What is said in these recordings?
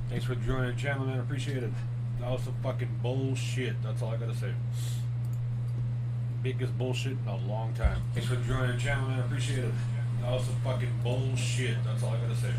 Thanks for joining the channel, man. Appreciate it. That was some fucking bullshit. That's all I gotta say. Biggest bullshit in a long time. Thanks for joining the channel, man. Appreciate it. That was some fucking bullshit. That's all I gotta say.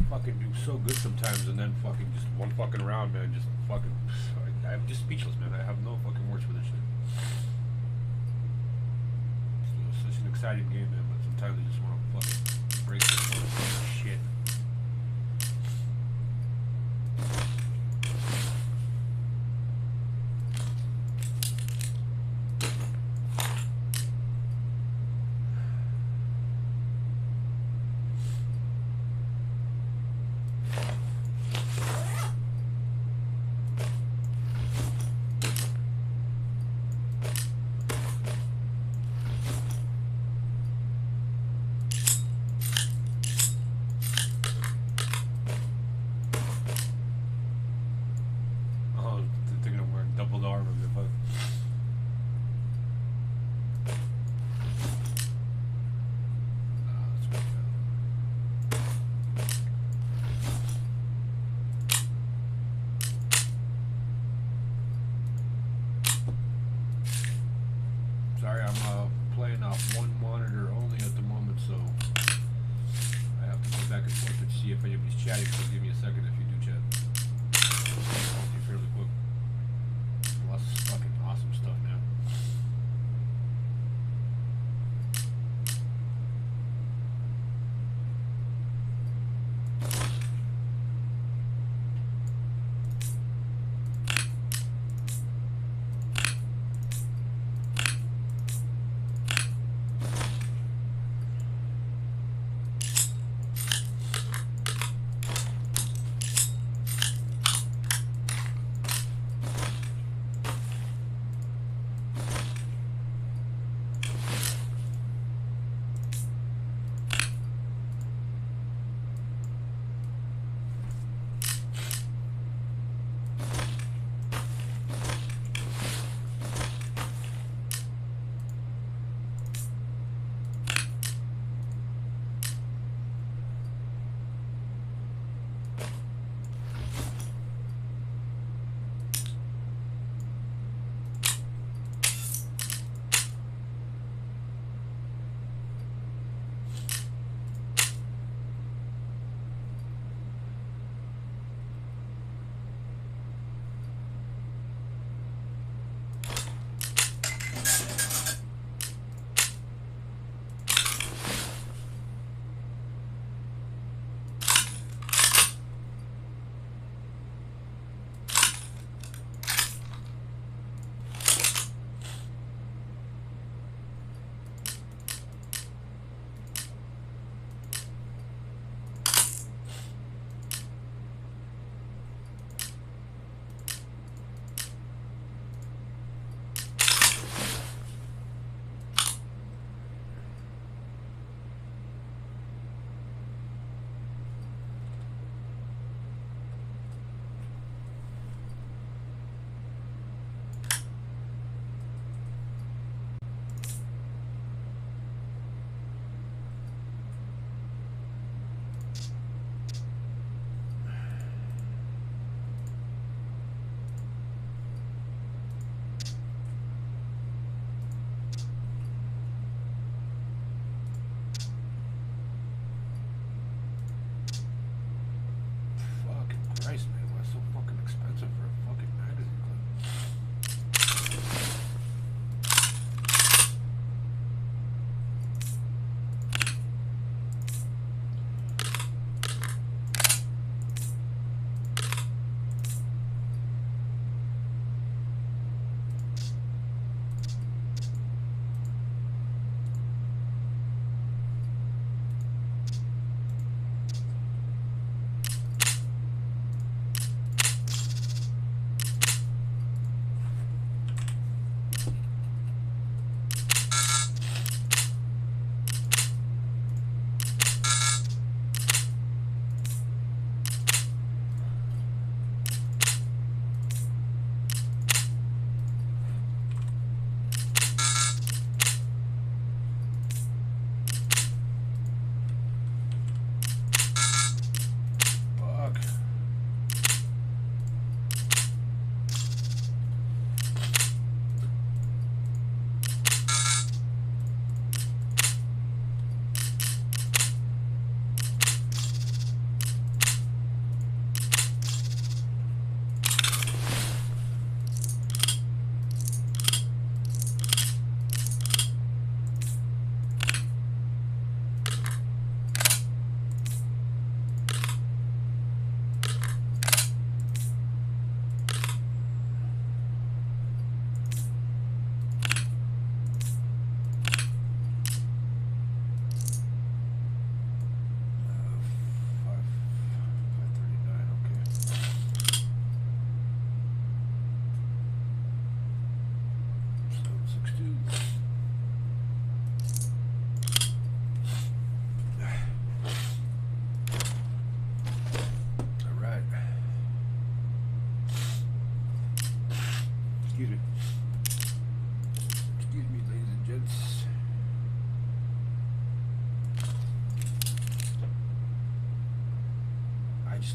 Fucking do so good sometimes, and then fucking just one fucking round, man, just fucking, I'm just speechless, man. I have no fucking words for this shit. It's such an exciting game, man, but sometimes I just want to fucking break this shit. Sorry, I'm playing off one monitor only at the moment, so I have to go back and forth to see if anybody's chatting, so give me a second if you do chat. I'll be fairly quick. Lots of fucking awesome stuff now.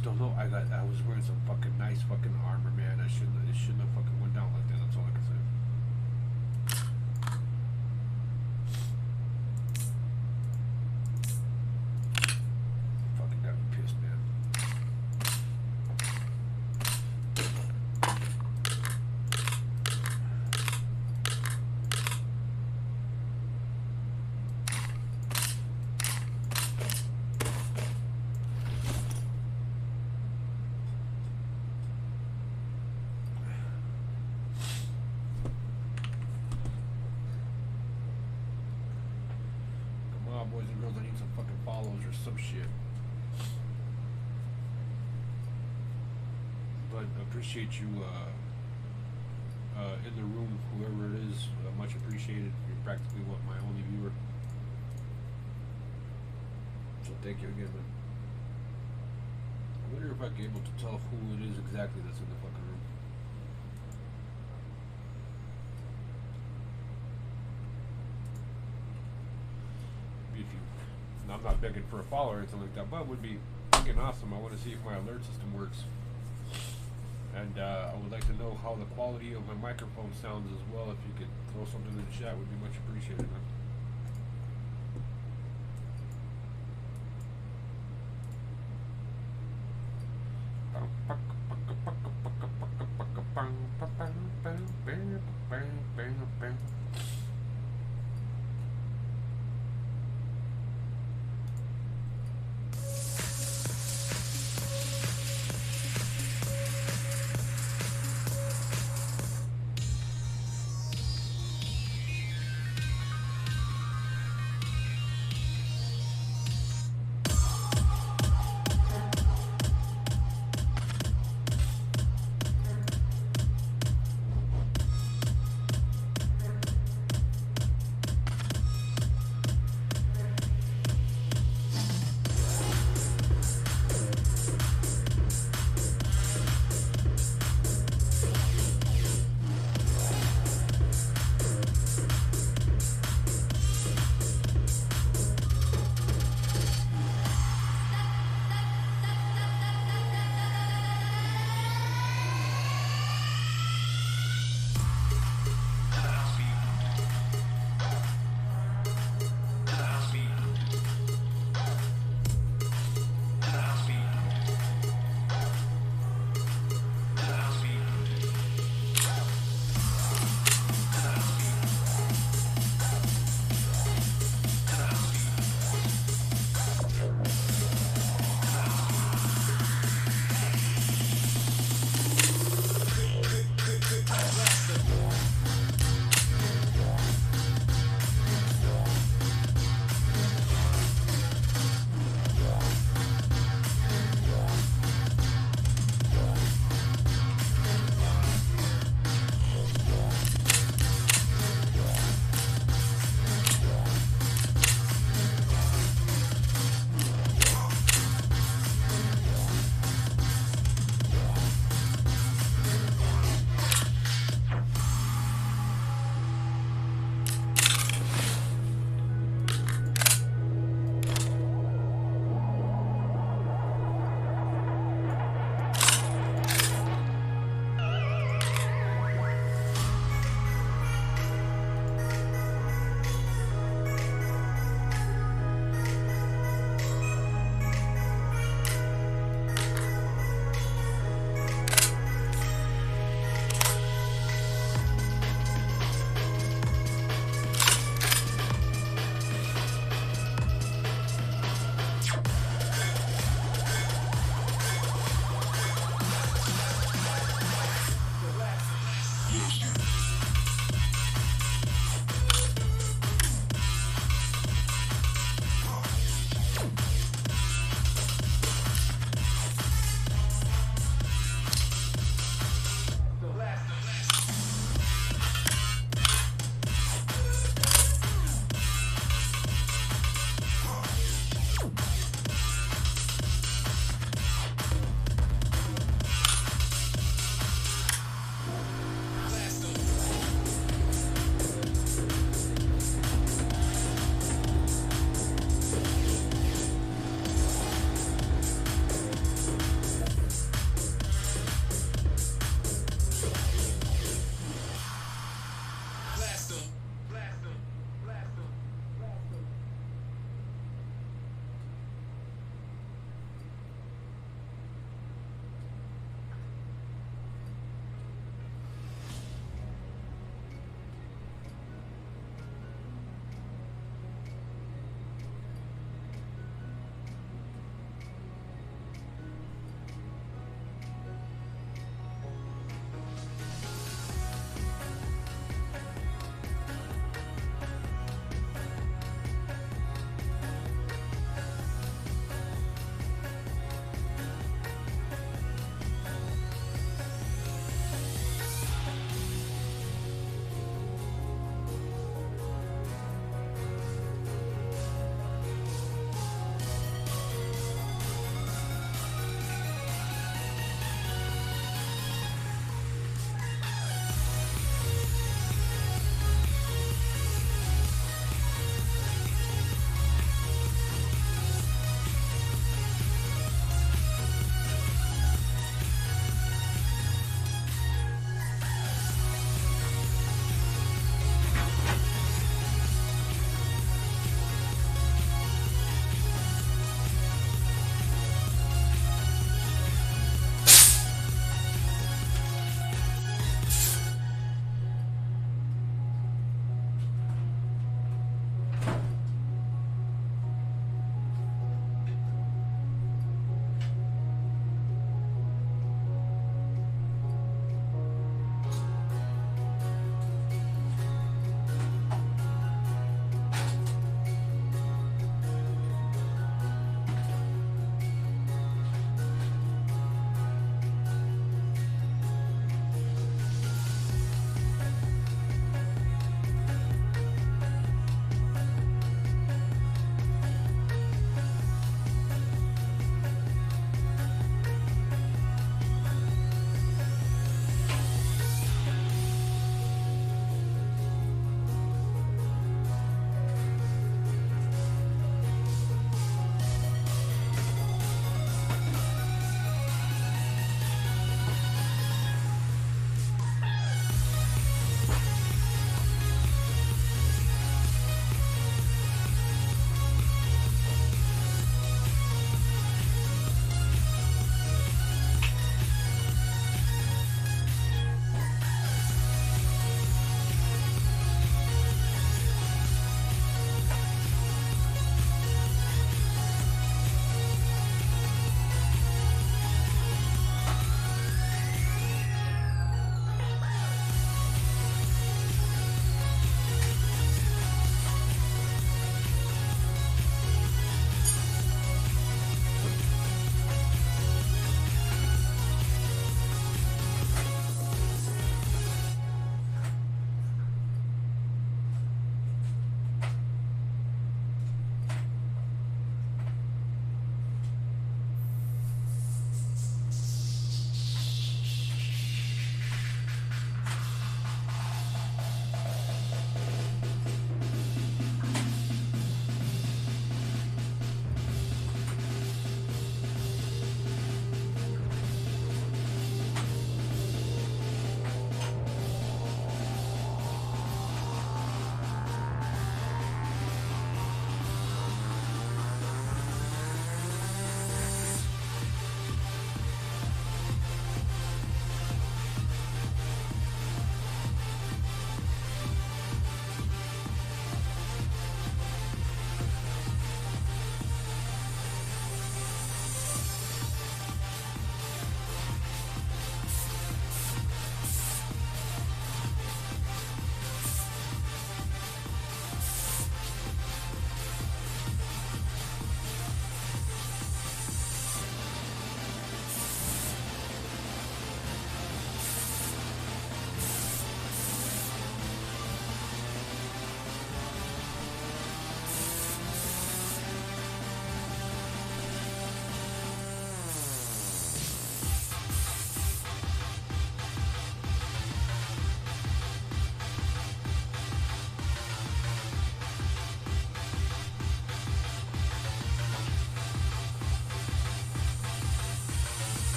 just don't know. I was wearing some fucking nice fucking armor, man. It shouldn't have fucking went down like that. That's all I can say. Fucking got me pissed, man. Boys and girls, I need some fucking follows or some shit. But appreciate you in the room, whoever it is, much appreciated. You're practically what, my only viewer. So thank you again, man. I wonder if I'd be able to tell who it is exactly that's in the fucking room. I'm not begging for a follow or anything like that, but it would be fucking awesome. I want to see if my alert system works. And I would like to know how the quality of my microphone sounds as well. If you could throw something in the chat, would be much appreciated, man.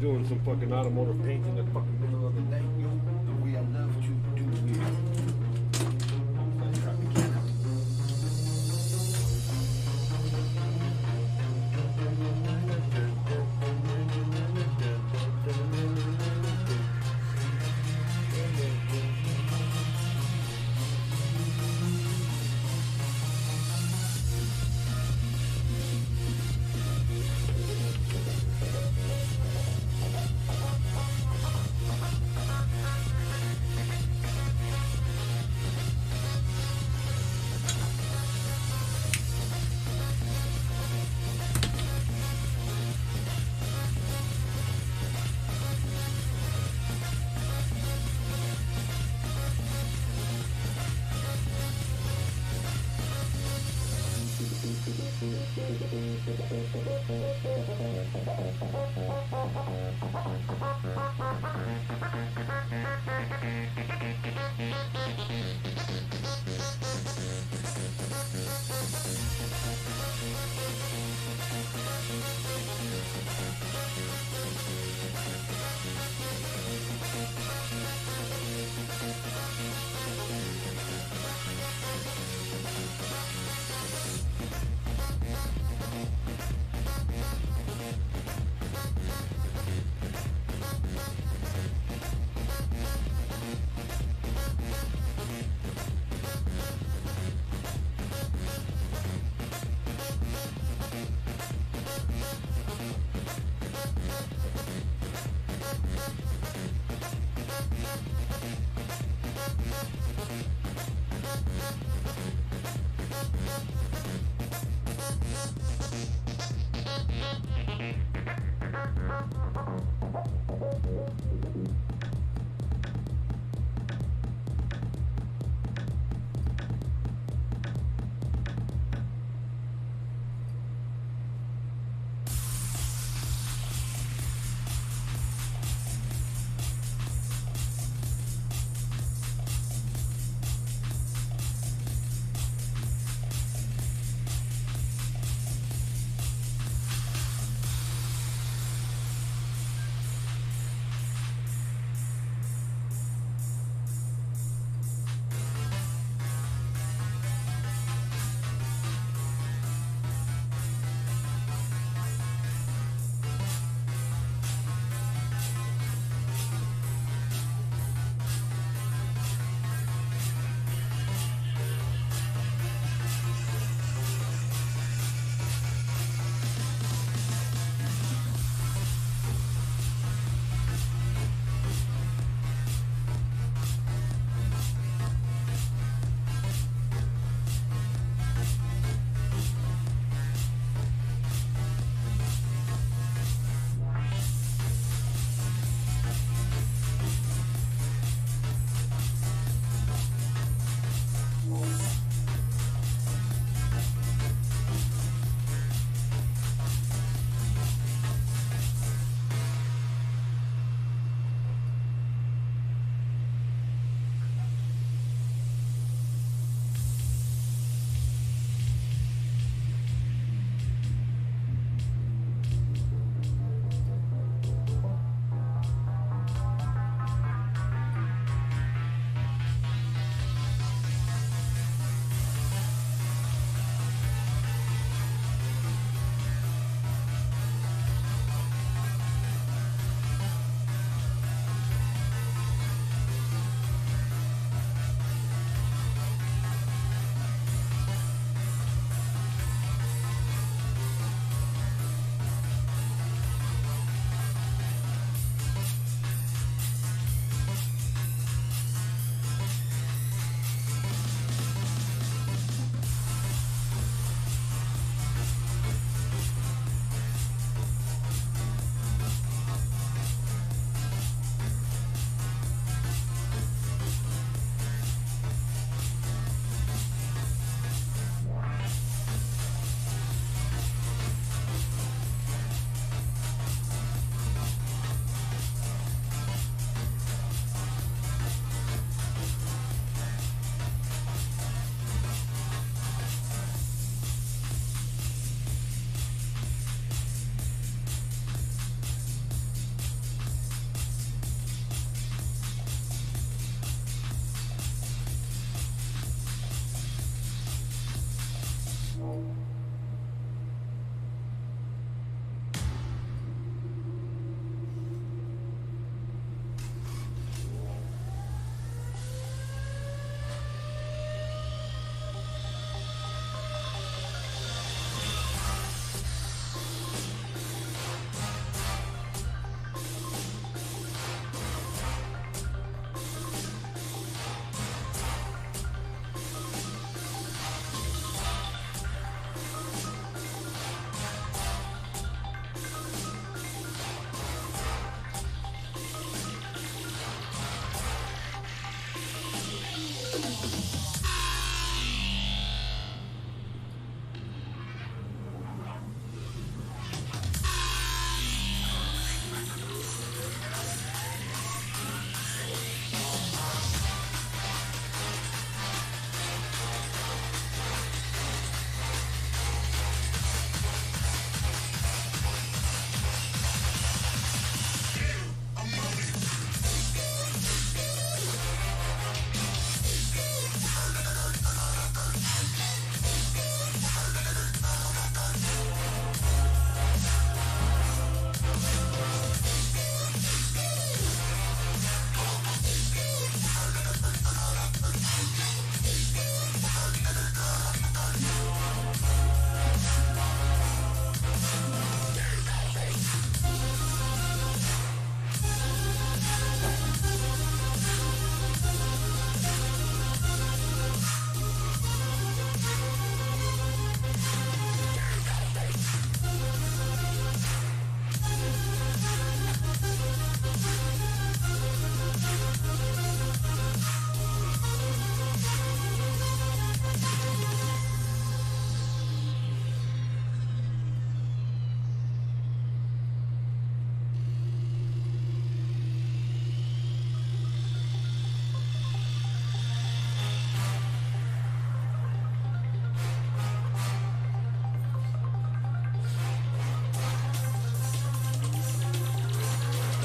doing some fucking automotive paint in the fucking middle of the night, yo. The way I love to do it.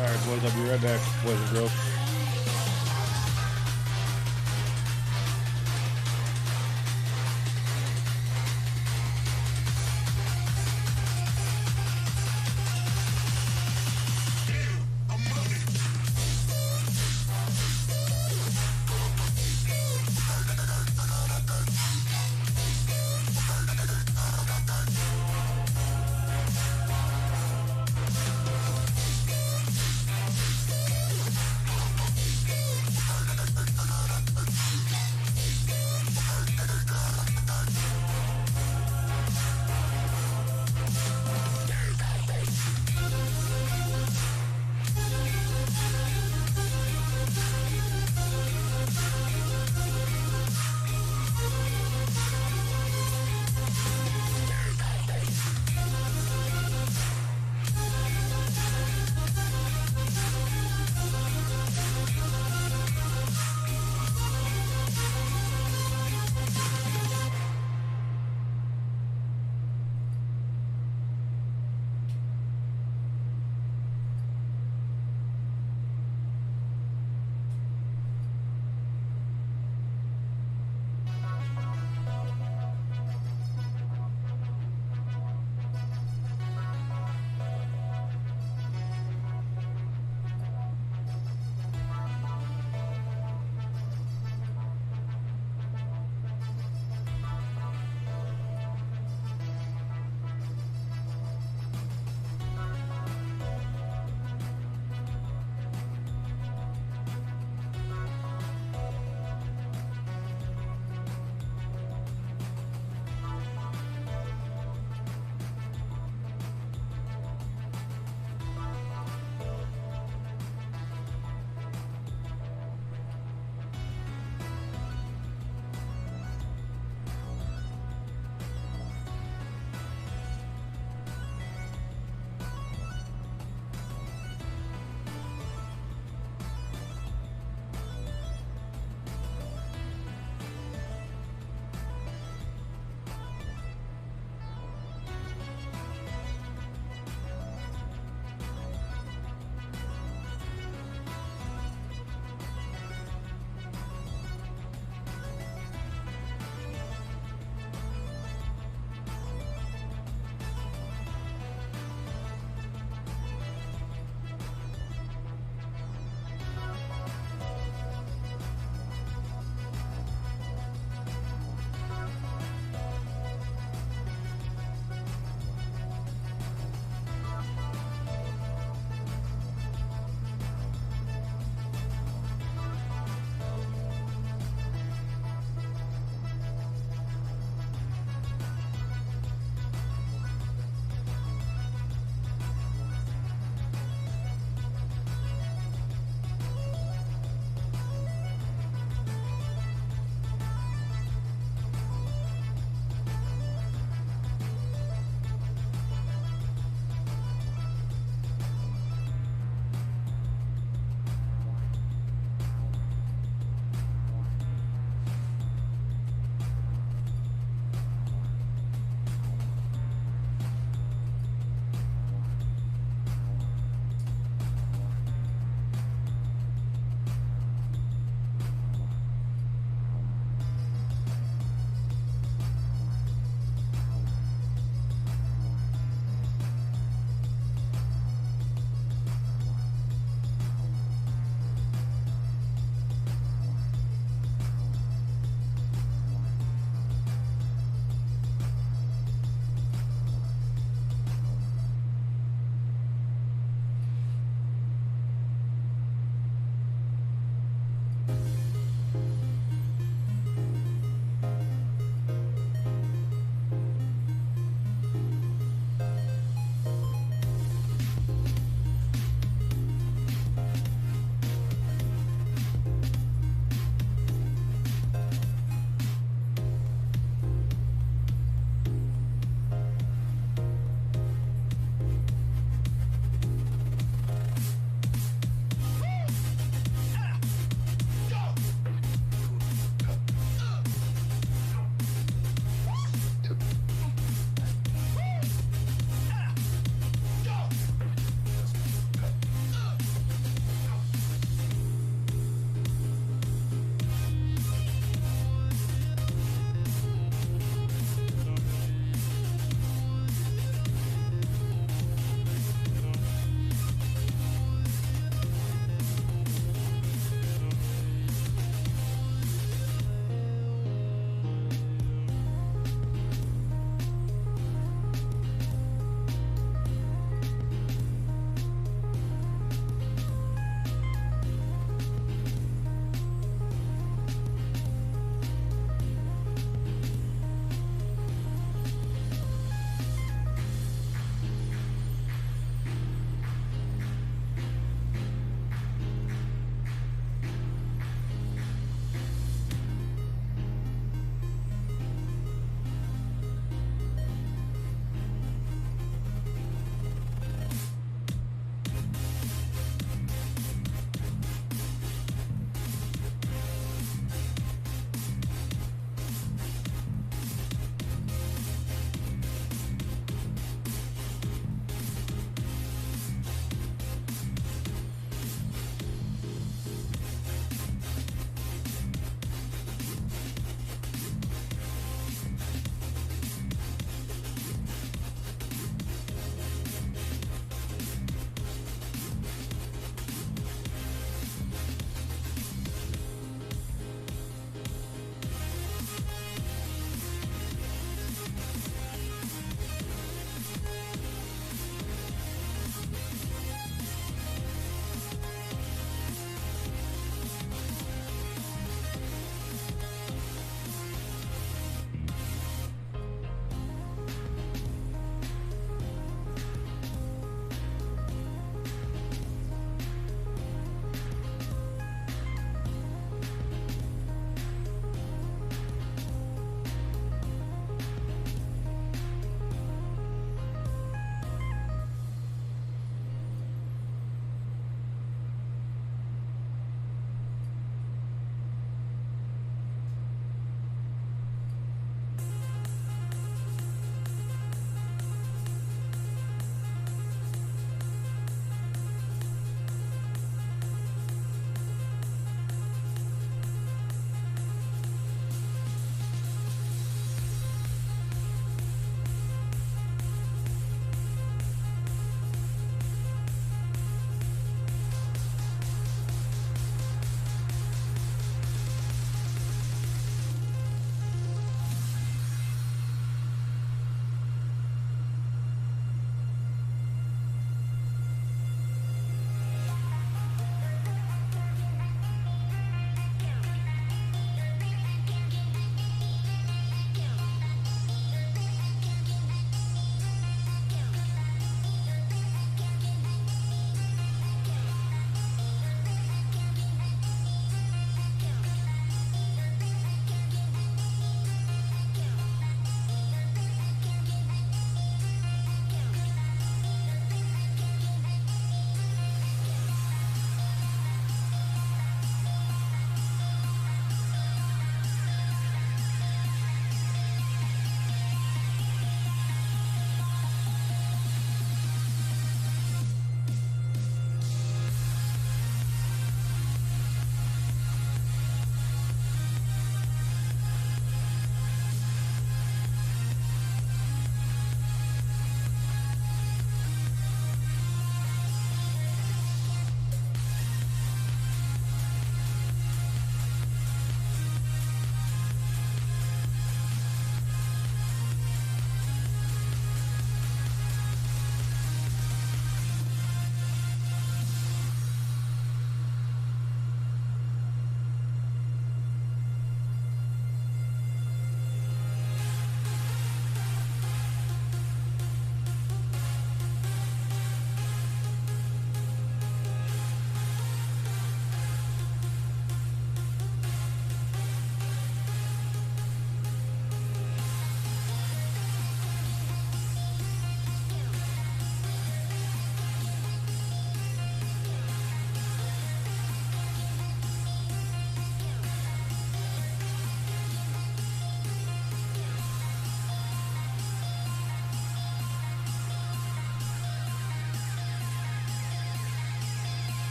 Alright, boys, I'll be right back, boys and girls.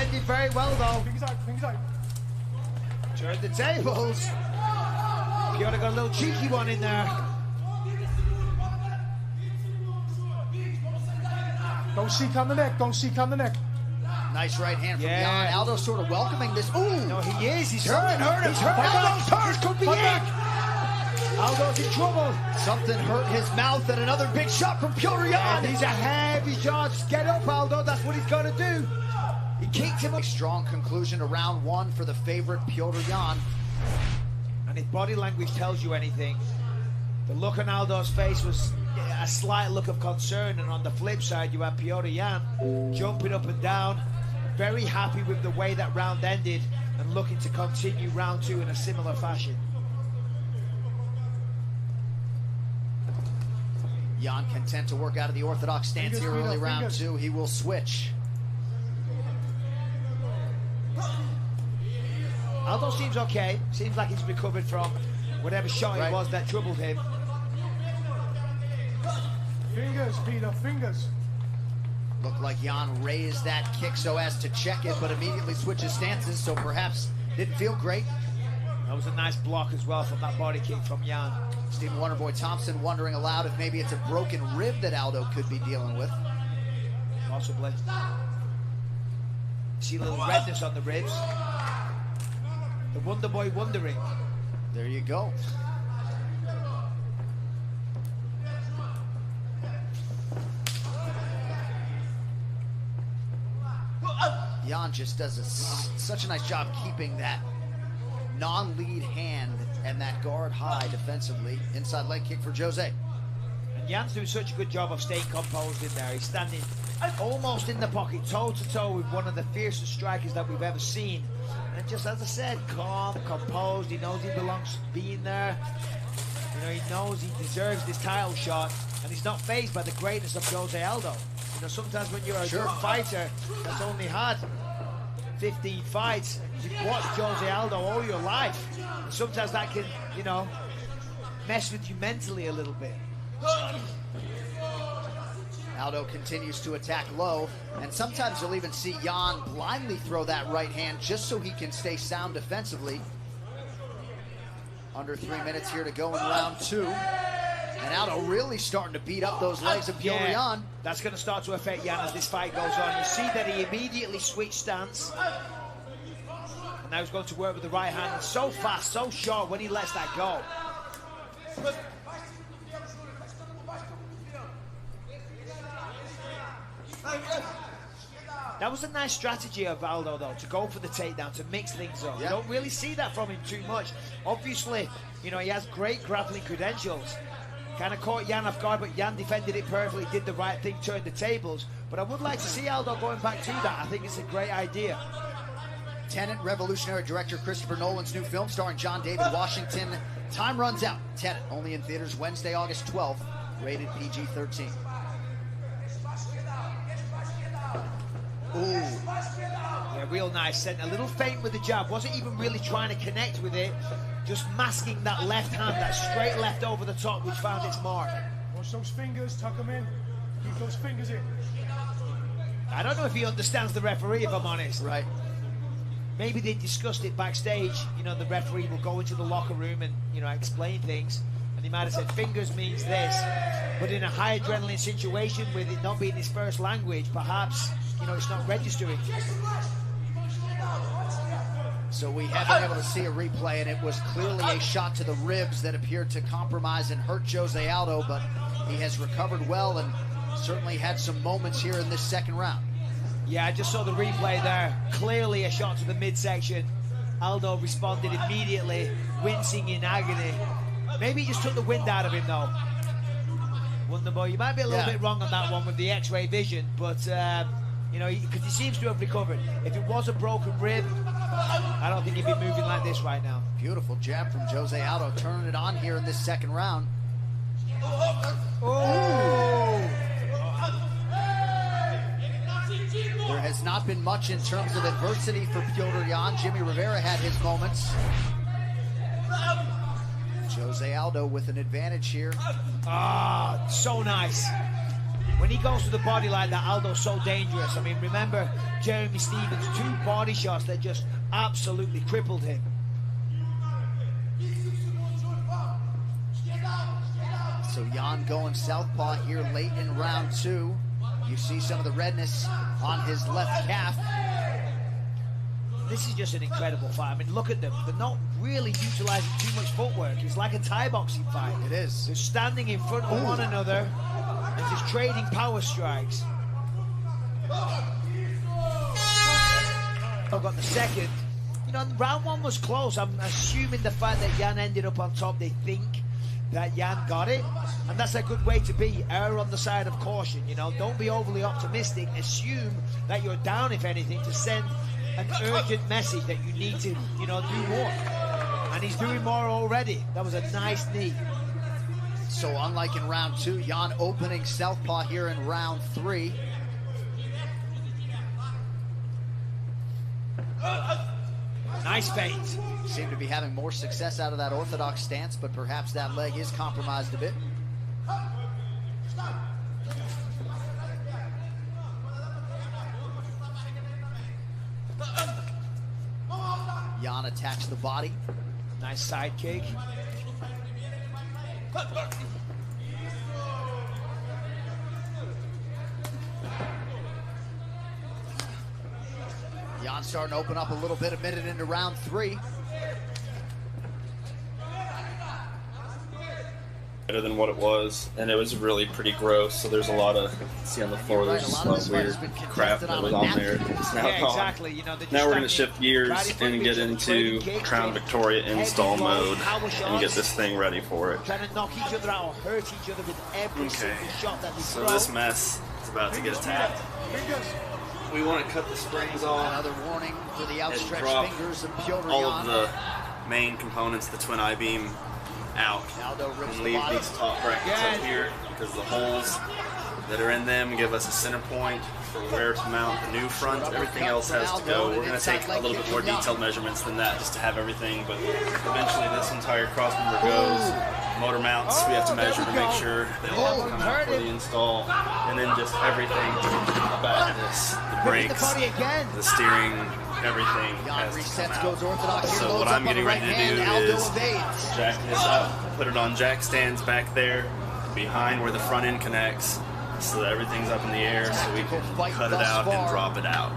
ended very well, though. Fingers out, fingers out. Turned the tables. Piotr got a little cheeky one in there. Don't seek on the neck, don't seek on the neck. Nice right hand from Jan. Aldo sort of welcoming this. Ooh! No, he is. He's hurt. He's hurt. Aldo's hurt. Could be it. Aldo's in trouble. Something hurt his mouth, and another big shot from Piotr Jan. He's a heavy shot. Get up, Aldo. That's what he's got to do. He kicked him up. A strong conclusion to round one for the favorite Piotr Jan. And if body language tells you anything, the look on Aldo's face was a slight look of concern, and on the flip side, you had Piotr Jan jumping up and down, very happy with the way that round ended, and looking to continue round two in a similar fashion. Jan content to work out of the orthodox stance here early round two. He will switch. Aldo seems okay. Seems like he's recovered from whatever shot it was that troubled him. Fingers, Peter, fingers. Looked like Jan raised that kick so as to check it, but immediately switches stances, so perhaps didn't feel great. That was a nice block as well from that body kick from Jan. Stephen Wonderboy Thompson wondering aloud if maybe it's a broken rib that Aldo could be dealing with. Possibly. See a little redness on the ribs. The Wonderboy wondering. There you go. Jan just does such a nice job keeping that non-lead hand and that guard high defensively. Inside leg kick for Jose. And Jan's doing such a good job of staying composed in there. He's standing almost in the pocket, toe-to-toe with one of the fiercest strikers that we've ever seen. And just as I said, calm, composed. He knows he belongs being there. You know, he knows he deserves this title shot, and he's not fazed by the greatness of Jose Aldo. You know, sometimes when you're a good fighter that's only had 15 fights, you've watched Jose Aldo all your life, and sometimes that can, you know, mess with you mentally a little bit. Aldo continues to attack low, and sometimes you'll even see Jan blindly throw that right hand just so he can stay sound defensively. Under 3 minutes here to go in round two. And Aldo really starting to beat up those legs of Piotr Jan. That's going to start to affect Jan as this fight goes on. You see that he immediately switched stance. And now he's going to work with the right hand. And so fast, so sharp when he lets that go. That was a nice strategy of Aldo, though, to go for the takedown, to mix things up. You don't really see that from him too much. Obviously, you know, he has great grappling credentials. Kind of caught Jan off guard, but Jan defended it perfectly, did the right thing, turned the tables. But I would like to see Aldo going back to that. I think it's a great idea. Tenet, revolutionary director Christopher Nolan's new film starring John David Washington. Time runs out. Tenet, only in theaters Wednesday, August 12th. Rated PG-13. Ooh. Yeah, real nice. Sent a little feint with the jab. Wasn't even really trying to connect with it. Just masking that left hand, that straight left over the top, which found its mark. Watch those fingers, tuck them in. Keep those fingers in. I don't know if he understands the referee, if I'm honest. Right. Maybe they discussed it backstage. You know, the referee will go into the locker room and, you know, explain things. And he might have said, fingers means this. But in a high adrenaline situation, with it not being his first language, perhaps, you know, it's not registering. So we have been able to see a replay, and it was clearly a shot to the ribs that appeared to compromise and hurt Jose Aldo, but he has recovered well and certainly had some moments here in this second round. Yeah, I just saw the replay there. Clearly a shot to the midsection. Aldo responded immediately, wincing in agony. Maybe he just took the wind out of him, though. Wonderboy, you might be a little bit wrong on that one with the X-ray vision, but, you know, because he seems to have recovered. If it was a broken rib, I don't think he'd be moving like this right now. Beautiful jab from Jose Aldo, turning it on here in this second round. Oh! There has not been much in terms of adversity for Piotr Jan. Jimmy Rivera had his moments. Jose Aldo with an advantage here. Ah, so nice. When he goes to the body like that, Aldo's so dangerous. I mean, remember Jeremy Stevens, 2 body shots that just absolutely crippled him. So Jan going southpaw here late in round 2. You see some of the redness on his left calf. This is just an incredible fight. I mean, look at them. They're not really utilizing too much footwork. It's like a Thai boxing fight. It is. They're standing in front of one another and just trading power strikes. I got the second. You know, round 1 was close. I'm assuming the fact that Jan ended up on top, they think that Jan got it, and that's a good way to be. Err on the side of caution, you know. Don't be overly optimistic. Assume that you're down, if anything, to send an urgent message that you need to, you know, do more. And he's doing more already. That was a nice knee. So unlike in round 2, Jan opening southpaw here in round 3. Nice feint. Seem to be having more success out of that orthodox stance, but perhaps that leg is compromised a bit. Jan attacks the body. Nice side kick. Jan starting to open up a little bit a minute into round 3. Better than what it was, and it was really pretty gross. So there's a lot of, see on the floor, Right, there's a just lot a of lot this of fight weird has been crap contested that on was a on there. napkin. It's now Yeah, gone. exactly. You know, Now we're going to shift gears and get into Crown Victoria install mode and get this thing ready for it. Trying to knock each other out or hurt each other with every single shot that they So throw. this mess is about to get attacked. We want to cut the springs off. Another warning for the outstretched drop fingers of Piotr all Jan. of the main components, the twin I-beam, out. Aldo rips And the leave body. these top brackets up here because the holes that are in them give us a center point for where to mount the new front. Everything else has to go. We're going to take a little bit more detailed measurements than that just to have everything, but eventually this entire crossmember goes. Motor mounts, we have to measure to make sure they all come out for the install, and then just everything about this, the brakes, the steering, everything Jan has to resets, come goes out. orthodox here, So loads what up I'm on getting the ready to right do hand. Aldo is evades. jack this up, put it on jack stands back there, behind where the front end connects, so that everything's up in the air, so we can cut it out and drop it out.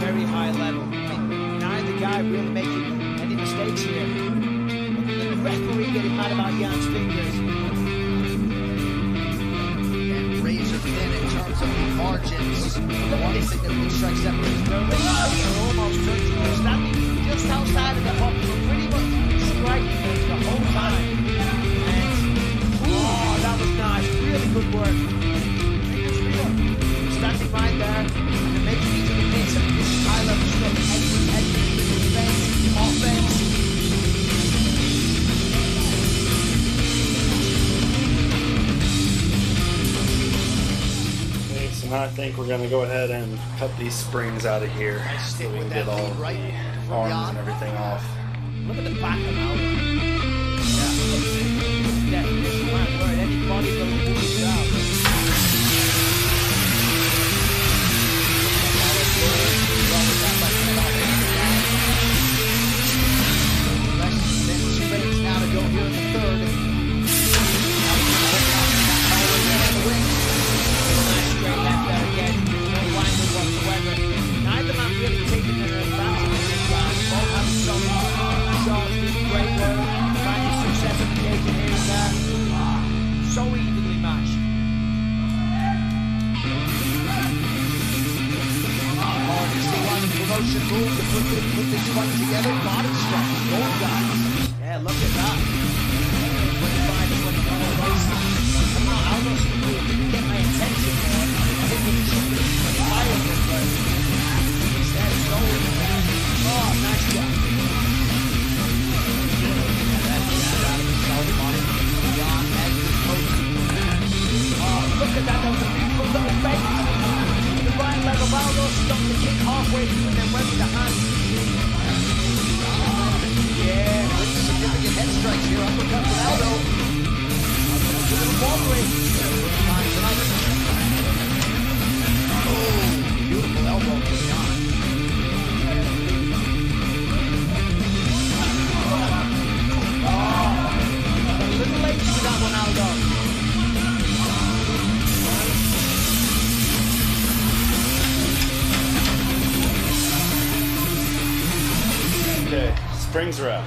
Very high level. Neither guy really making any mistakes here. The referee getting mad about Jan's fingers. And razor thin in terms of the margins. One significant strike separation. They're almost touching. They're standing just outside of the pocket, but pretty much striking them the whole time. And oh, that was nice. Really good work. Standing right there, and they're making each other miss. And this is high-level stuff. Excellent defense, offense. Okay, so now I think we're going to go ahead and cut these springs out of here so we can get all of the arms and everything off. Look at the back of Aldo. Yeah, this is my word. Anybody's going to do this job. Less than 2 minutes now to go here in the third. Nice straight left there again. No winding whatsoever. Neither man really taking their advantage in this round. Both having solid shots, doing great work, finding success on occasion here and there. So evenly matched. Promotion move to put this fight together. Body strap, gold guys. Yeah, look at that. 25-24 racing. Come on, Aldo didn't get my attention there. I think we should be fired this way. Instead, sold. Oh, nice job. Oh, look at that. That was a beautiful little fake. The right leg of Aldo stopped the kick halfway through and then went with the hand. Yeah, Significant head Okay, springs are out.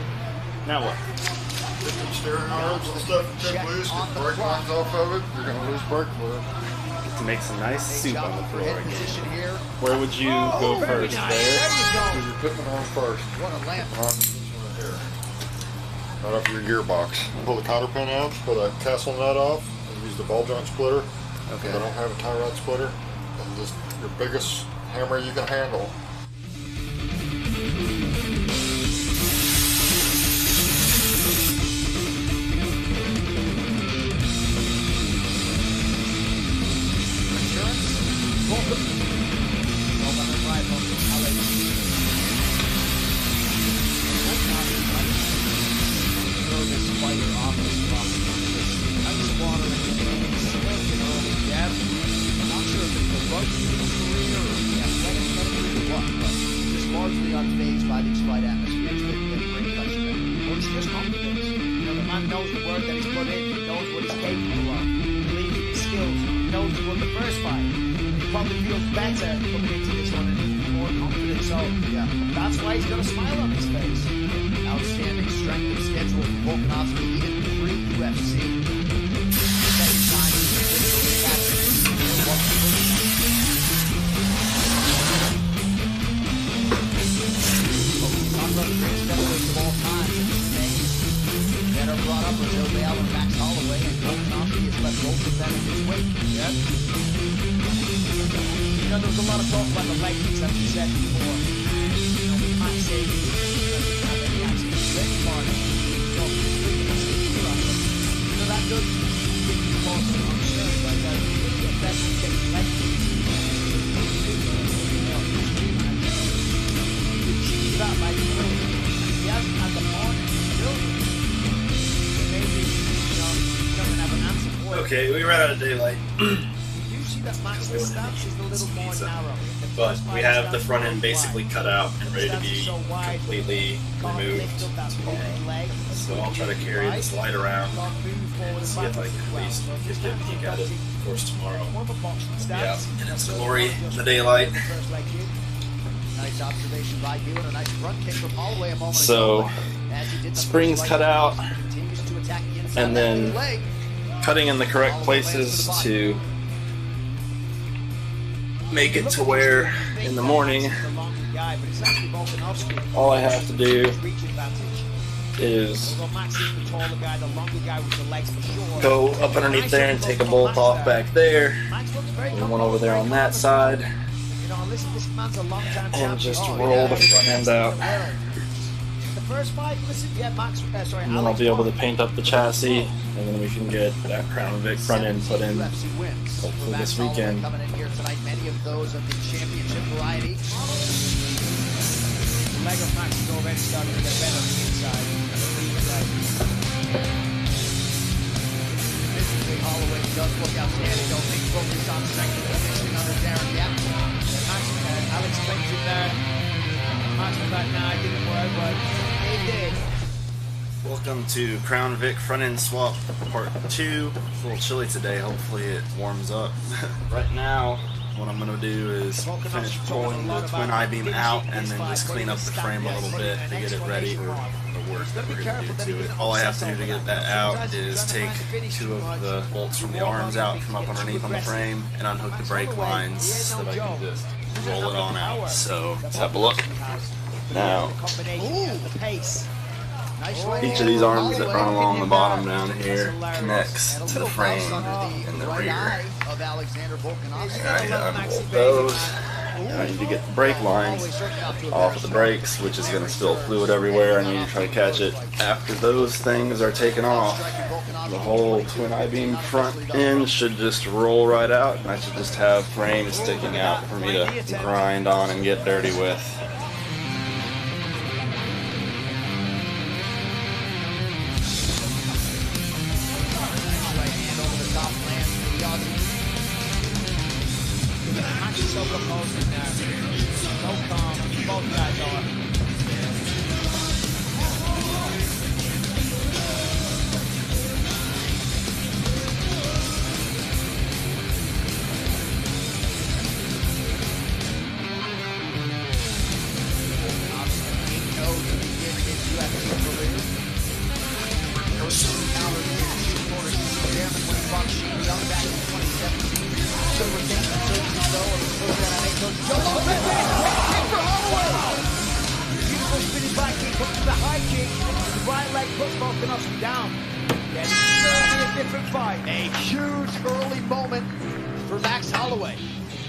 Now what? If the steering arms and stuff get loose, get brake lines off of it, you're going to lose brake fluid. To make some nice soup on the floor Head again. position here. Where would you go first? There? Do your pitman on first. What a lamp. On this one right here. Right off your gearbox. Pull the cotter pin out, pull that castle nut off, and use the ball joint splitter. Okay. If I don't have a tie rod splitter, and just your biggest hammer you can handle. Largely unfazed by these flight atmospheres that bring pressure in. Well, it's just confidence. You know, the man knows the work that he's put in. He knows what he's capable of. He believes in his skills. He knows he won the first fight. He probably feels better coming into this one and he's more confident. So, yeah, that's why he's got a smile on his face. Outstanding strength of schedule for Volkanovski, even pre-UFC. Second time he's literally one of the greatest featherweights of all time. That are brought up until Bale and Max Holloway, and Volkanovski has left both of them in his wake. Yep. You know, there was a lot of talk about the legs, as we said before. You know, with Max saying he doesn't have any access to training partners. So, you know, that does give you cause for concern, but it's the best to get his legs. That like he hasn't had the morning maybe doesn't have an answer for it. Okay, we ran out of daylight. You do see that Max's stance is a little more narrow. But we have the front end basically cut out and ready to be completely removed tomorrow. So I'll try to carry this light around and see if I can at least get a peek at it, of course, tomorrow. Yeah, in its glory in the daylight. Nice observation by you and a nice front kick from Holloway a moment so, ago. springs cut out, and then cutting in the correct places to make it to where in the morning all I have to do is go up underneath there and take a bolt off back there, and one over there on that side, and just roll the front end out. And then I'll be able to paint up the chassis, and then we can get that Crown Vic front end put in hopefully this weekend. Holloway does look outstanding, though. Big focus on strength and conditioning under Darren Yap. Alex brings it there. Max was like, nah, it didn't work, but it did. Welcome to Crown Vic front end swap part 2. It's a little chilly today, hopefully it warms up. Right now, what I'm going to do is finish pulling the twin I-beam out and then just clean up the frame a little bit to get it ready for the work that we're going to do to it. All I have to do to get that out is take 2 of the bolts from the arms out from up underneath on the frame and unhook the brake lines so that I can just roll it on out. So let's have a look. Now, each of these arms that run along the bottom down here connects to the frame in the rear. And I need to unbolt those. And I need to get the brake lines off of the brakes, which is going to spill fluid everywhere. I need to try to catch it. After those things are taken off, the whole twin I-beam front end should just roll right out, and I should just have frames sticking out for me to grind on and get dirty with. So composing now. So calm. Both guys are. Beautiful spinning back kick, up to the high kick. The right leg puts Volkanovski down. Yeah, this is certainly a different fight. A huge early moment for Max Holloway.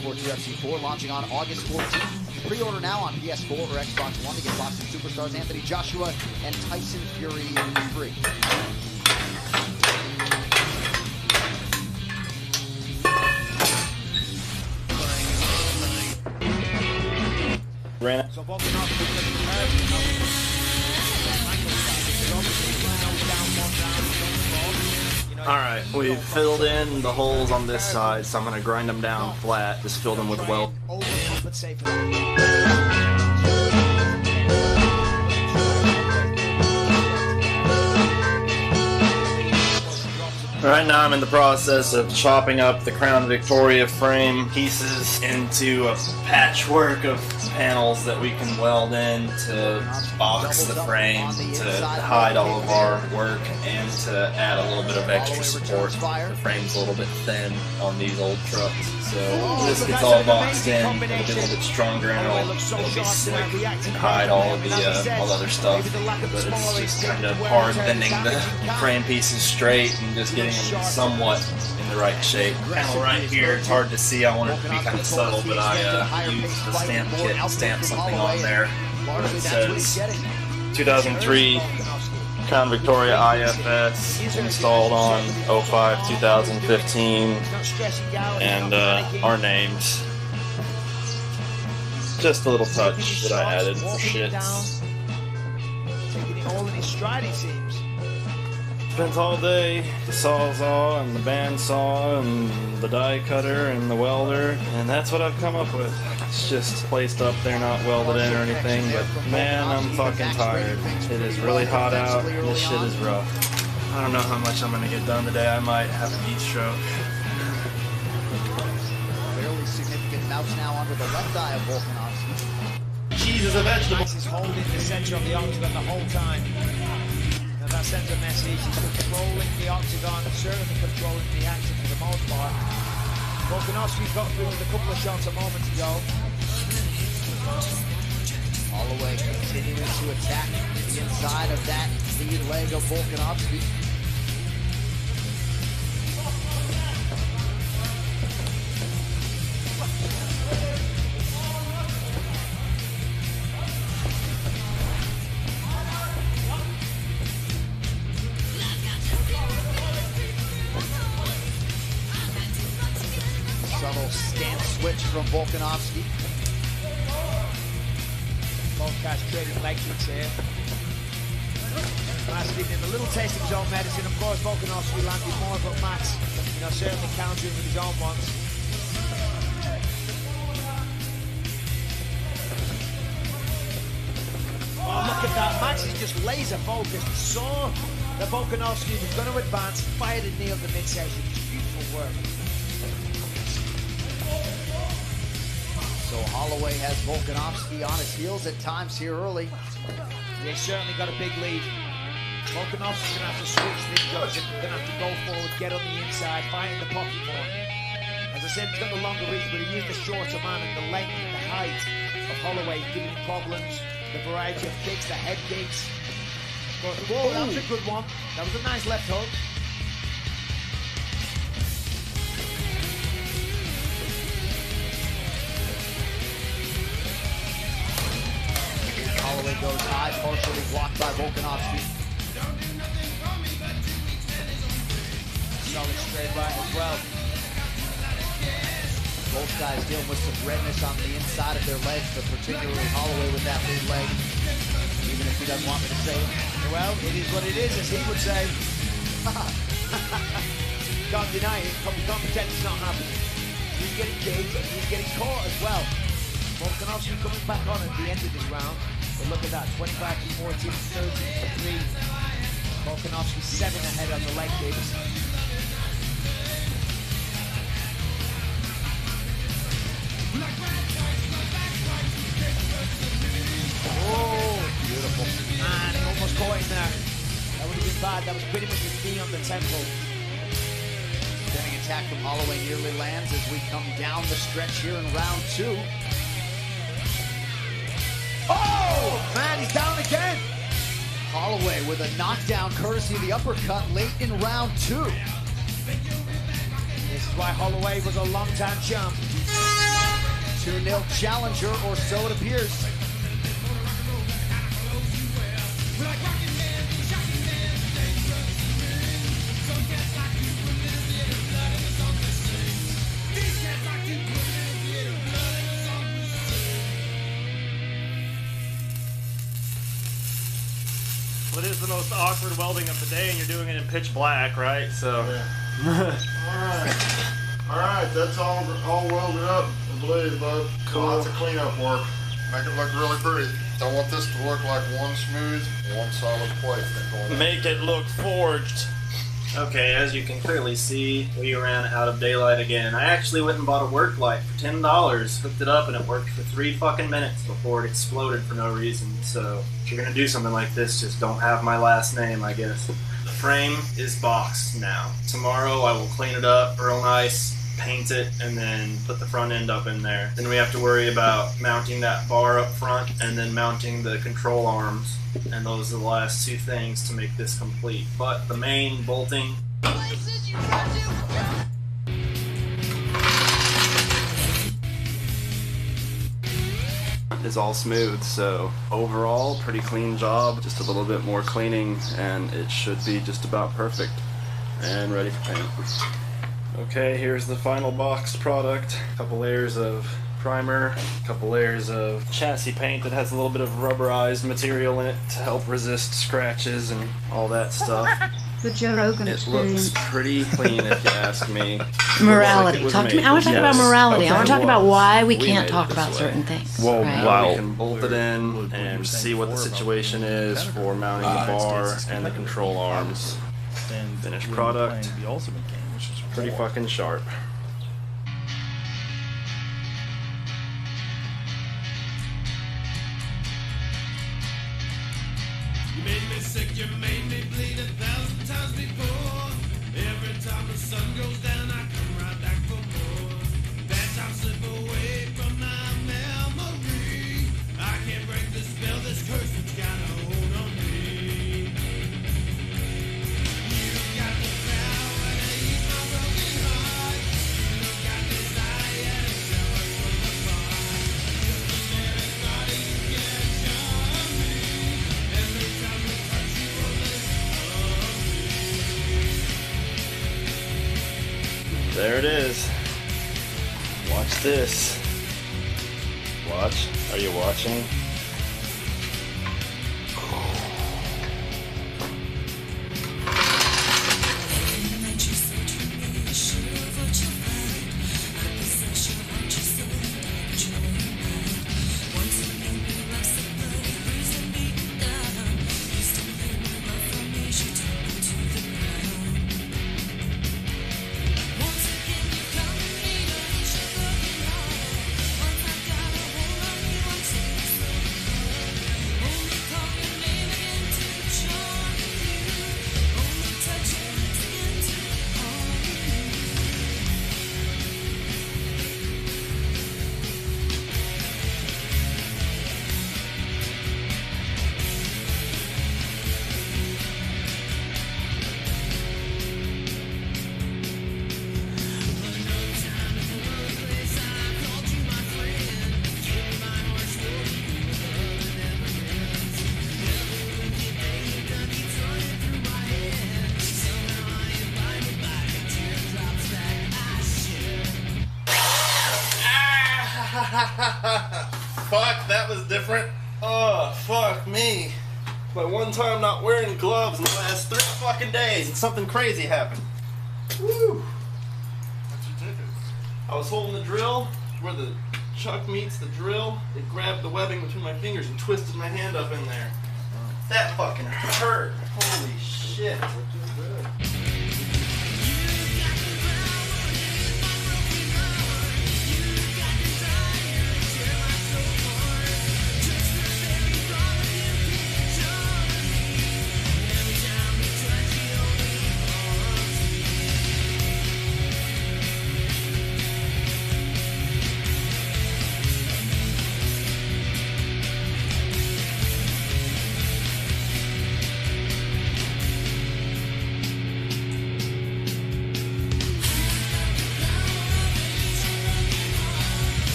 Sports UFC 4 launching on August 14th. Pre-order now on PS4 or Xbox One to get boxing superstars Anthony Joshua and Tyson Fury free. Ran it. So Volkanovski is All right, we've filled in the holes on this side, so I'm going to grind them down flat, just fill them with weld. overcompensate for that. Right now I'm in the process of chopping up the Crown Victoria frame pieces into a patchwork of panels that we can weld in to box the frame, to hide all of our work, and to add a little bit of extra support. The frame's a little bit thin on these old trucks, so this gets all boxed in, it'll be a little bit stronger and it'll be slick and hide all of the other stuff. But it's just kind of hard bending the frame pieces straight and just getting them somewhat in the right shape. Panel right here, it's hard to see, I want it to be kind of subtle, but I used the stamp kit and stamped something on there where it says 2003 Crown Victoria IFS installed on 05-2015 and our names. Just a little touch that I added for shits. Taking it all in his stride, it seems. Spent all day, the sawzall and the bandsaw and the die cutter and the welder, and that's what I've come up with. It's just placed up there, not welded in or anything, but man, I'm fucking tired. It is really hot out, and this shit is rough. I don't know how much I'm gonna get done today. I might have a heat stroke. Fairly significant bouts now under the left eye of Volkanovski. Cheese is a vegetable. Max is holding the center of the octagon the whole time. Now that sends a message. He's controlling the octagon, certainly controlling the action for the most part. Volkanovski's got through with a couple of shots a moment ago. Holloway continuing to attack the inside of that lead leg of Volkanovski. Subtle stance switch from Volkanovski. Both guys trading leg kicks here. Max giving him a little taste of his own medicine. Of course, Volkanovski landed more, but Max, certainly countering with his own ones. Oh, look at that. Max is just laser focused. He saw that Volkanovski was going to advance, fired and nailed the midsection. It's beautiful work. So Holloway has Volkanovski on his heels at times here early. They certainly got a big lead. Volkanovski's going to have to switch things up. He's going to have to go forward, get on the inside, fight in the pocket more. As I said, he's got the longer reach, but he is the shorter man, and the length and the height of Holloway giving him problems. The variety of kicks, the head kicks. But, whoa, that was a good one. That was a nice left hook. Holloway goes high, partially blocked by Volkanovski. Solid straight right as well. Both guys dealing with some redness on the inside of their legs, but particularly Holloway with that lead leg, even if he doesn't want me to say it. Well, it is what it is, as he would say. Can't deny it. Can't pretend it's not happening. He's getting caged and he's getting caught as well. Volkanovski coming back on at the end of this round. But look at that, 25-14, 13-3. Volkanovski 7 ahead on the leg kicks. Oh, Beautiful. man, he almost caught him there. That would have been pad. That was pretty much his knee on the temple. Spinning attack from Holloway nearly lands as we come down the stretch here in round 2. Oh, man, he's down again. Holloway with a knockdown courtesy of the uppercut late in round 2. This is why Holloway was a long-time champ. 2-0 challenger, or so it appears. It is the most awkward welding of the day, and you're doing it in pitch black, right? So. Yeah. All right, that's all welded up, I believe, bud. Cool. Lots of cleanup work. Make it look really pretty. I want this to look like one smooth, one solid plate. Make it look forged. Okay, as you can clearly see, we ran out of daylight again. I actually went and bought a work light for $10, hooked it up, and it worked for 3 fucking minutes before it exploded for no reason. So, if you're gonna do something like this, just don't have my last name, I guess. The frame is boxed now. Tomorrow I will clean it up real nice, paint it, and then put the front end up in there. Then we have to worry about mounting that bar up front and then mounting the control arms. And those are the last 2 things to make this complete. But the main bolting is all smooth, so overall pretty clean job. Just a little bit more cleaning and it should be just about perfect and ready for paint. Okay, here's the final box product. A couple layers of primer, a couple layers of chassis paint that has a little bit of rubberized material in it to help resist scratches and all that stuff. The Joe Rogan It experience. looks pretty clean if you ask me. Morality. It was Talk to me. made I want to this talk about way. morality. I want to talk about why we We can't made it talk this about way. certain things. Well, right? wow. We can bolt it in and see what the situation is for mounting the bar and the control arms. Finished product. The ultimate game, which is Pretty fucking sharp. You made me sick, you made me bleed 1,000 times before. Every time the sun goes down, I come right back for more. That time slip away from my memory. I can't break the spell, this curse that's got a hold on me. You got the power to ease my broken heart. You got desire to tear us from apart. Everybody you can show me. Every time we touch you, will There it is. Watch this. Watch. Are you watching? Fuck, that was different. Oh, fuck me. My one time not wearing gloves in the last 3 fucking days and something crazy happened. Woo! I was holding the drill where the chuck meets the drill. It grabbed the webbing between my fingers and twisted my hand up in there. That fucking hurt. Holy shit.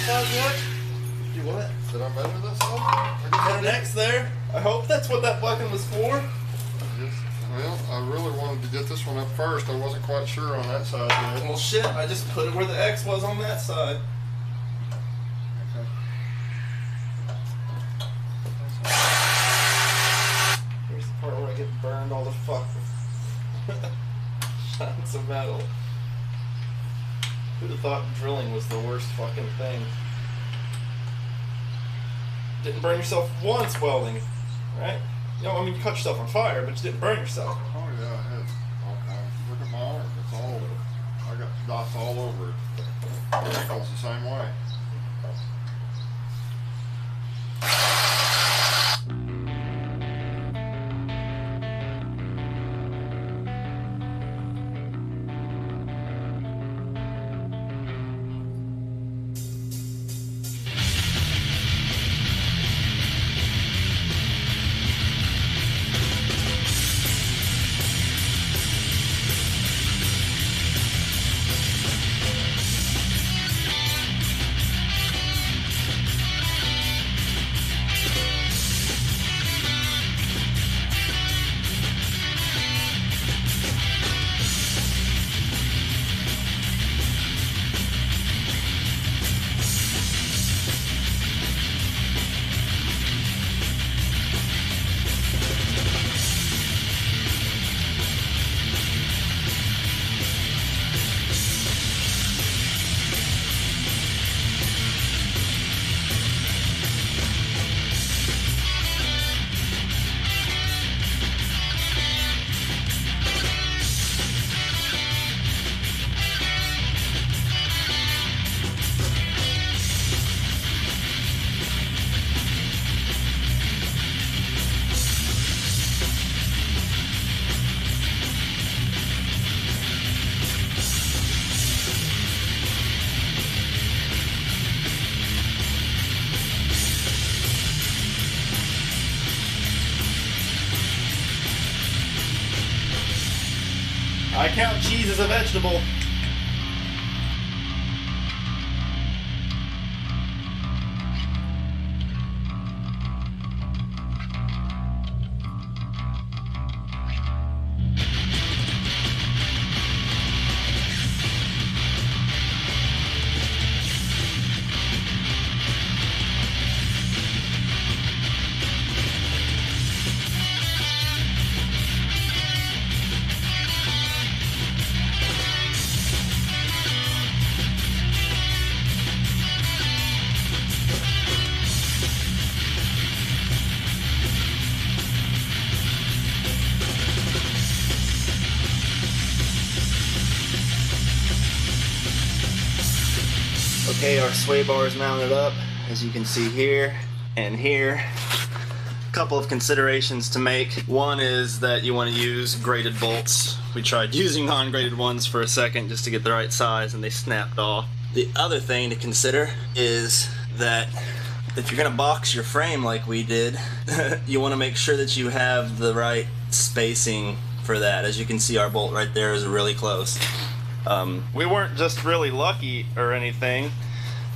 size yet? You what? Did I measure this up? Our neck's there. I hope that's what that bucking was for. Well, I really wanted to get this one up first. I wasn't quite sure on that side yet. Well, shit, I just put it where the X was on that side. Here's the part where I get burned all the fuck with chunks of metal. Who'd have thought drilling was the worst fucking thing? Didn't burn yourself once welding, right? You know, I mean, you caught yourself on fire, but you didn't burn yourself. Oh yeah, I had all kinds. Look at my arm. It's all over. I got dots all over it. My ankle's the same way. I count cheese as a vegetable. Okay, our sway bar is mounted up, as you can see here and here. A couple of considerations to make. One is that you want to use graded bolts. We tried using non-graded ones for a second just to get the right size and they snapped off. The other thing to consider is that if you're going to box your frame like we did, you want to make sure that you have the right spacing for that. As you can see, our bolt right there is really close. We weren't just really lucky or anything.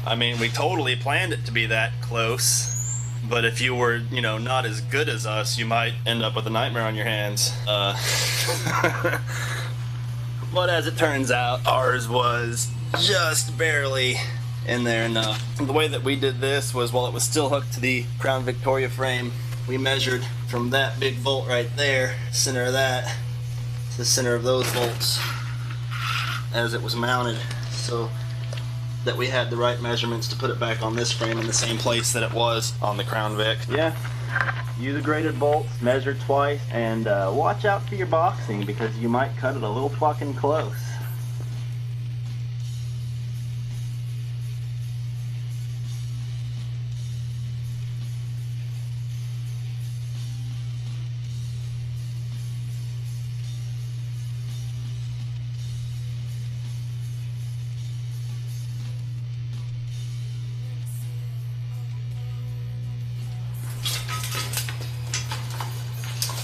I mean, we totally planned it to be that close. But if you were, you know, not as good as us, you might end up with a nightmare on your hands. But as it turns out, ours was just barely in there enough. The way that we did this was, while it was still hooked to the Crown Victoria frame, we measured from that big bolt right there, center of that, to the center of those bolts as it was mounted, so that we had the right measurements to put it back on this frame in the same place that it was on the Crown Vic. Yeah, use a graded bolt, measure twice, and watch out for your boxing because you might cut it a little fucking close.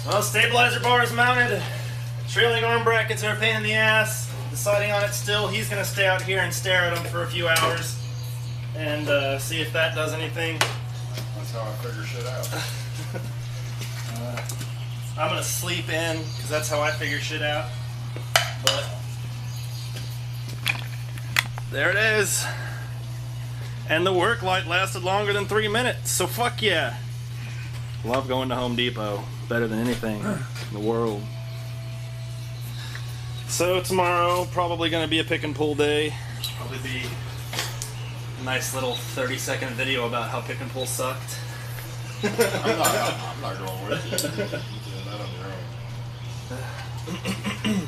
Well, stabilizer bar is mounted. Trailing arm brackets are a pain in the ass. Deciding on it still, he's going to stay out here and stare at them for a few hours. And and see if that does anything. That's how I figure shit out. I'm gonna sleep in because that's how I figure shit out. But there it is. And the work light lasted longer than 3 minutes, so fuck yeah. Love going to Home Depot. Better than anything in the world. So tomorrow, probably gonna be a pick and pull day. Probably be a nice little 30-second video about how pick and pull sucked. I'm not going with you. You're doing that on your own.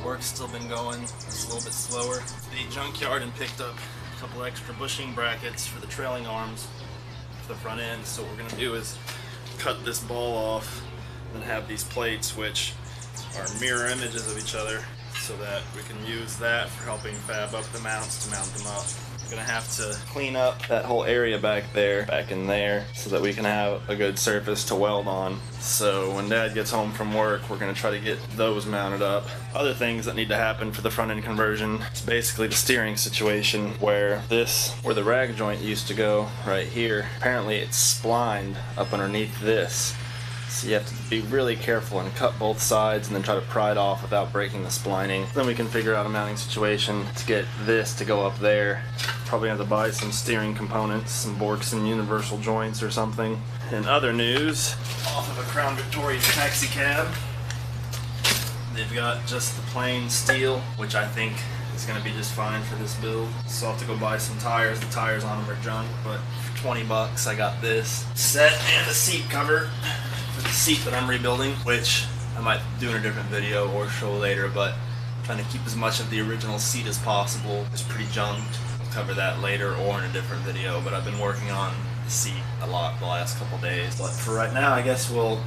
Work's still been going, it's a little bit slower. The junkyard and picked up a couple extra bushing brackets for the trailing arms for the front end. So what we're gonna do is cut this ball off and have these plates, which are mirror images of each other, so that we can use that for helping fab up the mounts to mount them up. We're gonna have to clean up that whole area back in there, so that we can have a good surface to weld on. So when Dad gets home from work, we're gonna try to get those mounted up. Other things that need to happen for the front end conversion is basically the steering situation, where the rag joint used to go right here. Apparently it's splined up underneath this. So you have to be really careful and cut both sides and then try to pry it off without breaking the splining. Then we can figure out a mounting situation to get this to go up there. Probably have to buy some steering components, some Borkson universal joints or something. In other news, off of a Crown Victoria taxi cab, they've got just the plain steel, which I think is going to be just fine for this build. So I'll have to go buy some tires. The tires on them are junk, but for 20 bucks I got this set and a seat cover. The seat that I'm rebuilding, which I might do in a different video or show later, but I'm trying to keep as much of the original seat as possible. It's pretty junked. I'll cover that later or in a different video, but I've been working on the seat a lot the last couple days. But for right now, I guess we'll...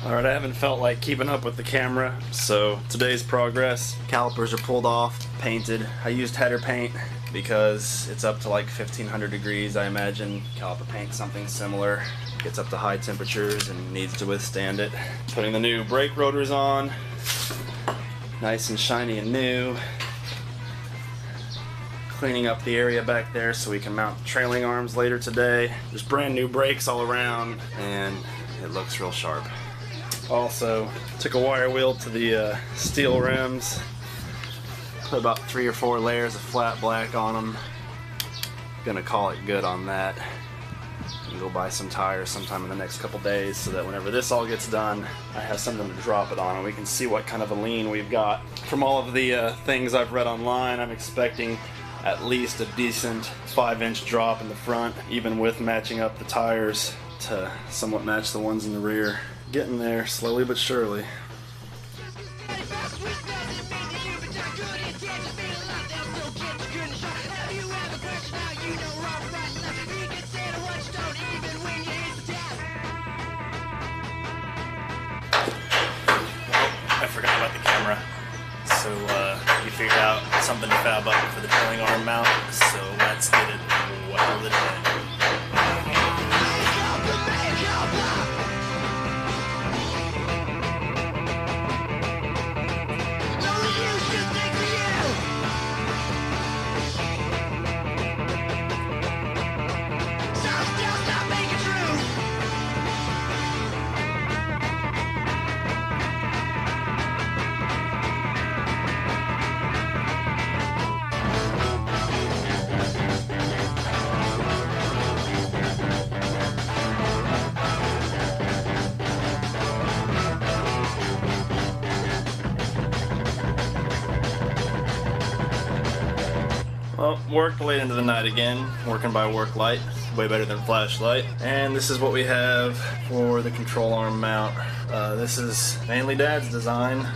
Alright, I haven't felt like keeping up with the camera, so today's progress. Calipers are pulled off, painted. I used header paint because it's up to like 1500 degrees. I imagine caliper paint something similar. Gets up to high temperatures and needs to withstand it. Putting the new brake rotors on. Nice and shiny and new. Cleaning up the area back there so we can mount the trailing arms later today. There's brand new brakes all around and it looks real sharp. Also, took a wire wheel to the steel rims. Put about 3 or 4 layers of flat black on them. Gonna call it good on that. And go buy some tires sometime in the next couple days so that whenever this all gets done, I have something to drop it on and we can see what kind of a lean we've got. From all of the things I've read online, I'm expecting at least a decent 5-inch drop in the front, even with matching up the tires to somewhat match the ones in the rear. Getting there slowly but surely. I forgot about the camera, so we figured out something to fab up for the trailing arm mount, so let's get it welded in. Well, worked late into the night again, working by work light, way better than flashlight. And this is what we have for the control arm mount. This is mainly Dad's design.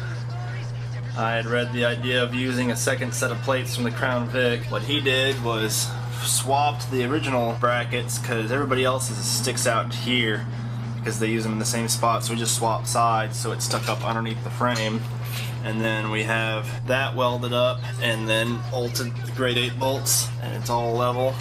I had read the idea of using a second set of plates from the Crown Vic. What he did was swapped the original brackets because everybody else's sticks out here because they use them in the same spot, so we just swapped sides so it's stuck up underneath the frame. And then we have that welded up and then bolted the grade 8 bolts, and it's all level.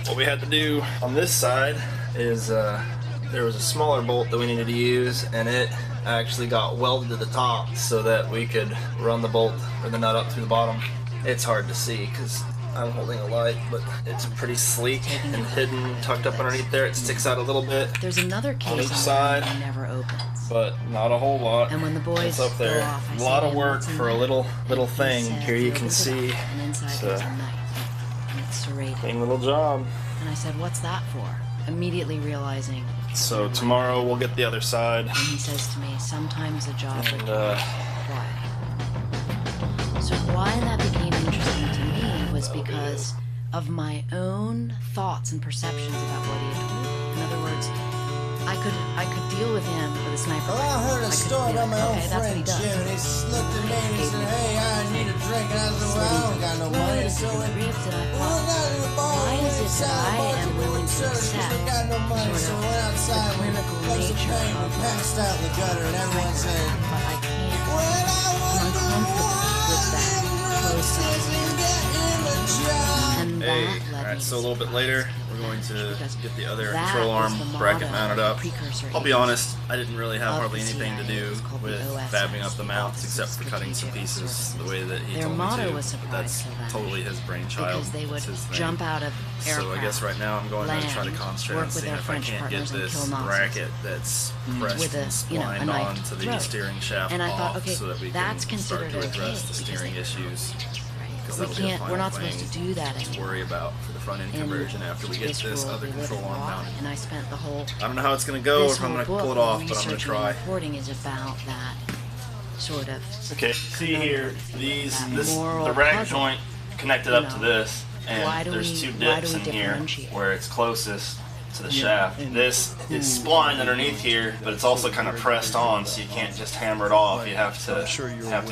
What we had to do on this side is there was a smaller bolt that we needed to use, and it actually got welded to the top so that we could run the bolt or the nut up through the bottom. It's hard to see because I'm holding a light, but it's pretty sleek and hidden, tucked up underneath there. It sticks out a little bit. There's another case on each side, that never opens. But not a whole lot. And when the boys it's up there. go off, A lot of work for a little thing. Here you can see. And inside there's a knife, and it's serrated. Clean little job. And I said, "What's that for?" Immediately realizing. So tomorrow we'll get the other side. And he says to me, "Sometimes a job And, requires why." So why that became interesting to me was because of my own thoughts and perceptions about what he had told me. In other words, I could deal with him with a sniper rifle. Well, I heard a story about my old okay, that's what he friend does. Jim, and he looked at me and he said, "Hey, I need a drink," and I said, "Well, I don't got no money, so it ribs, and I well, thought, I got in the bar, why is it that I am willing to church, accept I got no money, so sort went of outside, the clinical close the nature pain, we of passed out in the gutter, and everyone said, but I can't. "Well, I I'm wonder uncomfortable with that close up. isn't getting a job." And Hey, that led alright, me so a little bit later we're going to get the other that control was arm the bracket motto, mounted up. precursor I'll be honest, I didn't really have of hardly the anything to CIA. do It's called the with OSS, fabbing up the mounts Office except of for cutting some Strategic pieces Services. the way that he Their told me motto to. was But surprise that's to them, totally his brainchild. because they would It's his thing. jump out of aircraft, So I guess right now I'm going to try to land, concentrate work on with seeing their if I French can't get partners and this kill Nazis. bracket that's pressed with a, and you know, a splined knife onto the throat. steering shaft And I off thought, okay, so that we that's can start considered to address okay, the because steering they- issues. Because we that'll be a can't. We're final not supposed to thing do that to anymore. worry about for the front end In conversion after we get this this world other we live control in arm a lot, mounted. and I spent the whole. I don't know how it's going to go or This if I'm whole going to book pull it off, of but I'm going to researching try. and reporting is about that sort of. Okay, see here, this moral the rag puzzle. joint connected You up to know, this, why and do there's we- two why dips do we in here differentiate? where it's closest to the shaft. This is splined underneath here, but it's also kind of pressed on, so you can't just hammer it off. You have to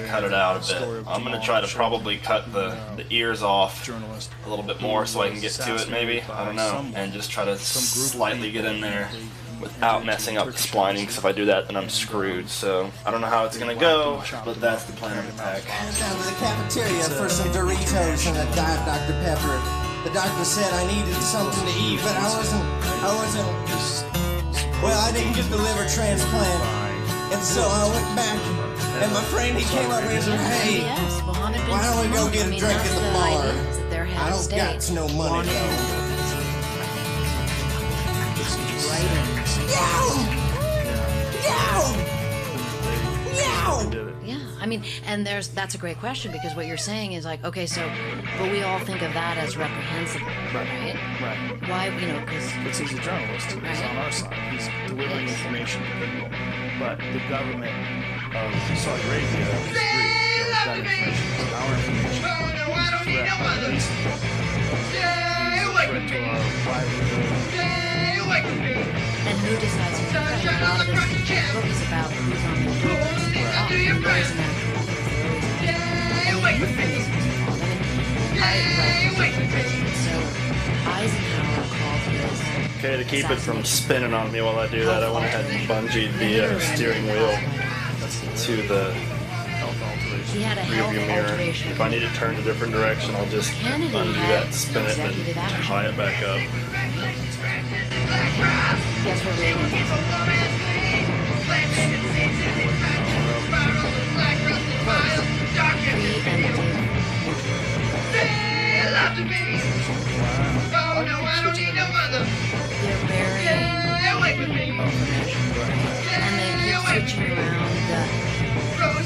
cut it out a bit. I'm going to try to probably cut the ears off a little bit more so I can get to it maybe, I don't know, and just try to slightly get in there without messing up the splining, because if I do that then I'm screwed. So I don't know how it's going to go, but that's the plan of attack. I went down to the cafeteria for some Doritos and a Diet Dr. Pepper. The doctor said I needed something to eat, but I wasn't, well, I didn't get the liver transplant. And so I went back, and my friend, he came up and he said, "Hey, Yes, Mohammed bin why don't we go Salman. get a I mean, drink that's at the the bar? idea, is that their head I of don't state got no money, wanted though." writing. Yow! Yow! Yow! Yeah, I mean, and that's a great question, because what you're saying is like, okay, so, but we all think of that as reprehensible, right? Right. Why, you know, because he's a journalist. He's on our side. He's delivering information to people. But the government of Saudi Arabia is free. That information is our information. He's a threat by releasing it. He's a threat to our livelihood. and who decides who's the president? A lot of this book is about who's on the board. There's an actual so Eisenhower called his. Okay, to keep it from spinning on me while I do that, I went ahead and bungeed the steering wheel to the rearview mirror. If I need to turn a different direction, I'll just undo that, spin it, and tie it back up. Guess what we're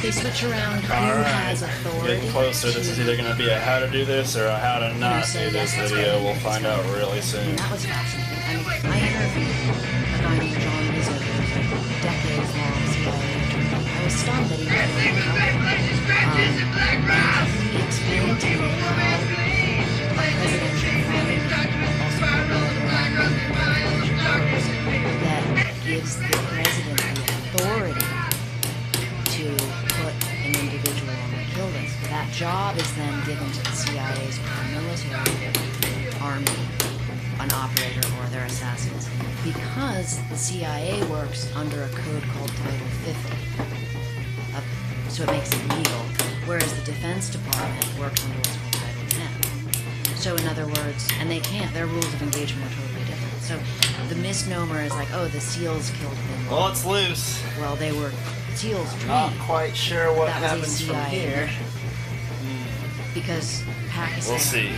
they switch around who has authority. Getting closer. This is either going to be a how to do this or a how to not do this video. We'll find out really soon. That was fascinating. I mean, I interviewed a guy named John Wizard, who's a decades-long CIA attorney. I was stunned that he was really and he explained to me how a presidential fund, also that gives the president the authority to put an individual on the kill list. That job is then given to the CIA's paramilitary army, an operator, or their assassins, because the CIA works under a code called Title 50. So it makes it legal, whereas the Defense Department works under what's called Title 10. So in other words, and they can't, their rules of engagement are totally different. So the misnomer is like, oh, the SEALs killed Bin Laden. Well, it's loose. Well, they were SEALs trained. Not quite sure what happens from here. Because Pakistan. We'll see.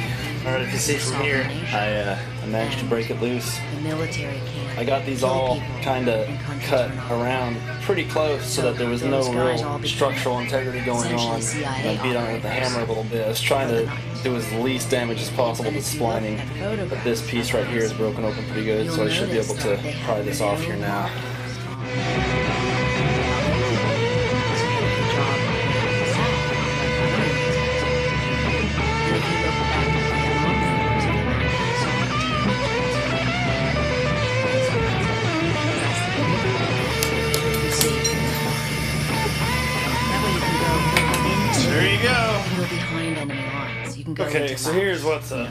Alright, if you see from here, I managed to break it loose. The military can't. I got these all kind of cut around pretty close so that there was no real structural integrity going on. I beat on it with the hammer a little bit. I was trying to do as least damage as possible to splining, but this piece right here is broken open pretty good, so I should be able to pry this off here now. There you go. You're behind enemy lines. You can go Okay, into so here's what's up.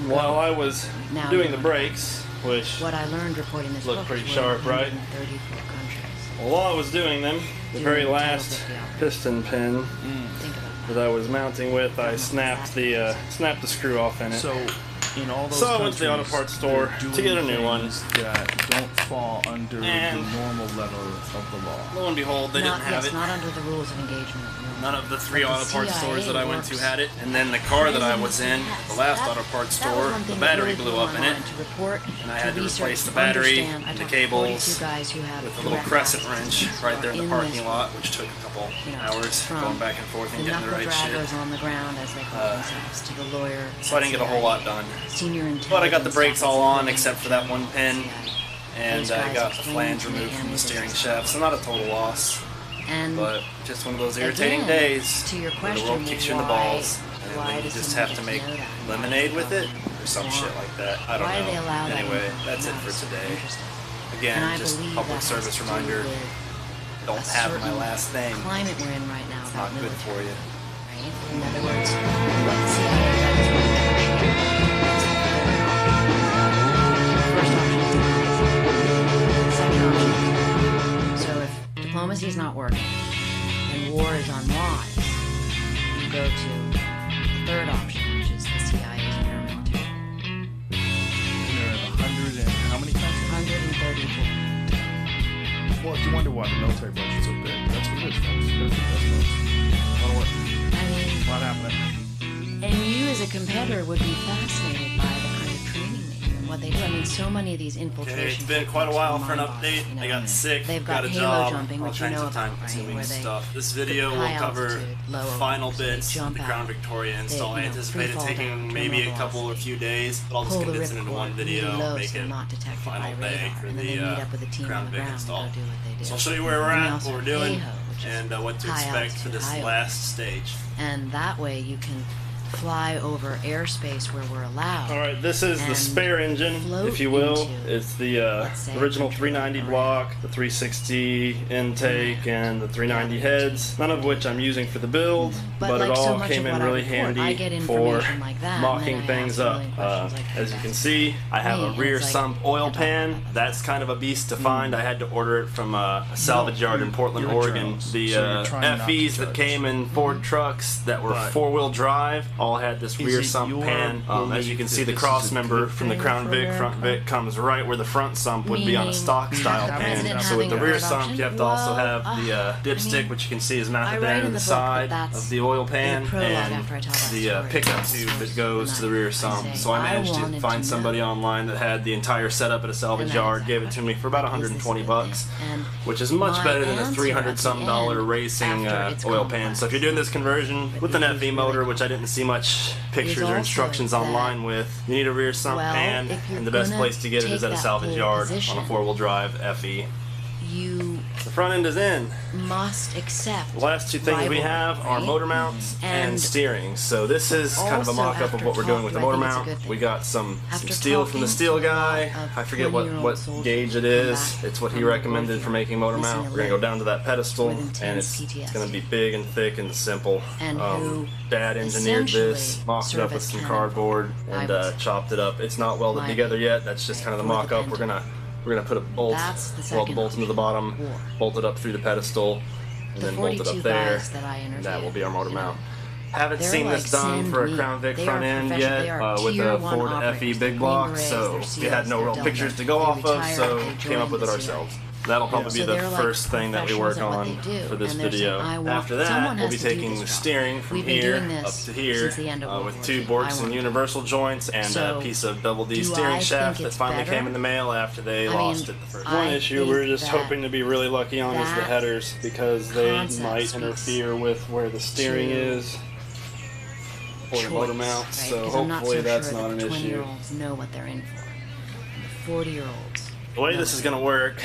While I was Now doing you the know. brakes, which What I learned reporting this look book pretty was sharp, right? 134 countries. Well, while I was doing them, the very Doing last total 50 piston pin Think about that I was mounting with, I snapped the screw off in it. So, in all those So I went to the auto countries, parts store they're to get a doing new one. things that don't fall under And the normal level of the law. Lo and behold, they not, didn't have yes, it. not under the rules of engagement. No. None of the three But the auto parts CIA stores that I went to works. had it. And then the car that I was in, the last auto parts That was store, one the thing that battery really blew blew up my in it. mind, to report, And I to had to research, replace the to battery, understand. I the talked to cables, 42 guys who have with a little direct crescent access wrench to right there in the this, parking lot, which took a couple hours from going back and forth and the getting the knuckle right shit. draggers on the ground, as they call themselves, to the lawyer. So I didn't get a whole lot done. Senior But I got the brakes all on intelligence except for that one pin, and Those I guys got the explained flange to me removed from the and steering this shaft, so not a total loss. And But just one of those irritating again, days to your where the world question, kicks you in the why- balls, and why then you does just somebody have to get make to know that? lemonade with it, or some Why? shit like that. I don't Why know. they allow that Anyway, in? that's it for That's today. interesting. Again, And I just believe public that has service to do reminder, with don't a have my certain last name. climate we're in right now It's about not good for military, you. right? In other words, what the CIA does is what the first option is diplomacy. Second option. So if diplomacy is not working and war is unwise, you go to the third option, which is the CIA's paramilitary. And they're in 100 and how many countries? 134. Well, you wonder why the military budget's so big. That's what it is, folks. That's what it is, folks. A lot of work. I mean, A lot happening. and you as a competitor would be fascinated by the kind of training that you're what they do. I mean, so many of these infiltration. Okay, it's been quite a while for an update. You know, I got sick, they've got got a halo job, jumping, all which you kinds know of about, right? time-consuming Where they stuff. This video high will cover altitude, low final altitude, bits of jump the out. Crown Victoria install. They, I you know, anticipate it free fall taking down, maybe turn a couple or velocity, few days, but I'll just pull the condense it into one ripcord video, really low, make so it not detected final by day radar, for and then they the meet up with the team Crown on the Vic ground install. and go do what they do. So I'll show you where we're And they at, also what we're have doing, HAHO, which is and what to high expect for altitude, this high last stage. and that way you can fly over airspace where we're allowed. All right, this is the and spare engine, float if you will. into, It's the let's say, original country 390 around. block, the 360 intake, and the 390 heads. None of which I'm using for the build, but like it so all much came of in what I really report, I get handy for information like that, and mocking then I things ask up. million questions like As you that. can see, I have Me, a and rear it's like, sump oil I don't pan. know about That's kind of a beast to find. I had to order it from a salvage yard in Portland, you're a Oregon. journalist, The so you're trying not to FEs that judge. came in Ford trucks that were But four-wheel drive all had this rear it sump your pan. As you can belief see, that the this cross is a member good from the thing Crown for Vic front America? Vic comes right where the front sump would be on a Meaning stock style the pan. president So with the having a rear third sump, option? you have to also Well, have the dipstick, mean, which you can see is I mounted write down in to the the book side that that's of the oil in pan, the prologue and after I tell that the story. pickup tube that goes to the rear sump. say, So I managed I to wanted find to somebody know. online that had the entire setup at a salvage And that yard, is gave it to me for about is this a $120 good bucks, thing? And which is much my better than a answer $300 at some the dollar end, racing after it's oil pan. complex, So if you're doing this conversion with an FE motor, which I didn't see much pictures also or instructions that, online with, you need a rear sump well, pan, if you're and the best gonna place to get it is take at a that salvage pole yard position, on a 4-wheel drive FE. you The front end is in. must accept The last two things we rivalry, have are right? motor mounts and And steering. So this is kind of a also mock-up of after what we're doing with the talk, motor I think it's a mount. good thing. We got some After steel from the talking steel to a lot guy. of I forget what 20-year-old soldiers gauge it come is. back It's what he from recommended warfare, for making motor missing mount. a We're going to go limb down to that pedestal, with and intense it's PTSD. going to be big and thick and simple. And who Dad engineered this, essentially mocked it up serve with as some cannon cardboard, fodder. and I was chopped it up. It's not welded my together yet. That's just kind of the for the mock-up. We're gonna put a bolt, That's the weld the second bolt into the option. bottom, War. bolt it up through the pedestal, and The then bolt it 42 up there. guys that I And that interviewed, will be our motor you know, mount. Haven't they're seen like this done send for a me. Crown Vic They front are end professional. They yet are with tier a one Ford operators. FE They're big Green block, Berets, so they're we had SEALs, no they're real Delta. pictures to go They off of, retired, so they came up joined with it the ourselves. CIA. That'll probably So be the they're like first thing that we professionals work at what on they do, for this and they're video. saying, I want- After that, someone we'll has be to do taking this the job. steering from We've been here doing up this to here since the end of World with War 2 II. Borks I and want- universal joints and So, a piece of double D do steering I shaft think that it's finally better? came in the mail after they I lost mean, it the first. I One issue think we're just that hoping to be really lucky on is the that headers, because they concept might speaks interfere with where the steering to is for the motor choice, mount, right? so 'Cause I'm not hopefully so that's sure not that an the issue. 20-year-olds know what they're in for. The 40-year-olds. The way this is going to work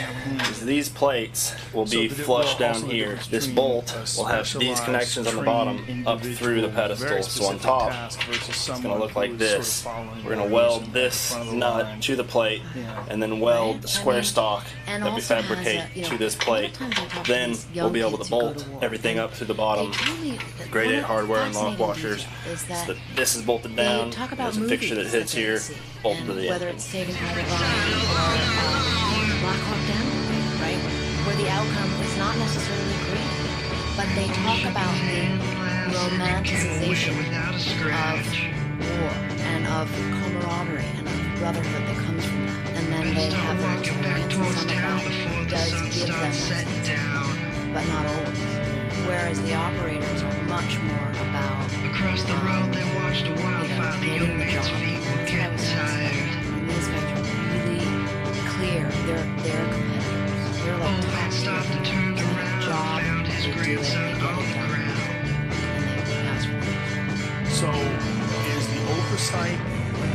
is these plates will be flush down here. This bolt will have these connections on the bottom up through the pedestal. So on top, it's going to look like this. We're going to weld this nut to the plate and then weld the square stock And that we also has fabricate a, you know, to this a lot plate. of times I talk to Then these we'll young be able to kids who go bolt to war, everything they- up to the bottom. They tell me that Grade one 8 of the hardware and lock fascinating washers. details is So that that this is bolted they down. talk about There's a fixture that movies hits they here, see, bolted to and the whether end. it's Saving Private Ryan or Black Hawk Down, right? Where the outcome is not necessarily great, but they talk about the romanticization of war and of camaraderie and of brotherhood that comes from that. And then they have their experience, and some of that does give them that sense, but not always. Whereas the operators are much more about Across the road they watched a wildfire getting the job. people get tired. And these guys are really clear. They're competitors. They're like top Stopped and turned around, job. found his They do it. grandson They get on it the done. ground. And they pass for it. So, is the oversight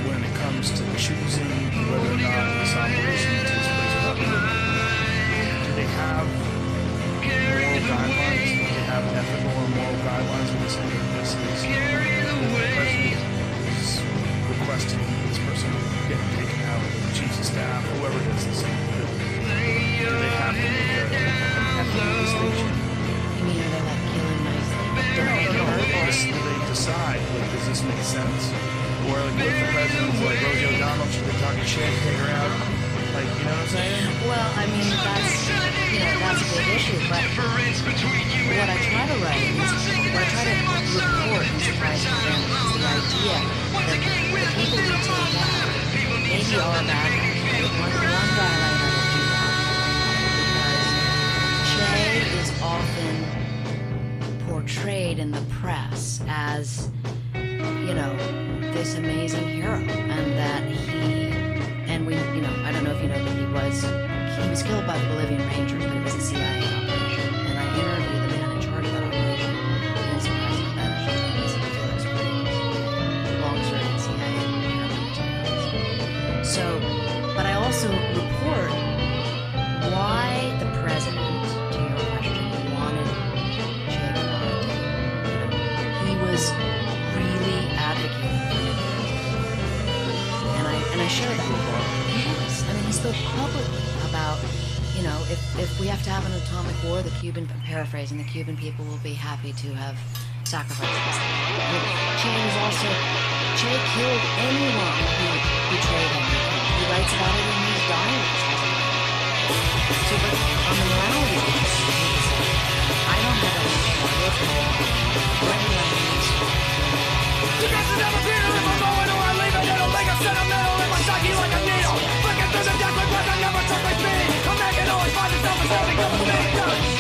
when it comes to choosing whether or not this operation takes place properly? Do they have moral guidelines? Do they have ethical or moral guidelines when they say that this is the president is requesting this person get taken out, the chiefs of staff, whoever it is? Do they have to make an ethical distinction? You mean are they like killing nicely? Do they decide, like, does this make sense? Or, like, what if the president's like, Rosie O'Donnell, should they talking shit, take her out? Like, you know what I'm saying? Well, I mean, that's a big issue, but what I try to write is, what I try to report in Surprise Event is the idea that the people who take out maybe are bad guys, right? One guy I like to do that because Che is often portrayed in the press as, you know, this amazing hero, and that he killed by the Bolivian Rangers, but it was a CIA operation. And I interviewed the man in charge of that operation. He was surprised Spanish. His name is Felix Rodriguez, long-serving CIA paramilitary. So, but I also report why the president, to your question, wanted Che Guevara to, he was really advocating for nuclear. And I share that. Yes. I mean, he spoke publicly about, if we have to have an atomic war, the Cuban, paraphrasing, the Cuban people will be happy to have sacrifices. Che was also, Che killed anyone who betrayed him. He writes about it in his diaries. So, but on the morality of this, I don't have any You guys should never feel if I'm going or I leave it. It'll make a sentimental in my psyche like a needle. Flicking through the deck with breath I never took with me. A man can always find himself a something of me.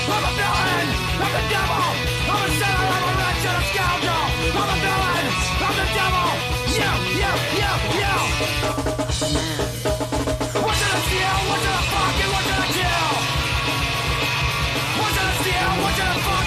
I'm a villain, I'm the devil. I'm a sinner, I'm a wretch and a scoundrel. I'm a villain, I'm the devil. You. What should I steal? What should I fuck and what should I kill? What should I steal? What should I fuck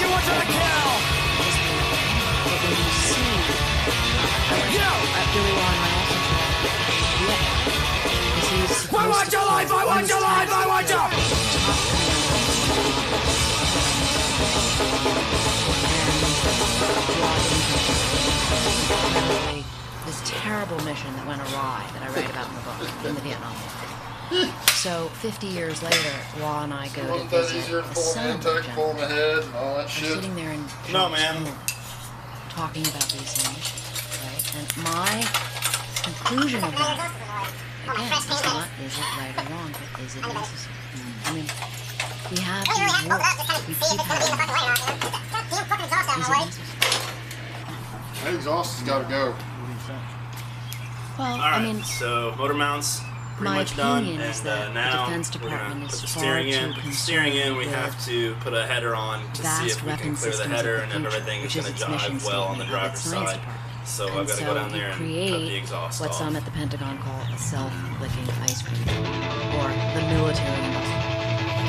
and what should I kill? I want your life, I want your life, I want your... This terrible mission that went awry that I write about in the book, in the Vietnam War. So 50 years later, Law and I go to visit a son of the general. I'm sitting there in talking about these things, right? And my conclusion of that, again, is not, is it right or wrong, but is it necessary? I mean, we have these wars, we keep having them. Is it necessary? That exhaust has got to go. Well, All right, I mean, so motor mounts pretty my much done, opinion is and that the now Defense we're Department gonna is put the far steering in. too Put the steering in. We concerned have to put a header on to see vast if we can weapon clear the systems header of and the if future, everything is which going is to its mission jive well on the statement of driver's its science side. department. So And I've got to so go down you there and cut create the exhaust what off. some at the Pentagon call a self-licking ice cream, or the military muscle.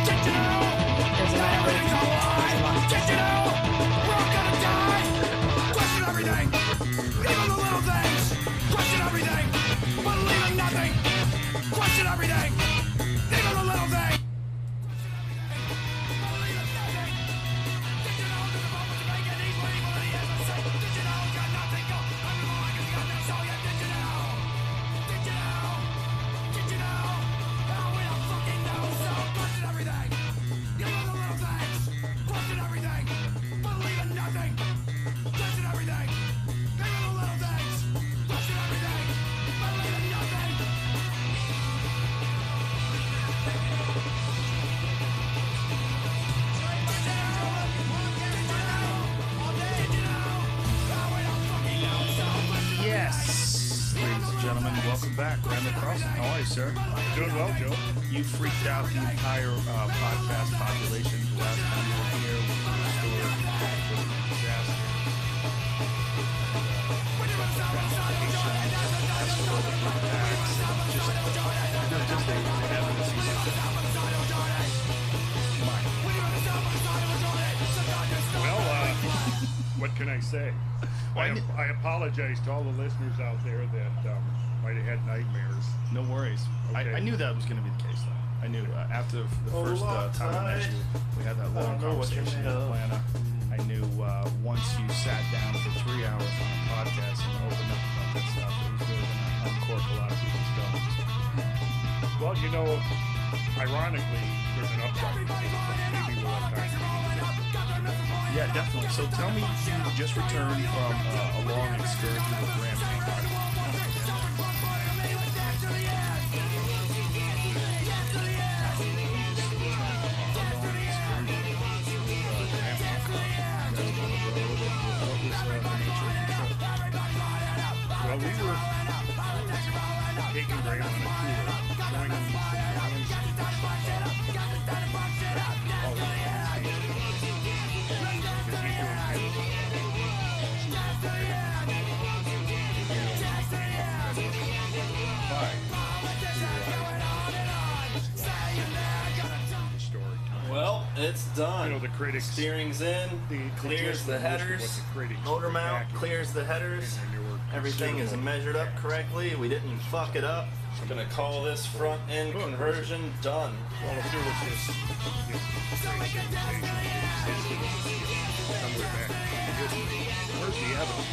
There's a lot of Question everything, even the little things. Question everything, believing nothing. Question everything, even the little things. Yes, ladies and gentlemen, welcome back. Randall Carlson, how are you, sir? Doing well, Joe. You freaked out the entire podcast population the last time you were here. We restored the disaster. Well, what can I say? I apologize to all the listeners out there that might have had nightmares. No worries. Okay. I knew that was going to be the case, though. I knew after the first time I met you, we had that long conversation in Atlanta. I knew once you sat down for 3 hours on a podcast and opened up about that stuff, it was really going to uncork a lot of people's guns. Well, you know, ironically, there's an upside to this, but maybe we'll have time to get into it. Yeah, definitely. So tell me, you just returned from a long excursion with Grandpa. Well, we were taking Graham on a tour, showing him some Well, it's done. You know, the critics, steering's in, clears the headers, motor mount clears the headers, everything is measured up correctly, we didn't fuck it up. I'm gonna call this front end conversion done. Well, if there was this where's the evidence?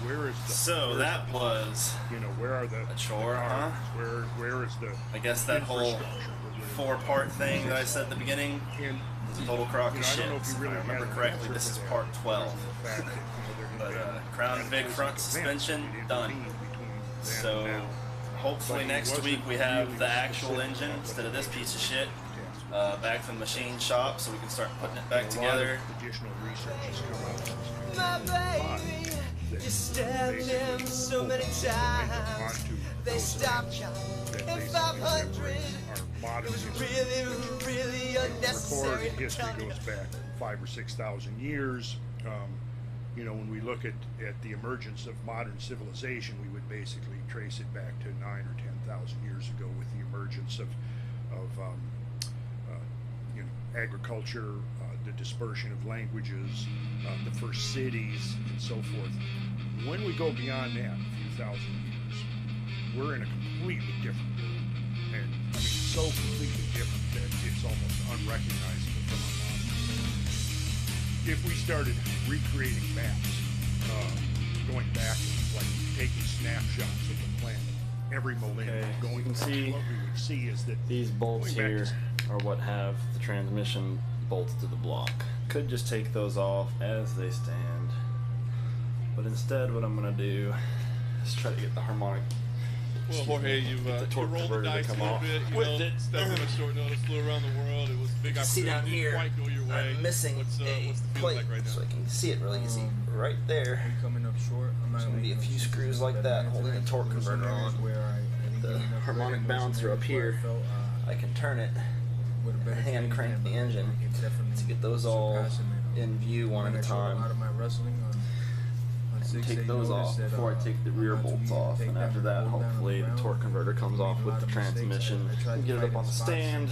Where is the? So that was, you know, where are the a chore, huh? Where is the? I guess that whole 4-part thing that I said at the beginning was a total crock of shit. If I remember correctly, this is part 12. But crown and big front suspension done. So hopefully next week we have the actual engine instead of this piece of shit back from the machine shop, so we can start putting it back together. Additional research has come My out. baby, you stabbed him so many times. They stopped you at 500. It was really unnecessary. Recorded history goes back 5,000 or 6,000 years. You know, when we look at the emergence of modern civilization, we would basically trace it back to 9,000 or 10,000 years ago with the emergence of you know, agriculture, the dispersion of languages, the first cities, and so forth. When we go beyond that, a few thousand years, we're in a completely different world. And I mean, so completely different that it's almost unrecognizable from our minds. If we started recreating maps, going back, like taking snapshots of the planet, every millennium, going you can see what we would see is that these bolts here are what have the transmission bolts to the block. Could just take those off as they stand, but instead what I'm going to do is try to get the harmonic. Well, Jorge, you rolled the dice a little bit, you know, stepped on a short notice, flew around the world. It was a big opportunity. See down here, quite go your way. I'm missing what's a the plate, like right now? so I can see it really easy. Right there, coming up short. there's going to be a few screws like that holding the torque converter on. The harmonic bouncer up here, I can turn it, hand crank the engine to get those all in view one at a time. Take those off before I take the rear bolts off, and after that hopefully the torque converter comes off with the transmission. Get it up on the stand,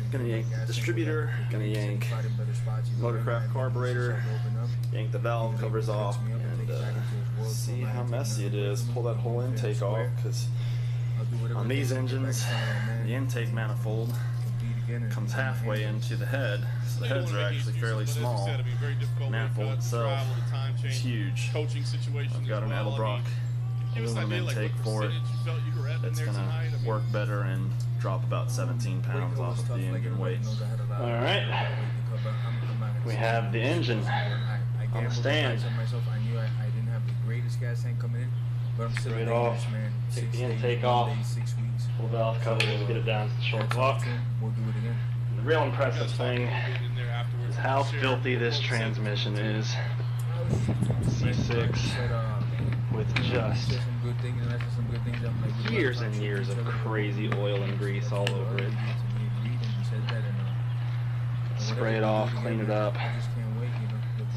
gonna yank the distributor, gonna yank motorcraft carburetor, yank the valve covers off, and see how messy it is. Pull that whole intake off, because on these engines the intake manifold comes halfway into the head, so the heads are actually fairly small. The manifold itself is huge. I've got an Edelbrock aluminum intake for it that's going to work better and drop about 17 pounds off of the engine weight. Alright, we have the engine on the stand. Straight off, take the intake off, pull the valve cover, get it down to the short block. The real impressive thing is how filthy this transmission is. C6 with just years and years of crazy oil and grease all over it. Spray it off, clean it up,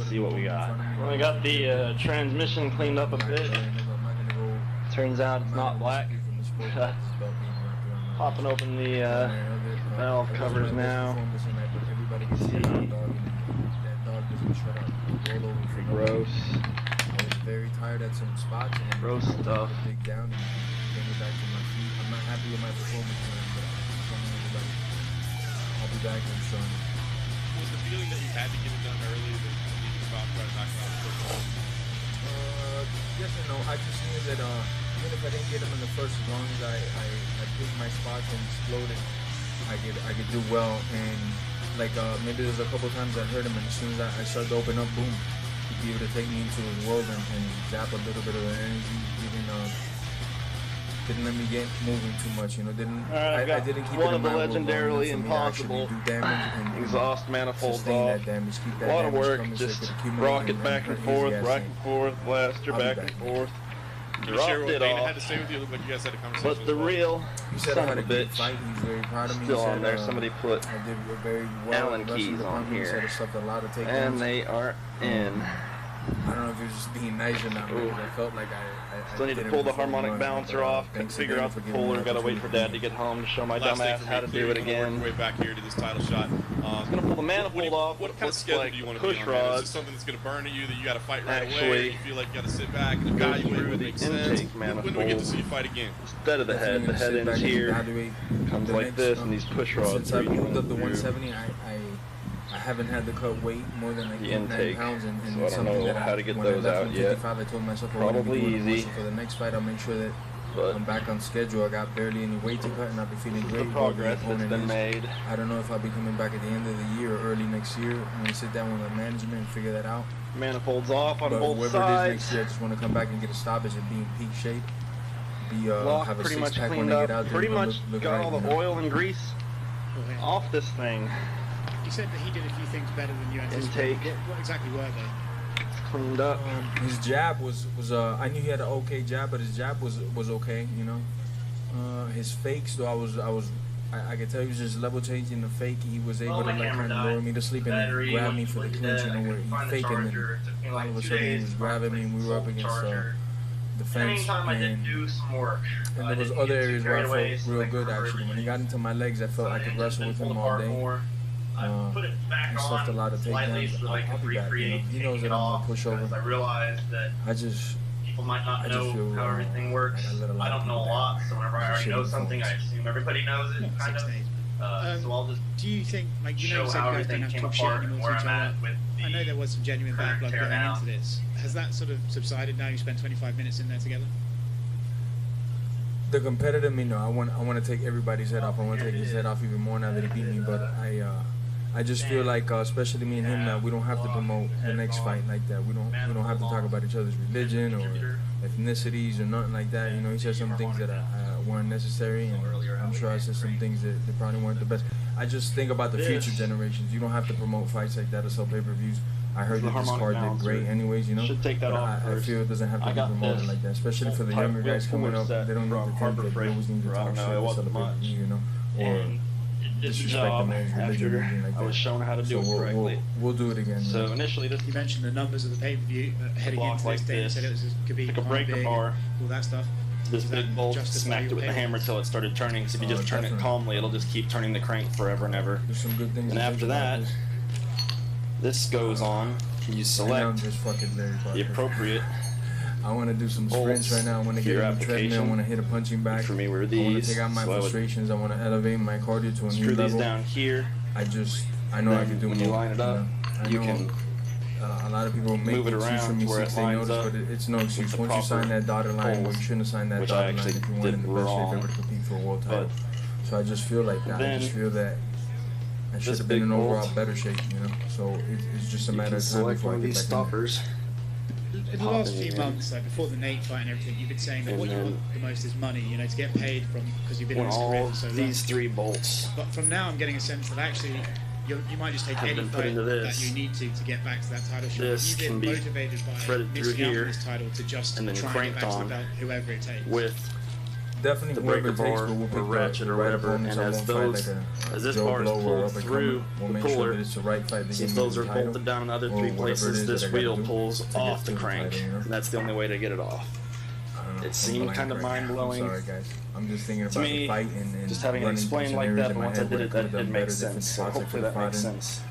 see what we got. We got the transmission cleaned up a bit. Turns out it's not black. Popping open the valve covers now. See, gross. Very tired at some spots and gross stuff. Dig down and bring it back to my feet. I'm not happy with my performance, but I'll be back and strong. Was the feeling that you had to get it done early that you needed to try to knock it out quickly? Yes and no. I just knew that even if I didn't get them in the first, as long as I picked my spots and exploded, I could do well. And like maybe there's a couple times I heard him, and as soon as I started to open up, boom, he'd be able to take me into his world and zap a little bit of the energy, didn't let me get moving too much, you know. I didn't keep one it of in the my world legendarily long enough for me to impossible actually do damage and exhaust manifolds sustain off. that damage, keep that A lot of damage work, coming so it just could accumulate rocket back and forth, blaster I'll be back back. and forth. Can you share Dropped what it Dana off. had to say with you? It looked like you guys had a conversation. But the real He said son I of had a a great bitch fight. He's very proud of me. still He on said, there. Somebody put I did very well. Allen The rest of keys the on company said here, I stuffed a lot of takedowns. and they are in. I don't know if he was just being nice or not, because I felt like I Still need to did pull the everything harmonic wrong, balancer but, off, couldn't thanks figure again out for the giving me puller, gotta wait for opportunity. Dad to get home to show my Last dumb thing ass for how me, to clear, do it you wanna work again. your way back here to this title shot. I'm gonna pull the manifold off. What kind of Looks schedule like do you want to push be on? Man? Is rods. this something that's going to burn at you that you got to fight right away? Or Actually, you feel like you got to sit back and go evaluate through what the makes intake sense? When do we get to manifold. see you fight again? Instead of the head ends here, comes like this, and these push rods Since I moved up to through 170, I haven't had to cut weight more than like the 8, 9 intake, pounds, and so I don't something know that how to get when I those left out 155, yet. I told myself I Probably wouldn't be doing it easy. more, so for the next fight, I'll make sure that I'm back on schedule. I got barely any weight to cut, and I'll be feeling The great. whoever progress the that's opponent been is. made. I don't know if I'll be coming back at the end of the year or early next year. I'm gonna sit down with my management and figure that out. Manifolds off on But both whoever it is sides. next year, I just want to come back and get a stoppage and be in peak shape. Lock Have a pretty much six-pack when cleaned I up. get out there. Pretty and much look got right, all you the know? oil and grease off this thing. You said that he did a few things better than you anticipated. Intake. What exactly were they? Cleaned up. His jab was I knew he had an okay jab, but his jab was okay, you know. His fakes, though, I could tell he was just level changing the fake. He was able to like kind of lower me to sleep and then grab me for the clinch, you know, where he faked and then all of a sudden he was grabbing me and we were up against the fence. And there was other areas where I felt real good actually. When he got into my legs, I felt I could wrestle with him all day. I stuffed a lot of takedowns. I'll be back, you know. He knows that I'm gonna push over. I just might not know feel, how everything works. I don't know a lot, so whenever I already know something, I assume everybody knows it, kind of. So I'll just do you think, like, you know, you show said how you guys don't everything have to came talk shit apart and anymore where to each I'm other. at with I know there was some genuine bad blood going teardown. into this. Has that sort of subsided now? You spent 25 minutes in there together. the competitive me, no. I want to take everybody's head off. I want to take his head off even more now that he beat me. But I just feel like, especially me and him, that we don't have to promote the next fight like that. We don't have to talk about each other's religion or ethnicities or nothing like that. You know, he said some things that weren't necessary, and I'm sure I said some things that probably weren't the best. I just think about the future generations. You don't have to promote fights like that or sell pay-per-views. I heard that this card did great anyways, you know. Should take that but off I feel it doesn't have to be promoted like that, especially for the younger guys coming up. They don't need to think that they always need to talk shit or sell a pay-per-view, you know, or disrespect the man's religion or anything like that. I was shown how to do it correctly. We'll do it again. So initially, this You mentioned the numbers of the pay-per-view heading into like this day. You this. said it could be Like a breaker bar. all that stuff. This Does that big bolt justify smacked your it with the pay? hammer till it started turning. So if you just turn it definitely. calmly, it'll just keep turning the crank forever and ever. There's some good things And to after think about that, this. this goes on. You And I'm select just fucking Larry the Parker. appropriate. I want to do some sprints right now. I want to for get your on the treadmill. I application. want to hit a punching bag. For me, were I want these. to take out my So I would frustrations. I want to elevate my cardio to a new screw level. these down here. I know I can do when more. you line it up, I you know, can a lot of people make move it excuse for around me where since it they lines notice, up but it's no with excuse. the Once you sign proper that dotted line, well, you poles, shouldn't have signed that which I dotted line actually if you weren't in the did best shape wrong. ever to compete for a world title. But So I just feel like that. I then just feel that I should this have been big in overall bolt, better shape, you know. So it's just a you matter can of time select before I one of get these back in there. stoppers. In the last few months, like before the Nate fight and everything, you've been saying that And what you then want the most is money, you know, to get paid from, because you've been in When this career all for so long. these 3 bolts But from now, I'm getting a sense that actually you might just take have any been put fight into that this. you need to get back to that title shot. This You've can been be motivated by threaded through missing out here on this title to just and then try and get cranked back to the on belt, whoever it takes. with Definitely the whoever breaker it takes, bar but we'll or pick ratchet the or right whatever. opponents. And I as won't fight those, like as this Joe bar is Blow or pulled up and through coming. We'll the make sure puller, that it's the right fight to since get me those the are title, bolted down in the other or 3 whatever it places, is this that I gotta wheel do pulls to get off to the the crank, title, you know? and that's the only way to get it off. It seemed kind of mind-blowing. I'm sorry, guys. I'm just thinking To about me, the fight and just having it running explained through like scenarios that, in but my once I head did where it, could've that done did better, make different sense. So spots I hopefully could've that makes fought in. sense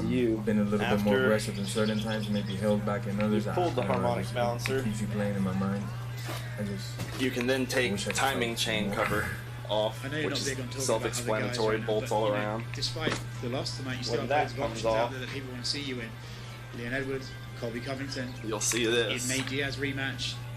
to you. Been a little bit more After aggressive in certain times, maybe held back in others. you pulled the I don't know, harmonic it balancer, keeps you playing in my mind. you can then take timing chain cover off, I know you're which not is big on talking self-explanatory, about other guys bolts all right now, but, around. you know, despite the loss tonight, you still When have that loads of comes options out off, there that people want to see you in. Leon Edwards, Colby Covington. You'll see this. Nate Diaz rematch.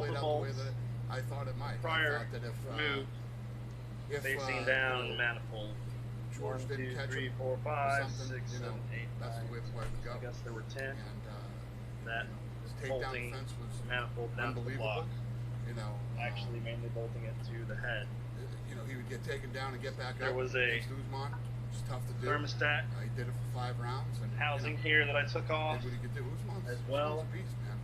all played the out the way bolts that I thought it might. prior I thought that removed, facing down in the manifold. George 1, didn't 2, catch 3, him 4, or 5, something, 6, you know, 7, 8, that's 9. the way it would go. I guess there were 10. And that his takedown bolting defense was manifold down to the unbelievable. block. You know, Actually, mainly bolting it to the head. you know, he would get taken down and get back There up. was a against Usman. It's tough to do. thermostat He did it for 5 rounds. And housing you know, here that I took off did what he could do. Usman's as well. a beast, man.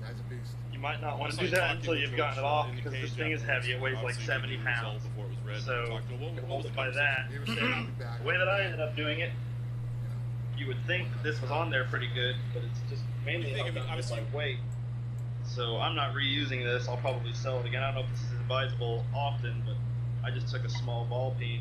Guy's a beast. You might not want to It's do like that talking until to you've Coach gotten it off in the because this cage thing is heavy. It weighs like obviously 70 giving the result pounds. before it was read. So, Talked to him, what was hold the it by conversation? that. He was saying, I'll be back. The way that I ended up doing it, you would think that this was on there pretty good, but it's just mainly You think of it, obviously- like weight. So I'm not reusing this. I'll probably sell it again. I don't know if this is advisable often, but I just took a small ball peen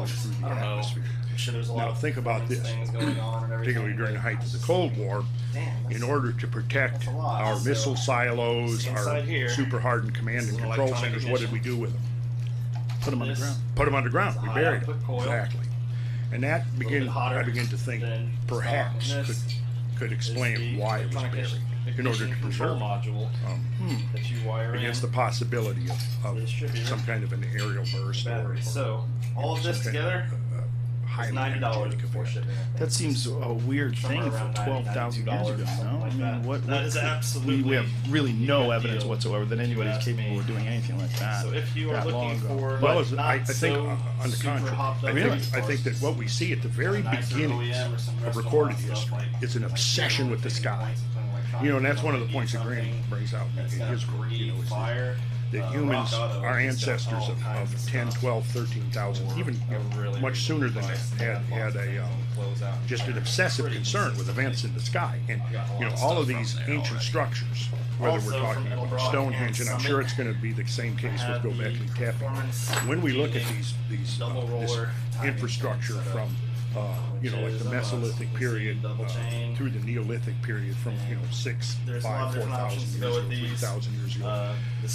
through the I don't know. atmosphere. sure there's a lot Now of think about this, things going on and everything. particularly during the height of the Cold War. In order to protect our missile silos, our inside here, super hardened command and control electronic centers, what did we do with them? Put them underground. Put them underground. We high buried output them. coil. Exactly. And that bit hotter I began to think perhaps stock on this could explain why it was buried in order to control preserve module that you wire against in. the possibility of distributor. some kind of an aerial burst or So all of this some kind together of, is $90 before shipping. That seems a weird thing for around 12,000 years ago, no? I mean, what That is absolutely we have really no a evidence deal. whatsoever that anybody's capable of doing anything like that. So if you are that long looking ago. for Well, not I think so on the super contrary, hopped up I think that what we see at the very nicer beginnings OEM or some of restaurant recorded stuff history like- is an obsession with the sky. You know, and that's one of the points that Grant brings out in his group, you know, is that humans, our ancestors of 10, 12, 13,000, even much sooner than that, had a just an obsessive concern with events in the sky. And, you know, all of these ancient structures, whether we're talking about Stonehenge, and I'm sure it's going to be the same case with Göbekli Tepe. When we look at this infrastructure from you know, like the Mesolithic period through the Neolithic period, from 6, 5, 4,000 years ago, 3,000 years ago.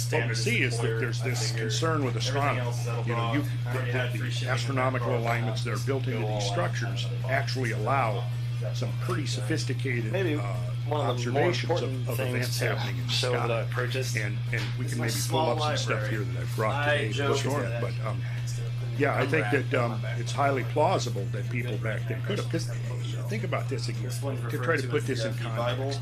What we see is that there's this concern with astronomy. You know, the astronomical alignments that are built into these structures actually allow some pretty sophisticated observations of events happening in the sky. And we can maybe pull up some stuff here that I've brought today to show it. But yeah, I think that it's highly plausible that people back then could have. Because think about this again, to try to put this in context.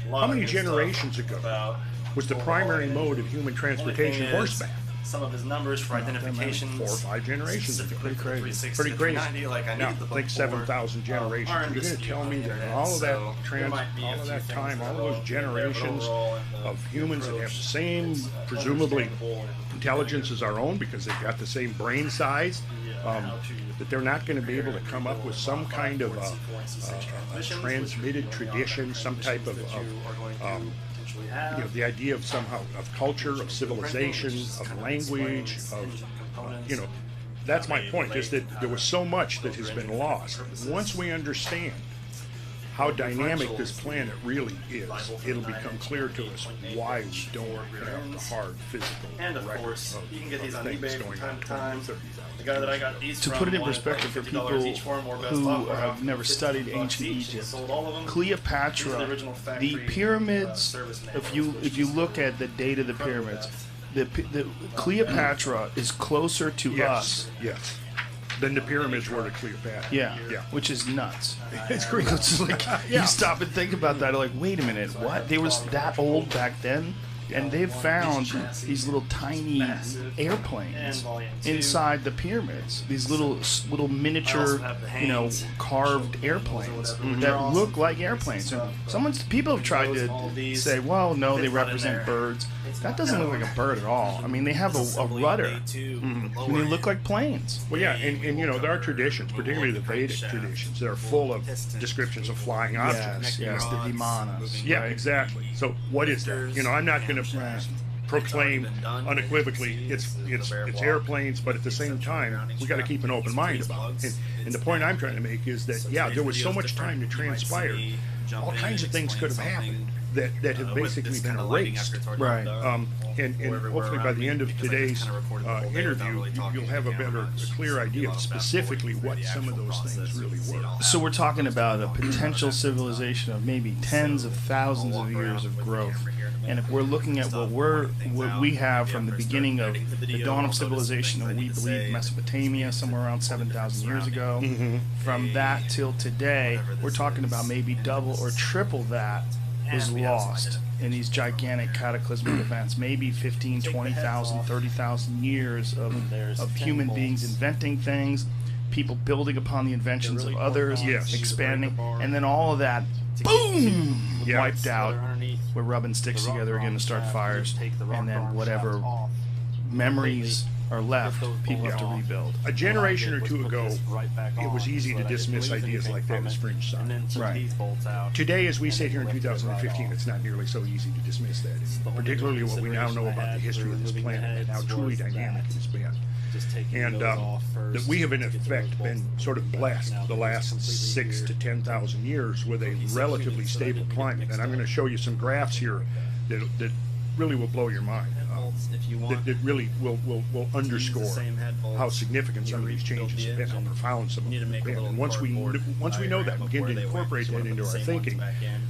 How many generations ago was the primary mode of human transportation horseback? Some of his numbers for identification. 4 or 5 generations ago. Pretty crazy. Pretty crazy. Like I now, needed the think 7,000 generations. You're going to tell me that all of that all of that time, all of those generations of humans that have the same, presumably, intelligence as our own because they've got the same brain size, that they're not going to be able to come up with some kind of a transmitted tradition, some type of you know, the idea of somehow of culture, of civilization, of language, of you know, that's my point, is that there was so much that has been lost. Once we understand how dynamic this planet really is, it'll become clear to us why we don't have the hard physical and of course, you can get these on eBay from time to time. The guy that I got these to from put it in wanted perspective for people who have never studied ancient Egypt, Cleopatra, the pyramids, if you look at the date of the pyramids, the Cleopatra is closer to us. Yes. Than the pyramids were to Cleopatra. Yeah. Which is nuts. It's crazy. It's like, you stop and think about that, like, wait a minute, what? They was that old back then? And they've found these little tiny airplanes inside the pyramids. These little miniature, carved airplanes that look like airplanes. And people have tried to say, well, no, they represent birds. That doesn't look like a bird at all. I mean, they have a rudder. And they look like planes. Well, yeah, and there are traditions, particularly the Vedic traditions, that are full of descriptions of flying objects. Yes, the Vimanas. Yeah, right? Exactly. So what is that? I'm not going to proclaim unequivocally it's airplanes, but at the same time we got to keep an open mind about it. And the point I'm trying to make is that there was so much time to transpire. All kinds of things could have happened that have basically been erased. Right. And hopefully by the end of today's interview, you'll have a clear idea of specifically what some of those things really were. So we're talking about a potential civilization of maybe tens of thousands of years of growth. And if we're looking at what we have from the beginning of the dawn of civilization, and we believe Mesopotamia somewhere around 7,000 years ago, from that till today, we're talking about maybe double or triple that was lost in these gigantic cataclysmic events. Maybe 15, 20,000, 30,000 years of human beings inventing things, people building upon the inventions of others, expanding, and then all of that, boom, wiped out. We're rubbing sticks together again to start fires, and then whatever memories are left, people have to rebuild. A generation or two ago, it was easy to dismiss ideas like that as fringe science. Right. Today, as we sit here in 2015, it's not nearly so easy to dismiss that, particularly what we now know about the history of this planet and how truly dynamic it has been. and that we have in effect been sort of blessed the last 6,000 to 10,000 years with a relatively stable climate. And I'm going to show you some graphs here that really will blow your mind. That really will underscore how significant some of these changes have been, how profound some of them have been. And once we know that and begin to incorporate that into our thinking,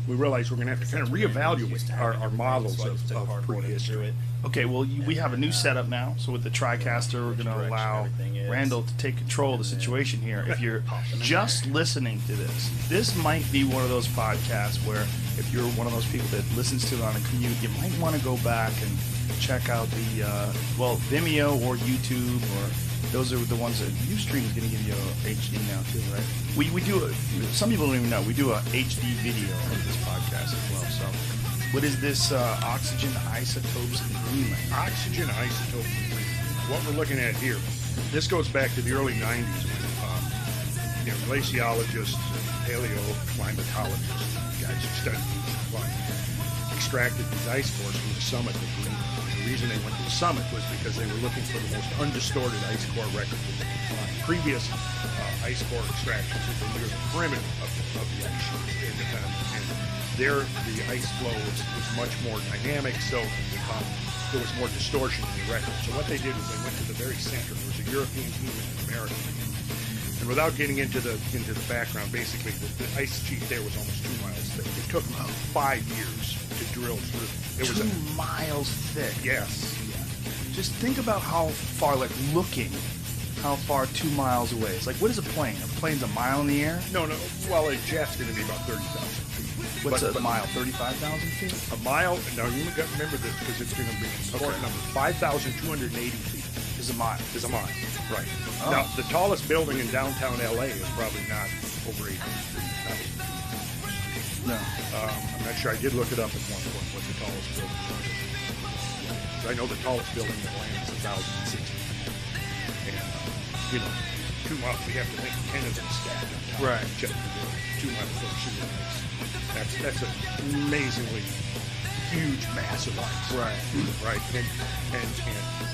we realize we're going to have to kind of reevaluate our models of prehistory. Okay, well, we have a new setup now. So with the TriCaster, we're going to allow Randall to take control of the situation here. If you're just listening to this might be one of those podcasts where if you're one of those people that listens to it on a commute, you might want to go back and check out the, Vimeo or YouTube, or those are the ones that Ustream is going to give you a HD now too, right? We do, some people don't even know, we do a HD video of this podcast as well, so. What is this oxygen isotopes and greenland? Oxygen isotopes and greenland. What we're looking at here, this goes back to the early 90s when glaciologists and paleoclimatologists, guys who studied the climate, extracted these ice cores from the summit of Greenland. The reason they went to the summit was because they were looking for the most undistorted ice core record that they could find. Previous ice core extractions had been near the perimeter of the ice sheet, and there the ice flow was much more dynamic, so there was more distortion in the record. So what they did was they went to the very center. There was a European team and an American team. And without getting into the background, basically the ice sheet there was almost 2 miles thick. It took 5 years to drill through. It was 2 miles thick. Yes. Just think about how far, how far 2 miles away. It's like, what is a plane? A plane's a mile in the air? No. Well, a jet's going to be about 30,000 feet. What's a mile? 35,000 feet? A mile? No, you got to remember this because it's going to be an important number. 5,280 feet is a mile. Right. Oh. Now, the tallest building in downtown LA is probably not over 800 feet. No. I'm not sure. I did look it up at one point, what the tallest building was. I know the tallest building in Atlanta is 1,060 feet. And, 2 miles, we have to think 10 of them stacked on top. Right. 2 miles of sheet of ice. That's an amazingly huge mass of ice. Right. Right. And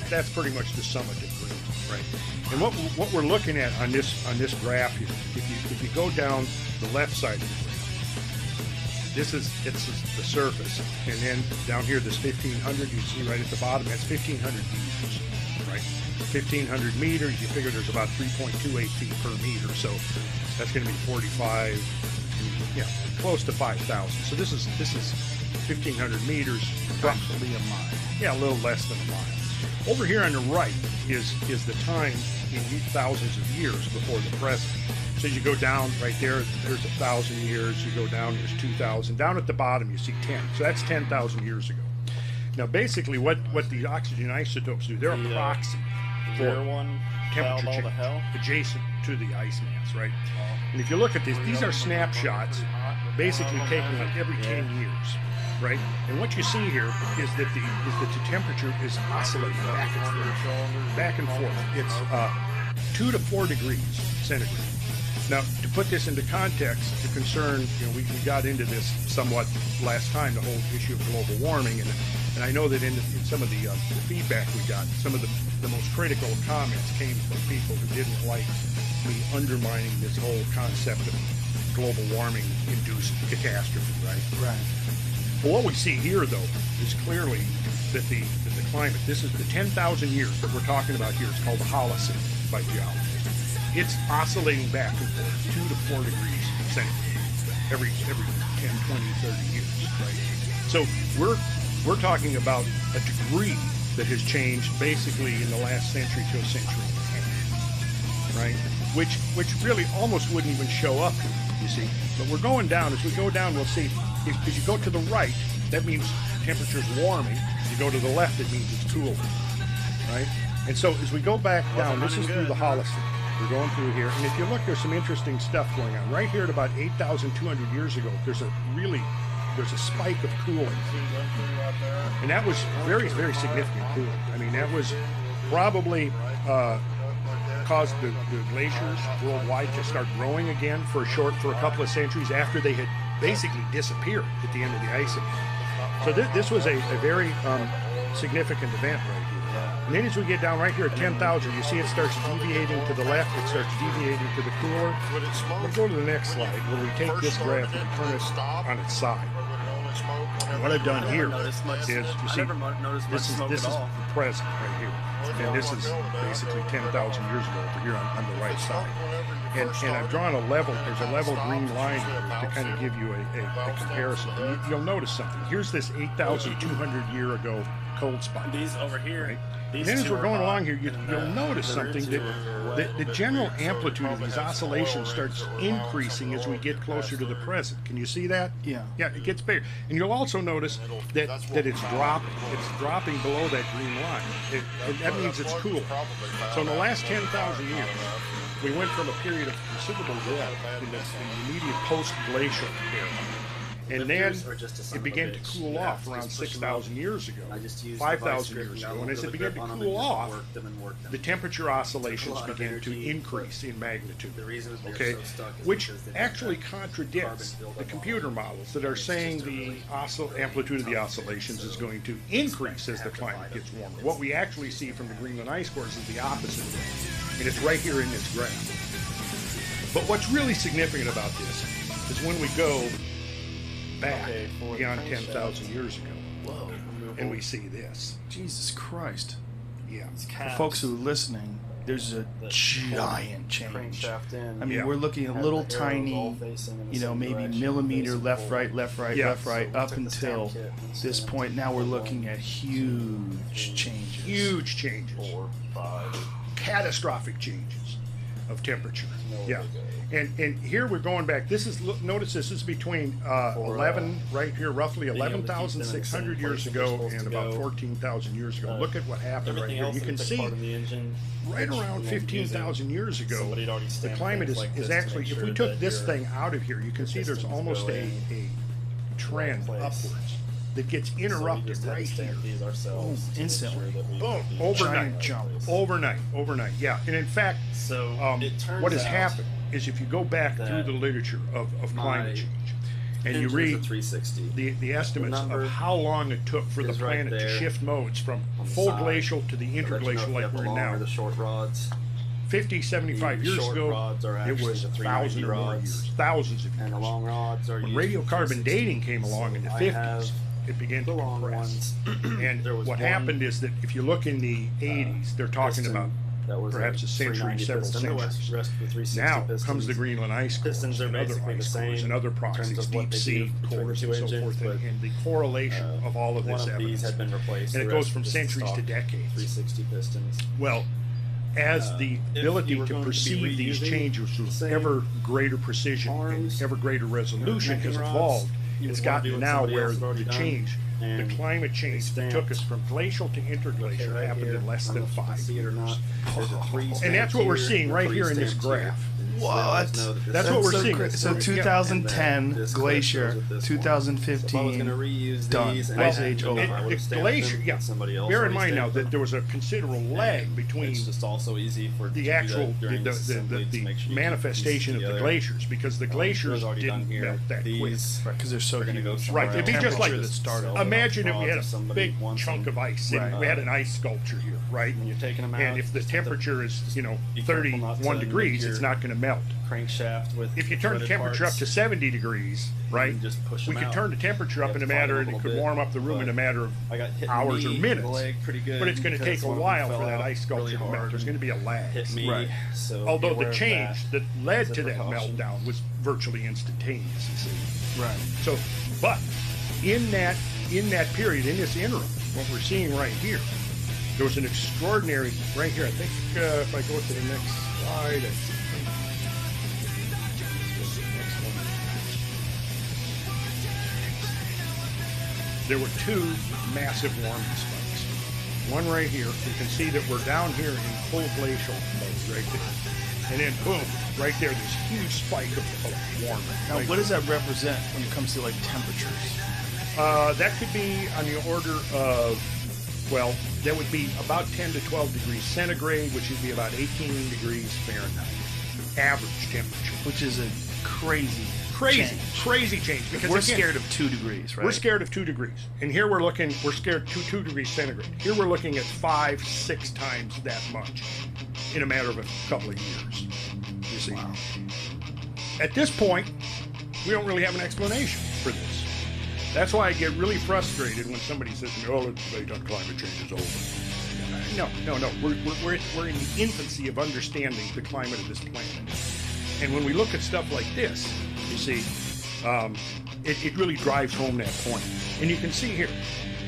that's pretty much the summit of Greenland, right? And what we're looking at on this graph here, if you go down the left side of the graph, it's the surface, and then down here this 1,500 you see right at the bottom, that's 1,500 meters, right? 1,500 meters, you figure there's about 3.28 feet per meter, so that's going to be 45, close to 5,000. So this is 1,500 meters, roughly a mile. Yeah, a little less than a mile. Over here on the right is the time in thousands of years before the present. So as you go down right there's 1,000 years. You go down, there's 2,000. Down at the bottom, you see 10. So that's 10,000 years ago. Now, basically, what the oxygen isotopes do, they're a proxy for temperature change adjacent to the ice mass, right? And if you look at this, these are snapshots, basically taken like every 10 years, right? And what you see here is that the temperature is oscillating back and forth. It's 2 to 4 degrees centigrade. Now, to put this into context, the concern, we got into this somewhat last time, the whole issue of global warming, and I know that in some of the feedback we got, some of the most critical comments came from people who didn't like me undermining this whole concept of global warming induced catastrophe, right? Right. But what we see here, though, is clearly that the climate, this is the 10,000 years that we're talking about here, it's called the Holocene by geology. It's oscillating back and forth 2 to 4 degrees centigrade every 10, 20, 30 years, right? So we're talking about a degree that has changed basically in the last century to a century and a half, right? Which really almost wouldn't even show up, you see. But we're going down. As we go down, we'll see. If you go to the right, that means temperature's warming. If you go to the left, it means it's cooling, right? And so as we go back down, this is through the Holocene. We're going through here, and if you look, there's some interesting stuff going on. Right here at about 8,200 years ago, there's a spike of cooling. And that was very, very significant cooling. I mean, that was probably caused the glaciers worldwide to start growing again for a couple of centuries after they had basically disappeared at the end of the ice age. So this was a very significant event right here. And then as we get down right here at 10,000, you see it starts deviating to the left. It starts deviating to the cooler. Let's go to the next slide where we take this graph and turn it on its side. And what I've done here is, you see, this is the present right here. And this is basically 10,000 years ago over here on the right side. And I've drawn a level, there's a level green line here to kind of give you a comparison. And you'll notice something. Here's this 8,200 year ago cold spot. These over here. Right? And then as we're going along here, you'll notice something, that the general amplitude of these oscillations starts increasing as we get closer to the present. Can you see that? Yeah. Yeah, it gets bigger. And you'll also notice that it's dropping. It's dropping below that green line. That means it's cooler. So in the last 10,000 years, we went from a period of considerable depth in the immediate post-glacial era. And then it began to cool off around 6,000 years ago, 5,000 years ago. And as it began to cool off, the temperature oscillations began to increase in magnitude, okay? Which actually contradicts the computer models that are saying the amplitude of the oscillations is going to increase as the climate gets warmer. What we actually see from the Greenland ice cores is the opposite of that. And it's right here in this graph. But what's really significant about this is when we go back beyond 10,000 years ago. Whoa. And we see this. Jesus Christ. Yeah. For folks who are listening, there's a giant change. I mean, we're looking at little tiny, maybe millimeter left, right, left, right, left, right, up until this point. Now we're looking at huge changes. Huge changes. Catastrophic changes of temperature. Yeah. And here we're going back. This is, notice this is between 11, right here, roughly 11,600 years ago and about 14,000 years ago. Look at what happened right here. You can see right around 15,000 years ago, the climate is actually, if we took this thing out of here, you can see there's almost a trend upwards that gets interrupted right here. Boom, instantly. Boom, overnight. Jump. Overnight, yeah. And in fact, what has happened is if you go back through the literature of climate change and you read the estimates of how long it took for the planet to shift modes from full glacial to the interglacial like we're in now. 50, 75 years ago, it was 1,000 or more years, thousands of years. When radiocarbon dating came along in the 50s, it began to compress. And what happened is that if you look in the 80s, they're talking about perhaps a century, several centuries. Now comes the Greenland ice cores and other ice cores and other proxies, deep sea cores and so forth, and the correlation of all of this evidence. And it goes from centuries to decades. 360 pistons. Well, as the ability to perceive these changes with ever greater precision and ever greater resolution has evolved, it's gotten now where the change, the climate change that took us from glacial to interglacial happened in less than 5 years. And that's what we're seeing right here in this graph. What? That's what we're seeing. So 2010 glacier, 2015 done. Ice age over. The glacier, yeah. Bear in mind now that there was a considerable lag between the actual the manifestation of the glaciers, because the glaciers didn't melt that quick. Because they're so huge. Right. It'd be just like that started. imagine if we had a big chunk of ice sitting. We had an ice sculpture here, right? And if the temperature is 31 degrees, it's not going to melt. Crankshaft with if you turn the temperature up to 70 degrees, right? Just push we could turn the temperature up in a matter, and it could warm up the room in a matter of hours or minutes. But it's going to take a while for that ice sculpture to melt. There's going to be a lag. Right. So although the change that led to that meltdown was virtually instantaneous, you see. Right. So, but in that period, in this interim, what we're seeing right here, there was an extraordinary, right here, I think if I go to the next slide, there were two massive warming spikes. One right here, you can see that we're down here in full glacial mode right there. And then boom, right there, this huge spike of warming. Now, what does that represent when it comes to like temperatures? That could be on the order of, well, that would be about 10 to 12 degrees centigrade, which would be about 18 degrees Fahrenheit, average temperature. Which is a crazy crazy change. Because we're again, scared of 2 degrees, right? We're scared of 2 degrees, and here we're scared 2 degrees centigrade. Here we're looking at 5-6 times that much in a matter of a couple of years. You see, at this point, we don't really have an explanation for this. That's why I get really frustrated when somebody says to me, "Oh, the debate on climate change is over." No. We're in the infancy of understanding the climate of this planet. And when we look at stuff like this, you see, it really drives home that point. And you can see here,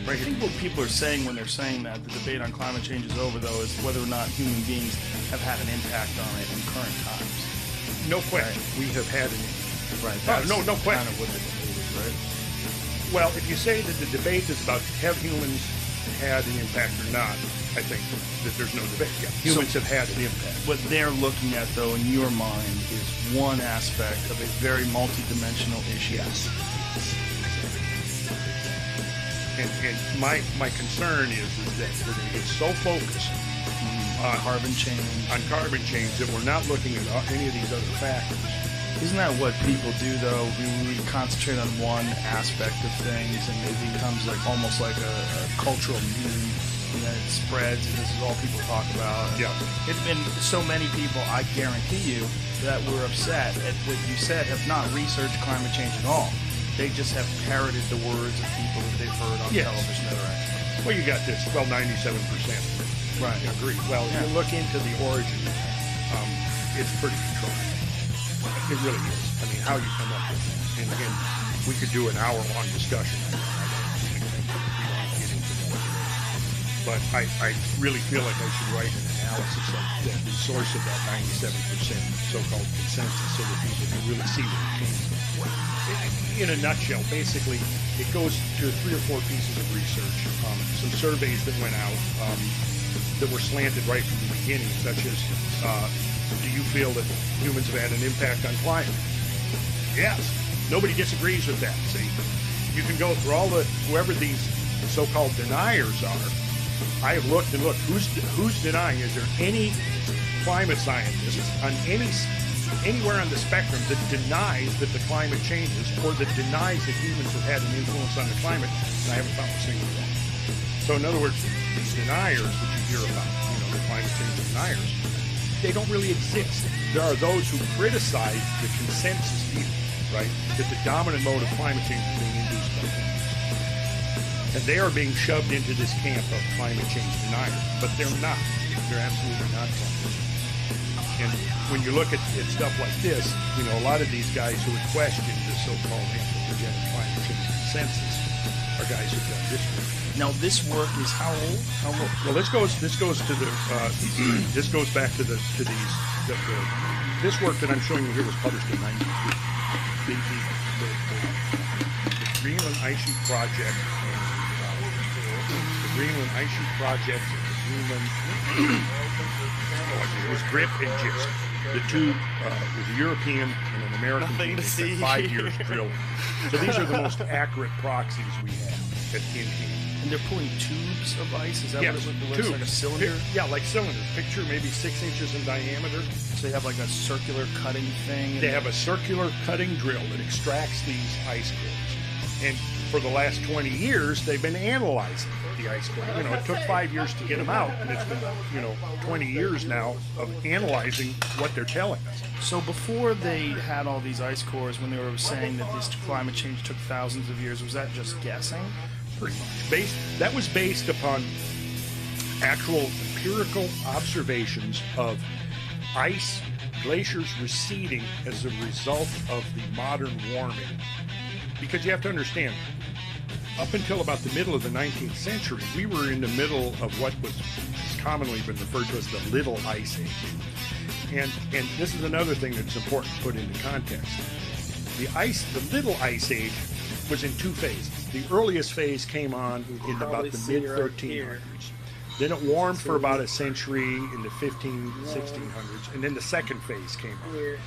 right here. I think what people are saying when they're saying that the debate on climate change is over, though, is whether or not human beings have had an impact on it in current times. No question. Right. We have had an impact. Right. That's no question. Kind of what the debate is, right? Well, if you say that the debate is about have humans had an impact or not, I think that there's no debate. Yeah, humans have had an impact. What they're looking at, though, in your mind, is one aspect of a very multidimensional issue. Yes. And my concern is that we're going to get so focused on carbon change, that we're not looking at any of these other factors. Isn't that what people do, though? We concentrate on one aspect of things, and it becomes like almost like a cultural meme. And then it spreads, and this is all people talk about. Yeah. It's been so many people, I guarantee you, that were upset at what you said have not researched climate change at all. They just have parroted the words of people that they've heard on television that are experts. Well, you got this. Well, 97%. Right. Agree. Well, if you look into the origin, it's pretty controlled. It really is. I mean, how you come up with that. And again, we could do an hour-long discussion. But I really feel like I should write an analysis of the source of that 97% so-called consensus so that people can really see where it came from. In a nutshell, basically, it goes to 3 or 4 pieces of research, some surveys that went out that were slanted right from the beginning, such as, do you feel that humans have had an impact on climate? Yes. Nobody disagrees with that, see? You can go through whoever these so-called deniers are. I have looked and looked. Who's denying? Is there any climate scientist on anywhere on the spectrum that denies that the climate changes or that denies that humans have had an influence on the climate? And I haven't found a single one. So in other words, these deniers that you hear about, the climate change deniers, they don't really exist. There are those who criticize the consensus view, right? That the dominant mode of climate change is being induced by humans. And they are being shoved into this camp of climate change deniers. But they're not. They're absolutely not climate change. And when you look at stuff like this, a lot of these guys who would question the so-called anthropogenic climate change consensus are guys who've done this work. Now, this work is how old? Well, this goes to the this goes back to these. This work that I'm showing you here was published in '93. The Greenland Ice Sheet Project. The Greenland Ice Sheet Project, it was GRIP and GIST. The two was a European and an American team that spent 5 years drilling. So these are the most accurate proxies we have in here. And they're pulling tubes of ice? Is that what it looks like, a cylinder? Yeah, like cylinders. Picture maybe 6 inches in diameter. So they have like a circular cutting thing? They have a circular cutting drill that extracts these ice cores. And for the last 20 years, they've been analyzing the ice core. It took 5 years to get them out, and it's been, 20 years now of analyzing what they're telling us. So before they had all these ice cores, when they were saying that this climate change took thousands of years, was that just guessing? Pretty much. That was based upon actual empirical observations of ice, glaciers receding as a result of the modern warming. Because you have to understand, up until about the middle of the 19th century, we were in the middle of what was commonly been referred to as the Little Ice Age. And this is another thing that's important to put into context. The Little Ice Age was in 2 phases. The earliest phase came on in about the mid-1300s. Then it warmed for about a century in the 1600s, and then the second phase came on.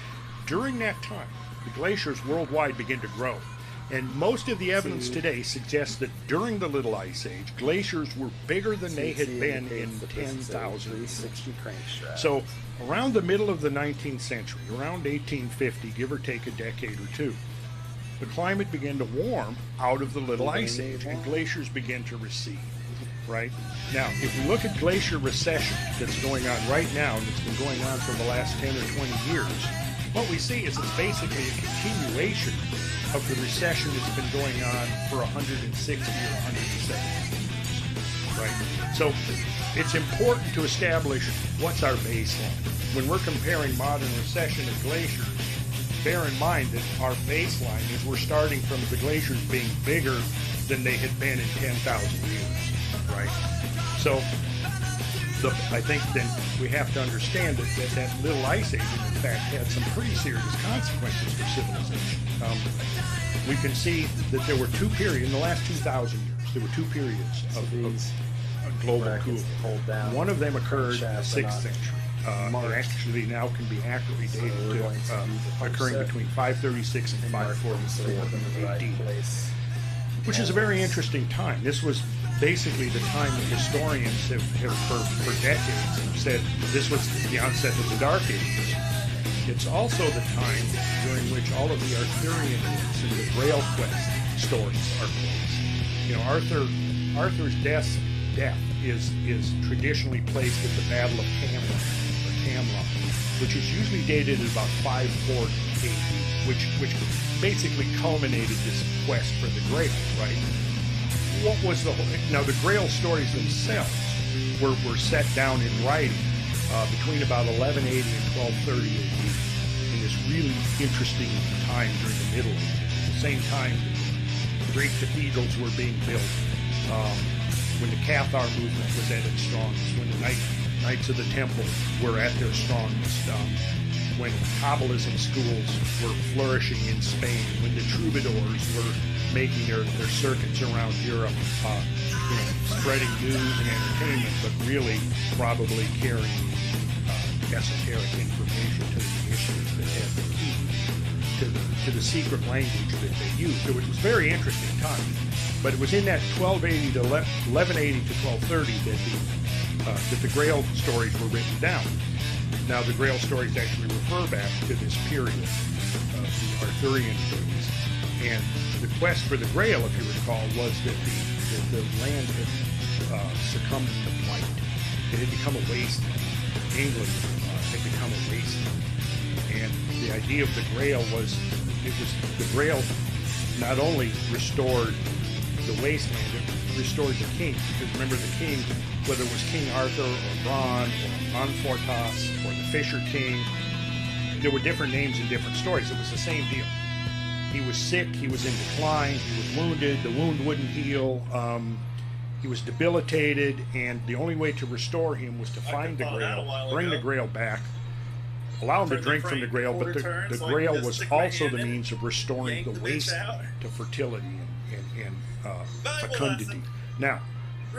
During that time, the glaciers worldwide began to grow. And most of the evidence today suggests that during the Little Ice Age, glaciers were bigger than they had been in 10,000 years. So around the middle of the 19th century, around 1850, give or take a decade or two, the climate began to warm out of the Little Ice Age, and glaciers began to recede. Right? Now, if we look at glacier recession that's going on right now, and it's been going on for the last 10 or 20 years, what we see is it's basically a continuation of the recession that's been going on for 160 or 170 years. Right? So it's important to establish what's our baseline. When we're comparing modern recession and glaciers, bear in mind that our baseline is we're starting from the glaciers being bigger than they had been in 10,000 years. Right? So I think then we have to understand that Little Ice Age, in fact, had some pretty serious consequences for civilization. We can see that there were two periods, in the last 2,000 years, there were two periods of global cooling. One of them occurred in the 6th century. It actually now can be accurately dated to occurring between 536 and 544 AD, which is a very interesting time. This was basically the time that historians have for decades said this was the onset of the Dark Ages. It's also the time during which all of the Arthurian myths and the Grail Quest stories are placed. You know, Arthur's death is traditionally placed at the Battle of Camelot, which is usually dated at about 540 AD, which basically culminated this quest for the Grail, right? What was now the Grail stories themselves were set down in writing between about 1180 and 1230 AD in this really interesting time during the Middle Ages. At the same time, great cathedrals were being built. When the Cathar movement was at its strongest, when the Knights of the Temple were at their strongest, when Kabbalism schools were flourishing in Spain, when the troubadours were making their circuits around Europe, spreading news and entertainment, but really probably carrying esoteric information to the issues that had the key to the secret language that they used. So it was a very interesting time. But it was in that 1180 to 1230 that the Grail stories were written down. Now the Grail stories actually refer back to this period of the Arthurian days. And the quest for the Grail, if you recall, was that the land had succumbed to blight. It had become a wasteland. England had become a wasteland. And the idea of the Grail was the Grail not only restored the wasteland, it restored the king. Because remember, the king, whether it was King Arthur or Bran or Monfortas or the Fisher King, there were different names in different stories. It was the same deal. He was sick, he was in decline, he was wounded, the wound wouldn't heal, he was debilitated, and the only way to restore him was to find the Grail, bring the Grail back, allow him to drink from the Grail, but the Grail was also the means of restoring the wasteland to fertility and fecundity. Now,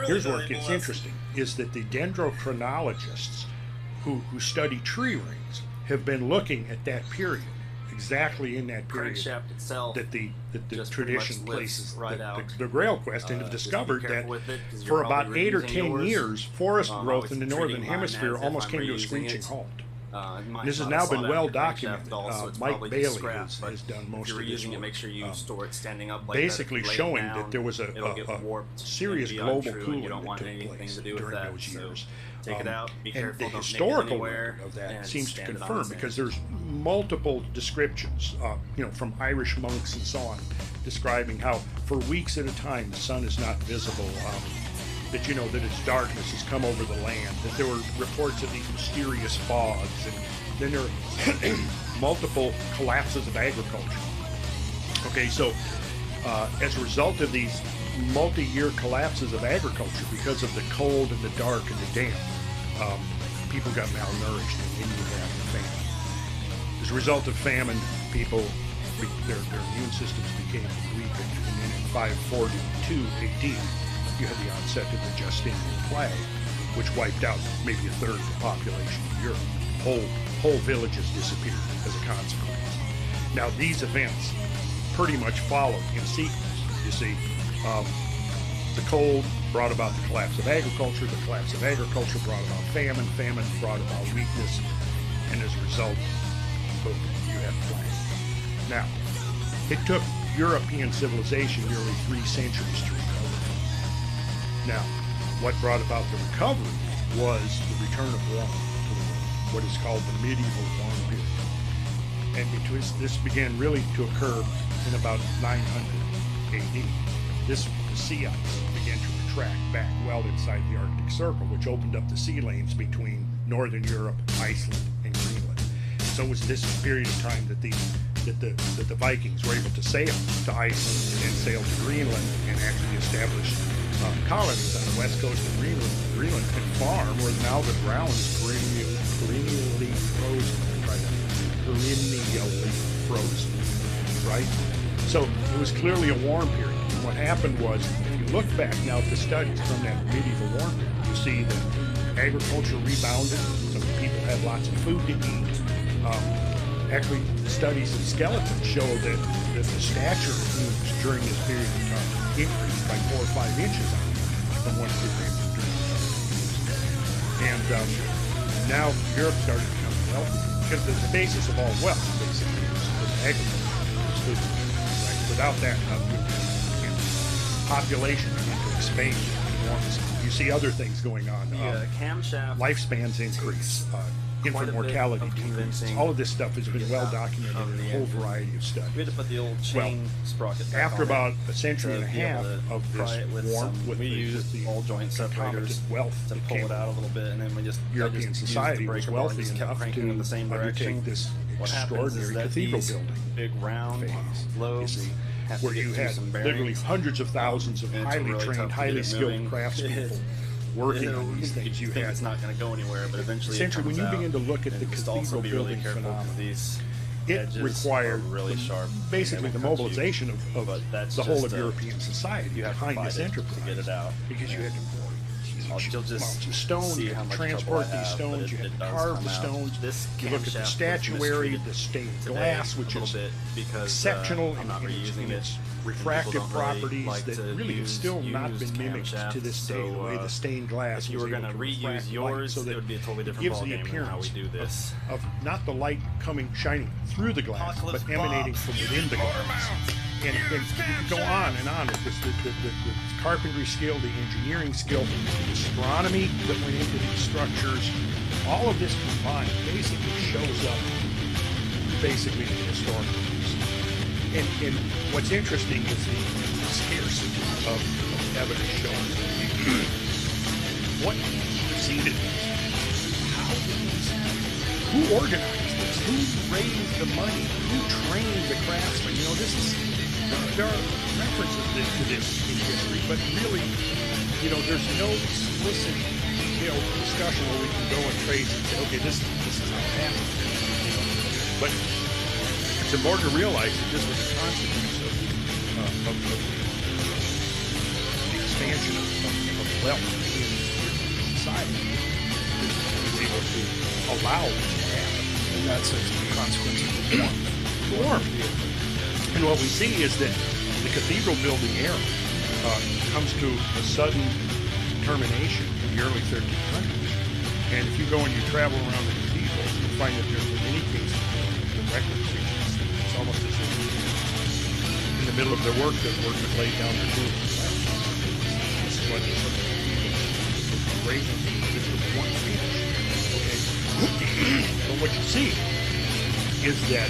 here's where it gets interesting, is that the dendrochronologists who study tree rings have been looking at that period, exactly in that period that the tradition places the Grail quest, and have discovered that for about 8 or 10 years, forest growth in the northern hemisphere almost came to a screeching halt. This has now been well documented. Mike Bailey has done most of this work, make sure you store it standing up, basically showing that there was a serious global cooling that took place during those years. Take it out, be careful, and the historical record of that seems to confirm, because there's multiple descriptions, from Irish monks and so on, describing how for weeks at a time the sun is not visible, that that its darkness has come over the land, that there were reports of these mysterious fogs, and then there are multiple collapses of agriculture. Okay, so as a result of these multi-year collapses of agriculture because of the cold and the dark and the damp, people got malnourished, and then you have famine. As a result of famine, people, their immune systems became weakened, and then in 542 AD, you had the onset of the Justinian plague, which wiped out maybe a third of the population of Europe. Whole villages disappeared as a consequence. Now, these events pretty much followed in sequence. You see, the cold brought about the collapse of agriculture. The collapse of agriculture brought about famine. Famine brought about weakness. And as a result, boom, you had plague. Now, It took European civilization nearly 3 centuries to recover. Now, what brought about the recovery was the return of warmth to the world, what is called the medieval warm period. And this began really to occur in about 900 AD. The sea ice began to retract back well inside the Arctic Circle, which opened up the sea lanes between Northern Europe, Iceland, and Greenland. So it was this period of time that the Vikings were able to sail to Iceland and sail to Greenland and actually establish colonies on the west coast of Greenland. Greenland could farm where now the ground is perennially frozen. Perennially frozen, right? So it was clearly a warm period. And what happened was, if you look back now at the studies from that medieval warm period, you see that agriculture rebounded, so people had lots of food to eat. Actually, the studies of skeletons show that the stature of humans during this period of time increased by 4 or 5 inches from one period to the other. And now Europe started becoming wealthy, because the basis of all wealth basically was agriculture, was food. Right? Without that, population began to expand enormously. You see other things going on. Camshaft Lifespans increase. Infant mortality decreases. All of this stuff has been well documented in a whole variety of studies. We had to put the old chain sprocket back after on about it a century and a to be able half to of pry this it with warmth, some- with we used the ball joint separators wealth to that pull came it out a little bit, and then we just European used the society was breaker bar and wealthy just kept enough cranking to in the same direction. undertake this What happens is extraordinary that cathedral these building big round lobes have where to get you through had some literally bearings. hundreds of thousands of And it's highly really trained, tough to highly get it skilled moving. craftspeople working on these things. You think had it's not going to go anywhere, but eventually essentially it when comes you out. begin to look at And the just also cathedral be really building careful phenomenon, because these it edges required are really sharp. basically the mobilization of the whole of European society you have to behind fight this it enterprise to get it out. because you had to You'll just the stones, see you how had to much transport trouble I these have, but stones, you had it to does carve come the out. stones. This You look at the camshaft was statuary, mistreated the stained today glass, a which little is bit because, exceptional I'm not in reusing its it. refractive People don't really properties like that to really have use still not used been mimicked camshafts, to this day. The way so, the stained glass if you was were able going to to refract reuse light yours, so that it would be a totally it different gives the ballgame than how we appearance do this. of not the light shining through the glass, Apocalypse but emanating Bob. from within the glass. And you could go on and on with this, the carpentry skill, the engineering skill, the astronomy that went into these structures. All of this combined basically shows up basically in the historical piece. And what's interesting is the scarcity of evidence showing what preceded this. How did these, who organized this? Who raised the money? Who trained the craftsmen? You know, there are references to this in history, but really, you know, there's no explicit, detailed discussion where we can go and trace and say, okay, this is how it happened. You know? But it's important to realize that this was a consequence of the expansion of wealth in society. It was able to allow this to happen. And that's a consequence of warmth. And what we see is that the cathedral building era comes to a sudden termination in the early 1300s. And if you go and you travel around the cathedrals, you'll find that there's in many cases the record sequence. It's almost as if in the middle of their work, the workmen laid down their tools and left. This is what this great just with one finish. Okay. But what you see is that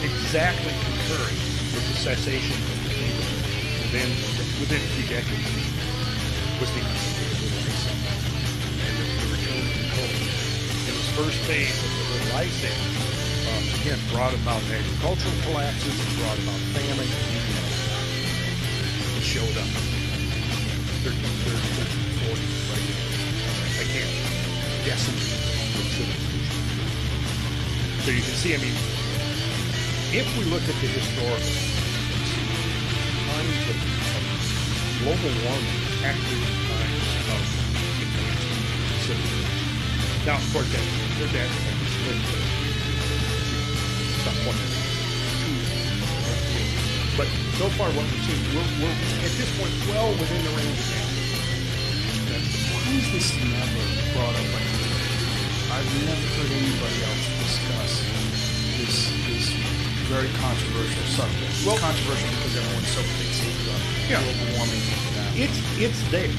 exactly concurring with the cessation of the kingdom within a few decades was the Lycée and the return of the cold. And this first phase of the Lycée again brought about agricultural collapses, it brought about famine. It showed up 1330s, 1340s, right? Again, decimated the civilization. So you can see, I mean, if we look at the historical times of global warming actually in times of advanced civilization. Now, of course, that somewhat but so far what we've seen, we're at this point well within the range of that. Why is this never brought up by anybody? I've never heard anybody else discuss this very very controversial subject. Well, controversial because everyone's so fixated on global warming and that. It's there.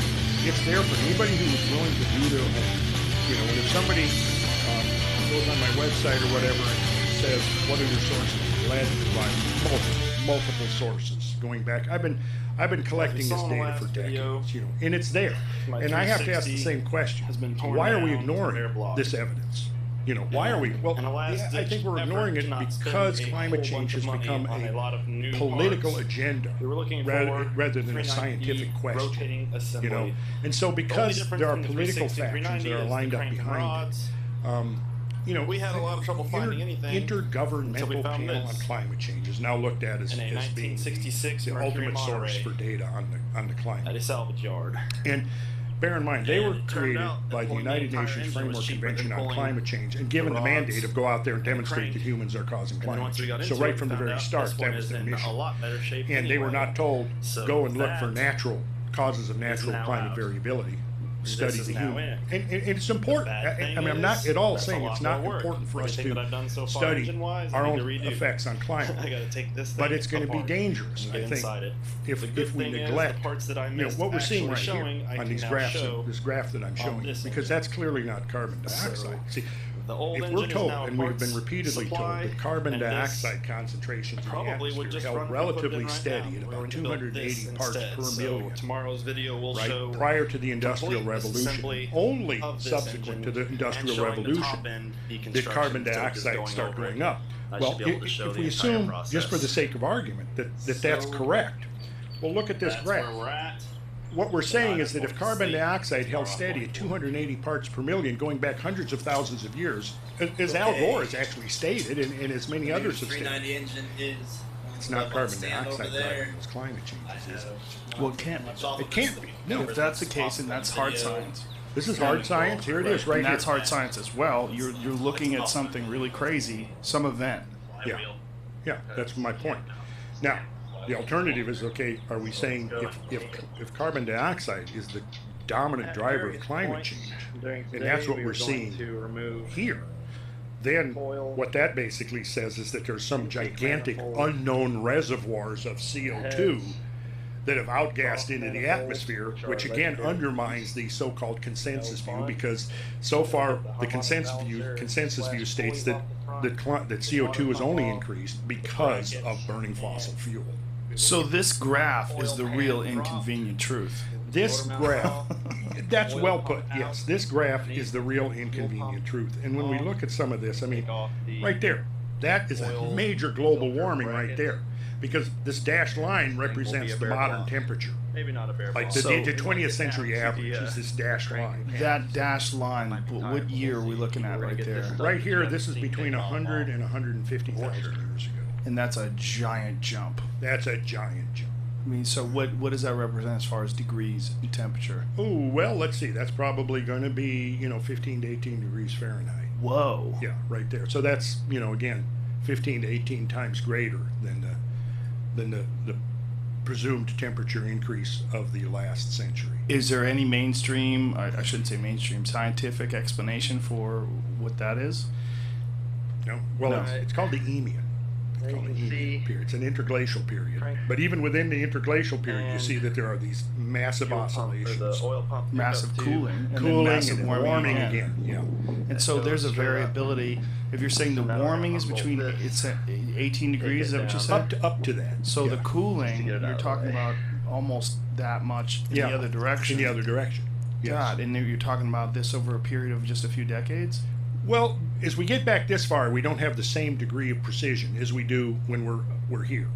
It's there for anybody who is willing to do their homework. You know, and if somebody goes on my website or whatever and says, "What are your sources?" I'm glad to provide multiple sources going back. I've been collecting this data for decades, you know, and it's there. And I have to ask the same question: why are we ignoring this evidence? You know, why are we? Well, I think we're ignoring it because climate change has become a political agenda rather than a scientific question. You know, and so because there are political factions that are lined up behind it, you know, we had a lot of trouble finding anything. Intergovernmental panel on climate change is now looked at as being the ultimate source for data on the climate. At a salvage yard. And bear in mind, they were created by the United Nations Framework Convention on Climate Change and given the mandate of go out there and demonstrate that humans are causing climate change. So right from the very start, that was their mission. And they were not told, go and look for natural causes of natural climate variability. Study the human. And it's important. I mean, I'm not at all saying it's not important for us to study our own effects on climate. But it's going to be dangerous, I think, if we neglect what we're seeing right here on these graphs, this graph that I'm showing, because that's clearly not carbon dioxide. See, if we're told, and we've been repeatedly told, that carbon dioxide concentrations in the atmosphere held relatively steady at about 280 parts per million tomorrow's video will show prior to the Industrial Revolution, only subsequent to the Industrial Revolution did carbon dioxide start going up. Well, if we assume, just for the sake of argument, that that's correct, well, look at this graph. What we're saying is that if carbon dioxide held steady at 280 parts per million going back hundreds of thousands of years, as Al Gore has actually stated, and as many others have stated, it's not carbon dioxide driving those climate changes, is it? Well, it can't. It can't be. No. If that's the case, then that's hard science. This is hard science. Here it is, right and that's here. hard science as well. You're looking at something really crazy, some event. Yeah, that's my point. Now, the alternative is, okay, are we saying if carbon dioxide is the dominant driver of climate change, and that's what we're seeing here, then what that basically says is that there's some gigantic unknown reservoirs of CO2 that have outgassed into the atmosphere, which again undermines the so-called consensus view, because so far the consensus view states that CO2 has only increased because of burning fossil fuel. So this graph is the real inconvenient truth. This graph, that's well put, yes. This graph is the real inconvenient truth. And when we look at some of this, I mean, right there, that is a major global warming right there. Because this dashed line represents the modern temperature. Maybe not a bear Like the 20th century average is this dashed line. That dashed line, what year are we looking at right there? Right here, this is between 100 and 150,000 years ago. And that's a giant jump. That's a giant jump. I mean, so what does that represent as far as degrees and temperature? Oh, well, let's see. That's probably going to be, 15 to 18 degrees Fahrenheit. Whoa. Yeah, right there. So that's, again, 15 to 18 times greater than the presumed temperature increase of the last century. Is there any mainstream, I shouldn't say mainstream, scientific explanation for what that is? No. Well, it's called the Eemian. It's called the Eemian period. It's an interglacial period. But even within the interglacial period, you see that there are these massive oscillations. Massive cooling. And warming again. Yeah. And so there's a variability. If you're saying the warming is between 18 degrees, is that what you said? Up to that. So the cooling, you're talking about almost that much in the other direction. In the other direction. Yes. God, and you're talking about this over a period of just a few decades? Well, as we get back this far, we don't have the same degree of precision as we do when we're here.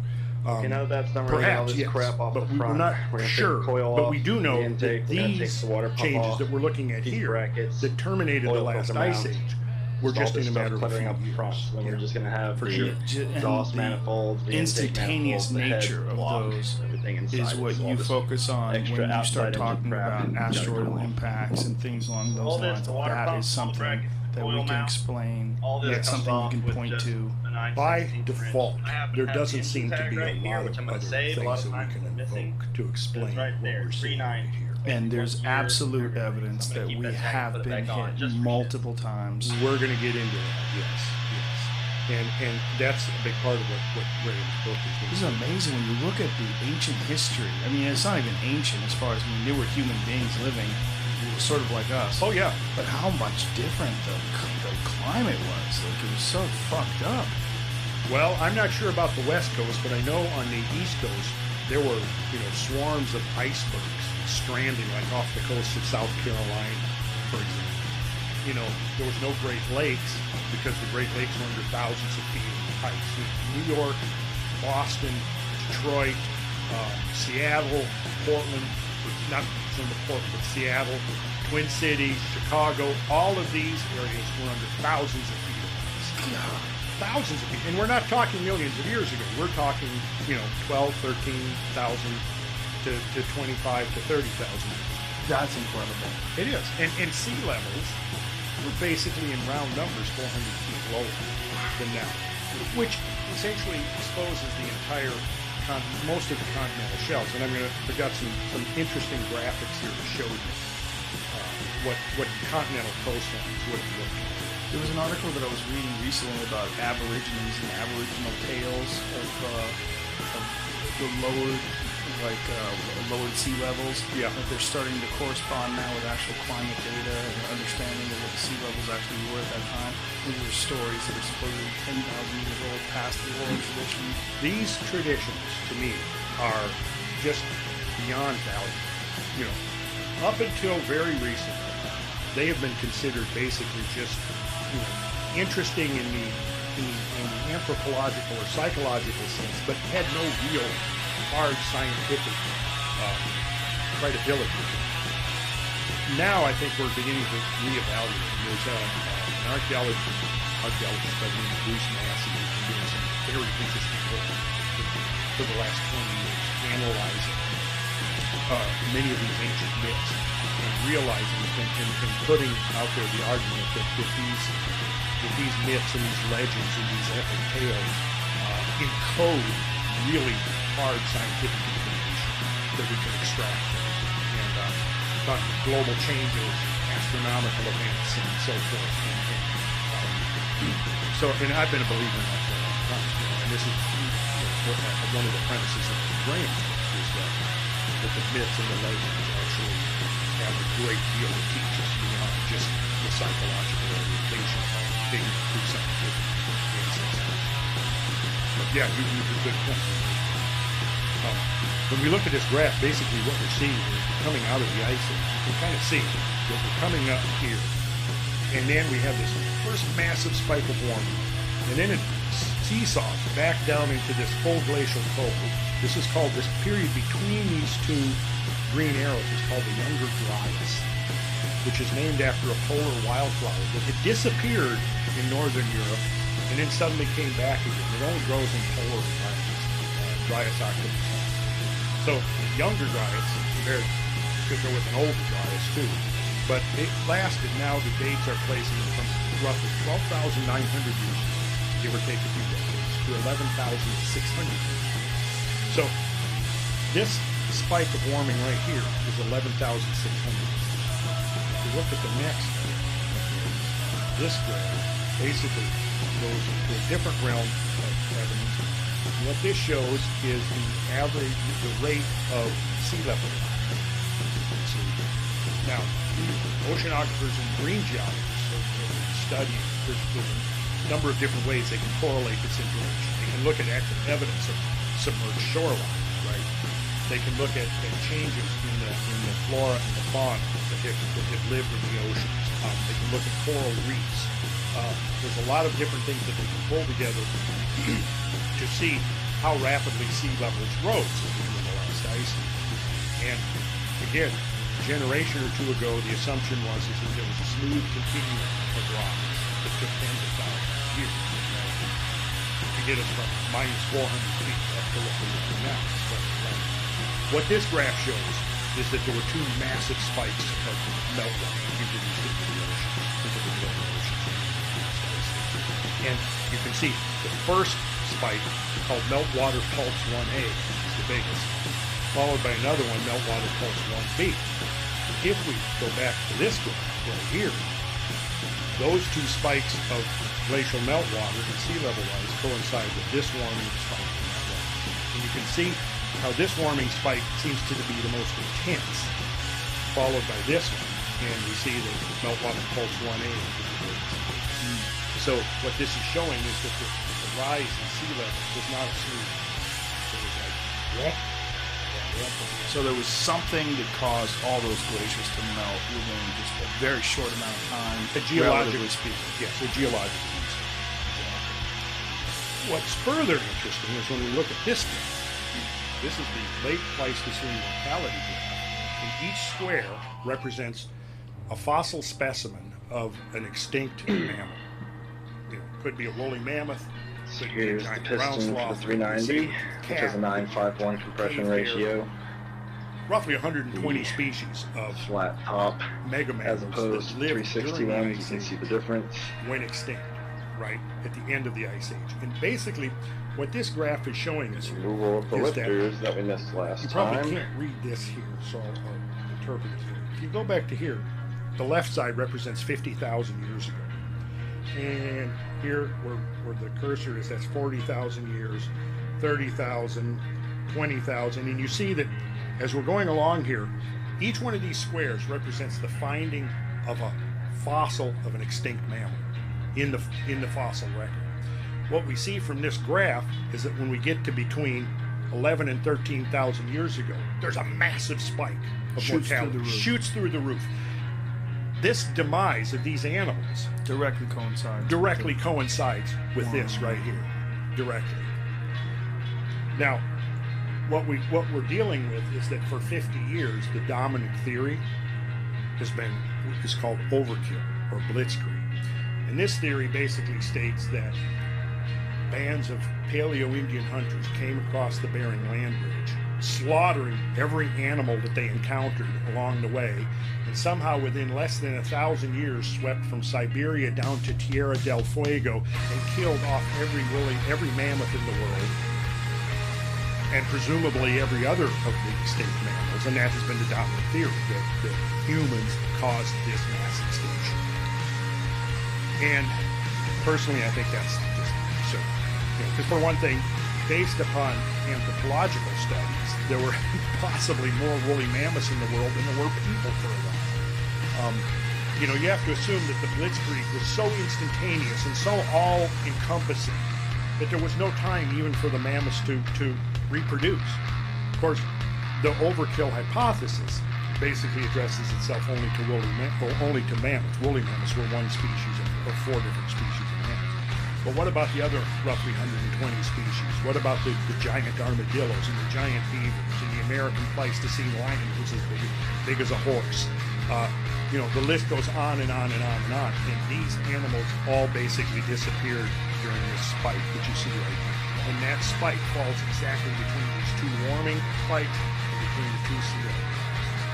That's not perhaps, yes, but we're not sure. But we do know that these changes that we're looking at here that terminated the last ice age were just in a matter of a few years. We're just going to have for sure. exhaust manifolds, the instantaneous nature of those is what you focus on when you start talking about asteroidal impacts and things along those lines. That is something that we can explain. That's something you can point to. By default, there doesn't seem to be a lot of other things that we can invoke to explain what we're seeing right here. And there's absolute evidence that we have been hit multiple times. We're going to get into that, yes. And that's a big part of what Graham's book is doing. This is amazing when you look at the ancient history. I mean, it's not even ancient as far as, I mean, they were human beings living sort of like us. Oh, yeah. But how much different the climate was. Like, it was so fucked up. Well, I'm not sure about the West Coast, but I know on the East Coast, there were, swarms of icebergs stranding, like off the coast of South Carolina, for example. There was no Great Lakes because the Great Lakes were under thousands of feet of ice. New York, Boston, Detroit, Seattle, Portland, not some of Portland, but Seattle, Twin Cities, Chicago, all of these areas were under thousands of feet of ice. Thousands of feet. And we're not talking millions of years ago. We're talking, 12, 13,000 to 25 to 30,000. That's incredible. It is. And sea levels were basically, in round numbers, 400 feet lower than now, which essentially exposes the entire, most of the continental shelves. And I've got some interesting graphics here to show you what continental coastlines would have looked like. There was an article that I was reading recently about Aborigines and Aboriginal tales of the lowered sea levels. Yeah. That they're starting to correspond now with actual climate data and understanding of what the sea levels actually were at that time. These are stories that are supposedly 10,000 years old, past the oral tradition. These traditions, to me, are just beyond value. Up until very recently, they have been considered basically just interesting in the anthropological or psychological sense, but had no real hard scientific credibility. Now I think we're beginning to reevaluate. There's an archaeologist by the name of Bruce Massey who's been doing some very interesting work for the last 20 years, analyzing many of these ancient myths and realizing and putting out there the argument that these myths and these legends and these epic tales encode really hard scientific information that we can extract and about global changes, astronomical events, and so forth. And I've been a believer in that for a long time. And this is one of the premises of Graham is that the myths and the legends actually have a great deal to teach us beyond just the psychological orientation of being through scientific insights. But yeah, you make a good point. When we look at this graph, basically what we're seeing is coming out of the ice age. You can kind of see that we're coming up here. And then we have this first massive spike of warming. And then it seesaws back down into this full glacial cold. This is called, this period between these two green arrows is called the Younger Dryas, which is named after a polar wildflower that had disappeared in northern Europe and then suddenly came back again. It only grows in polar environments, Dryas occidentalis. So the Younger Dryas, compared, because there was an older Dryas too, but it lasted, now the dates are placing from roughly 12,900 years, give or take a few decades, to 11,600 years. So this spike of warming right here is 11,600 years. If you look at the next, this graph basically goes into a different realm of evidence. What this shows is the average, the rate of sea level rise. Now, oceanographers and marine geologists are studying. There's a number of different ways they can correlate this information. They can look at actual evidence of submerged shoreline, right? They can look at changes in the flora and the fauna that have lived in the oceans. They can look at coral reefs. There's a lot of different things that they can pull together to see how rapidly sea levels rose in the last ice age. And again, a generation or two ago, the assumption was that there was a smooth continuum of rocks that took tens of thousands of years to get us from minus 400 feet up to what we're doing now. But what this graph shows is that there were two massive spikes of meltwater introduced into the oceans, into the global oceans. And you can see the first spike, called Meltwater Pulse 1A, is the biggest, followed by another one, Meltwater Pulse 1B. If we go back to this graph right here, those two spikes of glacial meltwater and sea level rise coincide with this warming spike. And you can see how this warming spike seems to be the most intense, followed by this one, and we see the meltwater pulse 1A. So what this is showing is that the rise in sea level was not smooth. It was like, what? So there was something that caused all those glaciers to melt within just a very short amount of time, relatively speaking. Yes, a geological reason. What's further interesting is when we look at this graph. This is the late Pleistocene mortality graph, and each square represents a fossil specimen of an extinct mammal. You know, could be a woolly mammoth, could be a Here's the giant piston ground for sloth, the 390, which has a cat, 951 compression cave ratio. hare, roughly 120 species of flat top mega as mammals opposed to that lived 361. during You the ice can see age the difference. went extinct, right, at the end of the ice age. And basically, what this graph is showing us here Removal of the is that lifters that we missed last you probably time. can't read this here, so I'll interpret it here. If you go back to here, the left side represents 50,000 years ago. And here, where the cursor is, that's 40,000 years, 30,000, 20,000. And you see that as we're going along here, each one of these squares represents the finding of a fossil of an extinct mammal in the fossil record. What we see from this graph is that when we get to between 11 and 13,000 years ago, there's a massive spike of mortality. Shoots through the roof. This demise of these animals directly coincides with this right here, directly. Now, what we're dealing with is that for 50 years, the dominant theory is called overkill or blitzkrieg, and this theory basically states that bands of Paleo-Indian hunters came across the Bering Land Bridge, slaughtering every animal that they encountered along the way, and somehow within less than 1,000 years swept from Siberia down to Tierra del Fuego and killed off every mammoth in the world, and presumably every other of the extinct mammals, and that has been the dominant theory, that humans caused this mass extinction. And personally, I think that's just absurd. Because for one thing, based upon anthropological studies, there were possibly more woolly mammoths in the world than there were people for a while. You have to assume that the blitzkrieg was so instantaneous and so all-encompassing that there was no time even for the mammoths to reproduce. Of course, the overkill hypothesis basically addresses itself only to mammoths. Woolly mammoths were one species of 4 different species of mammoths. But what about the other roughly 120 species? What about the giant armadillos and the giant beavers and the American Pleistocene lion, which is big as a horse? The list goes on and on and on and on. And these animals all basically disappeared during this spike that you see right here. And that spike falls exactly between these two warming spikes and between the two sea levels.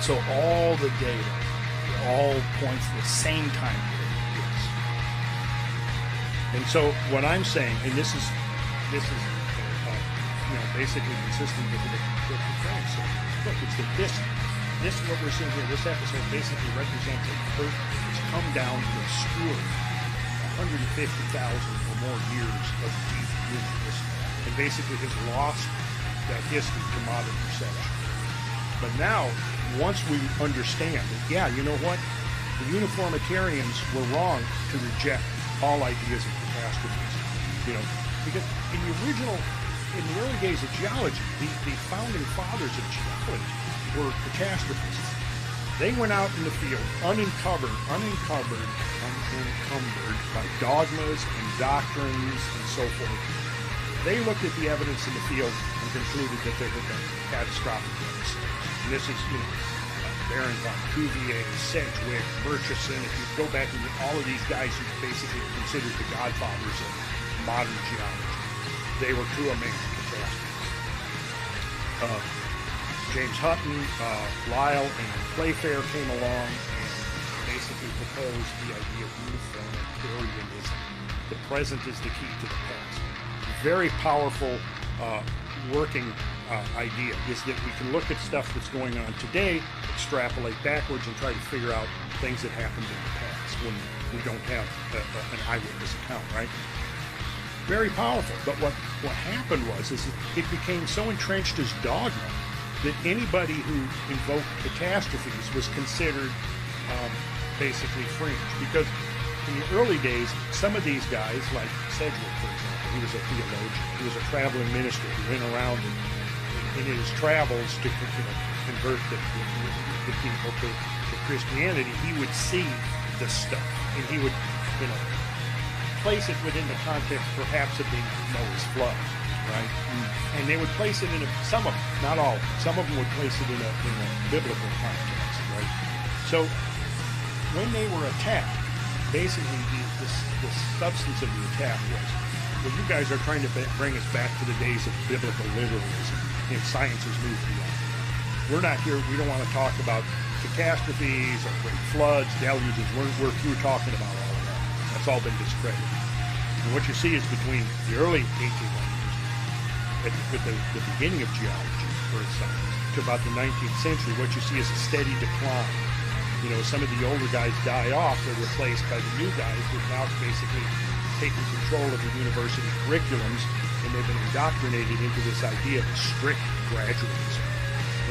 So all the data all points to the same time period. Yes. And so what I'm saying, and this is basically consistent with what the Frank said. Look, it's that this what we're seeing here, this episode basically represents a Earth that's come down to a skewer 150,000 or more years of deep human history, and basically has lost that history to modern perception. But now, once we understand that, you know what? The uniformitarians were wrong to reject all ideas of catastrophes. Because in the early days of geology, the founding fathers of geology were catastrophists. They went out in the field unencumbered by dogmas and doctrines and so forth. They looked at the evidence in the field and concluded that there had been catastrophic events. And this is, Baron von Cuvier, Sedgwick, Murchison. If you go back and look at all of these guys who basically are considered the godfathers of modern geology, they were true American catastrophes. James Hutton, Lyell, and Playfair came along and basically proposed the idea of uniformitarianism. The present is the key to the past. Very powerful working idea is that we can look at stuff that's going on today, extrapolate backwards, and try to figure out things that happened in the past. When we don't have an eyewitness account, right? Very powerful. But what happened was it became so entrenched as dogma that anybody who invoked catastrophes was considered basically fringe. Because in the early days, some of these guys, like Sedgwick, for example, he was a theologian, he was a traveling minister who went around in his travels to convert the people to Christianity. He would see the stuff, and he would place it within the context perhaps of the Noah's flood, right? And they would place it in some of them, not all, some of them would place it in a biblical context, right? So when they were attacked, basically the substance of the attack was, well, you guys are trying to bring us back to the days of biblical literalism, and science has moved beyond. We're not here, we don't want to talk about catastrophes or great floods, deluges. We're through talking about all of that. That's all been discredited. And what you see is between the early 1800s, with the beginning of geology, earth science, to about the 19th century, what you see is a steady decline. Some of the older guys die off, they're replaced by the new guys who've now basically taken control of the university curriculums, and they've been indoctrinated into this idea of strict gradualism.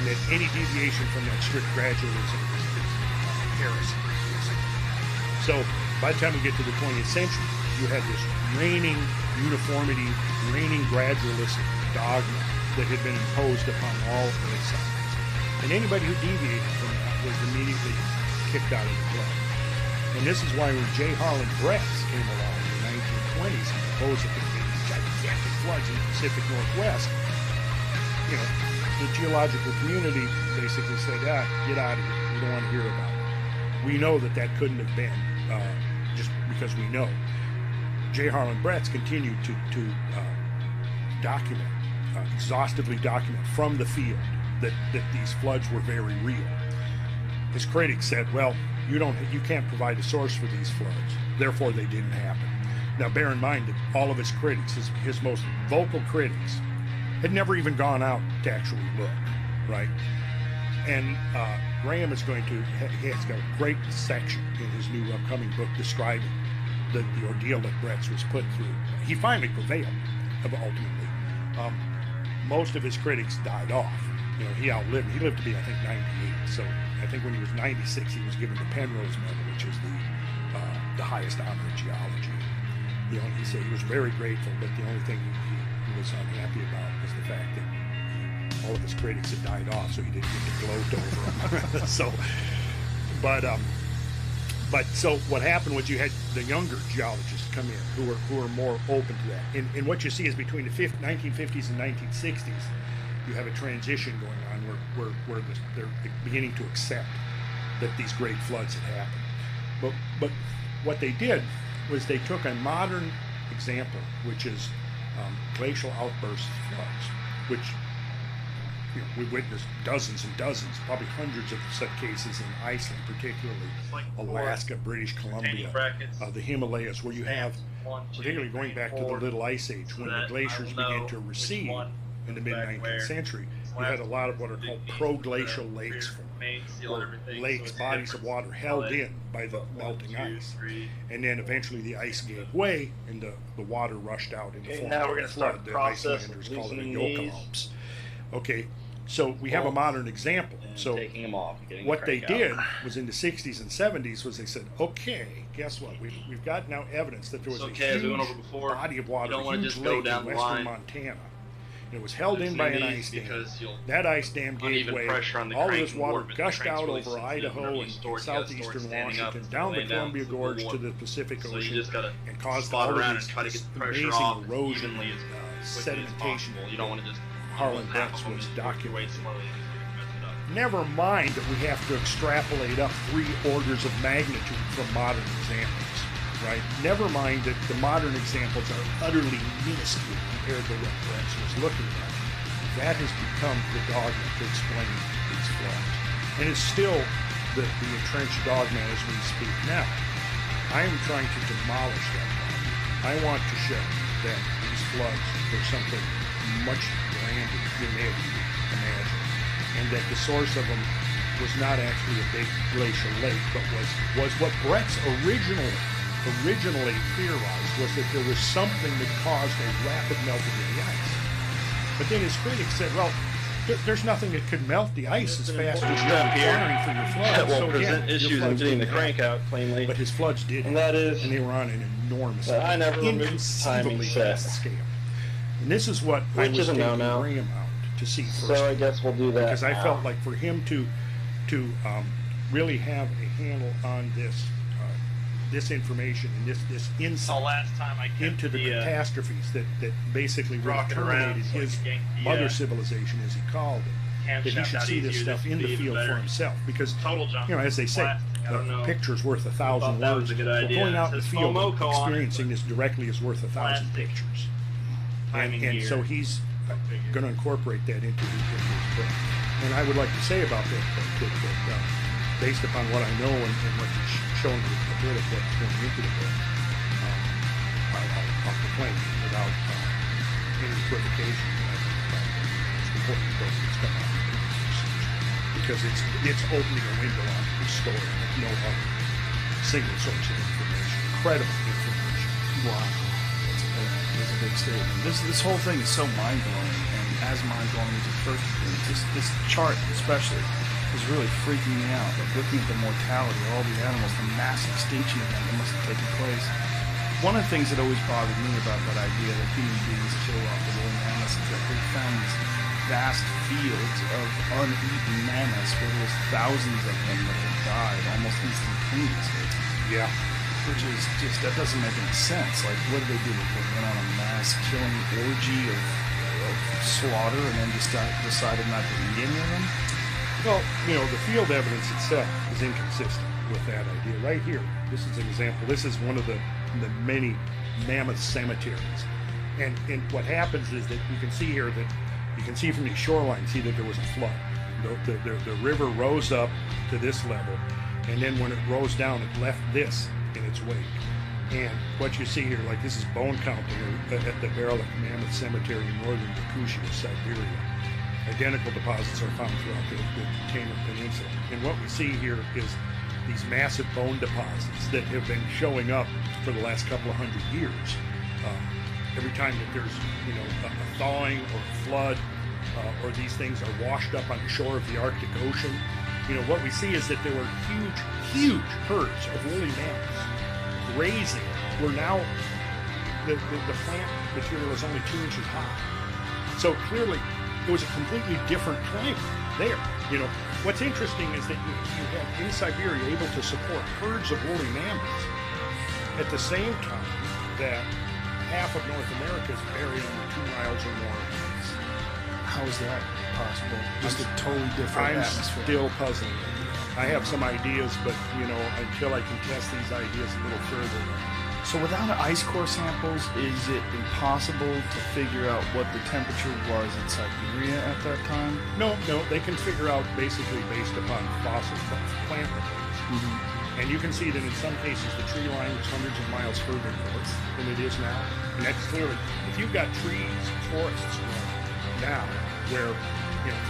And that any deviation from that strict gradualism is heresy. So by the time we get to the 20th century, you had this reigning uniformity, reigning gradualism dogma that had been imposed upon all earth science. And anybody who deviated from that was immediately kicked out of the club. And this is why when J. Harlan Bretz came along in the 1920s and proposed that there would be these gigantic floods in the Pacific Northwest, the geological community basically said, get out of here. We don't want to hear about it. We know that couldn't have been just because we know. J. Harlan Bretz continued to document, exhaustively document from the field that these floods were very real. His critics said, well, you can't provide a source for these floods, therefore they didn't happen. Now bear in mind that all of his critics, his most vocal critics, had never even gone out to actually look, right? And Graham has got a great section in his new upcoming book describing the ordeal that Bretz was put through. He finally prevailed, ultimately. Most of his critics died off. He lived to be, I think, 98. So I think when he was 96, he was given the Penrose Medal, which is the highest honor in geology. He said he was very grateful, but the only thing he was unhappy about was the fact that all of his critics had died off, so he didn't get to gloat over them. So what happened was you had the younger geologists come in who were more open to that. And what you see is between the 1950s and 1960s, you have a transition going on where they're beginning to accept that these great floods had happened. But what they did was they took a modern example, which is glacial outburst floods, which we witnessed dozens and dozens, probably hundreds of such cases in Iceland, particularly Alaska, British Columbia, the Himalayas, where you have, particularly going back to the Little Ice Age, when the glaciers began to recede in the mid-19th century, you had a lot of what are called pro-glacial lakes formed, or lakes, bodies of water held in by the melting ice. And then eventually the ice gave way and the water rushed out in the form of a flood. The Icelanders call it a Jokalaups. Okay, so we have a modern example. So what they did was in the 60s and 70s was they said, okay, guess what? We've got now evidence that there was a huge body of water, a huge lake in western Montana. It was held in by an ice dam. That ice dam gave way. All of this water gushed out over Idaho and southeastern Washington, down the Columbia Gorge to the Pacific Ocean, and caused all of this amazing erosion and sedimentation. Harlan Bretz was documenting. Never mind that we have to extrapolate up 3 orders of magnitude from modern examples, right? Never mind that the modern examples are utterly minuscule compared to what Bretz was looking at. That has become the dogma to explain these floods. And it's still the entrenched dogma as we speak now. I am trying to demolish that dogma. I want to show that these floods were something much grander than they have imagined, and that the source of them was not actually a big glacial lake, but was what Bretz originally originally theorized was that there was something that caused a rapid melting of the ice. But then his critics said, well, there's nothing that could melt the ice as fast as you're requiring for your floods. That won't So present again, your issues in floods getting the didn't crank happen. out cleanly. But his floods did. And that is, and they were on an enormous, I never removed inconceivably timing set. fast scale. And this is what I Which was is a taking no-no. Graham out to see first. So I guess we'll do that Because I now. felt like for him to really have a handle on this this information and this insight last time I kept into the catastrophes that basically really rocking around terminated so I his could yank the, mother civilization, as he called it. Hand That he shaft should out see this easier, stuff this in the speed, field for better. himself, because Total junk. as they say, Plastic, I don't know. a picture's worth 1,000 Thought that words. was a good Well, idea. going out It in the says field FOMO and on it, experiencing this directly is worth 1,000 Plastic. pictures. Timing And gear. so he's going to incorporate that into his book. And I would like to say about that book that based upon what I know and what he's shown me a bit of what's going into the book, I'll proclaim without any equivocation that I think it's important book that's come out of research, because it's opening a window onto the story with no other single source of information. Incredible information. Wow. That's a big statement. This whole thing is so mind-blowing, and as mind-blowing as it first this chart especially is really freaking me out. Like looking at the mortality of all the animals, the mass extinction event that must have taken place. One of the things that always bothered me about that idea that human beings kill off the woolly mammoths is that they found these vast fields of uneaten mammoths where there was thousands of them that had died almost instantaneously. Yeah. Which is just, that doesn't make any sense. Like, what did they do? They went on a mass killing orgy of slaughter and then just decided not to eat any of them? Well, the field evidence itself is inconsistent with that idea. Right here, this is an example. This is one of the many mammoth cemeteries. And what happens is that you can see here that you can see from the shoreline, see that there was a flood. The river rose up to this level, and then when it rose down, it left this in its wake. And what you see here, like this is bone counting at the Berlik Mammoth Cemetery in northern Yakutia, Siberia. Identical deposits are found throughout the Taymyr Peninsula. And what we see here is these massive bone deposits that have been showing up for the last couple of hundred years. Every time that there's a thawing or a flood, or these things are washed up on the shore of the Arctic Ocean, what we see is that there were huge herds of woolly mammoths grazing, where now the plant material is only 2 inches high. So clearly, it was a completely different climate there. What's interesting is that you have in Siberia able to support herds of woolly mammoths at the same time that half of North America is buried under 2 miles or more of ice. How is that possible? Just a totally different I'm atmosphere. still puzzling. I have some ideas, but until I can test these ideas a little further. So without ice core samples, is it impossible to figure out what the temperature was in Siberia at that time? No, they can figure out basically based upon fossil plant remains. Mm-hmm. And you can see that in some cases the tree line was hundreds of miles further north than it is now. And that's clearly, if you've got trees, forests now, where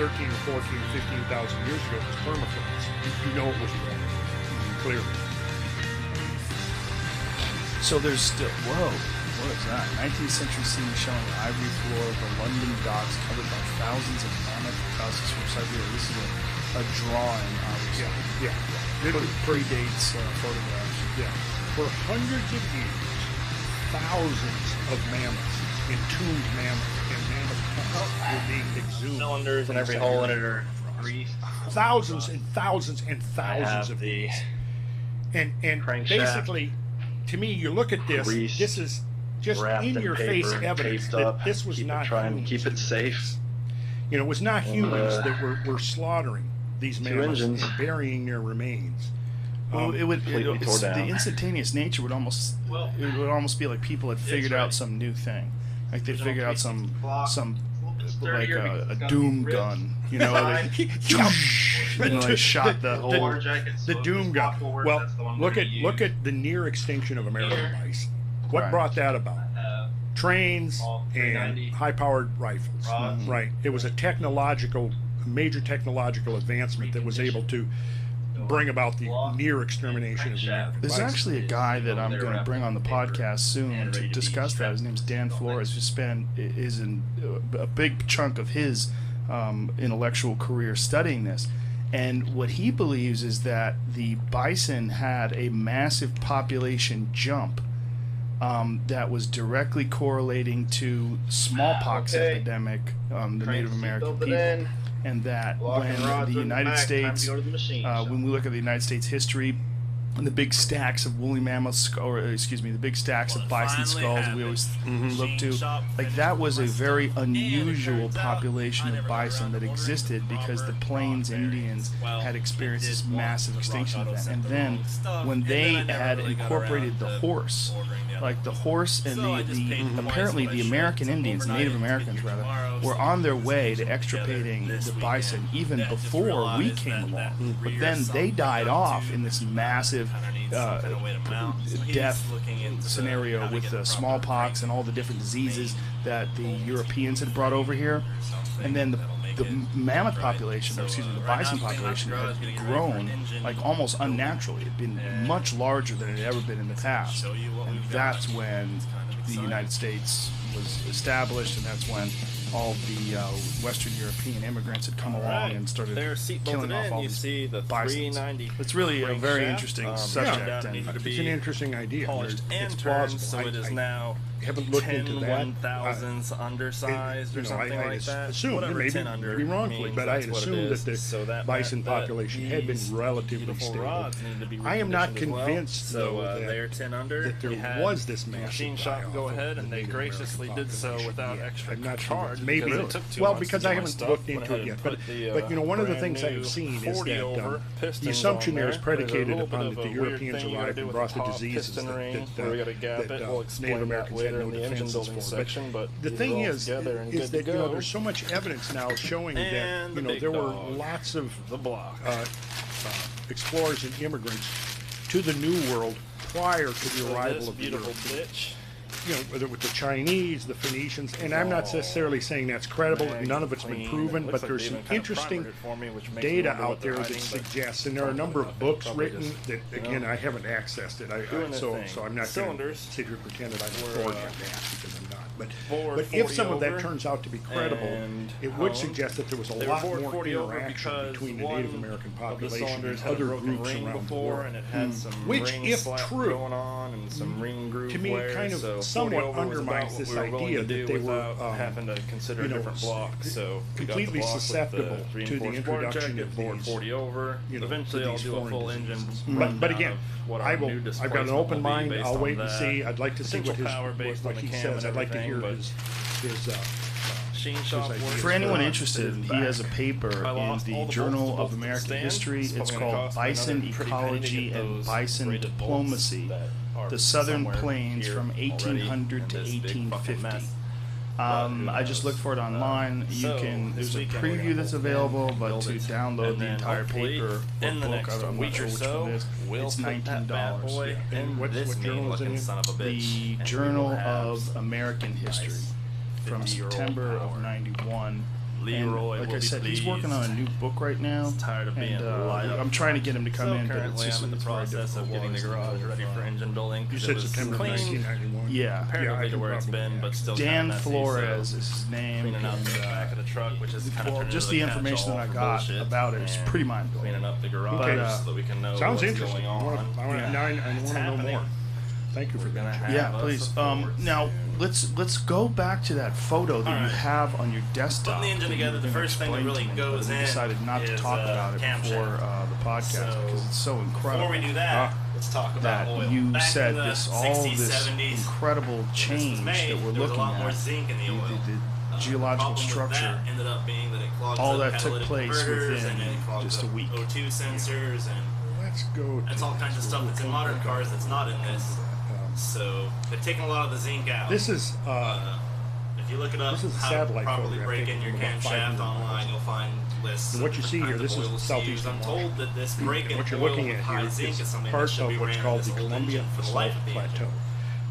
13 or 14 or 15,000 years ago it was permafrost, you know it was wrong, clearly. So there's still, what is that? 19th century scene showing the ivory floor of the London docks covered by thousands of mammoth tusks from Siberia. This is a drawing, obviously. Yeah. It predates photographs. Yeah. For hundreds of years, thousands of mammoths, entombed mammoths, and mammoth tusks were being exhumed. Cylinders in every hole in it are greased. Thousands and thousands and thousands of these. And basically, to me, you look at this, this is just in-your-face evidence that this was not humans. Keep it safe. It was not humans that were slaughtering these mammoths and engines. burying their remains. Well, the instantaneous nature would almost be like people had figured out some new thing, like they figured out some like a doom gun, they shot the doom gun. Well, look at the near extinction of American mice. What brought that about? Trains and high-powered rifles. Right. It was a major technological advancement that was able to bring about the near extermination of the American There's bison. actually a guy that I'm going to bring on the podcast soon to discuss that. His name's Dan Flores, is in a big chunk of his intellectual career studying this. And what he believes is that the bison had a massive population jump that was directly correlating to smallpox epidemic, the Native American people. And that when the United States, when we look at the United States history, and the big stacks of woolly mammoth, the big stacks of bison skulls we always look to, like that was a very unusual population of bison that existed because the Plains Indians had experienced this massive extinction event. And then when they had incorporated the horse, like the horse and the apparently the American Indians, Native Americans rather, were on their way to extirpating the bison even before we came along. But then they died off in this massive death scenario with the smallpox and all the different diseases that the Europeans had brought over here. And then the mammoth population, or excuse me, the bison population had grown like almost unnaturally. It had been much larger than it had ever been in the past. And that's when the United States was established, and that's when all the Western European immigrants had come along and started killing off all these bisons. It's really a very interesting subject, and it's an interesting idea. It's plausible. So it is now haven't looked into that. 1,000s undersized or something like that. Assume, maybe 10 under be wrongfully, but I had assumed that the bison population had been relatively stable. I am not convinced, though, that there was this massive machine shop go ahead, and they graciously did so without extra charge. Maybe it took 2 well, months because to I do my haven't stuff, looked went into ahead it and yet. put But you know, one of the things I have seen is that the assumption there is predicated upon that the Europeans arrived and brought the diseases that Native Americans had no defenses for. But the thing is that there's so much evidence now showing that there were lots of explorers and immigrants to the New World prior to the arrival of the Europeans. With the Chinese, the Phoenicians, and I'm not necessarily saying that's credible. None of it's been proven, but there's some interesting data out there that suggests, and there are a number of books written that, again, I haven't accessed it. So I'm not going to sit here and pretend that I'm authority on that, because I'm not. But if some of that turns out to be credible, it would suggest that there was a lot more interaction between the Native American population and other groups around the world. Which, if true, to me kind of somewhat undermines this idea that they were having to consider different blocks. So completely susceptible to the introduction of these. Eventually, I'll do a full engine. But again, I've got an open mind. I'll wait and see. I'd like to see what he says. I'd like to hear his For anyone interested, he has a paper in the Journal of American History. It's called Bison Ecology and Bison Diplomacy, the Southern Plains from 1800 to 1850. I just looked for it online. There's a preview that's available, but to download the entire paper or book, I'm not sure which one it is, it's $19. And what journal is it in? The Journal of American History from September of '91. And like I said, he's working on a new book right now, and I'm trying to get him to come in, but it's just in the process of getting the garage ready for engine building. You said September 1991. Yeah, apparently to where it's been, but still Dan Flores is his name. Cleaning up the back of the truck, which is kind of just the information that I got about it is pretty mind-blowing. Cleaning up the garage so that we can know sounds what's interesting. going on. I want to know more. Thank you for that. Yeah, please. Now let's go back to that photo that you have on your desktop. Putting the engine together, the first thing that really goes in. We decided not to talk about it before the podcast because it's so incredible. Before we do that, let's talk about oil. You Back said in the this 60s, incredible change that we're looking at. The geological structure. Ended up being that it clogged all up that took place within just a week. O2 sensors and let's go. That's all kinds of stuff that's in modern cars that's not in this. So they're taking a lot of the zinc out. This is if you look it up, this is a how satellite to properly photograph break in your camshaft online, you'll find lists. And what you see here, this is southeast. I'm told that this break-in what you're oil looking with at high here zinc is is something part that should be of what's ran called this the old Columbia engine for the Salt life of the engine. Plateau.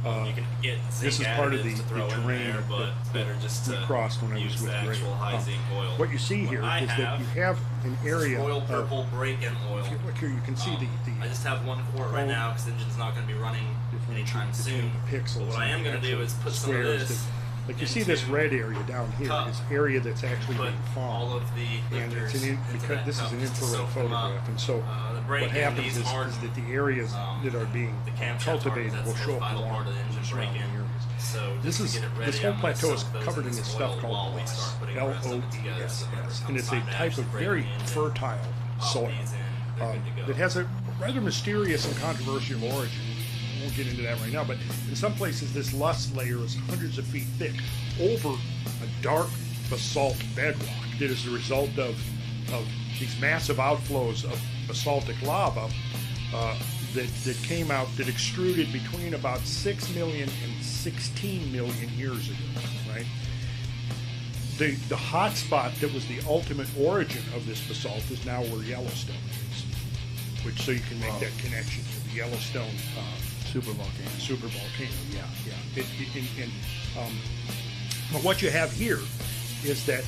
You can get zinc this is part of the additives to throw in terrain there, but better just we to crossed when I was use with the Ray. actual high zinc oil. What you see here What I is that you have an area royal of, purple break-in oil. if you look here, you can see the I just have 1 quart right now because the engine's not going to be running anytime soon. pixels. But what I am going to do is put some of squares this. like you see this red area down here is area that's actually being all farmed. of the And it's lifters because this is an just to infrared soak them up. photograph, and so the what break-in happens needs is hardened. that the areas that are being cultivated will show up vital part of the engine break-in. So this just is to get it ready, this whole I'm gonna plateau is soak those covered in in this this stuff oil called while we loess, start putting the rest of it together. L-O-E-S, So whenever it and it's a comes time to type of actually break very the engine, fertile soil that has a rather mysterious and controversial origin. We won't get into that right now, but in some places this loess layer is hundreds of feet thick over a dark basalt bedrock that is the result of these massive outflows of basaltic lava that came out, that extruded between about 6 million and 16 million years ago, right? The hot spot that was the ultimate origin of this basalt is now where Yellowstone is, which so you can make that connection to the Yellowstone supervolcano. But what you have here is that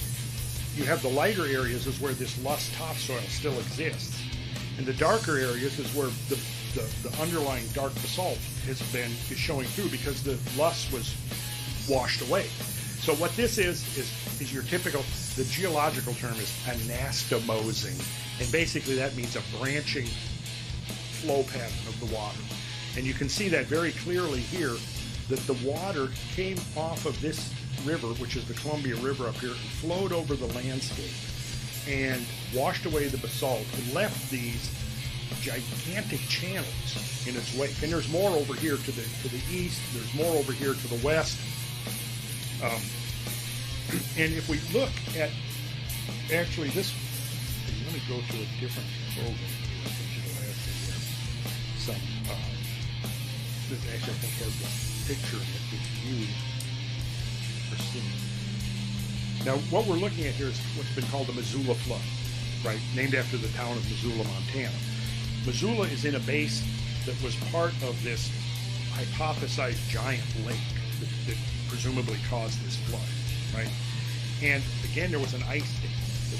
you have the lighter areas is where this loess topsoil still exists, and the darker areas is where the underlying dark basalt is showing through because the loess was washed away. So what this is your typical, the geological term is anastomosing, and basically that means a branching flow pattern of the water. And you can see that very clearly here, that the water came off of this river, which is the Columbia River up here, and flowed over the landscape and washed away the basalt and left these gigantic channels in its wake. And there's more over here to the east, there's more over here to the west. And if we look at actually this, let me go to a different program. I think it'll have some, this actually I think has a picture of it that you are seeing. Now what we're looking at here is what's been called the Missoula Flood, right? Named after the town of Missoula, Montana. Missoula is in a basin that was part of this hypothesized giant lake that presumably caused this flood, right? And again, there was an ice dam.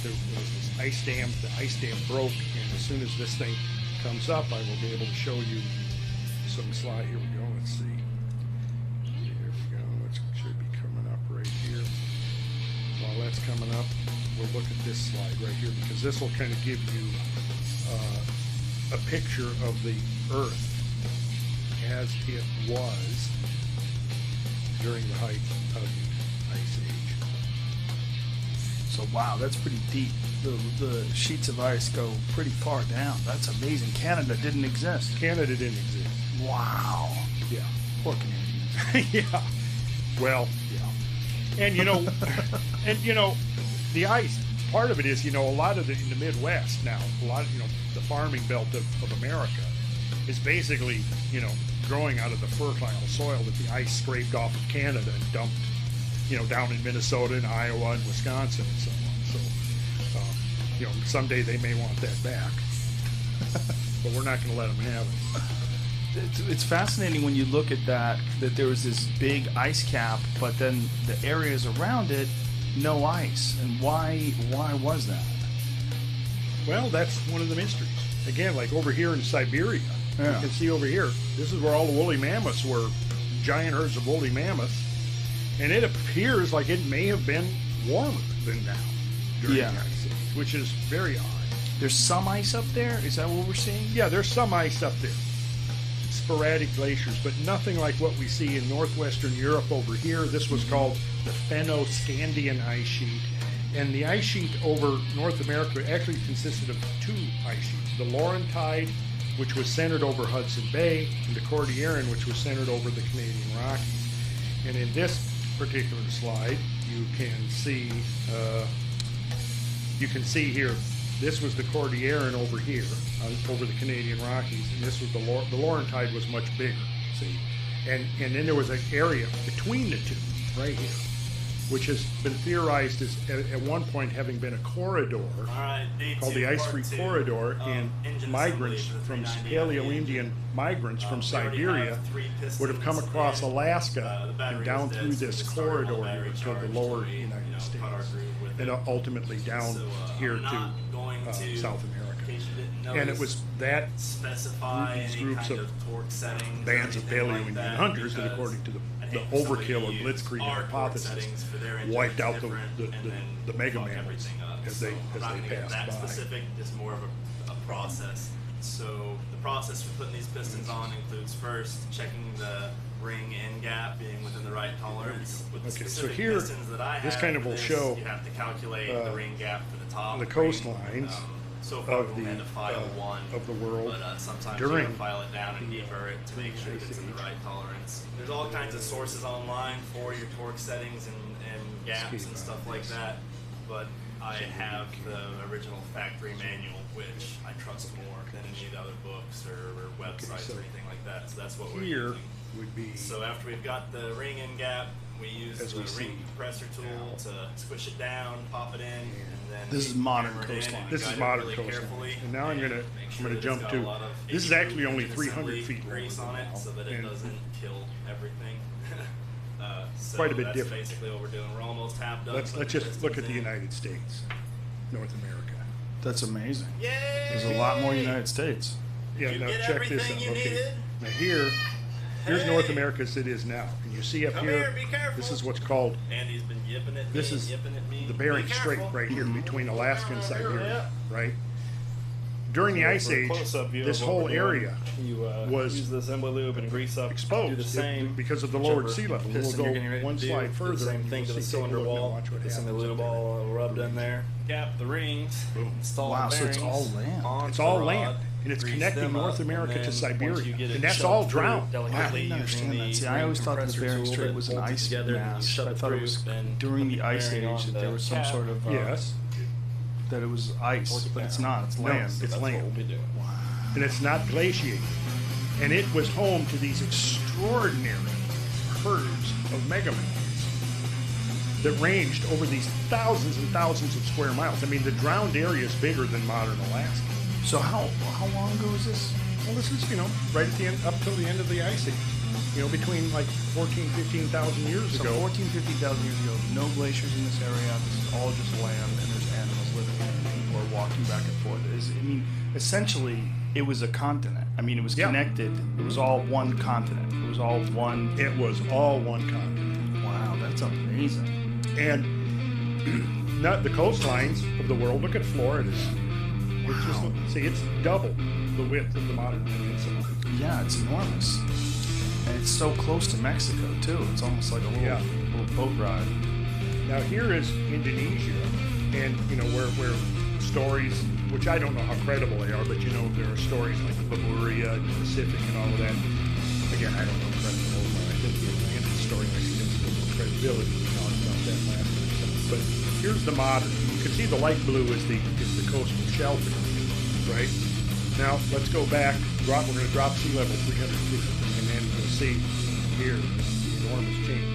There was this ice dam. The ice dam broke, and as soon as this thing comes up, I will be able to show you some slide. Here we go. Let's see. Here we go. It should be coming up right here. While that's coming up, we'll look at this slide right here because this will kind of give you a picture of the Earth as it was during the height of the Ice Age. So wow, that's pretty deep. The sheets of ice go pretty far down. That's amazing. Canada didn't exist. Canada didn't exist. Wow. Yeah. Poor Canadians. Yeah. Well, yeah. And you know, the ice, part of it is, a lot of in the Midwest now, the farming belt of America is basically, growing out of the fertile soil that the ice scraped off of Canada and dumped, down in Minnesota and Iowa and Wisconsin and so on. So, someday they may want that back. But we're not going to let them have it. It's fascinating when you look at that there was this big ice cap, but then the areas around it, no ice. And why was that? Well, that's one of the mysteries. Again, like over here in Siberia, you can see over here, this is where all the woolly mammoths were, giant herds of woolly mammoths. And it appears like it may have been warmer than now during the Ice Age, which is very odd. There's some ice up there? Is that what we're seeing? Yeah, there's some ice up there. Sporadic glaciers, but nothing like what we see in northwestern Europe over here. This was called the Fennoscandian ice sheet. And the ice sheet over North America actually consisted of two ice sheets. The Laurentide, which was centered over Hudson Bay, and the Cordilleran, which was centered over the Canadian Rockies. And in this particular slide, you can see here, this was the Cordilleran over here, over the Canadian Rockies, and this was the Laurentide was much bigger, see? And then there was an area between the two, right here. which has been theorized as at one point having been a corridor called the Ice-Free Corridor, and migrants from Paleo-Indian migrants from Siberia would have come across Alaska and down through this corridor here to the lower United States, and ultimately down here to South America. And it was that these groups of bands of Paleo-Indian hunters that, according to the overkill or blitzkrieg hypothesis, wiped out the mega mammals as they passed by. Specific is more of a process. So the process for putting these pistons on includes first checking the ring end gap being within the right tolerance. With the specific here, pistons that I have, this kind of will show you have to calculate the ring gap for the top. The coastlines so far of we had to file one of the world but sometimes during you have to file it down and deburr it to make sure that it's in the right tolerance. There's all kinds of sources online for your torque settings and gaps and stuff like that, but I have the original factory manual, which I trust more than any of the other books or websites or anything like that. So that's what we're using. Would be so after we've got the ring in gap, we use the ring compressor tool to squish it down, pop it in, and then this is modern coastline. This is modern coastline. And now I'm gonna jump to. This is actually only 300 feet grease on it, so that it doesn't kill everything. So quite a bit that's different. Basically, what we're doing. We're almost half done. Let's just look at the United States, North America. That's amazing. Yay! There's a lot more United States. Yeah, now check this out. Okay, now here's North America as it is now. And you see up here, this is what's called. Andy's been yipping at me. This is the Bering Strait right here between Alaska and Siberia, right? During the Ice Age, this whole area was use the assembly lube and grease up, exposed do the same because of the lowered sea level. We'll piston you're getting go ready one to do, slide do the further. same and thing to you'll the see, cylinder take a look and wall, watch what the assembly happens lube up there. ball rubbed in there, cap the rings, install Wow, the so it's bearings all land. onto It's all the land, rod, and it's grease connecting them North up, America and to then once you Siberia, get it and that's shoved all through drowned. delicately I didn't using understand that. See, I always thought the Bering Strait was an ice mass. I thought it was during the Ice Age that there was some sort of Yes, that it was ice, but it's not. It's land. No, it's That's land. what we'll be doing. And it's not glaciated. And it was home to these extraordinary herds of megamorphs that ranged over these thousands and thousands of square miles. I mean, the drowned area is bigger than modern Alaska. So how long ago is this? Well, this is, right at the end, up till the end of the Ice Age. Between like 14,000, 15,000 years ago. So 14,000, 15,000 years ago, no glaciers in this area. This is all just land, and there's animals living in it, and people are walking back and forth. Essentially, it was a continent. It was connected. It was all one continent. It was all one. It was all one continent. Wow, that's amazing. And not the coastlines of the world. Look at Florida. Wow. It's double the width of the modern peninsula. Yeah, it's enormous. And it's so close to Mexico, too. It's almost like a little boat ride. Now, here is Indonesia, and, where stories, which I don't know how credible they are, but, there are stories like the Lemuria and the Pacific and all of that. Again, I don't know credible, but I think the Atlantis story makes a little more credibility. We talked about that last time. But here's the modern. You can see the light blue is the coastal shelf, right? Now, let's go back. We're going to drop sea level 300 feet, and then you'll see here the enormous change.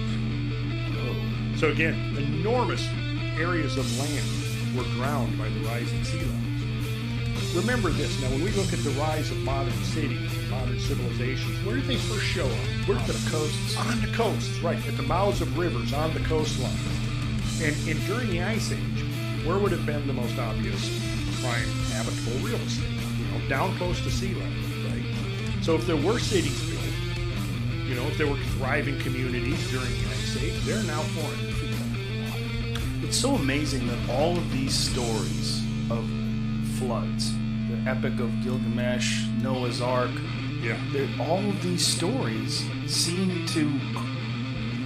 So again, enormous areas of land were drowned by the rising sea levels. Remember this. Now, when we look at the rise of modern cities, modern civilizations, where did they first show up? Where did the coasts? On the coasts, right, at the mouths of rivers, on the coastline. And during the Ice Age, where would have been the most obvious prime habitable real estate? Down close to sea level, right? So if there were cities built, if there were thriving communities during the Ice Age, they're now 400 feet underwater. It's so amazing that all of these stories of floods, the Epic of Gilgamesh, Noah's Ark, all of these stories seem to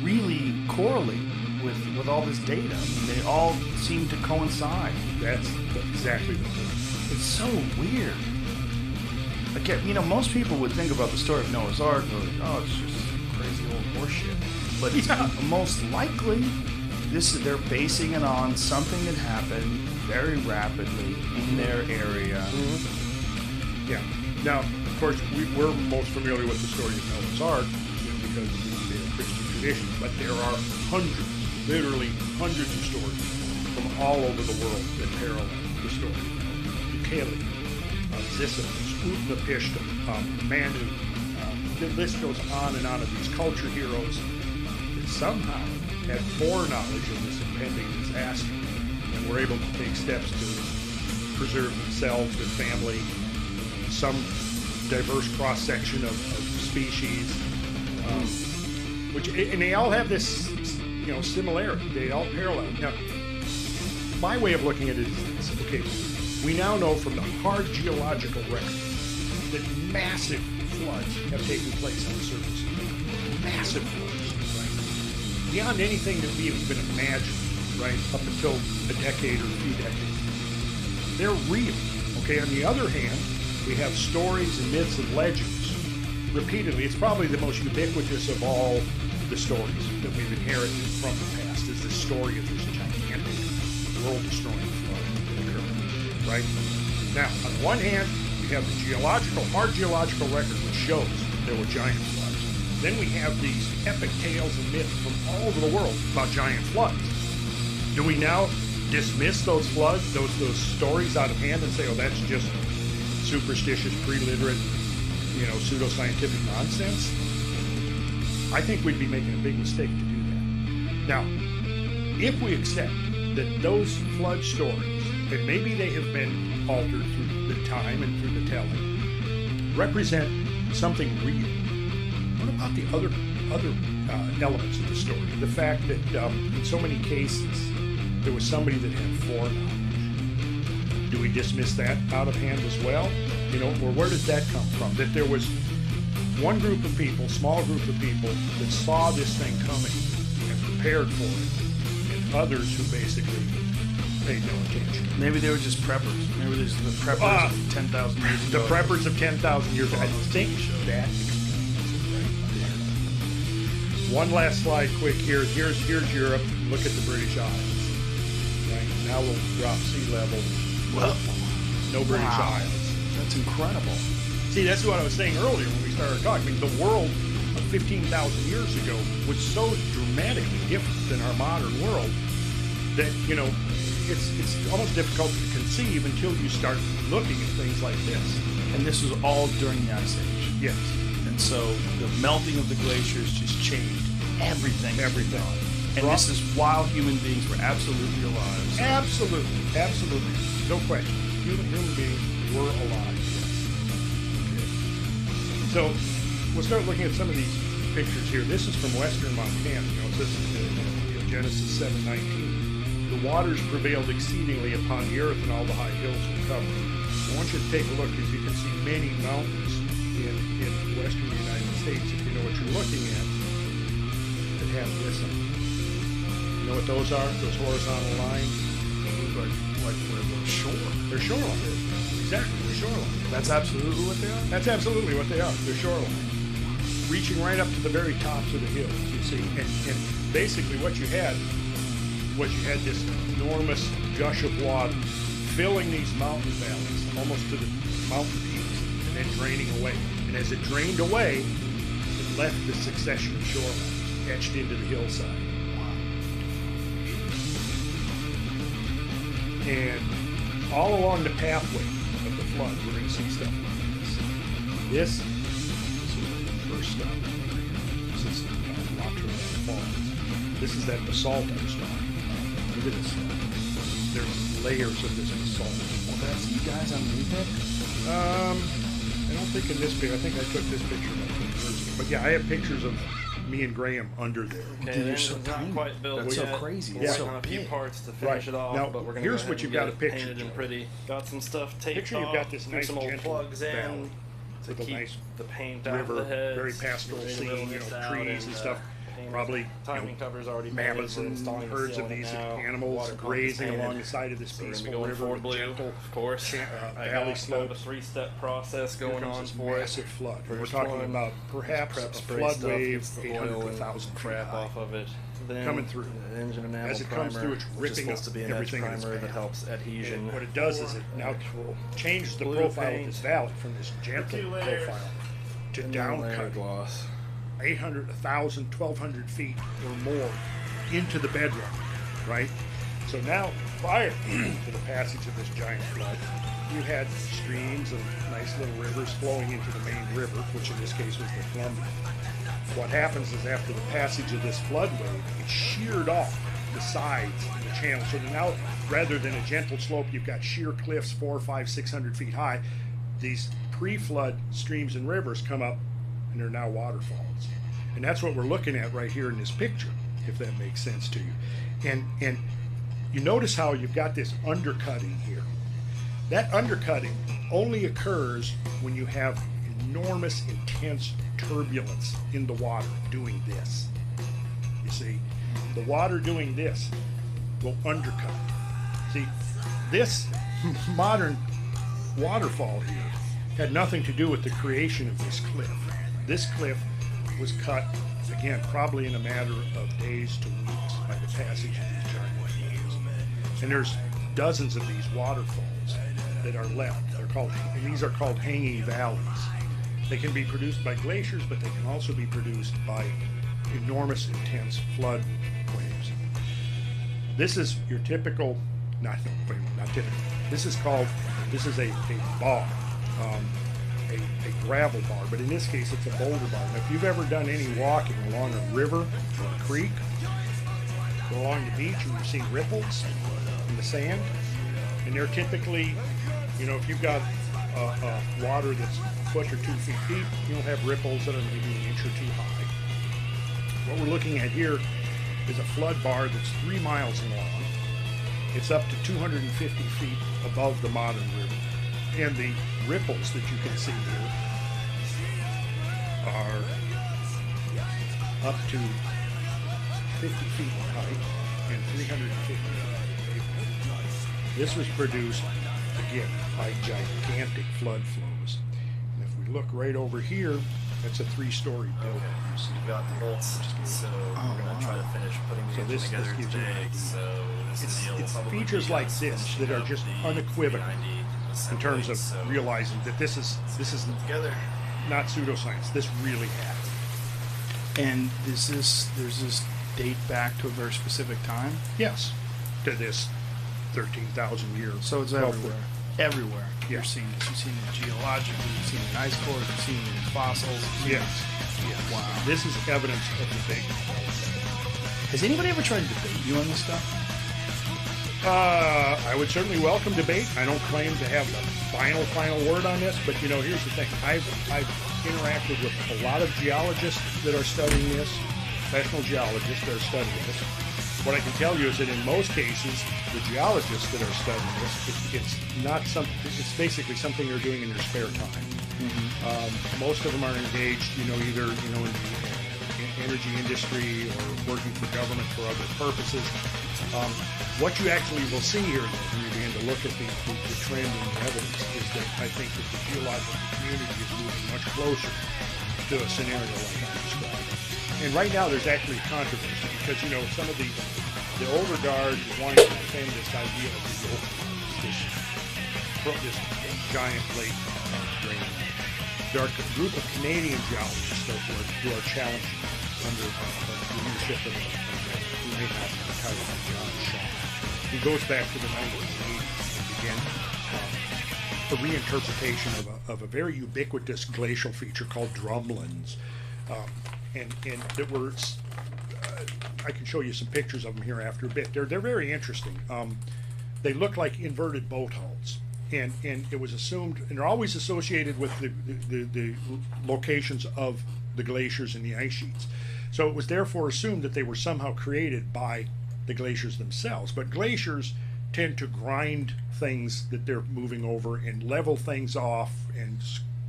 really correlate with all this data. They all seem to coincide. That's exactly the point. It's so weird. Again, most people would think about the story of Noah's Ark, it's just crazy old horseshit. But it's most likely they're basing it on something that happened very rapidly in their area. Mm-hmm. Yeah. Now, of course, we're most familiar with the story of Noah's Ark because of the Christian tradition, but there are hundreds literally hundreds of stories from all over the world that parallel the story. Ukeli, Sisyphus, Utnapishtim, Manu. The list goes on and on of these culture heroes that somehow had foreknowledge of this impending disaster and were able to take steps to preserve themselves, their family, some diverse cross-section of species, and they all have this, similarity. They all parallel. Now, my way of looking at it is, okay, we now know from the hard geological record that massive floods have taken place on the surface. Massive floods, right? Beyond anything that we have even imagined, right, up until a decade or a few decades. They're real, okay? On the other hand, we have stories and myths and legends repeatedly. It's probably the most ubiquitous of all the stories that we've inherited from the past, is the story of this gigantic world-destroying flood that occurred, right? Now, on one hand, we have the hard geological record which shows there were giant floods. Then we have these epic tales and myths from all over the world about giant floods. Do we now dismiss those floods, those stories out of hand and say, oh, that's just superstitious, pre-literate, pseudoscientific nonsense? I think we'd be making a big mistake to do that. Now, if we accept that those flood stories, and maybe they have been altered through the time and through the telling, represent something real, what about the other elements of the story? The fact that in so many cases there was somebody that had foreknowledge. Do we dismiss that out of hand as well? Or where does that come from? That there was one group of people, small group of people, that saw this thing coming and prepared for it, and others who basically paid no attention. Maybe they were just preppers. Maybe there's the preppers of 10,000 years ago. The preppers of 10,000 years ago. I think that explains it right there. One last slide quick here. Here's Europe. Look at the British Isles. Right? Now we'll drop sea level. No British Isles. That's incredible. See, that's what I was saying earlier when we started talking. I mean, the world of 15,000 years ago was so dramatically different than our modern world that, it's almost difficult to conceive until you start looking at things like this. And this was all during the Ice Age. Yes. And so the melting of the glaciers just changed everything. And this is while human beings were absolutely alive. So. Absolutely. No question. Human beings were alive. Okay. So we'll start looking at some of these pictures here. This is from western Montana. This is Genesis 7:19. The waters prevailed exceedingly upon the earth, and all the high hills were covered. I want you to take a look, as you can see many mountains in western United States, if you know what you're looking at, that have this on them. You know what those are? Those horizontal lines? Like where they're shore. They're shoreline. Exactly, they're shoreline. That's absolutely what they are? That's absolutely what they are. They're shoreline. Reaching right up to the very tops of the hills, you see. And basically what you had was this enormous gush of water filling these mountain valleys almost to the mountain peaks and then draining away. And as it drained away, it left the succession of shorelines etched into the hillside. And all along the pathway of the flood, we're going to see stuff like this. This is the first stop. This is Montreal Falls. This is that basalt I was talking about. Look at this. There's layers of this basalt. Well, that's you guys underneath it? I don't think in this picture. I think I took this picture about 20 years ago. But yeah, I have pictures of me and Graham under there. Okay, dude, you're so tiny. Not quite built That's yet. so crazy. We're working on a few parts to finish it off, now, but we're going here's what you've got a picture. Painted and pretty. Got some stuff taped picture off. You've got this nice some old plugs in to keep nice the paint river, out of the heads. very pastoral scene, trees and stuff. Probably timing covers already mammoths and herds of these animals grazing along the side of this peaceful river. Gentle, of course. Valley slope. A 3-step process going on for massive flood. We're talking about perhaps a flood wave, 800 to 1,000 crap off of it. Then coming through. The engine enamel as it primer, comes through, it's ripping up to be an everything edge primer that helps adhesion. And what it does is it now changes the profile of this valley from this gentle profile to down cut. 800, 1,000, 1,200 feet or more into the bedrock, right? So now, prior to the passage of this giant flood, you had streams and nice little rivers flowing into the main river, which in this case was the Columbia. What happens is after the passage of this flood wave, it sheared off the sides of the channel. So now, rather than a gentle slope, you've got sheer cliffs 400, 500, 600 feet high. These pre-flood streams and rivers come up, and they're now waterfalls. And that's what we're looking at right here in this picture, if that makes sense to you. And you notice how you've got this undercutting here. That undercutting only occurs when you have enormous, intense turbulence in the water doing this. You see, the water doing this will undercut. See, this modern waterfall here had nothing to do with the creation of this cliff. This cliff was cut, again, probably in a matter of days to weeks by the passage of these giant waves. And there's dozens of these waterfalls that are left. And these are called hanging valleys. They can be produced by glaciers, but they can also be produced by enormous, intense flood waves. This is your typical, not typical. This is a bar, a gravel bar, but in this case it's a boulder bar. Now, if you've ever done any walking along a river or a creek, go along the beach and you've seen ripples in the sand, and they're typically, you know, if you've got water that's a foot or 2 feet deep, you'll have ripples that are maybe an inch or two high. What we're looking at here is a flood bar that's 3 miles long. It's up to 250 feet above the modern river. And the ripples that you can see here are up to 50 feet in height and 350 feet deep. This was produced, again, by gigantic flood flows. And if we look right over here, that's a 3-story building. So you've got the bolts, so we're going to try to finish putting the engine together today. So it's features like this that are just unequivocal in terms of realizing that this is not pseudoscience. This really happened. And does this date back to a very specific time? Yes, to this 13,000 years. So it's everywhere. Everywhere. Yeah. You're seeing this. You've seen it geologically. You've seen it in ice cores. You've seen it in fossils. Yes. Wow. This is evidence of the big. Has anybody ever tried to debate you on this stuff? I would certainly welcome debate. I don't claim to have the final word on this, but you know, here's the thing. I've interacted with a lot of geologists that are studying this, professional geologists that are studying this. What I can tell you is that in most cases, the geologists that are studying this, it's not something. It's basically something they're doing in their spare time. Mm-hmm. Most of them are engaged, either in the energy industry or working for government for other purposes. What you actually will see here, though, when you begin to look at the trend in the evidence, is that I think that the geological community is moving much closer to a scenario like I described. And right now, there's actually controversy because some of the older guard is wanting to defend this idea of this giant lake drain. There are a group of Canadian geologists, therefore, who are challenging under the leadership of who may not be entitled to John Shaw. He goes back to the 1980s and began a reinterpretation of a very ubiquitous glacial feature called drumlins. And that were, I can show you some pictures of them here after a bit. They're very interesting. They look like inverted boat hulls. And it was assumed, and they're always associated with the locations of the glaciers and the ice sheets. So it was therefore assumed that they were somehow created by the glaciers themselves. But glaciers tend to grind things that they're moving over and level things off and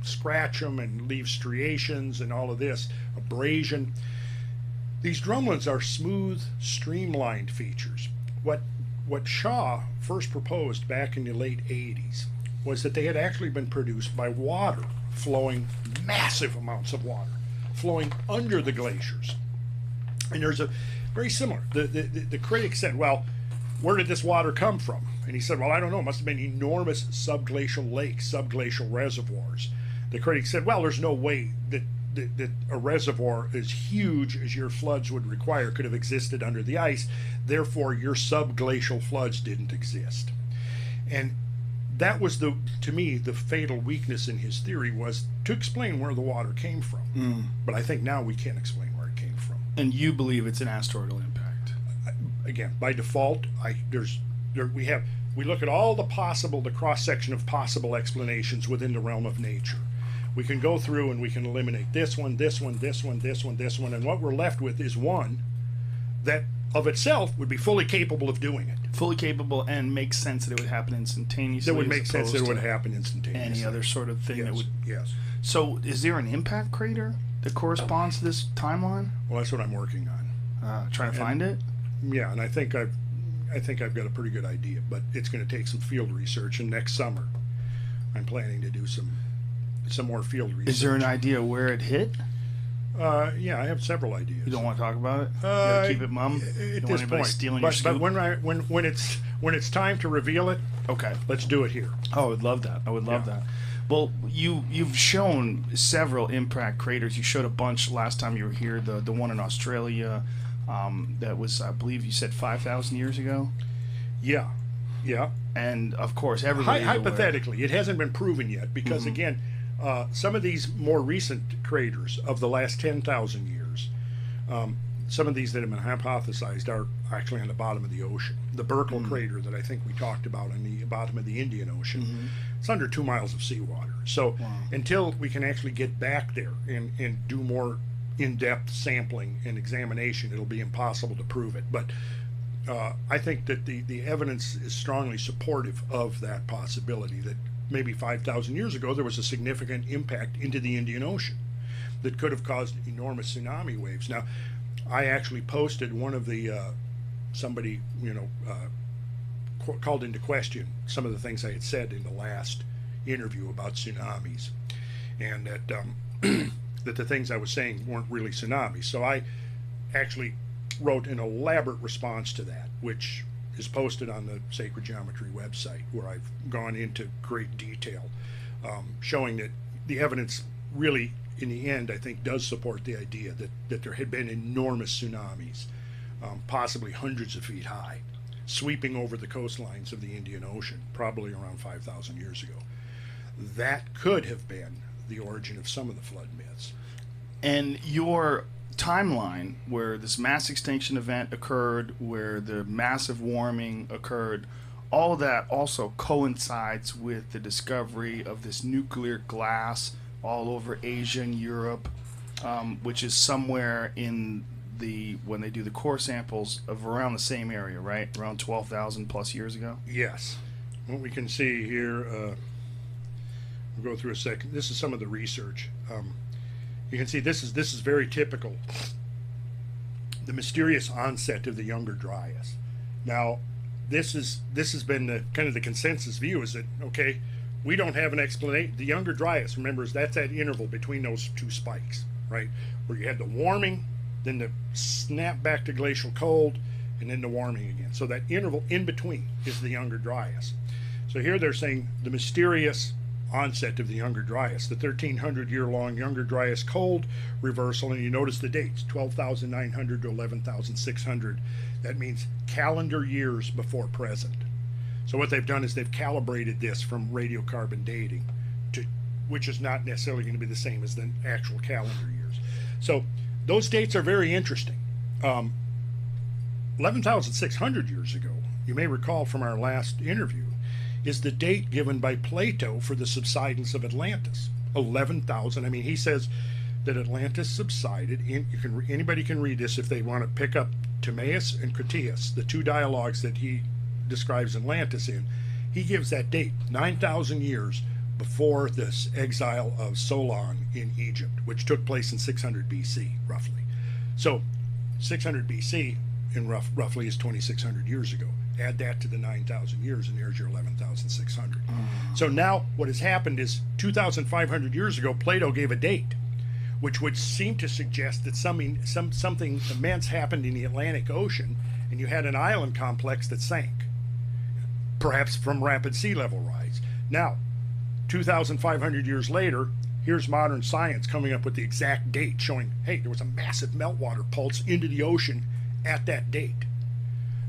scratch them and leave striations and all of this, abrasion. These drumlins are smooth, streamlined features. What Shaw first proposed back in the late 80s was that they had actually been produced by water flowing, massive amounts of water flowing under the glaciers. And there's a very similar. The critic said, well, where did this water come from? And he said, well, I don't know. It must have been enormous subglacial lakes, subglacial reservoirs. The critic said, well, there's no way that that a reservoir as huge as your floods would require could have existed under the ice. Therefore, your subglacial floods didn't exist. And that was, to me, the fatal weakness in his theory, was to explain where the water came from. But I think now we can't explain where it came from. And you believe it's an asteroidal impact? Again, by default, we look at all the cross-section of possible explanations within the realm of nature. We can go through and we can eliminate this one, this one, this one, this one, this one, and what we're left with is one that of itself would be fully capable of doing it. Fully capable, and makes sense that it would happen instantaneously. That would make sense that it would happen instantaneously. Any other sort of thing that would... Yes. So is there an impact crater that corresponds to this timeline? Well, that's what I'm working on. Trying to find it? Yeah, and I think I've got a pretty good idea, but it's going to take some field research, and next summer I'm planning to do some more field research. Is there an idea where it hit? Yeah, I have several ideas. You don't want to talk about it? You gotta keep it mum? At Don't this want anybody point. stealing your scoop? But when it's time to reveal it, okay, let's do it here. Oh, I would love that. I would love that. Well, you've shown several impact craters. You showed a bunch last time you were here. The one in Australia, that was, I believe you said 5,000 years ago. Yeah. And of course, everybody hypothetically, it hasn't been proven yet because again, some of these more recent craters of the last 10,000 years, some of these that have been hypothesized are actually on the bottom of the ocean. The Burkle crater that I think we talked about on the bottom of the Indian Ocean, it's under 2 miles of seawater. So until we can actually get back there and do more in-depth sampling and examination, it'll be impossible to prove it. But I think that the evidence is strongly supportive of that possibility, that maybe 5,000 years ago there was a significant impact into the Indian Ocean that could have caused enormous tsunami waves. Now, I actually posted one of the somebody called into question some of the things I had said in the last interview about tsunamis, and that that the things I was saying weren't really tsunamis. So I actually wrote an elaborate response to that, which is posted on the Sacred Geometry website, where I've gone into great detail, showing that the evidence really, in the end, I think does support the idea that there had been enormous tsunamis, possibly hundreds of feet high, sweeping over the coastlines of the Indian Ocean, probably around 5,000 years ago. That could have been the origin of some of the flood myths. And your timeline, where this mass extinction event occurred, where the massive warming occurred, all that also coincides with the discovery of this nuclear glass all over Asia and Europe, which is somewhere in when they do the core samples of around the same area, right? Around 12,000 plus years ago? Yes. What we can see here, we'll go through a second. This is some of the research. You can see this is very typical. The mysterious onset of the Younger Dryas. Now, this has been the kind of the consensus view, is that, okay, we don't have an explanation. The Younger Dryas, remember, that's that interval between those two spikes, right? Where you had the warming, then the snap back to glacial cold, and then the warming again. So that interval in between is the Younger Dryas. So here they're saying the mysterious onset of the Younger Dryas, the 1,300-year-long Younger Dryas cold reversal, and you notice the dates, 12,900 to 11,600. That means calendar years before present. So what they've done is they've calibrated this from radiocarbon dating, which is not necessarily going to be the same as the actual calendar years. So those dates are very interesting. 11,600 years ago, you may recall from our last interview, is the date given by Plato for the subsidence of Atlantis. 11,000. I mean, he says that Atlantis subsided. Anybody can read this if they want to pick up Timaeus and Critias, the two dialogues that he describes Atlantis in. He gives that date, 9,000 years before this exile of Solon in Egypt, which took place in 600 BC, roughly. So 600 BC in roughly is 2,600 years ago. Add that to the 9,000 years, and there's your 11,600. So now what has happened is 2,500 years ago, Plato gave a date, which would seem to suggest that something immense happened in the Atlantic Ocean, and you had an island complex that sank, perhaps from rapid sea level rise. Now, 2,500 years later, Here's modern science coming up with the exact date, showing, hey, there was a massive meltwater pulse into the ocean at that date.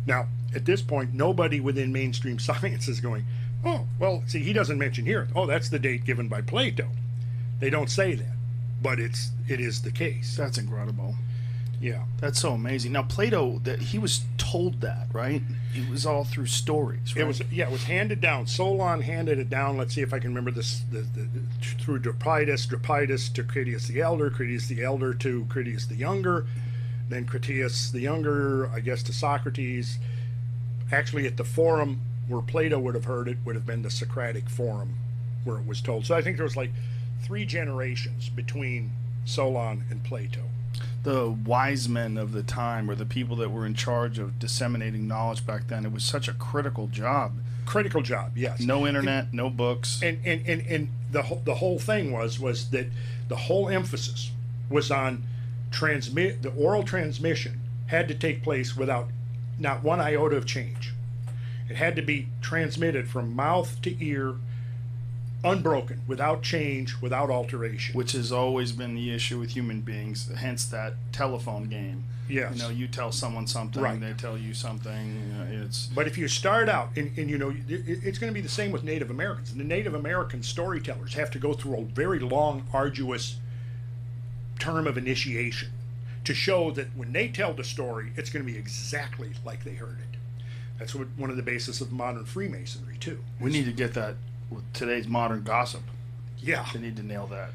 Now, at this point, nobody within mainstream science is going, oh, well, see, he doesn't mention here, oh, that's the date given by Plato. They don't say that, but it is the case. That's incredible. Yeah. That's so amazing. Now, Plato, that he was told that, right? It was all through stories, right? It was handed down. Solon handed it down. Let's see if I can remember this. Through Drepidus to Critias the Elder to Critias the Younger, then Critias the Younger, I guess, to Socrates. Actually, at the forum where Plato would have heard it would have been the Socratic Forum where it was told. So I think there was like 3 generations between Solon and Plato. The wise men of the time, or the people that were in charge of disseminating knowledge back then, it was such a critical job. Critical job, yes. No internet, no books. And the whole thing was that the whole emphasis was on the oral transmission had to take place without not one iota of change. It had to be transmitted from mouth to ear, unbroken, without change, without alteration. Which has always been the issue with human beings, hence that telephone game. Yes. You know, you tell someone something, right. They tell you something. But if you start out, and you know, it's going to be the same with Native Americans. The Native American storytellers have to go through a very long, arduous term of initiation to show that when they tell the story, it's going to be exactly like they heard it. That's one of the basis of modern Freemasonry, too. We need to get that with today's modern gossip. Yeah. They need to nail that.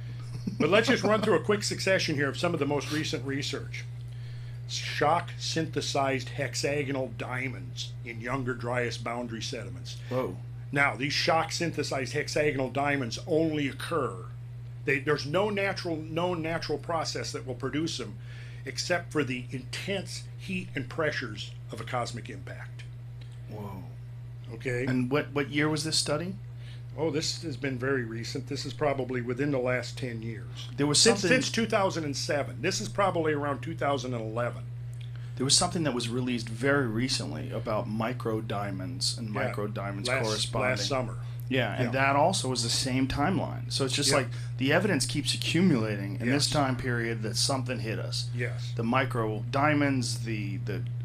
But let's just run through a quick succession here of some of the most recent research. Shock synthesized hexagonal diamonds in younger Dryas boundary sediments. Whoa. Now, these shock synthesized hexagonal diamonds only occur. There's no known natural process that will produce them except for the intense heat and pressures of a cosmic impact. Whoa. Okay. And what year was this study? Oh, this has been very recent. This is probably within the last 10 years. There was something since 2007. This is probably around 2011. There was something that was released very recently about micro diamonds and micro diamonds corresponding. Last summer. Yeah, and that also was the same timeline. So it's just like the evidence keeps accumulating in this time period that something hit us. Yes. The micro diamonds, the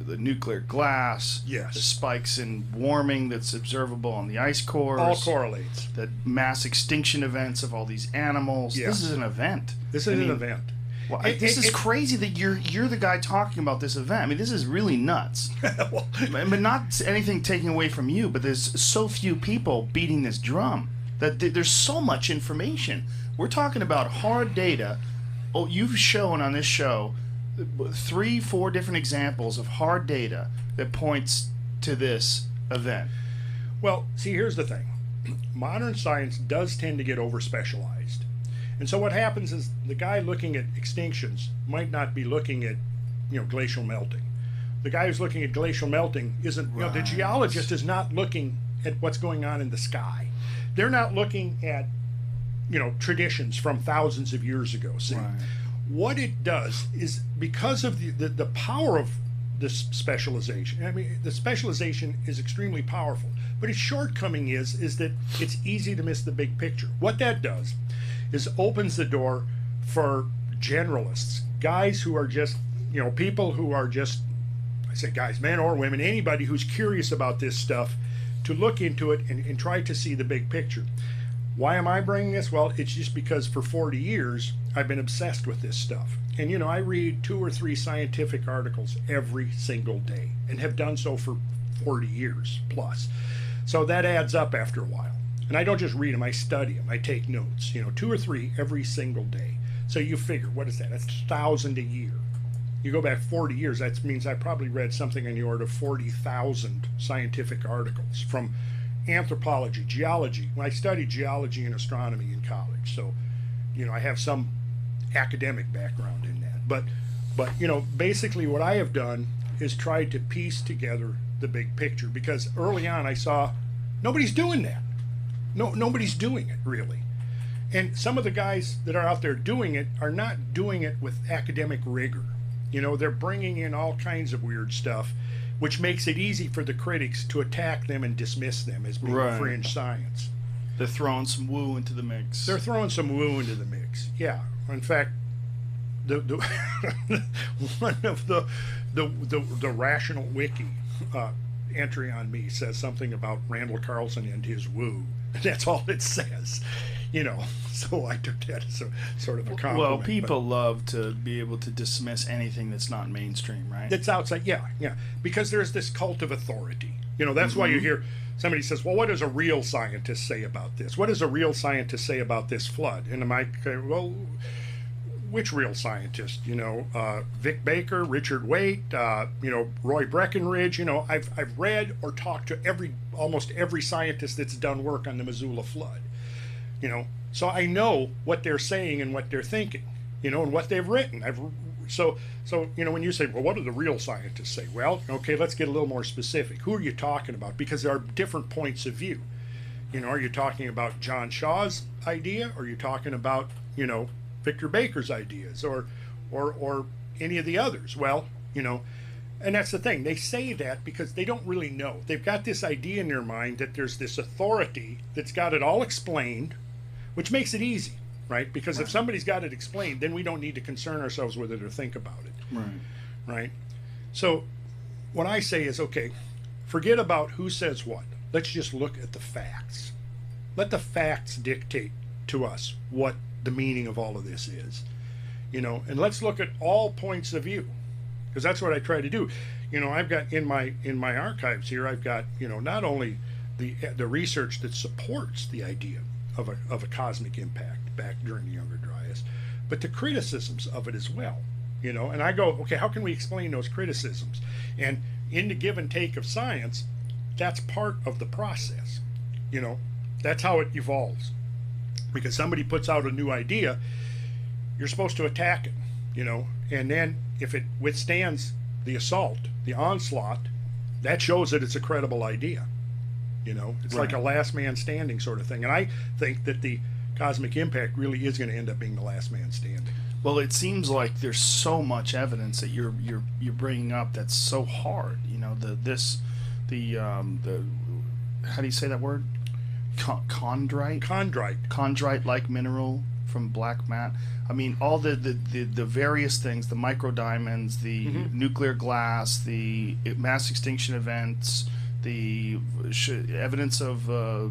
nuclear glass, the spikes in warming that's observable on the ice cores. All correlates. The mass extinction events of all these animals. Yes. This is an event. This is an event. Well, this is crazy that you're the guy talking about this event. I mean, this is really nuts. But not anything taking away from you, but there's so few people beating this drum that there's so much information. We're talking about hard data. Oh, you've shown on this show 3-4 different examples of hard data that points to this event. Well, see, here's the thing. Modern science does tend to get over-specialized. And so what happens is the guy looking at extinctions might not be looking at, glacial melting. The guy who's looking at glacial melting isn't, the geologist is not looking at what's going on in the sky. They're not looking at, traditions from thousands of years ago. See, what it does is because of the power of this specialization. I mean, the specialization is extremely powerful, but its shortcoming is that it's easy to miss the big picture. What that does is opens the door for generalists, guys who are just, people who are just, I say guys, men or women, anybody who's curious about this stuff, to look into it and try to see the big picture. Why am I bringing this? Well, it's just because for 40 years, I've been obsessed with this stuff. And, I read 2 or 3 scientific articles every single day and have done so for 40 years plus. So that adds up after a while. And I don't just read them, I study them, I take notes, 2 or 3 every single day. So you figure, what is that? That's 1,000 a year. You go back 40 years, that means I probably read something in the order of 40,000 scientific articles from anthropology, geology. When I studied geology and astronomy in college, so, I have some academic background in that. But basically what I have done is tried to piece together the big picture, because early on I saw nobody's doing that. Nobody's doing it, really. And some of the guys that are out there doing it are not doing it with academic rigor. They're bringing in all kinds of weird stuff, which makes it easy for the critics to attack them and dismiss them as being fringe science. They're throwing some woo into the mix. They're throwing some woo into the mix. Yeah. In fact, the one of the Rational Wiki entry on me says something about Randall Carlson and his woo. That's all it says, you know. So I took that as a sort of a compliment. Well, people love to be able to dismiss anything that's not mainstream, right? That's outside, yeah, because there's this cult of authority. You know, that's why you hear somebody says, well, what does a real scientist say about this? What does a real scientist say about this flood? And I'm like, well, which real scientist? You know, Vic Baker, Richard Waite, you know, Roy Breckenridge. You know, I've read or talked to almost every scientist that's done work on the Missoula flood. You know, so I know what they're saying and what they're thinking. You know, and what they've written. So you know, when you say, well, what do the real scientists say? Well, okay, let's get a little more specific. Who are you talking about? Because there are different points of view. You know, are you talking about John Shaw's idea? Or are you talking about, you know, Victor Baker's ideas or any of the others? Well, you know, and that's the thing. They say that because they don't really know. They've got this idea in their mind that there's this authority that's got it all explained, which makes it easy, right? Because if somebody's got it explained, then we don't need to concern ourselves with it or think about it. Right? So what I say is, okay, forget about who says what. Let's just look at the facts. Let the facts dictate to us what the meaning of all of this is, you know, and let's look at all points of view, because that's what I try to do. You know, I've got in my archives here, I've got, you know, not only the research that supports the idea of a cosmic impact back during the Younger Dryas, but the criticisms of it as well, you know. And I go, okay, how can we explain those criticisms? And in the give and take of science, that's part of the process, you know. That's how it evolves. Because somebody puts out a new idea, you're supposed to attack it, you know, and then if it withstands the assault, the onslaught, that shows that it's a credible idea. You know, it's like a last man standing sort of thing. And I think that the cosmic impact really is going to end up being the last man standing. Well, it seems like there's so much evidence that you're bringing up that's so hard. You know, the how do you say that word? Chondrite-like mineral from black mat. I mean, all the various things, the microdiamonds, the nuclear glass, the mass extinction events, the evidence of the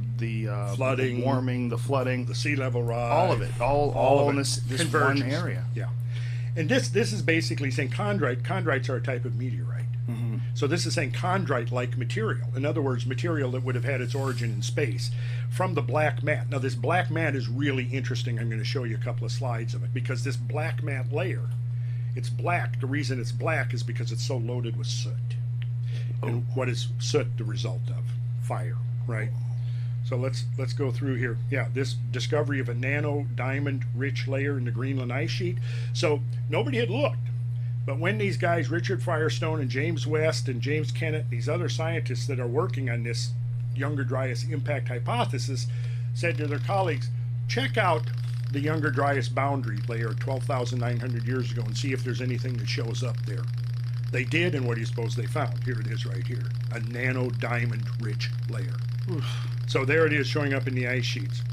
flooding, warming, the flooding, the sea level rise, all of it, all in this one area. Yeah, and this is basically saying chondrites are a type of meteorite. So this is saying chondrite-like material. In other words, material that would have had its origin in space from the black mat. Now, this black mat is really interesting. I'm going to show you a couple of slides of it, because this black mat layer, it's black. The reason it's black is because it's so loaded with soot. And what is soot the result of? Fire, right? So let's go through here. Yeah, this discovery of a nano diamond rich layer in the Greenland ice sheet. So nobody had looked. But when these guys, Richard Firestone and James West and James Kennett, these other scientists that are working on this Younger Dryas impact hypothesis, said to their colleagues, check out the Younger Dryas boundary layer 12,900 years ago and see if there's anything that shows up there. They did, and what do you suppose they found? Here it is right here, a nano diamond rich layer. So there it is showing up in the ice sheets.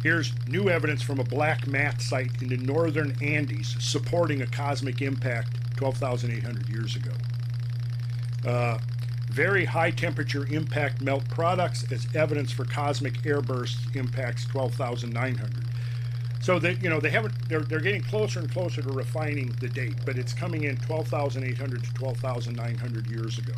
Here's new evidence from a black mat site in the northern Andes supporting a cosmic impact 12,800 years ago. Very high temperature impact melt products as evidence for cosmic airburst impacts 12,900. So that, you know, they're getting closer and closer to refining the date, but it's coming in 12,800 to 12,900 years ago.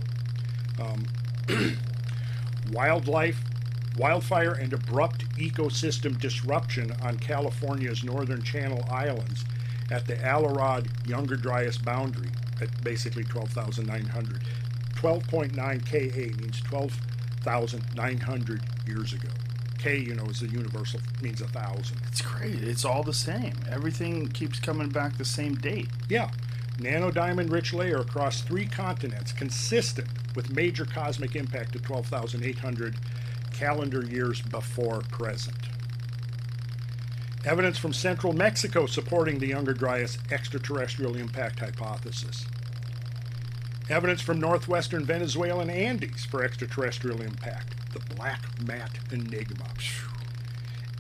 Wildfire and abrupt ecosystem disruption on California's northern Channel Islands at the Alarad Younger Dryas boundary at basically 12,900. 12.9 Ka means 12,900 years ago. K, you know, is the universal, means 1,000. It's great. It's all the same. Everything keeps coming back the same date. Yeah. Nano diamond rich layer across 3 continents, consistent with major cosmic impact at 12,800 calendar years before present. Evidence from central Mexico supporting the Younger Dryas extraterrestrial impact hypothesis. Evidence from northwestern Venezuelan Andes for extraterrestrial impact. The black mat enigma.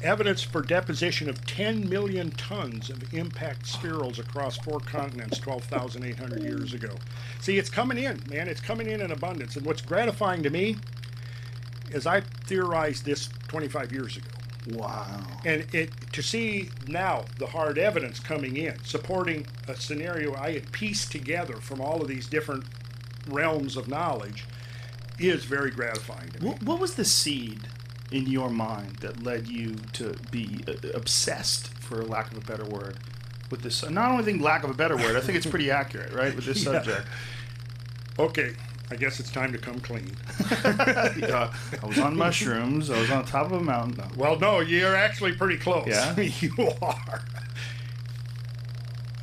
evidence for deposition of 10 million tons of impact spherules across 4 continents 12,800 years ago. See, it's coming in, man. It's coming in abundance. And what's gratifying to me is I theorized this 25 years ago. Wow. And to see now the hard evidence coming in, supporting a scenario I had pieced together from all of these different realms of knowledge, is very gratifying to me. What was the seed in your mind that led you to be obsessed, for lack of a better word, with this? And I don't think lack of a better word. I think it's pretty accurate, right, with this subject. Okay, I guess it's time to come clean. I was on mushrooms. I was on top of a mountain. No. Well, no, you're actually pretty close. Yeah? You are.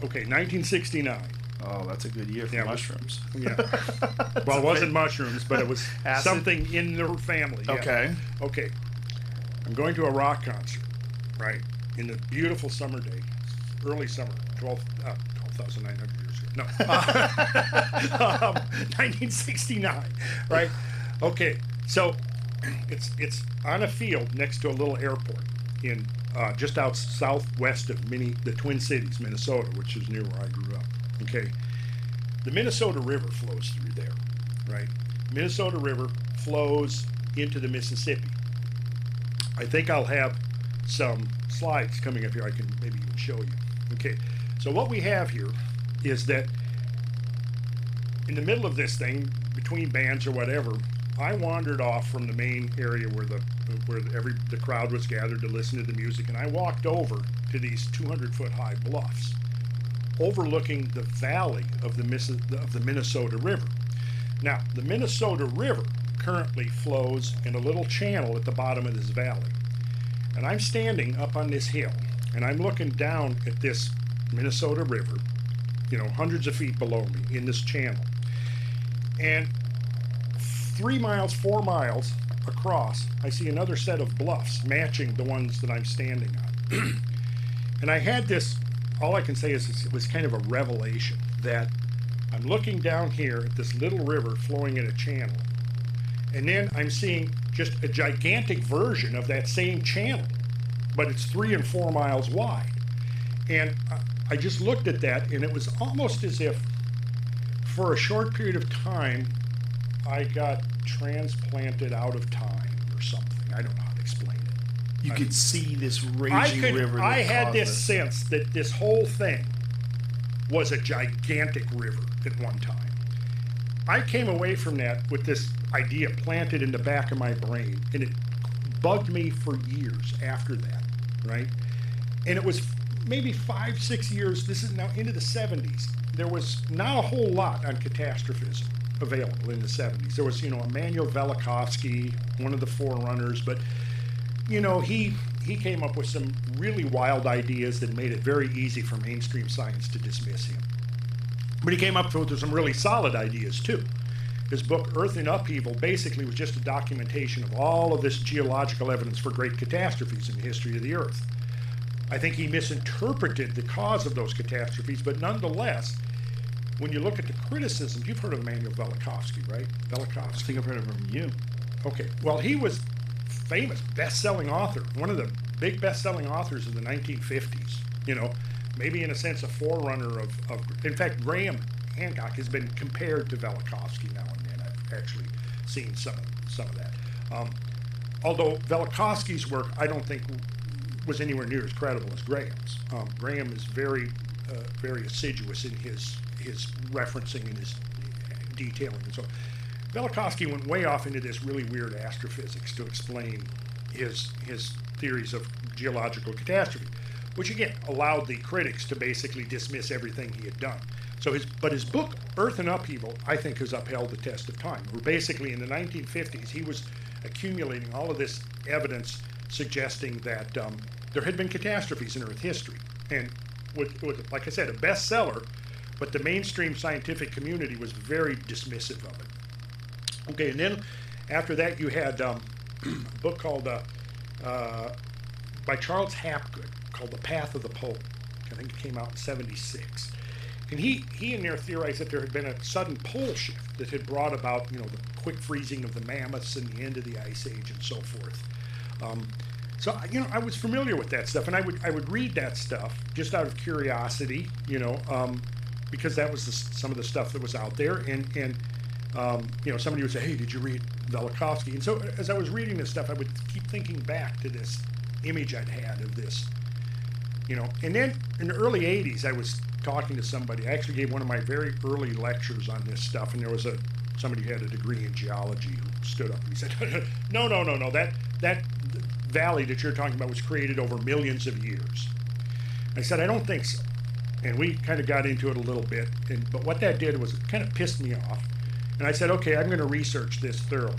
Okay, 1969. Oh, that's a good year for mushrooms. Yeah. Well, it wasn't mushrooms, but it was Acid? something in their family. Yeah. Okay. Okay. I'm going to a rock concert, right, in the beautiful summer day, early summer, 12,900 years ago. No. 1969, right? Okay. So it's on a field next to a little airport in just out southwest of the Twin Cities, Minnesota, which is near where I grew up. Okay, the Minnesota River flows through there, right? Minnesota River flows into the Mississippi. I think I'll have some slides coming up here I can maybe even show you. Okay, so what we have here is that in the middle of this thing, between bands or whatever, I wandered off from the main area where the crowd was gathered to listen to the music, and I walked over to these 200-foot high bluffs overlooking the valley of the Minnesota River. Now, the Minnesota River currently flows in a little channel at the bottom of this valley. And I'm standing up on this hill, and I'm looking down at this Minnesota River, hundreds of feet below me in this channel. And 3 miles, 4 miles across, I see another set of bluffs matching the ones that I'm standing on. And I had this, all I can say is it was kind of a revelation that I'm looking down here at this little river flowing in a channel, and then I'm seeing just a gigantic version of that same channel, but it's 3 and 4 miles wide. And I just looked at that, and it was almost as if for a short period of time I got transplanted out of time or something. I don't know how to explain it. You could see this raging river. I had this sense that this whole thing was a gigantic river at one time. I came away from that with this idea planted in the back of my brain, and it bugged me for years after that, right? And it was maybe 5-6 years, this is now into the 70s. There was not a whole lot on catastrophism available in the 70s. There was, Immanuel Velikovsky, one of the forerunners, but he came up with some really wild ideas that made it very easy for mainstream science to dismiss him. But he came up with some really solid ideas too. His book, Earth in Upheaval, basically was just a documentation of all of this geological evidence for great catastrophes in the history of the Earth. I think he misinterpreted the cause of those catastrophes, but nonetheless, when you look at the criticisms, you've heard of Immanuel Velikovsky, right? Velikovsky. I think I've heard of him from you. Okay, well, he was famous best-selling author, one of the big best-selling authors of the 1950s. Maybe in a sense a forerunner of in fact, Graham Hancock has been compared to Velikovsky now and then. I've actually seen some of that. Although Velikovsky's work, I don't think was anywhere near as credible as Graham's. Graham is very assiduous in his referencing and his detailing, and so Velikovsky went way off into this really weird astrophysics to explain his theories of geological catastrophe, which again allowed the critics to basically dismiss everything he had done. So his book Earth in Upheaval, I think, has upheld the test of time. Where basically in the 1950s he was accumulating all of this evidence suggesting that there had been catastrophes in Earth history, and with like I said, a bestseller, but the mainstream scientific community was very dismissive of it. Okay, and then after that you had a book called by Charles Hapgood called The Path of the Pole. I think it came out in '76. And he in there theorized that there had been a sudden pole shift that had brought about, the quick freezing of the mammoths and the end of the Ice Age and so forth. So, you know, I was familiar with that stuff, and I would read that stuff just out of curiosity, you know, because that was some of the stuff that was out there. And you know, somebody would say, hey, did you read Velikovsky? And so as I was reading this stuff, I would keep thinking back to this image I'd had of this, you know. And then in the early 80s, I was talking to somebody. I actually gave one of my very early lectures on this stuff, and there was somebody who had a degree in geology who stood up and he said, no, that valley that you're talking about was created over millions of years. I said, I don't think so. And we kind of got into it a little bit, but what that did was it kind of pissed me off. And I said, okay, I'm going to research this thoroughly.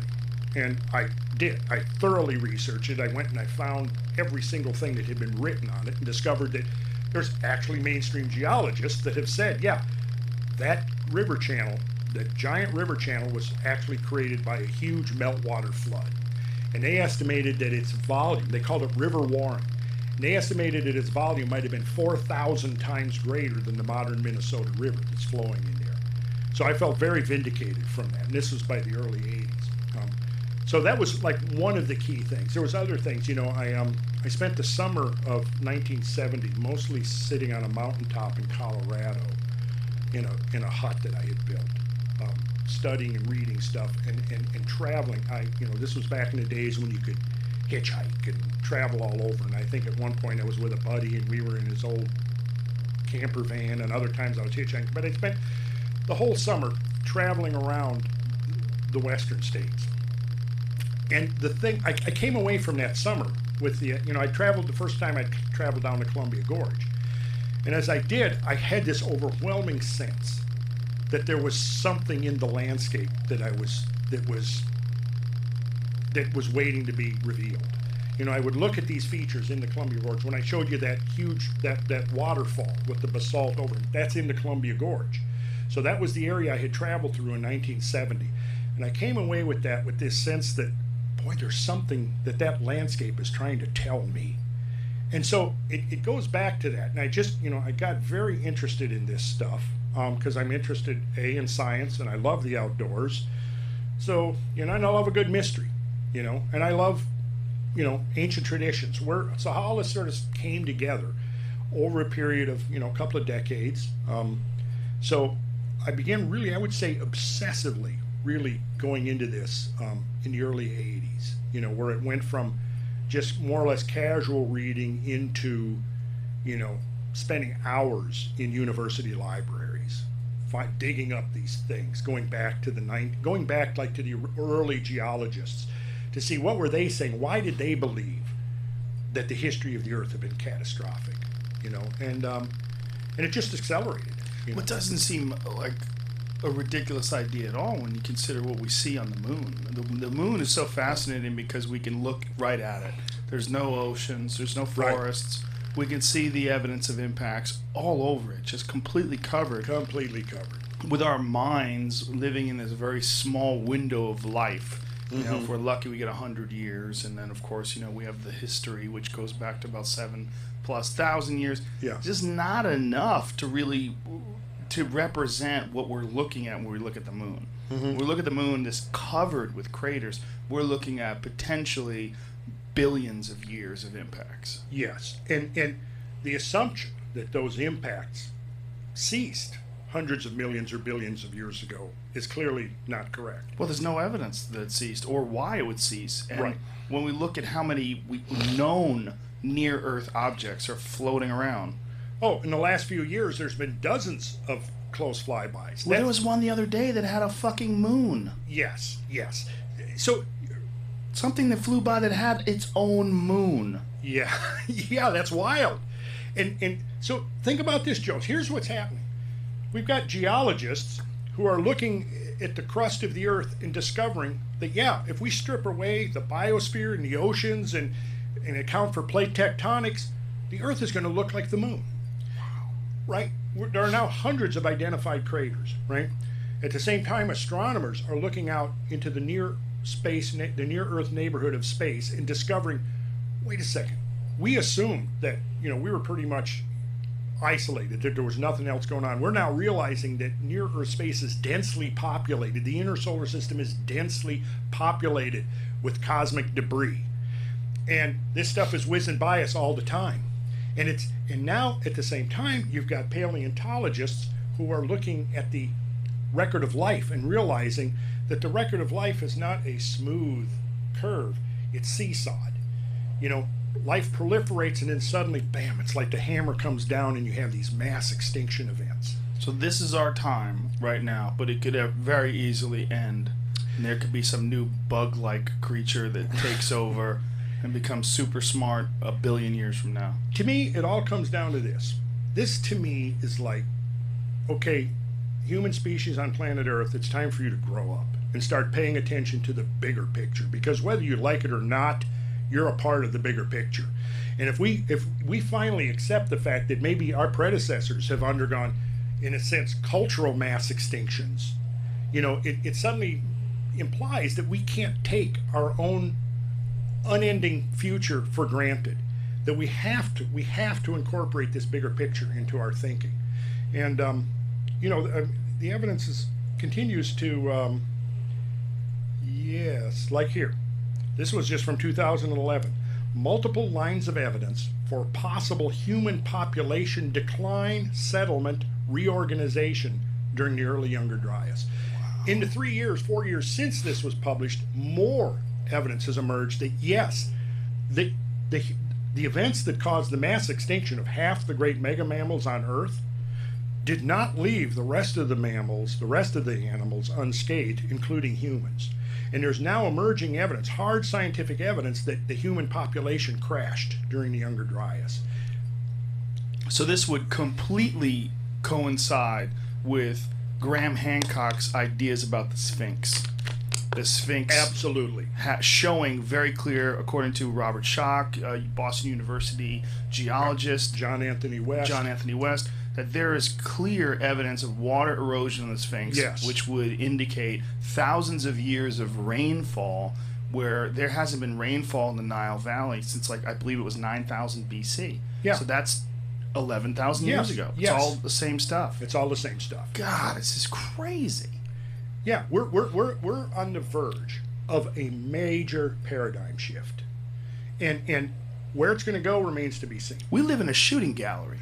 And I did. I thoroughly researched it. I went and I found every single thing that had been written on it and discovered that there's actually mainstream geologists that have said, yeah, that river channel, that giant river channel, was actually created by a huge meltwater flood. And they estimated that its volume, they called it river warring, and they estimated that its volume might have been 4,000 times greater than the modern Minnesota River that's flowing in there. So I felt very vindicated from that, and this was by the early 80s. So that was like one of the key things. There was other things, you know. I spent the summer of 1970 mostly sitting on a mountaintop in Colorado in a hut that I had built, studying and reading stuff and traveling. You know, this was back in the days when you could hitchhike and travel all over. And I think at one point I was with a buddy and we were in his old camper van, and other times I was hitchhiking. But I spent the whole summer traveling around the western states. And the thing, I came away from that summer with the, you know, I traveled, the first time I traveled down the Columbia Gorge. And as I did, I had this overwhelming sense that there was something in the landscape that was waiting to be revealed. You know, I would look at these features in the Columbia Gorge. When I showed you that huge, that waterfall with the basalt over it, that's in the Columbia Gorge. So that was the area I had traveled through in 1970. And I came away with that, with this sense that, boy, there's something that landscape is trying to tell me. And so it goes back to that. And I just, you know, I got very interested in this stuff because I'm interested, in science, and I love the outdoors. So, you know, and I love a good mystery, you know, and I love, you know, ancient traditions. So how all this sort of came together over a period of, you know, a couple of decades. So I began really, I would say, obsessively really going into this in the early 80s, you know, where it went from just more or less casual reading into, you know, spending hours in university libraries, digging up these things, going back like to the early geologists to see what were they saying, why did they believe that the history of the earth had been catastrophic, you know, and it just accelerated. You know? What doesn't seem like a ridiculous idea at all when you consider what we see on the moon. The moon is so fascinating because we can look right at it. There's no oceans, there's no forests. Right. We can see the evidence of impacts all over it, just completely covered. Completely covered. With our minds living in this very small window of life. You know, if we're lucky, we get 100 years, and then of course, you know, we have the history, which goes back to about 7,000+ years. Yeah. Just not enough to really to represent what we're looking at when we look at the moon. When we look at the moon, this covered with craters, we're looking at potentially billions of years of impacts. Yes, and the assumption that those impacts ceased hundreds of millions or billions of years ago is clearly not correct. Well, there's no evidence that it ceased or why it would cease. And right. When we look at how many known near-Earth objects are floating around. Oh, in the last few years, there's been dozens of close flybys. Well, there was one the other day that had a fucking moon. Yes, yes. So, something that flew by that had its own moon. Yeah, yeah, that's wild. And so think about this, Joe. Here's what's happening. We've got geologists who are looking at the crust of the Earth and discovering that, yeah, if we strip away the biosphere and the oceans and account for plate tectonics, the Earth is going to look like the moon. Right? There are now hundreds of identified craters, right? At the same time, astronomers are looking out into the near Earth neighborhood of space and discovering, wait a second, we assumed that, you know, we were pretty much isolated, that there was nothing else going on. We're now realizing that near Earth space is densely populated. The inner solar system is densely populated with cosmic debris. And this stuff is whizzing by us all the time. And now at the same time, you've got paleontologists who are looking at the record of life and realizing that the record of life is not a smooth curve, it's seesawed. You know, life proliferates and then suddenly, bam, it's like the hammer comes down and you have these mass extinction events. So this is our time right now, but it could very easily end. And there could be some new bug-like creature that takes over and becomes super smart a billion years from now. To me, it all comes down to this. This, to me, is like, okay, human species on planet Earth, it's time for you to grow up and start paying attention to the bigger picture. Because whether you like it or not, you're a part of the bigger picture. And if we finally accept the fact that maybe our predecessors have undergone, in a sense, cultural mass extinctions, you know, it suddenly implies that we can't take our own unending future for granted. That we have to incorporate this bigger picture into our thinking. And you know, the evidence continues to yes, like here. This was just from 2011. Multiple lines of evidence for possible human population decline, settlement, reorganization during the early Younger Dryas. Wow. In the 4 years since this was published, more evidence has emerged that yes, the events that caused the mass extinction of half the great mega mammals on Earth did not leave the rest of the mammals, the rest of the animals unscathed, including humans. And there's now emerging evidence, hard scientific evidence, that the human population crashed during the Younger Dryas. So this would completely coincide with Graham Hancock's ideas about the Sphinx. The Sphinx, absolutely, showing very clear, according to Robert Schoch, Boston University geologist, John Anthony West, that there is clear evidence of water erosion in the Sphinx, yes, which would indicate thousands of years of rainfall, where there hasn't been rainfall in the Nile Valley since, like, I believe it was 9,000 BC. Yeah. So that's 11,000 years ago. It's all the same stuff. It's all the same stuff. God, this is crazy. Yeah, we're on the verge of a major paradigm shift, and where it's going to go remains to be seen. We live in a shooting gallery.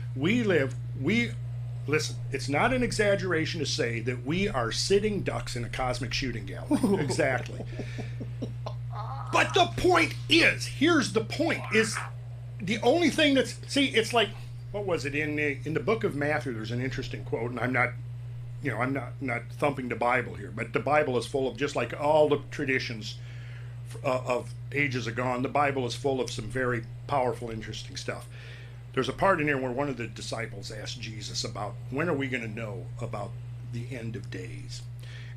Listen, it's not an exaggeration to say that we are sitting ducks in a cosmic shooting gallery. Exactly. But the point is, here's the point: is the only thing that's, see, it's like, what was it in the book of Matthew? There's an interesting quote, and I'm not thumping the Bible here, but the Bible is full of, just like all the traditions of ages agone, the Bible is full of some very powerful, interesting stuff. There's a part in there where one of the disciples asked Jesus about, when are we going to know about the end of days?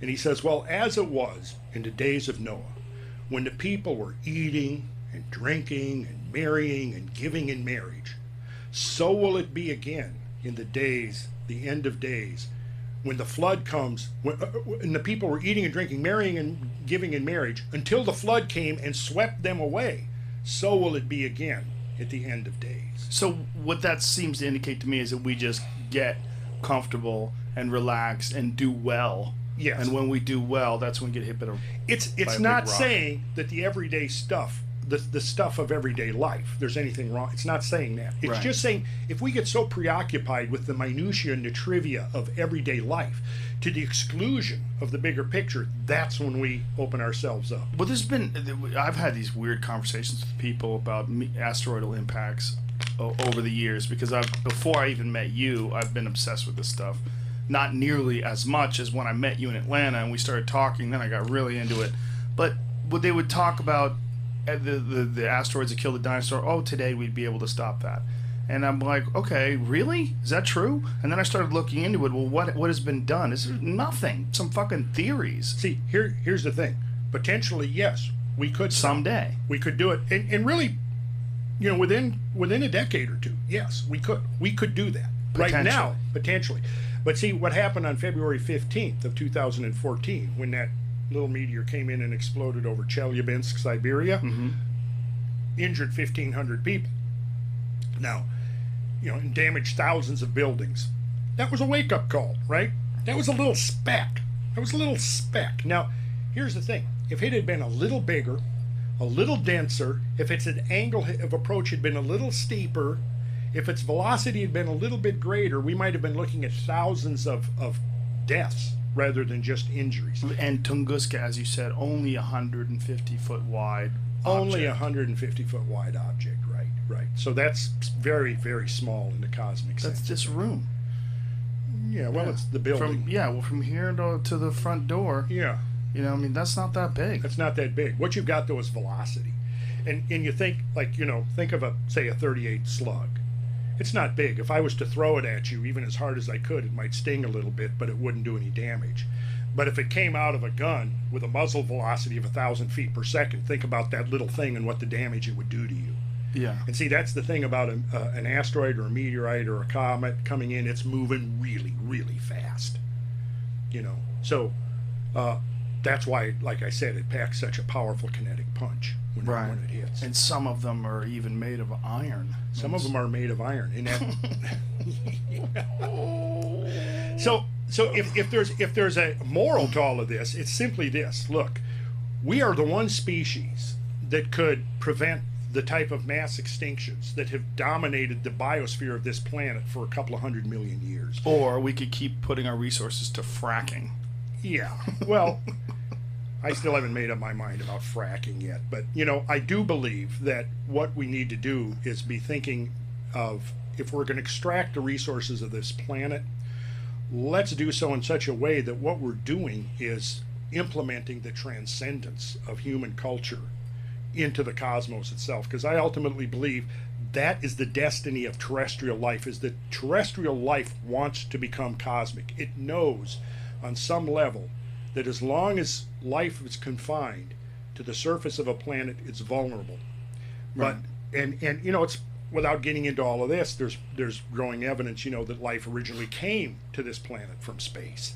And he says, well, as it was in the days of Noah, when the people were eating and drinking and marrying and giving in marriage, so will it be again in the end of days, when the flood comes, when the people were eating and drinking, marrying and giving in marriage, until the flood came and swept them away, so will it be again at the end of days. So what that seems to indicate to me is that we just get comfortable and relax and do well. Yes. And when we do well, that's when we get hit by a It's not saying that the everyday stuff, the stuff of everyday life, there's anything wrong. It's not saying that. It's right. just saying, if we get so preoccupied with the minutiae and the trivia of everyday life to the exclusion of the bigger picture, that's when we open ourselves up. Well, I've had these weird conversations with people about asteroidal impacts over the years, because before I even met you, I've been obsessed with this stuff. Not nearly as much as when I met you in Atlanta and we started talking, then I got really into it. But what they would talk about, the asteroids that killed the dinosaur, today we'd be able to stop that. And I'm like, okay, really? Is that true? And then I started looking into it. Well, what has been done? Is there nothing? Some fucking theories. See, here's the thing. Potentially, yes, we could. Someday. We could do it. And really, within a decade or two, yes, we could. We could do that. Right now, potentially. But see, what happened on February 15th of 2014, when that little meteor came in and exploded over Chelyabinsk, Siberia, injured 1,500 people. Now, and damaged thousands of buildings. That was a wake-up call, right? That was a little speck. Now, here's the thing. If it had been a little bigger, a little denser, if its angle of approach had been a little steeper, if its velocity had been a little bit greater, we might have been looking at thousands of deaths rather than just injuries. And Tunguska, as you said, only 150 foot wide. Only object. 150 foot wide object, right. So that's very, very small in the cosmic sense. That's this room. Yeah, well, it's the building. From here to the front door. Yeah. You know, I mean, that's not that big. That's not that big. What you've got, though, is velocity. And you think, like, think of say a 38 slug. It's not big. If I was to throw it at you, even as hard as I could, it might sting a little bit, but it wouldn't do any damage. But if it came out of a gun with a muzzle velocity of 1,000 feet per second, think about that little thing and what the damage it would do to you. Yeah. And see, that's the thing about an asteroid or a meteorite or a comet coming in. It's moving really, really fast. So that's why, like I said, it packs such a powerful kinetic punch when it hits. And some of them are even made of iron. Some of them are made of iron. And that So if there's a moral to all of this, it's simply this. Look, we are the one species that could prevent the type of mass extinctions that have dominated the biosphere of this planet for a couple of 100 million years. Or we could keep putting our resources to fracking. Yeah. Well, I still haven't made up my mind about fracking yet. But, I do believe that what we need to do is be thinking of, if we're going to extract the resources of this planet, let's do so in such a way that what we're doing is implementing the transcendence of human culture into the cosmos itself. Because I ultimately believe that is the destiny of terrestrial life, is that terrestrial life wants to become cosmic. It knows on some level that as long as life is confined to the surface of a planet, it's vulnerable. Right. But and it's, without getting into all of this, there's growing evidence, that life originally came to this planet from space,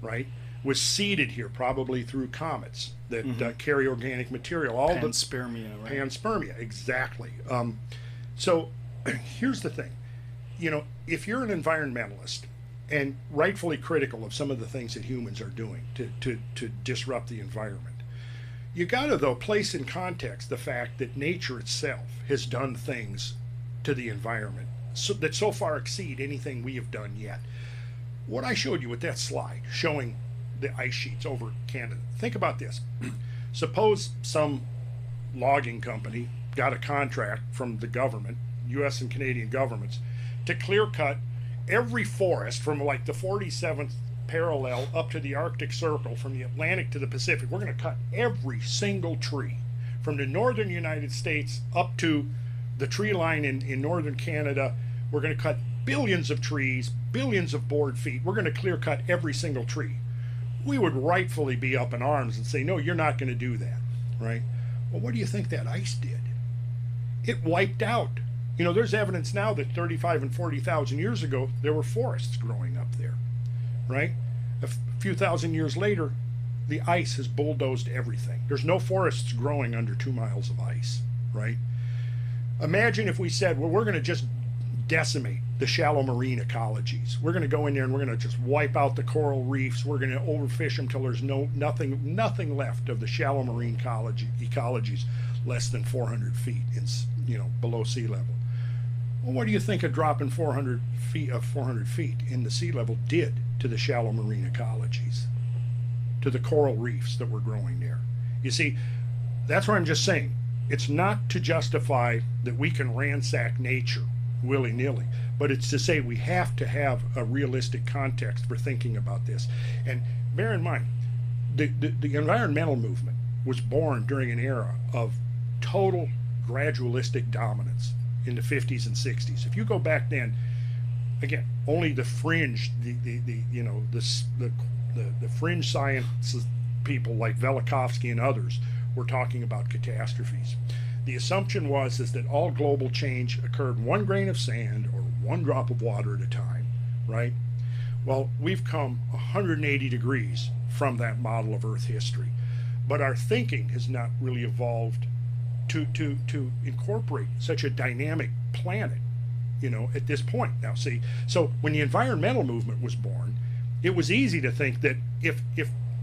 right? Was seeded here probably through comets that carry organic material. Panspermia, right? Panspermia, exactly. So here's the thing. If you're an environmentalist and rightfully critical of some of the things that humans are doing to disrupt the environment, you got to, though, place in context the fact that nature itself has done things to the environment that so far exceed anything we have done yet. What I showed you with that slide showing the ice sheets over Canada, think about this. Suppose some logging company got a contract from the government, U.S. and Canadian governments, to clear cut every forest from like the 47th parallel up to the Arctic Circle, from the Atlantic to the Pacific. We're going to cut every single tree from the northern United States up to the tree line in northern Canada. We're going to cut billions of trees, billions of board feet. We're going to clear cut every single tree. We would rightfully be up in arms and say, no, you're not going to do that, right? Well, what do you think that ice did? It wiped out. There's evidence now that 35 and 40,000 years ago, there were forests growing up there, right? A few thousand years later, the ice has bulldozed everything. There's no forests growing under 2 miles of ice, right? Imagine if we said, well, we're going to just decimate the shallow marine ecologies. We're going to go in there and we're going to just wipe out the coral reefs. We're going to overfish them till there's nothing left of the shallow marine ecologies less than 400 feet below sea level. Well, what do you think a drop in 400 feet in the sea level did to the shallow marine ecologies, to the coral reefs that were growing there? You see, that's what I'm just saying. It's not to justify that we can ransack nature willy-nilly, but it's to say we have to have a realistic context for thinking about this. And bear in mind, the environmental movement was born during an era of total gradualistic dominance in the 50s and 60s. If you go back then, again, only the fringe, the fringe science people like Velikovsky and others were talking about catastrophes. The assumption was that all global change occurred 1 grain of sand or 1 drop of water at a time, right? Well, we've come 180 degrees from that model of Earth history, but our thinking has not really evolved to incorporate such a dynamic planet, at this point. Now, see, so when the environmental movement was born, it was easy to think that if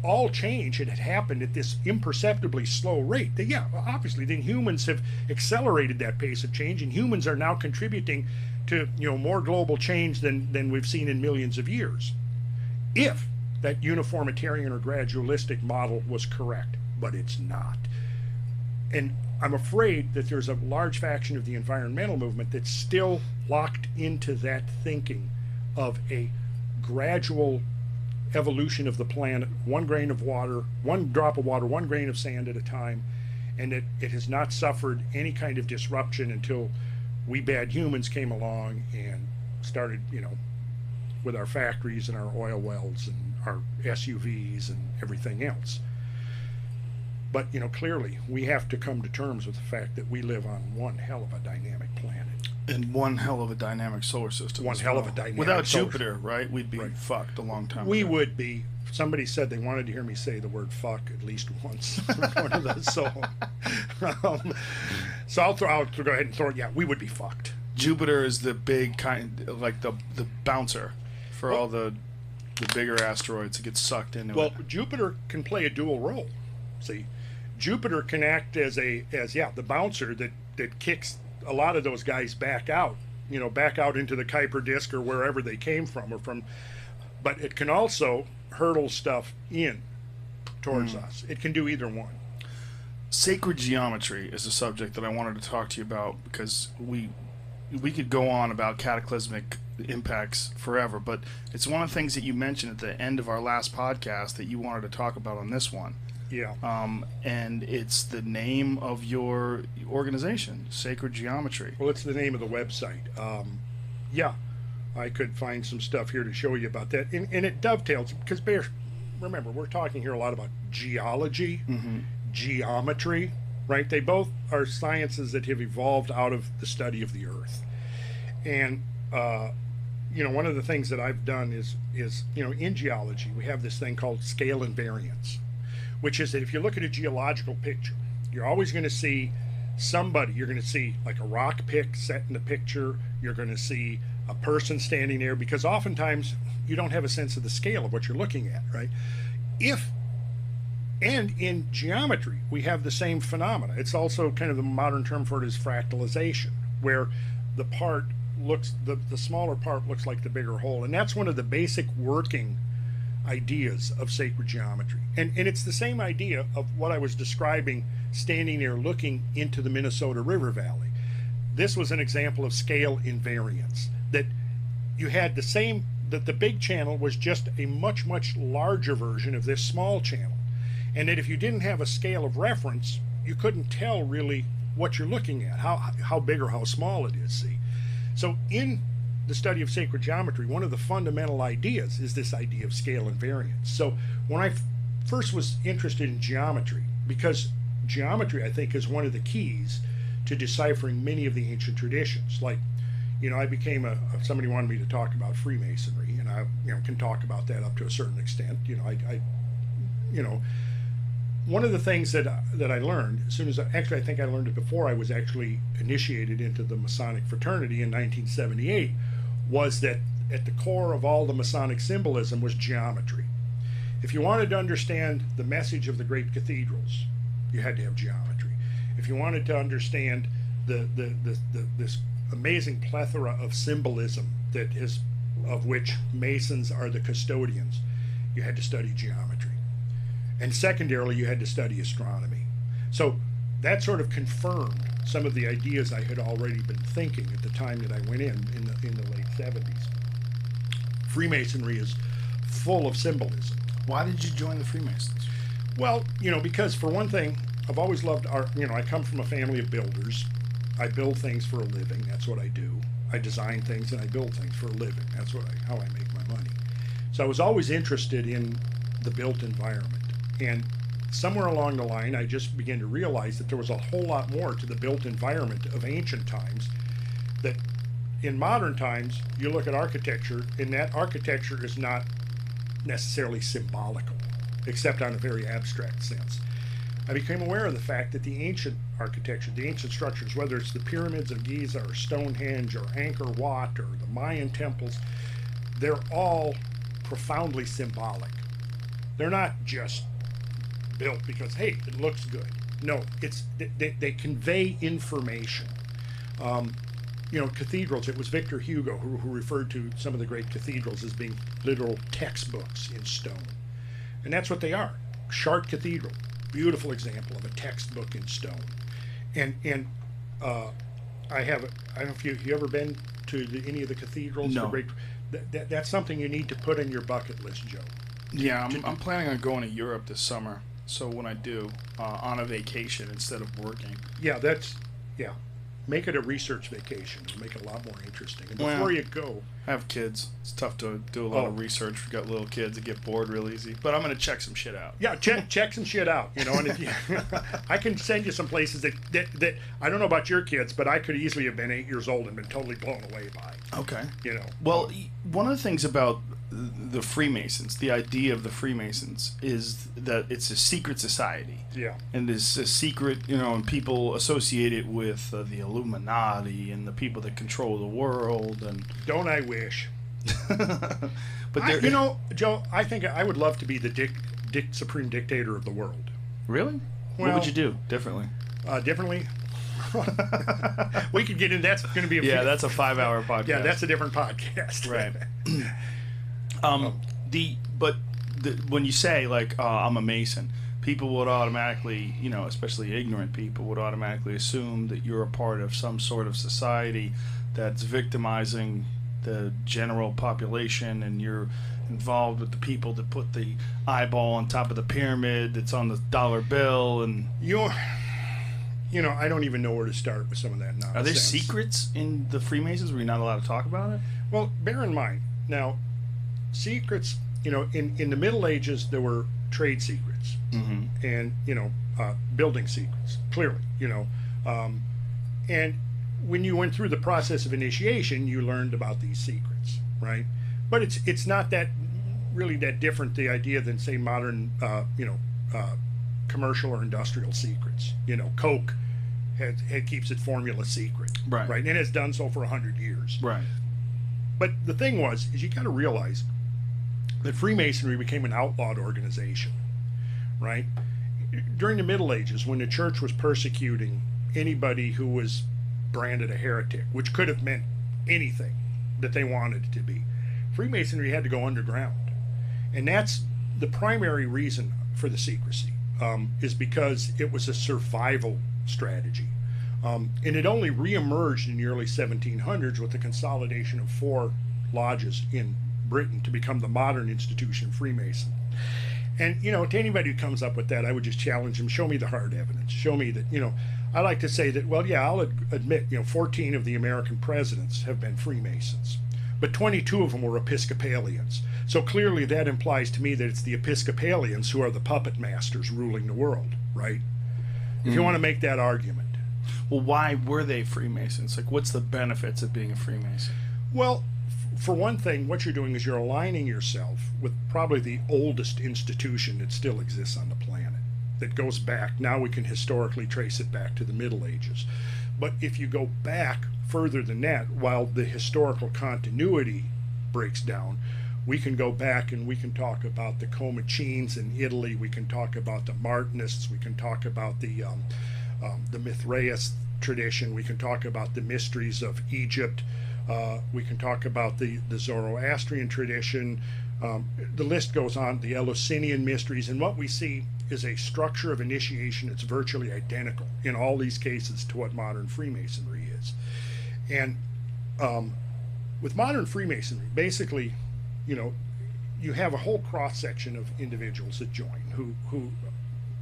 all change had happened at this imperceptibly slow rate, then yeah, obviously then humans have accelerated that pace of change, and humans are now contributing to, you know, more global change than we've seen in millions of years, if that uniformitarian or gradualistic model was correct. But it's not. And I'm afraid that there's a large faction of the environmental movement that's still locked into that thinking of a gradual evolution of the planet, one grain of water, one drop of water, one grain of sand at a time, and that it has not suffered any kind of disruption until we bad humans came along and started, you know, with our factories and our oil wells and our SUVs and everything else. But, you know, clearly we have to come to terms with the fact that we live on one hell of a dynamic planet. And one hell of a dynamic solar system. One hell of a dynamic Without solar Jupiter, right? We'd be fucked a long time We ago. would be. Somebody said they wanted to hear me say the word fuck at least once. One of those, so I'll go ahead and throw it. Yeah, we would be fucked. Jupiter is the big kind, like the bouncer for all the bigger asteroids that get sucked into Well, it. Jupiter can play a dual role. See, Jupiter can act as the bouncer that kicks a lot of those guys back out, you know, back out into the Kuiper disk or wherever they came from, but it can also hurtle stuff in towards us. It can do either one. Sacred geometry is a subject that I wanted to talk to you about, because we could go on about cataclysmic impacts forever, but it's one of the things that you mentioned at the end of our last podcast that you wanted to talk about on this one. Yeah. And it's the name of your organization, Sacred Geometry. Well, it's the name of the website. Yeah, I could find some stuff here to show you about that. And it dovetails, because remember, we're talking here a lot about geology, geometry, right? They both are sciences that have evolved out of the study of the earth. And, you know, one of the things that I've done is, you know, in geology, we have this thing called scale invariance, which is that if you look at a geological picture, you're always going to see somebody. You're going to see like a rock pick set in the picture. You're going to see a person standing there, because oftentimes you don't have a sense of the scale of what you're looking at, right? And in geometry, we have the same phenomena. It's also kind of the modern term for it is fractalization, where the part looks, the smaller part looks like the bigger whole. And that's one of the basic working ideas of sacred geometry. And it's the same idea of what I was describing, standing there looking into the Minnesota River Valley. This was an example of scale invariance, that you had the same, that the big channel was just a much, much larger version of this small channel. And that if you didn't have a scale of reference, you couldn't tell really what you're looking at, how big or how small it is, see. So in the study of sacred geometry, one of the fundamental ideas is this idea of scale invariance. So when I first was interested in geometry, because geometry, I think, is one of the keys to deciphering many of the ancient traditions. Like, you know, I became somebody wanted me to talk about Freemasonry, and I, you know, can talk about that up to a certain extent. You know, you know, one of the things that I learned as soon as I think I learned it before I was actually initiated into the Masonic fraternity in 1978, was that at the core of all the Masonic symbolism was geometry. If you wanted to understand the message of the great cathedrals, you had to have geometry. If you wanted to understand this amazing plethora of symbolism that is, of which Masons are the custodians, you had to study geometry. And secondarily, you had to study astronomy. So that sort of confirmed some of the ideas I had already been thinking at the time that I went in the late 70s. Freemasonry is full of symbolism. Why did you join the Freemasons? Well, you know, because for one thing, I've always loved art. You know, I come from a family of builders. I build things for a living. That's what I do. I design things and I build things for a living. That's how I make my money. So I was always interested in the built environment. And somewhere along the line, I just began to realize that there was a whole lot more to the built environment of ancient times, that in modern times, you look at architecture, and that architecture is not necessarily symbolical, except on a very abstract sense. I became aware of the fact that the ancient architecture, the ancient structures, whether it's the pyramids of Giza or Stonehenge or Angkor Wat or the Mayan temples, they're all profoundly symbolic. They're not just built because, hey, it looks good. No, it's they convey information. You know, cathedrals, it was Victor Hugo who referred to some of the great cathedrals as being literal textbooks in stone. And that's what they are. Chartres Cathedral, beautiful example of a textbook in stone. And I don't know if you ever been to any of the cathedrals? No. That's something you need to put in your bucket list, Joe. Yeah, I'm planning on going to Europe this summer. So when I do, on a vacation instead of working. Yeah, make it a research vacation. It'll make it a lot more interesting. And before Well, you go, I have kids. It's tough to do a lot of research. We've got little kids that get bored real easy. But I'm going to check some shit out. yeah, check some shit out. You know, and if you, I can send you some places that I don't know about your kids, but I could easily have been 8 years old and been totally blown away by. Okay. You know. Well, one of the things about the Freemasons, the idea of the Freemasons, is that it's a secret society. Yeah. And it's a secret, you know, and people associate it with the Illuminati and the people that control the world. And don't I wish? But you know, Joe, I think I would love to be the supreme dictator of the world. Really? Well, what would you do differently? Differently? We could get in. That's going to be that's a 5-hour podcast. Yeah, that's a different podcast. Right. When you say like I'm a Mason, people would automatically, you know, especially ignorant people would automatically assume that you're a part of some sort of society that's victimizing the general population, and you're involved with the people that put the eyeball on top of the pyramid that's on the dollar bill. And you know, I don't even know where to start with some of that nonsense. Are there secrets in the Freemasons where you're not allowed to talk about it? Well, bear in mind, now, secrets, you know, in the Middle Ages, there were trade secrets and, you know, building secrets, clearly, you know. And when you went through the process of initiation, you learned about these secrets, right? But it's not that really that different, the idea, than, say, modern, commercial or industrial secrets. You know, Coke keeps its formula secret, right? And it's done so for 100 years, right? But the thing is you got to realize that Freemasonry became an outlawed organization, right? During the Middle Ages, when the church was persecuting anybody who was branded a heretic, which could have meant anything that they wanted it to be, Freemasonry had to go underground. And that's the primary reason for the secrecy, is because it was a survival strategy. And it only reemerged in the early 1700s with the consolidation of 4 lodges in Britain to become the modern institution Freemason. And, you know, to anybody who comes up with that, I would just challenge them, show me the hard evidence. Show me that, you know, I like to say that, well, yeah, I'll admit, you know, 14 of the American presidents have been Freemasons, but 22 of them were Episcopalians. So clearly that implies to me that it's the Episcopalians who are the puppet masters ruling the world, right? If you want to make that argument. Well, why were they Freemasons? Like, what's the benefits of being a Freemason? Well, for one thing, what you're doing is you're aligning yourself with probably the oldest institution that still exists on the planet, that goes back, now we can historically trace it back to the Middle Ages. But if you go back further than that, while the historical continuity breaks down, we can go back and we can talk about the Comachines in Italy, we can talk about the Martinists, we can talk about the Mithraeus tradition, we can talk about the mysteries of Egypt, we can talk about the Zoroastrian tradition, the list goes on, the Eleusinian mysteries, and what we see is a structure of initiation that's virtually identical in all these cases to what modern Freemasonry is. And with modern Freemasonry, basically, you know, you have a whole cross-section of individuals that join, who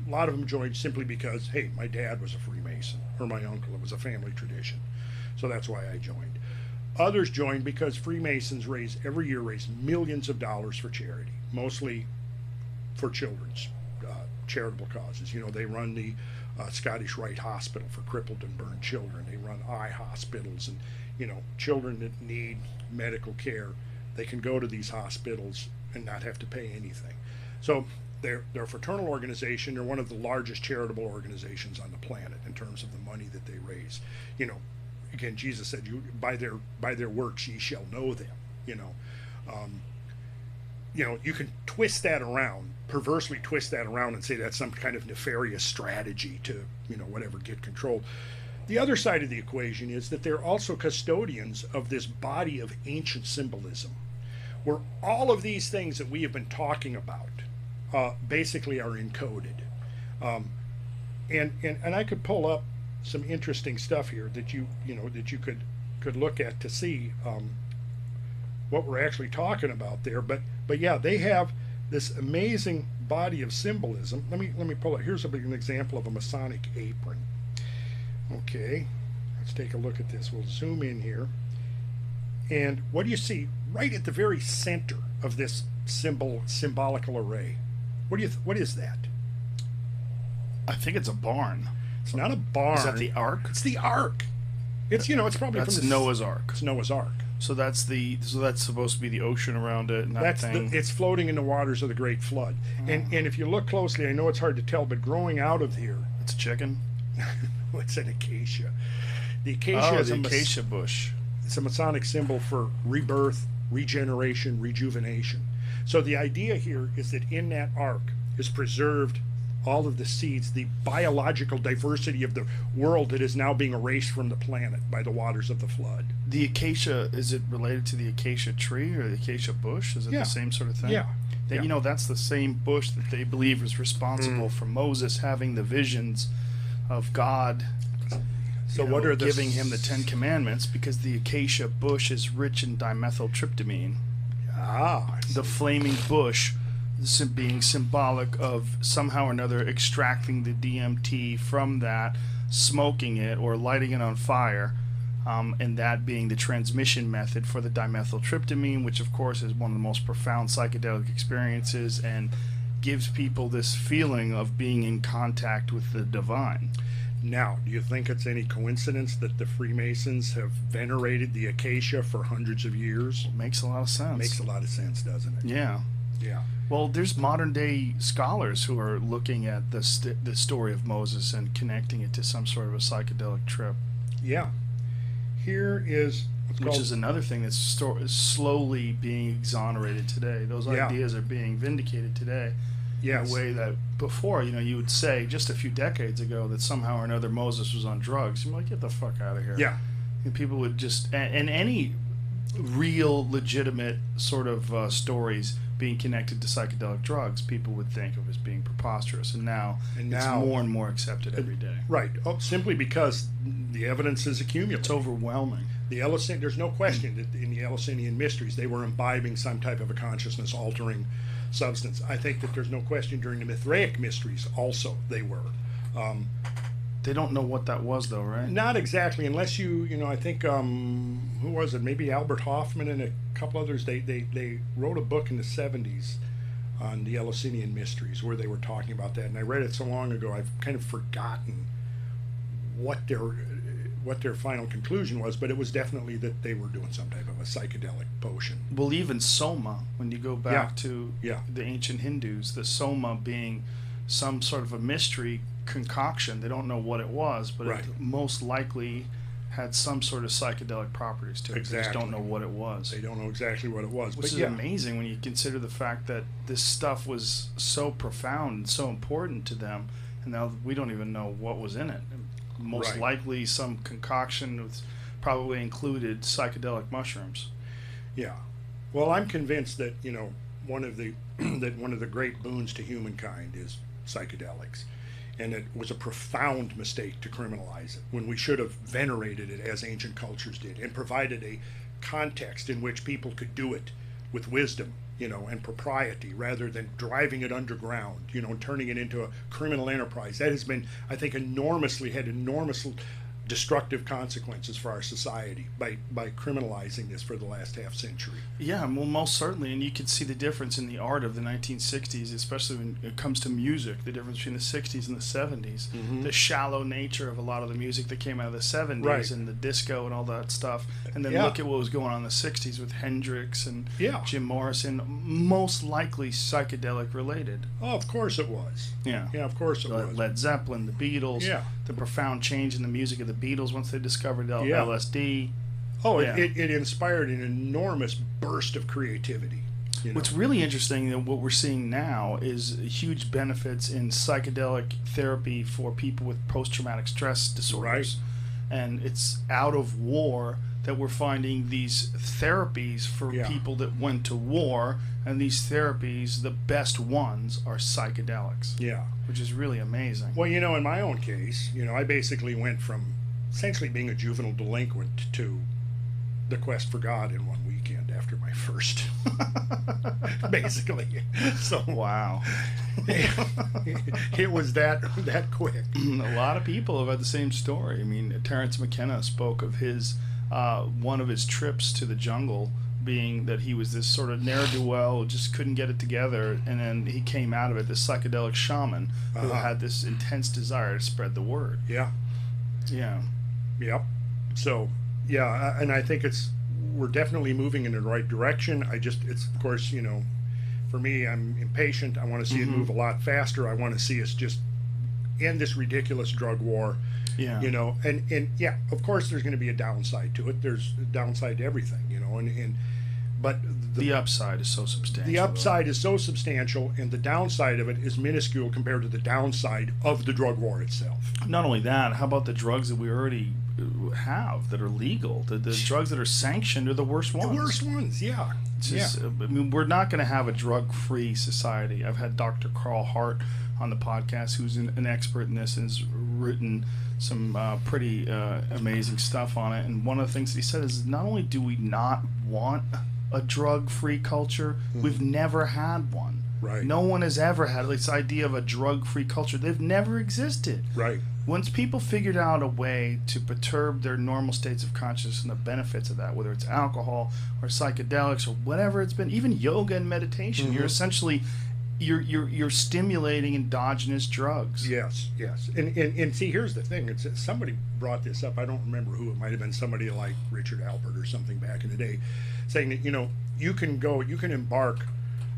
a lot of them joined simply because, hey, my dad was a Freemason, or my uncle, it was a family tradition, so that's why I joined. Others joined because Freemasons every year raise millions of dollars for charity, mostly for children's charitable causes. You know, they run the Scottish Rite Hospital for crippled and burned children. They run eye hospitals, and, you know, children that need medical care, they can go to these hospitals and not have to pay anything. So they're a fraternal organization. They're one of the largest charitable organizations on the planet in terms of the money that they raise. You know, again, Jesus said, "You by their works ye shall know them." You know, you can twist that around, perversely twist that around and say that's some kind of nefarious strategy to, whatever, get control. The other side of the equation is that they're also custodians of this body of ancient symbolism, where all of these things that we have been talking about basically are encoded. And I could pull up some interesting stuff here that you could look at to see what we're actually talking about there. But yeah, they have this amazing body of symbolism. Let me pull it. Here's an example of a Masonic apron. Okay, let's take a look at this. We'll zoom in here. And what do you see right at the very center of this symbolical array? What is that? I think it's a barn. It's not a barn. Is that the Ark? It's the Ark. It's it's probably that's from Noah's Ark. It's Noah's Ark. So that's supposed to be the ocean around it. And it's floating in the waters of the Great Flood. And if you look closely, I know it's hard to tell, but growing out of here, it's a chicken. It's an acacia. The acacia is the acacia bush. It's a Masonic symbol for rebirth, regeneration, rejuvenation. So the idea here is that in that ark is preserved all of the seeds, the biological diversity of the world that is now being erased from the planet by the waters of the flood. The acacia, is it related to the acacia tree or the acacia bush? Is it the same sort of thing? Yeah. That's the same bush that they believe is responsible for Moses having the visions of God. So what are giving him the 10 Commandments, because the acacia bush is rich in dimethyltryptamine. The flaming bush being symbolic of somehow or another extracting the DMT from that, smoking it or lighting it on fire, and that being the transmission method for the dimethyltryptamine, which of course is one of the most profound psychedelic experiences and gives people this feeling of being in contact with the divine. Now, do you think it's any coincidence that the Freemasons have venerated the acacia for hundreds of years? Makes a lot of sense. Makes a lot of sense, doesn't it? Yeah. Yeah. Well, there's modern day scholars who are looking at the story of Moses and connecting it to some sort of a psychedelic trip. Yeah. Here is which is another thing that's slowly being exonerated today. Those ideas are being vindicated today. Yes. In a way that before, you would say just a few decades ago that somehow or another Moses was on drugs. You're like, get the fuck out of here. Yeah. And people would just, and any real legitimate sort of stories being connected to psychedelic drugs, people would think of as being preposterous. And now it's more and more accepted every day. Right. Simply because the evidence is accumulating. It's overwhelming. There's no question that in the Eleusinian mysteries they were imbibing some type of a consciousness altering substance. I think that there's no question during the Mithraic mysteries also they were. They don't know what that was though, right? Not exactly, unless I think, who was it? Maybe Albert Hoffman and a couple others. They wrote a book in the 70s on the Eleusinian mysteries where they were talking about that. And I read it so long ago, I've kind of forgotten what their final conclusion was, but it was definitely that they were doing some type of a psychedelic potion. Well, even Soma, when you go back to the ancient Hindus, the Soma being some sort of a mystery concoction. They don't know what it was, but it most likely had some sort of psychedelic properties to it. Exactly. They just don't know what it was. They don't know exactly what it was. Which is amazing when you consider the fact that this stuff was so profound and so important to them, and now we don't even know what was in it. Most likely some concoction with probably included psychedelic mushrooms. Yeah. Well, I'm convinced that, one of the great boons to humankind is psychedelics. And it was a profound mistake to criminalize it when we should have venerated it as ancient cultures did and provided a context in which people could do it with wisdom, and propriety rather than driving it underground, and turning it into a criminal enterprise. That has been, I think, had enormous destructive consequences for our society by criminalizing this for the last half century. Yeah, well, most certainly, and you can see the difference in the art of the 1960s, especially when it comes to music, the difference between the 60s and the 70s, the shallow nature of a lot of the music that came out of the 70s and the disco and all that stuff, and then look at what was going on in the 60s with Hendrix and Jim Morrison, most likely psychedelic related. Oh, of course it was. Yeah, of course it was. Led Zeppelin, the Beatles, the profound change in the music of the Beatles once they discovered LSD. Oh, it inspired an enormous burst of creativity. You know? What's really interesting that what we're seeing now is huge benefits in psychedelic therapy for people with post-traumatic stress disorders. Right. And it's out of war that we're finding these therapies for people that went to war, and these therapies, the best ones, are psychedelics. Yeah. Which is really amazing. Well, you know, in my own case, you know, I basically went from essentially being a juvenile delinquent to the quest for God in one weekend after my first. Basically. So wow. It was that quick. A lot of people have had the same story. I mean, Terrence McKenna spoke of his one of his trips to the jungle being that he was this sort of ne'er-do-well, just couldn't get it together, and then he came out of it, this psychedelic shaman who had this intense desire to spread the word. Yeah. Yeah. Yep. So, yeah, and I think we're definitely moving in the right direction. It's, of course, you know, for me, I'm impatient. I want to see it move a lot faster. I want to see us just end this ridiculous drug war. Yeah. You know, and yeah, of course there's going to be a downside to it. There's a downside to everything, you know, but the upside is so substantial. The upside is so substantial, and the downside of it is minuscule compared to the downside of the drug war itself. Not only that, how about the drugs that we already have that are legal? The drugs that are sanctioned are the worst ones. The worst ones, yeah. I mean, we're not going to have a drug-free society. I've had Dr. Carl Hart on the podcast, who's an expert in this and has written some pretty amazing stuff on it. And one of the things that he said is not only do we not want a drug-free culture, we've never had one. Right. No one has ever had this idea of a drug-free culture. They've never existed. Right. Once people figured out a way to perturb their normal states of consciousness and the benefits of that, whether it's alcohol or psychedelics or whatever it's been, even yoga and meditation, you're essentially you're stimulating endogenous drugs. Yes. And see, here's the thing. It's somebody brought this up. I don't remember who. It might have been somebody like Richard Albert or something back in the day, saying that, you know, you can embark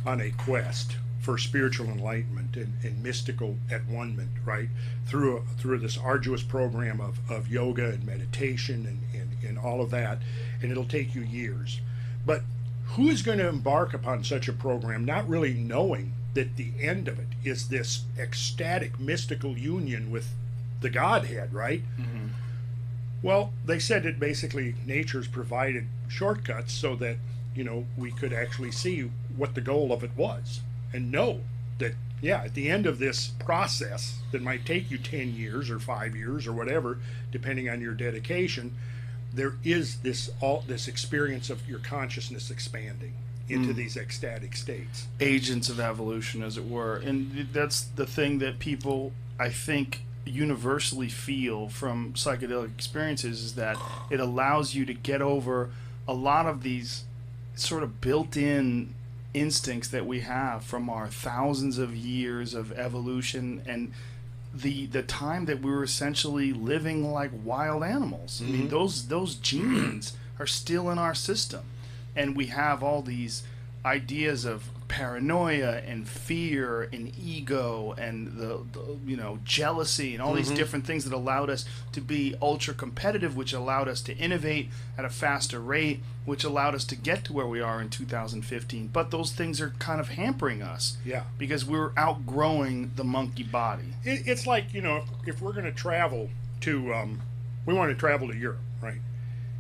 on a quest for spiritual enlightenment and mystical at-one-ment, right, through this arduous program of yoga and meditation and all of that, and it'll take you years. But who is going to embark upon such a program not really knowing that the end of it is this ecstatic mystical union with the Godhead, right? Mm-hmm. Well, they said that basically nature's provided shortcuts so that, you know, we could actually see what the goal of it was and know that, yeah, at the end of this process that might take you 10 years or 5 years or whatever, depending on your dedication, there is this experience of your consciousness expanding into these ecstatic states. Agents of evolution, as it were. And that's the thing that people, I think, universally feel from psychedelic experiences, is that it allows you to get over a lot of these sort of built-in instincts that we have from our thousands of years of evolution and the time that we were essentially living like wild animals. I mean, those genes are still in our system, and we have all these ideas of paranoia and fear and ego and the you know, jealousy and all these different things that allowed us to be ultra competitive, which allowed us to innovate at a faster rate, which allowed us to get to where we are in 2015. But those things are kind of hampering us, because we're outgrowing the monkey body. It's like, you know, if we're going to travel to we want to travel to Europe, right?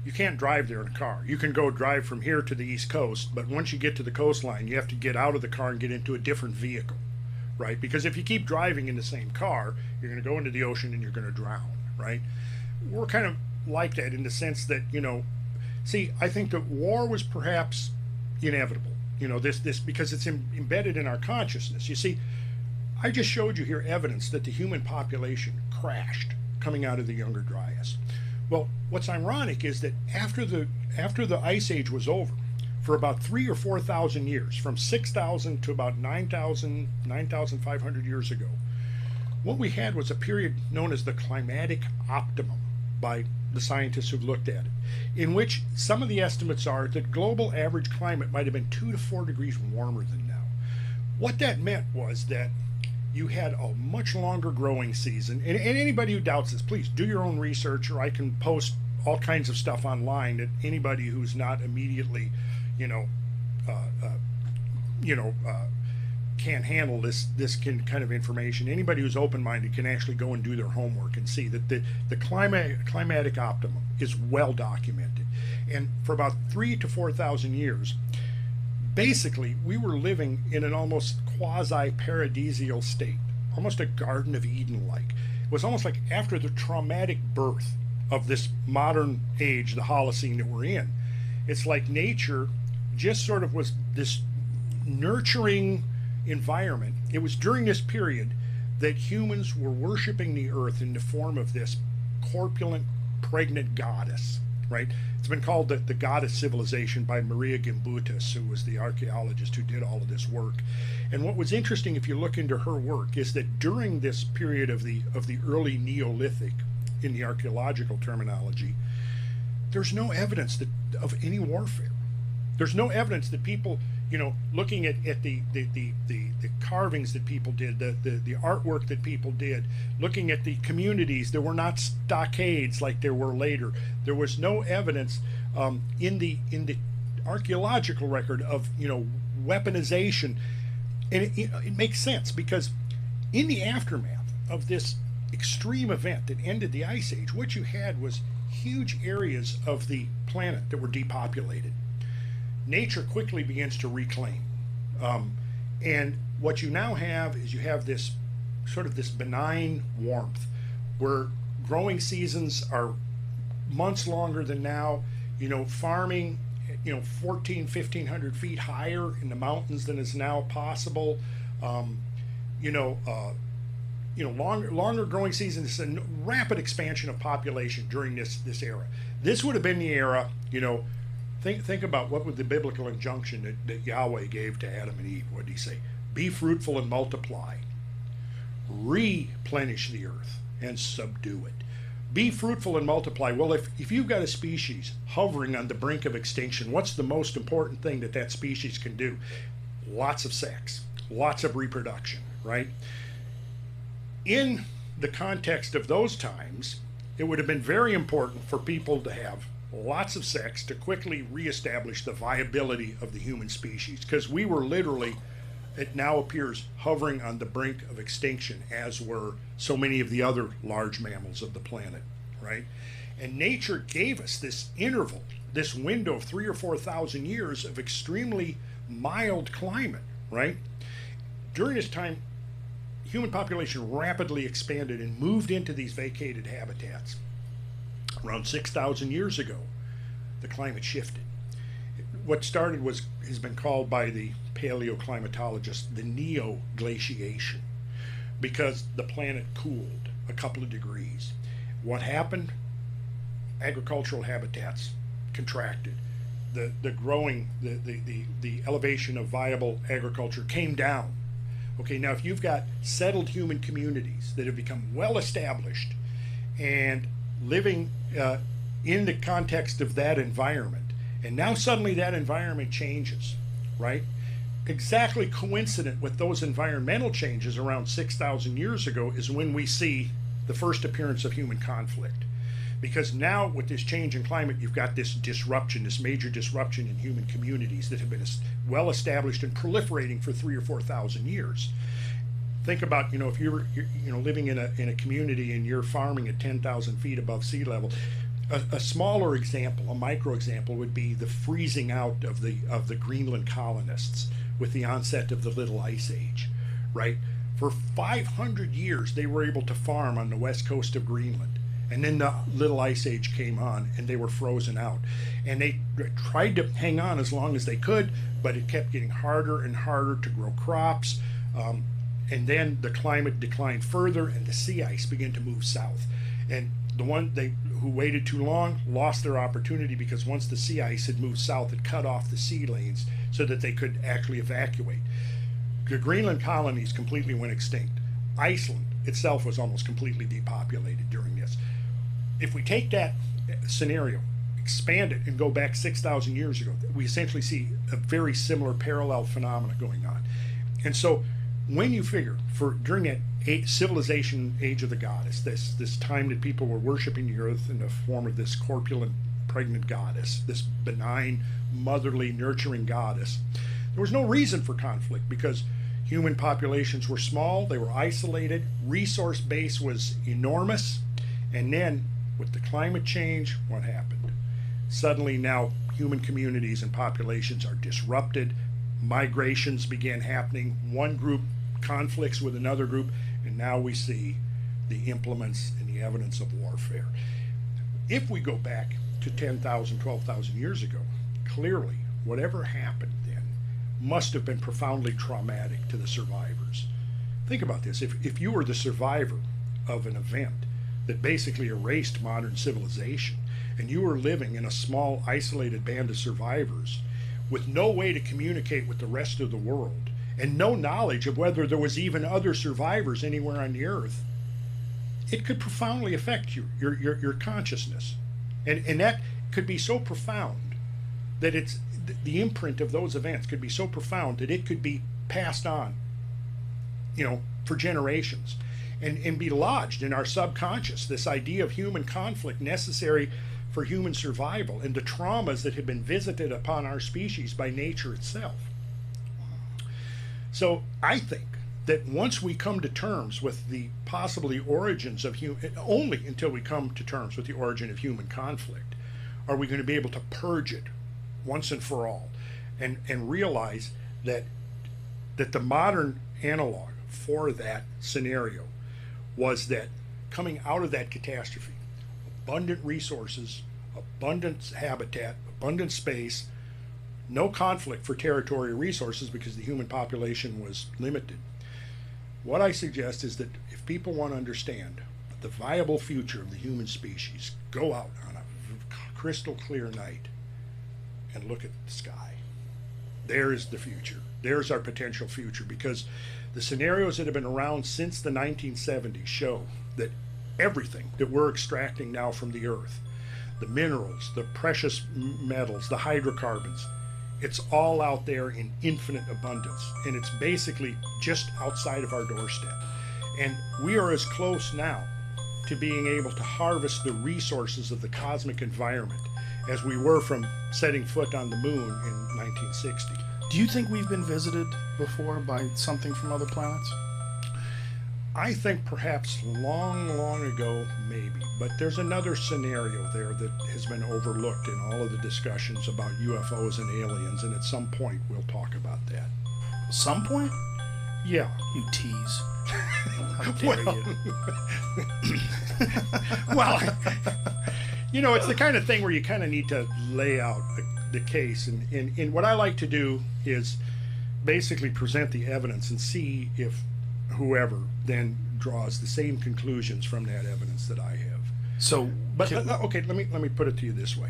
You can't drive there in a car. You can go drive from here to the East Coast, but once you get to the coastline, you have to get out of the car and get into a different vehicle, right? Because if you keep driving in the same car, you're going to go into the ocean and you're going to drown, right? We're kind of like that in the sense that, you know, see, I think that war was perhaps inevitable, you know, this because it's embedded in our consciousness. You see, I just showed you here evidence that the human population crashed coming out of the Younger Dryas. Well, what's ironic is that after the Ice Age was over, for about 3,000 or 4,000 years, from 6,000 to about 9,500 years ago, what we had was a period known as the climatic optimum by the scientists who've looked at it, in which some of the estimates are that global average climate might have been 2 to 4 degrees warmer than now. What that meant was that you had a much longer growing season. And anybody who doubts this, please do your own research, or I can post all kinds of stuff online that anybody who's not immediately, you know, can't handle this kind of information. Anybody who's open-minded can actually go and do their homework and see that the climatic optimum is well documented. And for about 3,000 to 4,000 years, basically we were living in an almost quasi-paradisial state, almost a Garden of Eden-like. It was almost like after the traumatic birth of this modern age, the Holocene that we're in, it's like nature just sort of was this nurturing environment. It was during this period that humans were worshiping the earth in the form of this corpulent, pregnant goddess, right? It's been called the goddess civilization by Maria Gimbutas, who was the archaeologist who did all of this work. And what was interesting, if you look into her work, is that during this period of the early Neolithic, in the archaeological terminology, there's no evidence of any warfare. There's no evidence that people, looking at the carvings that people did, the artwork that people did, looking at the communities, there were not stockades like there were later. There was no evidence in the archaeological record of weaponization, and it makes sense because in the aftermath of this extreme event that ended the Ice Age, what you had was huge areas of the planet that were depopulated. Nature quickly begins to reclaim. And what you now have is you have this sort of this benign warmth where growing seasons are months longer than now. Farming, 1,500 feet higher in the mountains than is now possible. Longer growing seasons, a rapid expansion of population during this era. This would have been the era, think about what would the biblical injunction that Yahweh gave to Adam and Eve. What did he say? Be fruitful and multiply. Replenish the earth and subdue it. Be fruitful and multiply. Well, if you've got a species hovering on the brink of extinction, what's the most important thing that species can do? Lots of sex, lots of reproduction, right? In the context of those times, it would have been very important for people to have lots of sex to quickly reestablish the viability of the human species, because we were literally, it now appears, hovering on the brink of extinction, as were so many of the other large mammals of the planet, right? And nature gave us this interval, this window of 3,000 or 4,000 years of extremely mild climate, right? During this time, human population rapidly expanded and moved into these vacated habitats. Around 6,000 years ago, the climate shifted. What started has been called by the paleoclimatologists the neo-glaciation, because the planet cooled a couple of degrees. What happened? Agricultural habitats contracted. The elevation of viable agriculture came down. Okay, now if you've got settled human communities that have become well established and living in the context of that environment, and now suddenly that environment changes, right? Exactly coincident with those environmental changes around 6,000 years ago is when we see the first appearance of human conflict. Because now with this change in climate, you've got this disruption, this major disruption in human communities that have been well established and proliferating for 3,000 or 4,000 years. Think about, if you're living in a community and you're farming at 10,000 feet above sea level. A smaller example, a micro example, would be the freezing out of the Greenland colonists with the onset of the Little Ice Age, right? For 500 years, they were able to farm on the west coast of Greenland. And then the Little Ice Age came on and they were frozen out. And they tried to hang on as long as they could, but it kept getting harder and harder to grow crops. And then the climate declined further and the sea ice began to move south. And the who waited too long lost their opportunity, because once the sea ice had moved south, it cut off the sea lanes so that they could actually evacuate. The Greenland colonies completely went extinct. Iceland itself was almost completely depopulated during this. If we take that scenario, expand it, and go back 6,000 years ago, we essentially see a very similar parallel phenomena going on. And so when you figure, during that civilization age of the goddess, this time that people were worshiping the earth in the form of this corpulent, pregnant goddess, this benign, motherly, nurturing goddess, There was no reason for conflict because human populations were small, they were isolated, resource base was enormous, and then with the climate change, what happened? Suddenly now human communities and populations are disrupted, migrations began happening, one group conflicts with another group, and now we see the implements and the evidence of warfare. If we go back to 10,000, 12,000 years ago, clearly whatever happened then must have been profoundly traumatic to the survivors. Think about this. If you were the survivor of an event that basically erased modern civilization, and you were living in a small, isolated band of survivors with no way to communicate with the rest of the world, and no knowledge of whether there was even other survivors anywhere on the earth, it could profoundly affect your consciousness. And that could be so profound that it's the imprint of those events could be so profound that it could be passed on, for generations, and be lodged in our subconscious, this idea of human conflict necessary for human survival and the traumas that have been visited upon our species by nature itself. So I think that once we come to terms with the possibly origins of only until we come to terms with the origin of human conflict, are we going to be able to purge it once and for all, and realize that the modern analog for that scenario was that coming out of that catastrophe, abundant resources, abundant habitat, abundant space, no conflict for territory resources because the human population was limited. What I suggest is that if people want to understand the viable future of the human species, go out on a crystal clear night and look at the sky. There is the future. There's our potential future, because the scenarios that have been around since the 1970s show that everything that we're extracting now from the earth, the minerals, the precious metals, the hydrocarbons, it's all out there in infinite abundance, and it's basically just outside of our doorstep. And we are as close now to being able to harvest the resources of the cosmic environment as we were from setting foot on the moon in 1960. Do you think we've been visited before by something from other planets? I think perhaps long, long ago, maybe. But there's another scenario there that has been overlooked in all of the discussions about UFOs and aliens, and at some point we'll talk about that. Some point? Yeah. You tease. How dare you? Well, it's the kind of thing where you kind of need to lay out the case. And what I like to do is basically present the evidence and see if whoever then draws the same conclusions from that evidence that I have. So, but okay, let me put it to you this way.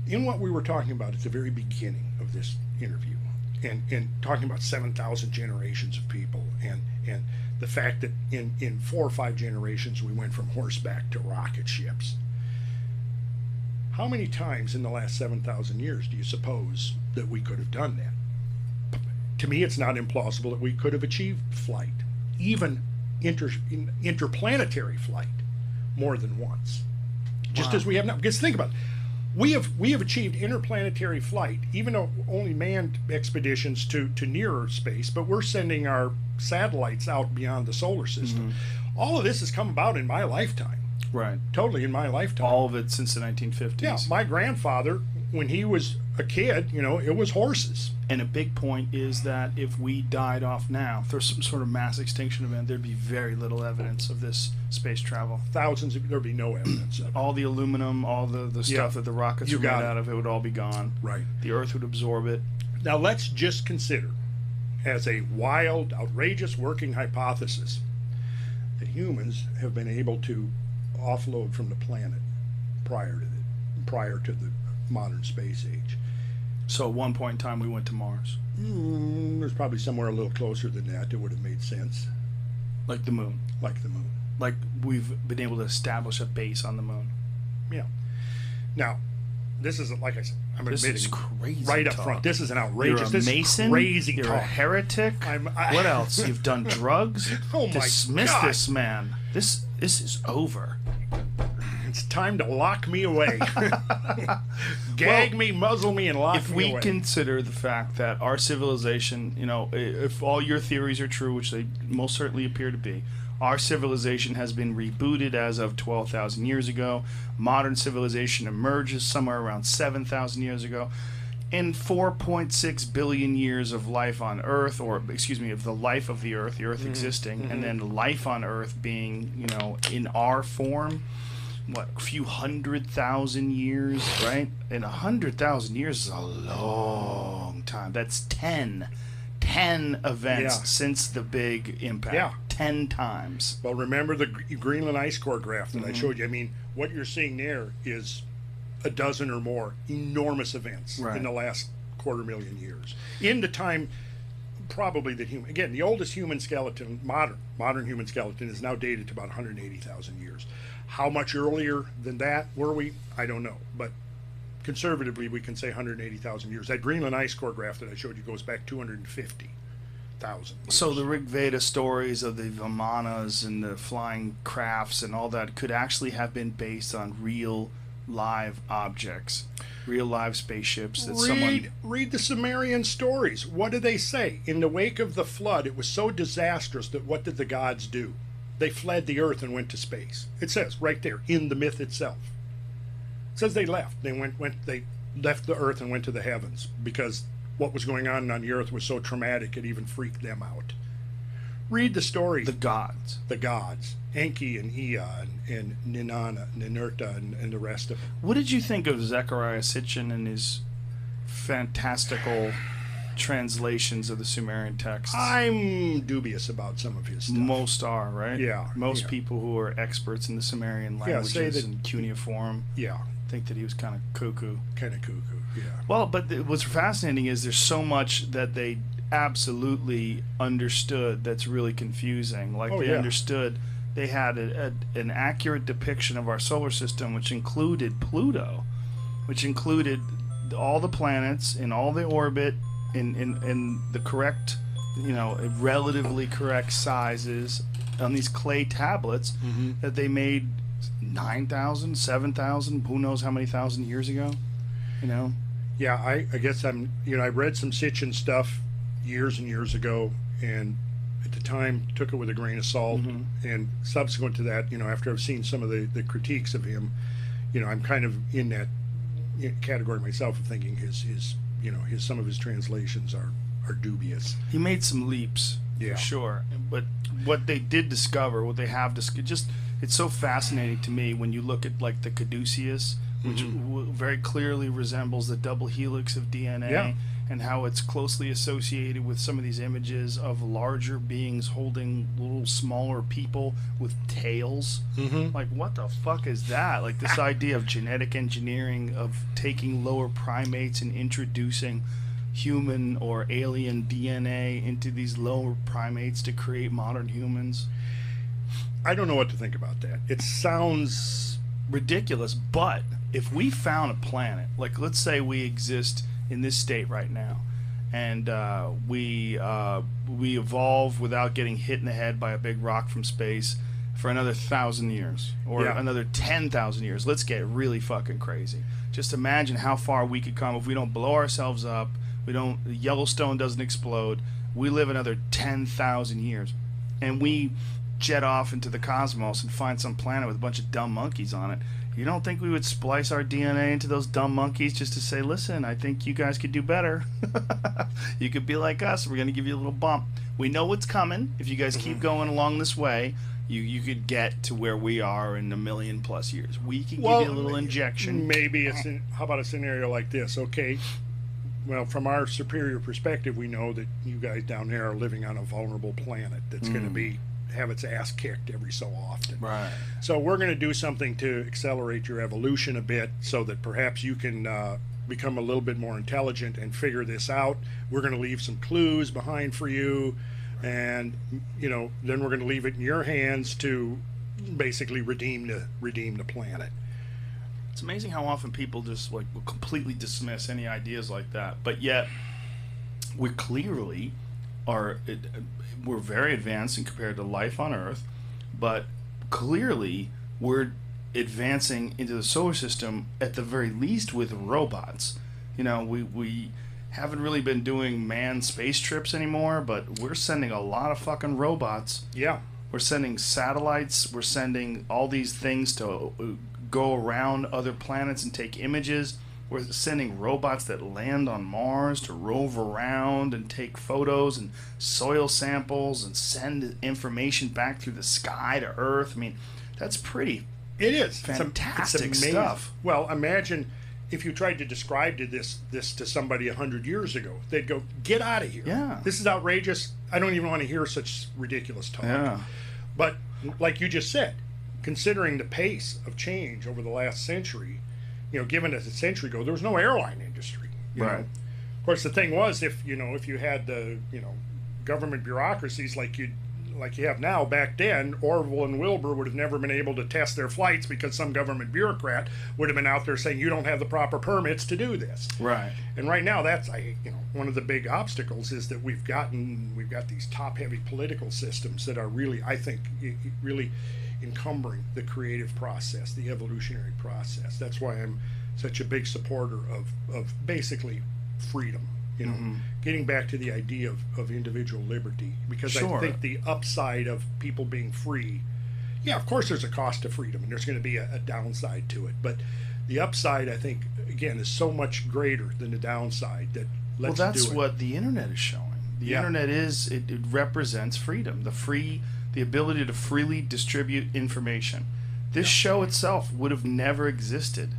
In what we were talking about at the very beginning of this interview, and talking about 7,000 generations of people, and the fact that in 4 or 5 generations we went from horseback to rocket ships. How many times in the last 7,000 years do you suppose that we could have done that? To me, it's not implausible that we could have achieved flight, even interplanetary flight, more than once. Just as we have now. Because think about it. We have achieved interplanetary flight, even though only manned expeditions to nearer space, but we're sending our satellites out beyond the solar system. Mm-hmm. All of this has come about in my lifetime. Right. Totally in my lifetime. All of it since the 1950s. Yeah, my grandfather, when he was a kid, it was horses. And a big point is that if we died off now, if there's some sort of mass extinction event, there'd be very little evidence of this space travel. There'd be no evidence of it. All the aluminum, all the stuff that the rockets were made out of, it would all be gone. Right. The Earth would absorb it. Now let's just consider, as a wild, outrageous working hypothesis, that humans have been able to offload from the planet prior to the modern space age. So at one point in time we went to Mars. There's probably somewhere a little closer than that would have made sense. Like the moon. Like the moon. Like we've been able to establish a base on the moon. Yeah. Now, this is, like I said, I'm this admitting is crazy right up talk. front. This is an outrageous. You're a this Mason. Is crazy You're talk. a heretic. What else? You've done drugs. Oh my Dismiss God. this man. This is over. It's time to lock me away. Gag me, muzzle me, and lock if me we away. consider the fact that our civilization, you know, if all your theories are true, which they most certainly appear to be, our civilization has been rebooted as of 12,000 years ago. Modern civilization emerges somewhere around 7,000 years ago. In 4.6 billion years of life on Earth, or excuse me, of the life of the Earth existing, and then life on Earth being, you know, in our form, what, a few 100,000 years, right? And 100,000 years is a long time. That's 10 events since the big impact. Yeah. 10 times. Well, remember the Greenland ice core graph that I showed you? I mean, what you're seeing there is a dozen or more enormous events in the last 250,000 years. In the time, probably that human, again, the oldest human skeleton, modern human skeleton, is now dated to about 180,000 years. How much earlier than that were we? I don't know. But conservatively, we can say 180,000 years. That Greenland ice core graph that I showed you goes back 250,000 years. So the Rig Veda stories of the Vimanas and the flying crafts and all that could actually have been based on real live objects, real live spaceships that read the Sumerian stories. What do they say? In the wake of the flood, it was so disastrous that what did the gods do? They fled the earth and went to space. It says right there in the myth itself. It says they left. They left the earth and went to the heavens because what was going on the earth was so traumatic it even freaked them out. Read the stories. The gods. The gods. Enki and Ea and Ninana, Ninurta and the rest of them. What did you think of Zechariah Sitchin and his fantastical translations of the Sumerian texts? I'm dubious about some of his stuff. Most are, right? Yeah. Most people who are experts in the Sumerian languages and cuneiform think that he was kind of cuckoo. Yeah. Well, but what's fascinating is there's so much that they absolutely understood that's really confusing. Like they understood, they had an accurate depiction of our solar system, which included Pluto, which included all the planets in all the orbit in the correct, you know, relatively correct sizes on these clay tablets that they made 9,000, 7,000, who knows how many thousand years ago, you know? Yeah, I guess I read some Sitchin stuff years and years ago, and at the time took it with a grain of salt. And subsequent to that, you know, after I've seen some of the critiques of him, you know, I'm kind of in that category myself of thinking his some of his translations are dubious. He made some leaps, for sure. But what they did discover, what they have discovered, just it's so fascinating to me when you look at like the caduceus, which very clearly resembles the double helix of DNA, and how it's closely associated with some of these images of larger beings holding little smaller people with tails. Like, what the fuck is that? Like, this idea of genetic engineering, of taking lower primates and introducing human or alien DNA into these lower primates to create modern humans. I don't know what to think about that. It sounds ridiculous, but if we found a planet, like let's say we exist in this state right now, and we evolve without getting hit in the head by a big rock from space for another 1,000 years or another 10,000 years. Let's get really fucking crazy. Just imagine how far we could come if we don't blow ourselves up. Yellowstone doesn't explode. We live another 10,000 years, and we jet off into the cosmos and find some planet with a bunch of dumb monkeys on it. You don't think we would splice our DNA into those dumb monkeys just to say, listen, I think you guys could do better. You could be like us. We're going to give you a little bump. We know what's coming. If you guys keep going along this way, you could get to where we are in 1,000,000+ years. We can give you a little injection. Maybe how about a scenario like this? Okay, well, from our superior perspective, we know that you guys down there are living on a vulnerable planet that's going to have its ass kicked every so often. Right. So we're going to do something to accelerate your evolution a bit so that perhaps you can become a little bit more intelligent and figure this out. We're going to leave some clues behind for you, and then we're going to leave it in your hands to basically redeem the planet. It's amazing how often people just will completely dismiss any ideas like that, but yet we clearly we're very advanced in compared to life on Earth, but clearly we're advancing into the solar system at the very least with robots. You know, we haven't really been doing manned space trips anymore, but we're sending a lot of fucking robots. Yeah. We're sending satellites. We're sending all these things to go around other planets and take images. We're sending robots that land on Mars to rove around and take photos and soil samples and send information back through the sky to Earth. I mean, that's pretty. It is fantastic it's amazing stuff. Well, imagine if you tried to describe this to somebody 100 years ago, they'd go, "Get out of here! Yeah, this is outrageous. I don't even want to hear such ridiculous talk." Yeah. But like you just said, considering the pace of change over the last century, you know, given it a century ago, there was no airline industry. You know? Of course, the thing was, if you had the government bureaucracies like you have now, back then, Orville and Wilbur would have never been able to test their flights because some government bureaucrat would have been out there saying you don't have the proper permits to do this. Right. And right now, that's one of the big obstacles is that we've got these top-heavy political systems that are really, I think, really encumbering the creative process, the evolutionary process. That's why I'm such a big supporter of basically freedom. You know, getting back to the idea of individual liberty, because I think the upside of people being free, yeah, of course there's a cost to freedom and there's going to be a downside to it, but the upside, I think, again, is so much greater than the downside that let's do it. Well, that's what the internet is showing. The internet it represents freedom, the ability to freely distribute information. This show itself would have never existed.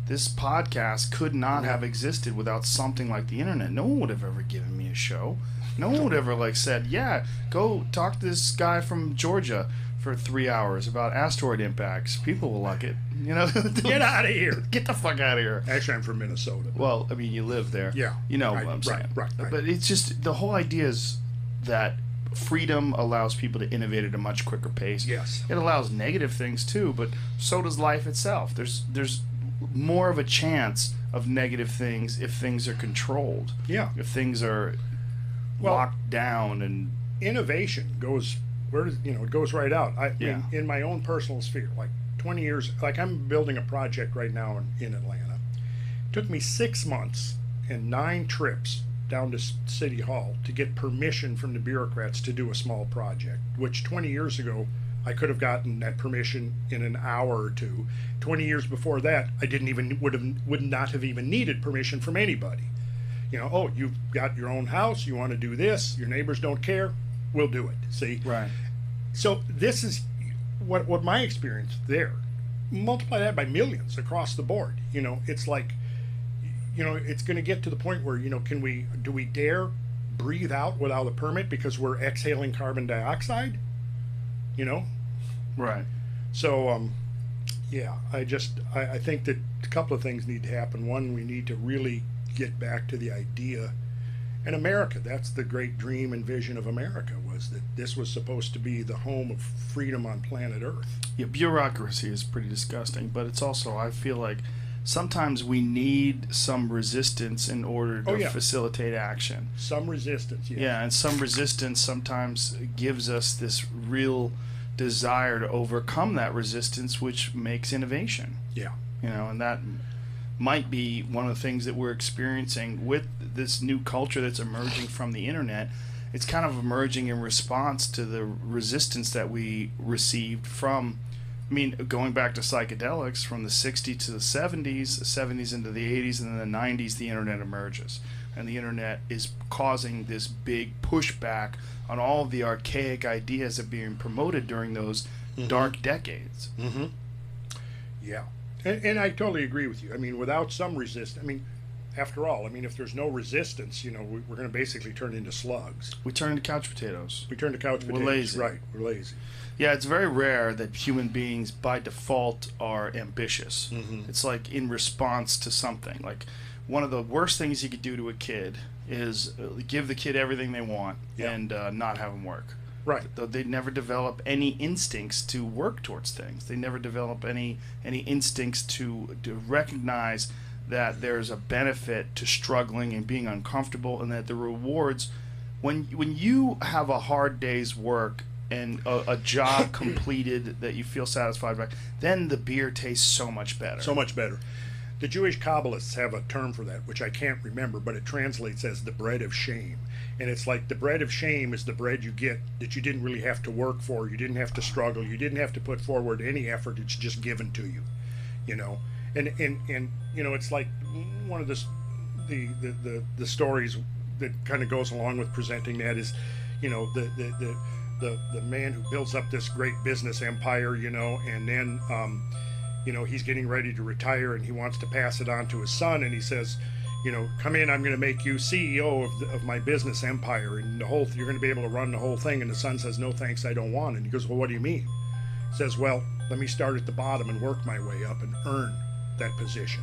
This podcast could not have existed without something like the internet. No one would have ever given me a show. No one would have ever said, "Yeah, go talk to this guy from Georgia for 3 hours about asteroid impacts. People will like it." You know, get out of here. Get the fuck out of here. Actually, I'm from Minnesota. Well, I mean, you live there. Yeah. You know what I'm saying. Right. But it's just the whole idea is that freedom allows people to innovate at a much quicker pace. Yes. It allows negative things too, but so does life itself. There's more of a chance of negative things if things are controlled. Yeah. If things are locked down, and innovation goes it goes right out. I mean, in my own personal sphere, like 20 years, like I'm building a project right now in Atlanta. It took me 6 months and 9 trips down to City Hall to get permission from the bureaucrats to do a small project, which 20 years ago I could have gotten that permission in an hour or two. 20 years before that, I would not have even needed permission from anybody. You know, oh, you've got your own house, you want to do this, your neighbors don't care, we'll do it. See? Right. So this is what my experience there. Multiply that by millions across the board. You know, it's like, it's going to get to the point where, do we dare breathe out without a permit because we're exhaling carbon dioxide? You know? Right. So, I think that a couple of things need to happen. One, we need to really get back to the idea, and America, that's the great dream and vision of America, was that this was supposed to be the home of freedom on planet Earth. Yeah, bureaucracy is pretty disgusting, but it's also, I feel like, sometimes we need some resistance in order to facilitate action. Some resistance, yeah. Yeah, and some resistance sometimes gives us this real desire to overcome that resistance, which makes innovation. Yeah. And that might be one of the things that we're experiencing with this new culture that's emerging from the internet. It's kind of emerging in response to the resistance that we received from, going back to psychedelics, from the 60s to the 70s, the 70s into the 80s, and then the 90s, the internet emerges. And the internet is causing this big pushback on all of the archaic ideas that are being promoted during those dark decades. Mm-hmm. Yeah. And I totally agree with you. Without some resistance, after all, if there's no resistance, we're going to basically turn into slugs. We turn into couch potatoes. We're lazy. Right, we're lazy. Yeah, it's very rare that human beings by default are ambitious. Mm-hmm. It's like in response to something. Like, one of the worst things you could do to a kid is give the kid everything they want and not have them work. Right. They never develop any instincts to work towards things. They never develop any instincts to recognize that there's a benefit to struggling and being uncomfortable, and that the rewards, when you have a hard day's work and a job completed that you feel satisfied by, then the beer tastes so much better. So much better. The Jewish Kabbalists have a term for that, which I can't remember, but it translates as the bread of shame. And it's like the bread of shame is the bread you get that you didn't really have to work for, you didn't have to struggle, you didn't have to put forward any effort, it's just given to you, you know. And you know, it's like one of the stories that kind of goes along with presenting that is, you know, the man who builds up this great business empire, you know, and then you know, he's getting ready to retire and he wants to pass it on to his son, and he says, you know, come in, I'm going to make you CEO of my business empire, and you're going to be able to run the whole thing. And the son says, no thanks, I don't want it. And he goes, well, what do you mean? He says, well, let me start at the bottom and work my way up and earn that position,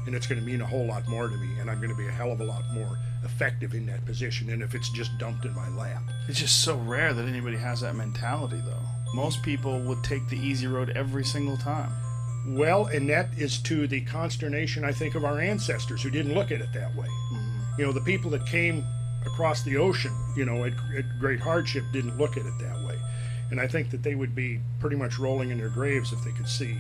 and it's going to mean a whole lot more to me, and I'm going to be a hell of a lot more effective in that position than if it's just dumped in my lap. It's just so rare that anybody has that mentality, though. Most people would take the easy road every single time. Well, and that is to the consternation, I think, of our ancestors who didn't look at it that way. You know, the people that came across the ocean, you know, at great hardship didn't look at it that way. And I think that they would be pretty much rolling in their graves if they could see,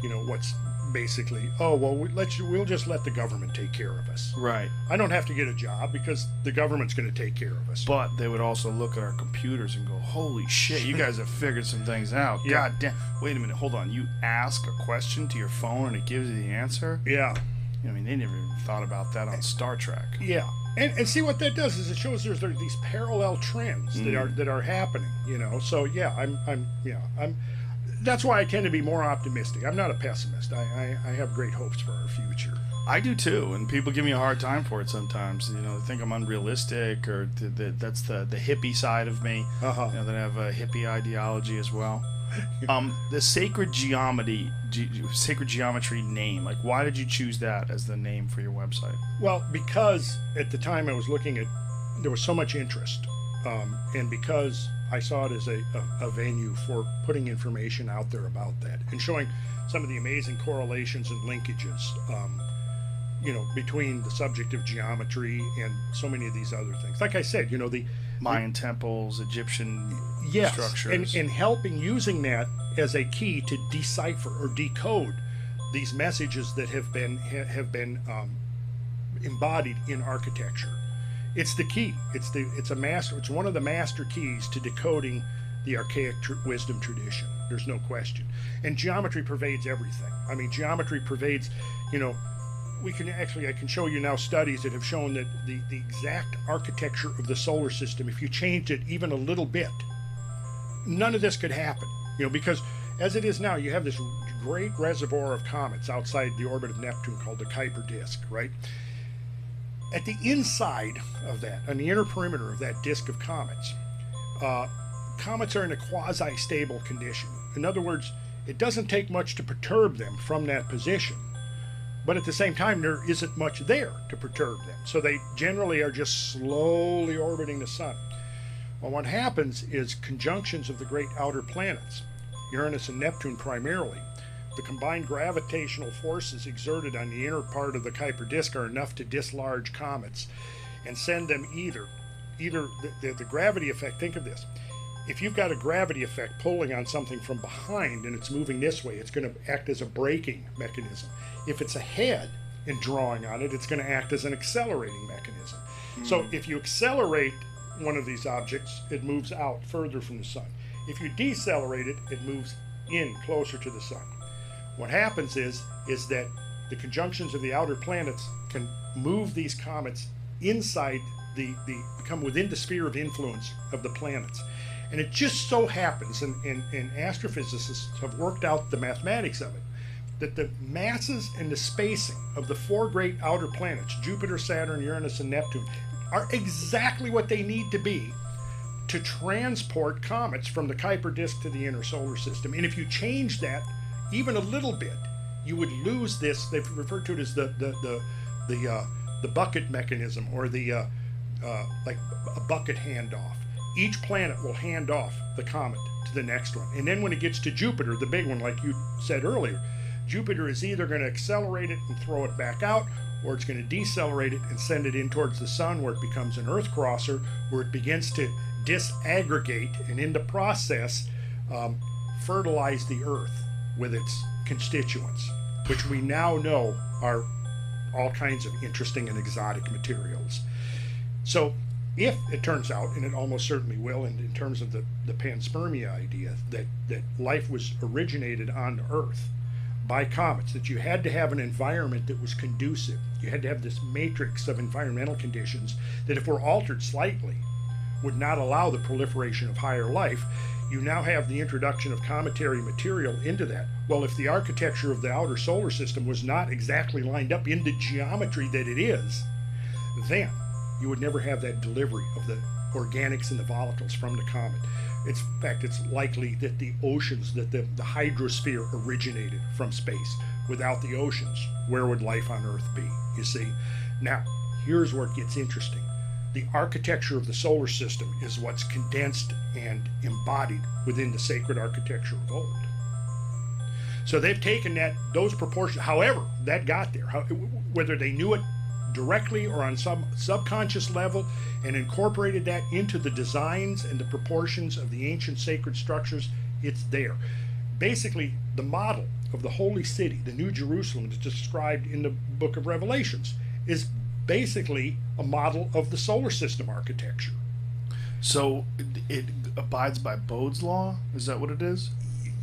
you know, what's basically, oh, well, we'll just let the government take care of us. Right. I don't have to get a job because the government's going to take care of us. But they would also look at our computers and go, holy shit, you guys have figured some things out. Yeah. God damn. Wait a minute, hold on. You ask a question to your phone and it gives you the answer? Yeah. I mean, they never even thought about that on Star Trek. Yeah. And see what that does is it shows there's these parallel trends that are happening, you know. So yeah, I'm that's why I tend to be more optimistic. I'm not a pessimist. I have great hopes for our future. I do too, and people give me a hard time for it sometimes. You know, they think I'm unrealistic, or that's the hippie side of me. You know, that I have a hippie ideology as well. The sacred geometry name, like, why did you choose that as the name for your website? Well, because at the time I was looking at, there was so much interest, and because I saw it as a venue for putting information out there about that and showing some of the amazing correlations and linkages, you know, between the subject of geometry and so many of these other things. Like I said, you know, the Mayan temples, Egyptian structures, and helping using that as a key to decipher or decode these messages that have been embodied in architecture. It's the key. It's one of the master keys to decoding the archaic wisdom tradition. There's no question. And geometry pervades everything. I mean, geometry pervades, you know, I can show you now studies that have shown that the exact architecture of the solar system, if you changed it even a little bit, none of this could happen. You know, because as it is now, you have this great reservoir of comets outside the orbit of Neptune called the Kuiper disk, right? At the inside of that, on the inner perimeter of that disk of comets, comets are in a quasi-stable condition. In other words, it doesn't take much to perturb them from that position, but at the same time, there isn't much there to perturb them. So they generally are just slowly orbiting the sun. Well, what happens is conjunctions of the great outer planets, Uranus and Neptune primarily, the combined gravitational forces exerted on the inner part of the Kuiper disk are enough to dislodge comets and send them either the gravity effect. Think of this. If you've got a gravity effect pulling on something from behind and it's moving this way, it's going to act as a braking mechanism. If it's ahead and drawing on it, it's going to act as an accelerating mechanism. So if you accelerate one of these objects, it moves out further from the sun. If you decelerate it, it moves in closer to the sun. What happens is that the conjunctions of the outer planets can move these comets inside become within the sphere of influence of the planets. And it just so happens, and astrophysicists have worked out the mathematics of it, that the masses and the spacing of the four great outer planets, Jupiter, Saturn, Uranus, and Neptune, are exactly what they need to be to transport comets from the Kuiper disk to the inner solar system. And if you change that even a little bit, you would lose this. They've referred to it as the bucket mechanism, or the like a bucket handoff. Each planet will hand off the comet to the next one, and then when it gets to Jupiter, the big one, like you said earlier, Jupiter is either going to accelerate it and throw it back out, or it's going to decelerate it and send it in towards the sun, where it becomes an Earth crosser, where it begins to disaggregate, and in the process, fertilize the earth with its constituents, which we now know are all kinds of interesting and exotic materials. So if it turns out, and it almost certainly will, and in terms of the panspermia idea, that life was originated on Earth by comets, that you had to have an environment that was conducive, you had to have this matrix of environmental conditions that, if were altered slightly, would not allow the proliferation of higher life, you now have the introduction of cometary material into that. Well, if the architecture of the outer solar system was not exactly lined up in the geometry that it is, then you would never have that delivery of the organics and the volatiles from the comet. In fact, it's likely that the oceans, that the hydrosphere originated from space. Without the oceans, where would life on Earth be? You see? Now, here's where it gets interesting. The architecture of the solar system is what's condensed and embodied within the sacred architecture of old. So they've taken those proportions, however that got there, whether they knew it directly or on some subconscious level, and incorporated that into the designs and the proportions of the ancient sacred structures, it's there. Basically, the model of the holy city, the New Jerusalem, that's described in the book of Revelations, is basically a model of the solar system architecture. So it abides by Bode's law? Is that what it is?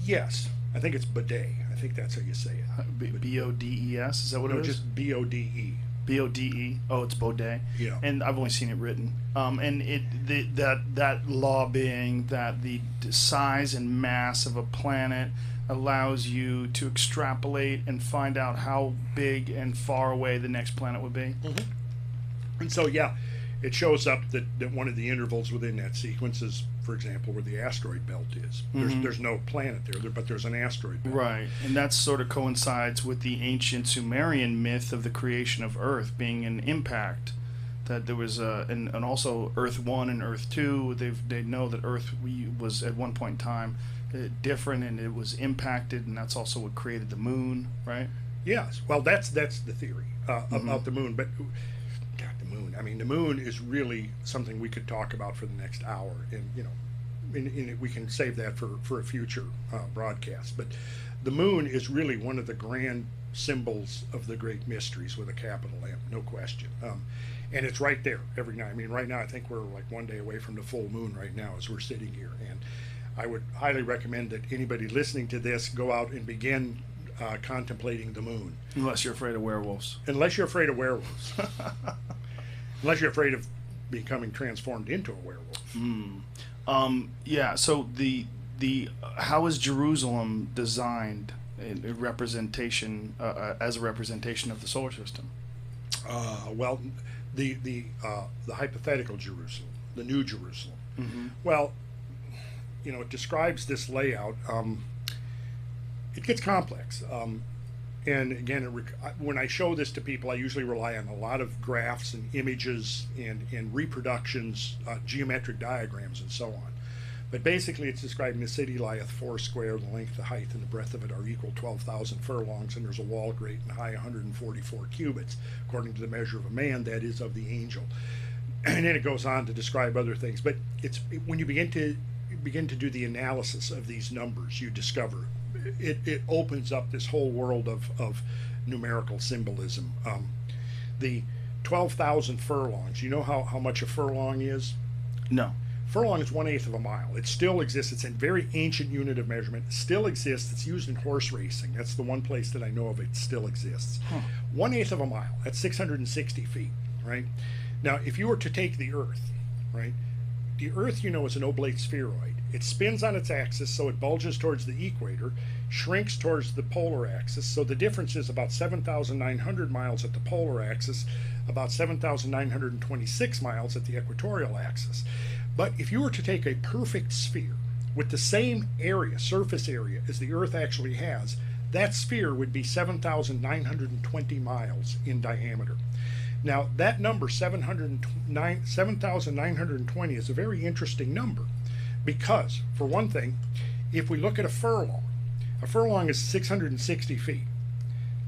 Yes. I think it's Bode. I think that's how you say it. B-O-D-E-S? Is that what it is? No, just B-O-D-E. B-O-D-E. Oh, it's Bode. Yeah. And I've only seen it written. And that law being that the size and mass of a planet allows you to extrapolate and find out how big and far away the next planet would be. Mm-hmm. And so, yeah, it shows up that one of the intervals within that sequence is, for example, where the asteroid belt is. There's no planet there, but there's an asteroid belt. Right, and that sort of coincides with the ancient Sumerian myth of the creation of Earth being an impact. That there was and also Earth 1 and Earth 2. They know that Earth was at one point in time different, and it was impacted, and that's also what created the moon, right? Yes. Well, that's the theory about the moon, but. I mean, the moon is really something we could talk about for the next hour, and we can save that for a future broadcast. But the moon is really one of the grand symbols of the great mysteries with a capital M, no question. And it's right there every night. I mean, right now I think we're like one day away from the full moon right now as we're sitting here, and I would highly recommend that anybody listening to this go out and begin contemplating the moon. Unless you're afraid of werewolves. Unless you're afraid of werewolves. Unless you're afraid of becoming transformed into a werewolf. Yeah. So the how is Jerusalem designed in representation as a representation of the solar system? Well, the hypothetical Jerusalem, the New Jerusalem. Mm-hmm. Well, it describes this layout. It gets complex. And again, when I show this to people, I usually rely on a lot of graphs and images and reproductions, geometric diagrams, and so on. But basically, it's describing the city lieth foursquare, the length, the height, and the breadth of it are equal 12,000 furlongs, and there's a wall great and high 144 cubits, according to the measure of a man, that is, of the angel. And then it goes on to describe other things. But when you begin to do the analysis of these numbers, you discover it opens up this whole world of numerical symbolism. The 12,000 furlongs, you know how much a furlong is? No. Furlong is 1/8 of a mile. It still exists. It's a very ancient unit of measurement. It still exists. It's used in horse racing. That's the one place that I know of it still exists. 1/8 of a mile. That's 660 feet, right? Now, if you were to take the Earth, right? The Earth, is an oblate spheroid. It spins on its axis, so it bulges towards the equator, shrinks towards the polar axis, so the difference is about 7,900 miles at the polar axis, about 7,926 miles at the equatorial axis. But if you were to take a perfect sphere with the same area, surface area, as the Earth actually has, that sphere would be 7,920 miles in diameter. Now, that number, 7,920, is a very interesting number because, for one thing, if we look at a furlong is 660 feet.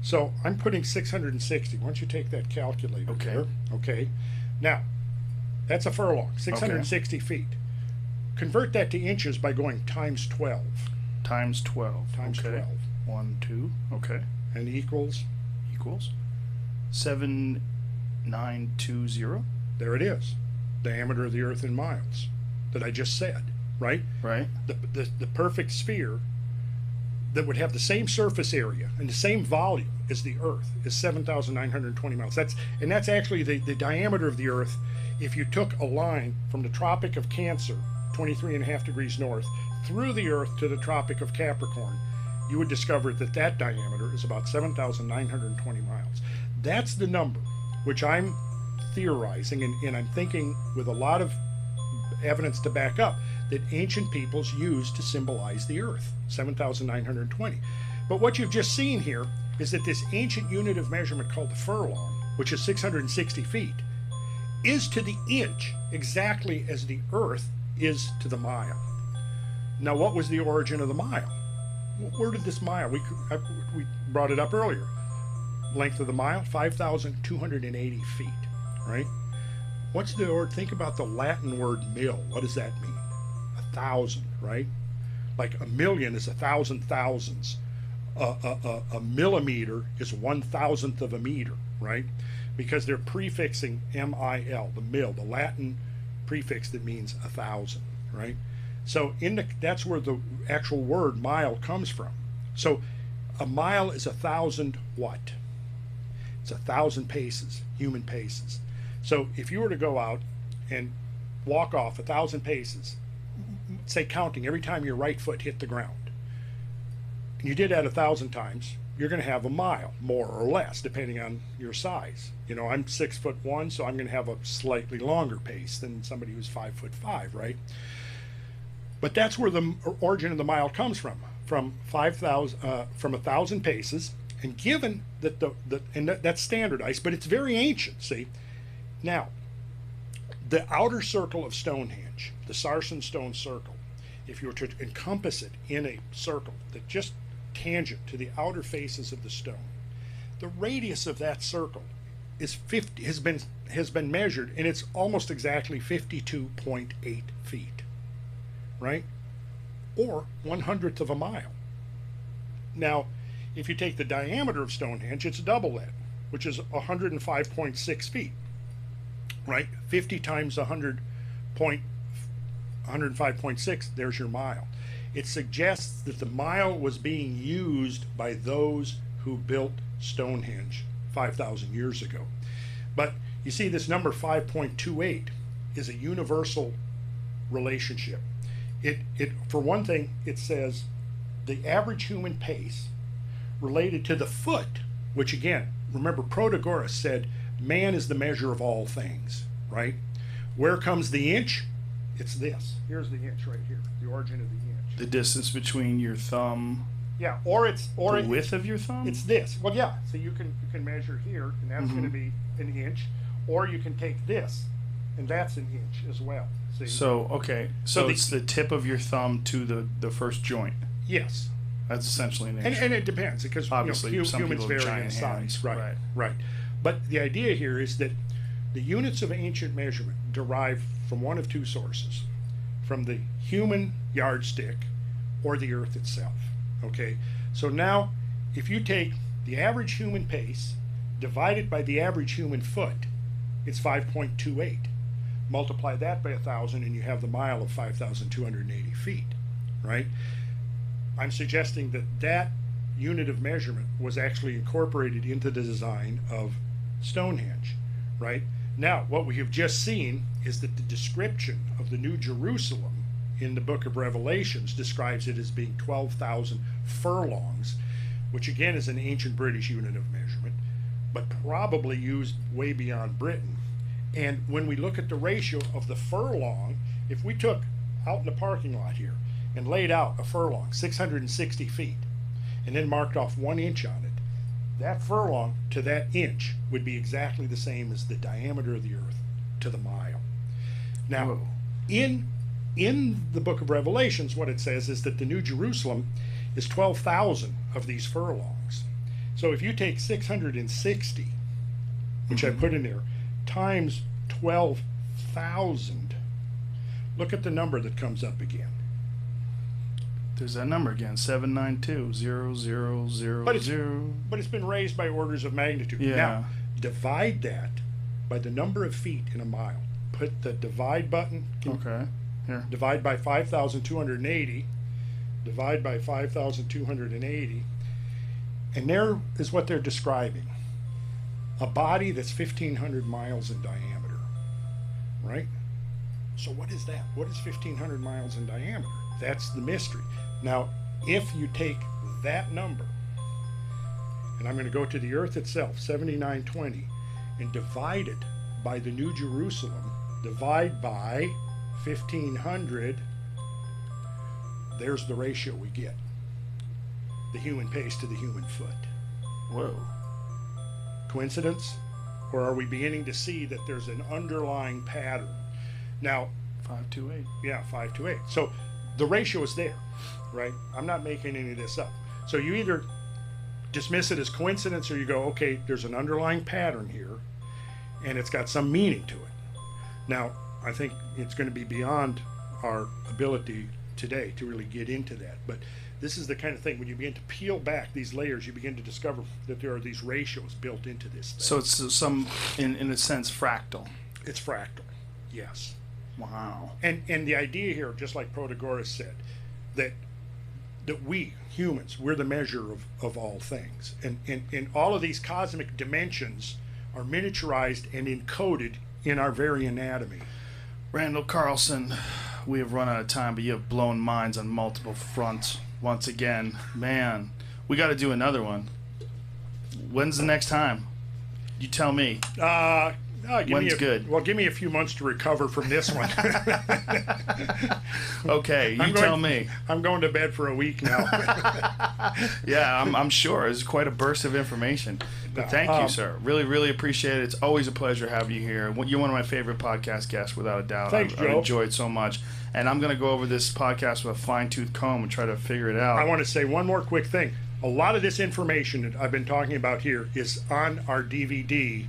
So I'm putting 660. Why don't you take that calculator there? Okay. Now, that's a furlong, 660 feet. convert that to inches by going times 12. Times 12. Times okay. 12. 1, 2. Okay. And equals? 7920. There it is. Diameter of the Earth in miles that I just said, right? Right. The perfect sphere that would have the same surface area and the same volume as the Earth is 7,920 miles. That's actually the diameter of the Earth. If you took a line from the Tropic of Cancer, 23.5 degrees north, through the Earth to the Tropic of Capricorn, you would discover that diameter is about 7,920 miles. That's the number which I'm theorizing, and I'm thinking with a lot of evidence to back up, that ancient peoples used to symbolize the Earth, 7,920. But what you've just seen here is that this ancient unit of measurement called the furlong, which is 660 feet, is to the inch exactly as the Earth is to the mile. Now, what was the origin of the mile? Where did this mile, we brought it up earlier. Length of the mile, 5,280 feet, right? What's the word? Think about the Latin word mil. What does that mean? 1,000, right? Like a million is 1,000 thousandths. A millimeter is 1,000th of a meter, right? Because they're prefixing MIL, the mil, the Latin prefix that means 1,000, right? So that's where the actual word mile comes from. So a mile is 1,000 what? It's 1,000 paces, human paces. So if you were to go out and walk off 1,000 paces, say counting every time your right foot hit the ground, and you did that 1,000 times, you're going to have a mile, more or less, depending on your size. You know, I'm 6'1", so I'm going to have a slightly longer pace than somebody who's 5'5", right? But that's where the origin of the mile comes from 1,000 paces. And given that that's standardized, but it's very ancient. See, now the outer circle of Stonehenge, the Sarsen stone circle, if you were to encompass it in a circle that just tangent to the outer faces of the stone, the radius of that circle is 50 has been measured, and it's almost exactly 52.8 feet, right? Or 1/100th of a mile. Now, if you take the diameter of Stonehenge, it's double that, which is 105.6 feet, right? 50 times 105.6, there's your mile. It suggests that the mile was being used by those who built Stonehenge 5,000 years ago. But you see, this number 5.28 is a universal relationship. It for one thing, it says the average human pace related to the foot, which again, remember Protagoras said man is the measure of all things, right? Where comes the inch? It's this. Here's the inch right here, the origin of the inch. The distance between your thumb. Yeah, or the width of your thumb. It's this. Well, yeah. So you can measure here, and that's going to be an inch, or you can take this, and that's an inch as well. See? So okay, so it's the tip of your thumb to the first joint. Yes. That's essentially an inch. And it depends, because obviously some humans people have vary in giant size. hands. Right. But the idea here is that the units of ancient measurement derive from one of two sources: from the human yardstick or the Earth itself. Okay, so now if you take the average human pace divided by the average human foot, it's 5.28. Multiply that by 1,000 and you have the mile of 5,280 feet, right? I'm suggesting that unit of measurement was actually incorporated into the design of Stonehenge, right? Now, what we have just seen is that the description of the New Jerusalem in the book of Revelations describes it as being 12,000 furlongs, which again is an ancient British unit of measurement, but probably used way beyond Britain. And when we look at the ratio of the furlong, if we took out in the parking lot here and laid out a furlong, 660 feet, and then marked off 1 inch on it, that furlong to that inch would be exactly the same as the diameter of the Earth to the mile. Now, in the book of Revelations, what it says is that the New Jerusalem is 12,000 of these furlongs. So if you take 660, which I put in there, times 12,000, Look at the number that comes up again. There's that number again, 792-0000. But it's been raised by orders of magnitude. Yeah. Now, divide that by the number of feet in a mile. Put the divide button. Okay. Here. Divide by 5,280. Divide by 5,280. And there is what they're describing. A body that's 1,500 miles in diameter. Right? So what is that? What is 1,500 miles in diameter? That's the mystery. Now, if you take that number, and I'm going to go to the Earth itself, 7920, and divide it by the New Jerusalem, divide by 1,500, there's the ratio we get. The human pace to the human foot. Whoa. Coincidence? Or are we beginning to see that there's an underlying pattern? Now, 528. Yeah, 528. So the ratio is there, right? I'm not making any of this up. So you either dismiss it as coincidence or you go, okay, there's an underlying pattern here and it's got some meaning to it. Now, I think it's going to be beyond our ability today to really get into that. But this is the kind of thing, when you begin to peel back these layers, you begin to discover that there are these ratios built into this thing. So it's some, in a sense, fractal. It's fractal, yes. Wow. And the idea here, just like Protagoras said, that we, humans, we're the measure of all things. And all of these cosmic dimensions are miniaturized and encoded in our very anatomy. Randall Carlson, we have run out of time, but you have blown minds on multiple fronts once again. Man, we got to do another one. When's the next time? You tell me. When's good? Well, give me a few months to recover from this one. Okay, tell me. I'm going to bed for a week now. Yeah, I'm sure. It's quite a burst of information. But thank you, sir. Really, really appreciate it. It's always a pleasure having you here. You're one of my favorite podcast guests, without a doubt. Thanks, Joe. I enjoy it so much. And I'm going to go over this podcast with a fine-tooth comb and try to figure it out. I want to say one more quick thing. A lot of this information that I've been talking about here is on our DVD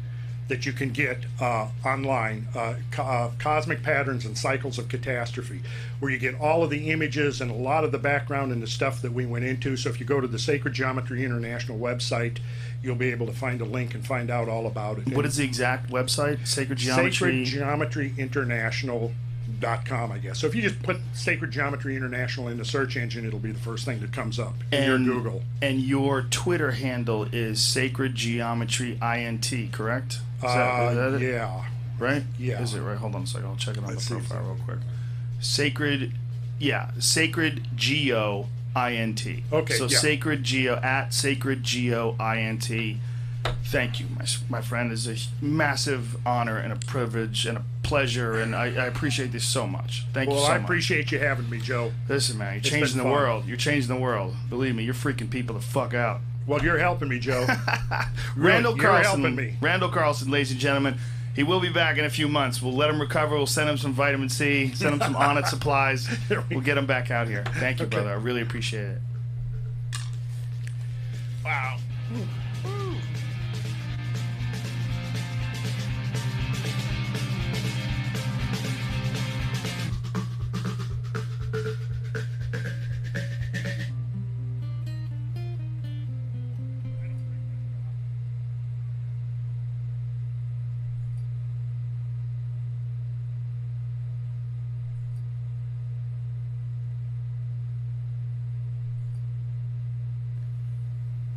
that you can get online, Cosmic Patterns and Cycles of Catastrophe, where you get all of the images and a lot of the background and the stuff that we went into. So if you go to the Sacred Geometry International website, you'll be able to find a link and find out all about it. What is the exact website? Sacred Geometry? SacredGeometryInternational.com, I guess. So if you just put Sacred Geometry International in the search engine, it'll be the first thing that comes up in your Google. And your Twitter handle is Sacred Geometry INT, correct? Is that it? Yeah. Right? Yeah. Is it right? Hold on a second. I'll check it on the profile real quick. Sacred Geo INT. Okay. So yeah. Sacred Geo at Sacred Geo INT. Thank you, my friend. It's a massive honor and a privilege and a pleasure, and I appreciate this so much. Thank you so much. Well, I appreciate you having me, Joe. Listen, man, you're changing the world. You're changing the world. Believe me, you're freaking people the fuck out. Well, you're helping me, Joe. Randall Carlson. You're helping me. Randall Carlson, ladies and gentlemen. He will be back in a few months. We'll let him recover. We'll send him some vitamin C, send him some Onnit supplies. We'll get him back out here. Thank you, brother. I really appreciate it. Wow.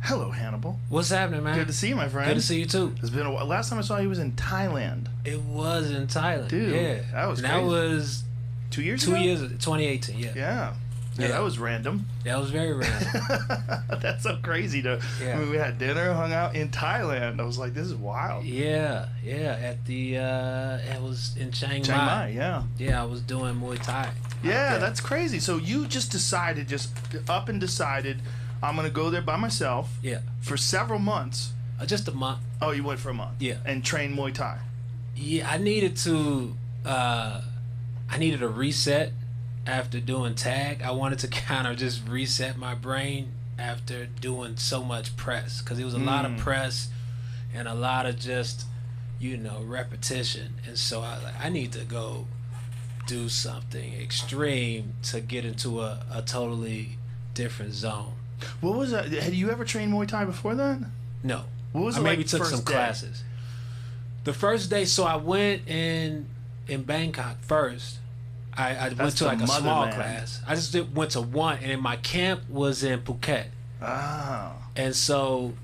Hello, Hannibal. What's happening, man? Good to see you, my friend. Good to see you too. It's been a while. Last time I saw you was in Thailand. It was in Thailand. Dude, yeah, that was that crazy. was 2 years 2 ago? years, 2018. Yeah. Yeah, that was random. That was very random. That's so crazy to. Yeah. I mean, we had dinner, hung out in Thailand. I was like, this is wild. Yeah. At the it was in Chiang Mai. Chiang Mai, yeah. Yeah, I was doing Muay Thai. Yeah, that's crazy. So you just decided, decided, I'm gonna go there by myself. Yeah. For several months. Just a month. Oh, you went for a month. Yeah. And train Muay Thai. Yeah, I needed to. I needed a reset after doing tag. I wanted to kind of just reset my brain after doing so much press, because it was a lot of press and a lot of just repetition. And so I need to go do something extreme to get into a totally different zone. What was that? Had you ever trained Muay Thai before then? No. What was I it maybe like took first some day? classes. The first day, so I went in Bangkok first. I went to like a small class. I just went to one, and then my camp was in Phuket. Ah. And so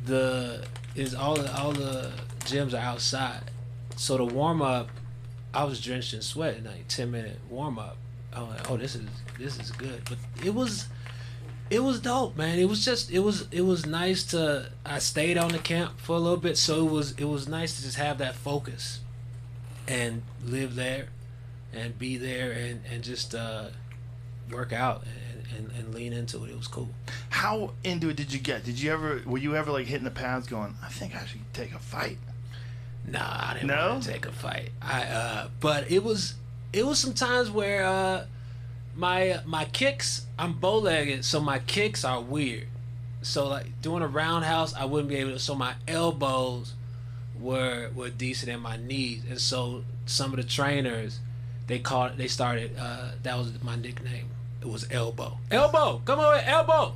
all the gyms are outside. So the warm up, I was drenched in sweat in like 10-minute warm up. I was like, oh, this is good. But it was dope, man. It was nice to. I stayed on the camp for a little bit, so it was nice to just have that focus, and live there, and be there, and just work out and lean into it. It was cool. How into it did you get? Were you ever like hitting the pads going, I think I should take a fight? Nah, I didn't want to take a fight. But it was some times where my kicks, I'm bow-legged, so my kicks are weird. So like doing a roundhouse, I wouldn't be able to. So my elbows were decent, and my knees. And so some of the trainers, they started. That was my nickname. It was elbow. Elbow, come on, elbow.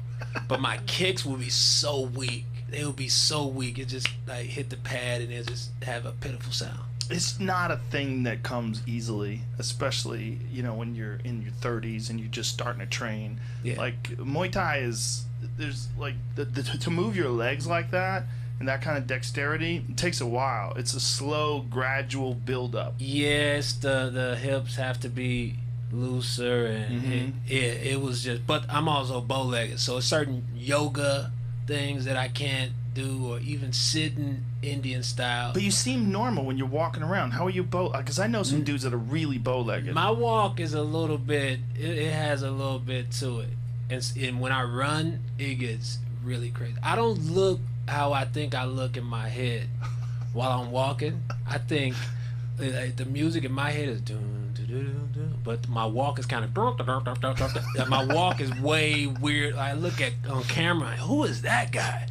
But my kicks would be so weak. They would be so weak. It just like hit the pad and it just have a pitiful sound. It's not a thing that comes easily, especially when you're in your 30s and you're just starting to train. Yeah. Like Muay Thai there's like to move your legs like that and that kind of dexterity, it takes a while. It's a slow, gradual build up. Yes, the hips have to be looser, and it was just. But I'm also bow-legged, so certain yoga things that I can't do, or even sitting Indian style. But you seem normal when you're walking around. How are you because I know some dudes that are really bow-legged. My walk is a little bit. It has a little bit to it, and when I run, it gets really crazy. I don't look how I think I look in my head while I'm walking. I think like, the music in my head is dun, dun, dun, dun, but my walk is kind of my walk is way weird. I look at on camera, like, who is that guy?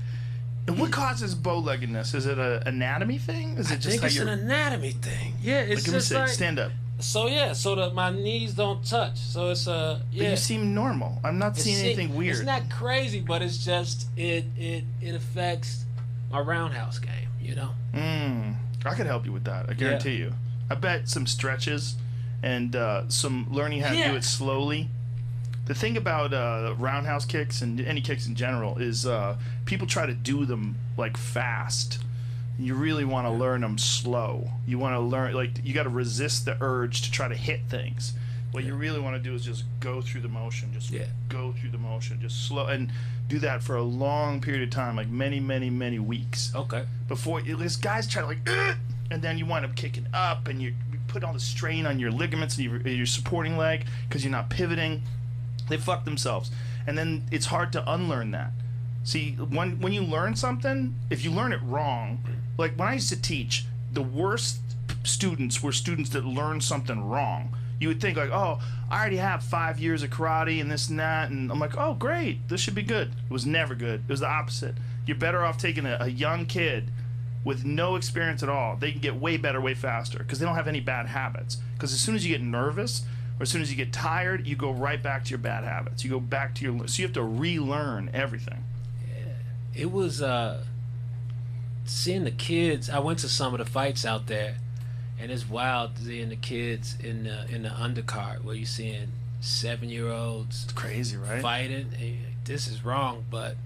And what causes bow-leggedness? Is it an anatomy thing? Is it I think it's an anatomy thing. Yeah, it's like, just like stand up. So so that my knees don't touch. So it's But you seem normal. I'm not seeing anything weird. It's not crazy, but it's just it affects my roundhouse game. I could help you with that. I guarantee you. I bet some stretches and some learning how to do it slowly. The thing about roundhouse kicks and any kicks in general is people try to do them like fast. You really want to learn them slow. You want to learn, like, you got to resist the urge to try to hit things. What you really want to do is just go through the motion, go through the motion, just slow, and do that for a long period of time, like many, many, many weeks. Okay. Before this guys try to like, and then you wind up kicking up, and you put all the strain on your ligaments and your supporting leg because you're not pivoting. They fuck themselves, and then it's hard to unlearn that. See, when you learn something, if you learn it wrong, like when I used to teach, the worst students were students that learned something wrong. You would think like, oh, I already have 5 years of karate and this and that, and I'm like, oh, great, this should be good. It was never good. It was the opposite. You're better off taking a young kid with no experience at all. They can get way better, way faster, because they don't have any bad habits. Because as soon as you get nervous, or as soon as you get tired, you go right back to your bad habits. You go back to so you have to relearn everything. Yeah. It was seeing the kids. I went to some of the fights out there, and it's wild seeing the kids in the undercard where you're seeing 7-year-olds. It's crazy, right? Fighting. And this is wrong, but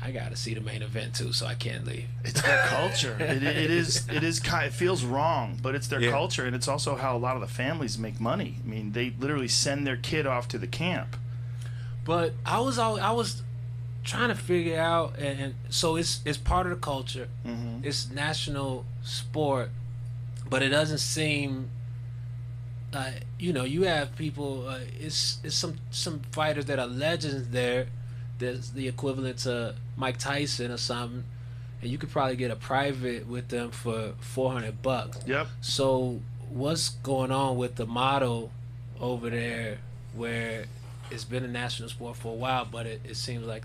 I got to see the main event too, so I can't leave. It's their culture. It feels wrong, but it's their culture, and it's also how a lot of the families make money. I mean, they literally send their kid off to the camp. But I was trying to figure out, and so it's part of the culture. Mm-hmm. It's national sport, but it doesn't seem. You have people. It's some fighters that are legends there. There's the equivalent to Mike Tyson or something, and you could probably get a private with them for $400. Yep. So what's going on with the model over there, where it's been a national sport for a while, but it seems like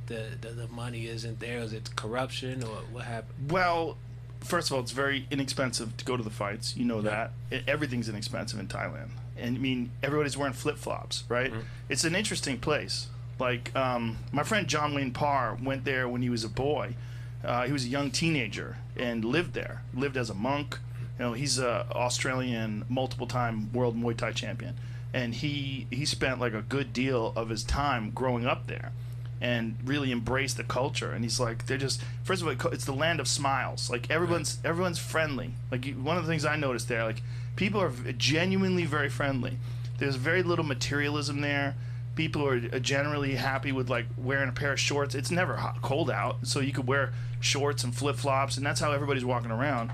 the money isn't there? Is it corruption or what happened? Well, first of all, it's very inexpensive to go to the fights. You know that. Everything's inexpensive in Thailand. And I mean, everybody's wearing flip-flops, right? It's an interesting place. Like, my friend John Wayne Parr went there when he was a boy. He was a young teenager and lived there. Lived as a monk. You know, he's a Australian multiple-time world Muay Thai champion. And he spent like a good deal of his time growing up there and really embraced the culture. And he's like, they're just, first of all, it's the land of smiles. Like, everyone's friendly. Like, one of the things I noticed there, like, people are genuinely very friendly. There's very little materialism there. People are generally happy with like wearing a pair of shorts. It's never cold out, so you could wear shorts and flip-flops, and that's how everybody's walking around.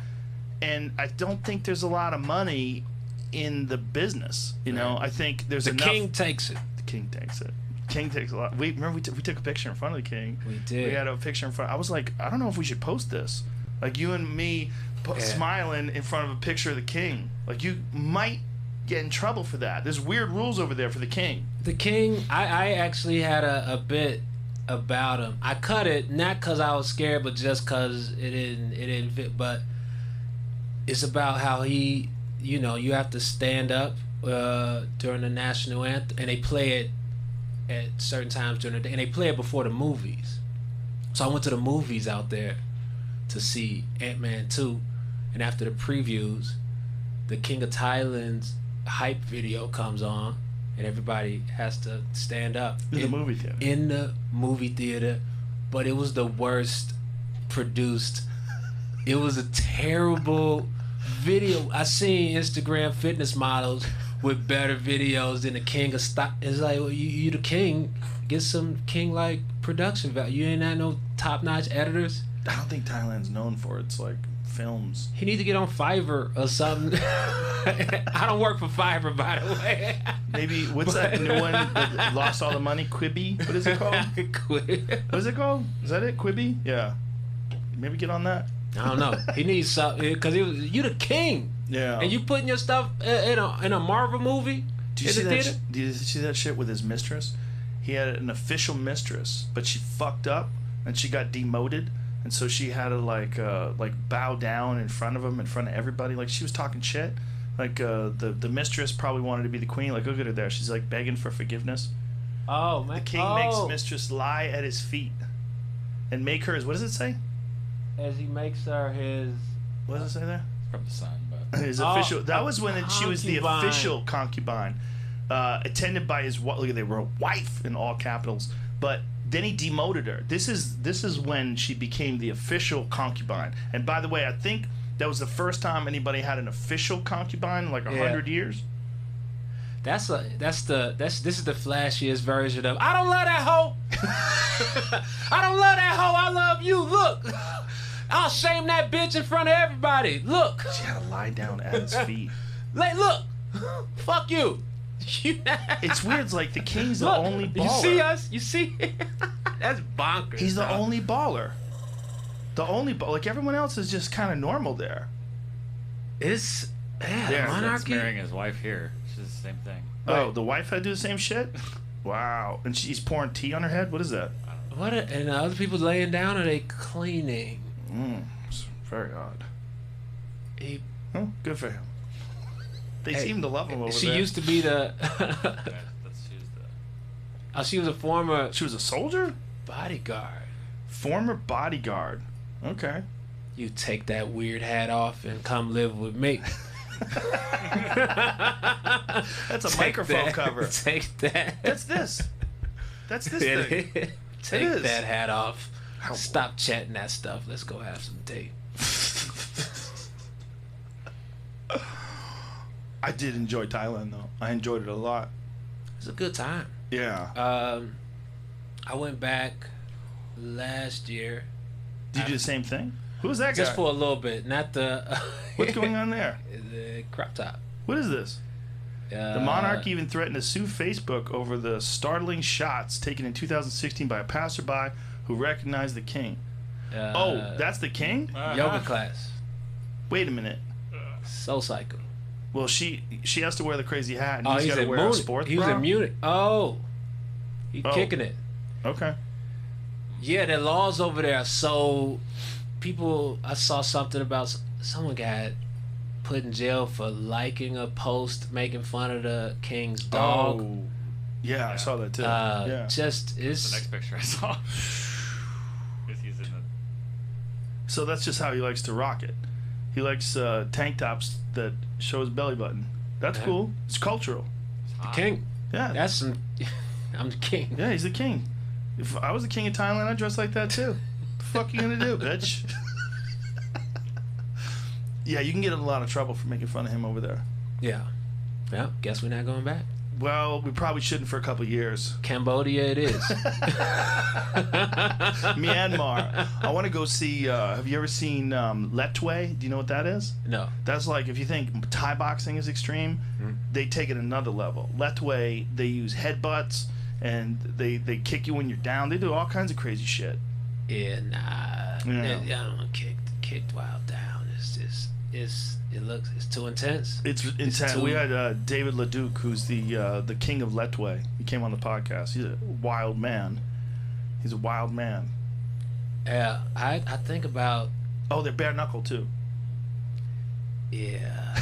And I don't think there's a lot of money in the business. You know, I think there's the enough. king takes it. The king takes it. King takes a lot. We took a picture in front of the king. We did. We had a picture in front. I was like, I don't know if we should post this. Like you and me smiling in front of a picture of the king. Like you might get in trouble for that. There's weird rules over there for the king. The king, I actually had a bit about him. I cut it not because I was scared, but just because it didn't fit. But it's about how he, you know, you have to stand up during the national anthem, and they play it at certain times during the day, and they play it before the movies. So I went to the movies out there to see Ant-Man 2, and after the previews, the King of Thailand's hype video comes on, and everybody has to stand up in the movie theater. In the movie theater, but it was the worst produced. It was a terrible video. I seen Instagram fitness models with better videos than the King of Stock. It's like, well, you the king. Get some king-like production value. You ain't had no top-notch editors. I don't think Thailand's known for its like films. He needs to get on Fiverr or something. I don't work for Fiverr, by the way. Maybe what's that new one that lost all the money? Quibi? What is it called? What is it called? Is that it? Quibi? Yeah. Maybe get on that. I don't know. He needs something because you the king. Yeah. And you putting your stuff in a Marvel movie. Do you see that? Do you see that shit with his mistress? He had an official mistress, but she fucked up and she got demoted. And so she had to like bow down in front of him, in front of everybody. Like she was talking shit. Like the mistress probably wanted to be the queen. Like look at her there. She's like begging for forgiveness. Oh man. The king makes mistress lie at his feet and make her his. What does it say? As he makes her his. What does it say there? From the sun, but his official. That was when she was the official concubine, attended by his. Look at they were wife in all capitals, but. Then he demoted her. This is when she became the official concubine. And by the way, I think that was the first time anybody had an official concubine in like 100 years. This is the flashiest version of I don't love that hoe. I don't love that hoe. I love you. Look, I'll shame that bitch in front of everybody. Look. She had to lie down at his feet. Like, look, fuck you. It's weird. It's like the king's the only baller. You see us? You see? That's bonkers. He's the only baller. The only like everyone else is just kind of normal there. It's monarchy. Marrying his wife here. She's the same thing. Oh, the wife had to do the same shit. Wow. And she's pouring tea on her head. What is that? And other people laying down, or they cleaning? It's very odd. Good for him. They seem to love him over there. She used to be the. She was a former. She was a soldier? Bodyguard. Former bodyguard. Okay. You take that weird hat off and come live with me. That's a microphone cover. Take that. That's this. That's this thing. Take that hat off. Stop chatting that stuff. Let's go have some tea. I did enjoy Thailand though. I enjoyed it a lot. It's a good time. Yeah. I went back last year. Did you do the same thing? Who was that guy? Just for a little bit, not the. What's going on there? The crop top. What is this? The monarch even threatened to sue Facebook over the startling shots taken in 2016 by a passerby who recognized the king. That's the king? Yoga class. Wait a minute. Soul Cycle. Well, she has to wear the crazy hat, and he's got to wear a sports bra? He was in Munich. He's kicking it. Okay. Yeah, the laws over there are so people. I saw something about someone got put in jail for liking a post making fun of the king's dog. Oh, yeah, I saw that too. Yeah. Just it's the next picture I saw. So that's just how he likes to rock it. He likes tank tops that show his belly button. That's cool. It's cultural. the king. Yeah. That's some. I'm the king. Yeah, he's the king. If I was the king of Thailand, I'd dress like that too. The fuck you gonna do, bitch? Yeah, you can get in a lot of trouble for making fun of him over there. Yeah. Well, guess we're not going back. Well, we probably shouldn't for a couple years. Cambodia it is. Myanmar. I want to go see, have you ever seen Letway? Do you know what that is? No. That's like, if you think Thai boxing is extreme, they take it another level. Letway, they use headbutts, and they kick you when you're down. They do all kinds of crazy shit. Yeah, nah. Yeah. I don't want kicked while down. It's too intense. It's intense. We had David Leduc, who's the king of Letway. He came on the podcast. He's a wild man. He's a wild man. Yeah, I think about. Oh, they're bare knuckle too. Yeah.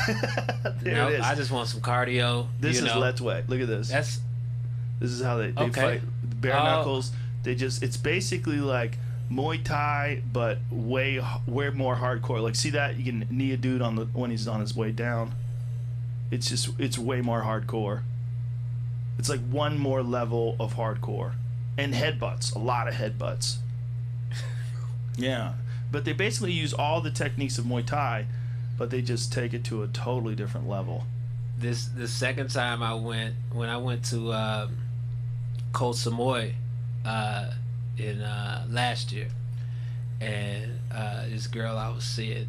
There it is. I just want some cardio. This is Letway. Look at this. This is how they fight. Bare knuckles. It's basically like Muay Thai, but way more hardcore. Like, see that? You can knee a dude when he's on his way down. It's way more hardcore. It's like one more level of hardcore. And headbutts. A lot of headbutts. Yeah. But they basically use all the techniques of Muay Thai, but they just take it to a totally different level. The second time when I went to Koh Samui in last year, and this girl I was seeing,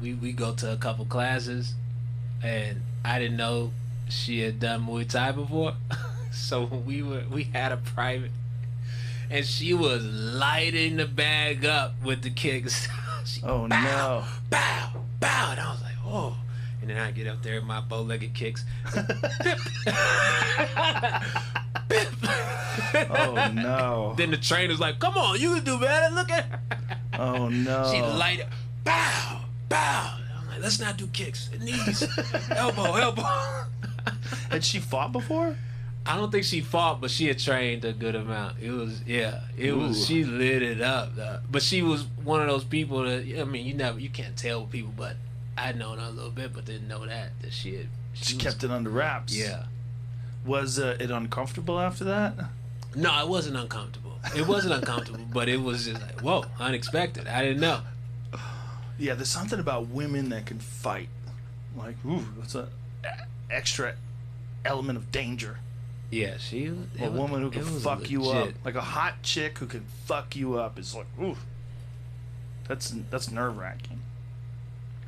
we go to a couple classes, and I didn't know she had done Muay Thai before. So we had a private, and she was lighting the bag up with the kicks. No. Bow, bow, and I was like, oh. And then I get up there with my bow-legged kicks. Oh no. Then the trainer's like, come on, you can do better, look at her. Oh no. She light it, bow, bow. I'm like, let's not do kicks, knees, elbow. Had she fought before? I don't think she fought, but she had trained a good amount. It was she lit it up though. But she was one of those people that, I mean, you can't tell with people, but I'd known her a little bit, but didn't know that she kept it under wraps. Yeah. Was it uncomfortable after that? No, it wasn't uncomfortable. It wasn't uncomfortable, but it was just like, whoa, unexpected. I didn't know. Yeah, there's something about women that can fight. Like, ooh, that's an extra element of danger. Yeah, a woman who can fuck you up. Like a hot chick who can fuck you up is like, ooh. That's nerve-wracking.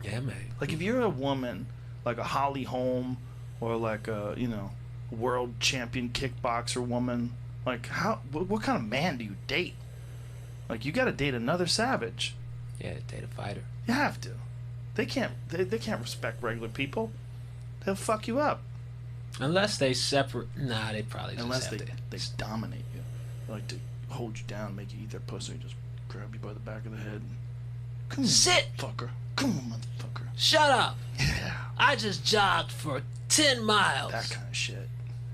Yeah, man. Like, if you're a woman, like a Holly Holm, or like a, world champion kickboxer woman, like, what kind of man do you date? Like, you gotta date another savage. Yeah, date a fighter. You have to. They can't respect regular people. They'll fuck you up. Unless they separate. Nah, they probably just Unless have they dominate you. They like to hold you down, make you eat their pussy, just grab you by the back of the head. Come Sit! On, motherfucker. Come on, motherfucker. Shut up! Yeah. I just jogged for 10 miles. That kind of shit.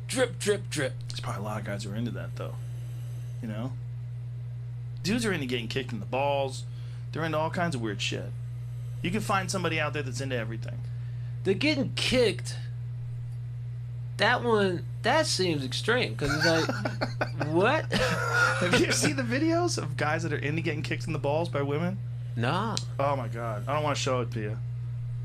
Drip, drip, drip. There's probably a lot of guys who are into that, though. Dudes are into getting kicked in the balls. They're into all kinds of weird shit. You can find somebody out there that's into everything. They're getting kicked. That seems extreme, because it's like, what? Have you seen the videos of guys that are into getting kicked in the balls by women? No. Oh my god, I don't want to show it to you.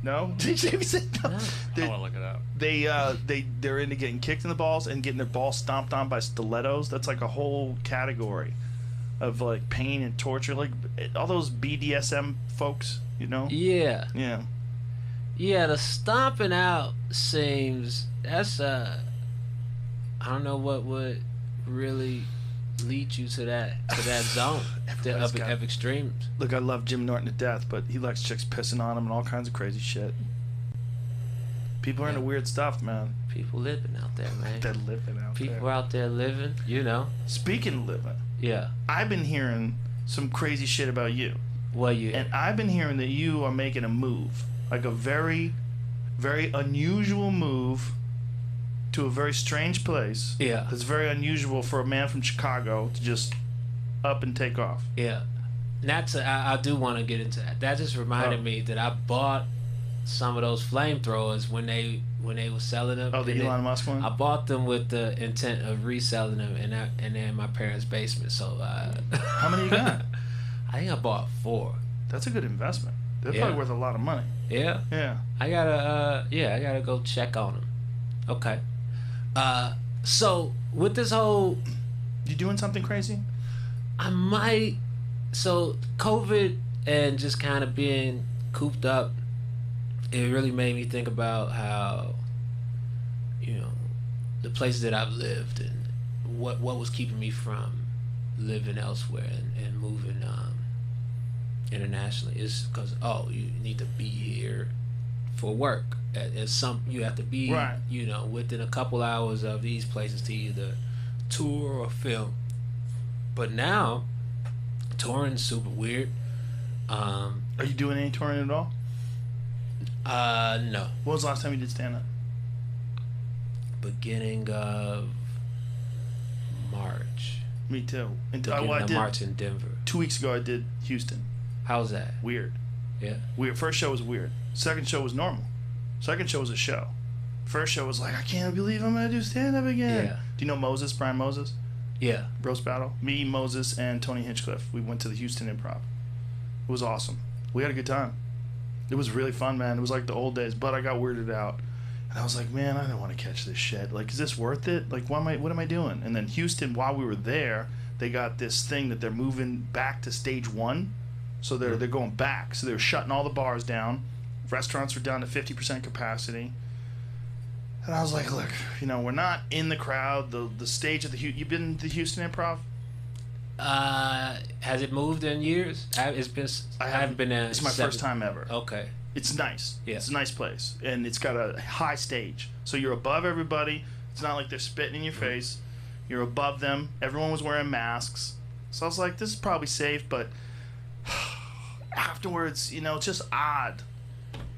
No? Did you say no? I want to look it up. They're into getting kicked in the balls and getting their balls stomped on by stilettos. That's like a whole category of like pain and torture, like all those BDSM folks, Yeah. Yeah. Yeah, the stomping out seems I don't know what would really lead you to that zone of extremes. Look, I love Jim Norton to death, but he likes chicks pissing on him and all kinds of crazy shit. People are into weird stuff, man. People living out there, man. They're living out there. People out there living, Speaking of living, yeah, I've been hearing some crazy shit about you. Well, you. And I've been hearing that you are making a move, like a very, very unusual move to a very strange place. Yeah. That's very unusual for a man from Chicago to just up and take off. Yeah. I do want to get into that. That just reminded me that I bought some of those flamethrowers when they were selling them. Oh, the Elon Musk one? I bought them with the intent of reselling them, and they're in my parents' basement. So how many you got? I think I bought 4. That's a good investment. They're probably worth a lot of money. Yeah. Yeah. I gotta go check on them. Okay. So with this whole, you doing something crazy? I might. So COVID and just kind of being cooped up, it really made me think about how, the places that I've lived and what was keeping me from living elsewhere and moving internationally is because you need to be here for work. You have to be right. Within a couple hours of these places to either tour or film. But now touring's super weird. Are you doing any touring at all? No. When was the last time you did stand-up? Beginning of March. Me too. Beginning of March in Denver. 2 weeks ago I did Houston. How's that? Weird. Yeah. Weird. First show was weird. Second show was normal. Second show was a show. First show was like, I can't believe I'm gonna do stand-up again. Yeah. Do you know Moses, Brian Moses? Yeah. Roast battle. Me, Moses, and Tony Hinchcliffe. We went to the Houston Improv. It was awesome. We had a good time. It was really fun, man. It was like the old days, but I got weirded out. And I was like, man, I don't want to catch this shit. Like, is this worth it? Like, what am I doing? And then Houston, while we were there, they got this thing that they're moving back to stage 1. So they're going back. So they were shutting all the bars down. Restaurants were down to 50% capacity. And I was like, look, we're not in the crowd. The stage of you've been to the Houston Improv? Has it moved in years? I haven't been there. It's my first time ever. Okay. It's nice. Yeah. It's a nice place. And it's got a high stage. So you're above everybody. It's not like they're spitting in your face. You're above them. Everyone was wearing masks. So I was like, this is probably safe, but afterwards, it's just odd.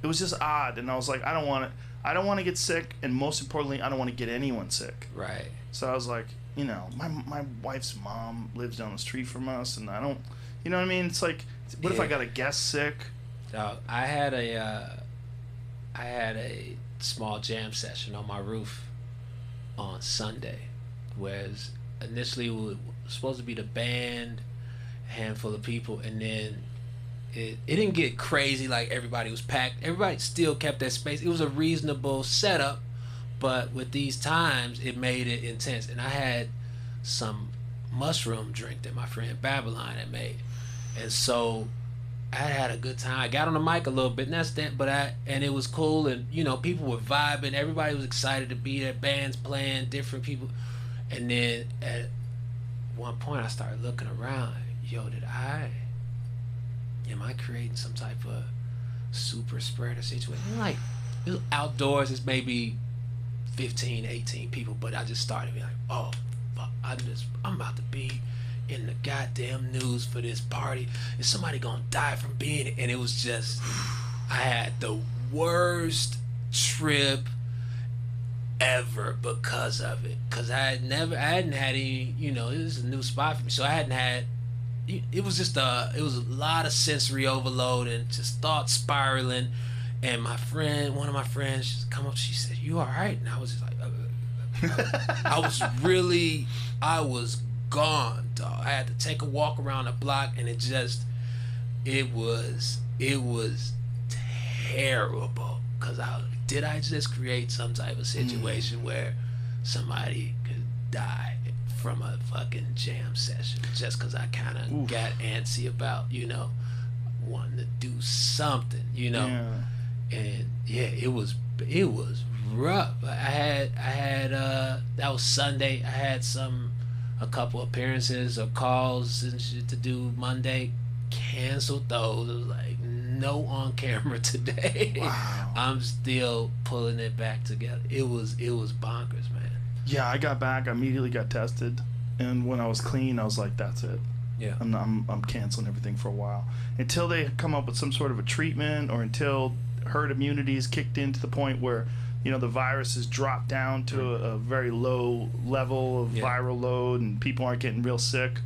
It was just odd. And I was like, I don't want to get sick, and most importantly, I don't want to get anyone sick. Right. So I was like, my wife's mom lives down the street from us, and I don't, you know what I mean? It's like, what if I got a guest sick? I had a small jam session on my roof on Sunday, whereas initially it was supposed to be the band, a handful of people, and then it didn't get crazy like everybody was packed. Everybody still kept their space. It was a reasonable setup, but with these times, it made it intense. And I had some mushroom drink that my friend Babylon had made, and so I had a good time. I got on the mic a little bit, and that's that. And it was cool, and people were vibing. Everybody was excited to be there. Bands playing, different people, and then at one point I started looking around. Am I creating some type of super spreader situation? Like, it was outdoors, it's maybe 15, 18 people, but I just started being like, oh, fuck, I'm about to be in the goddamn news for this party. Is somebody gonna die from being it? And it was just, I had the worst trip ever because of it. Because I hadn't had any, it was a new spot for me, so I hadn't had, it was a lot of sensory overload and just thoughts spiraling. And one of my friends, she come up, she said, "You all right?" And I was just like, I was gone, dog. I had to take a walk around the block, and it was terrible. Cause did I just create some type of situation where somebody could die from a fucking jam session just because I kind of got antsy about, wanting to do something, Yeah. And yeah, it was rough. I had that was Sunday. I had a couple appearances or calls and shit to do Monday. Canceled those. It was like no on camera today. Wow. I'm still pulling it back together. It was bonkers, man. Yeah, I got back. I immediately got tested, and when I was clean, I was like, "That's it. Yeah. I'm canceling everything for a while until they come up with some sort of a treatment, or until herd immunity is kicked in to the point where, the virus has dropped down to a very low level of viral load and people aren't getting real sick.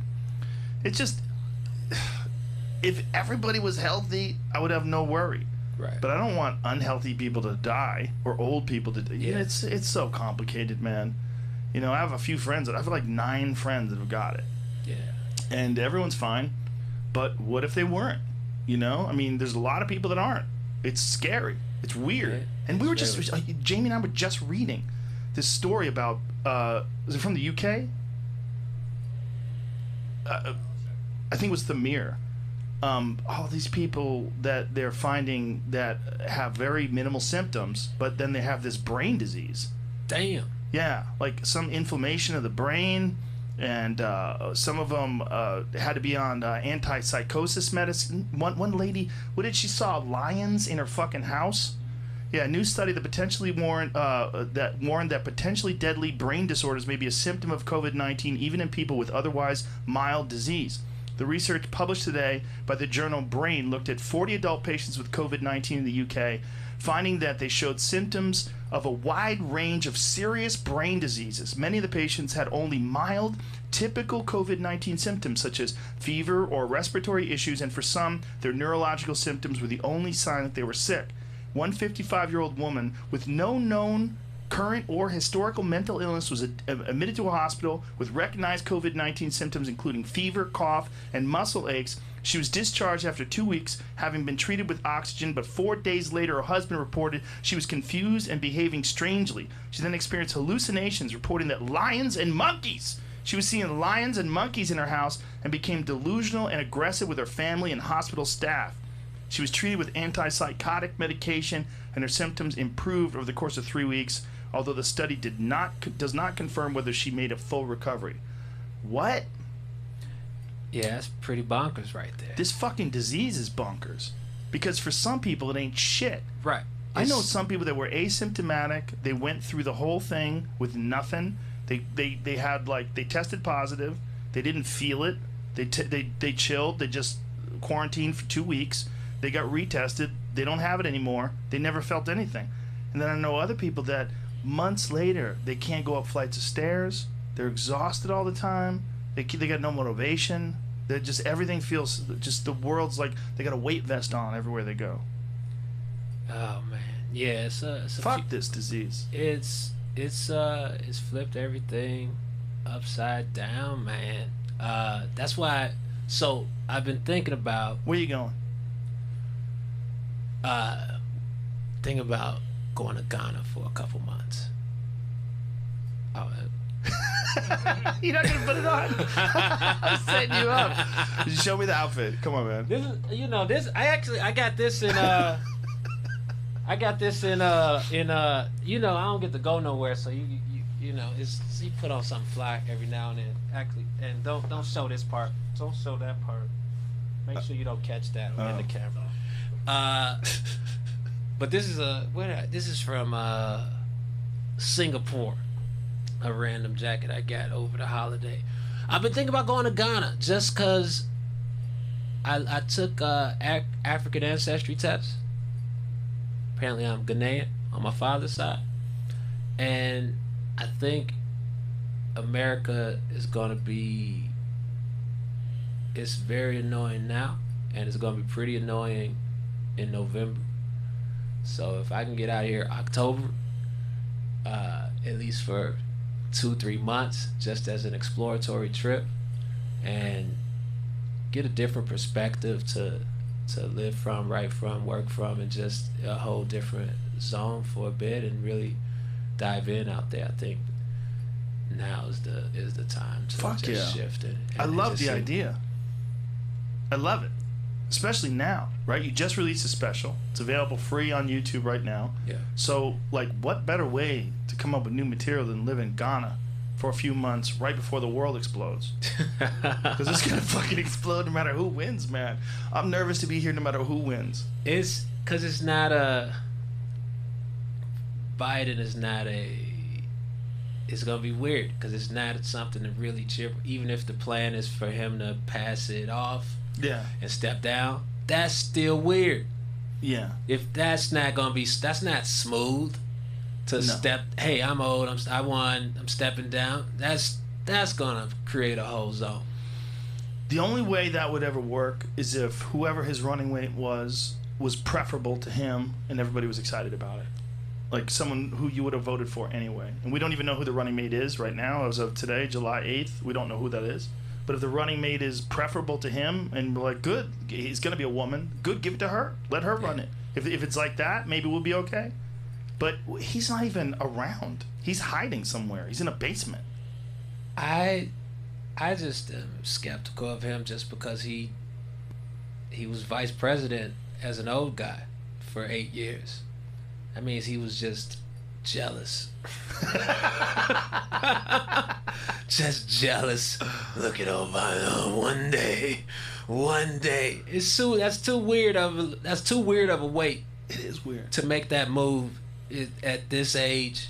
It's just, if everybody was healthy, I would have no worry. Right. But I don't want unhealthy people to die, or old people to die. Yeah. It's so complicated, man. I have a few friends. I have like 9 friends that have got it. Yeah. And everyone's fine. But what if they weren't? I mean, there's a lot of people that aren't. It's scary. It's weird. Yeah. And we were just, Jamie and I were just reading this story about, is it from the UK? I think it was the Mirror. All these people that they're finding that have very minimal symptoms, but then they have this brain disease. Damn. Yeah, like some inflammation of the brain, and some of them had to be on antipsychosis medicine. One lady, she saw lions in her fucking house? Yeah, a new study that potentially warned that potentially deadly brain disorders may be a symptom of COVID-19 even in people with otherwise mild disease. The research published today by the journal Brain looked at 40 adult patients with COVID-19 in the UK, finding that they showed symptoms of a wide range of serious brain diseases. Many of the patients had only mild, typical COVID-19 symptoms such as fever or respiratory issues, and for some, their neurological symptoms were the only sign that they were sick. One 55-year-old woman with no known current or historical mental illness was admitted to a hospital with recognized COVID-19 symptoms including fever, cough, and muscle aches. She was discharged after 2 weeks, having been treated with oxygen, but 4 days later her husband reported she was confused and behaving strangely. She then experienced hallucinations, reporting that lions and monkeys. She was seeing lions and monkeys in her house and became delusional and aggressive with her family and hospital staff. She was treated with antipsychotic medication, and her symptoms improved over the course of 3 weeks, although the study does not confirm whether she made a full recovery. What? Yeah, that's pretty bonkers right there. This fucking disease is bonkers. Because for some people, it ain't shit. Right. I know some people that were asymptomatic. They went through the whole thing with nothing. They had, like, they tested positive. They didn't feel it. They chilled. They just quarantined for 2 weeks. They got retested. They don't have it anymore. They never felt anything. And then I know other people that months later, they can't go up flights of stairs. They're exhausted all the time. They got no motivation. They're just, everything feels, just the world's like they got a weight vest on everywhere they go. Oh man, yeah, it's fuck this disease. It's flipped everything upside down, man. That's why. So I've been thinking about. Where you going? Thinking about going to Ghana for a couple months. Oh. You're not gonna put it on. I'm setting you up. Just show me the outfit. Come on, man. This is, I got this in I don't get to go nowhere, so you know, it's, you put on something fly every now and then. Actually, and don't show this part. Don't show that part. Make sure you don't catch that in the camera. But this is from Singapore. A random jacket I got over the holiday. I've been thinking about going to Ghana just because I took African ancestry tests. Apparently I'm Ghanaian on my father's side. And I think America is going to be... It's very annoying now, and it's going to be pretty annoying in November. So if I can get out of here October, at least for 2-3 months, just as an exploratory trip, and get a different perspective to live from, write from, work from, and just a whole different zone for a bit, and really dive in out there. I think now is the time to shift it. I love the idea. I love it, especially now, right? You just released a special. It's available free on YouTube right now. Yeah. So, like, what better way to come up with new material than live in Ghana for a few months right before the world explodes? Because it's gonna fucking explode no matter who wins, man. I'm nervous to be here no matter who wins. It's because it's not Biden is not a it's gonna be weird because it's not something to really cheer. Even if the plan is for him to pass it off, and step down, that's still weird. Yeah. If that's not gonna be, that's not smooth. To step, hey, I'm old. I won. I'm stepping down. That's gonna create a whole zone. The only way that would ever work is if whoever his running mate was preferable to him, and everybody was excited about it. Like someone who you would have voted for anyway. And we don't even know who the running mate is right now. As of today, July 8th, we don't know who that is. But if the running mate is preferable to him, and we're like, good, he's going to be a woman, good, give it to her. Let her run it. If it's like that, maybe we'll be okay. But he's not even around. He's hiding somewhere. He's in a basement. I just am skeptical of him just because he was vice president as an old guy for 8 years. That means he was just jealous. Just jealous. Look at Obama. One day. That's too weird of a weight. It is weird to make that move at this age.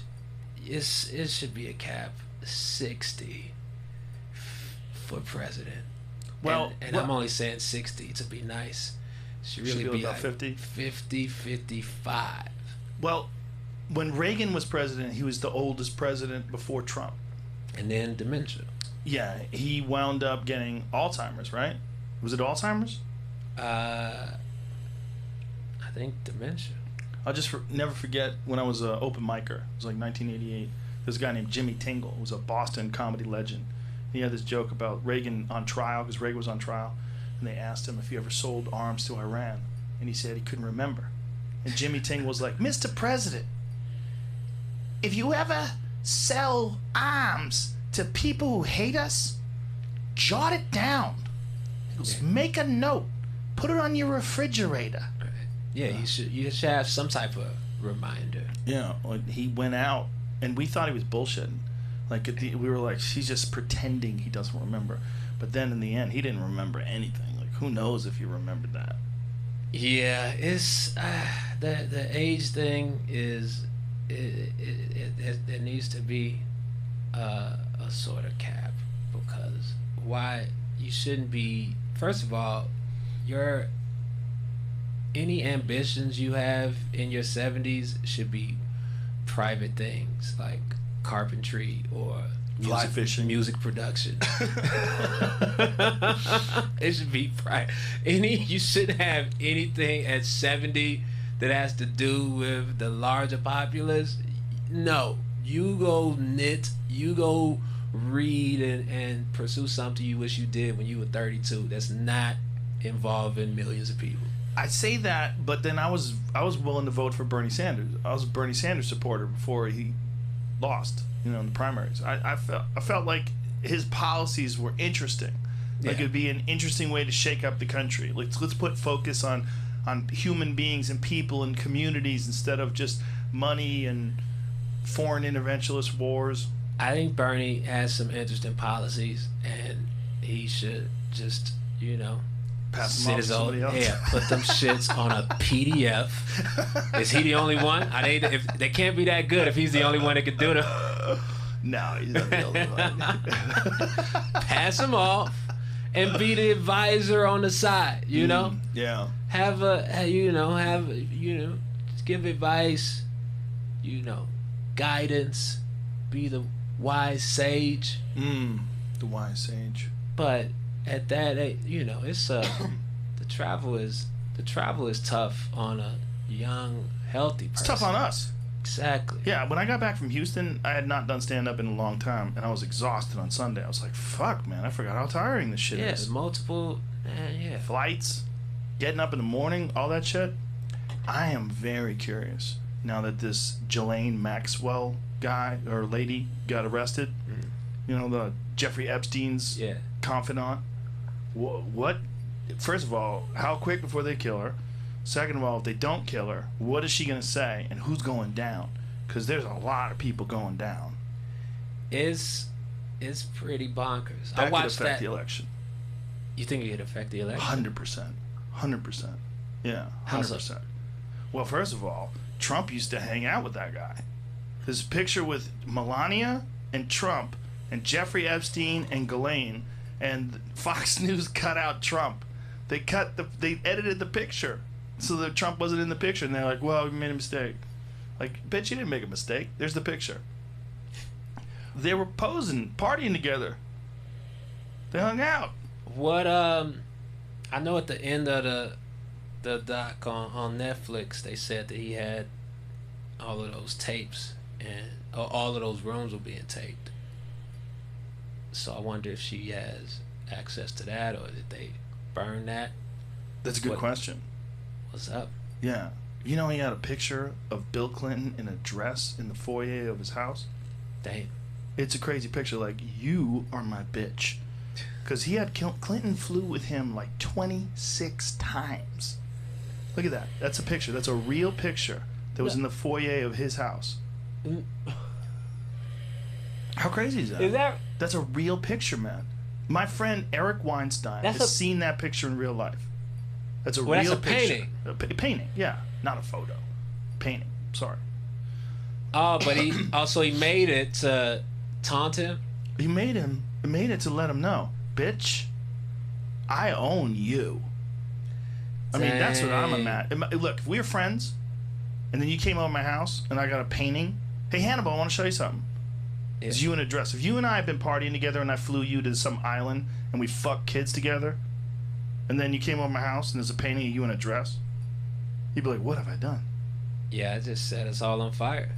It should be a cap 60 for president. Well, and I'm only saying 60 to be nice. Should really be about like 50, 55. Well, when Reagan was president, he was the oldest president before Trump. And then dementia. Yeah, he wound up getting Alzheimer's, right? Was it Alzheimer's? I think dementia. I'll just never forget when I was an open micer. It was like 1988. There's a guy named Jimmy Tingle, who was a Boston comedy legend. He had this joke about Reagan on trial, because Reagan was on trial, and they asked him if he ever sold arms to Iran, and he said he couldn't remember. And Jimmy Tingle was like, Mr. President, if you ever sell arms to people who hate us, jot it down. He goes, make a note. Put it on your refrigerator. Yeah, you should have some type of reminder. Yeah, like he went out, and we thought he was bullshitting. Like we were like, he's just pretending he doesn't remember. But then in the end, he didn't remember anything. Like, who knows if he remembered that? Yeah, it's the age thing is it needs to be a sort of cap, because why you shouldn't be. First of all, any ambitions you have in your 70s should be private things like carpentry or music production. It should be private. You shouldn't have anything at 70 that has to do with the larger populace. No, you go knit, you go read and pursue something you wish you did when you were 32. That's not involving millions of people. I say that, but then I was willing to vote for Bernie Sanders. I was a Bernie Sanders supporter before he lost, in the primaries. I felt like his policies were interesting. Like it'd be an interesting way to shake up the country. Let's put focus on human beings and people and communities instead of just money and foreign interventionist wars. I think Bernie has some interesting policies, and he should just, pass them off to somebody else. Yeah, put them shits on a PDF. Is he the only one? If they can't be that good if he's the only one that can do them. No, he's not the only one. Pass them off and be the advisor on the side. Yeah. Just give advice. Guidance. Be the wise sage. The wise sage. But at that age, it's the travel is tough on a young, healthy person. It's tough on us. Exactly. Yeah, when I got back from Houston, I had not done stand-up in a long time, and I was exhausted on Sunday. I was like, fuck, man, I forgot how tiring this shit is. Yeah, multiple flights, getting up in the morning, all that shit. I am very curious now that this Ghislaine Maxwell guy or lady got arrested. The Jeffrey Epstein's confidant. What? First of all, how quick before they kill her? Second of all, if they don't kill her, what is she going to say, and who's going down? Because there's a lot of people going down. It's pretty bonkers. That could affect the election. You think it could affect the election? 100%. 100%. Yeah, 100%. Well, first of all, Trump used to hang out with that guy. His picture with Melania and Trump and Jeffrey Epstein and Ghislaine, and Fox News cut out Trump. They edited the picture so that Trump wasn't in the picture, and they're like, well, we made a mistake. Like, bitch, you didn't make a mistake. There's the picture. They were posing, partying together. They hung out. What I know at the end of the doc on Netflix, they said that he had all of those tapes, and all of those rooms were being taped. So I wonder if she has access to that, or did they burn that? That's a good question. What's up? Yeah. You know, he had a picture of Bill Clinton in a dress in the foyer of his house. Damn. It's a crazy picture. Like, you are my bitch. Because he had Clinton flew with him like 26 times. Look at that. That's a picture. That's a real picture that was in the foyer of his house. How crazy is that? That's a real picture, man. My friend Eric Weinstein has seen that picture in real life. That's a real picture. Painting. A painting, yeah. Not a photo. Painting. Sorry. Oh, but he made it to taunt him? He made it to let him know, bitch, I own you. I mean, that's what I'm mad. Look, if we were friends, and then you came over my house, and I got a painting. Hey, Hannibal, I want to show you something. Yeah. It's you in a dress. If you and I have been partying together, and I flew you to some island, and we fucked kids together, and then you came over my house, and there's a painting of you in a dress, you'd be like, what have I done? Yeah, I just set us all on fire.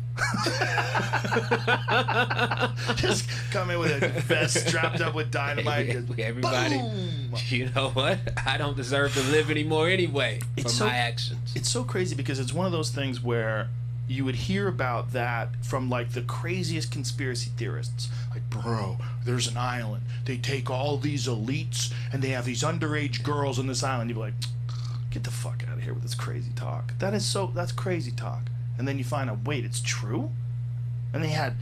Just come in with a vest strapped up with dynamite. Everybody, boom! You know what? I don't deserve to live anymore anyway for my actions. It's so crazy because it's one of those things where you would hear about that from like the craziest conspiracy theorists. Like, bro, there's an island. They take all these elites and they have these underage girls on this island. You'd be like, get the fuck out of here with this crazy talk. That's crazy talk. And then you find out, wait, it's true? And they had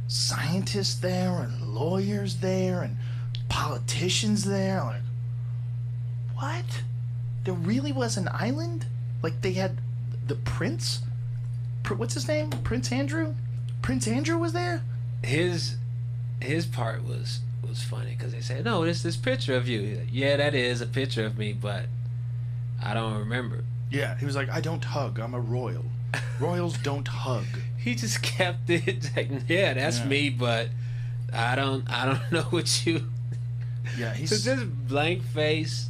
scientists there and lawyers there and politicians there. Like, what? There really was an island? Like, they had the prince? What's his name? Prince Andrew? Prince Andrew was there? His part was funny because they said, no, it's this picture of you. Like, yeah, that is a picture of me, but I don't remember. Yeah, he was like, I don't hug. I'm a royal. Royals don't hug. He just kept it like, yeah, that's me, but I don't know what you. Yeah, he's so just blank face,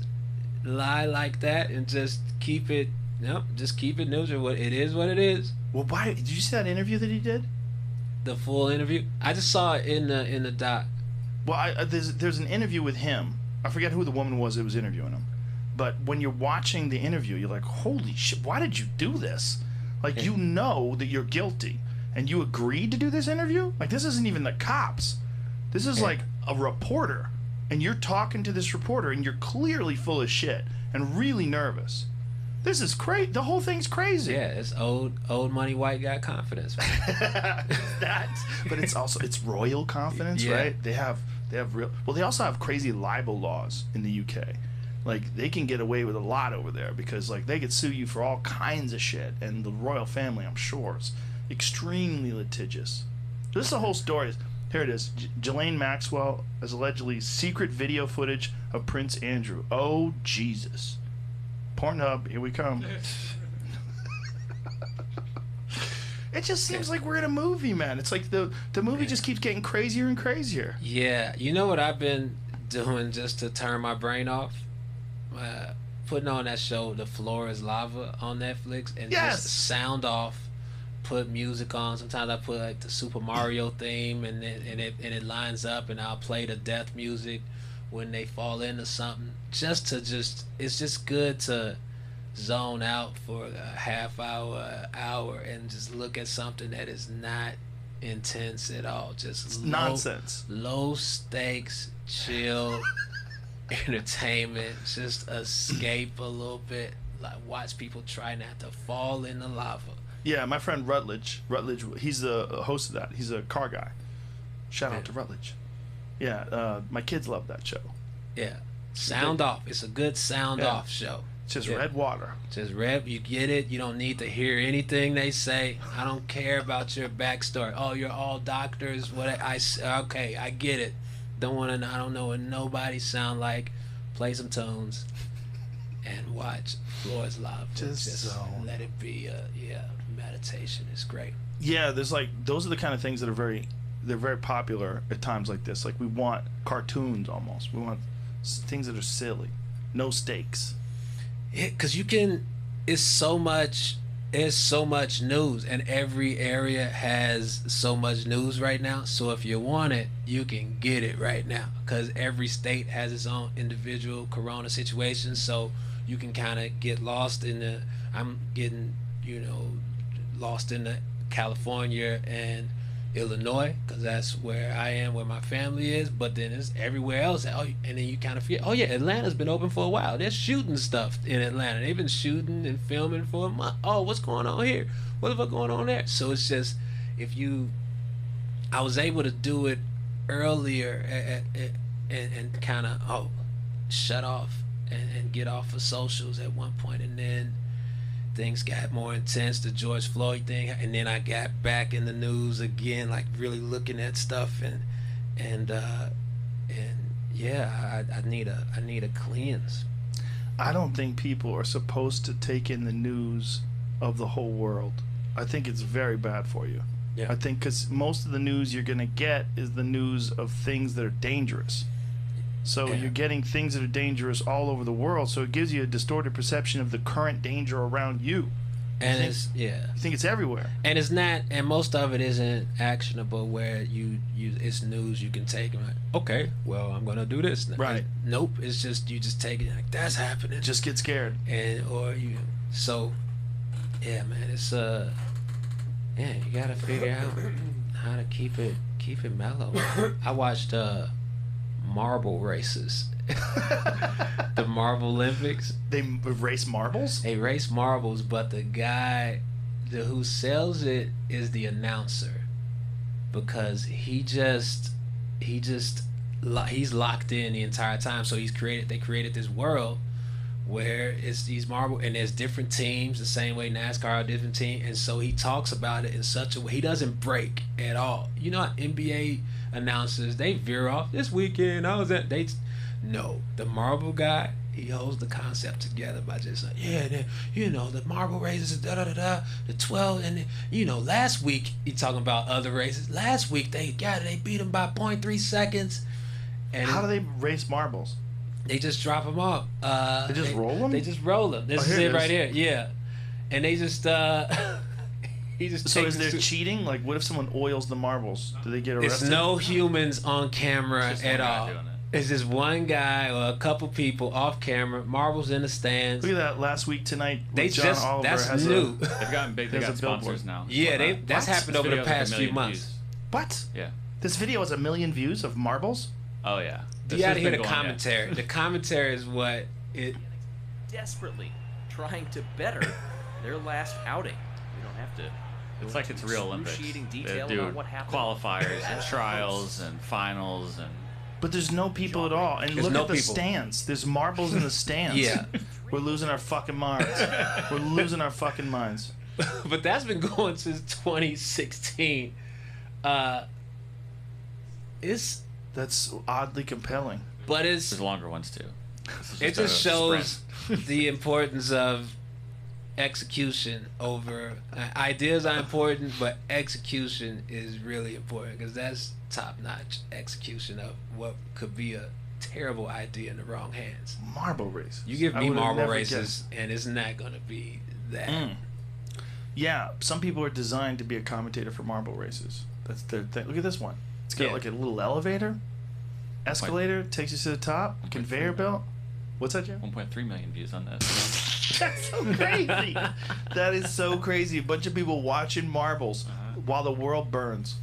lie like that, and just keep it. Nope, just keep it neutral. What it is, what it is. Well, why did you see that interview that he did? The full interview. I just saw it in the doc. Well, there's an interview with him. I forget who the woman was that was interviewing him. But when you're watching the interview, you're like, holy shit, why did you do this? Like, you know that you're guilty, and you agreed to do this interview? Like, this isn't even the cops. This is like a reporter, and you're talking to this reporter, and you're clearly full of shit and really nervous. This is crazy. The whole thing's crazy. Yeah, it's old money white guy confidence. But it's royal confidence, right? They have real. Well, they also have crazy libel laws in the UK. Like, they can get away with a lot over there because, like, they could sue you for all kinds of shit. And the royal family, I'm sure, is extremely litigious. This is the whole story. Here it is. Ghislaine Maxwell has allegedly secret video footage of Prince Andrew. Oh, Jesus. Pornhub, here we come. It just seems like we're in a movie, man. It's like the movie just keeps getting crazier and crazier. Yeah. You know what I've been doing just to turn my brain off? Putting on that show The Floor is Lava on Netflix and just sound off, put music on. Sometimes I put like the Super Mario theme and it lines up, and I'll play the death music when they fall into something. It's just good to zone out for a half hour, hour, and just look at something that is not intense at all. Just nonsense. Low stakes, chill. Entertainment, just escape a little bit, like watch people try not to fall in the lava. Yeah, my friend Rutledge, he's the host of that. He's a car guy. Shout out to Rutledge. Yeah, my kids love that show. Yeah, sound off. It's a good sound off show. Just red water. Just red. You get it. You don't need to hear anything they say. I don't care about your backstory. Oh, you're all doctors. Okay, I get it. Don't want to. I don't know what nobody sound like. Play some tones and watch Floyd's Love. Just let it be. Meditation is great. Yeah, there's like those are the kind of things that are they're very popular at times like this. Like we want cartoons almost. We want things that are silly, no stakes. Yeah, because you can. It's so much news, and every area has so much news right now. So if you want it, you can get it right now. Because every state has its own individual corona situation. So you can kind of get lost in the. I'm getting lost in the California and Illinois, because that's where I am, where my family is. But then it's everywhere else. And then you kind of feel, Atlanta's been open for a while. They're shooting stuff in Atlanta. They've been shooting and filming for a month. Oh, what's going on here? What's going on there? So it's just, I was able to do it earlier and kind of shut off and get off of socials at one point, and then things got more intense, the George Floyd thing, and then I got back in the news again, like really looking at stuff, and yeah, I need a cleanse. I don't think people are supposed to take in the news of the whole world. I think it's very bad for you. Yeah. I think because most of the news you're gonna get is the news of things that are dangerous. So you're getting things that are dangerous all over the world, so it gives you a distorted perception of the current danger around you. And You think it's everywhere. And it's not, and most of it isn't actionable where it's news you can take and like, okay, well, I'm gonna do this. Right. Nope, it's just, you just take it like, that's happening. Just get scared. So yeah, man, it's you gotta figure out how to keep it mellow. I watched marble races. The Marble Olympics. They race marbles? They race marbles, but the guy who sells it is the announcer, because he's locked in the entire time. So they created this world where it's these marble, and there's different teams, the same way NASCAR, different team, and so he talks about it in such a way, he doesn't break at all. You know how NBA announcers, they veer off this weekend, the marble guy, he holds the concept together by just like, the marble races, the 12, and last week, he talking about other races. Last week they beat them by 0.3 seconds. And how do they race marbles? They just drop them off. They just roll them? They just roll them. This is it right here. Yeah. And they just he just. So is there cheating? Like, what if someone oils the marbles? Do they get arrested? It's no humans on camera at all. It's just one guy or a couple people off camera, marbles in the stands. Look at that last week tonight. John Oliver that's new. They've gotten big. They got sponsors now. Yeah, that's happened over the past few months. Views. What? Yeah. This video has 1 million views of marbles? Oh yeah. You gotta hear the commentary. The commentary is what it. Desperately trying to better their last outing. We don't have to. It's like it's real Olympics. Detail they do about what happened. Qualifiers and trials and finals and. But there's no people at all. And look at the stands. There's marbles in the stands. Yeah. We're losing our fucking minds. We're losing our fucking minds. But that's been going since 2016. That's oddly compelling. But there's longer ones too. It just shows the importance of execution over ideas are important, but execution is really important, because that's top-notch execution of what could be a terrible idea in the wrong hands. Marble races. You give me marble races, and it's not going to be that. Yeah, some people are designed to be a commentator for marble races. That's their thing. Look at this one. It's got like a little elevator, escalator, takes you to the top, conveyor belt. What's that, Jim? 1.3 million views on this. That's so crazy. That is so crazy. A bunch of people watching marbles while the world burns.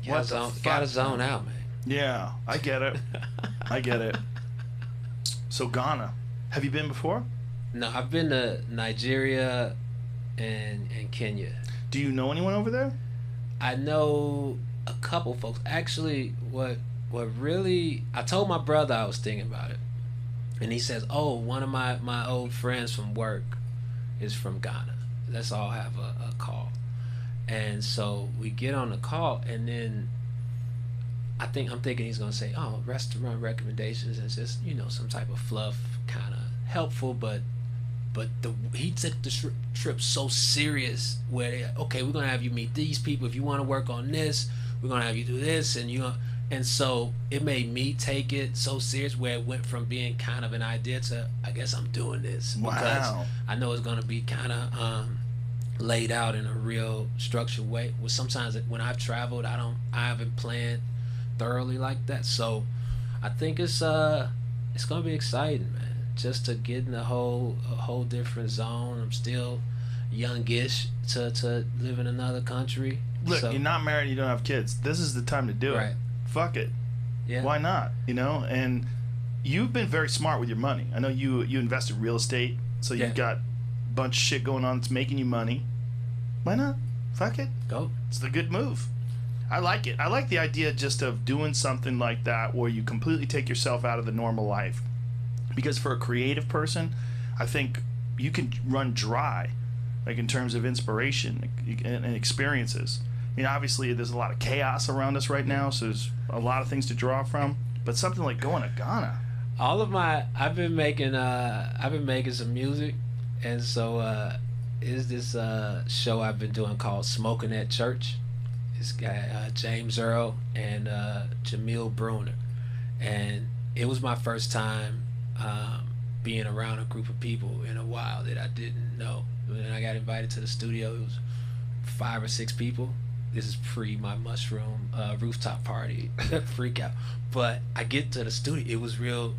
Gotta zone out, man. Yeah, I get it. I get it. So Ghana, have you been before? No, I've been to Nigeria and Kenya. Do you know anyone over there? I know a couple folks. Actually, what really, I told my brother I was thinking about it. And he says, oh, one of my old friends from work is from Ghana. Let's all have a call. And so we get on the call, and then I'm thinking he's gonna say, oh, restaurant recommendations, and just, you know, some type of fluff, kind of helpful, but he took the trip so serious, where okay, we're gonna have you meet these people. If you want to work on this, we're gonna have you do this, and so it made me take it so serious, where it went from being kind of an idea to, I guess I'm doing this. Wow. Because I know it's gonna be kind of laid out in a real structured way. Well, sometimes when I've traveled, I haven't planned thoroughly like that. So I think it's gonna be exciting, man. Just to get in a whole different zone. I'm still youngish to live in another country. Look, so, you're not married, you don't have kids. This is the time to do it. Fuck it. Yeah. Why not? You know, and you've been very smart with your money. I know you invest in real estate, so you've got a bunch of shit going on that's making you money. Why not? Fuck it. Go. It's the good move. I like it. I like the idea just of doing something like that where you completely take yourself out of the normal life. Because for a creative person, I think you can run dry, like in terms of inspiration and experiences. I mean, obviously there's a lot of chaos around us right now, so there's a lot of things to draw from. But something like going to Ghana. I've been making some music, and so is this show I've been doing called Smoking at Church. This guy James Earl and Jamil Bruner, and it was my first time being around a group of people in a while that I didn't know. When I got invited to the studio, it was 5 or 6 people. This is pre my mushroom rooftop party freak out. But I get to the studio, it was real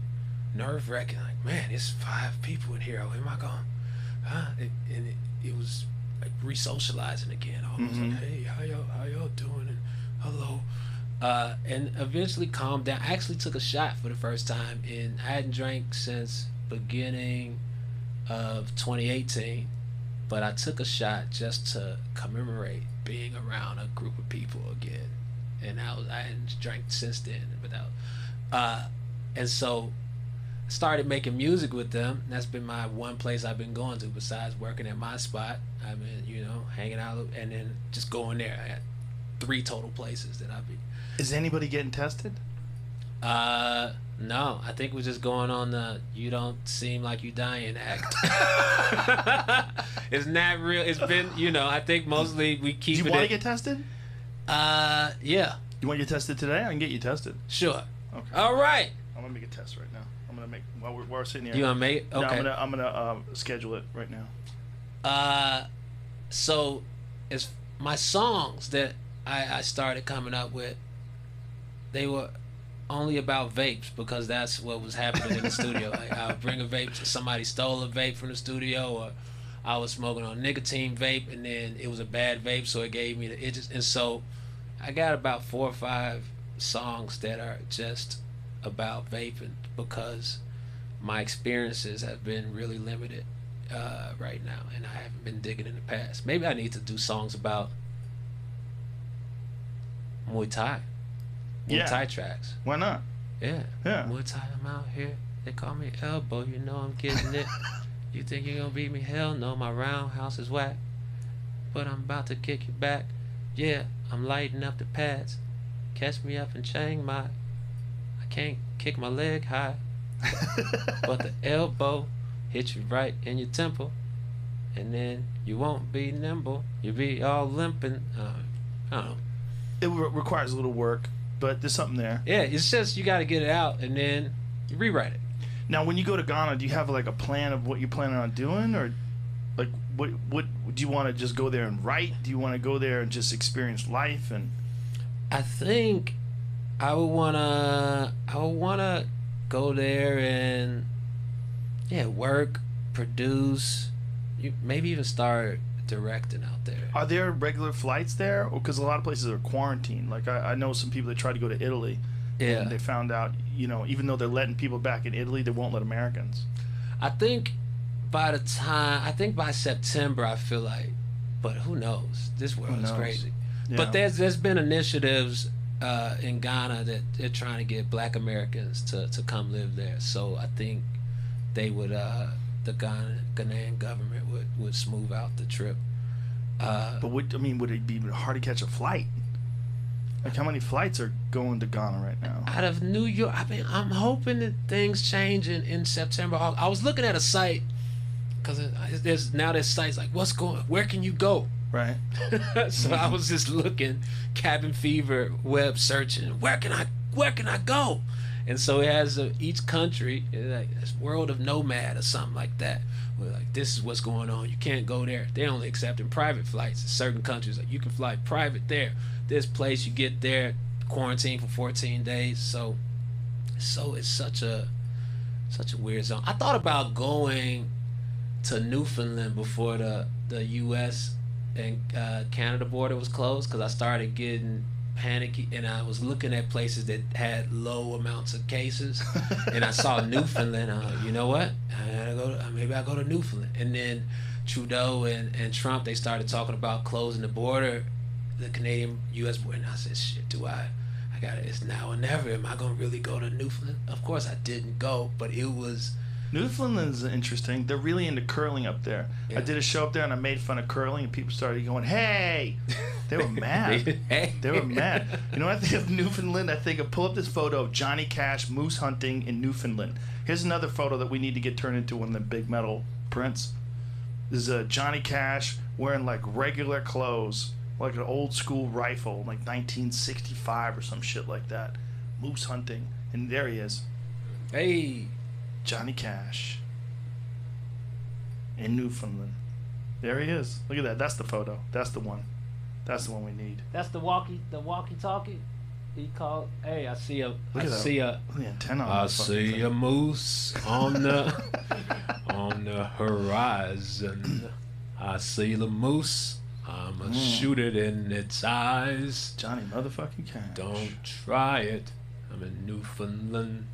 nerve-wracking. Like, man, it's 5 people in here. Where am I going? Huh? And it was like re-socializing again. I was like, hey, how y'all doing? And hello. And eventually calmed down. I actually took a shot for the first time, and I hadn't drank since beginning of 2018, but I took a shot just to commemorate being around a group of people again, and I hadn't drank since then. And so I started making music with them. That's been my one place I've been going to besides working at my spot. I've been, you know, hanging out and then just going there. I had 3 total places that I've been. Is anybody getting tested? No. I think we're just going on the "you don't seem like you dying" act. It's not real. It's been, you know, I think mostly we keep it. Do you want to get tested? Yeah. You want to get tested today? I can get you tested. Sure. Okay. All right. I'm gonna make a test right now. I'm gonna make while we're sitting here. You gonna make it? Okay. No, I'm gonna schedule it right now. So it's my songs that I started coming up with. They were only about vapes because that's what was happening in the studio. Like, I would bring a vape, somebody stole a vape from the studio, or I was smoking on nicotine vape, and then it was a bad vape, so it gave me the itches. And so I got about 4 or 5 songs that are just about vaping because my experiences have been really limited right now, and I haven't been digging in the past. Maybe I need to do songs about Muay Thai. Muay Thai tracks. Why not? Yeah. Muay Thai, I'm out here. They call me Elbow, you know I'm getting it. You think you're gonna beat me? Hell no, my roundhouse is whack. But I'm about to kick you back. Yeah, I'm lighting up the pads. Catch me up in Chiang Mai. I can't kick my leg high. But the elbow hit you right in your temple. And then you won't be nimble. You'll be all limping. I don't know. It requires a little work, but there's something there. Yeah, it's just you got to get it out and then you rewrite it. Now, when you go to Ghana, do you have like a plan of what you're planning on doing, or like what do you want to just go there and write? Do you want to go there and just experience life? And I think I would wanna go there and work, produce, maybe even start directing out there. Are there regular flights there? Because a lot of places are quarantined. Like I know some people that tried to go to Italy. Yeah. And they found out, even though they're letting people back in Italy, they won't let Americans. I think by September, I feel like, but who knows? This world is crazy. Yeah. But there's been initiatives in Ghana that they're trying to get Black Americans to come live there. So I think they would the Ghanaian government would smooth out the trip. But would it be hard to catch a flight? Like, how many flights are going to Ghana right now? Out of New York, I mean, I'm hoping that things change in September. I was looking at a site because there's sites like, where can you go? Right. So I was just looking, cabin fever, web searching. Where can I go? And so it has each country, like this world of nomad or something like that. Where like, this is what's going on. You can't go there. They only accepting private flights. In certain countries, like you can fly private there. This place, you get there, quarantine for 14 days. So it's such a weird zone. I thought about going to Newfoundland before the U.S. and Canada border was closed, because I started getting panicky, and I was looking at places that had low amounts of cases, and I saw Newfoundland. You know what? Maybe I'll go to Newfoundland. And then Trudeau and Trump, they started talking about closing the border, the Canadian-U.S. border, and I said, shit, it's now or never. Am I gonna really go to Newfoundland? Of course I didn't go, but it was... Newfoundland's interesting. They're really into curling up there. Yeah. I did a show up there and I made fun of curling, and people started going, hey! They were mad. They were mad. You know what I think of Newfoundland? I think pull up this photo of Johnny Cash moose hunting in Newfoundland. Here's another photo that we need to get turned into one of the big metal prints. This is Johnny Cash wearing like regular clothes, like an old school rifle, like 1965 or some shit like that. Moose hunting. And there he is. Hey! Johnny Cash in Newfoundland. There he is. Look at that. That's the photo. That's the one. That's the one we need. That's the walkie-talkie. He called. Hey, I see a moose on the horizon. I see the moose. I'ma shoot it in its eyes. Johnny motherfucking Cash. Don't try it. I'm in Newfoundland.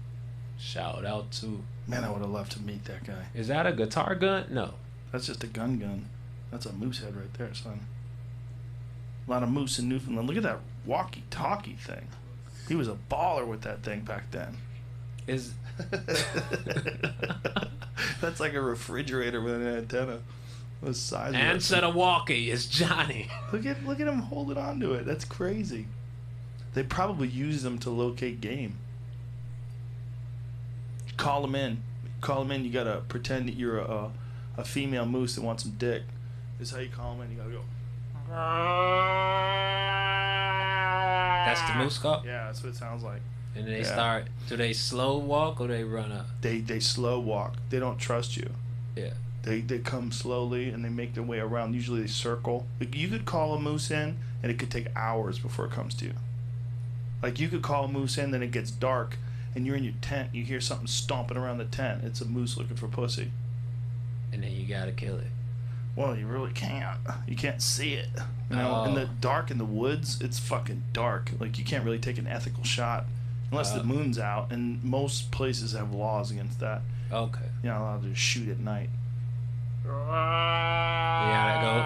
Shout out to... Man, I would have loved to meet that guy. Is that a guitar gun? No. That's just a gun. That's a moose head right there, son. A lot of moose in Newfoundland. Look at that walkie-talkie thing. He was a baller with that thing back then. That's like a refrigerator with an antenna. The size Answer the walkie. It's Johnny. Look at him holding on to it. That's crazy. They probably use them to locate game. Call them in. You gotta pretend that you're a female moose that wants some dick. This is how you call them in. You gotta go. That's the moose call? Yeah, that's what it sounds like. And then they start. Do they slow walk or they run up? They slow walk. They don't trust you. Yeah. They come slowly and they make their way around. Usually they circle. Like, you could call a moose in and it could take hours before it comes to you. Like, you could call a moose in, then it gets dark, and you're in your tent, you hear something stomping around the tent. It's a moose looking for pussy. And then you gotta kill it. Well, you really can't. You can't see it. You know, in the dark, in the woods, it's fucking dark. Like, you can't really take an ethical shot unless the moon's out, and most places have laws against that. Okay. You're not allowed to shoot at night. You gotta go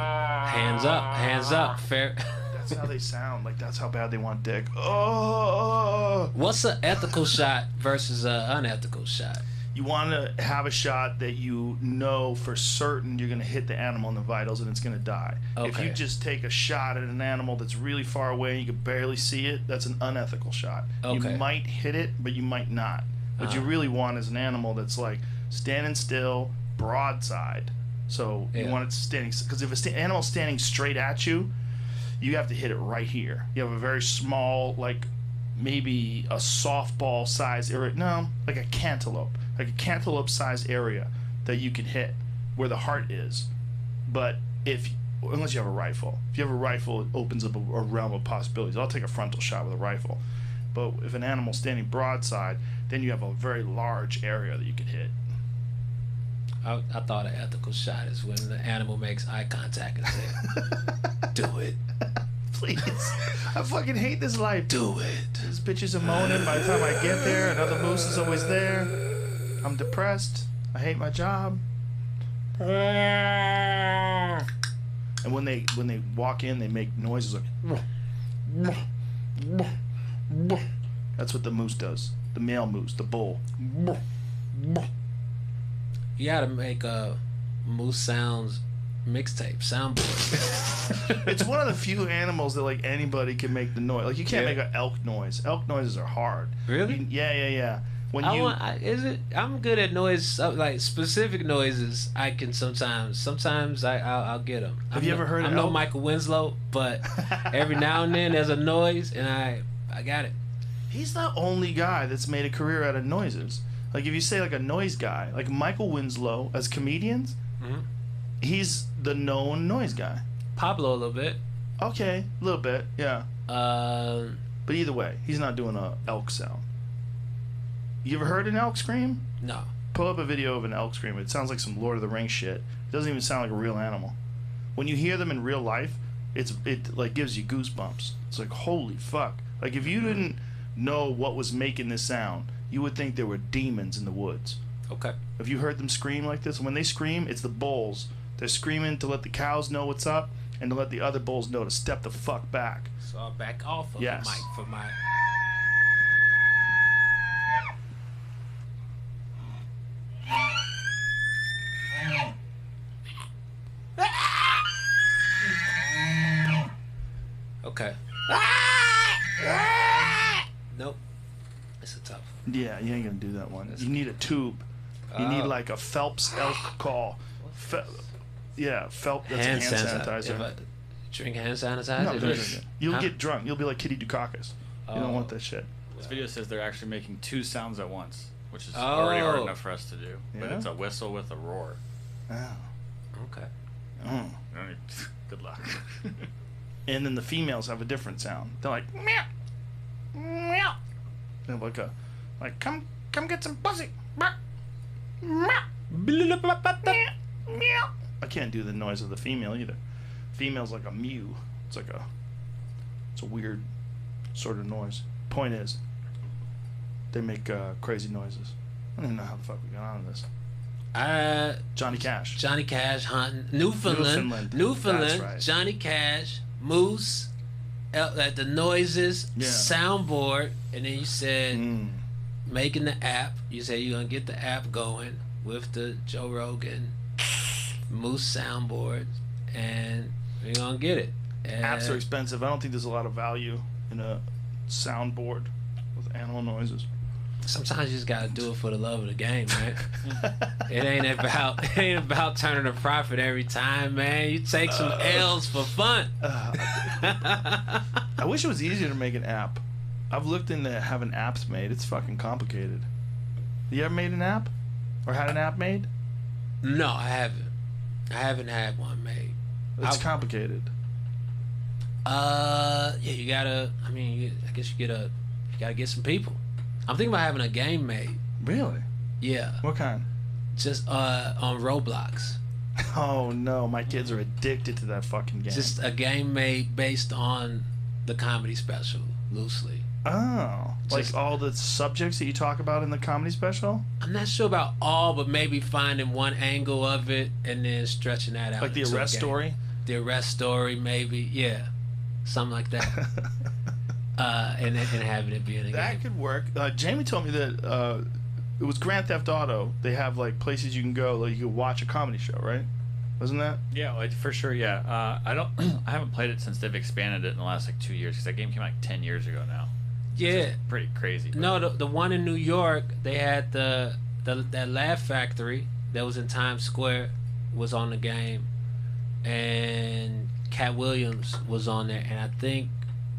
hands up, fair. That's how they sound. Like, that's how bad they want dick. Oh! What's an ethical shot versus an unethical shot? You want to have a shot that you know for certain you're going to hit the animal in the vitals and it's going to die. Okay. If you just take a shot at an animal that's really far away and you can barely see it, that's an unethical shot. Okay. You might hit it, but you might not. What you really want is an animal that's like standing still, broadside. So you want it standing, because if an animal's standing straight at you, you have to hit it right here. You have a very small, like maybe a softball size area. No, like a cantaloupe size area that you can hit where the heart is. But unless you have a rifle. If you have a rifle, it opens up a realm of possibilities. I'll take a frontal shot with a rifle. But if an animal's standing broadside, then you have a very large area that you can hit. I thought an ethical shot is when the animal makes eye contact and says, do it. Please. I fucking hate this life. Do it. These bitches are moaning by the time I get there. Another moose is always there. I'm depressed. I hate my job. And when they walk in, they make noises like... That's what the moose does. The male moose, the bull. You gotta make a Moose Sounds mixtape, soundboard. It's one of the few animals that like anybody can make the noise. Like you can't Yeah. make an elk noise. Elk noises are hard. Really? Yeah. When I'm good at noise, like specific noises. I can sometimes I'll get them. Have you ever heard I'm of no elk? Michael Winslow, but every now and then there's a noise, and I got it. He's the only guy that's made a career out of noises. Like if you say like a noise guy, like Michael Winslow as comedians, he's the known noise guy. Pablo a little bit. Okay, a little bit, yeah. But either way, he's not doing a elk sound. You ever heard an elk scream? No. Pull up a video of an elk scream. It sounds like some Lord of the Rings shit. It doesn't even sound like a real animal. When you hear them in real life, it like gives you goosebumps. It's like holy fuck. Like if you didn't know what was making this sound, you would think there were demons in the woods. Okay. If you heard them scream like this, when they scream, it's the bulls. They're screaming to let the cows know what's up and to let the other bulls know to step the fuck back. So I'll back off of Yes. the mic for my. Okay. Nope. It's a tough one. Yeah, you ain't gonna do that one. You need a tube. You need like a Phelps elk call. Phelps. That's Hand hand sanitizer. sanitizer. If I drink hand sanitizer? No, don't drink it. You'll Huh? get drunk. You'll be like Kitty Dukakis. You don't want that shit. This video says they're actually making 2 sounds at once, which is already hard enough for us to do. But Yeah? it's a whistle with a roar. Oh. Okay. Mm. Good luck. And then the females have a different sound. They're like meow, meow. They're like come get some pussy. Meow, meow, meow. I can't do the noise of the female either. Female's like a mew. It's a weird sort of noise. Point is, they make crazy noises. I don't even know how the fuck we got on this. Johnny Cash. Johnny Cash hunting Newfoundland. That's right. Johnny Cash, Moose, the noises, Yeah. soundboard, and then you said making the app. You said you're gonna get the app going with the Joe Rogan Moose soundboard, and you're gonna get it. And Apps are expensive. I don't think there's a lot of value in a soundboard with animal noises. sometimes you just gotta do it for the love of the game, man. It ain't about turning a profit every time, man. You take some L's for fun. I wish it was easier to make an app. I've looked into having apps made. It's fucking complicated. You ever made an app? Or had an app made? No, I haven't. I haven't had one made. It's complicated. Yeah, you gotta. I mean, I guess you gotta get some people. I'm thinking about having a game made. Really? Yeah. What kind? Just on Roblox. Oh no, my kids are addicted to that fucking game. Just a game made based on the comedy special, loosely. Oh, like all the subjects that you talk about in the comedy special? I'm not sure about all, but maybe finding one angle of it and then stretching that out. Like the into a arrest game. story? The arrest story, maybe. Yeah. Something like that. And having it be in a game. That could work. Jamie told me that it was Grand Theft Auto. They have like places you can go, like you can watch a comedy show, right? Wasn't that? Yeah, for sure. Yeah, I haven't played it since they've expanded it in the last like 2 years because that game came out like 10 years ago now. Yeah. Pretty crazy. But No, the one in New York, they had that Laugh Factory that was in Times Square was on the game, and Cat Williams was on there, and I think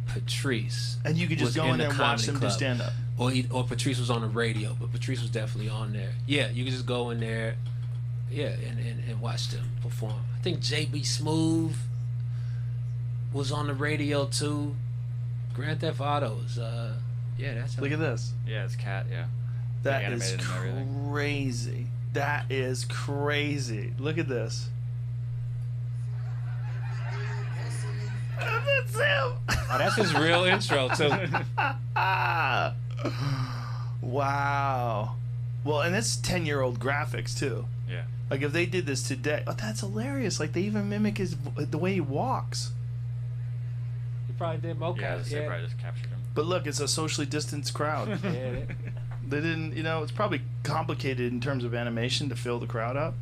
Patrice. And you could just was go in there the and watch comedy them do club. stand up. Or Patrice was on the radio, but Patrice was definitely on there. Yeah, you could just go in there, and watch them perform. I think JB Smooth was on the radio too. Grand Theft Auto is that's Look at this. Yeah, it's Cat. Yeah. That Like is animated and everything. crazy. That is crazy. Look at this. That's him. Oh, that's his real intro too. Wow. Well, and it's 10-year-old graphics too. Yeah. Like if they did this today, oh, that's hilarious. Like they even mimic the way he walks. probably did mocap. Yeah, they probably just captured him. But look, it's a socially distanced crowd. Yeah. They didn't, it's probably complicated in terms of animation to fill the crowd up.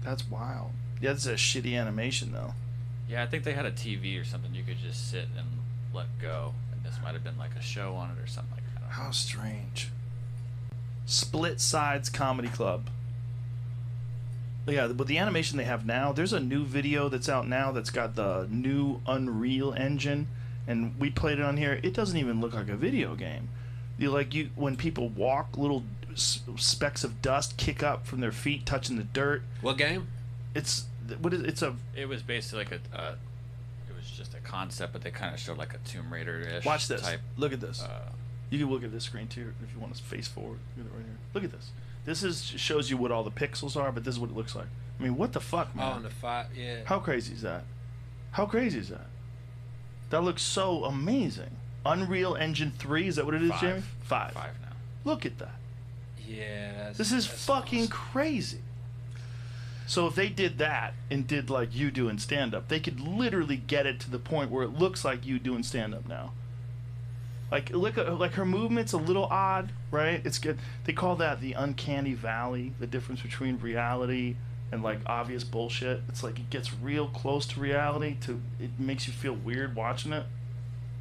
That's wild. Yeah, it's a shitty animation though. Yeah, I think they had a TV or something you could just sit and let go, and this might have been like a show on it or something like that. How strange. Split Sides Comedy Club. Yeah, but the animation they have now, there's a new video that's out now that's got the new Unreal Engine, and we played it on here. It doesn't even look like a video game. When people walk, little specks of dust kick up from their feet, touching the dirt. What game? It was basically like it was just a concept, but they kind of showed like a Tomb Raider-ish Watch this. type. Look at this. You can look at this screen too if you want to face forward. Look at it right here. Look at this. This shows you what all the pixels are, but this is what it looks like. I mean, what the fuck, man? Oh, on the 5, yeah. How crazy is that? How crazy is that? That looks so amazing. Unreal Engine 3, is that what it is, Jamie? 5 now. Look at that. Yeah. This is fucking crazy. So if they did that and did like you doing stand-up, they could literally get it to the point where it looks like you doing stand-up now. Like her movement's a little odd, right? It's good. They call that the uncanny valley, the difference between reality and like obvious bullshit. It's like it gets real close to reality. It makes you feel weird watching it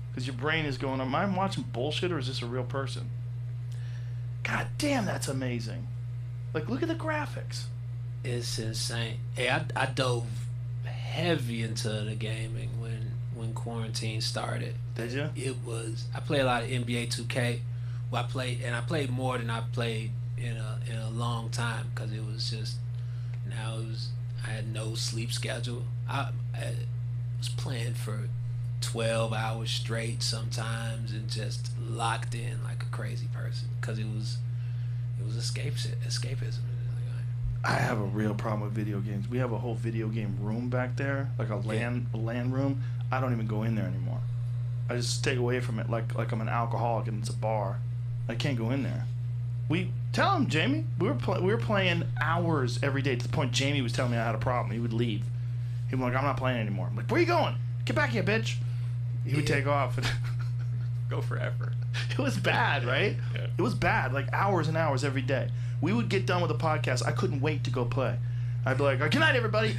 because your brain is going, am I watching bullshit or is this a real person? God damn, that's amazing. Like, look at the graphics. It's insane. Hey, I dove heavy into the gaming when quarantine started. Did you? I play a lot of NBA 2K. I played more than I played in a long time because it was just I had no sleep schedule. I was playing for 12 hours straight sometimes and just locked in like a crazy person because it was escapism. I have a real problem with video games. We have a whole video game room back there, like a LAN room. I don't even go in there anymore. I just stay away from it like I'm an alcoholic and it's a bar. I can't go in there. Tell him, Jamie. We were playing hours every day to the point Jamie was telling me I had a problem. He would leave. He'd be like, I'm not playing anymore. I'm like, where you going? Get back here, bitch. He would take off and go forever. It was bad, right? Yeah. It was bad, like hours and hours every day. We would get done with the podcast. I couldn't wait to go play. I'd be like, good night, everybody.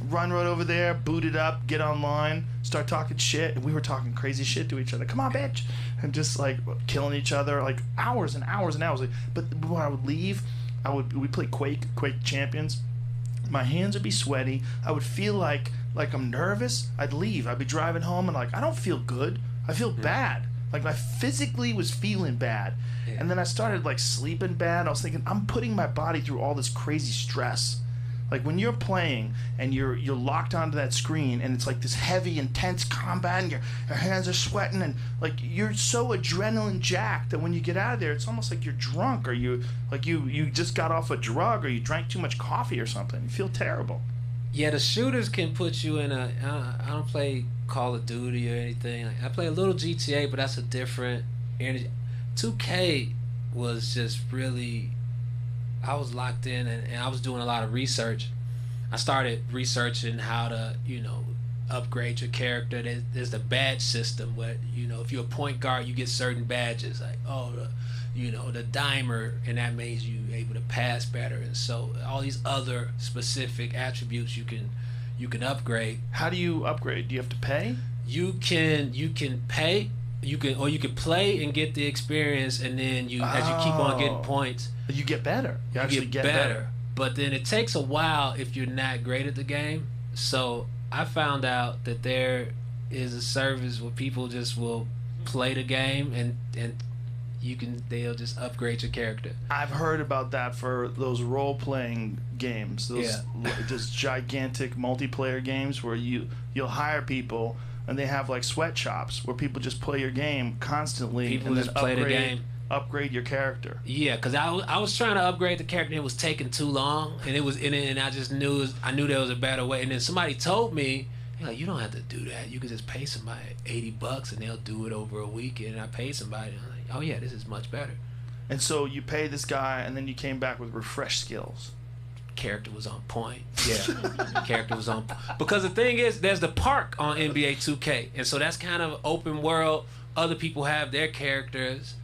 Run right over there, boot it up, get online, start talking shit. And we were talking crazy shit to each other. Come on, bitch. And just like killing each other, like hours and hours and hours. But when I would leave, we'd play Quake Champions. My hands would be sweaty. I would feel like I'm nervous. I'd leave. I'd be driving home and like, I don't feel good. I feel bad. Like I physically was feeling bad. Yeah. And then I started like sleeping bad. I was thinking, I'm putting my body through all this crazy stress. Like when you're playing and you're locked onto that screen and it's like this heavy, intense combat and your hands are sweating and like you're so adrenaline jacked that when you get out of there, it's almost like you're drunk or you just got off a drug or you drank too much coffee or something. You feel terrible. Yeah, the shooters can put you in I don't play Call of Duty or anything. I play a little GTA, but that's a different energy. 2K was just really, I was locked in and I was doing a lot of research. I started researching how to, upgrade your character. There's the badge system where, if you're a point guard, you get certain badges like, the dimer, and that means you're able to pass better. And so all these other specific attributes you can upgrade. How do you upgrade? Do you have to pay? You can pay. You can play and get the experience, and then as you keep on getting points, you get better. You actually get better. But then it takes a while if you're not great at the game. So I found out that there is a service where people just will play the game and they'll just upgrade your character. I've heard about that for those role-playing games, those just gigantic multiplayer games where you'll hire people and they have like sweatshops where people just play your game constantly. People and just then play the game. Upgrade your character. Yeah, because I was trying to upgrade the character and it was taking too long, and it was in it, and I just knew there was a better way. And then somebody told me, like, you don't have to do that. You can just pay somebody $80 and they'll do it over a weekend. And I paid somebody, and I'm like, oh yeah, this is much better. And so you pay this guy, and then you came back with refresh skills. character was on point. Yeah, character was on. Because the thing is, there's the park on NBA 2K, and so that's kind of open world. Other people have their characters,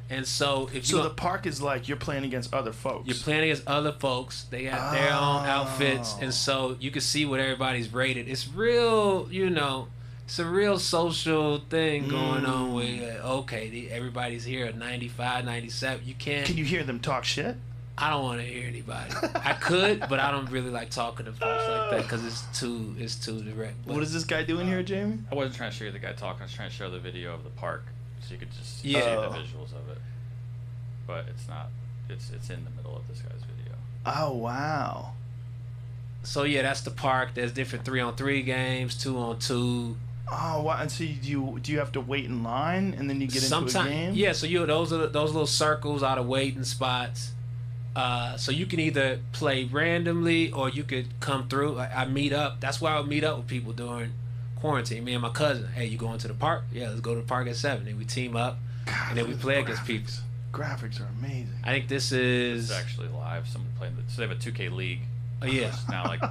and so if the park is like you're playing against other folks. You're playing against other folks. They got their own outfits, and so you can see what everybody's rated. It's real, you know. It's a real social thing going on where, okay, everybody's here at 95, 97. You can't... Can you hear them talk shit? I don't want to hear anybody. I could, but I don't really like talking to folks like that because it's too direct. But what is this guy doing here, Jamie? I wasn't trying to show you the guy talking. I was trying to show the video of the park so you could just see the visuals of it. But it's not. It's in the middle of this guy's video. Oh, wow. So, yeah, that's the park. There's different 3-on-3 games, 2-on-2. Oh, wow. And so do you have to wait in line and then you get into a game? Yeah, so those little circles are the waiting spots. So you can either play randomly or you could come through. I meet up. That's why I would meet up with people during quarantine. Me and my cousin. Hey, you going to the park? Yeah, let's go to the park at 7. And we team up, and then we play against people. Graphics are amazing. I think this is... It's actually live. Someone playing so they have a 2K league. Oh, yeah. Now, like,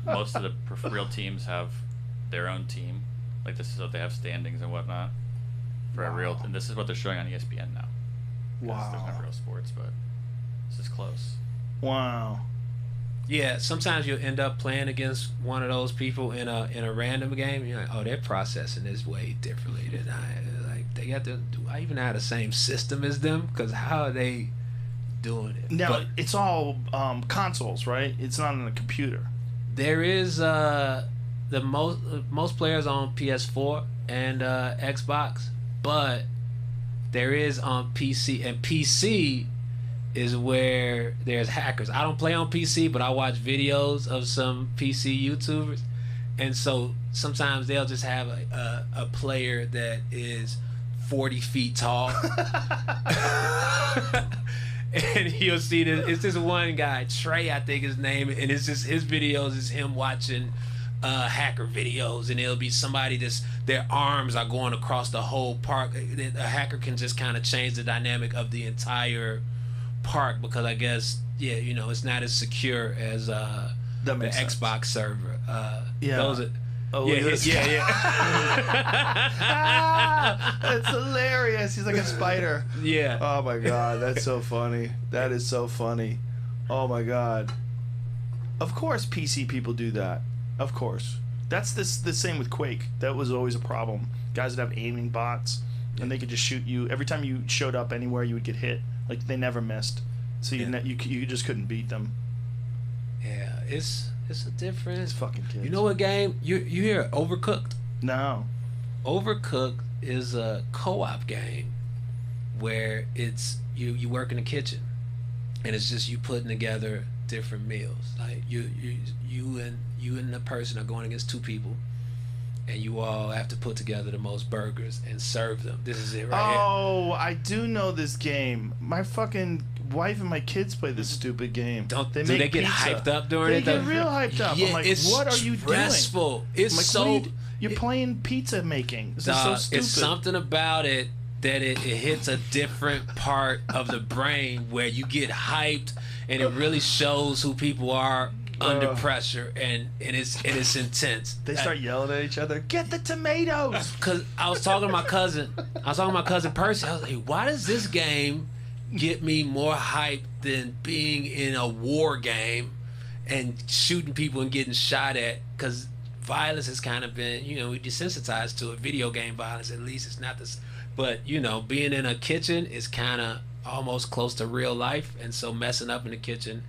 most of the real teams have their own team. Like, this is what they have standings and whatnot for a real... And this is what they're showing on ESPN now. Wow. There's no real sports, but this is close. Wow. Yeah, sometimes you'll end up playing against one of those people in a random game. You're like, oh, they're processing this way differently than I. Like, they got to. Do I even have the same system as them? Because how are they doing it? Now it's all consoles, right? It's not on a computer. There is the most players on PS4 and Xbox, but there is on PC, and PC is where there's hackers. I don't play on PC, but I watch videos of some PC YouTubers, and so sometimes they'll just have a player that is 40 feet tall. And you'll see this. It's this one guy, Trey, I think his name, and it's just his videos is him watching hacker videos, and it'll be somebody that's their arms are going across the whole park. A hacker can just kind of change the dynamic of the entire park because I guess it's not as secure as the Xbox server. Those are, that's hilarious. He's like a spider. Yeah. Oh my god, that's so funny. That is so funny. Oh my god. Of course PC people do that. Of course. That's the same with Quake. That was always a problem. Guys would have aiming bots and they could just shoot you. Every time you showed up anywhere you would get hit. Like they never missed. So you just couldn't beat them. Yeah, it's a difference. It's fucking kids. You know what game? You hear Overcooked? No. Overcooked is a co-op game where it's you work in the kitchen, and it's just you putting together different meals. Like you and the person are going against two people, and you all have to put together the most burgers and serve them. This is it right here. Oh, I do know this game. My fucking wife and my kids play this stupid game. Do they get hyped up during it? They get real hyped up. Yeah, I'm like, it's what are you stressful. doing? It's like, so... You're playing pizza making. This is so stupid. It's something about it that it hits a different part of the brain where you get hyped and it really shows who people are under pressure, and it's intense. They start yelling at each other. Get the tomatoes. Because I was talking to my cousin Percy. I was like, why does this game get me more hyped than being in a war game and shooting people and getting shot at? Because violence has kind of been, we desensitized to it. Video game violence, at least, it's not this. But being in a kitchen is kind of almost close to real life, and so messing up in the kitchen,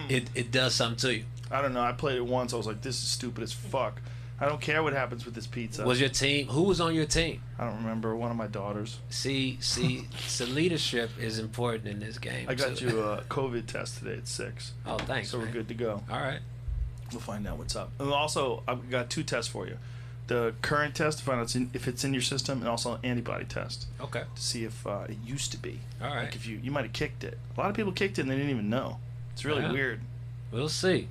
it does something to you. I don't know. I played it once. I was like, this is stupid as fuck. I don't care what happens with this pizza. Was your team? Who was on your team? I don't remember. One of my daughters. See, so leadership is important in this game. I got you a COVID test today at 6. Oh, thanks. So we're good to go. All right. We'll find out what's up. And also, I've got 2 tests for you. The current test to find out if it's in your system, and also an antibody test. Okay. To see if it used to be. All right. Like if you might have kicked it. A lot of people kicked it and they didn't even know. It's really weird. We'll see.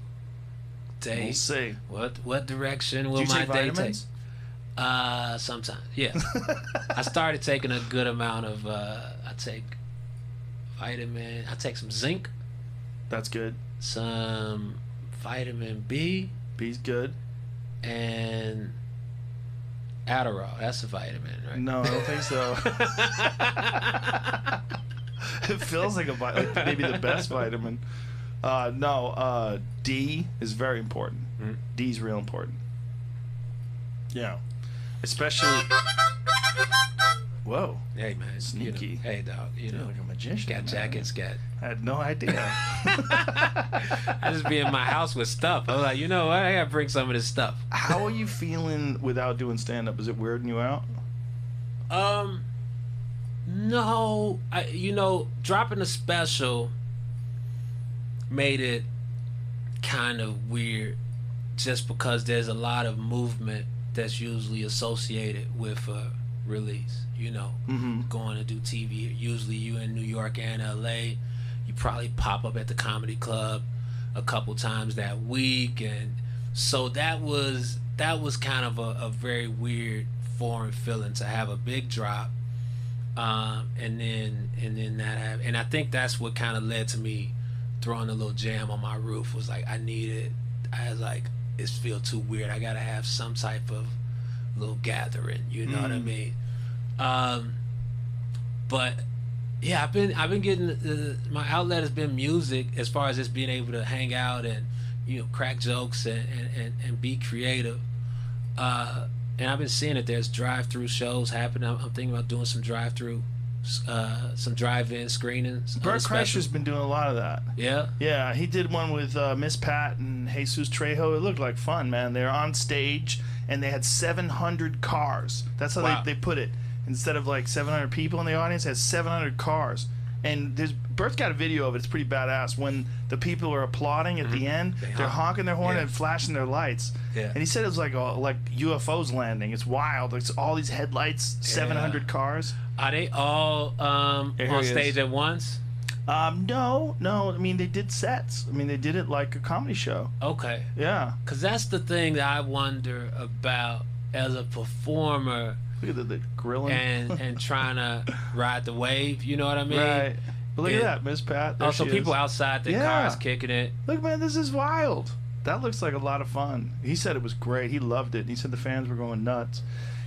We'll see. What direction will my day take? Sometimes, yeah. I started taking a good amount of. I take vitamin. I take some zinc. That's good. some vitamin B. B's good. And Adderall. That's a vitamin, right? No, I don't think so. It feels like like maybe the best vitamin. No, D is very important. D is real important. Yeah. Especially. Whoa. Hey, man. Sneaky. You know, hey, dog. You know, like a magician. Got jackets, got. I had no idea. I just be in my house with stuff. I was like, you know what? I gotta bring some of this stuff. How are you feeling without doing stand-up? Is it weirding you out? No. You know, dropping a special made it kind of weird just because there's a lot of movement that's usually associated with a release. You know, going to do TV. Usually you in New York and LA. You probably pop up at the comedy club a couple times that week, and so that was kind of a very weird foreign feeling to have a big drop, and then that have, and I think that's what kind of led to me throwing a little jam on my roof. Was like I was like, it feels too weird. I gotta have some type of little gathering. You know what I mean? But yeah, I've been getting my outlet has been music as far as just being able to hang out and, you know, crack jokes and be creative. And I've been seeing that there's drive-through shows happening. I'm thinking about doing some drive-through, some drive-in screenings. MOBCRUSH has been doing a lot of that. Yeah? Yeah, he did one with Miss Pat and Jesus Trejo. It looked like fun, man. They're on stage, and they had 700 cars. That's how they put it. Instead of like 700 people in the audience, it has 700 cars. And Bert's got a video of it. It's pretty badass. When the people are applauding at the end, they're honking their horn and flashing their lights. Yeah. And he said it was like UFOs landing. It's wild. It's all these headlights, 700 cars. Are they all on stage at once? No. I mean, they did sets. I mean, they did it like a comedy show. Okay. Yeah. Because that's the thing that I wonder about as a performer. Look at the grilling. And trying to ride the wave, you know what I mean? Right. But look at that, Miss Pat. Also, people outside their cars kicking it. Look, man, this is wild. That looks like a lot of fun. He said it was great. He loved it. He said the fans were going nuts.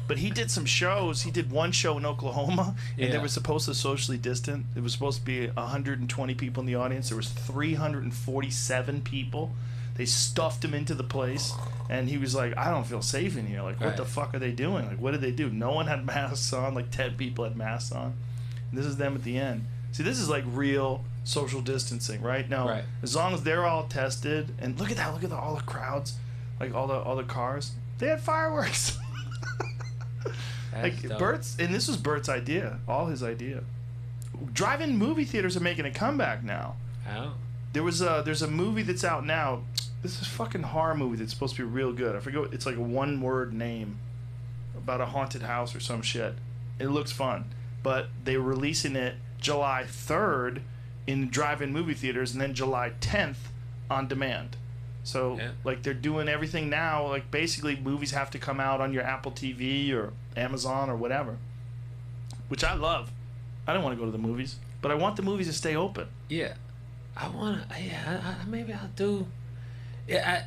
But he did some shows. He did one show in Oklahoma, and they were supposed to socially distant. It was supposed to be 120 people in the audience. There was 347 people. They stuffed him into the place, and he was like, I don't feel safe in here. Like, what the fuck are they doing? Like, what did they do? No one had masks on. Like, 10 people had masks on. And this is them at the end. See, this is like real social distancing, right? Now, as long as they're all tested, and look at that. Look at all the crowds. Like, all the cars. They had fireworks. Like, Bert's, and this was Bert's idea. All his idea. Drive-in movie theaters are making a comeback now. How? There's a movie that's out now. This is a fucking horror movie that's supposed to be real good. I forget. It's like a one-word name about a haunted house or some shit. It looks fun, but they're releasing it July 3rd in drive-in movie theaters, and then July 10th on demand. So like they're doing everything now. Like basically, movies have to come out on your Apple TV or Amazon or whatever, which I love. I don't want to go to the movies, but I want the movies to stay open. Yeah. I wanna, maybe I'll do. Yeah,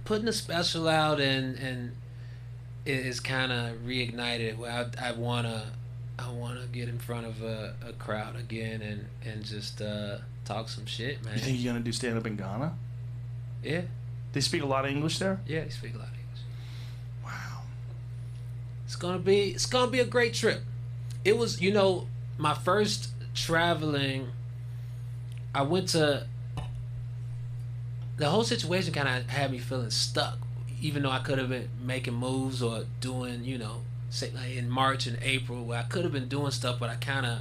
putting a special out and it is kind of reignited. I wanna get in front of a crowd again and just talk some shit, man. You think you're gonna do stand up in Ghana? Yeah. They speak a lot of English there. Yeah, they speak a lot of English. Wow. It's gonna be a great trip. It was, you know, my first traveling. I went to. The whole situation kind of had me feeling stuck, even though I could have been making moves or doing, you know, say like in March and April, where I could have been doing stuff, but I kind of,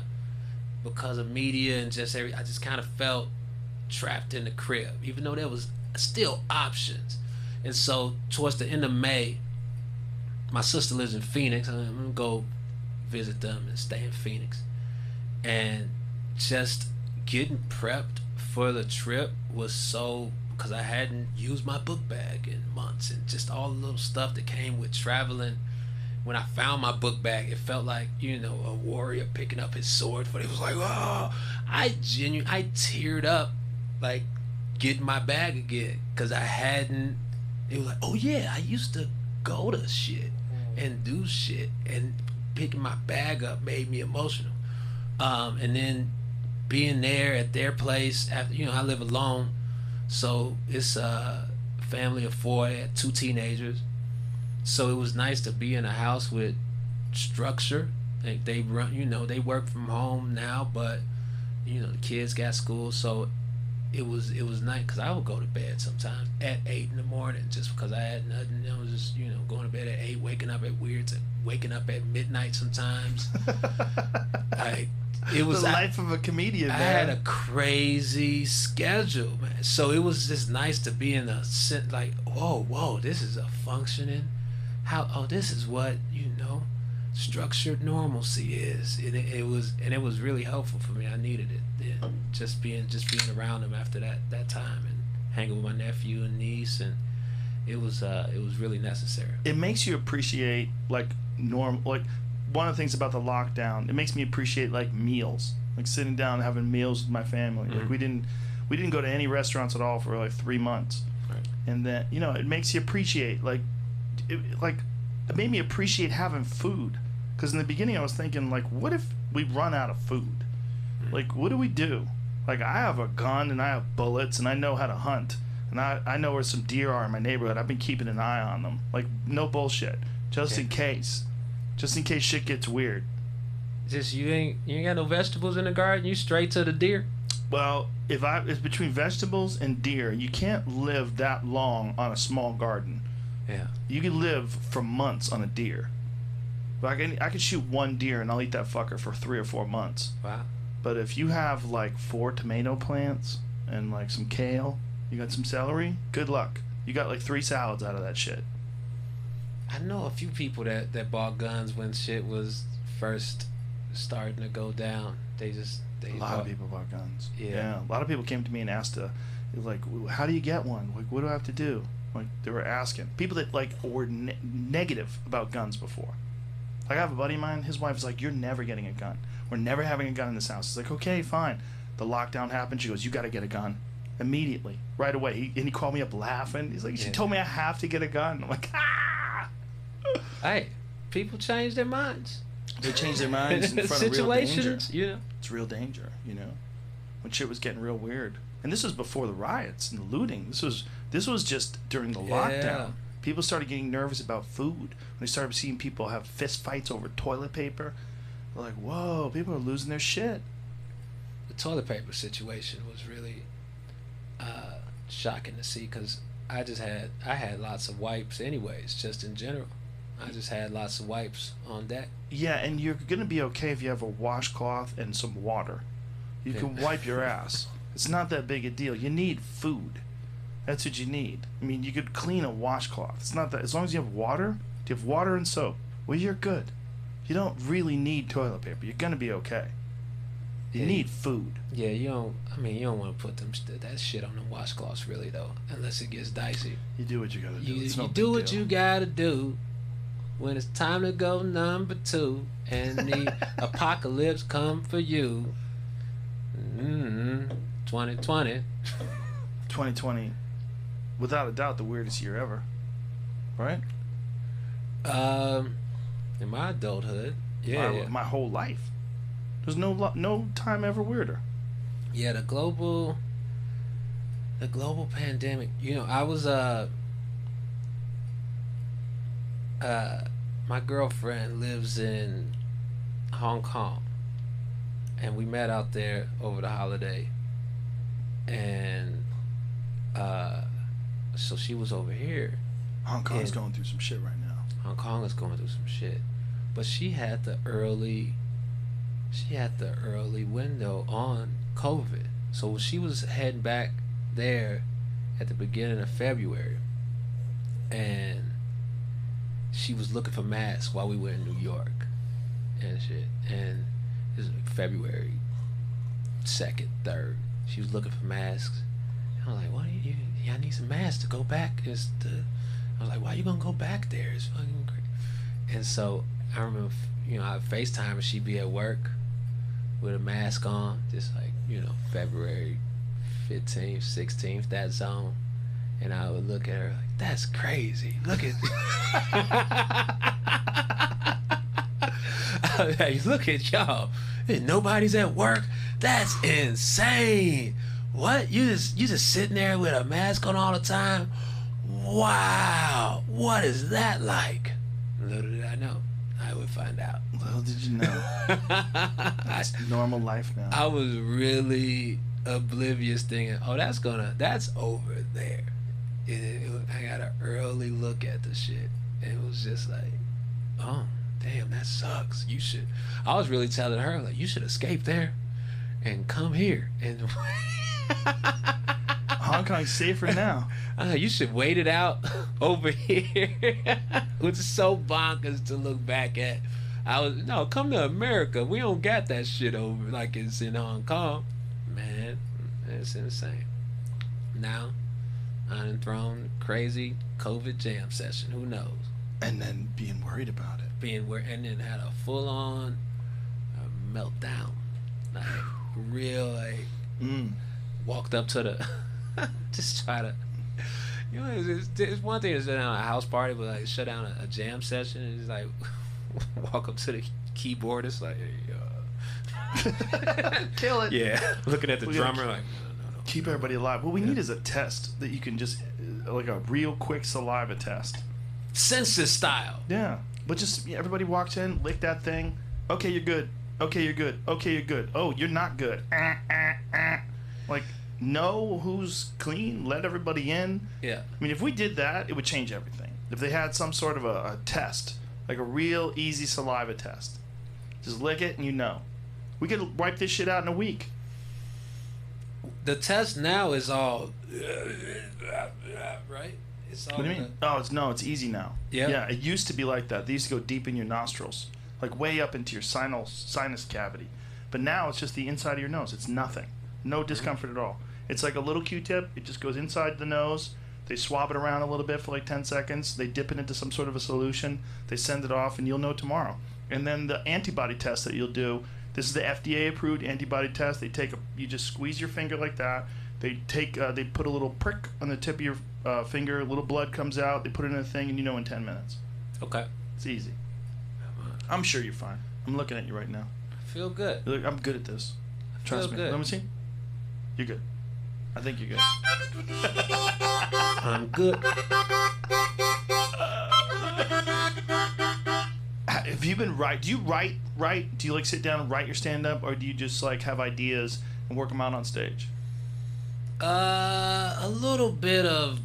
because of media and just I just kind of felt trapped in the crib, even though there was still options. And so towards the end of May, my sister lives in Phoenix. I'm gonna go visit them and stay in Phoenix, and just getting prepped for the trip was so, because I hadn't used my book bag in months, and just all the little stuff that came with traveling. When I found my book bag, it felt like, you know, a warrior picking up his sword, but it was like, oh, I teared up like getting my bag again, because I hadn't. It was like, oh yeah, I used to go to shit and do shit, and picking my bag up made me emotional. And then being there at their place after, I live alone, so it's a family of 4. I had 2 teenagers, so it was nice to be in a house with structure. They run, they work from home now, but the kids got school, so it was nice, because I would go to bed sometimes at 8 in the morning just because I had nothing. I was just going to bed at 8, waking up at midnight sometimes. It was the life of a comedian, man. I had a crazy schedule, man. So it was just nice to be in a like, whoa, this is a functioning. This is what structured normalcy is. It was really helpful for me. I needed it. Just being around them after that time, and hanging with my nephew and niece, and it was really necessary. It makes you appreciate like one of the things about the lockdown, it makes me appreciate like meals, like sitting down and having meals with my family. Like we didn't go to any restaurants at all for like 3 months, right. And then it makes you appreciate it made me appreciate having food, because in the beginning I was thinking like, what if we run out of food? Like, what do we do? Like, I have a gun and I have bullets and I know how to hunt, and I know where some deer are in my neighborhood. I've been keeping an eye on them, like no bullshit, just in case shit gets weird. Just you ain't got no vegetables in the garden. You straight to the deer. Well, it's between vegetables and deer. You can't live that long on a small garden. Yeah. You can live for months on a deer. But I can shoot 1 deer and I'll eat that fucker for 3 or 4 months. Wow. But if you have like 4 tomato plants and like some kale, you got some celery, good luck. You got like 3 salads out of that shit. I know a few people that bought guns when shit was first starting to go down. A lot of people bought guns. Yeah. A lot of people came to me and asked, like, how do you get one? Like, what do I have to do? Like, they were asking. People that like were negative about guns before. Like, I have a buddy of mine, his wife was like, you're never getting a gun. We're never having a gun in this house. It's like, okay, fine. The lockdown happened. She goes, you got to get a gun. Immediately. Right away. He called me up laughing. He's like, she told me I have to get a gun. I'm like, Hey, people change their minds. They change their minds in front of real danger. Yeah. It's real danger, when shit was getting real weird. And this was before the riots and the looting. This was just during the lockdown. People started getting nervous about food. When they started seeing people have fist fights over toilet paper, they're like, whoa, people are losing their shit. The toilet paper situation was really shocking to see, because I had lots of wipes anyways, just in general. I just had lots of wipes on deck. Yeah, and you're going to be okay if you have a washcloth and some water. You can wipe your ass. It's not that big a deal. You need food. That's what you need. I mean, you could clean a washcloth. It's not that. As long as you have water, you have water and soap, well, you're good. You don't really need toilet paper. You're going to be okay. You need food. Yeah, you don't want to put that shit on the washcloths, really, though, unless it gets dicey. You do what you got to do. You do what you got to do. When it's time to go number 2 and the apocalypse come for you. 2020. 2020, without a doubt, the weirdest year ever. Right? In my adulthood, yeah. My whole life. There's no time ever weirder. Yeah, the global pandemic. I was my girlfriend lives in Hong Kong, and we met out there over the holiday, and so she was over here. Hong Kong's going through some shit right now. Hong Kong is going through some shit, but she had the early window on COVID, so she was heading back there at the beginning of February, and she was looking for masks while we were in New York and shit. And it was February 2nd, 3rd. She was looking for masks. And I was like, I need some masks to go back. I was like, why you gonna go back there? It's fucking great. And so I remember, I FaceTime and she'd be at work with a mask on, just like, February 15th, 16th, that zone. And I would look at her like, that's crazy. Look at hey, look at y'all. And nobody's at work. That's insane. What? You just sitting there with a mask on all the time? Wow. What is that like? Little did I know. I would find out. Little did you know. That's normal life now. I was really oblivious thinking, oh, that's over there. I got an early look at the shit. And it was just like, oh, damn, that sucks. I was really telling her, like, you should escape there and come here. And Hong Kong's safer now. You should wait it out over here. Which is so bonkers to look back at. No, come to America. We don't got that shit over like it's in Hong Kong. Man, it's insane. Now, I done thrown crazy COVID jam session. Who knows? And then being worried about it. And then had a full-on meltdown. Like, real, like, walked up to the... just try to... You know, it's one thing to shut down a house party, but like shut down a jam session and just like walk up to the keyboard. It's like, hey, kill it. Yeah, looking at the drummer like, no. Keep everybody alive. What we need is a test that you can just, like a real quick saliva test. Census style. Yeah, but just everybody walks in, lick that thing. Okay, you're good. Okay, you're good. Okay, you're good. Oh, you're not good. Like. Know who's clean, let everybody in. Yeah. I mean, if we did that, it would change everything. If they had some sort of a test, like a real easy saliva test. Just lick it and you know. We could wipe this shit out in a week. The test now is all... right? It's all what do you mean? It's easy now. Yeah? Yeah, it used to be like that. They used to go deep in your nostrils. Like way up into your sinus cavity. But now it's just the inside of your nose. It's nothing. No discomfort at all. It's like a little Q-tip. It just goes inside the nose. They swab it around a little bit for like 10 seconds. They dip it into some sort of a solution. They send it off, and you'll know tomorrow. And then the antibody test that you'll do, this is the FDA-approved antibody test. You just squeeze your finger like that. They put a little prick on the tip of your finger. A little blood comes out. They put it in a thing, and you know in 10 minutes. Okay. It's easy. I'm sure you're fine. I'm looking at you right now. I feel good. Look, I'm good at this. Trust me. Good. Let me see. You're good. I think you're good. I'm good. Have you been do you write? Do you like sit down and write your stand-up, or do you just like have ideas and work them out on stage? A little bit of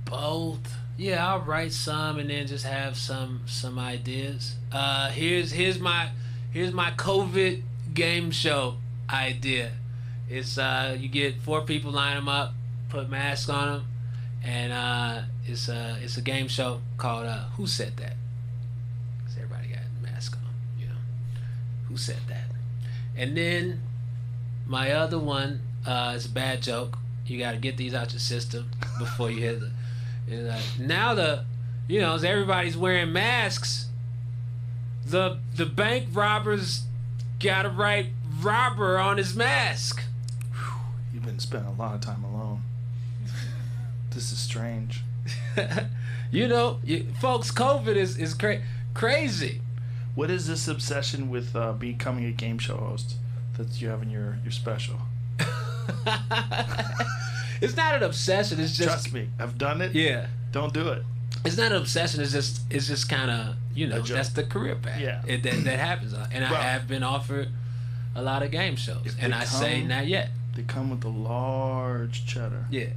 both. Yeah, I'll write some and then just have some ideas. Here's my COVID game show idea. It's you get 4 people, line them up, put masks on them, and it's a game show called Who Said That? Because everybody got a mask on, you know. Who said that? And then my other one is a bad joke. You got to get these out your system before you hit the. Now as everybody's wearing masks, the bank robbers got to write robber on his mask. You've been spending a lot of time alone. This is strange. Folks, COVID is crazy. What is this obsession with becoming a game show host that you have in your special? It's not an obsession. It's just, trust me, I've done it. Yeah. Don't do it. It's not an obsession. It's just kind of that's the career path. Yeah. That happens, and I have been offered a lot of game shows, and I say not yet. They come with a large cheddar. Yeah,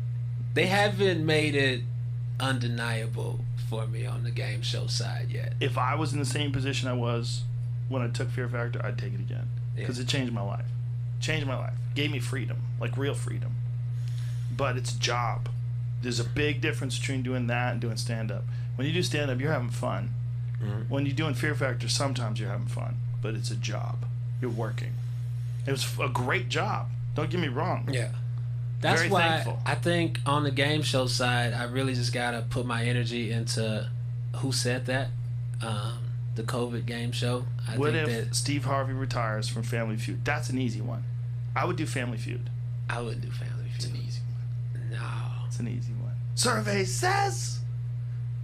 they haven't made it undeniable for me on the game show side yet. If I was in the same position I was when I took Fear Factor, I'd take it again because it changed my life. Gave me freedom, like real freedom. But it's a job. There's a big difference between doing that and doing stand-up. When you do stand-up, you're having fun. Mm-hmm. When you're doing Fear Factor, sometimes you're having fun, but it's a job. You're working. It was a great job. Don't get me wrong. Yeah. That's Very why thankful. I think on the game show side, I really just got to put my energy into Who Said That? The COVID game show. What if Steve Harvey retires from Family Feud? That's an easy one. I would do Family Feud. I wouldn't do Family Feud. It's an easy one. No. It's an easy one. Survey says.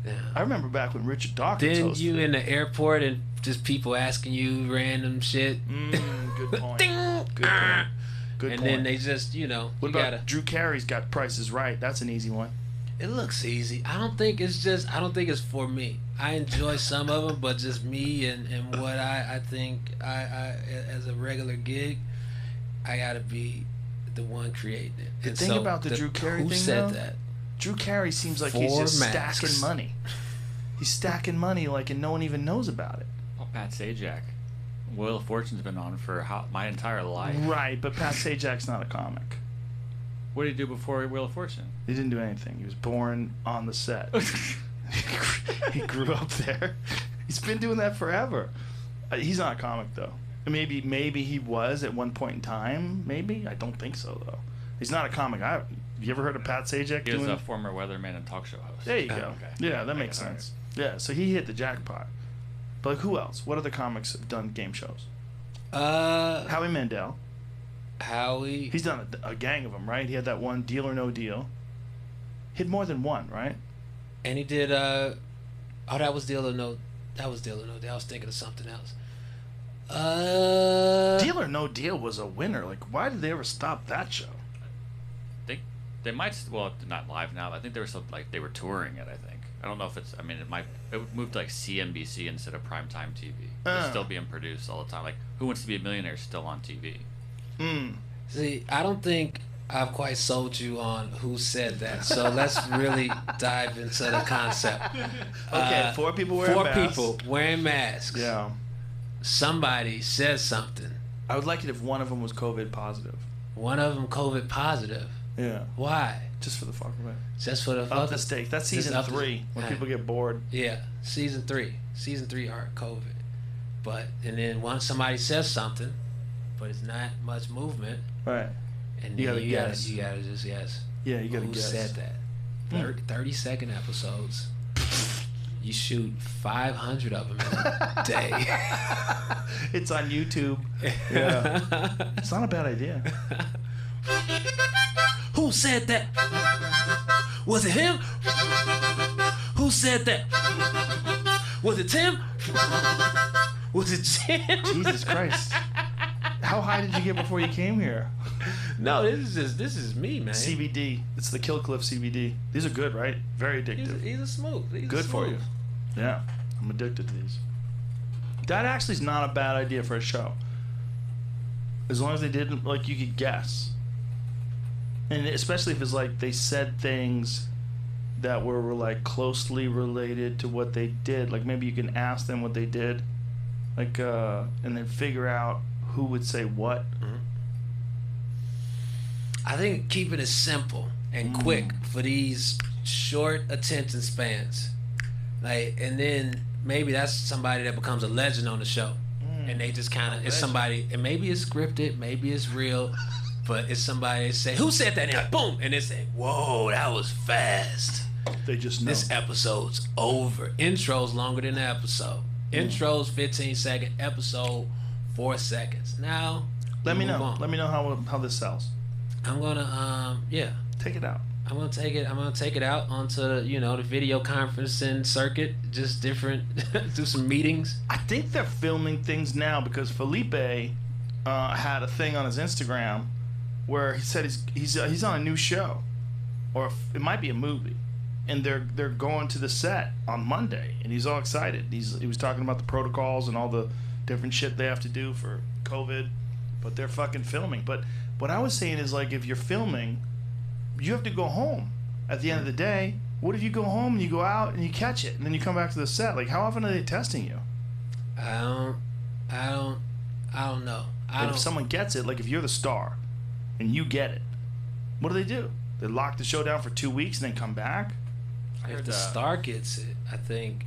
Yeah. I remember back when Richard Dawkins Then hosted you it. in the airport and just people asking you random shit. Good point. Ding! Good point. Good and point. then they just, you know, What you about gotta. Drew Carey's got Prices Right? That's an easy one. It looks easy. I don't think it's for me. I enjoy some of them, but just me and what I think I as a regular gig, I gotta be the one creating it. The And thing so about the Drew Carey who thing, said though, that? Drew Carey seems like he's 4 just masks. stacking money. He's stacking money like, and no one even knows about it. Well, Pat Sajak. Wheel of Fortune's been on for my entire life. Right, but Pat Sajak's not a comic. What did he do before Wheel of Fortune? He didn't do anything. He was born on the set. He grew up there. He's been doing that forever. He's not a comic though. Maybe he was at one point in time. Maybe I don't think so though. He's not a comic. Have you ever heard of Pat Sajak? He was a former weatherman and talk show host. There you go. Okay. Yeah, that makes sense. Yeah, so he hit the jackpot. But like, who else? What other comics have done game shows? Howie Mandel. Howie. He's done a gang of them, right? He had that one Deal or No Deal. He had more than one, right? And he did. Oh, that was Deal or No. That was Deal or No Deal. I was thinking of something else. Deal or No Deal was a winner. Like, why did they ever stop that show? They might, well, not live now. I think they were still, like, they were touring it, I think. I don't know if it's, I mean, it moved to like CNBC instead of primetime TV. It's still being produced all the time. Like, Who Wants to Be a Millionaire is still on TV. See, I don't think I've quite sold you on who said that. So let's really dive into the concept. Okay, 4 people wearing masks. 4 people wearing masks. Yeah. Somebody says something. I would like it if one of them was COVID positive. One of them COVID positive. Yeah. Why? Just for the fuck of it. Just for the fuck Up the stake. That's season 3 when people get bored. Yeah, season 3 are COVID. And then once somebody says something, but it's not much movement. Right. And then You gotta guess. You gotta just guess. Yeah, you gotta who guess. said that? 30-second episodes. You shoot 500 of them in a day. It's on YouTube. Yeah. It's not a bad idea. Who said that? Was it him? Who said that? Was it Tim? Was it Jim? Jesus Christ. How high did you get before you came here? No, this is me, man. CBD. It's the Killcliff CBD. These are good, right? Very addictive. He's a smooth. Good for you. Yeah, I'm addicted to these. That actually is not a bad idea for a show. As long as they didn't, like, you could guess. And especially if it's like they said things that were like closely related to what they did. Like maybe you can ask them what they did, like and then figure out who would say what. I think keeping it simple and quick for these short attention spans, like, and then maybe that's somebody that becomes a legend on the show, and they just kind of it's somebody, and maybe it's scripted, maybe it's real. But it's somebody that say, who said that? And they're like, boom. And they say, whoa, that was fast. They just know. This episode's over. Intro's longer than the episode. Intro's 15-second. Episode 4 seconds. Now, let me move know. on. Let me know how this sells. I'm gonna take it out. I'm gonna take it out onto the video conferencing circuit. Just different do some meetings. I think they're filming things now because Felipe had a thing on his Instagram where he said he's on a new show, or it might be a movie, and they're going to the set on Monday, and he's all excited. He was talking about the protocols and all the different shit they have to do for COVID, but they're fucking filming. But what I was saying is, like, if you're filming, you have to go home at the end of the day. What if you go home and you go out and you catch it, and then you come back to the set? Like, how often are they testing you? I don't know. If someone gets it, like if you're the star and you get it, what do? They lock the show down for 2 weeks and then come back? If the star gets it, I think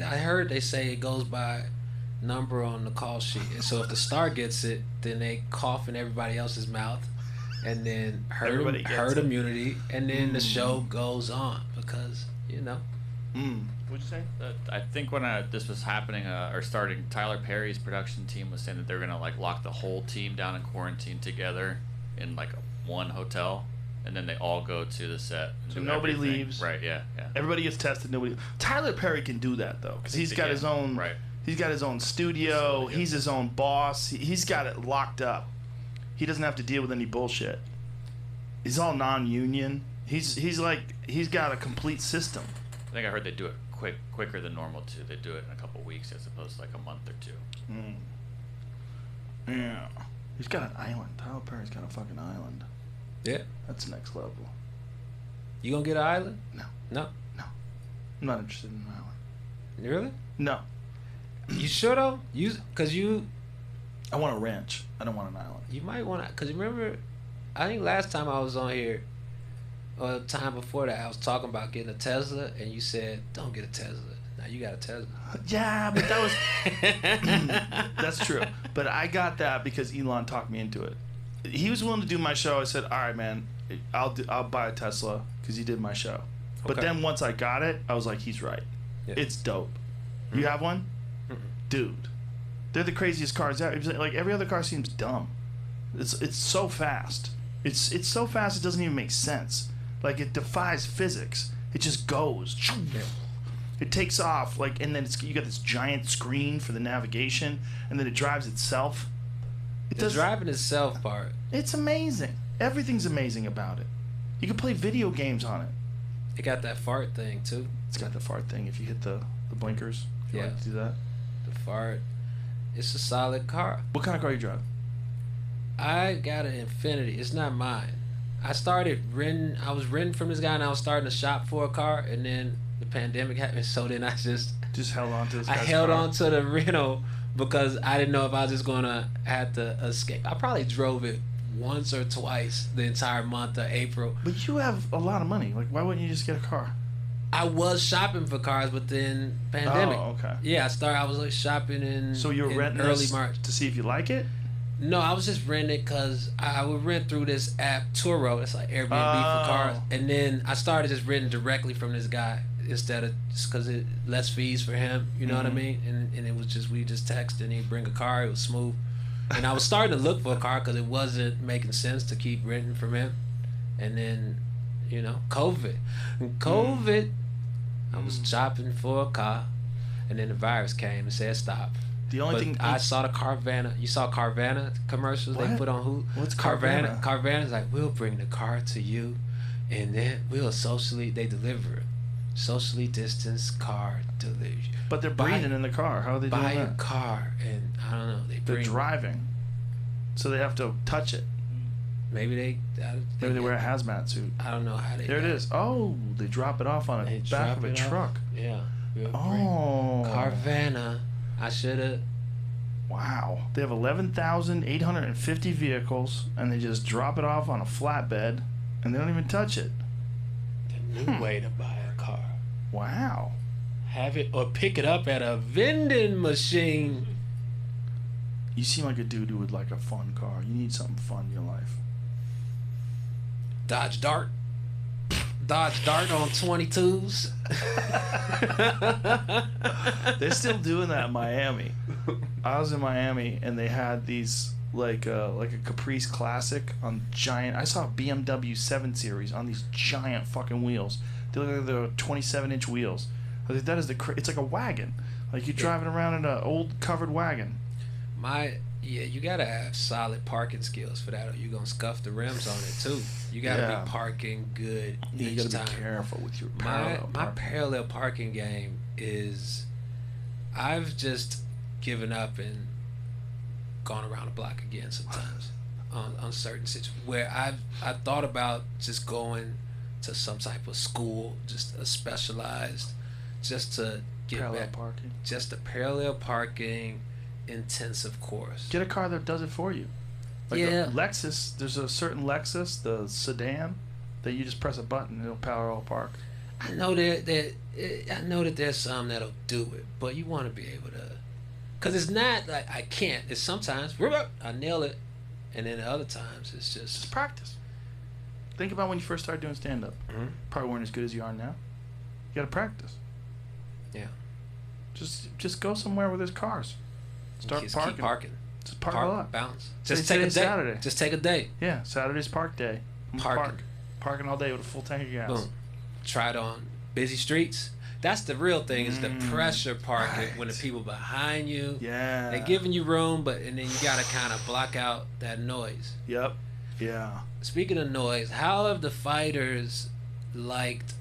I heard they say it goes by number on the call sheet. And so if the star gets it, then they cough in everybody else's mouth, and then herd immunity, and then the show goes on because What'd you say? I think when this was happening or starting, Tyler Perry's production team was saying that they're gonna like lock the whole team down in quarantine together, in like one hotel, and then they all go to the set. And So do nobody everything. leaves. Right? Yeah. Yeah. Everybody gets tested. Nobody. Tyler Perry can do that though, because he's got his own. Right. He's got his own studio. He's his own boss. He's got it locked up. He doesn't have to deal with any bullshit. He's all non-union. He's got a complete system. I think I heard they do it quicker than normal too. They do it in a couple weeks as opposed to like a month or two. Yeah. He's got an island. Tyler Perry's got a fucking island. Yeah. That's next level. You gonna get an island? No. No. I'm not interested in an island. Really? No. You sure though? I want a ranch. I don't want an island. You might want to, cause remember, I think last time I was on here, or the time before that, I was talking about getting a Tesla, and you said, "Don't get a Tesla." Now you got a Tesla. Yeah, but that was that's true. But I got that because Elon talked me into it. He was willing to do my show. I said, "All right, man, I'll buy a Tesla because he did my show." But then once I got it, I was like, "He's right. Yeah. It's dope." You have one, dude? They're the craziest cars out. Like every other car seems dumb. It's so fast. It's so fast it doesn't even make sense. Like it defies physics. It just goes. It takes off and then you got this giant screen for the navigation, and then it drives itself. The driving itself part. It's amazing. Everything's amazing about it. You can play video games on it. It got that fart thing too. It's got the fart thing if you hit the blinkers. If you like to do that. The fart. It's a solid car. What kind of car you drive? I got an Infinity. It's not mine. I was renting from this guy, and I was starting to shop for a car, and then the pandemic happened, so then I just held on to this I guy's held car. on to the rental because I didn't know if I was just gonna have to escape. I probably drove it once or twice the entire month of April. But you have a lot of money. Like, why wouldn't you just get a car? I was shopping for cars, but then pandemic. Oh, okay. Yeah, I was like shopping in. So you're in renting early this March to see if you like it? No, I was just renting it because I would rent through this app, Turo. It's like Airbnb for cars. And then I started just renting directly from this guy instead of just because it less fees for him. You know what I mean? And it was just, we just texted and he'd bring a car. It was smooth. And I was starting to look for a car because it wasn't making sense to keep renting from him. And then, COVID. I was shopping for a car. And then the virus came and said stop. The only thing I saw the Carvana. You saw Carvana commercials they put on who? What's Carvana? Carvana's like, we'll bring the car to you, and then they deliver socially distanced car delivery. But they're breathing in the car. How are they doing buy that? a car, and I don't know. They're driving, so they have to touch it. Maybe they wear a hazmat suit. I don't know how they. There it is. Oh, they drop it off on the back of a truck. Yeah. Oh. Carvana. I should have. Wow. They have 11,850 vehicles, and they just drop it off on a flatbed, and they don't even touch it. The new way to buy a car. Wow. Have it or pick it up at a vending machine. You seem like a dude who would like a fun car. You need something fun in your life. Dodge Dart on 22s. They're still doing that in Miami. I was in Miami and they had these like a Caprice Classic on giant. I saw a BMW 7 Series on these giant fucking wheels. They look like they're 27-inch wheels. I was like, that is it's like a wagon. Like you're driving around in an old covered wagon. You gotta have solid parking skills for that, or you're gonna scuff the rims on it too. You gotta be parking good each you gotta time. be careful with your parallel My parallel parking game is, I've just given up and gone around the block again sometimes on certain situations where I thought about just going to some type of school, just a specialized, just to get parallel parking. Just a parallel parking intensive course. Get a car that does it for you. Like Yeah. a Lexus, there's a certain Lexus, the sedan, that you just press a button and it'll parallel park. I know that there's some that'll do it, but you want to be able to, because it's not like I can't. It's sometimes I nail it, and then other times it's just practice. Think about when you first started doing stand-up. Probably weren't as good as you are now. You gotta practice. Yeah. Just go somewhere where there's cars. Start Just parking. keep parking. Just park a lot. Bounce. Say Just take a today's day. Saturday. Just take a day. Yeah, Saturday's park day. Parking. Parking all day with a full tank of gas. Boom. Try it on busy streets. That's the real thing, is the pressure parking when the people behind you. Yeah. They're giving you room, and then you got to kind of block out that noise. Yep. Yeah. Speaking of noise, how have the fighters liked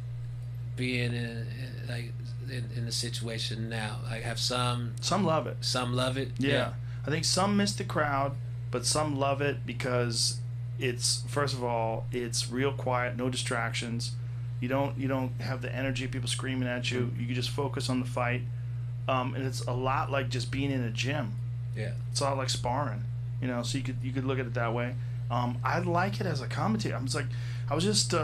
being in the situation now? Like, have some love it. Some love it. Yeah. I think some miss the crowd, but some love it because it's, first of all, it's real quiet, no distractions. You don't have the energy of people screaming at you. You can just focus on the fight, and it's a lot like just being in a gym. Yeah, it's a lot like sparring, So you could look at it that way. I like it as a commentator. I was just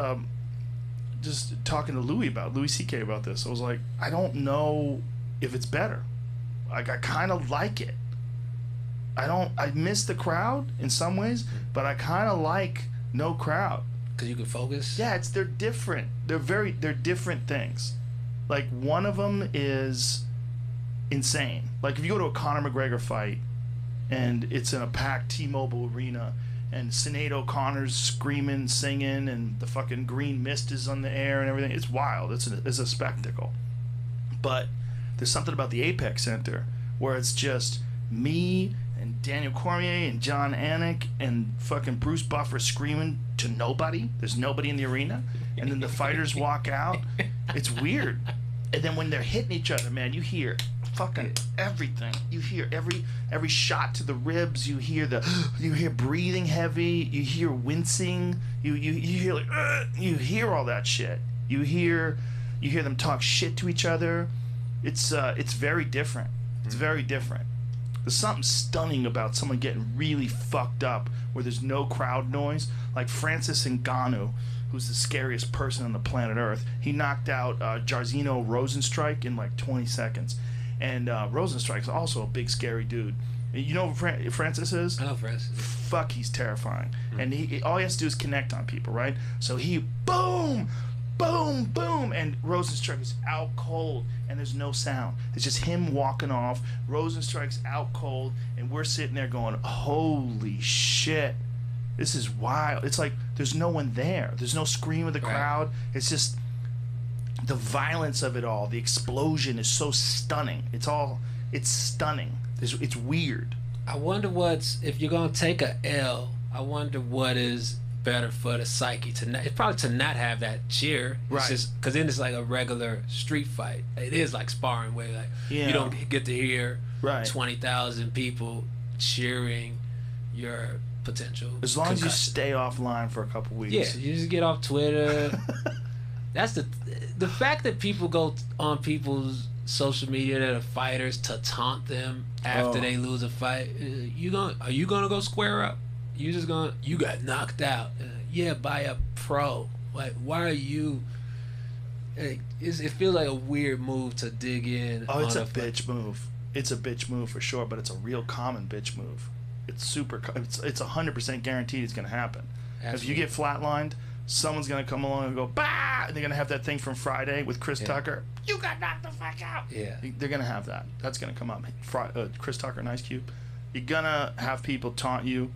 talking to Louis C.K. about this. I was like, I don't know if it's better. Like, I kind of like it. I miss the crowd in some ways, but I kind of like no crowd. Because you can focus? Yeah, they're different. They're different things. Like, one of them is insane. Like, if you go to a Conor McGregor fight and it's in a packed T-Mobile arena and Sinead O'Connor's screaming, singing, and the fucking green mist is on the air and everything, it's wild. It's a spectacle. But there's something about the Apex Center where it's just me and Daniel Cormier and John Anik and fucking Bruce Buffer screaming to nobody. There's nobody in the arena. And then the fighters walk out. It's weird. And then when they're hitting each other, man, you hear fucking everything. You hear every shot to the ribs. You hear breathing heavy. You hear wincing. You hear like you hear all that shit. You hear them talk shit to each other. It's very different. It's very different. There's something stunning about someone getting really fucked up where there's no crowd noise. Like Francis Ngannou, who's the scariest person on the planet Earth. He knocked out Jairzinho Rozenstruik in like 20 seconds. And Rozenstruik's also a big, scary dude. You know who Francis is? I know Francis. Fuck, he's terrifying. And all he has to do is connect on people, right? So he, boom, boom, boom, and Rozenstruik is out cold, and there's no sound. It's just him walking off. Rozenstruik's out cold, and we're sitting there going, holy shit, this is wild. It's like there's no one there. There's no scream of the crowd. It's just the violence of it all. The explosion is so stunning. It's stunning. It's weird. I wonder if you're gonna take a L, I wonder what is better for the psyche it's probably to not have that cheer. It's right. Just because then it's like a regular street fight. It is like sparring where you don't get to hear 20,000 people cheering your potential. As long as you stay offline for a couple weeks. Yeah, you just get off Twitter. That's the fact that people go on people's social media that are fighters to taunt them after they lose a fight. Are you gonna go square up? You got knocked out. Yeah, by a pro. Like, why are you? It feels like a weird move to dig in. Oh, it's a bitch move. It's a bitch move for sure, but it's a real common bitch move. It's 100% guaranteed it's gonna happen. Absolutely. If you get flatlined, someone's gonna come along and go bah, and they're gonna have that thing from Friday with Chris Tucker. You got knocked the fuck out. Yeah, they're gonna have that. That's gonna come up. Chris Tucker and Ice Cube. You're gonna have people taunt you.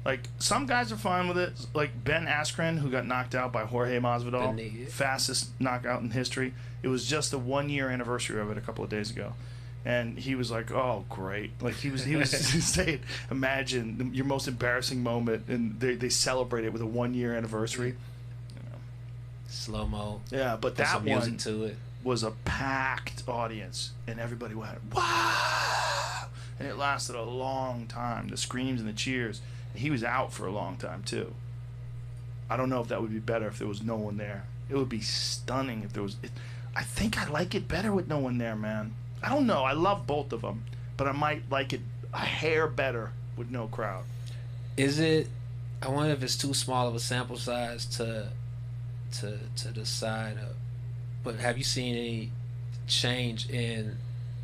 Like, some guys are fine with it. Like Ben Askren, who got knocked out by Jorge Masvidal, fastest knockout in history. It was just the 1-year anniversary of it a couple of days ago, and he was like, "Oh, great!" Like he was saying, "Imagine your most embarrassing moment," and they celebrate it with a 1-year anniversary. Slow mo. Yeah, but Put that some music to it. Was a packed audience, and everybody went wow, and it lasted a long time. The screams and the cheers. He was out for a long time too. I don't know if that would be better if there was no one there. It would be stunning if there was. I think I like it better with no one there, man. I don't know. I love both of them, but I might like it a hair better with no crowd. Is it? I wonder if it's too small of a sample size to decide. But have you seen any change in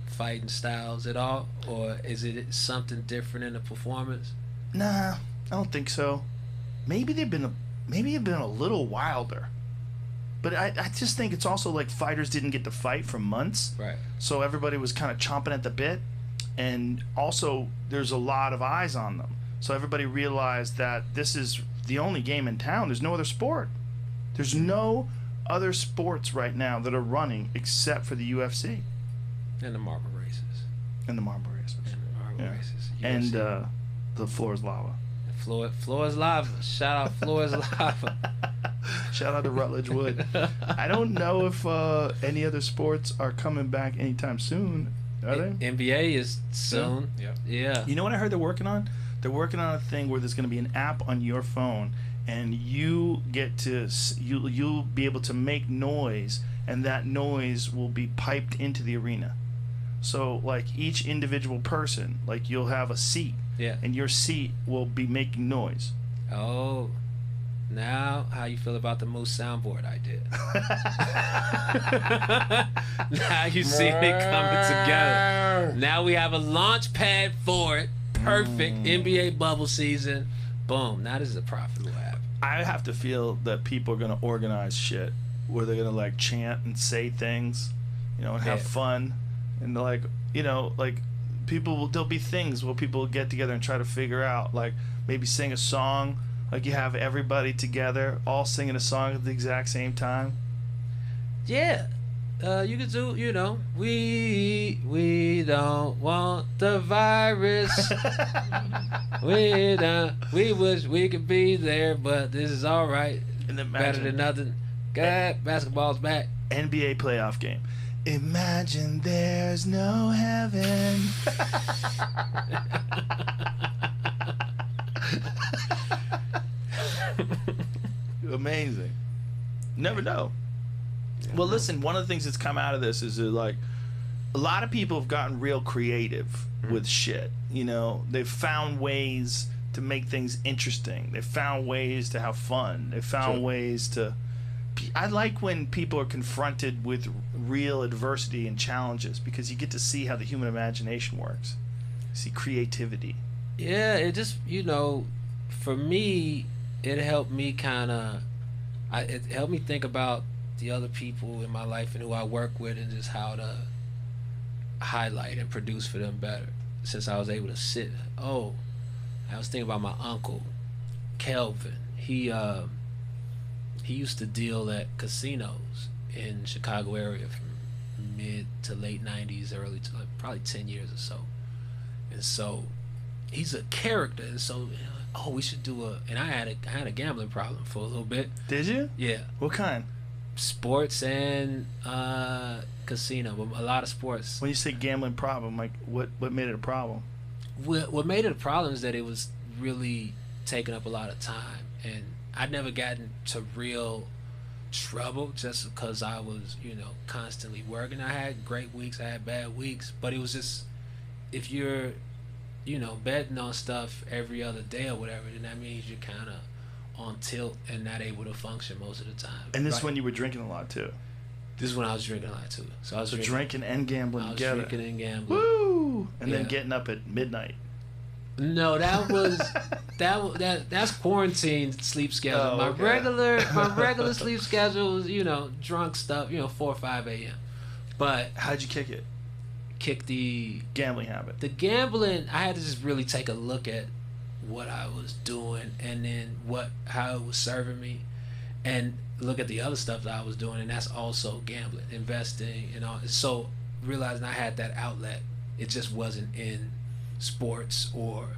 fighting styles at all, or is it something different in the performance? Nah, I don't think so. Maybe they've been a little wilder, but I just think it's also like fighters didn't get to fight for months, right? So everybody was kind of chomping at the bit. and also there's a lot of eyes on them. So everybody realized that this is the only game in town. There's no other sport. There's no other sports right now that are running except for the UFC And the marble races. and the marble races. Marble races. And UFC. the floor is lava. Floor is lava. Shout out Floor is lava. Shout out to Rutledge Wood. I don't know if any other sports are coming back anytime soon. Are they? NBA is soon. Yeah. You know what I heard they're working on? They're working on a thing where there's going to be an app on your phone, and you get to you'll be able to make noise, and that noise will be piped into the arena. So like each individual person, like you'll have a seat, and your seat will be making noise. Oh, now how you feel about the Moose soundboard idea? Now you see it coming together. Now we have a launch pad for it. Perfect NBA bubble season. Boom. Now this is a profitable app. I have to feel that people are going to organize shit where they're going to like chant and say things, you know, and have fun. And like, you know, like there'll be things where people will get together and try to figure out, like maybe sing a song. Like you have everybody together, all singing a song at the exact same time. Yeah. You could do, you know, we don't want the virus. We wish we could be there, but this is all right. Better than nothing. God, basketball's back. NBA playoff game. Imagine there's no heaven. Amazing. Never know. Well, listen, one of the things that's come out of this is that, like, a lot of people have gotten real creative with shit. You know, they've found ways to make things interesting. They've found ways to have fun. They've found ways to... I like when people are confronted with real adversity and challenges, because you get to see how the human imagination works. See creativity. Yeah, it just, you know, for me, it helped me kind of... It helped me think about the other people in my life and who I work with, and just how to highlight and produce for them better. Since I was able to sit, I was thinking about my uncle, Kelvin. He used to deal at casinos in Chicago area from mid to late 90s, early to probably 10 years or so. And so he's a character, and so we should do and I had a gambling problem for a little bit. Did you? Yeah. What kind? Sports and casino, a lot of sports. When you say gambling problem, like what made it a problem? What made it a problem is that it was really taking up a lot of time, and I'd never gotten to real trouble just because I was, you know, constantly working. I had great weeks, I had bad weeks, but it was just, if you're, you know, betting on stuff every other day or whatever, then that means you're kind of on tilt and not able to function most of the time. And this is when you were drinking a lot too. This is when I was drinking a lot too. So I was drinking and gambling together. I was drinking and gambling. Woo! And then getting up at midnight. No, that was that's quarantine sleep schedule. Oh, my okay. regular sleep schedule was, you know, drunk stuff, you know, 4 or 5 a.m. But how'd you kick it? Kick the gambling habit. The gambling, I had to just really take a look at what I was doing, and then how it was serving me, and look at the other stuff that I was doing, and that's also gambling, investing, and all. So realizing I had that outlet, it just wasn't in sports or,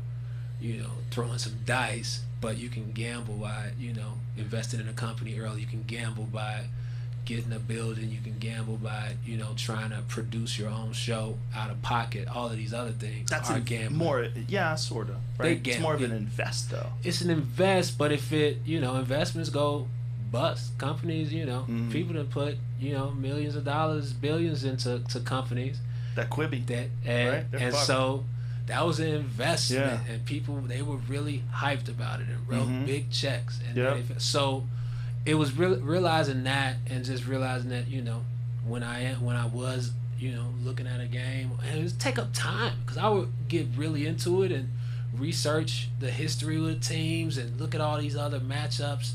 you know, throwing some dice, but you can gamble by, you know, investing in a company early. You can gamble by getting a building. You can gamble by, you know, trying to produce your own show out of pocket. All of these other things are gambling. More, yeah, sort of. Right? It's more of an invest, though. It's an invest, but if it, you know, investments go bust, companies, you know, people that put, you know, millions of dollars, billions into companies. That Quibi. And so that was an investment, and people, they were really hyped about it and wrote big checks. And so it was realizing that, and just realizing that, you know, when I was, you know, looking at a game, and it would take up time, because I would get really into it and research the history of the teams and look at all these other matchups,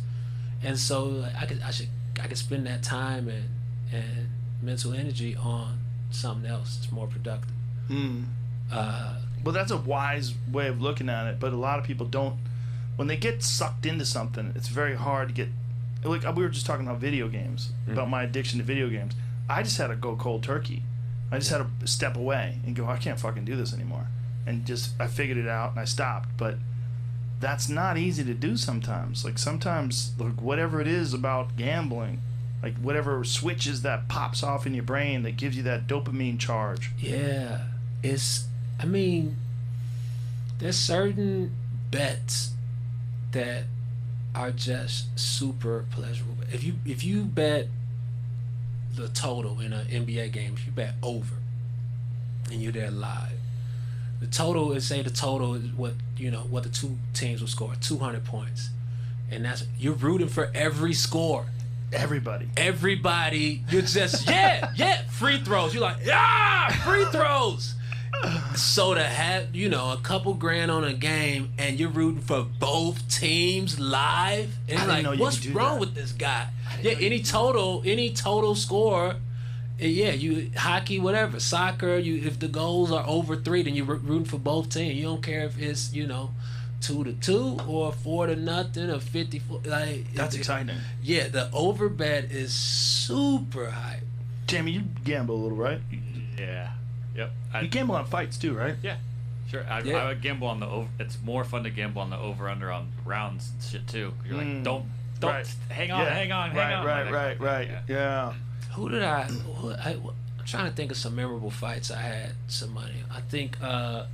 and so I could spend that time and mental energy on something else that's more productive. Well, that's a wise way of looking at it, but a lot of people don't. When they get sucked into something, it's very hard to get. Like we were just talking about video games, about my addiction to video games. I just had to go cold turkey. I just had to step away and go, I can't fucking do this anymore. And just, I figured it out and I stopped. But that's not easy to do sometimes. Like sometimes, like whatever it is about gambling, like whatever switches that pops off in your brain that gives you that dopamine charge. Yeah. I mean, there's certain bets that are just super pleasurable. If you bet the total in an NBA game, if you bet over and you're there live, the total is, say the total is what the two teams will score, 200 points, and that's, you're rooting for every score. Everybody, you're just free throws. You're like, free throws. So to have a couple grand on a game and you're rooting for both teams live, and you're like, what's wrong with this guy? Yeah, any total score. Yeah, you hockey, whatever, soccer. If the goals are over 3, then you're rooting for both teams. You don't care if it's 2-2 or 4-0 or 54. Like that's exciting. Yeah, the over bet is super hype. Jamie, you gamble a little, right? Yeah. Yep. You gamble on fights too, right? Yeah. Sure. I would gamble on the over. It's more fun to gamble on the over under on rounds and shit too. You're like, don't hang on. Right. Yeah. Who did I'm trying to think of some memorable fights I had some money. I think I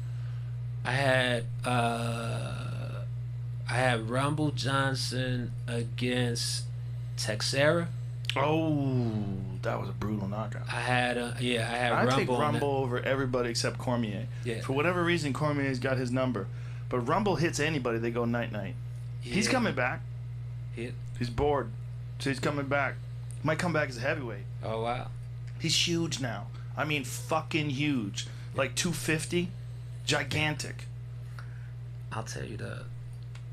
had Rumble Johnson against Texera. Oh, that was a brutal knockout. I had Rumble. I take Rumble over everybody except Cormier. Yeah. For whatever reason, Cormier's got his number, but Rumble hits anybody, they go night. Yeah. He's coming back. He's bored, so he's coming back. Might come back as a heavyweight. Oh wow. He's huge now. I mean, fucking huge. Like 250, gigantic. I'll tell you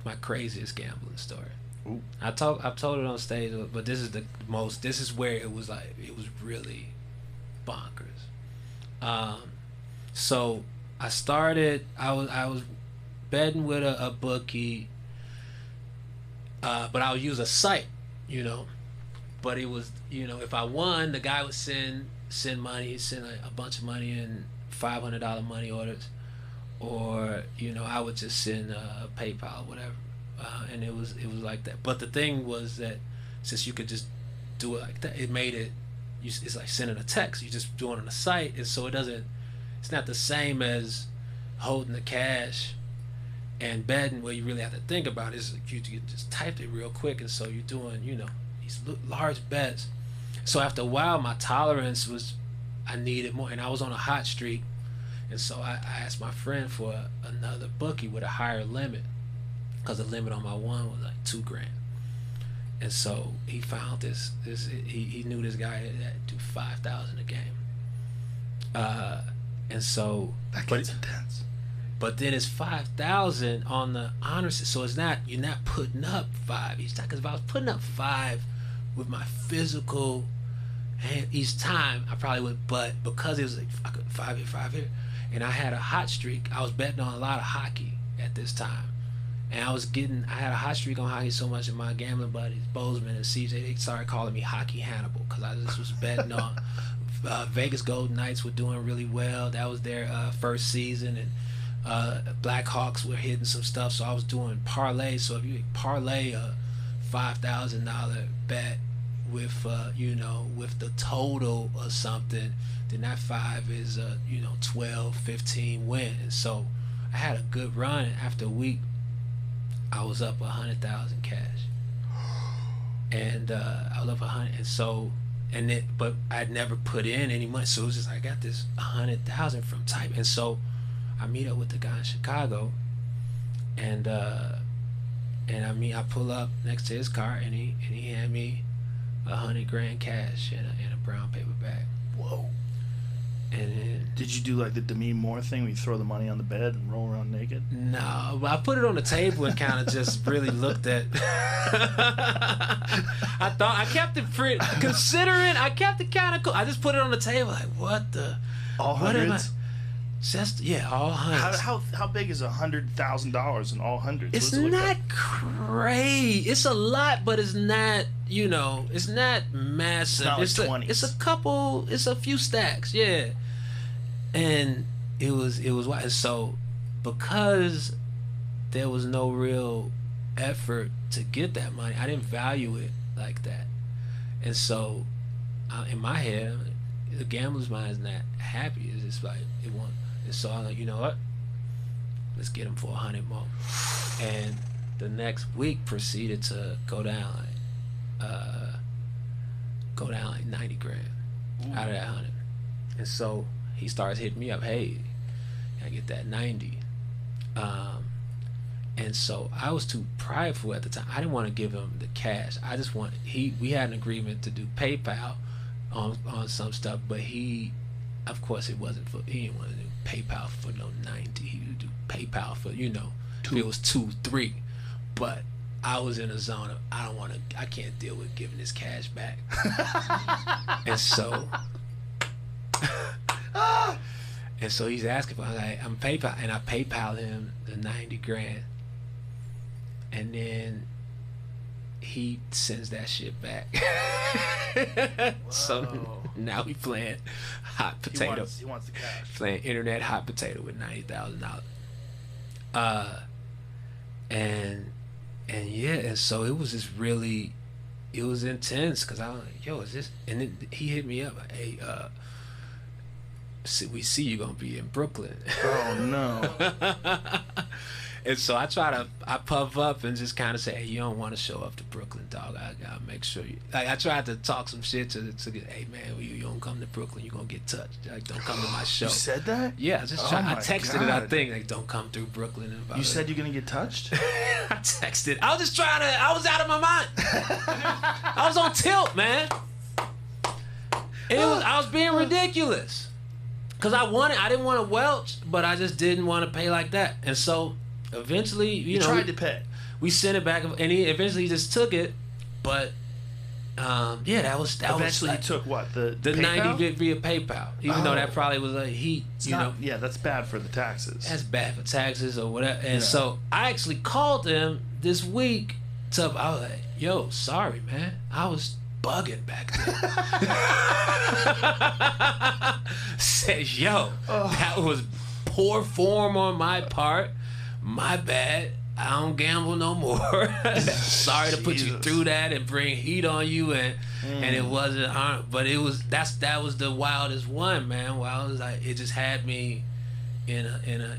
my craziest gambling story. Ooh. I've told it on stage, but this is where it was really bonkers. So I was betting with a bookie, but I would use a site, but it was, if I won, the guy would send money, send a bunch of money in $500 money orders, or I would just send PayPal, whatever. And it was like that. But the thing was that since you could just do it like that, it made it. It's like sending a text. You just do it on a site, and so it's not the same as holding the cash and betting where you really have to think about it. It's like you just typed it real quick, and so you're doing these large bets. So after a while, my tolerance was, I needed more, and I was on a hot streak, and so I asked my friend for another bookie with a higher limit. Because the limit on my one was like $2,000, and so he found this. He knew this guy that do $5,000 a game, and so that gets intense. But then it's $5,000 on the honor, so you're not putting up 5 each time. Because if I was putting up 5 with my physical hand each time, I probably would. But because it was like 5 here, and I had a hot streak, I was betting on a lot of hockey at this time. And I had a hot streak on hockey so much that my gambling buddies, Bozeman and CJ, they started calling me Hockey Hannibal because I just was betting on Vegas Golden Knights were doing really well. That was their first season, and Blackhawks were hitting some stuff. So I was doing parlays. So if you parlay a $5,000 bet with with the total or something, then that 5 is 12, 15 win. And so I had a good run, and after a week, I was up 100,000 cash, and I was up 100, and so, but I'd never put in any money, so it was just I got this 100,000 from type, and so I meet up with the guy in Chicago, and I pull up next to his car, and he hand me $100,000 cash in a brown paper bag. Whoa. And then, did you do like the Demi Moore thing where you throw the money on the bed and roll around naked? No, but I put it on the table and kind of just really looked at. I thought I kept it I kept it kind of cool. I just put it on the table like, what the? All hundreds? Just all hundreds. How big is $100,000 in all hundreds? It's not crazy. It's a lot, but it's not. It's not massive. It's not like 20s. It's a couple. It's a few stacks. Yeah, and it was wild. So because there was no real effort to get that money, I didn't value it like that, and so in my head, the gambler's mind is not happy. It's just like it won't. And so I'm like, you know what? Let's get him for 100 more. And the next week proceeded to go down like 90 grand out of that 100. And so he starts hitting me up, hey, I get that 90. And so I was too prideful at the time. I didn't want to give him the cash. I just we had an agreement to do PayPal on some stuff, but of course it wasn't for, he didn't want to do PayPal for no 90. He would do PayPal for, if it was 2, 3. But I was in a zone of, I can't deal with giving this cash back. And so he's asking for, I'm PayPal, and I PayPal him the 90 grand. And then he sends that shit back. So now we playing hot potato. He wants the cash. Playing internet hot potato with $90,000. And yeah, and so it was just really, it was intense because I was like, yo, is this? And then he hit me up, like, hey, we see you gonna be in Brooklyn. Oh no. And so I puff up and just kind of say, hey, you don't want to show up to Brooklyn, dog. I gotta make sure you. Like, I tried to talk some shit to get, hey man, you don't come to Brooklyn, you gonna get touched. Like, don't come to my show. You said that? Yeah, I texted it. I think like, don't come through Brooklyn. And you said you're gonna get touched? I texted. I was just trying to. I was out of my mind. I was on tilt, man. And I was being ridiculous. Cause I didn't want to welch, but I just didn't want to pay like that. And so eventually, you know, tried to pay. We sent it back, and he eventually just took it. But yeah, that was eventually he took what the PayPal? 90 via PayPal, even though that probably was a heat. Yeah, that's bad for the taxes. That's bad for taxes or whatever. And so I actually called him this week. I was like, yo, sorry, man, I was bugging back then. Says, yo, that was poor form on my part. My bad. I don't gamble no more. Sorry to put you through that and bring heat on you, and it wasn't, but that was the wildest one, man. Well, I was like, it just had me in a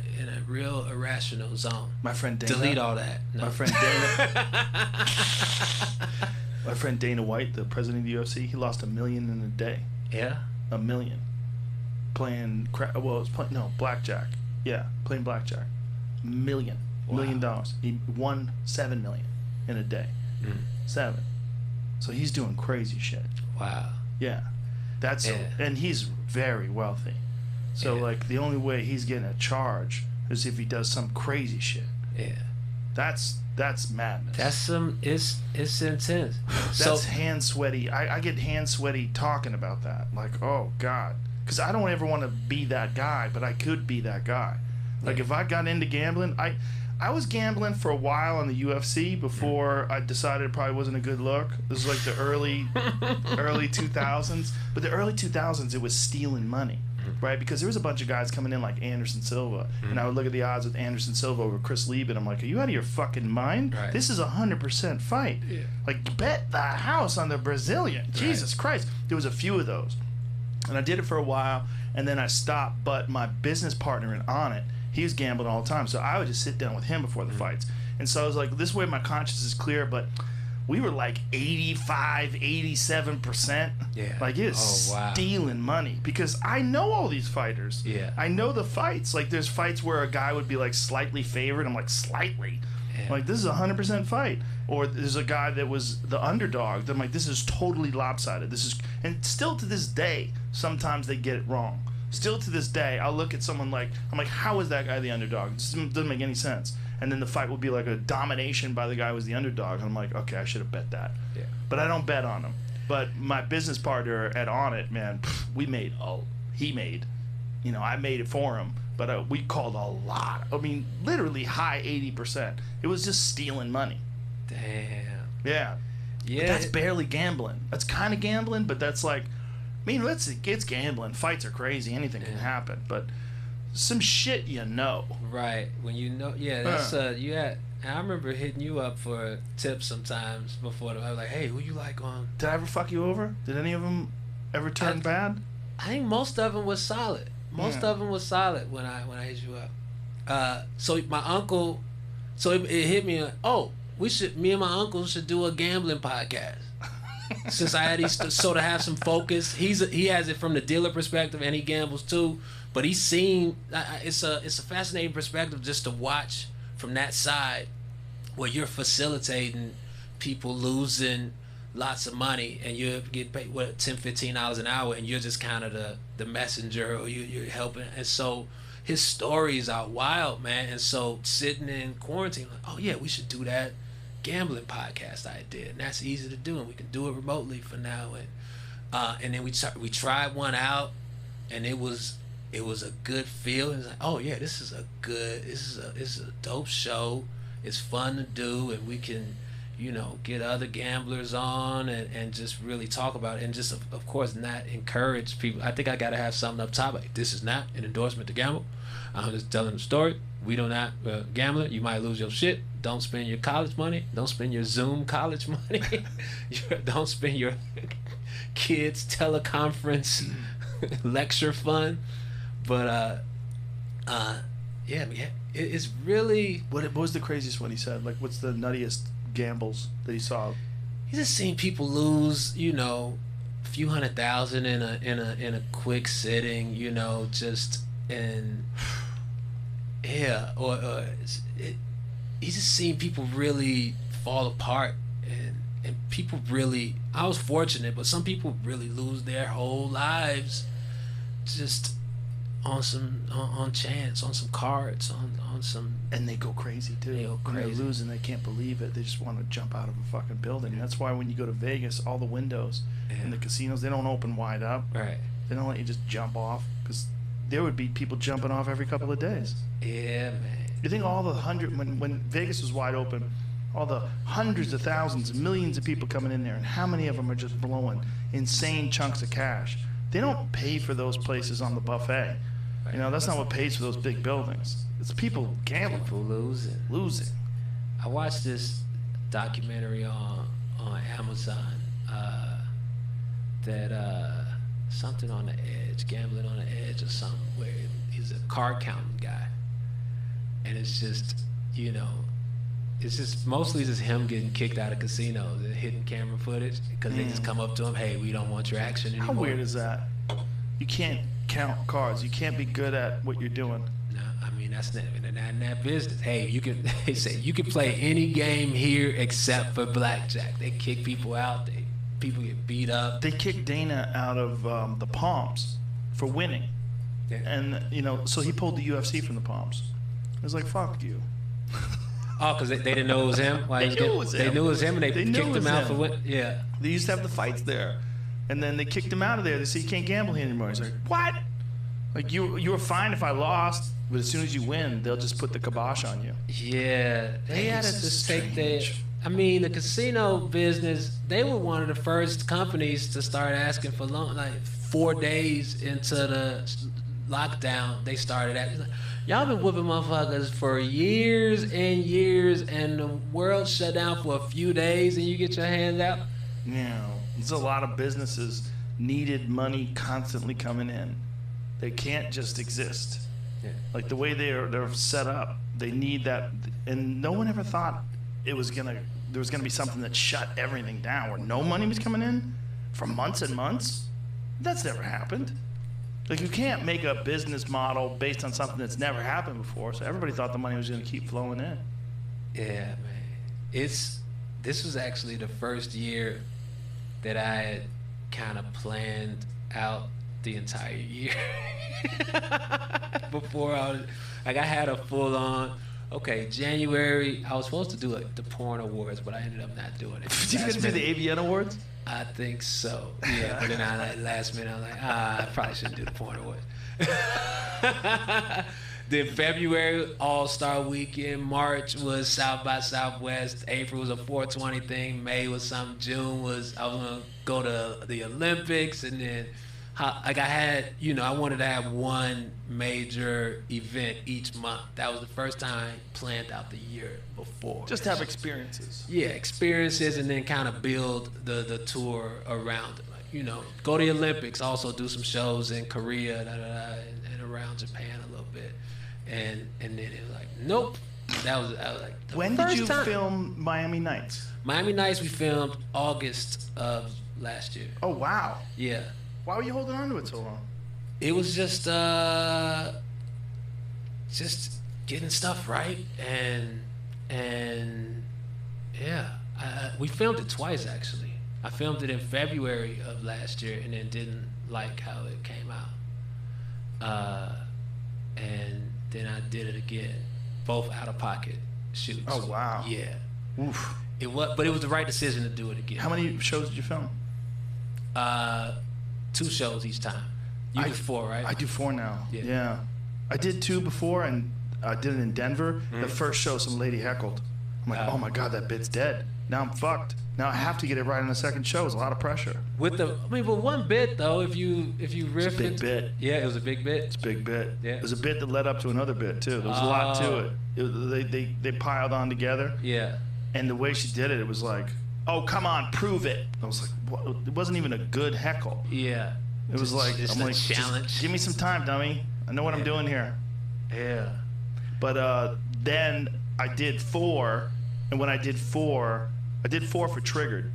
real irrational zone. My friend Dana. Delete all that. No. My friend Dana. My friend Dana White, the president of the UFC, he lost $1 million in a day. Yeah. $1 million. Playing blackjack. Yeah, playing blackjack. $1 million. $1 million. He won $7 million in a day. 7. So he's doing crazy shit. Wow. Yeah. And he's very wealthy. So like the only way he's getting a charge is if he does some crazy shit. Yeah. That's madness. That's it's intense. That's hand sweaty. I get hand sweaty talking about that. Like, oh God. Because I don't ever want to be that guy, but I could be that guy. Like if I got into gambling, I was gambling for a while on the UFC before I decided it probably wasn't a good look. This was like the early 2000s. But the early 2000s, it was stealing money, right? Because there was a bunch of guys coming in like Anderson Silva, and I would look at the odds with Anderson Silva over Chris Lieben. I'm like, are you out of your fucking mind? Right. This is 100% fight. Yeah. Like, bet the house on the Brazilian. Right. Jesus Christ. There was a few of those. And I did it for a while, and then I stopped. But my business partner on it, he was gambling all the time, so I would just sit down with him before the fights. And so I was like, this way my conscience is clear, but we were like 85, 87%. Yeah. Like, it's stealing money. Because I know all these fighters. Yeah. I know the fights. Like, there's fights where a guy would be like slightly favored. I'm like, slightly? Yeah. Like, this is a 100% fight. Or there's a guy that was the underdog. I'm like, this is totally lopsided. And still to this day, sometimes they get it wrong. Still to this day, I'll look at someone like, I'm like, how is that guy the underdog? This doesn't make any sense. And then the fight will be like a domination by the guy who was the underdog. And I'm like, okay, I should have bet that. Yeah. But I don't bet on him. But my business partner at On It, man, he made You know, I made it for him, but we called a lot. I mean, literally high 80%. It was just stealing money. Damn. Yeah. Yeah. But that's barely gambling. That's kind of gambling, but that's like, I mean, it's gambling. Fights are crazy. Anything can happen, but some shit you know. Right. When you know, yeah, that's you had. I remember hitting you up for tips sometimes before. I was like, "Hey, who you like on?" Did I ever fuck you over? Did any of them ever turn bad? I think most of them was solid. Most of them was solid when I hit you up. So my uncle, so it hit me. Oh, me and my uncle should do a gambling podcast. Since I had to sort of have some focus, he has it from the dealer perspective, and he gambles too. But he's seen it's a fascinating perspective just to watch from that side, where you're facilitating people losing lots of money, and you get paid $10, $15 an hour, and you're just kind of the messenger, or you're helping. And so his stories are wild, man. And so sitting in quarantine, like, oh yeah, we should do that gambling podcast idea, and that's easy to do, and we can do it remotely for now. And then we tried one out, and it was a good feel. It's like, oh yeah, this is a dope show. It's fun to do, and we can, you know, get other gamblers on and just really talk about it, and just of course not encourage people. I think I gotta have something up top like, this is not an endorsement to gamble. I'm just telling the story. We do not gambling. You might lose your shit. Don't spend your college money. Don't spend your Zoom college money. Don't spend your kids' teleconference lecture fund. But yeah, it's really. What was the craziest one he said? Like, what's the nuttiest gambles that he saw? He's just seen people lose, you know, a few $100,000 in a quick sitting, you know, just in. Yeah, he's just seen people really fall apart, and people really. I was fortunate, but some people really lose their whole lives, just on chance, on some cards, on some. And they go crazy too. They go crazy. When they're losing, they can't believe it. They just want to jump out of a fucking building. That's why when you go to Vegas, all the windows in the casinos, they don't open wide up. Right. They don't let you just jump off, because there would be people jumping off every couple of days. Yeah, man. You think all the when Vegas was wide open, all the hundreds of thousands, millions of people coming in there, and how many of them are just blowing insane chunks of cash? They don't pay for those places on the buffet. You know, that's not what pays for those big buildings. It's people gambling. People losing. I watched this documentary on Amazon that something on the edge, gambling on the edge or something, where he's a card counting guy. And it's just, you know, it's just mostly just him getting kicked out of casinos and hidden camera footage, because they just come up to him, hey, we don't want your action anymore. How weird is that? You can't count cards. You can't be good at what you're doing. No, I mean, that's not in that business. Hey, they say you can play any game here except for blackjack. They kick people out. People get beat up. They kicked Dana out of the Palms for winning. Yeah. And, you know, so he pulled the UFC from the Palms. It was like, fuck you. Oh, because they didn't know it was him? They knew it was him, and they kicked him out for what? Yeah. They used to have the fights there. And then they kicked him out of there. They said, you can't gamble here anymore. He's like, what? Like, you were fine if I lost, but as soon as you win, they'll just put the kibosh on you. Yeah. They had to just take I mean, the casino business, they were one of the first companies to start asking for loan. Like 4 days into the lockdown, they started asking. Y'all been whooping motherfuckers for years and years, and the world shut down for a few days, and you get your hands out? Yeah. There's a lot of businesses needed money constantly coming in. They can't just exist. Yeah. Like the way they're set up, they need that. And no one ever thought there was gonna be something that shut everything down, where no money was coming in for months and months. That's never happened. Like, you can't make a business model based on something that's never happened before. So everybody thought the money was gonna keep flowing in. Yeah, man. This was actually the first year that I had kind of planned out the entire year. Before I had a full on. Okay, January, I was supposed to do the porn awards, but I ended up not doing it. Did you guys do the AVN awards? I think so. Yeah, but then last minute, I was like, I probably shouldn't do the porn awards. Then February, All-Star Weekend. March was South by Southwest. April was a 420 thing. May was something. June was I was gonna go to the Olympics, and then like I had, I wanted to have one major event each month. That was the first time I planned out the year before. Just have experiences. Yeah, experiences, and then kind of build the tour around it. Like, go to the Olympics, also do some shows in Korea, and around Japan a little bit. And then it was like, nope. I was like, when did you film Miami Nights? Miami Nights we filmed August of last year. Oh, wow. Yeah. Why were you holding on to it so long? It was just getting stuff right, and yeah, we filmed it twice actually. I filmed it in February of last year, and then didn't like how it came out, and then I did it again, both out of pocket shoots. Oh wow. Yeah. Oof. But it was the right decision to do it again. How many shows did you film? 2 shows each time. You did 4, right? I do 4 now. Yeah. I did 2 before, and I did it in Denver. The first show, some lady heckled. I'm like, oh my God, that bit's dead. Now I'm fucked. Now I have to get it right on the second show. It's a lot of pressure. But one bit though, if you riff it's a big bit. Yeah, it was a big bit. It's a big bit. Yeah. It was a bit that led up to another bit too. There was a lot to it. They piled on together. Yeah. And the way she did it, it was like, oh come on, prove it. I was like, what? It wasn't even a good heckle. Yeah. It was like, just I'm like, challenge. Just give me some time, dummy. I know what I'm doing here. Yeah. But then I did 4, and when I did 4 for Triggered,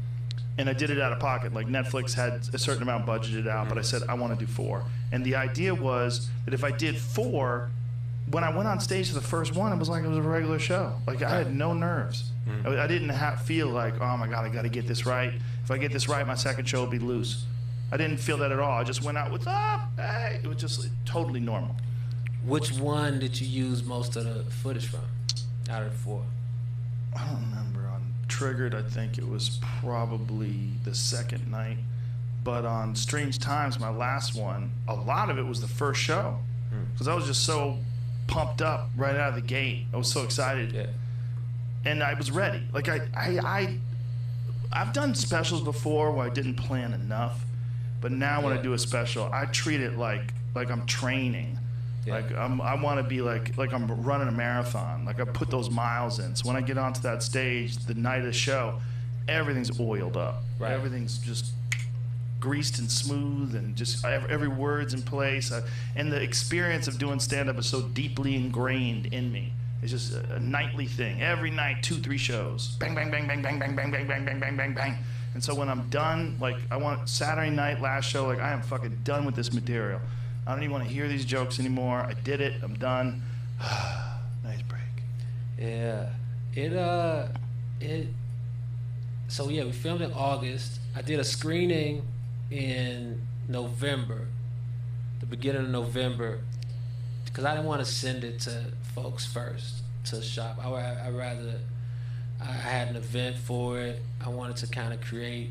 and I did it out of pocket. Like Netflix had a certain amount budgeted out, but I said I want to do 4. And the idea was that if I did 4, when I went on stage for the first one, it was like it was a regular show. Like I had no nerves. I didn't feel like, oh my God, I got to get this right. If I get this right, my second show will be loose. I didn't feel that at all. I just went out, what's up? Hey, it was just totally normal. Which one did you use most of the footage from out of the 4? I don't remember. On Triggered, I think it was probably the second night. But on Strange Times, my last one, a lot of it was the first show. Because I was just so pumped up right out of the gate. I was so excited. Yeah. And I was ready. Like I've done specials before where I didn't plan enough. But now when I do a special, I treat it like I'm training. Yeah. Like I want to be like I'm running a marathon. Like I put those miles in. So when I get onto that stage, the night of the show, everything's oiled up. Right. Everything's just greased and smooth, and just every word's in place. And the experience of doing stand-up is so deeply ingrained in me. It's just a nightly thing. Every night, 2-3 shows. Bang, bang, bang, bang, bang, bang, bang, bang, bang, bang, bang, bang, bang. And so when I'm done, like I want Saturday night, last show, like I am fucking done with this material. I don't even want to hear these jokes anymore. I did it. I'm done. Nice break. Yeah. So yeah, we filmed in August. I did a screening in November, the beginning of November, because I didn't want to send it to folks first to shop. I had an event for it. I wanted to kind of create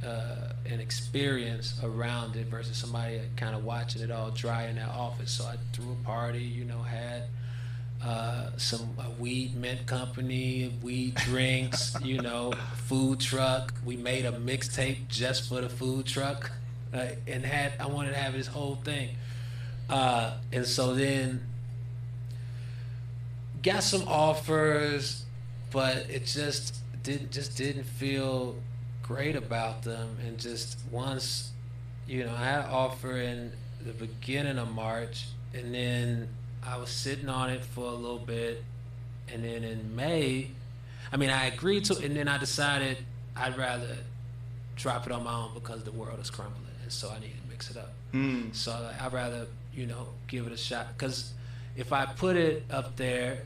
an experience around it versus somebody kind of watching it all dry in their office. So I threw a party, had some weed mint company, weed drinks, food truck. We made a mixtape just for the food truck, and I wanted to have this whole thing. And so then got some offers, but it just didn't feel great about them. And just once, I had an offer in the beginning of March, and then I was sitting on it for a little bit, and then in May, I agreed to it, and then I decided I'd rather drop it on my own because the world is crumbling, and so I need to mix it up. So I'd rather, give it a shot, because if I put it up there,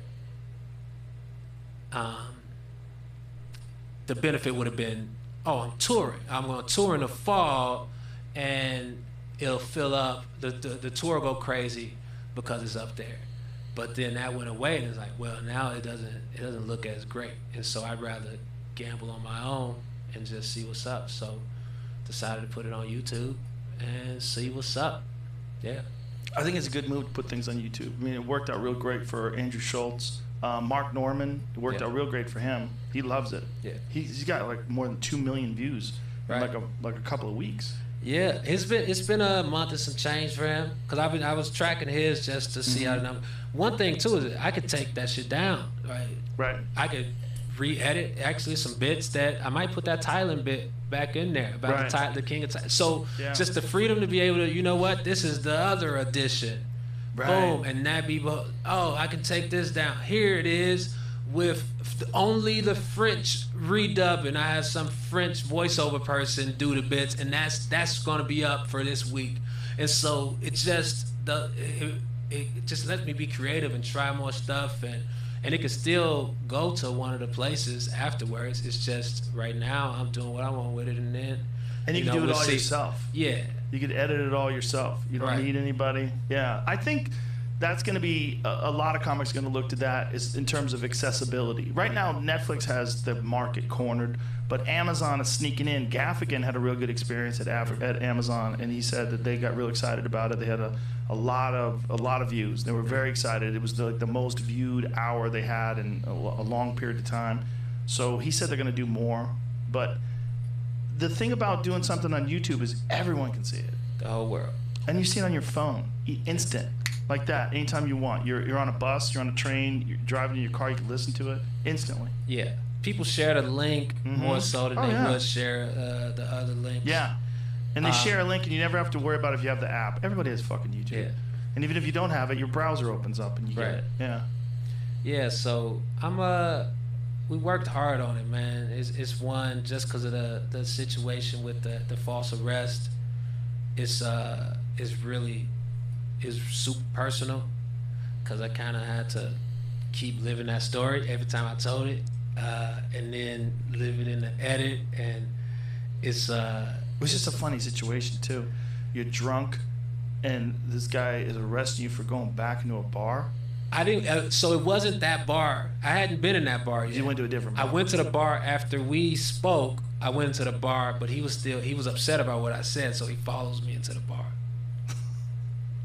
the benefit would have been, I'm touring. I'm going to tour in the fall, and it'll fill up. The tour will go crazy because it's up there. But then that went away, and it's like, well, now it doesn't look as great. And so I'd rather gamble on my own and just see what's up. So decided to put it on YouTube and see what's up. Yeah. I think it's a good move to put things on YouTube. I mean, it worked out real great for Andrew Schultz. Mark Norman, it worked out real great for him. He loves it. Yeah. He's got like more than 2 million views in like a couple of weeks. Yeah, it's been a month and some change for him, because I was tracking his just to see how the number. One thing too is I could take that shit down, right? Right. I could re-edit actually some bits that I might put that Thailand bit back in there about the King of Thailand. So just the freedom to be able to, you know what, this is the other edition. Right. Boom, and that be, I can take this down. Here it is with only the French redubbing. I have some French voiceover person do the bits, and that's going to be up for this week. And so it just lets me be creative and try more stuff, and it can still go to one of the places afterwards. It's just right now I'm doing what I want with it, and then you can do it all yourself. Yeah. You could edit it all yourself. You don't need anybody. Yeah. I think that's going to be a lot of comics going to look to that is in terms of accessibility. Right now, Netflix has the market cornered, but Amazon is sneaking in. Gaffigan had a real good experience at Amazon, and he said that they got real excited about it. They had a lot of views. They were very excited. It was the most viewed hour they had in a long period of time. So he said they're going to do more, but the thing about doing something on YouTube is everyone can see it. The whole world. And you see it on your phone, instant, like that, anytime you want. You're on a bus, you're on a train, you're driving in your car, you can listen to it instantly. Yeah. People share the link more so than they would share the other links. Yeah. And they share a link, and you never have to worry about if you have the app. Everybody has fucking YouTube. Yeah. And even if you don't have it, your browser opens up and you get it. Yeah. Yeah, so we worked hard on it, man. It's one, just because of the situation with the false arrest. It's super personal, because I kind of had to keep living that story every time I told it, and then live it in the edit, and it's just a funny situation too. You're drunk, and this guy is arresting you for going back into a bar. I didn't. So it wasn't that bar. I hadn't been in that bar yet. You went to a different bar. I went to the bar after we spoke. I went into the bar, but he was upset about what I said, so he follows me into the bar.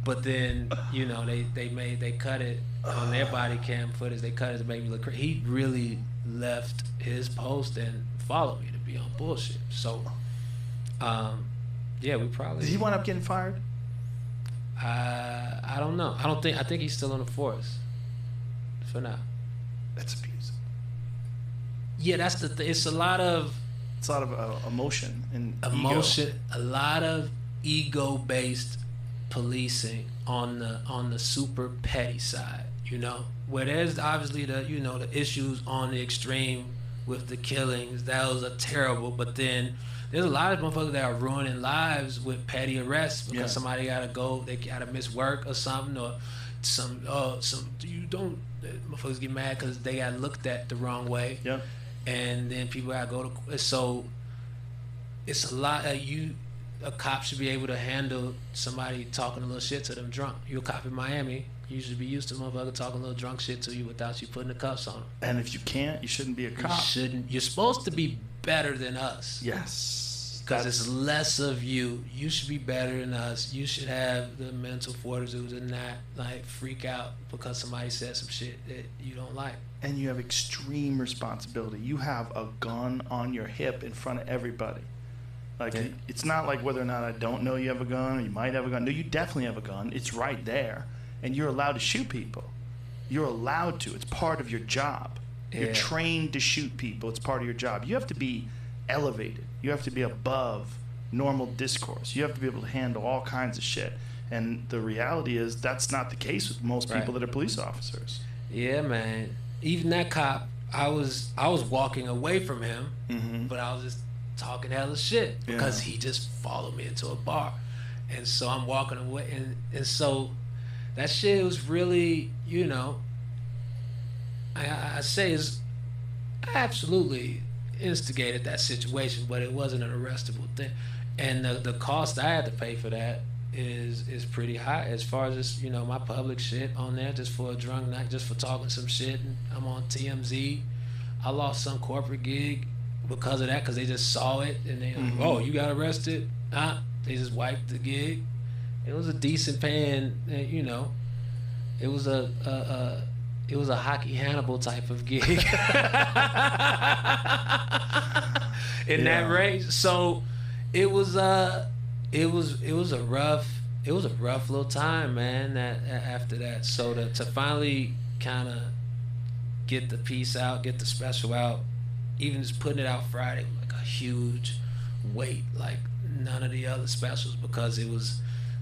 But then, they cut it on their body cam footage. They cut it to make me look crazy. He really left his post and followed me to be on bullshit. So, we probably. Did he wind up getting fired? I don't know. I think he's still on the force for now. That's abuse. Yeah, that's the thing. It's a lot of emotion and emotion. Ego. A lot of ego-based policing on the super petty side. Where there's obviously the issues on the extreme with the killings. Those are terrible. But then there's a lot of motherfuckers that are ruining lives with petty arrests because somebody gotta go, they gotta miss work or something, or motherfuckers get mad because they got looked at the wrong way. Yeah. And then people gotta go to, so it's a lot. A cop should be able to handle somebody talking a little shit to them drunk. You're a cop in Miami, you should be used to motherfucker talking a little drunk shit to you without you putting the cuffs on them. And if you can't, you shouldn't be a cop. You're supposed to be better than us. Yes. Because it's less of you. You should be better than us. You should have the mental fortitude and not freak out because somebody said some shit that you don't like. And you have extreme responsibility. You have a gun on your hip in front of everybody. It's not like whether or not I don't know you have a gun or you might have a gun. No, you definitely have a gun. It's right there. And you're allowed to shoot people. You're allowed to. It's part of your job. You're trained to shoot people. It's part of your job. You have to be elevated. You have to be above normal discourse. You have to be able to handle all kinds of shit. And the reality is that's not the case with most people that are police officers. Yeah, man. Even that cop, I was walking away from him, but I was just talking hella shit because he just followed me into a bar. And so I'm walking away, and so that shit was really, I say is absolutely instigated that situation, but it wasn't an arrestable thing. And the cost I had to pay for that is pretty high as far as just, my public shit on there just for a drunk night, just for talking some shit. And I'm on TMZ. I lost some corporate gig because of that, because they just saw it and they like, oh, you got arrested? They just wiped the gig. It was a decent paying, you know. It was a hockey Hannibal type of gig in that range. So it was a rough little time, man. That after that, so to finally kind of get the piece out, get the special out, even just putting it out Friday, like a huge weight, like none of the other specials, because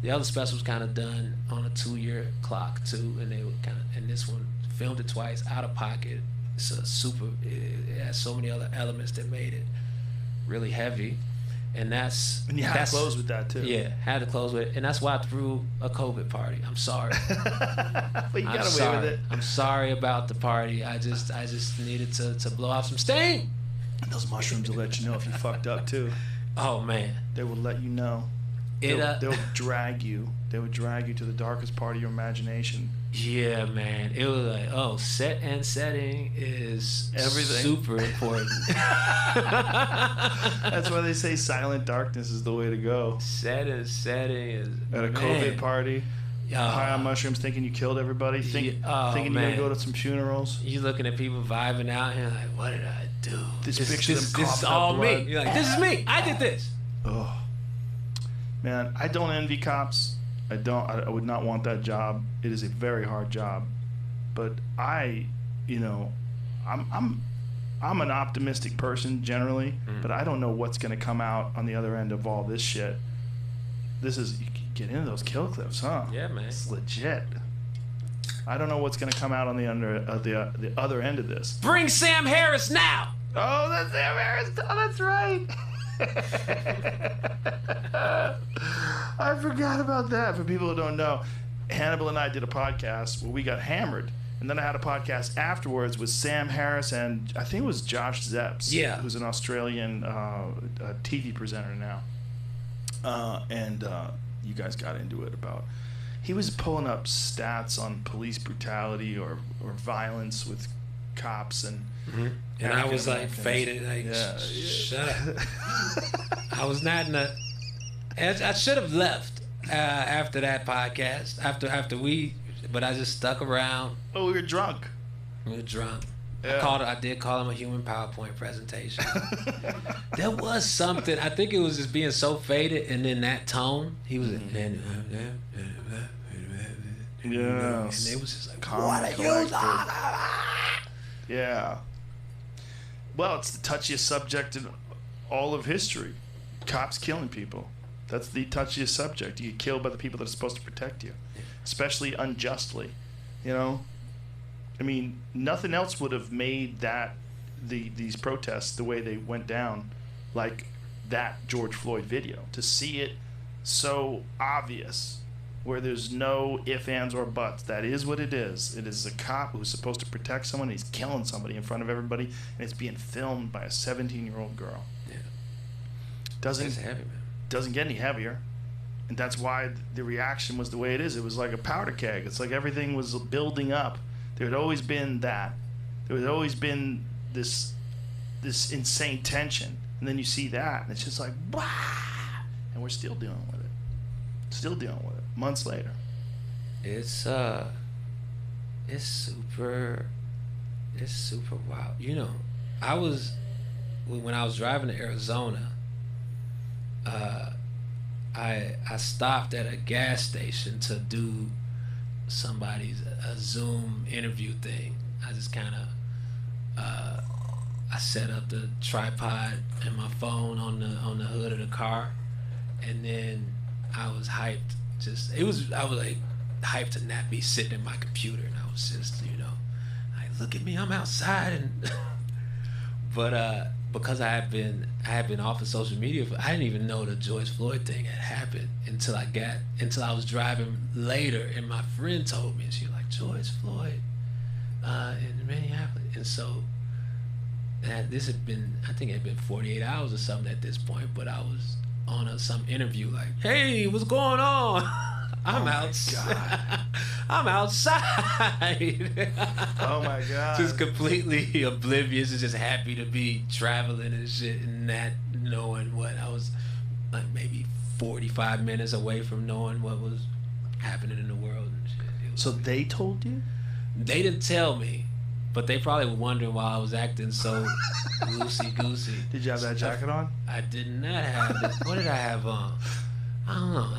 the other special was kind of done on a 2-year clock too, and they were and this one filmed it twice out of pocket. It's a it has so many other elements that made it really heavy, and you had to close with that too. Yeah, had to close with it, and that's why I threw a COVID party. I'm sorry, but you got away with it. I'm sorry about the party. I just needed to blow off some steam. And those mushrooms will let you know if you fucked up too. Oh man, they will let you know. They'll drag you. They would drag you to the darkest part of your imagination. Yeah, man. It was like, oh, set and setting is everything. Super important. That's why they say silent darkness is the way to go. Set and setting is at a COVID party. High on mushrooms, thinking you killed everybody, thinking you're gonna go to some funerals. You looking at people vibing out, and you're like, what did I do? This is all blood. me. You're like, this is me. I did this. Oh. Man, I don't envy cops. I would not want that job. It is a very hard job. But I'm an optimistic person generally, but I don't know what's going to come out on the other end of all this shit. You get into those kill clips, huh? Yeah, man. It's legit. I don't know what's going to come out on the other end of this. Bring Sam Harris now. Oh, that's Sam Harris. Oh, that's right. I forgot about that. For people who don't know, Hannibal and I did a podcast where we got hammered, and then I had a podcast afterwards with Sam Harris and I think it was Josh Zepps, who's an Australian TV presenter now. And you guys got into it about he was pulling up stats on police brutality or violence with cops and. Mm-hmm. And I was like faded, like shut up. I was not in the. I should have left after that podcast. But I just stuck around. Oh, we were drunk. We were drunk. Yeah. I did call him a human PowerPoint presentation. There was something. I think it was just being so faded, and then that tone. He was. Yeah. And it was just like, what are you talking about? Yeah. Well, it's the touchiest subject in all of history. Cops killing people. That's the touchiest subject. You get killed by the people that are supposed to protect you, especially unjustly. You know, I mean, nothing else would have made these protests the way they went down, like that George Floyd video. To see it so obvious, where there's no ifs, ands, or buts. That is what it is. It is a cop who's supposed to protect someone. He's killing somebody in front of everybody, and it's being filmed by a 17-year-old girl. Yeah. It's heavy, man. Doesn't get any heavier, and that's why the reaction was the way it is. It was like a powder keg. It's like everything was building up. There had always been that. There had always been this insane tension, and then you see that, and it's just like, bah! And we're still dealing with it. Still dealing with it. Months later. It's super wild. You know, when I was driving to Arizona, I stopped at a gas station to do a Zoom interview thing. I just kind of I set up the tripod and my phone on the hood of the car, and then I was hyped. I was like hyped to not be sitting at my computer, and I was just, like, look at me, I'm outside, and but because I had been off of social media, I didn't even know the George Floyd thing had happened until I was driving later, and my friend told me, and she was like, George Floyd in Minneapolis, and so this had been, I think it had been 48 hours or something at this point, but I was on some interview like, hey, what's going on? I'm outside. I'm outside. Oh my God. Just completely oblivious and just happy to be traveling and shit, and not knowing what I was like, maybe 45 minutes away from knowing what was happening in the world and shit. So they told you? They didn't tell me, but they probably were wondering why I was acting so loosey-goosey. Did you have that jacket on? I did not have it. What did I have on? I don't know.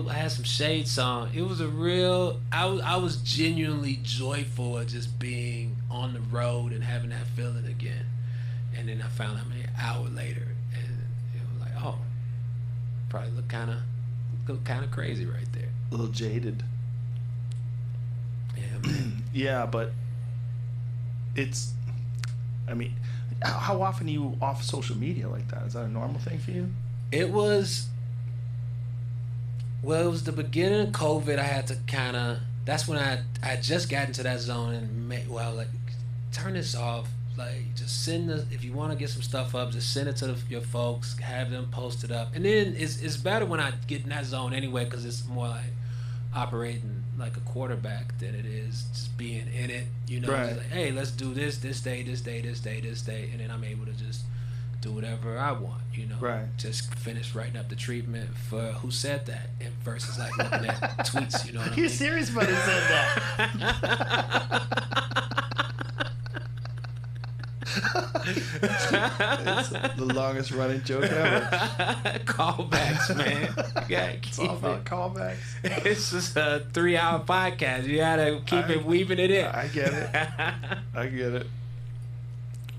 I had some shades on. It was a real, I was genuinely joyful of just being on the road and having that feeling again. And then I found out an hour later, and it was like, oh, probably look kind of crazy right there. A little jaded. Yeah, man. Yeah, but it's, I mean, how often are you off social media like that? Is that a normal thing for you? It was the beginning of COVID. I had to kind of, that's when I just got into that zone and like, turn this off. Like, just send if you want to get some stuff up, just send it to your folks, have them post it up. And then it's better when I get in that zone anyway, because it's more like operating like a quarterback than it is just being in it. You know, right. It's like, hey, let's do this day, this day, and then I'm able to just do whatever I want, you know. Right. Just finish writing up the treatment for who said that, and versus like looking at tweets, you know what I mean? You serious about who said that? It's the longest running joke ever. Callbacks, man. It's all about callbacks. It's just a 3-hour podcast. You gotta keep it weaving it in. I get it. I get it.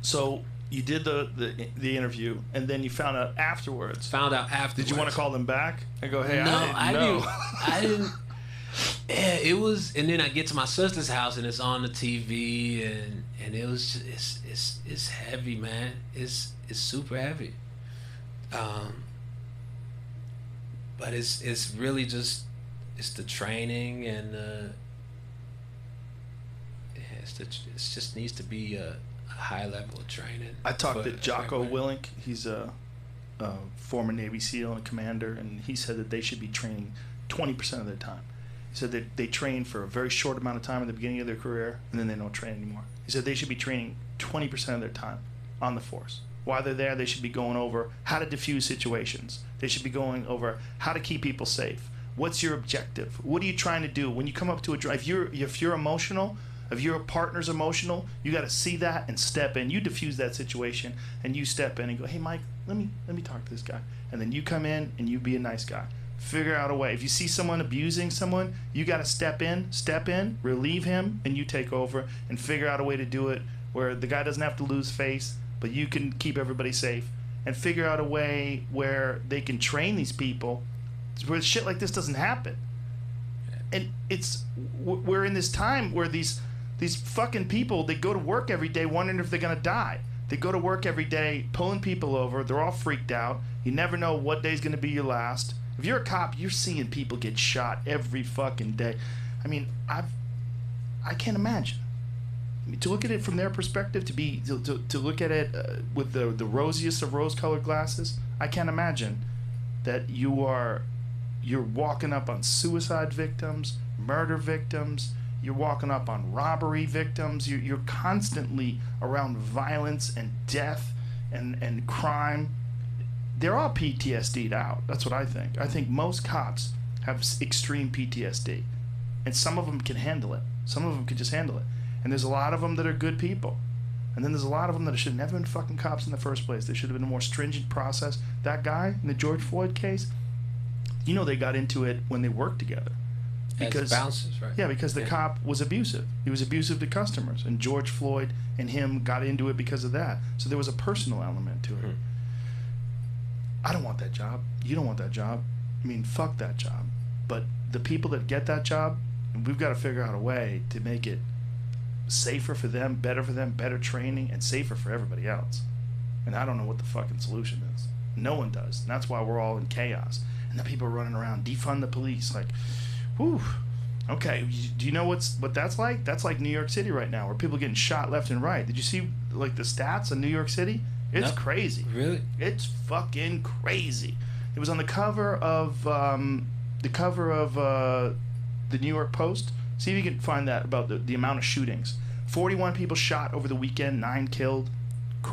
So you did the interview, and then you found out afterwards. Did you want to call them back and go, hey, I didn't. Yeah, it was, and then I get to my sister's house and it's on the TV, and it was just, it's heavy, man. It's super heavy. But it's really just, it's the training, and it just needs to be a high level of training. I talked to Jocko Willink. He's a former Navy SEAL and commander, and he said that they should be training 20% of their time. He said that they train for a very short amount of time at the beginning of their career, and then they don't train anymore. He said they should be training 20% of their time on the force. While they're there, they should be going over how to defuse situations. They should be going over how to keep people safe. What's your objective? What are you trying to do? When you come up to a drive, if you're emotional, if your partner's emotional, you got to see that and step in. You defuse that situation, and you step in and go, hey, Mike, let me talk to this guy. And then you come in and you be a nice guy. Figure out a way. If you see someone abusing someone, you got to step in, relieve him, and you take over and figure out a way to do it where the guy doesn't have to lose face, but you can keep everybody safe, and figure out a way where they can train these people where shit like this doesn't happen. And we're in this time where these fucking people, they go to work every day wondering if they're going to die. They go to work every day pulling people over. They're all freaked out. You never know what day's going to be your last. If you're a cop, you're seeing people get shot every fucking day. I mean, I can't imagine. I mean, to look at it from their perspective, to look at it with the rosiest of rose-colored glasses, I can't imagine that you're walking up on suicide victims, murder victims. You're walking up on robbery victims. You're constantly around violence and death and crime. They're all PTSD'd out. That's what I think. I think most cops have extreme PTSD, and some of them can handle it. Some of them can just handle it. And there's a lot of them that are good people. And then there's a lot of them that should never have been fucking cops in the first place. There should have been a more stringent process. That guy in the George Floyd case, you know, they got into it when they worked together. Because bouncers, right? Yeah, because the cop was abusive. He was abusive to customers, and George Floyd and him got into it because of that. So there was a personal element to it. Mm-hmm. I don't want that job. You don't want that job. I mean, fuck that job. But the people that get that job, we've got to figure out a way to make it safer for them, better training, and safer for everybody else. And I don't know what the fucking solution is. No one does. And that's why we're all in chaos. And the people are running around, defund the police, like, whew. Okay, do you know what that's like? That's like New York City right now, where people are getting shot left and right. Did you see like the stats in New York City? It's crazy. Really? It's fucking crazy. It was on the cover of the New York Post. See if you can find that about the amount of shootings. 41 people shot over the weekend, 9 killed.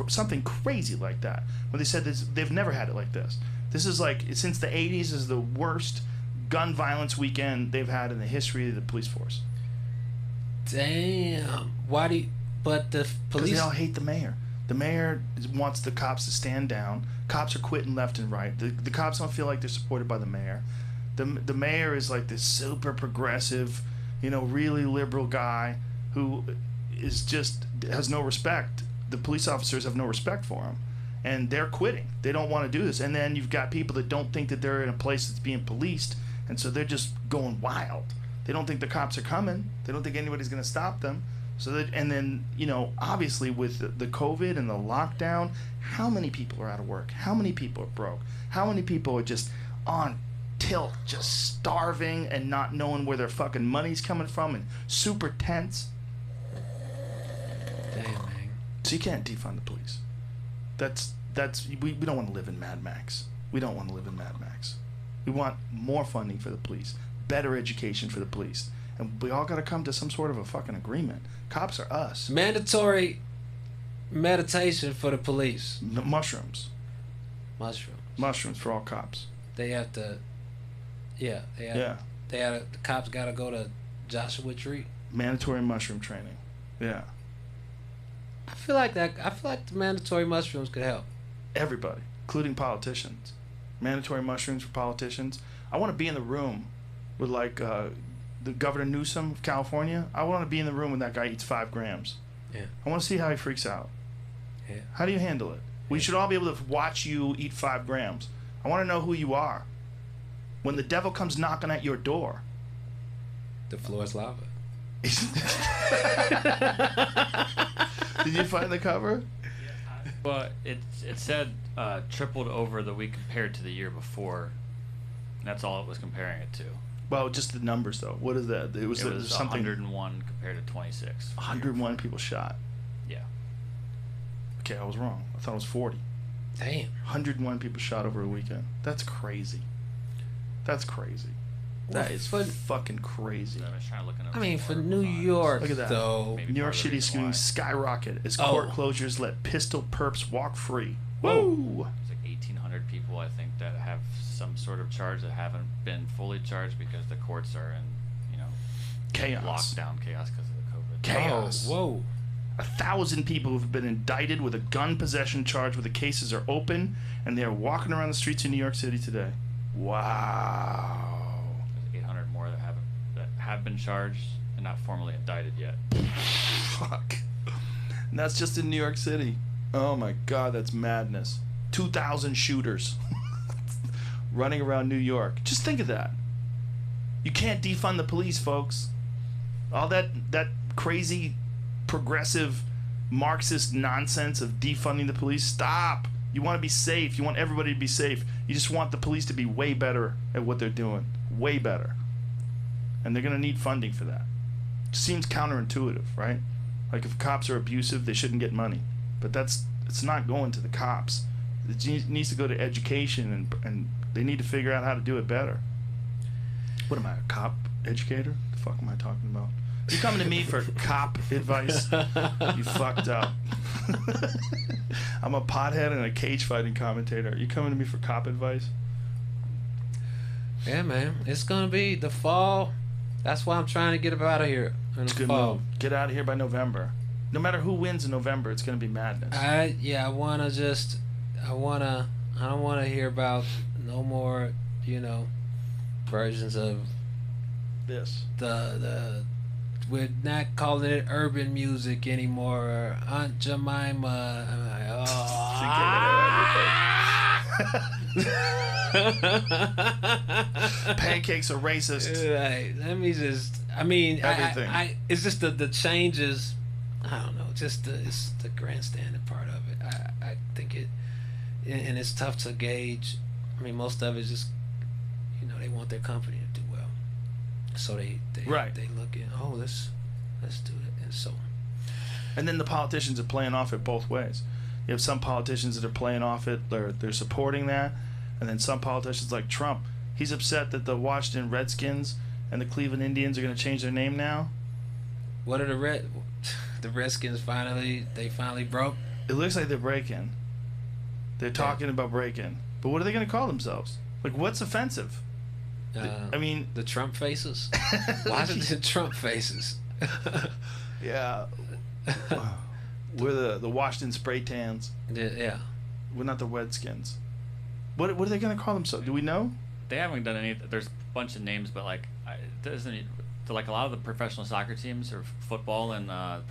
Something crazy like that. When they said this, they've never had it like this. This is like, since the 80s is the worst gun violence weekend they've had in the history of the police force. Damn. Why do you, but the police... Because they all hate the mayor. The mayor wants the cops to stand down. Cops are quitting left and right. The cops don't feel like they're supported by the mayor. The mayor is like this super progressive, really liberal guy who is just has no respect. The police officers have no respect for him, and they're quitting. They don't want to do this. And then you've got people that don't think that they're in a place that's being policed, and so they're just going wild. They don't think the cops are coming. They don't think anybody's going to stop them. So that, and then, obviously with the COVID and the lockdown, how many people are out of work? How many people are broke? How many people are just on tilt, just starving and not knowing where their fucking money's coming from and super tense? Damn, man. So you can't defund the police. We don't want to live in Mad Max. We don't want to live in Mad Max. We want more funding for the police, better education for the police. And we all got to come to some sort of a fucking agreement. Cops are us. Mandatory meditation for the police. Mushrooms. Mushrooms for all cops. They have to. Yeah. The cops got to go to Joshua Tree. Mandatory mushroom training. Yeah. I feel like the mandatory mushrooms could help. Everybody, including politicians. Mandatory mushrooms for politicians. I want to be in the room with the Governor Newsom of California. I want to be in the room when that guy eats 5 grams. Yeah. I want to see how he freaks out. Yeah. How do you handle it? We should all be able to watch you eat 5 grams. I want to know who you are. When the devil comes knocking at your door. The floor is lava. Did you find the cover? Well, it said tripled over the week compared to the year before. And that's all it was comparing it to. Well, just the numbers though. What is that? It was something. 101 compared to 26. 101 people shot. Yeah. Okay, I was wrong. I thought it was 40. Damn. 101 people shot over a weekend. That's crazy. That's crazy. That is fucking crazy. I mean, for New York, look at that. though. New York City shootings skyrocket as court closures let pistol perps walk free. Whoa! There's like 1,800 people, I think, that have some sort of charge that haven't been fully charged because the courts are in, chaos. Lockdown chaos because of the COVID. Chaos. Whoa. 1,000 people have been indicted with a gun possession charge where the cases are open and they are walking around the streets of New York City today. Wow. There's 800 more that have been charged and not formally indicted yet. Fuck. And that's just in New York City. Oh my God, that's madness. 2,000 shooters running around New York. Just think of that. You can't defund the police, folks. All that crazy progressive Marxist nonsense of defunding the police. Stop. You want to be safe. You want everybody to be safe. You just want the police to be way better at what they're doing. Way better. And they're going to need funding for that. It seems counterintuitive, right? Like if cops are abusive, they shouldn't get money. But it's not going to the cops. It needs to go to education, and they need to figure out how to do it better. What am I, a cop educator? The fuck am I talking about? You coming to me for cop advice? You fucked up. I'm a pothead and a cage fighting commentator. You coming to me for cop advice? Yeah, man. It's gonna be the fall. That's why I'm trying to get up out of here. It's a good move. Get out of here by November. No matter who wins in November, it's gonna be madness. I don't wanna hear about no more, versions of this. We're not calling it urban music anymore. Or Aunt Jemima. Pancakes are racist. Let me just. I mean, everything. It's just the changes. I don't know. It's the grandstanding part of it. I think it, and it's tough to gauge. I mean, most of it's just, they want their company to do well, so they look in. Oh, let's do it, and so. And then the politicians are playing off it both ways. You have some politicians that are playing off it. They're supporting that, and then some politicians like Trump. He's upset that the Washington Redskins and the Cleveland Indians are going to change their name now. What are the Redskins finally broke? It looks like they're breaking. They're talking about breaking. But what are they going to call themselves? Like, what's offensive? I mean, the Trump faces. Why is it the Trump faces? Yeah, we're the Washington spray tans. Yeah, we're not the Redskins. What are they going to call themselves? Do we know? They haven't done any. There's a bunch of names, but like, like a lot of the professional soccer teams or football and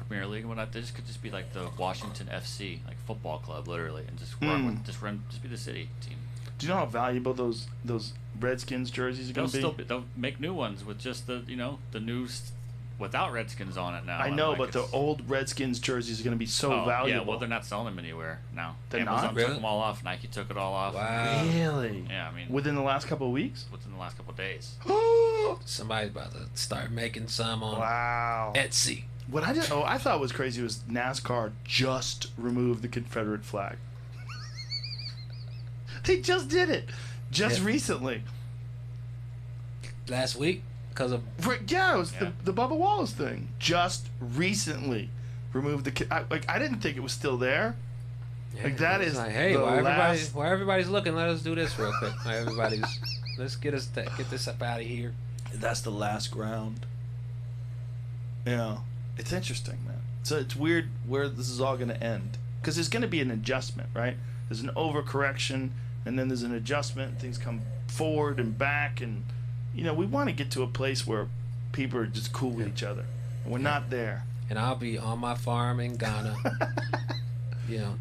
Premier League and whatnot, they could just be like the Washington FC, like football club, literally, and just just be the city team. Do you know how valuable those Redskins jerseys are going to be? They'll make new ones with just the new without Redskins on it now. I know, but the old Redskins jerseys are going to be so valuable. Yeah, well, they're not selling them anywhere now. They're Amazon not? took them all off. Nike took it all off. Wow. Really? Yeah, I mean, within the last couple of weeks? Within the last couple of days. Somebody's about to start making some on Etsy. What I thought was crazy was NASCAR just removed the Confederate flag. They just did it, recently. Last week, because of it was the Bubba Wallace thing. Just recently removed the. I didn't think it was still there. Yeah, like that is like, hey, while everybody's looking, let us do this real quick. Let's get this up out of here. That's the last ground. Yeah, it's interesting, man. So it's weird where this is all going to end, because there's going to be an adjustment, right? There's an overcorrection, and then there's an adjustment. Things come forward and back, and we want to get to a place where people are just cool with each other. And we're not there. And I'll be on my farm in Ghana,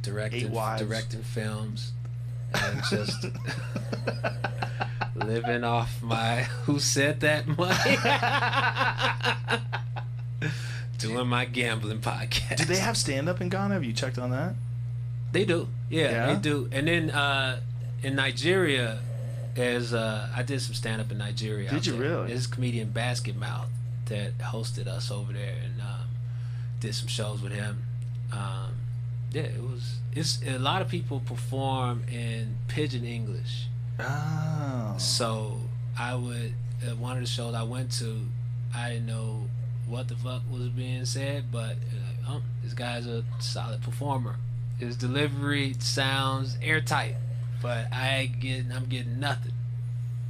directing films, and just living off my who said that money. Doing my gambling podcast. Do they have stand-up in Ghana? Have you checked on that? They do. Yeah, they do. And then in Nigeria, I did some stand-up in Nigeria. Did you really? There's a comedian Basket Mouth that hosted us over there and did some shows with him. It's a lot of people perform in Pidgin English. Oh. So I would one of the shows I went to, I didn't know what the fuck was being said, but this guy's a solid performer. His delivery sounds airtight, but I'm getting nothing.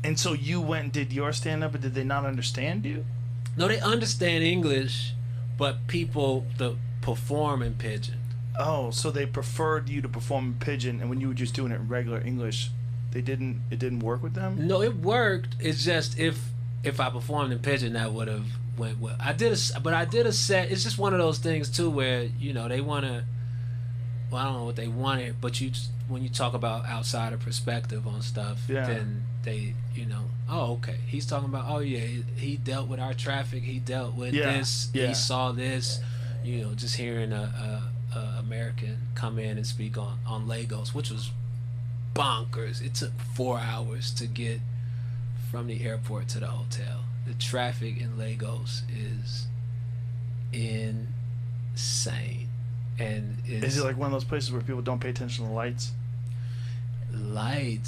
And so you went and did your stand-up, and did they not understand you? No, they understand English, but people perform in Pidgin. Oh, so they preferred you to perform in Pidgin, and when you were just doing it in regular English, it didn't work with them? No, it worked. It's just if I performed in Pidgin, that would have went well. I did a set. It's just one of those things too, where they want to. Well, I don't know what they wanted, but when you talk about outsider perspective on stuff, then they, oh, okay, he's talking about, oh yeah, he dealt with our traffic, he dealt with this, he saw this, just hearing a American come in and speak on Lagos, which was bonkers. It took 4 hours to get from the airport to the hotel. The traffic in Lagos is insane. And is it like one of those places where people don't pay attention to lights? The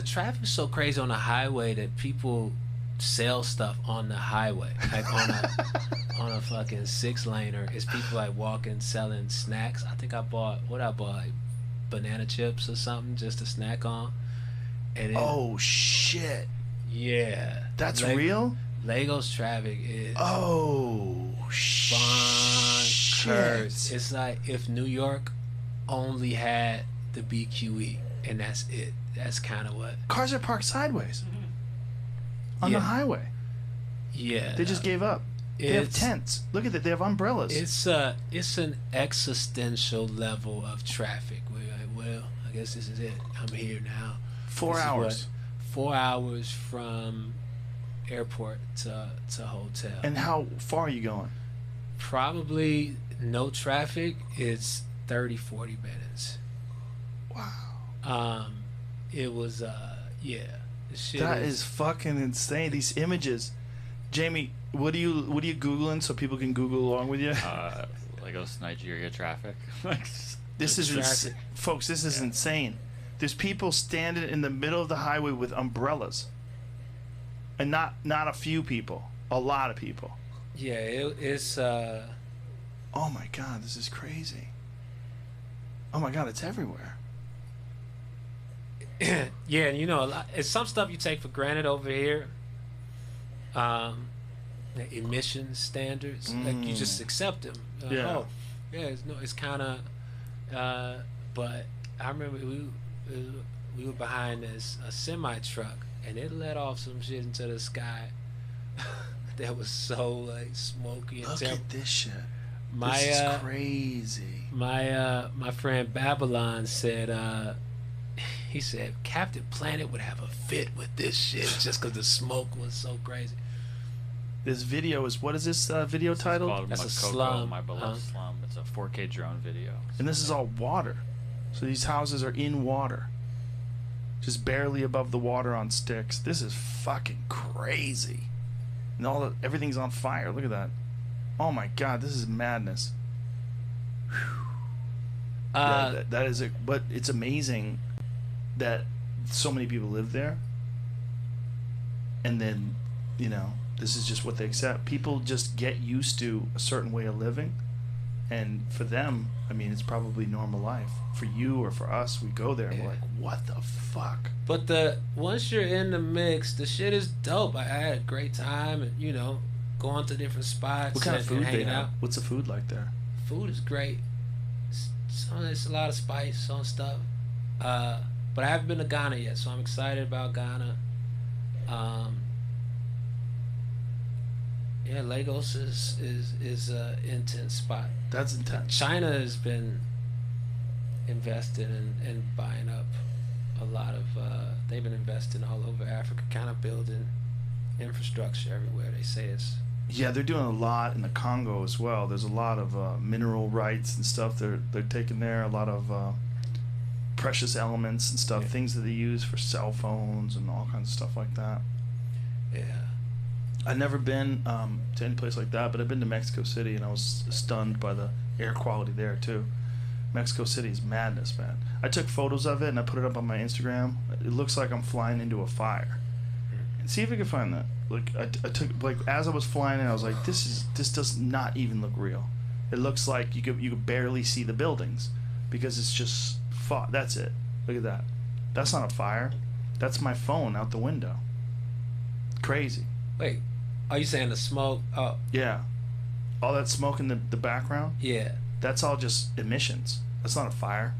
traffic's so crazy on the highway that people sell stuff on the highway, like on a fucking 6-laner. It's people like walking selling snacks. I think I bought like banana chips or something just to snack on. And oh shit! Yeah, that's real. Lagos traffic is shit. It's like if New York only had the BQE and that's it. That's kind of what cars are parked sideways on the highway. Yeah, they just gave up. They have tents. Look at that. They have umbrellas. It's an existential level of traffic. We're like, well, I guess this is it. I'm here now. 4 hours. 4 hours from airport to hotel. And how far are you going? Probably no traffic. It's 30-40 minutes. Wow. It was That is fucking insane. These images. Jamie, what are you Googling so people can Google along with you? Lagos, Nigeria traffic. This is folks, this is insane. There's people standing in the middle of the highway with umbrellas. And not a few people, a lot of people. Yeah, it's oh my god, this is crazy. Oh my god, it's everywhere. Yeah, and you know, it's some stuff you take for granted over here. Emission standards, like you just accept them. Yeah. Oh, yeah. It's kind of. But I remember we were behind a semi truck, and it let off some shit into the sky that was so like smoky and Look terrible. at this shit. My, this is crazy. My friend Babylon said, he said Captain Planet would have a fit with this shit just because the smoke was so crazy. This video is, what is this video title? That's a Makoko, slum. My Beloved Slum. It's a 4K drone video. And this is all water. So these houses are in water. Just barely above the water on sticks. This is fucking crazy. And everything's on fire. Look at that. Oh my god, this is madness. That is it. But it's amazing that so many people live there. And then, you know, this is just what they accept. People just get used to a certain way of living, and for them, I mean, it's probably normal life. For you or for us, we go there and we're like, what the fuck? But once you're in the mix, the shit is dope. I had a great time, and you know, going to different spots. What kind of food they hanging have? out. What's the food like there? Food is great. It's a lot of spice on stuff. But I haven't been to Ghana yet, so I'm excited about Ghana. Yeah, Lagos is an intense spot. That's intense. China has been investing and buying up a lot of. They've been investing all over Africa, kind of building infrastructure everywhere. They say it's. Yeah, they're doing a lot in the Congo as well. There's a lot of mineral rights and stuff they're taking there. A lot of precious elements and stuff, things that they use for cell phones and all kinds of stuff like that. Yeah. I've never been to any place like that, but I've been to Mexico City, and I was stunned by the air quality there too. Mexico City is madness, man. I took photos of it and I put it up on my Instagram. It looks like I'm flying into a fire. And see if I can find that. Like I took, like, as I was flying in, I was like, this does not even look real. It looks like you could barely see the buildings because it's just fog. That's it. Look at that. That's not a fire. That's my phone out the window. Crazy. Wait, are you saying the smoke? Oh. Yeah. All that smoke in the background? Yeah. That's all just emissions. That's not a fire.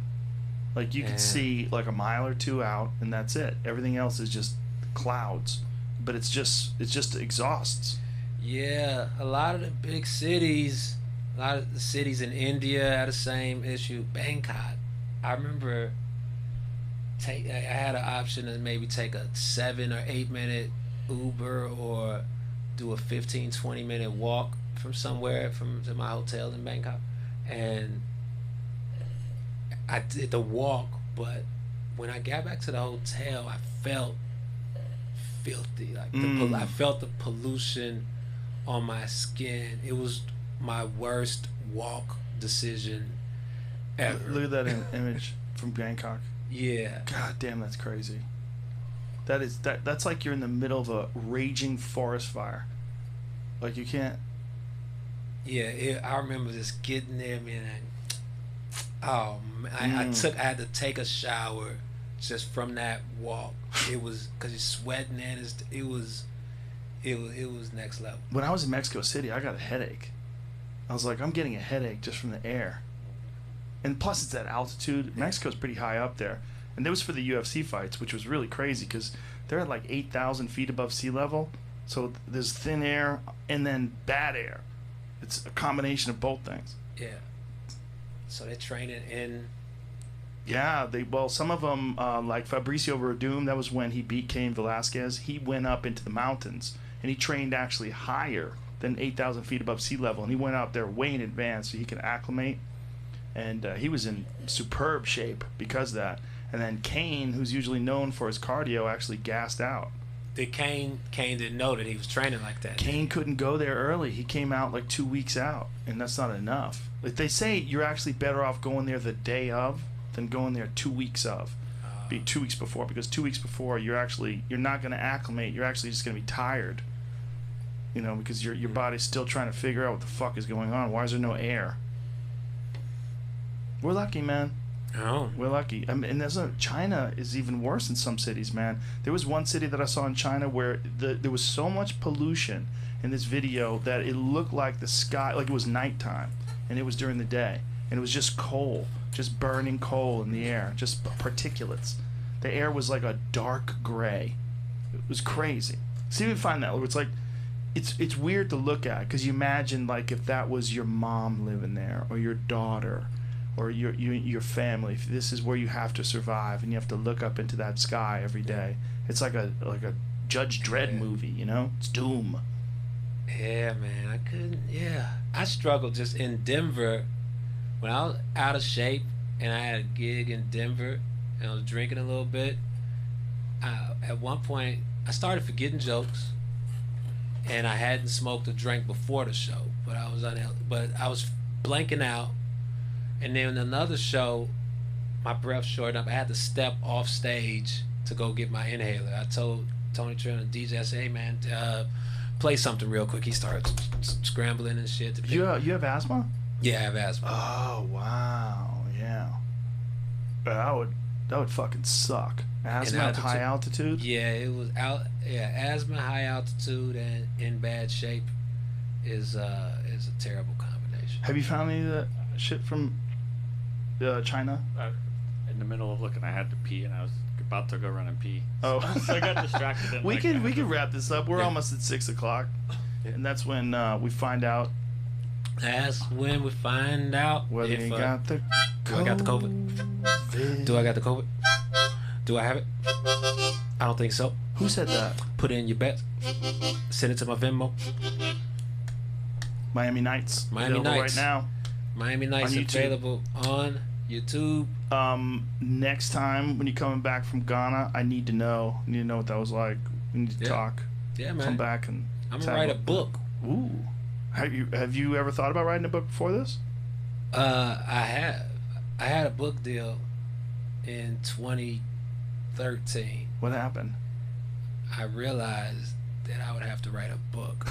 Like, you can see like a mile or two out, and that's it. Everything else is just clouds. But it's just exhausts. Yeah, a lot of the big cities, a lot of the cities in India had the same issue. Bangkok, I remember I had an option to maybe take a 7 or 8 minute Uber or do a 15-20 minute walk from somewhere to my hotel in Bangkok, and I did the walk, but when I got back to the hotel, I felt filthy. Like I felt the pollution on my skin. It was my worst walk decision ever. Look at that image from Bangkok. Yeah. God damn, that's crazy. That's like you're in the middle of a raging forest fire. Like, you can't. Yeah, I remember just getting there, man. I had to take a shower just from that walk. It was because you're sweating, and it was next level. When I was in Mexico City, I got a headache. I was like, I'm getting a headache just from the air. And plus, it's at altitude. Mexico's pretty high up there. And it was for the UFC fights, which was really crazy because they're at like 8,000 feet above sea level. So there's thin air and then bad air. It's a combination of both things. Yeah. So they're training in. Yeah, some of them, like Fabricio Verdum, that was when he beat Cain Velasquez. He went up into the mountains, and he trained actually higher than 8,000 feet above sea level. And he went out there way in advance so he could acclimate. And he was in superb shape because of that. And then Cain, who's usually known for his cardio, actually gassed out. Cain didn't know that he was training like that. Cain couldn't go there early. He came out like 2 weeks out, and that's not enough. Like, they say you're actually better off going there the day of than going there 2 weeks of. Be 2 weeks before, because 2 weeks before you're not going to acclimate. You're actually just going to be tired. You know, because your body's still trying to figure out what the fuck is going on. Why is there no air? We're lucky, man. Oh, we're lucky. I mean, and China is even worse in some cities, man. There was one city that I saw in China where there was so much pollution in this video that it looked like the sky, like it was nighttime, and it was during the day, and it was just coal, just burning coal in the air, just particulates. The air was like a dark gray. It was crazy. See if you find that. It's like, it's weird to look at, because you imagine like if that was your mom living there, or your daughter, or your family. If this is where you have to survive, and you have to look up into that sky every day. It's like a Judge Dredd movie, you know? It's doom. Yeah, man, I couldn't. Yeah, I struggled just in Denver when I was out of shape, and I had a gig in Denver, and I was drinking a little bit. At one point, I started forgetting jokes, and I hadn't smoked or drank before the show, but I was blanking out. And then another show, my breath shortened up. I had to step off stage to go get my inhaler. I told Tony Trent, the DJ, I said, "Hey man, play something real quick." He started scrambling and shit. You have asthma? Yeah, I have asthma. Oh wow, yeah. That would fucking suck. Asthma at high altitude? Yeah, it was asthma, high altitude, and in bad shape is a terrible combination. Have you found any of that shit from China? In the middle of looking, I had to pee, and I was about to go run and pee. Oh, so I got distracted. And we can wrap this up. We're almost at 6 o'clock, and that's when we find out. That's when we find out whether if, you got the do I got the COVID? Do I got the COVID? Do I have it? I don't think so. Who said that? Put in your bet. Send it to my Venmo. Miami Nights. Miami Nights right now. Miami Nights available on YouTube. Next time when you're coming back from Ghana, I need to know. I need to know what that was like. We need to talk. Yeah, man. Come back and I'm gonna write a book. Ooh. Have you ever thought about writing a book before this? I have. I had a book deal in 2013. What happened? I realized that I would have to write a book.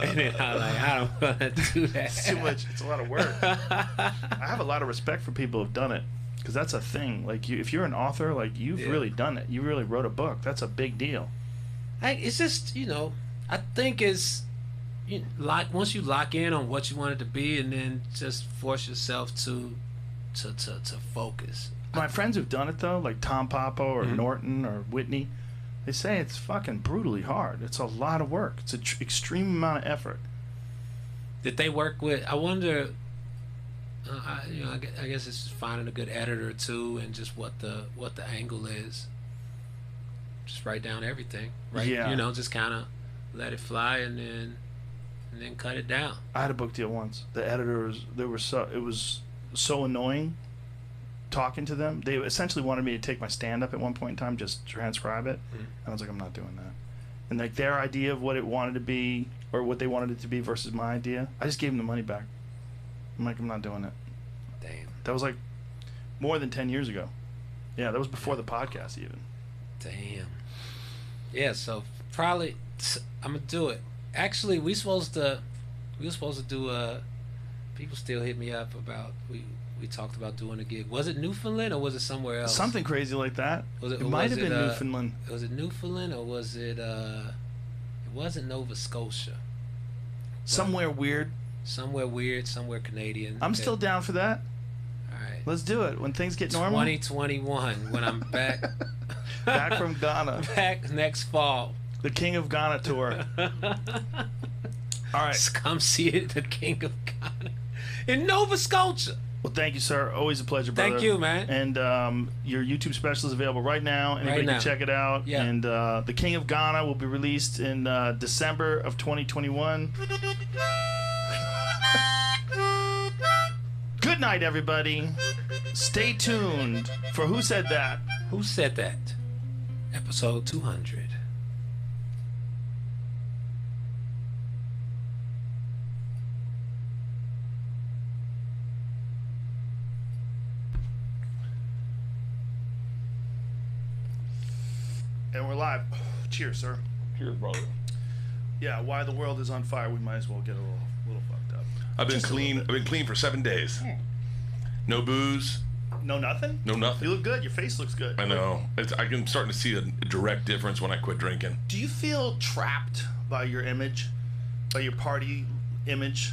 And then I was like, I don't want to do that. It's too much. It's a lot of work. I have a lot of respect for people who've done it, because that's a thing. Like, if you're an author, like, you've really done it. You really wrote a book. That's a big deal. It's just, I think it's once you lock in on what you want it to be, and then just force yourself to focus. My friends who've done it, though, like Tom Papa or Norton or Whitney, they say it's fucking brutally hard. It's a lot of work. It's an extreme amount of effort. Did they work with? I wonder. I guess it's just finding a good editor too, and just what the angle is. Just write down everything, right? Yeah. Just kind of let it fly, and then cut it down. I had a book deal once. The editors, it was so annoying talking to them. They essentially wanted me to take my stand up at one point in time, just transcribe it. And I was like, I'm not doing that. And like their idea of what it wanted to be, or what they wanted it to be versus my idea, I just gave them the money back. I'm like, I'm not doing it. Damn. That was like more than 10 years ago. Yeah, that was before the podcast even. Damn. Yeah, so probably I'm gonna do it. Actually, we were supposed to do people still hit me up about we talked about doing a gig. Was it Newfoundland or was it somewhere else? Something crazy like that. It might have been Newfoundland. Was it Newfoundland or was it it wasn't Nova Scotia. Somewhere weird. Somewhere weird, somewhere Canadian. I'm still down for that. All right. Let's do it when things get normal. 2021 when I'm back back from Ghana. Back next fall. The King of Ghana tour. All right. Come see it, the King of Ghana in Nova Scotia. Well, thank you, sir. Always a pleasure, brother. Thank you, man. And your YouTube special is available right now. Anybody can check it out. Yeah. And The King of Ghana will be released in December of 2021. Good night, everybody. Stay tuned for Who Said That? Who Said That? Episode 200. And we're live. Cheers, sir. Cheers, brother. Yeah, why the world is on fire, we might as well get a little fucked up. I've been clean. I've been clean for 7 days. No booze. No nothing? No nothing. You look good. Your face looks good. I know. I'm starting to see a direct difference when I quit drinking. Do you feel trapped by your image? By your party image?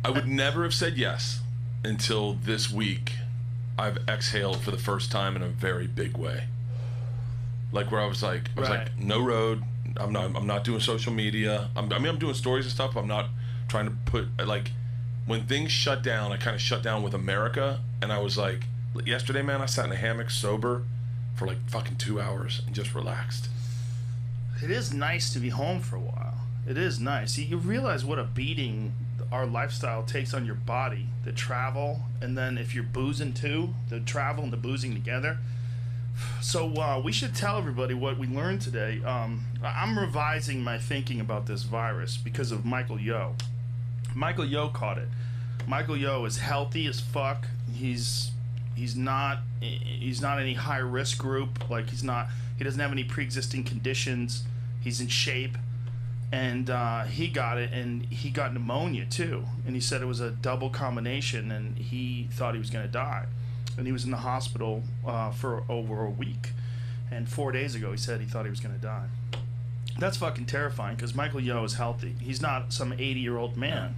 I would never have said yes until this week. I've exhaled for the first time in a very big way. Like where I was like, no road. I'm not doing social media. I'm doing stories and stuff. But I'm not trying to put, like, when things shut down, I kind of shut down with America, and I was like, yesterday, man, I sat in a hammock sober for like fucking 2 hours and just relaxed. It is nice to be home for a while. It is nice. You realize what a beating our lifestyle takes on your body. The travel, and then if you're boozing too, the travel and the boozing together. So we should tell everybody what we learned today. I'm revising my thinking about this virus because of Michael Yo. Michael Yo caught it. Michael Yo is healthy as fuck. He's not any high risk group. Like he doesn't have any pre-existing conditions. He's in shape, and he got it, and he got pneumonia too. And he said it was a double combination, and he thought he was going to die. And he was in the hospital for over a week. And 4 days ago, he said he thought he was going to die. That's fucking terrifying because Michael Yo is healthy. He's not some 80-year-old man.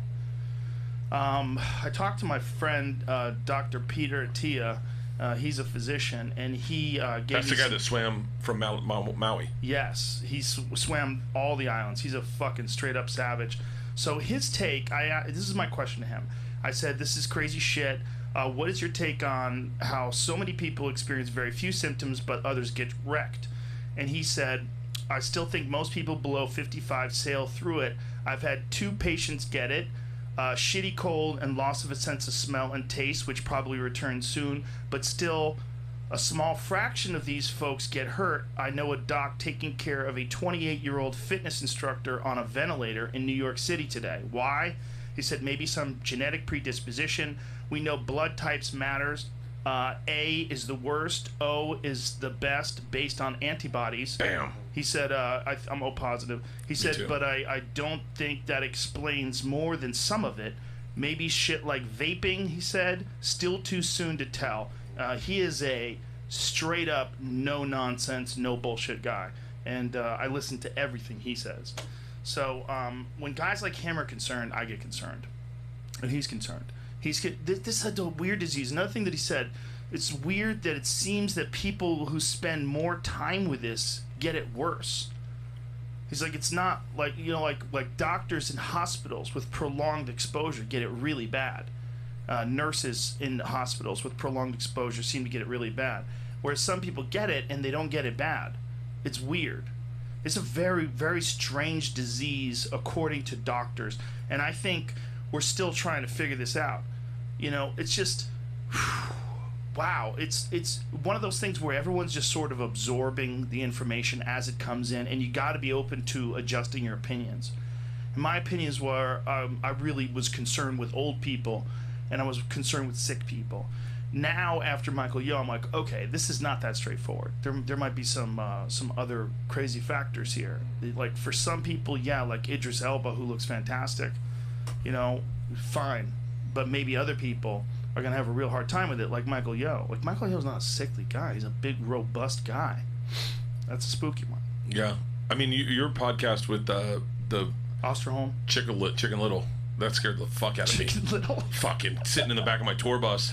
I talked to my friend, Dr. Peter Attia. He's a physician, and he gave That's the guy that swam from Maui. Yes, he swam all the islands. He's a fucking straight-up savage. So his take, this is my question to him. I said, this is crazy shit. What is your take on how so many people experience very few symptoms, but others get wrecked? And he said, I still think most people below 55 sail through it. I've had 2 patients get it. Shitty cold and loss of a sense of smell and taste, which probably returns soon, but still a small fraction of these folks get hurt. I know a doc taking care of a 28-year-old fitness instructor on a ventilator in New York City today. Why? He said maybe some genetic predisposition. We know blood types matters. A is the worst, O is the best based on antibodies. Damn. He said, I'm O positive. He said, but I don't think that explains more than some of it. Maybe shit like vaping, he said. Still too soon to tell. He is a straight up, no nonsense, no bullshit guy. And I listen to everything he says. So when guys like him are concerned, I get concerned. And he's concerned. This is a weird disease. Another thing that he said, it's weird that it seems that people who spend more time with this get it worse. He's like, it's not like, like doctors in hospitals with prolonged exposure get it really bad. Nurses in hospitals with prolonged exposure seem to get it really bad. Whereas some people get it and they don't get it bad. It's weird. It's a very, very strange disease according to doctors. And I think we're still trying to figure this out. It's just, wow. It's one of those things where everyone's just sort of absorbing the information as it comes in, and you got to be open to adjusting your opinions. And my opinions were, I really was concerned with old people, and I was concerned with sick people. Now, after Michael Yo, I'm like, okay, this is not that straightforward. There might be some other crazy factors here. Like for some people, yeah, like Idris Elba, who looks fantastic, fine. But maybe other people are going to have a real hard time with it, like Michael Yo. Like, Michael Yo's not a sickly guy. He's a big, robust guy. That's a spooky one. Yeah. I mean, your podcast with the Osterholm? Chicken Little, that scared the fuck out of me. Chicken Little? Fucking sitting in the back of my tour bus,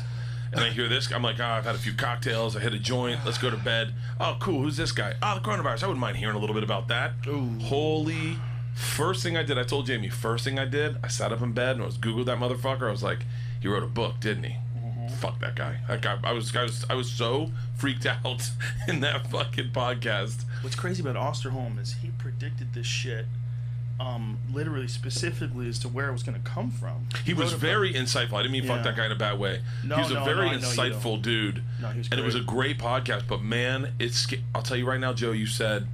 and I hear this. I'm like, I've had a few cocktails. I hit a joint. Let's go to bed. Oh, cool. Who's this guy? Oh, the coronavirus. I wouldn't mind hearing a little bit about that. Ooh. Holy... First thing I did, I told Jamie, I sat up in bed and I was Googled that motherfucker. I was like, he wrote a book, didn't he? Mm-hmm. Fuck that guy. I was so freaked out in that fucking podcast. What's crazy about Osterholm is he predicted this shit literally specifically as to where it was going to come from. He was very insightful. I didn't mean fuck that guy in a bad way. He was a very insightful dude. No, he was great. And it was a great podcast, but man, I'll tell you right now, Joe, you said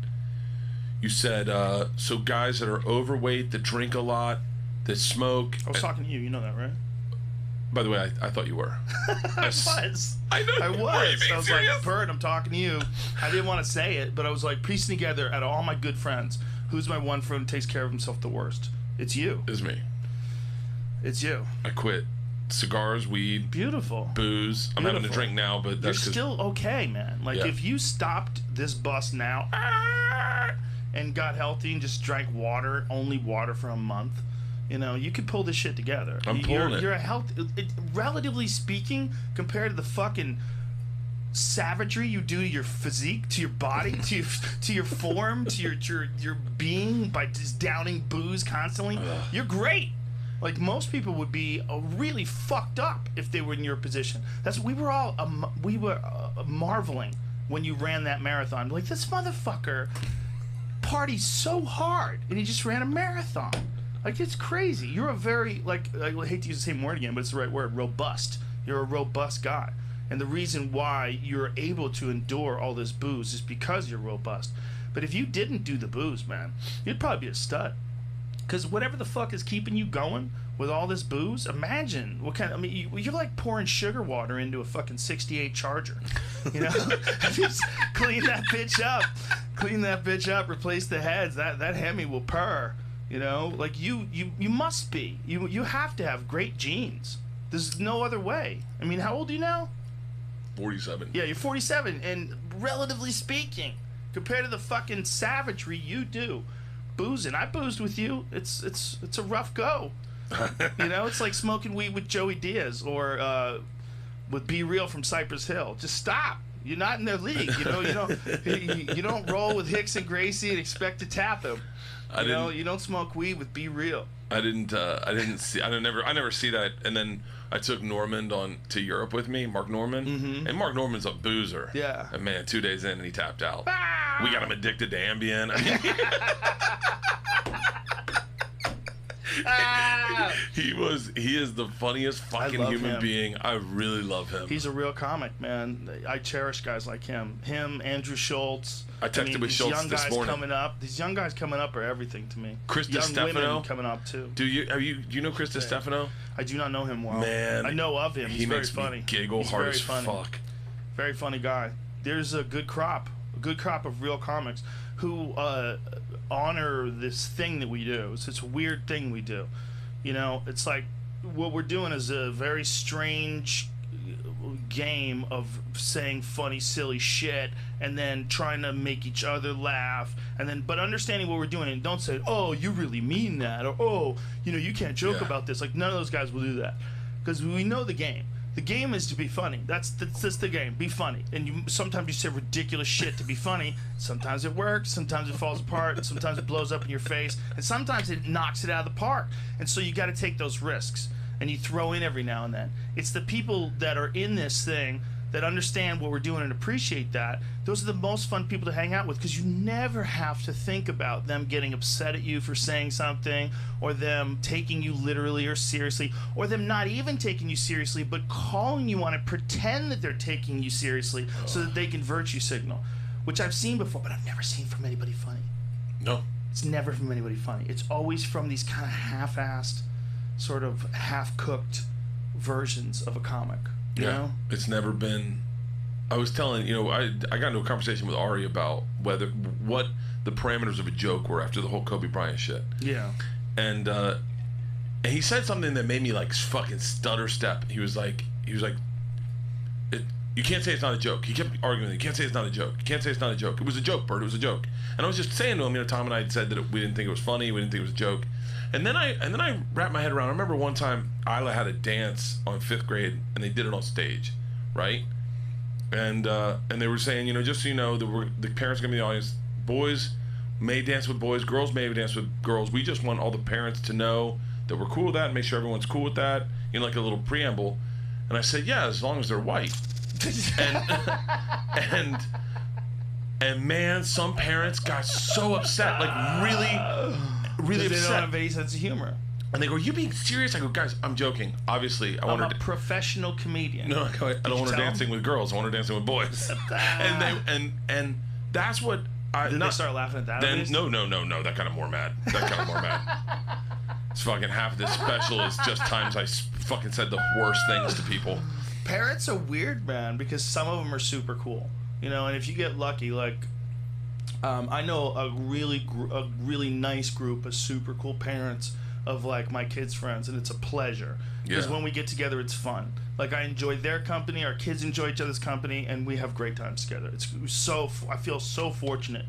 so guys that are overweight, that drink a lot, that smoke. I was talking to you. You know that, right? By the way, I thought you were. I was. I know. I was. I was serious? like, Bird, I'm talking to you. I didn't want to say it, but I was like, piecing together out of all my good friends, who's my one friend who takes care of himself the worst? It's you. It's me. It's you. I quit cigars, weed, beautiful, booze. I'm having a Beautiful. drink now, but that's You're still okay, man. Like Yeah. if you stopped this bus now and got healthy and just drank water, only water for a month, you know, you could pull this shit together. I'm pulling it. You're a relatively speaking, compared to the fucking savagery you do to your physique, to your body, to your form, to your being by just downing booze constantly. You're great. Like most people would be really fucked up if they were in your position. We were all marveling when you ran that marathon. Like, this motherfucker parties so hard and he just ran a marathon. Like, it's crazy. You're a very, like, I hate to use the same word again, but it's the right word, robust. You're a robust guy. And the reason why you're able to endure all this booze is because you're robust. But if you didn't do the booze, man, you'd probably be a stud. Because whatever the fuck is keeping you going with all this booze, imagine what kind of, I mean, you're like pouring sugar water into a fucking 68 Charger. You know? Just clean that bitch up, replace the heads. That Hemi will purr. You know? Like, you must be. You have to have great genes. There's no other way. I mean, how old are you now? 47. Yeah, you're 47, and relatively speaking, compared to the fucking savagery you do, boozing. I boozed with you. It's a rough go. You know, it's like smoking weed with Joey Diaz or with Be Real from Cypress Hill. Just stop. You're not in their league. You know, you don't roll with Hicks and Gracie and expect to tap them. You don't smoke weed with Be Real. I never see that. And then I took Normand to Europe with me, Mark Norman, and Mark Norman's a boozer. Yeah. And man, 2 days in and he tapped out. We got him addicted to Ambien. He is the funniest fucking human being. I really love him. He's a real comic, man. I cherish guys like him. Andrew Schultz. I texted with Schultz this morning. These young guys coming up are everything to me. Chris young DiStefano women coming up too. Do you know Chris DiStefano? I do not know him well. Man, I know of him. He's very makes funny. Me giggle He's hard very as funny. fuck. Very funny guy. There's a good crop of real comics who honor this thing that we do. It's a weird thing we do. You know, it's like what we're doing is a very strange game of saying funny, silly shit and then trying to make each other laugh, and then but understanding what we're doing, and don't say, "Oh, you really mean that," or "Oh, you can't joke about this." Like, none of those guys will do that because we know the game. The game is to be funny. That's the game. Be funny. And sometimes you say ridiculous shit to be funny. Sometimes it works. Sometimes it falls apart. Sometimes it blows up in your face. And sometimes it knocks it out of the park. And so you got to take those risks. And you throw in every now and then. It's the people that are in this thing that understand what we're doing and appreciate that. Those are the most fun people to hang out with because you never have to think about them getting upset at you for saying something, or them taking you literally or seriously, or them not even taking you seriously but calling you on it, pretend that they're taking you seriously so that they can virtue signal, which I've seen before, but I've never seen from anybody funny. No. It's never from anybody funny. It's always from these kind of half-assed, sort of half-cooked versions of a comic. You know? It's never been. I was telling I got into a conversation with Ari about what the parameters of a joke were after the whole Kobe Bryant shit. Yeah. And he said something that made me like fucking stutter step. He was like, you can't say it's not a joke. He kept arguing, you can't say it's not a joke. You can't say it's not a joke. It was a joke, Bert. It was a joke. And I was just saying to him, Tom and I had said that we didn't think it was funny. We didn't think it was a joke. And then I wrapped my head around. I remember one time Isla had a dance on 5th grade, and they did it on stage, right? And they were saying, just so you know, the parents are gonna be in the audience. Boys may dance with boys, girls may dance with girls. We just want all the parents to know that we're cool with that and make sure everyone's cool with that. Like a little preamble. And I said, yeah, as long as they're white. and man, some parents got so upset, like really upset. They don't have any sense of humor. And they go, "Are you being serious?" I go, "Guys, I'm joking. Obviously, I want her I'm a professional comedian." No, I don't want her dancing with girls. I want her dancing with boys. and that's what I. Did they start laughing at that? Then no. That got him more mad. It's fucking half of this special is just times I fucking said the worst things to people. Parents are weird, man, because some of them are super cool, and if you get lucky, like I know a really nice group of super cool parents of like my kids' friends, and it's a pleasure because when we get together, it's fun. Like I enjoy their company, our kids enjoy each other's company, and we have great times together. I feel so fortunate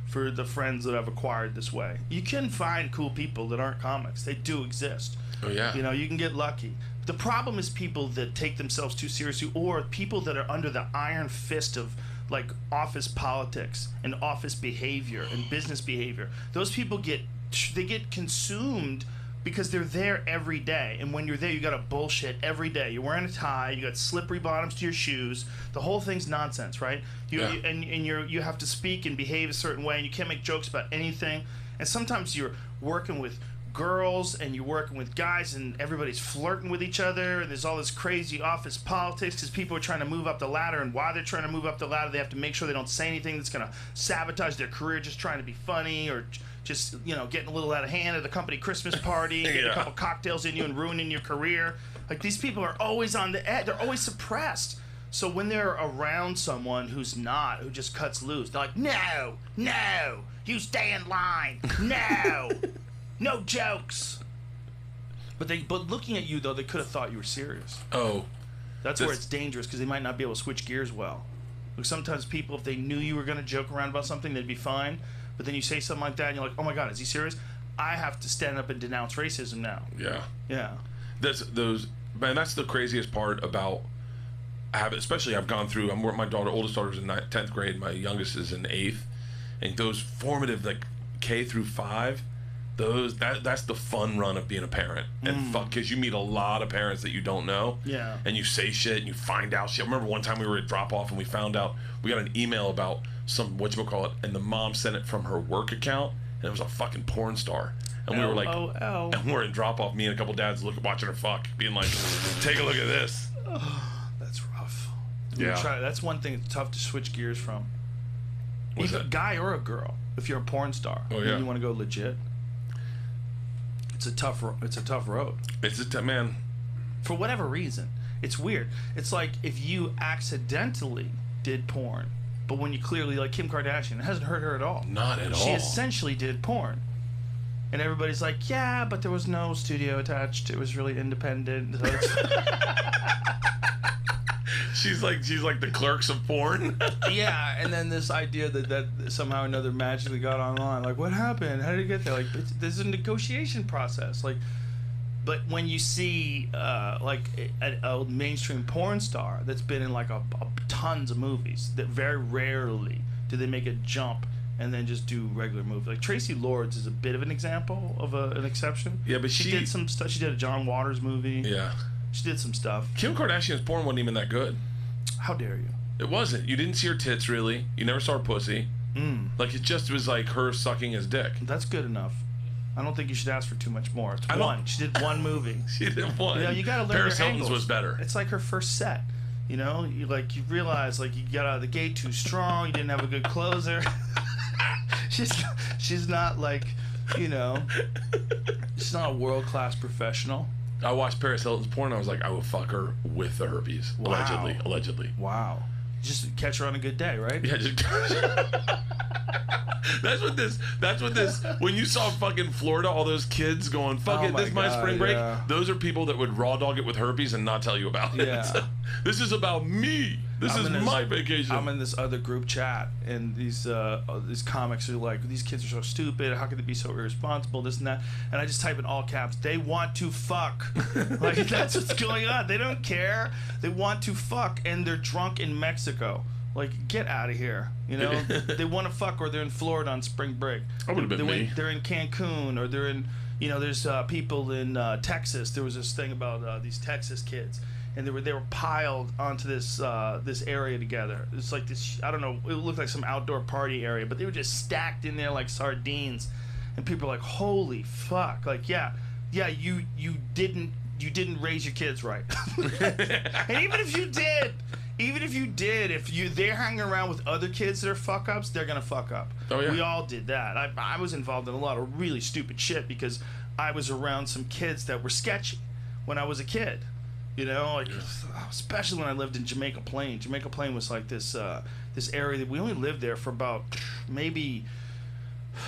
for the friends that I've acquired this way. You can find cool people that aren't comics. They do exist. Oh yeah. You know, you can get lucky. The problem is people that take themselves too seriously, or people that are under the iron fist of like office politics and office behavior and business behavior. Those people get consumed because they're there every day, and when you're there you gotta bullshit every day. You're wearing a tie, you got slippery bottoms to your shoes, the whole thing's nonsense, right? You have to speak and behave a certain way, and you can't make jokes about anything. And sometimes you're working with girls and you're working with guys, and everybody's flirting with each other, and there's all this crazy office politics because people are trying to move up the ladder, and while they're trying to move up the ladder they have to make sure they don't say anything that's going to sabotage their career, just trying to be funny, or just, you know, getting a little out of hand at the company Christmas party, getting a couple cocktails in you and ruining your career. Like, these people are always on the edge, they're always suppressed. So when they're around someone who just cuts loose, they're like, no, you stay in line, no. No jokes. But looking at you though, they could have thought you were serious. Oh, that's where it's dangerous, because they might not be able to switch gears well. Like sometimes people, if they knew you were going to joke around about something, they'd be fine. But then you say something like that, and you're like, oh my God, is he serious? I have to stand up and denounce racism now. Yeah. Yeah. That's the craziest part about especially I've gone through. My oldest daughter's in 10th grade. My youngest is in 8th, and those formative like K through 5. That's the fun run of being a parent, and because you meet a lot of parents that you don't know, and you say shit and you find out shit. I remember one time we were at drop off and we found out, we got an email about some whatchamacallit, and the mom sent it from her work account, and it was a fucking porn star, and we were like, and we're in drop off, me and a couple dads watching her fuck, being like, take a look at this. That's rough. Yeah, that's one thing that's tough to switch gears from. Either a guy or a girl. If you're a porn star, and you want to go legit. It's a tough road. Man. For whatever reason, it's weird. It's like if you accidentally did porn, but when you clearly, like Kim Kardashian, it hasn't hurt her at all. Not at all. She essentially did porn, and everybody's like, yeah, but there was no studio attached. It was really independent. She's like the Clerks of porn. Yeah, and then this idea that somehow or another magically got online. Like, what happened? How did it get there? Like, there's a negotiation process. Like, but when you see like a mainstream porn star that's been in like tons of movies, that very rarely do they make a jump and then just do regular movies. Like Tracy Lords is a bit of an example of an exception. Yeah, but she did some stuff. She did a John Waters movie. Yeah. She did some stuff. Kim Kardashian's porn wasn't even that good. How dare you? It wasn't. You didn't see her tits, really. You never saw her pussy. Like, it just was like her sucking his dick. That's good enough. I don't think you should ask for too much more. It's one. She did one movie. She did one. You know, you gotta learn Paris your Hilton's angles. was better. It's like her first set. You know, you realize like you got out of the gate too strong. You didn't have a good closer. she's not like, you know, she's not a world-class professional. I watched Paris Hilton's porn. I was like, I will fuck her with the herpes. Wow. Allegedly. Wow. Just catch her on a good day, right? Yeah, just That's what this when you saw fucking Florida, all those kids going, fuck it, this is my spring break. Yeah. Those are people that would raw dog it with herpes and not tell you about it. Yeah. This is about me. This is my vacation. I'm in this other group chat, and these comics are like, these kids are so stupid. How could they be so irresponsible? This and that. And I just type in all caps, they want to fuck. Like, that's what's going on. They don't care. They want to fuck, and they're drunk in Mexico. Like, get out of here. You know, they want to fuck, or they're in Florida on spring break. That would have been me. They're in Cancun, or they're in, you know, there's people in Texas. There was this thing about these Texas kids, and they were piled onto this area together. It's like this, I don't know, it looked like some outdoor party area, but they were just stacked in there like sardines, and people are like, holy fuck. Like, yeah, you didn't raise your kids right. And even if you did, if they're hanging around with other kids that are fuck ups, they're gonna fuck up. Oh yeah. We all did that. I was involved in a lot of really stupid shit because I was around some kids that were sketchy when I was a kid. You know, like, especially when I lived in Jamaica Plain. Jamaica Plain was like this area that we only lived there for about maybe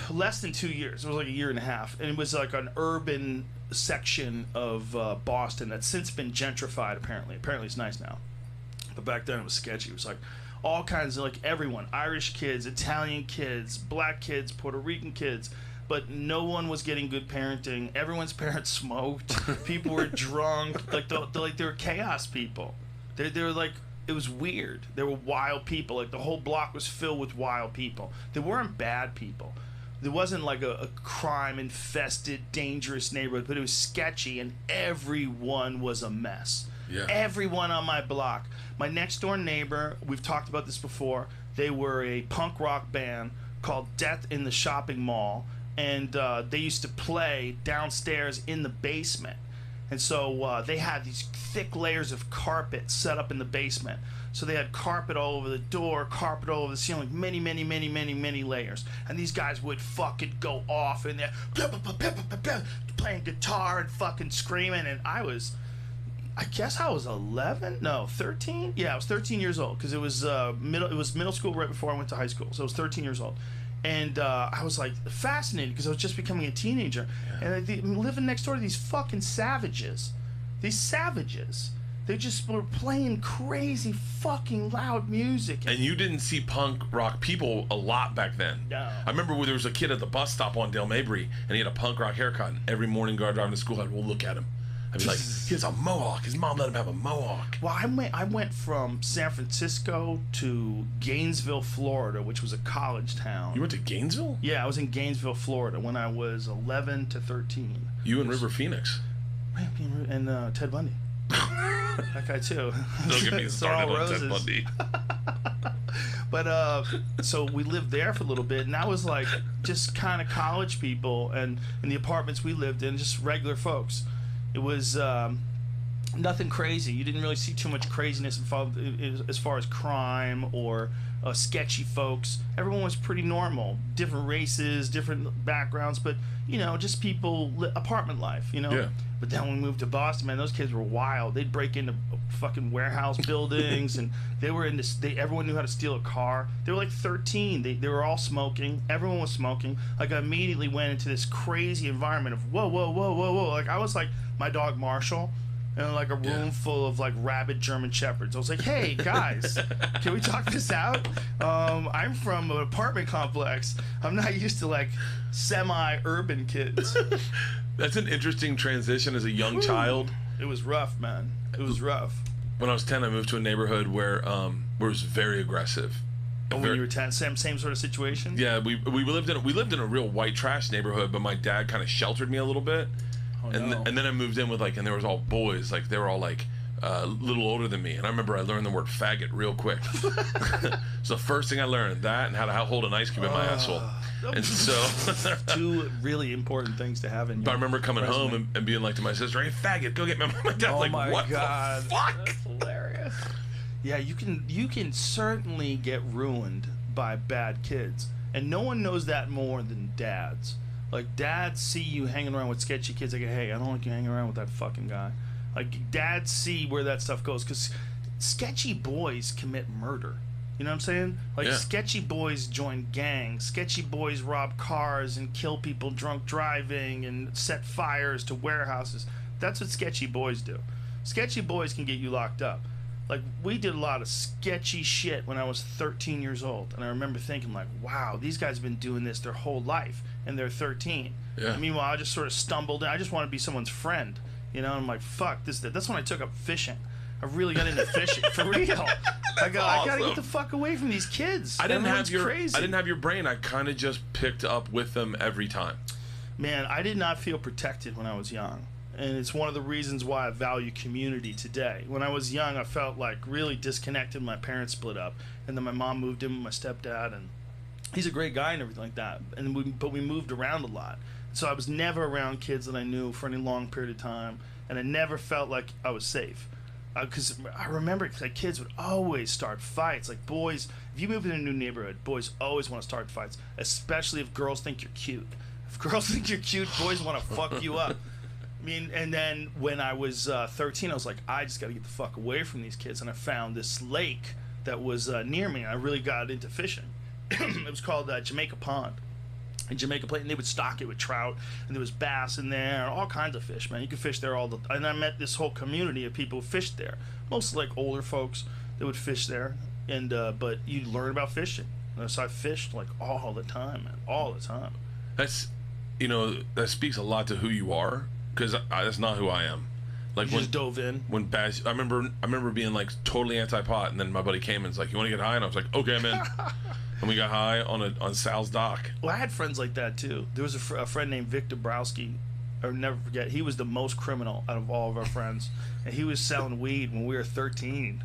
Less than 2 years. It was like a year and a half, and it was like an urban section of Boston that's since been gentrified. Apparently it's nice now, but back then it was sketchy. It was like all kinds of, like, everyone, Irish kids, Italian kids, black kids, Puerto Rican kids, but no one was getting good parenting. Everyone's parents smoked. People were drunk. Like they were chaos people. They were like, it was weird. They were wild people. Like, the whole block was filled with wild people. They weren't bad people. There wasn't like a crime-infested, dangerous neighborhood, but it was sketchy, and everyone was a mess. Yeah. Everyone on my block. My next-door neighbor, we've talked about this before, they were a punk rock band called Death in the Shopping Mall, and they used to play downstairs in the basement. And so they had these thick layers of carpet set up in the basement. So they had carpet all over the door, carpet all over the ceiling, many layers. And these guys would fucking go off in there, playing guitar and fucking screaming. And I guess I was 11? No, 13? Yeah, I was 13 years old, because it was middle school right before I went to high school. So I was 13 years old. And I was like fascinated, because I was just becoming a teenager. Yeah. And I'm living next door to these fucking savages. These savages. They just were playing crazy fucking loud music. And you didn't see punk rock people a lot back then. No. I remember when there was a kid at the bus stop on Dale Mabry, and he had a punk rock haircut, and every morning driving to school, I'd look at him. I'd be like, he has a mohawk. His mom let him have a mohawk. Well, I went from San Francisco to Gainesville, Florida, which was a college town. You went to Gainesville? Yeah, I was in Gainesville, Florida when I was 11 to 13. You and River Phoenix. And Ted Bundy. That guy too. Don't get me started on Ted Bundy. But so we lived there for a little bit, and that was like just kind of college people, and in the apartments we lived in, just regular folks. It was nothing crazy. You didn't really see too much craziness involved as far as crime or sketchy folks. Everyone was pretty normal. Different races, different backgrounds, but, you know, just people, apartment life, you know? Yeah. But then when we moved to Boston, man, those kids were wild. They'd break into fucking warehouse buildings, and they were into. Everyone knew how to steal a car. They were like 13. They were all smoking. Everyone was smoking. Like, I immediately went into this crazy environment of whoa. Like, I was like my dog Marshall, in like a room full of like rabid German shepherds. I was like, hey guys, can we talk this out? I'm from an apartment complex. I'm not used to like semi-urban kids. That's an interesting transition as a young child. It was rough, man. It was rough. When I was 10, I moved to a neighborhood where it was very aggressive. When you were 10, same sort of situation? Yeah, we lived in a real white trash neighborhood, but my dad kind of sheltered me a little bit. Oh, and no. And then I moved in with and there was all boys, like they were all like a little older than me, and I remember I learned the word faggot real quick. So the first thing I learned, that and how to hold an ice cube in my asshole. And so two really important things to have in your But I remember coming resume. home and being like to my sister, hey faggot, go get me. My dad's like, my what God. the fuck? That's hilarious. Yeah, you can certainly get ruined by bad kids, and no one knows that more than dads. Like, dads see you hanging around with sketchy kids. Like, hey, I don't like you hanging around with that fucking guy. Like, dads see where that stuff goes, because sketchy boys commit murder. You know what I'm saying? Like, sketchy boys join gangs. Sketchy boys rob cars and kill people drunk driving and set fires to warehouses. That's what sketchy boys do. Sketchy boys can get you locked up. Like, we did a lot of sketchy shit when I was 13 years old, and I remember thinking, like, wow, these guys have been doing this their whole life, and they're 13. Yeah. And meanwhile, I just sort of stumbled in. I just want to be someone's friend, you know? And I'm like, fuck this. That's when I took up fishing. I really got into fishing, for real. I gotta get the fuck away from these kids. I didn't have crazy. your brain. I kind of just picked up with them every time. Man, I did not feel protected when I was young. And it's one of the reasons why I value community today. When I was young, I felt like really disconnected. My parents split up, and then my mom moved in with my stepdad, and he's a great guy and everything like that. But we moved around a lot, so I was never around kids that I knew for any long period of time, and I never felt like I was safe. Because I remember like kids would always start fights. Like, boys, if you move in a new neighborhood, boys always want to start fights, especially if girls think you're cute. If girls think you're cute, boys want to fuck you up. I mean, and then when I was 13, I was like, I just got to get the fuck away from these kids. And I found this lake that was near me, and I really got into fishing. It was called Jamaica Pond. in Jamaica Plain, and they would stock it with trout, and there was bass in there, all kinds of fish, man. You could fish there and I met this whole community of people who fished there, mostly like older folks that would fish there, and but you learn about fishing. So I fished like all the time, man, all the time. That's, that speaks a lot to who you are, because that's not who I am. Like you just dove in. When Baz, I remember being like totally anti-pot, and then my buddy came and was like, "You want to get high?" And I was like, "Okay, man." And we got high on Sal's dock. Well, I had friends like that too. There was a friend named Victor Browski. I'll never forget. He was the most criminal out of all of our friends, and he was selling weed when we were 13.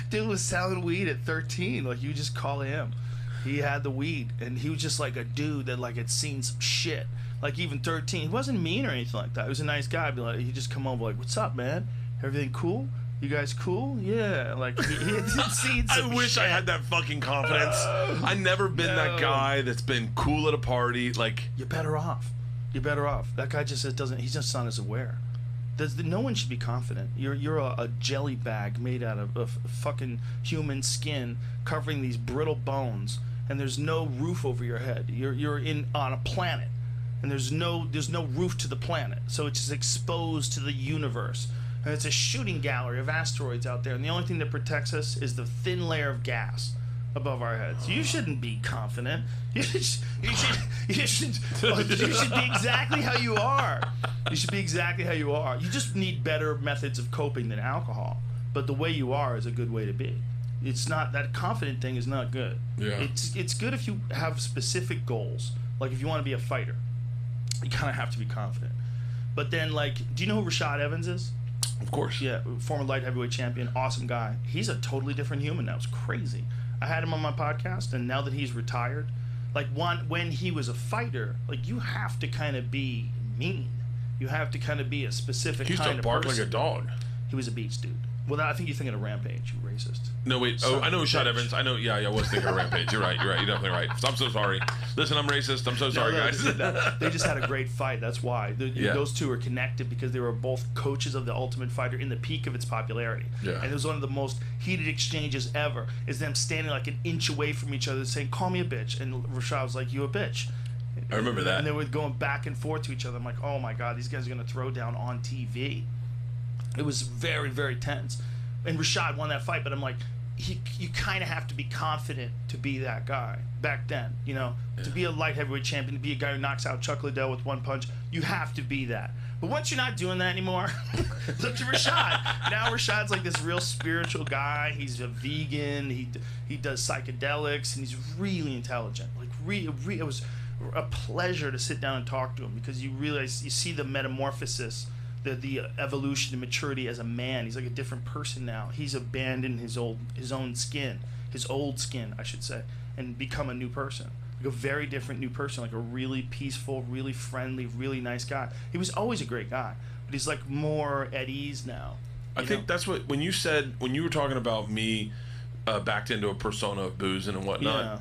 Dude was selling weed at 13. Like, you just call him. He had the weed, and he was just like a dude that like had seen some shit. Like, even 13, he wasn't mean or anything like that. He was a nice guy. Be like, he'd just come over like, "What's up, man? Everything cool? You guys cool?" Yeah. Like, he had seen some I wish shit. I had that fucking confidence. I've never been that guy that's been cool at a party. Like, you're better off. You're better off. That guy just doesn't. He's just not as aware. No one should be confident. You're a jelly bag made out of fucking human skin, covering these brittle bones, and there's no roof over your head. You're on a planet, and there's no roof to the planet, so it's just exposed to the universe. And it's a shooting gallery of asteroids out there, and the only thing that protects us is the thin layer of gas above our heads. You shouldn't be confident. You should be exactly how you are. You should be exactly how you are. You just need better methods of coping than alcohol. But the way you are is a good way to be. It's not, that confident thing is not good. Yeah. It's good if you have specific goals. Like, if you want to be a fighter, you kind of have to be confident. But then, like, do you know who Rashad Evans is? Of course. Yeah, former light heavyweight champion, awesome guy. He's a totally different human now. It's crazy. I had him on my podcast, and now that he's retired, like, when he was a fighter, like, you have to kind of be mean. You have to kind of be a specific kind of person. He used to bark like a dog. He was a beast, dude. Well, I think you're thinking of Rampage, you racist. No, wait. Oh, I know Rashad Evans. I know. Yeah, I was thinking of Rampage. You're right. You're definitely right. I'm so sorry. Listen, I'm racist. I'm so sorry, guys. They just had a great fight. That's why. Those two are connected, because they were both coaches of the Ultimate Fighter in the peak of its popularity. Yeah. And it was one of the most heated exchanges ever, is them standing like an inch away from each other saying, "Call me a bitch." And Rashad was like, "You a bitch." I remember that. And they were going back and forth to each other. I'm like, oh my God, these guys are going to throw down on TV. It was very, very tense. And Rashad won that fight, but I'm like, you kind of have to be confident to be that guy back then, to be a light heavyweight champion, to be a guy who knocks out Chuck Liddell with one punch. You have to be that. But once you're not doing that anymore, look to Rashad. Now Rashad's like this real spiritual guy. He's a vegan. He does psychedelics, and he's really intelligent. Like, it was a pleasure to sit down and talk to him, because you realize, you see the metamorphosis, the evolution and maturity as a man. He's like a different person now. He's abandoned his old skin, I should say, and become a new person, like a very different new person, like a really peaceful, really friendly, really nice guy. He was always a great guy, but he's like more at ease now. I think that's what, when you were talking about me backed into a persona of booze and whatnot. Yeah.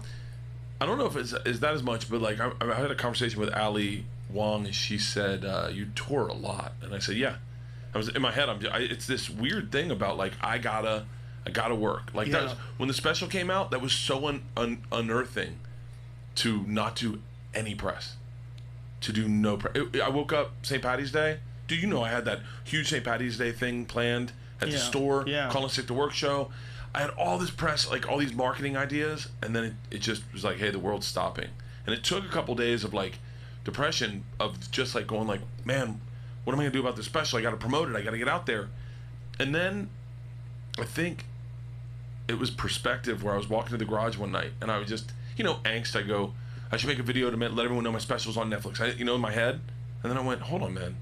I don't know if it's that as much, but like I had a conversation with Ali Wong, and she said, "You tour a lot," and I said, "Yeah." I was in my head. It's this weird thing about like I gotta work. Like that was, when the special came out, that was so unearthing to not do any press, to do no press. I woke up St. Patty's Day. Do you know I had that huge St. Patty's Day thing planned at the store? Yeah. Calling Sick to Work show. I had all this press, like all these marketing ideas, and then it just was like, hey, the world's stopping. And it took a couple days of like depression, of just like going like, man, what am I gonna do about this special? I gotta promote it, I gotta get out there. And then I think it was perspective, where I was walking to the garage one night, and I was just, angst. I go, I should make a video to let everyone know my special's on Netflix. In my head. And then I went, hold on, man.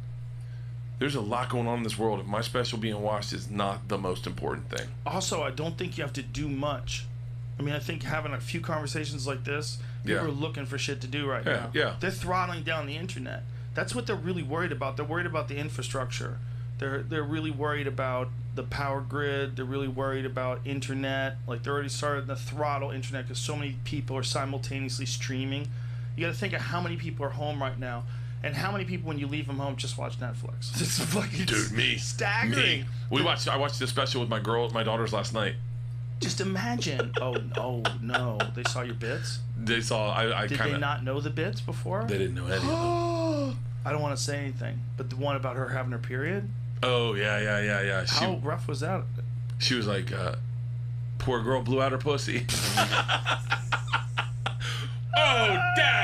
There's a lot going on in this world. If my special being watched is not the most important thing. Also, I don't think you have to do much. I mean, I think having a few conversations like this, people are looking for shit to do right now. Yeah. They're throttling down the internet. That's what they're really worried about. They're worried about the infrastructure. They're really worried about the power grid. They're really worried about internet. Like, they're already starting to throttle internet because so many people are simultaneously streaming. You got to think of how many people are home right now. And how many people, when you leave them home, just watch Netflix? It's fucking staggering. Me. I watched the special with my daughters last night. Just imagine. Oh no, they saw your bits? They saw. I Did kind they of. not know the bits before? They didn't know any of them. I don't want to say anything, but the one about her having her period. Oh yeah. How rough was that? She was like, poor girl blew out her pussy. Oh, Dad!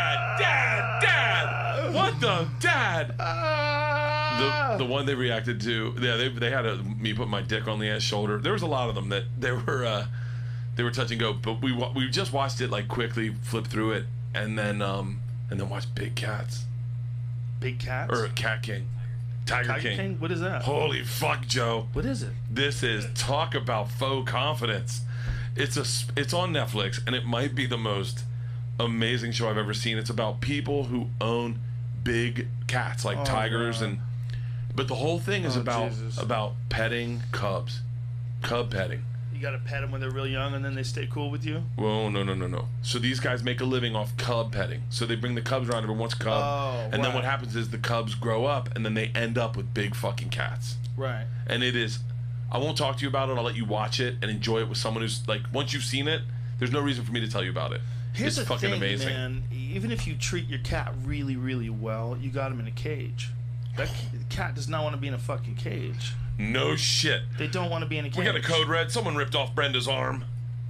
What the Dad? The one they reacted to, yeah, they had me put my dick on the ass shoulder. There was a lot of them that they were touch and go, but we just watched it like quickly, flip through it, and then watched Big Cats. Big Cats? Or Cat King. Tiger King. What is that? Holy fuck, Joe. What is it? This is talk about faux confidence. It's on Netflix, and it might be the most amazing show I've ever seen. It's about people who own big cats like tigers, God. but the whole thing is about petting cubs, cub petting. You gotta pet them when they're real young, and then they stay cool with you. Well, no. So these guys make a living off cub petting. So they bring the cubs around every once cub, and then what happens is the cubs grow up, and then they end up with big fucking cats. Right. And it is. I won't talk to you about it. I'll let you watch it and enjoy it with someone who's like. Once you've seen it, there's no reason for me to tell you about it. Here's it's the fucking thing, amazing. man. Even if you treat your cat really, really well, you got him in a cage. That cat does not want to be in a fucking cage. No shit. They don't want to be in a cage. We got a code red. Someone ripped off Brenda's arm.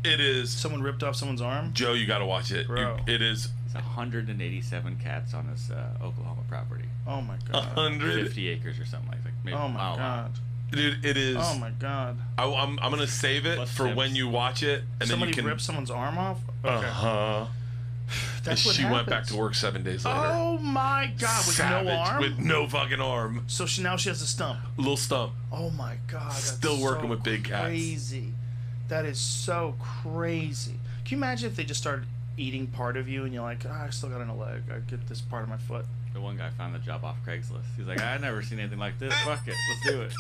It is. Someone ripped off someone's arm? Joe, you got to watch it. Bro. It is. It's 187 cats on this Oklahoma property. Oh my god. 50 acres or something like that. Maybe Oh my god. Dude, it is. Oh my god. I'm gonna save it for when you watch it, and Somebody then you can rip someone's arm off. Okay. That's and what she went back happens. to work 7 days later. Oh my god, with Savage, no arm? with no fucking arm. So now she has a stump. Little stump. Oh my god, that's Still working so with big cats. Crazy. That is so crazy. Can you imagine if they just started eating part of you and you're like, I still got a leg. I get this part of my foot. The one guy found the job off Craigslist. He's like, I never seen anything like this. Fuck it, let's do it.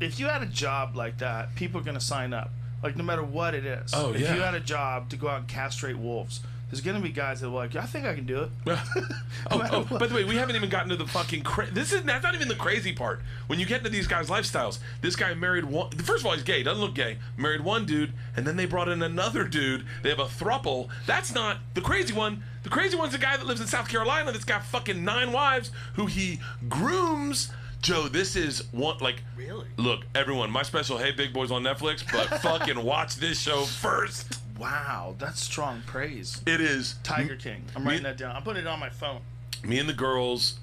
If you had a job like that, people are gonna sign up. Like no matter what it is. Oh, if yeah. you had a job to go out and castrate wolves, there's gonna be guys that are like, I think I can do it. By the way, we haven't even gotten to the fucking that's not even the crazy part. When you get into these guys' lifestyles, this guy married one. First of all, he's gay. Doesn't look gay. Married one dude, and then they brought in another dude. They have a throuple. That's not the crazy one. The crazy one's the guy that lives in South Carolina that's got fucking 9 wives who he grooms. Joe, this is one, like, really? Look, everyone, my special Hey Big Boys on Netflix, but fucking watch this show first. Wow, that's strong praise. It is. Tiger King. I'm writing that down. I'm putting it on my phone. Me and the girls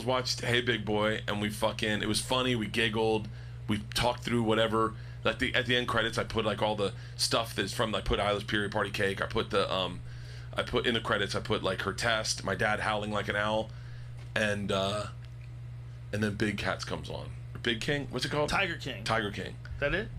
watched Hey Big Boy, and it was funny. We giggled. We talked through whatever. Like at the end credits, I put like all the stuff that's from. I put Isla's period party cake. I put in the credits. I put like her test. My dad howling like an owl, and then Big Cats comes on. Big King. What's it called? Tiger King. Tiger King. That it?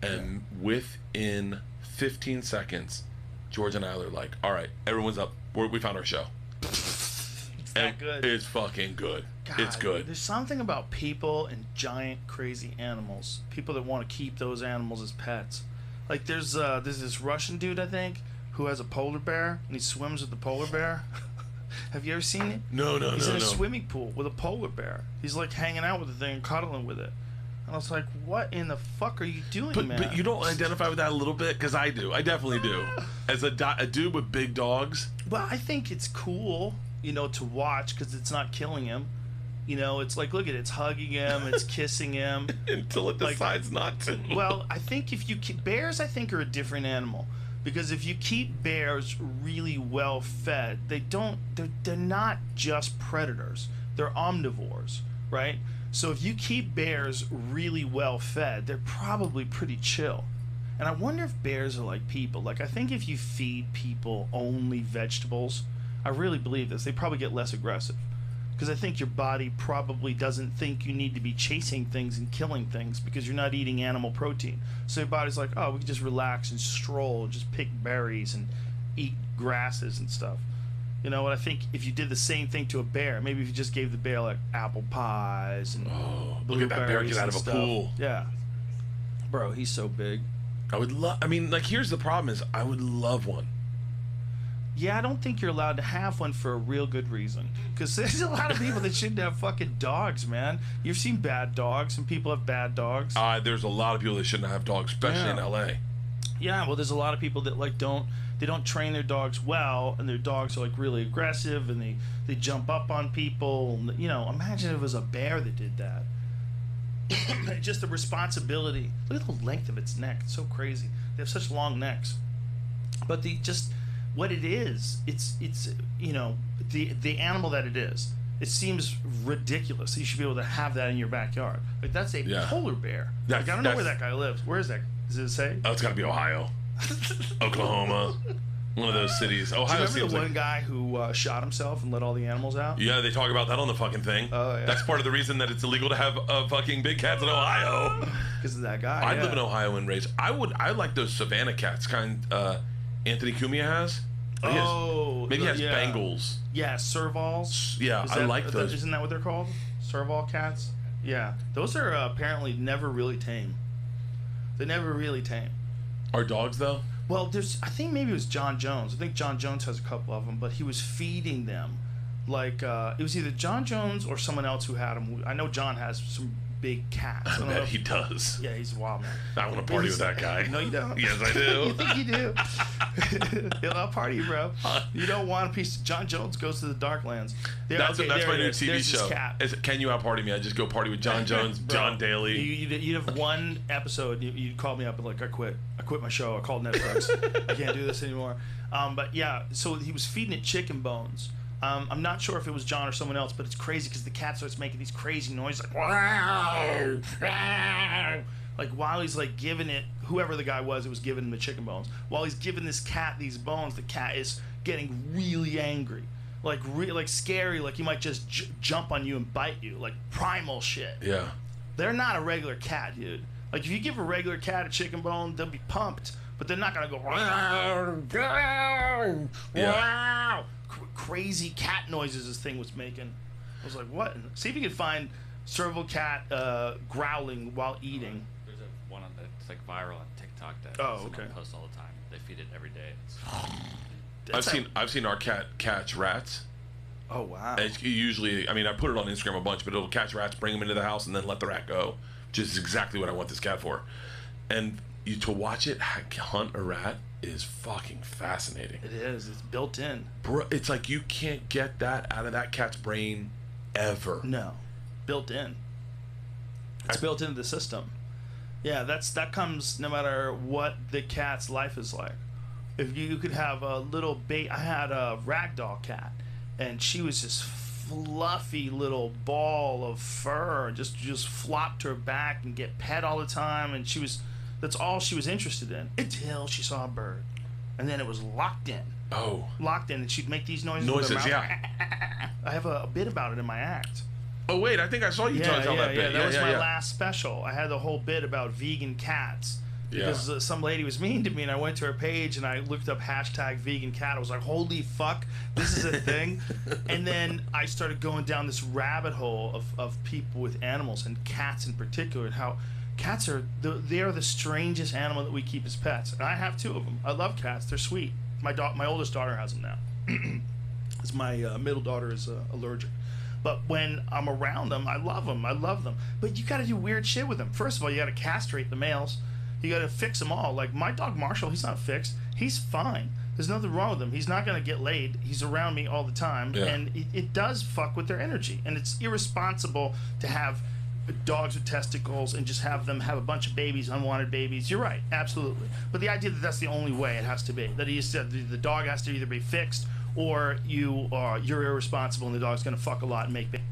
And within 15 seconds, George and Isla are like, all right, everyone's up. We found our show. It's that good. It's fucking good. God, It's good. There's something about people and giant, crazy animals. People that want to keep those animals as pets. Like there's this Russian dude, I think, who has a polar bear and he swims with the polar bear. Have you ever seen it? No. He's in a swimming pool with a polar bear. He's like hanging out with the thing and cuddling with it. And I was like, what in the fuck are you doing, man? But you don't identify with that a little bit? Because I do. I definitely do. As a dude with big dogs. Well, I think it's cool, to watch because it's not killing him. It's like, look at it. It's hugging him. It's kissing him. Until it decides not to. Well, I think if you bears, I think are a different animal. Because if you keep bears really well fed, they're not just predators. They're omnivores, right? So if you keep bears really well fed, they're probably pretty chill. And I wonder if bears are like people. Like, I think if you feed people only vegetables, I really believe this, they probably get less aggressive. Because I think your body probably doesn't think you need to be chasing things and killing things because you're not eating animal protein. So your body's like, oh, we can just relax and stroll, just pick berries and eat grasses and stuff. I think if you did the same thing to a bear, maybe if you just gave the bear like apple pies and look at that bear get out of a pool. Yeah. Bro, he's so big. Here's the problem is I would love one. Yeah, I don't think you're allowed to have one for a real good reason. Because there's a lot of people that shouldn't have fucking dogs, man. You've seen bad dogs, and people have bad dogs. There's a lot of people that shouldn't have dogs, especially in LA. Yeah, well, there's a lot of people that like don't train their dogs well, and their dogs are like really aggressive, and they jump up on people. You know, imagine if it was a bear that did that. Just the responsibility. Look at the length of its neck. It's so crazy. They have such long necks. But what it is, it's you know, the animal that it is. It seems ridiculous that you should be able to have that in your backyard. Like, that's a polar bear. Like, I don't know where that guy lives. Where is that? Does it say? Oh, it's got to be Ohio, Oklahoma, one of those cities. Ohio. Do you remember the one guy who shot himself and let all the animals out? Yeah, they talk about that on the fucking thing. Oh, yeah. That's part of the reason that it's illegal to have fucking big cats in Ohio. Because of that guy. I live in Ohio and raised. I like those Savannah cats, Anthony Cumia has. Maybe he has Bengals. Yeah, servals. Yeah, I like those. Isn't that what they're called? Serval cats? Yeah. Those are apparently never really tame. They never really tame. Are dogs, though? Well, I think maybe it was John Jones. I think John Jones has a couple of them, but he was feeding them. Like, it was either John Jones or someone else who had them. I know John has some big cats. I bet he does. Yeah, he's a wild man. I want to party with that guy. No, you don't. Yes, I do. You think you do? I'll party, bro. You don't want a piece. John Jones goes to the Darklands. That's my new TV show. Can you out party me? I just go party with John Jones, John Daly. You'd have one episode. You'd call me up and like, I quit my show. I called Netflix. I can't do this anymore. But yeah, so he was feeding it chicken bones. I'm not sure if it was John or someone else, but it's crazy because the cat starts making these crazy noises like, wow, wow. Like while he's like giving it, whoever the guy was, it was giving him the chicken bones. While he's giving this cat these bones, the cat is getting really angry, like scary, like he might just jump on you and bite you, like primal shit. Yeah. They're not a regular cat, dude. Like if you give a regular cat a chicken bone, they'll be pumped, but they're not gonna go. Yeah. Crazy cat noises this thing was making. I was like, what? See if you can find serval cat growling while eating. There's one that's like viral on TikTok that someone posts all the time. They feed it every day. I've seen our cat catch rats. Oh wow! It's usually, I mean, I put it on Instagram a bunch, but it'll catch rats, bring them into the house, and then let the rat go. Which is exactly what I want this cat for. And to watch it hunt a rat is fucking fascinating. It is. It's built in. Bro, it's like you can't get that out of that cat's brain ever. No, built in. It's built into the system. Yeah, that comes no matter what the cat's life is like. If you could have a little I had a ragdoll cat, and she was this fluffy little ball of fur, just flopped to her back and get pet all the time, and that's all she was interested in until she saw a bird, and then it was locked in. Oh. Locked in, and she'd make these noises. With her mouth. Yeah. I have a bit about it in my act. Oh wait, I think I saw you tell that bit. That was my last special. I had the whole bit about vegan cats because some lady was mean to me, and I went to her page and I looked up #vegan cat. I was like, holy fuck, this is a thing. And then I started going down this rabbit hole of people with animals and cats in particular, and how cats are the strangest animal that we keep as pets. And I have 2 of them. I love cats. They're sweet. My oldest daughter has them now. Because my middle daughter is allergic. But when I'm around them, I love them. But you got to do weird shit with them. First of all, you got to castrate the males. You got to fix them all. Like my dog Marshall, he's not fixed. He's fine. There's nothing wrong with him. He's not going to get laid. He's around me all the time. Yeah. And it does fuck with their energy. And it's irresponsible to have dogs with testicles and just have them have a bunch of babies, unwanted babies. You're right, absolutely. But the idea that that's the only way it has to be, that the dog has to either be fixed or you're irresponsible and the dog's going to fuck a lot and make babies.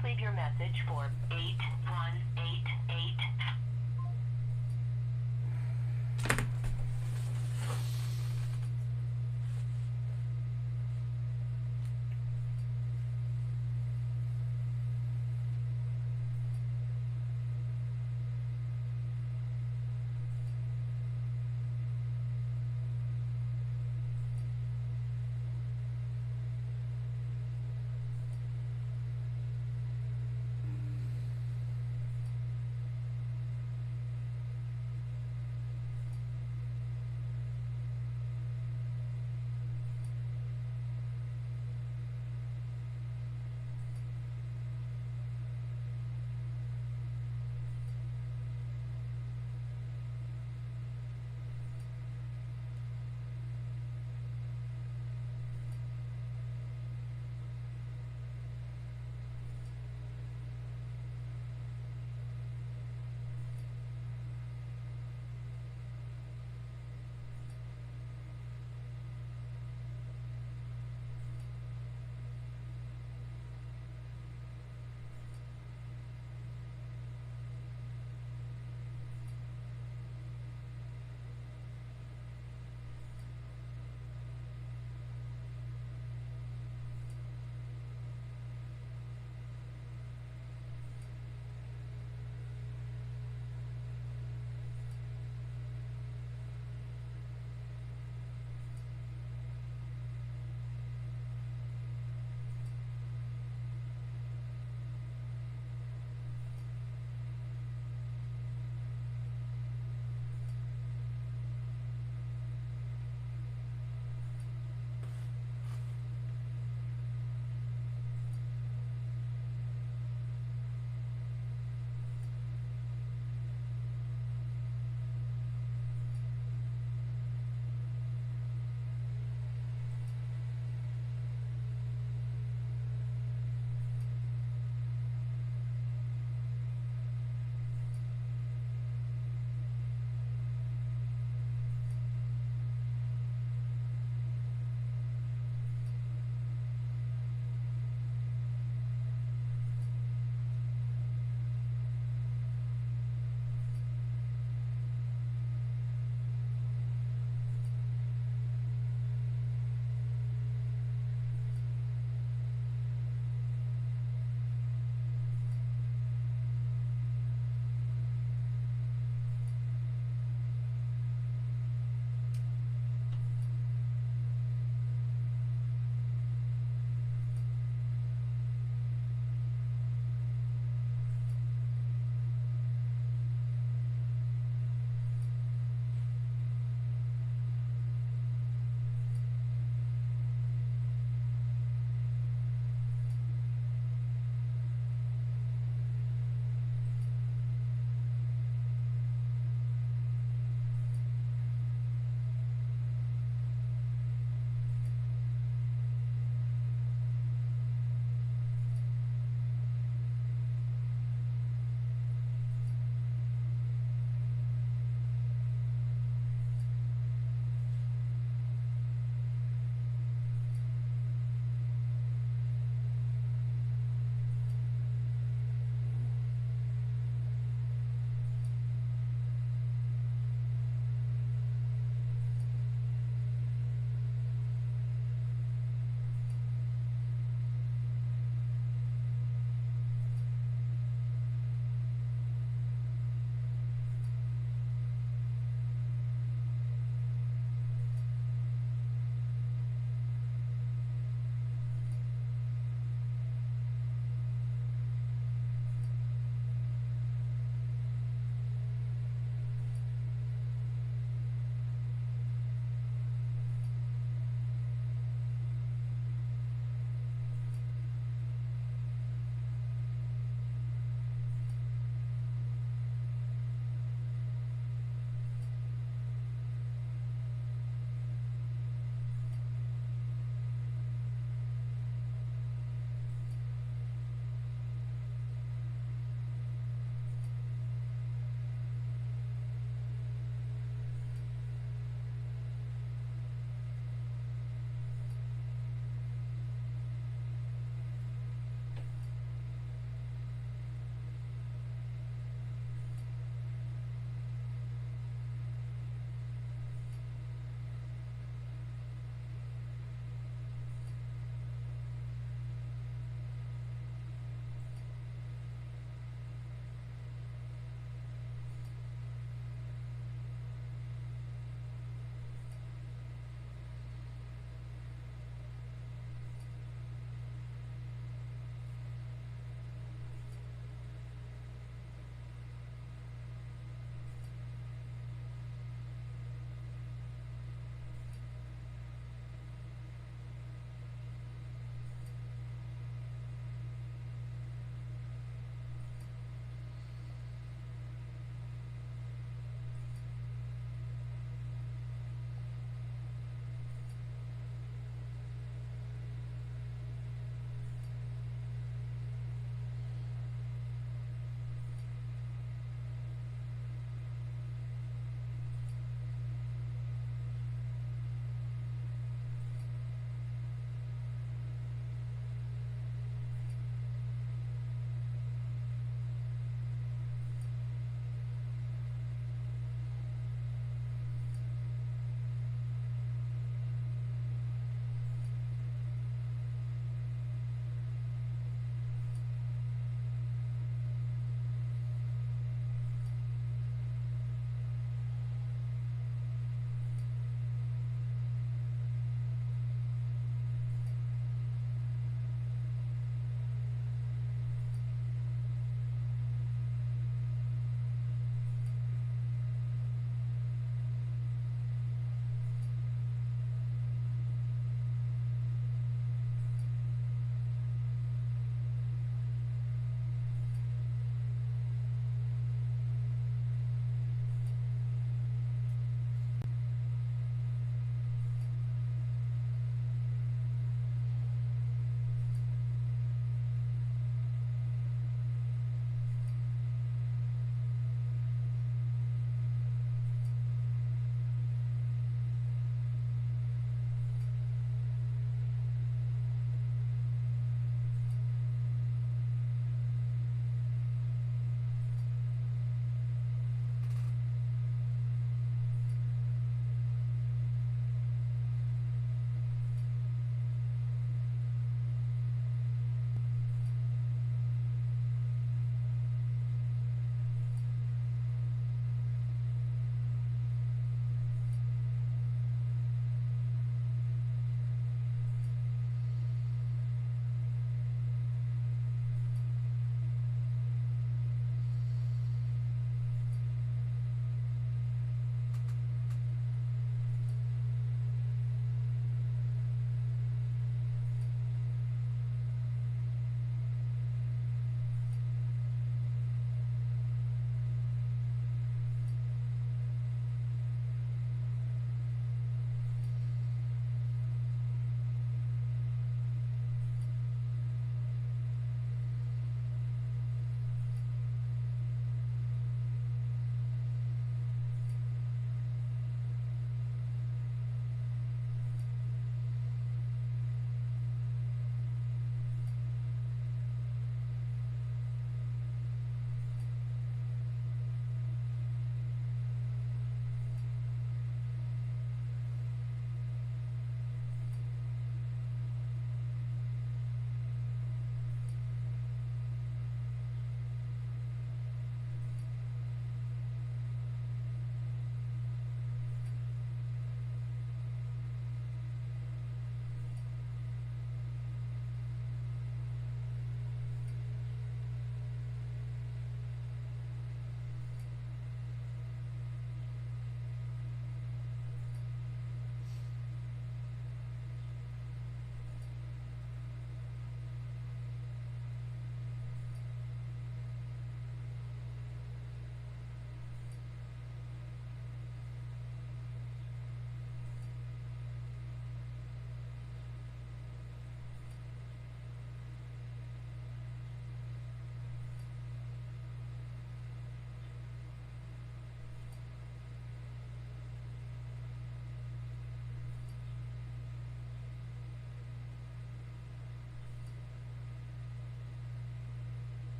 Please leave your message for 8188.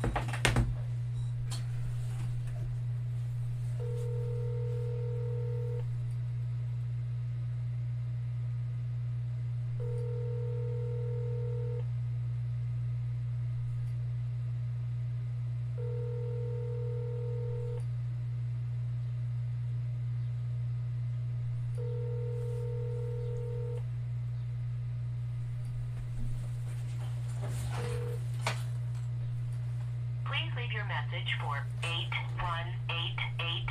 Please leave your message for 8188.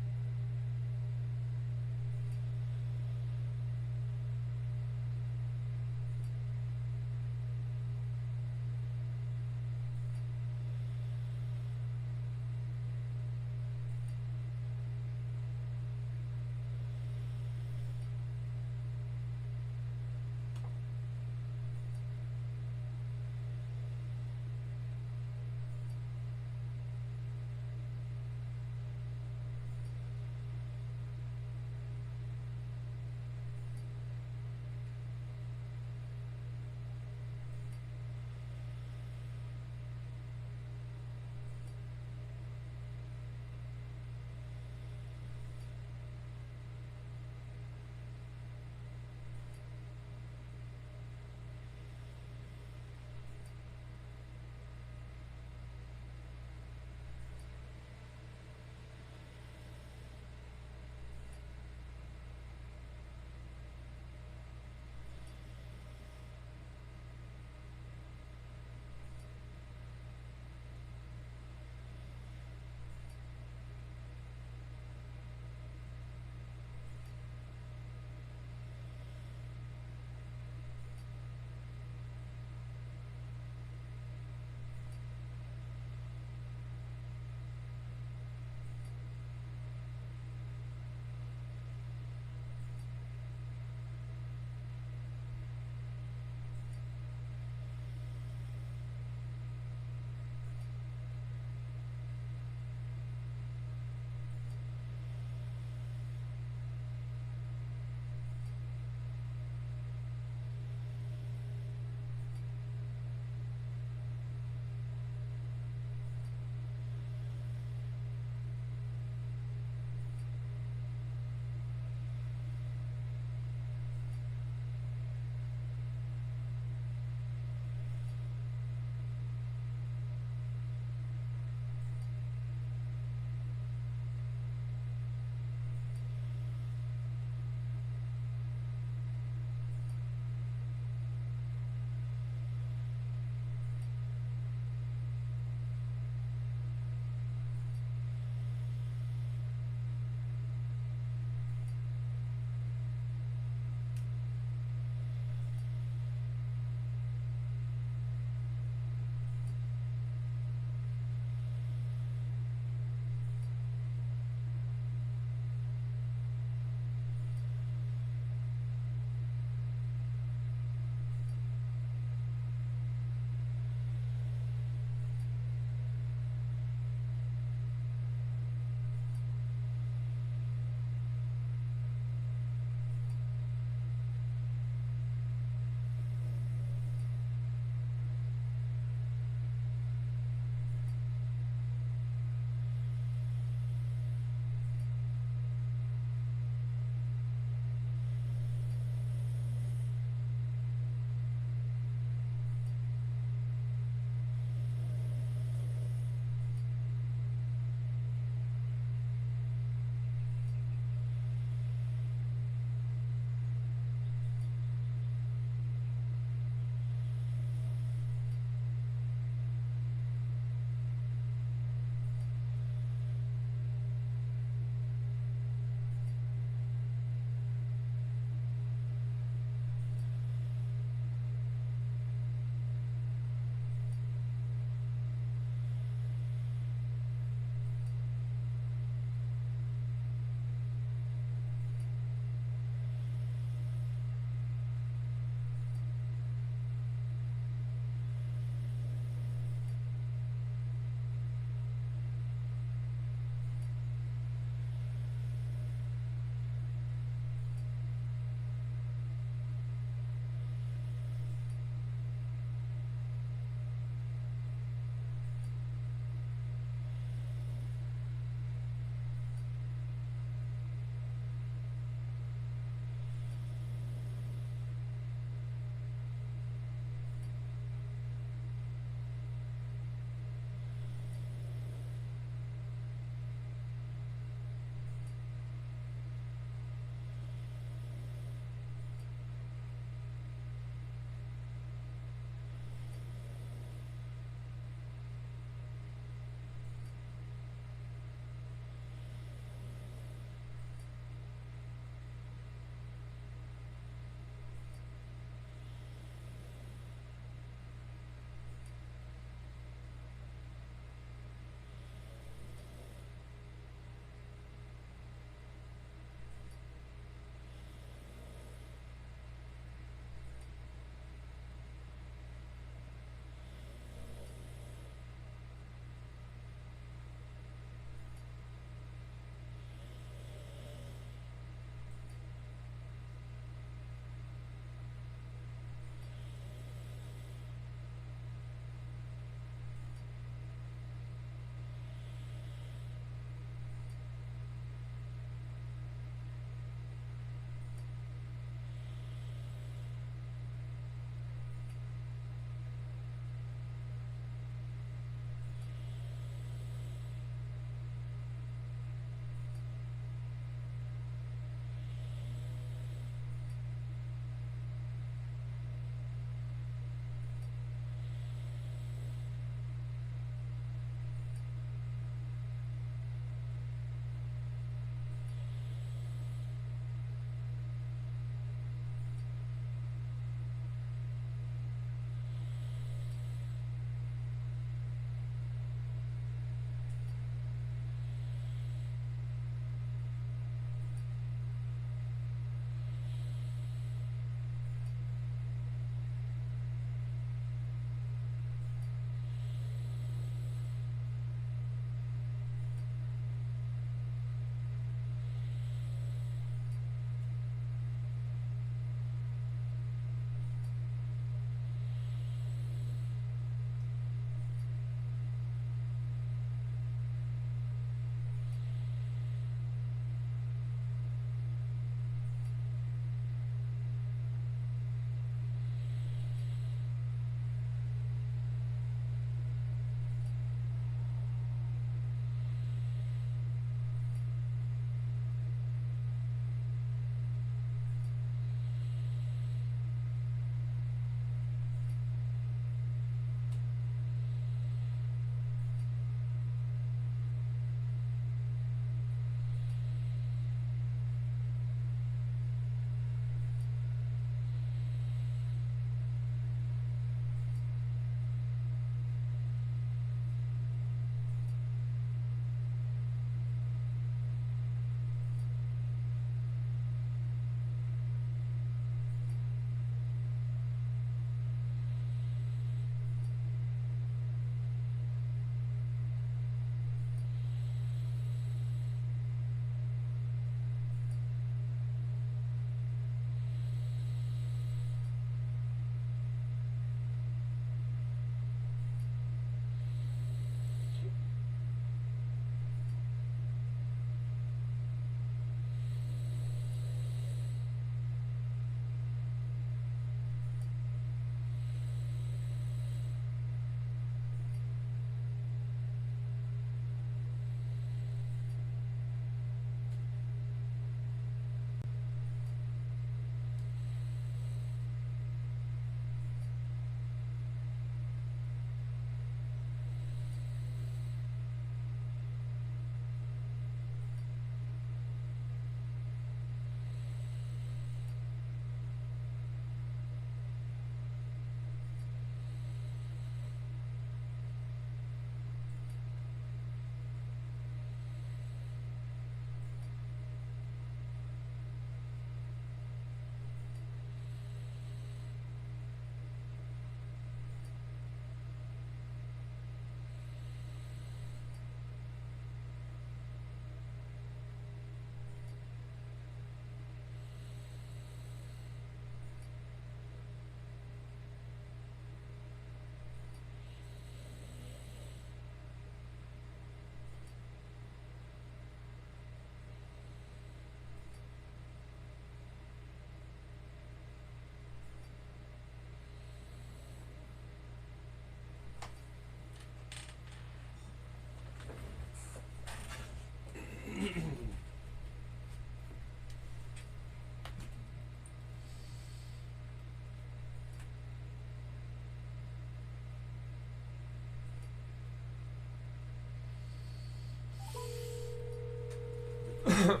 What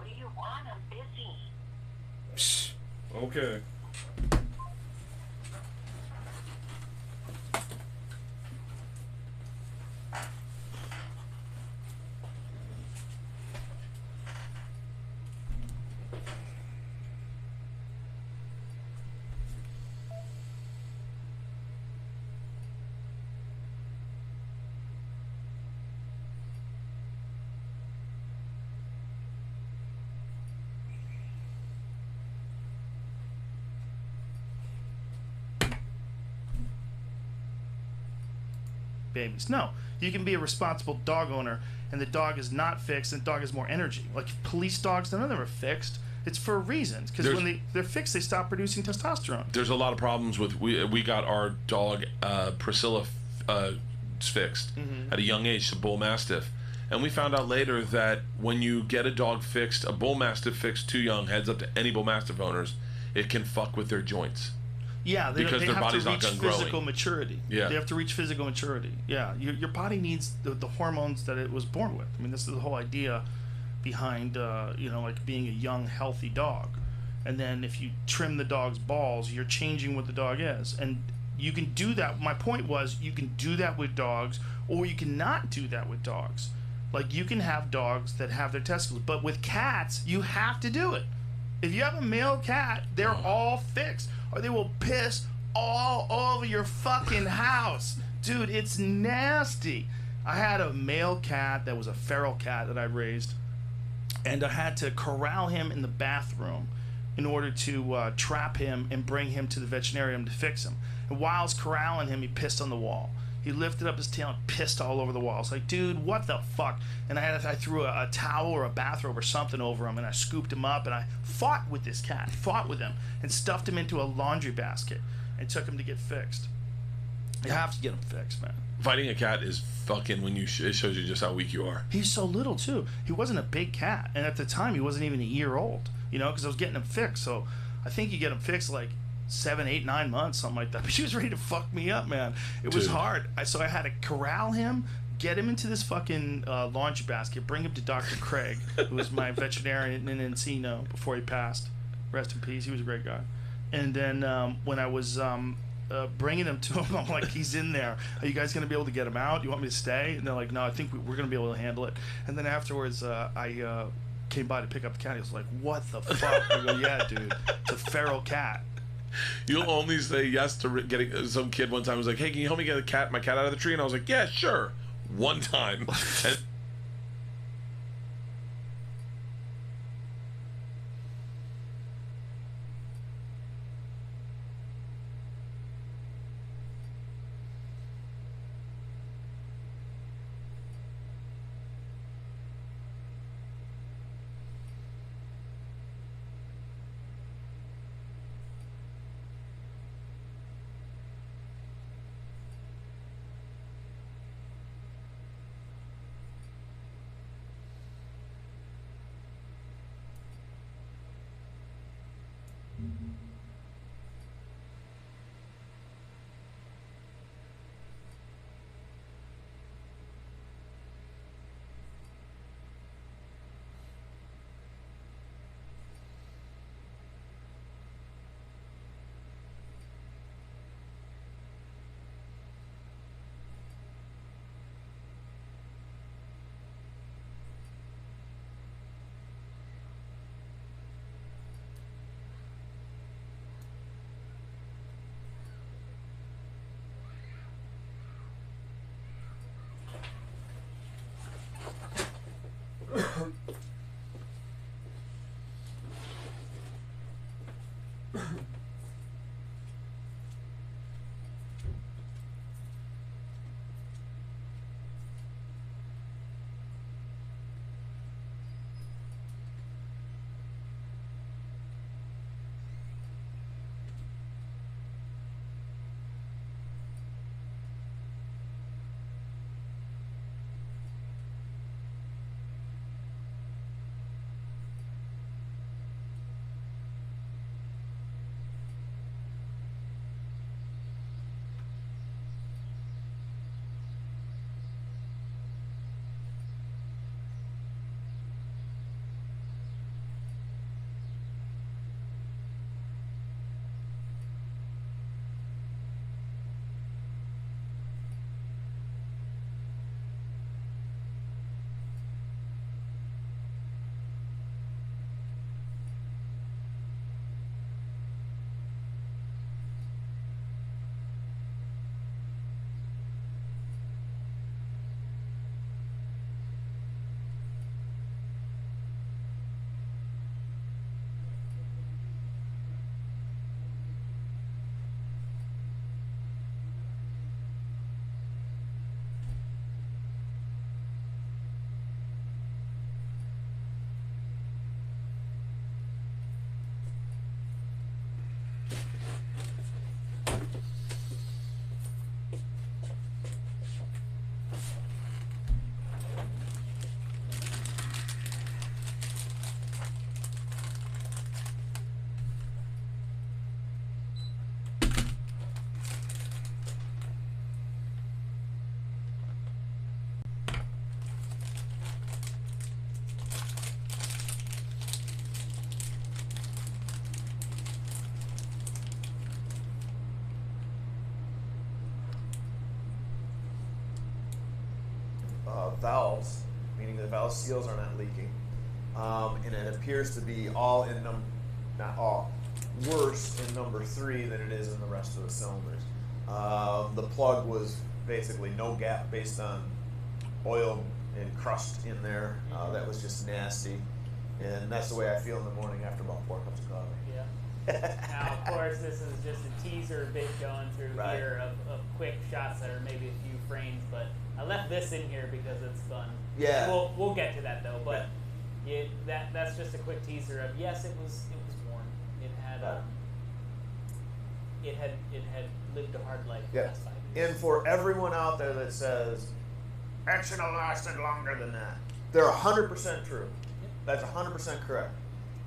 do you want? I'm busy. Okay. Babies. No, you can be a responsible dog owner and the dog is not fixed and the dog has more energy. Like police dogs, none of them are fixed. It's for reasons, because when they're fixed, they stop producing testosterone. There's a lot of problems with we got our dog Priscilla fixed at a young age, a bull mastiff, and we found out later that when you get a dog fixed, a bull mastiff fixed too young, heads up to any bull mastiff owners, it can fuck with their joints. Yeah, because they their have body's to not reach done growing. physical maturity. Yeah, they have to reach physical maturity. Yeah, your body needs the hormones that it was born with. I mean, this is the whole idea behind like being a young, healthy dog. And then if you trim the dog's balls, you're changing what the dog is. And you can do that. My point was, you can do that with dogs, or you can not do that with dogs. Like, you can have dogs that have their testicles, but with cats, you have to do it. If you have a male cat, they're all fixed, or they will piss all over your fucking house. Dude, it's nasty. I had a male cat that was a feral cat that I raised, and I had to corral him in the bathroom in order to trap him and bring him to the veterinarian to fix him. And while I was corralling him, he pissed on the wall. He lifted up his tail and pissed all over the wall. It's like, dude, what the fuck? And I threw a towel or a bathrobe or something over him, and I scooped him up, and I fought with this cat, fought with him, and stuffed him into a laundry basket and took him to get fixed. You have to get him fixed, man. Fighting a cat is fucking it shows you just how weak you are. He's so little, too. He wasn't a big cat, and at the time, he wasn't even a year old, because I was getting him fixed. So I think you get him fixed like 7, 8, 9 months, something like that. But she was ready to fuck me up, man. It was hard. So I had to corral him, get him into this fucking laundry basket, bring him to Dr. Craig, who was my veterinarian in Encino before he passed. Rest in peace. He was a great guy. And then when I was bringing him to him, I'm like, he's in there. Are you guys going to be able to get him out? You want me to stay? And they're like, no, I think we're going to be able to handle it. And then afterwards, I came by to pick up the cat. He was like, what the fuck? I go, yeah, dude. It's a feral cat. You'll only say yes to getting some kid one time was like, hey, can you help me get my cat out of the tree? And I was like, yeah, sure. One time. And valves, meaning the valve seals are not leaking. And it appears to be all in not all, worse in number 3 than it is in the rest of the cylinders. The plug was basically no gap based on oil and crust in there. That was just nasty. And that's the way I feel in the morning after about 4 cups of coffee. Yeah. Now, of course, this is just a teaser bit going through here of quick shots that are maybe a few frames, but I left this in here because it's fun. Yeah. We'll get to that though, but that's just a quick teaser of yes, it was worn. It had lived a hard life the last 5 years. And for everyone out there that says it should have lasted longer than that, they're 100% true. That's 100% correct.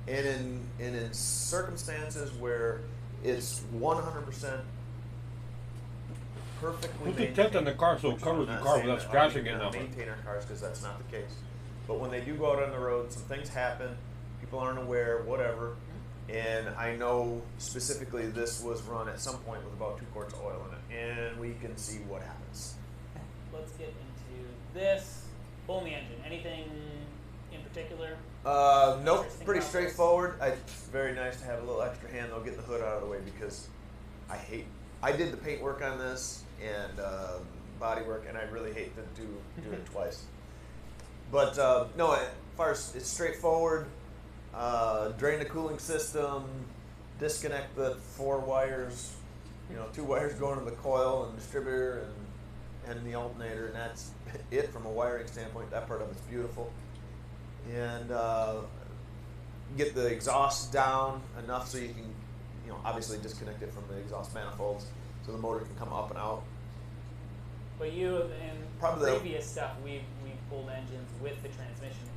And in circumstances where it's 100% perfectly put the tent on the car so it covers the car without scratching it. Maintain our cars because that's not the case. But when they do go out on the road, some things happen. People aren't aware, whatever. And I know specifically this was run at some point with about 2 quarts of oil in it, and we can see what happens. Let's get into this. Pull the engine. Anything in particular? Nope, pretty straightforward. It's very nice to have a little extra hand though, getting the hood out of the way because I did the paint work on this and body work, and I really hate to do it twice. But no, as far as it's straightforward, drain the cooling system, disconnect the 4 wires, 2 wires going to the coil and distributor and the alternator, and that's it from a wiring standpoint. That part of it's beautiful. And get the exhaust down enough so you can, obviously disconnect it from the exhaust manifolds so the motor can come up and out. But you, in previous stuff, we've pulled engines with the transmission.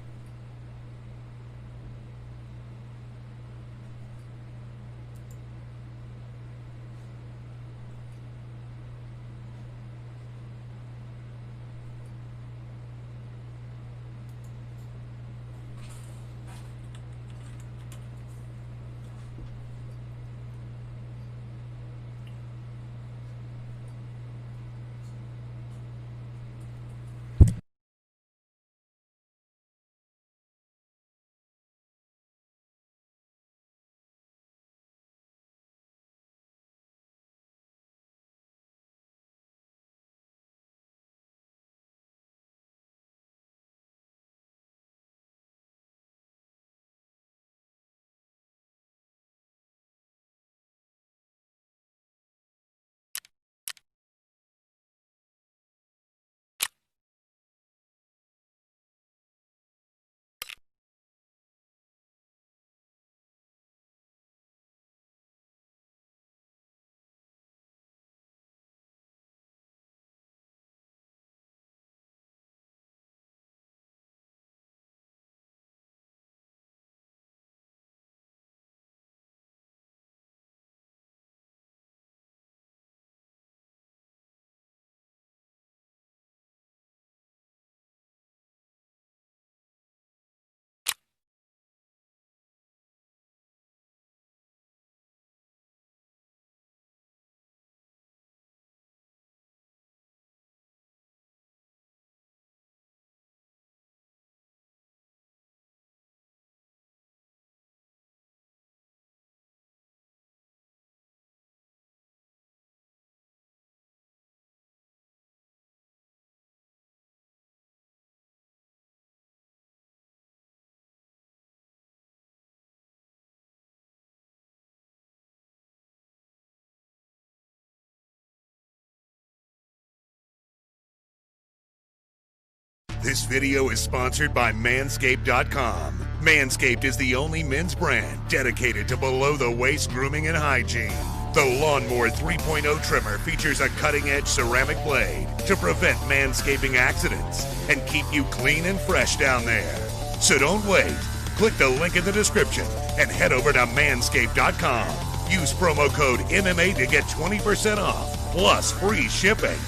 This video is sponsored by Manscaped.com. Manscaped is the only men's brand dedicated to below-the-waist grooming and hygiene. The Lawnmower 3.0 trimmer features a cutting-edge ceramic blade to prevent manscaping accidents and keep you clean and fresh down there. So don't wait. Click the link in the description and head over to Manscaped.com. Use promo code MMA to get 20% off, plus free shipping.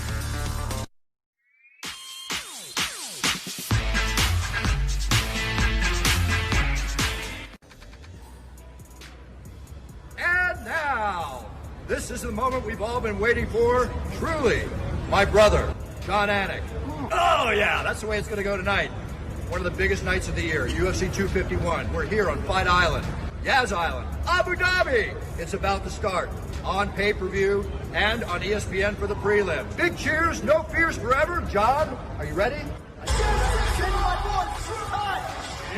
And now, this is the moment we've all been waiting for. Truly, my brother, John Anik. Oh, yeah, that's the way it's going to go tonight. One of the biggest nights of the year, UFC 251. We're here on Fight Island, Yaz Island, Abu Dhabi. It's about to start on pay-per-view and on ESPN for the prelims. Big cheers, no fears forever. John, are you ready?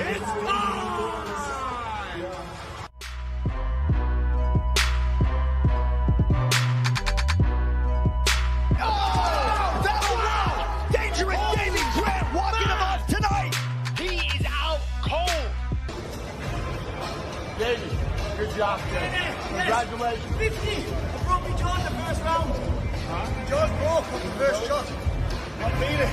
It's time! Good job, Jay. Congratulations. 50. I broke my jaw in the first round. Jaw's broke on the first shot. I beat it.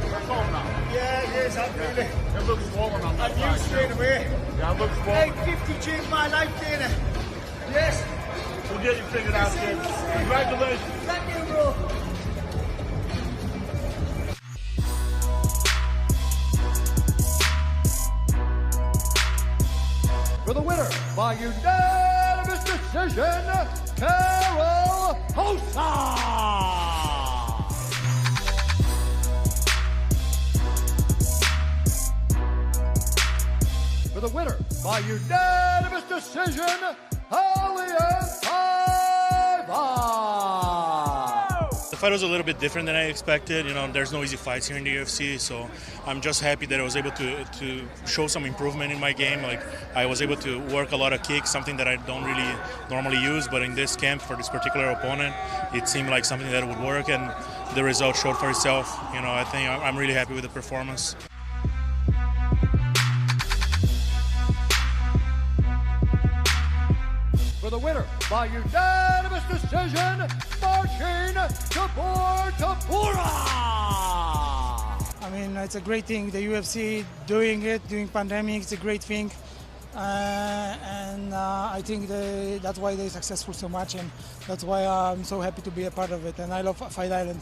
That's all now. Yeah, it is. I beat it. It looks swollen on that I knew side. straight away. Yeah, it looks swollen. Hey, 50 changed my life, Dana. Yes. We'll get you figured out, kid. Congratulations. Thank you, bro. For the winner, by unanimous decision, Carol Hossa! For the winner, by unanimous decision, Julian The fight was a little bit different than I expected. You know, there's no easy fights here in the UFC, so I'm just happy that I was able to show some improvement in my game. Like, I was able to work a lot of kicks, something that I don't really normally use, but in this camp for this particular opponent, it seemed like something that would work, and the result showed for itself. You know, I think I'm really happy with the performance. For the winner, by unanimous decision, Marcin Tybura! I mean, it's a great thing. The UFC doing it during pandemic, it's a great thing. And I think that's why they're successful so much, and that's why I'm so happy to be a part of it. And I love Fight Island.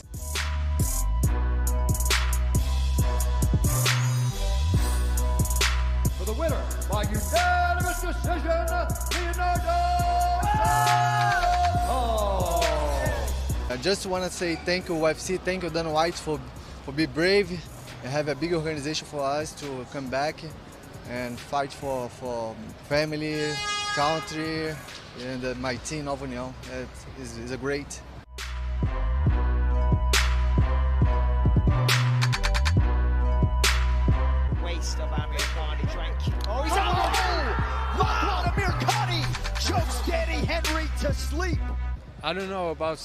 For the winner, by unanimous decision, Leonardo! I just want to say thank you UFC, thank you Dana White for being brave and have a big organization for us to come back and fight for family, country, and my team Nova União. It is a great. Waste of Amirkhani drank. Oh, he's out! Look, Amirkhani chokes Danny Henry to sleep. I don't know about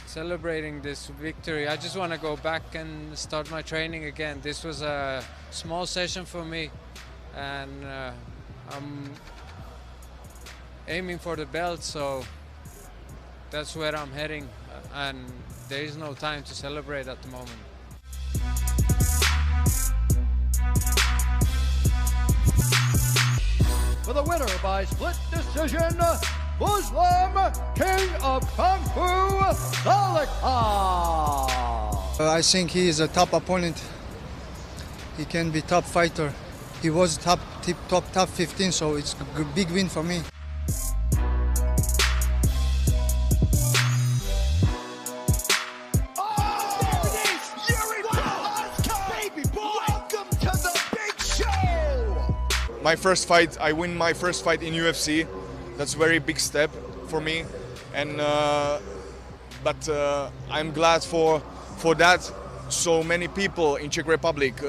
celebrating this victory. I just want to go back and start my training again. This was a small session for me, and I'm aiming for the belt, so that's where I'm heading, and there is no time to celebrate at the moment. For the winner by split decision, Muslim King of Kung Fu, Salika. I think he is a top opponent. He can be top fighter. He was top 15, so it's a big win for me. My first fight, I win my first fight in UFC. That's a very big step for me, and but I'm glad for that. So many people in Czech Republic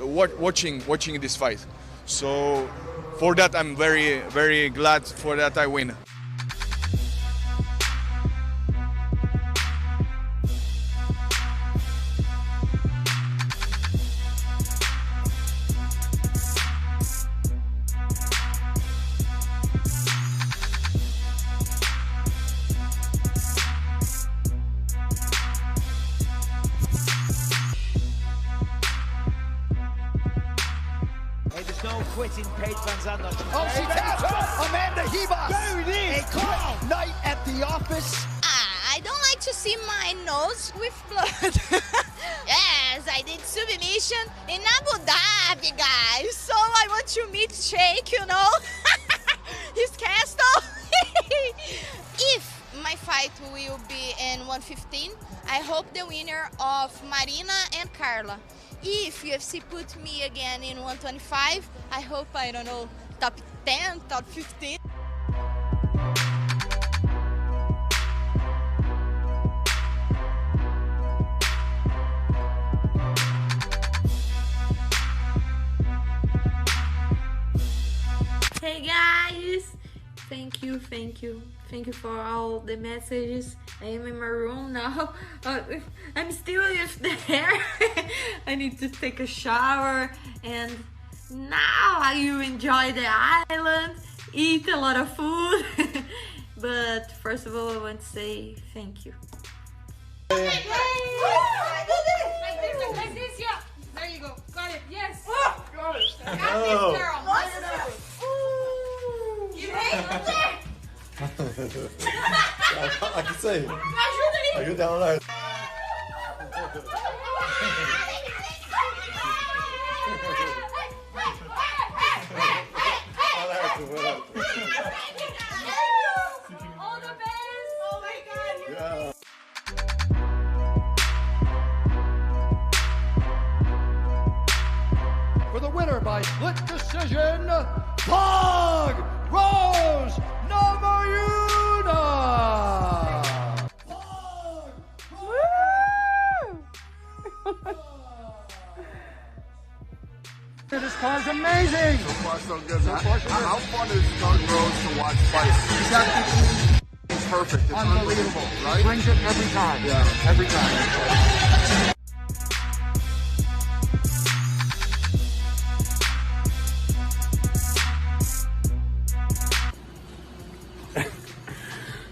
watching this fight. So for that, I'm very glad for that I win. No quitting, Paige Van Zandt. Oh, she tapped her! Amanda Hebas! There it is! A quick night at the office. I don't like to see my nose with blood. Yes, I did submission in Abu Dhabi, guys. So I want to meet Sheikh, you know, his castle. If my fight will be in 115. I hope the winner of Marina and Carla. If UFC put me again in 125, I hope, I don't know, top 10, top 15. Hey guys! Thank you for all the messages. I am in my room now. I'm still with the hair. I need to take a shower, and now I will enjoy the island, eat a lot of food. But first of all, I want to say thank you. Hey. Like this, yeah. There you go. Got it. Yes. Got it. Got this, girl. You made it. I can say. Ajuda ela. All the best. Oh my God. Yeah. For the winner by split decision, Pog Rose Namajunas! This car's amazing! So far, so good. How fun is Doug Rose to watch fight? It's perfect. It's unbelievable, right? Brings it every time. Yeah, every time.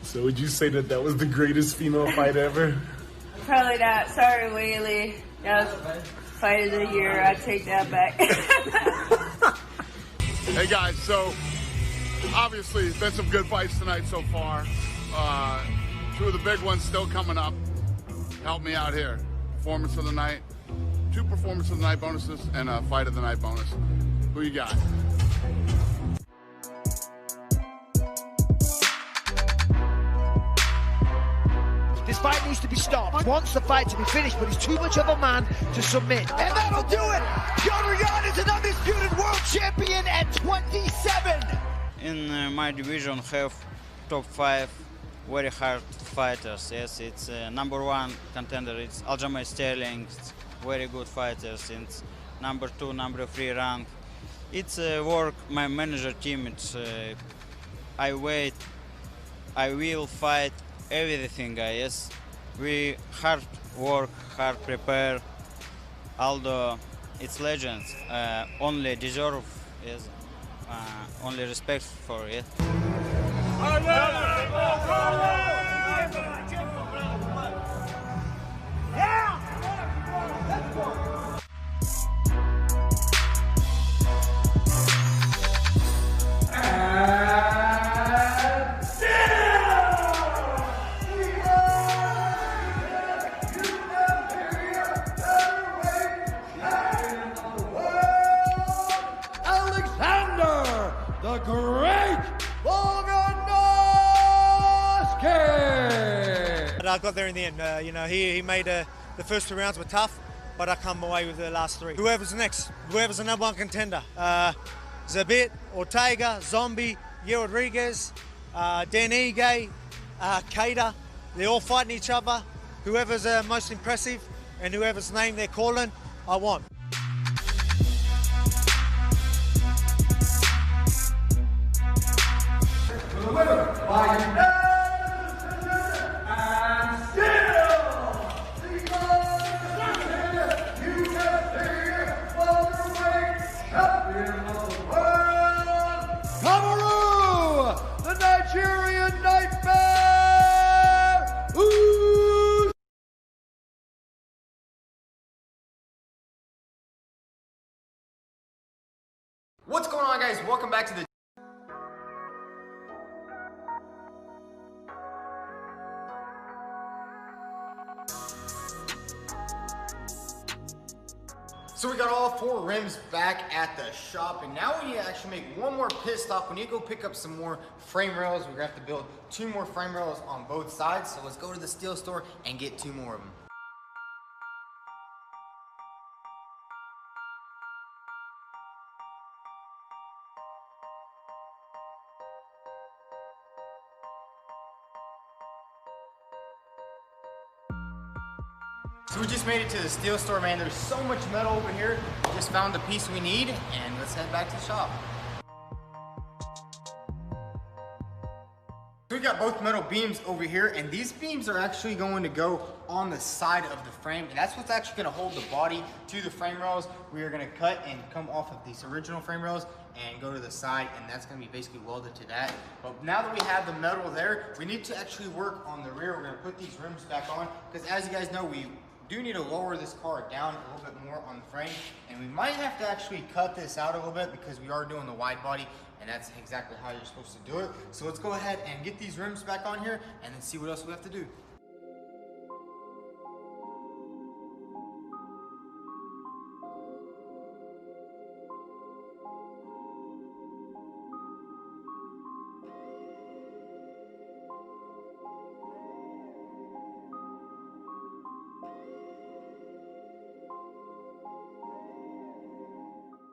So would you say that was the greatest female fight ever? Probably not. Sorry, Whaley. That was fight of the year. I take that back. Hey guys, so obviously there's been some good fights tonight so far. Two of the big ones still coming up. Help me out here. Performance of the night, 2 performance of the night bonuses, and a fight of the night bonus. Who you got? This fight needs to be stopped. Wants the fight to be finished, but he's too much of a man to submit. And that'll do it! Petr Yan is an undisputed world champion at 27! In my division have top 5 very hard fighters. Yes, it's number 1 contender, it's Aljamain Sterling, it's very good fighters. It's number 2, number 3 rank. It's work, my manager team, it's I wait, I will fight everything, guys. We hard work, hard prepare. Although it's legends, only deserve, yes, only respect for it. Alexander the Great Volkanovski! I got there in the end. You know, he made the first 2 rounds were tough, but I come away with the last 3. Whoever's next, whoever's the number 1 contender, Zabit, Ortega, Zombie, Ye Rodriguez, Dan Ige, Cater, they're all fighting each other. Whoever's most impressive and whoever's name they're calling, I want. The winner by unanimous decision and still the UFC welterweight champion of the world, Kamaru, the Nigerian Nightmare. Ooh. What's going on, guys? Welcome back to the So we got all 4 rims back at the shop, and now we need to actually make one more pit stop. We need to go pick up some more frame rails. We're gonna have to build 2 more frame rails on both sides. So let's go to the steel store and get 2 more of them. So we just made it to the steel store, man. There's so much metal over here. We just found the piece we need, and let's head back to the shop. So we got both metal beams over here, and these beams are actually going to go on the side of the frame, and that's what's actually going to hold the body to the frame rails. We are going to cut and come off of these original frame rails and go to the side, and that's going to be basically welded to that. But now that we have the metal there, we need to actually work on the rear. We're going to put these rims back on, because as you guys know, we do need to lower this car down a little bit more on the frame, and we might have to actually cut this out a little bit because we are doing the wide body, and that's exactly how you're supposed to do it. So let's go ahead and get these rims back on here and then see what else we have to do.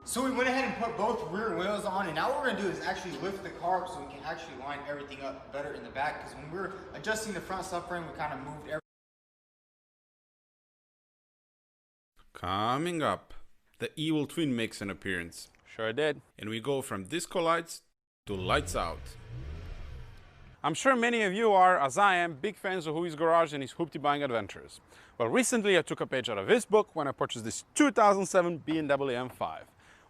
So we went ahead and put both rear wheels on, and now what we're going to do is actually lift the car up so we can actually line everything up better in the back, because when we were adjusting the front subframe, we kind of moved everything. Coming up, the evil twin makes an appearance. Sure did. And we go from disco lights to lights out. I'm sure many of you are, as I am, big fans of Huey's Garage and his hoopty buying adventures. Well, recently I took a page out of his book when I purchased this 2007 BMW M5.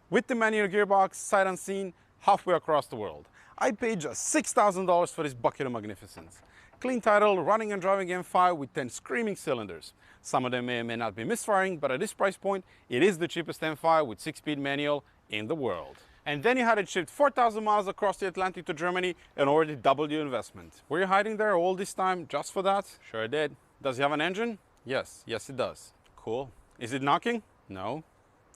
With the manual gearbox, sight unseen, halfway across the world. I paid just $6,000 for this bucket of magnificence. Clean title, running and driving M5 with 10 screaming cylinders. Some of them may or may not be misfiring, but at this price point, it is the cheapest M5 with 6-speed manual in the world. And then you had it shipped 4,000 miles across the Atlantic to Germany and already doubled your investment. Were you hiding there all this time just for that? Sure did. Does it have an engine? Yes, it does. Cool. Is it knocking? No.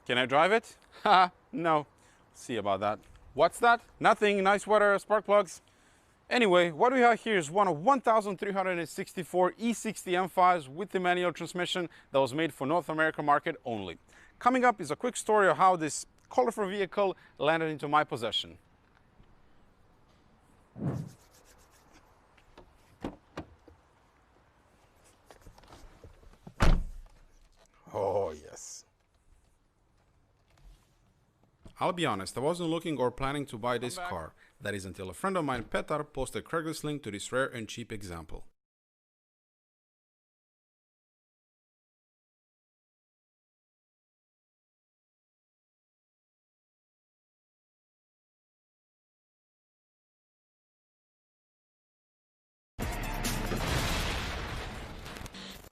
Can I drive it? Haha, no. See about that. What's that? Nothing, nice weather, spark plugs. Anyway, what we have here is one of 1,364 E60 M5s with the manual transmission that was made for North American market only. Coming up is a quick story of how this colorful vehicle landed into my possession. Oh, yes. I'll be honest, I wasn't looking or planning to buy this car. That is until a friend of mine, Petar, posted a Craigslist link to this rare and cheap example.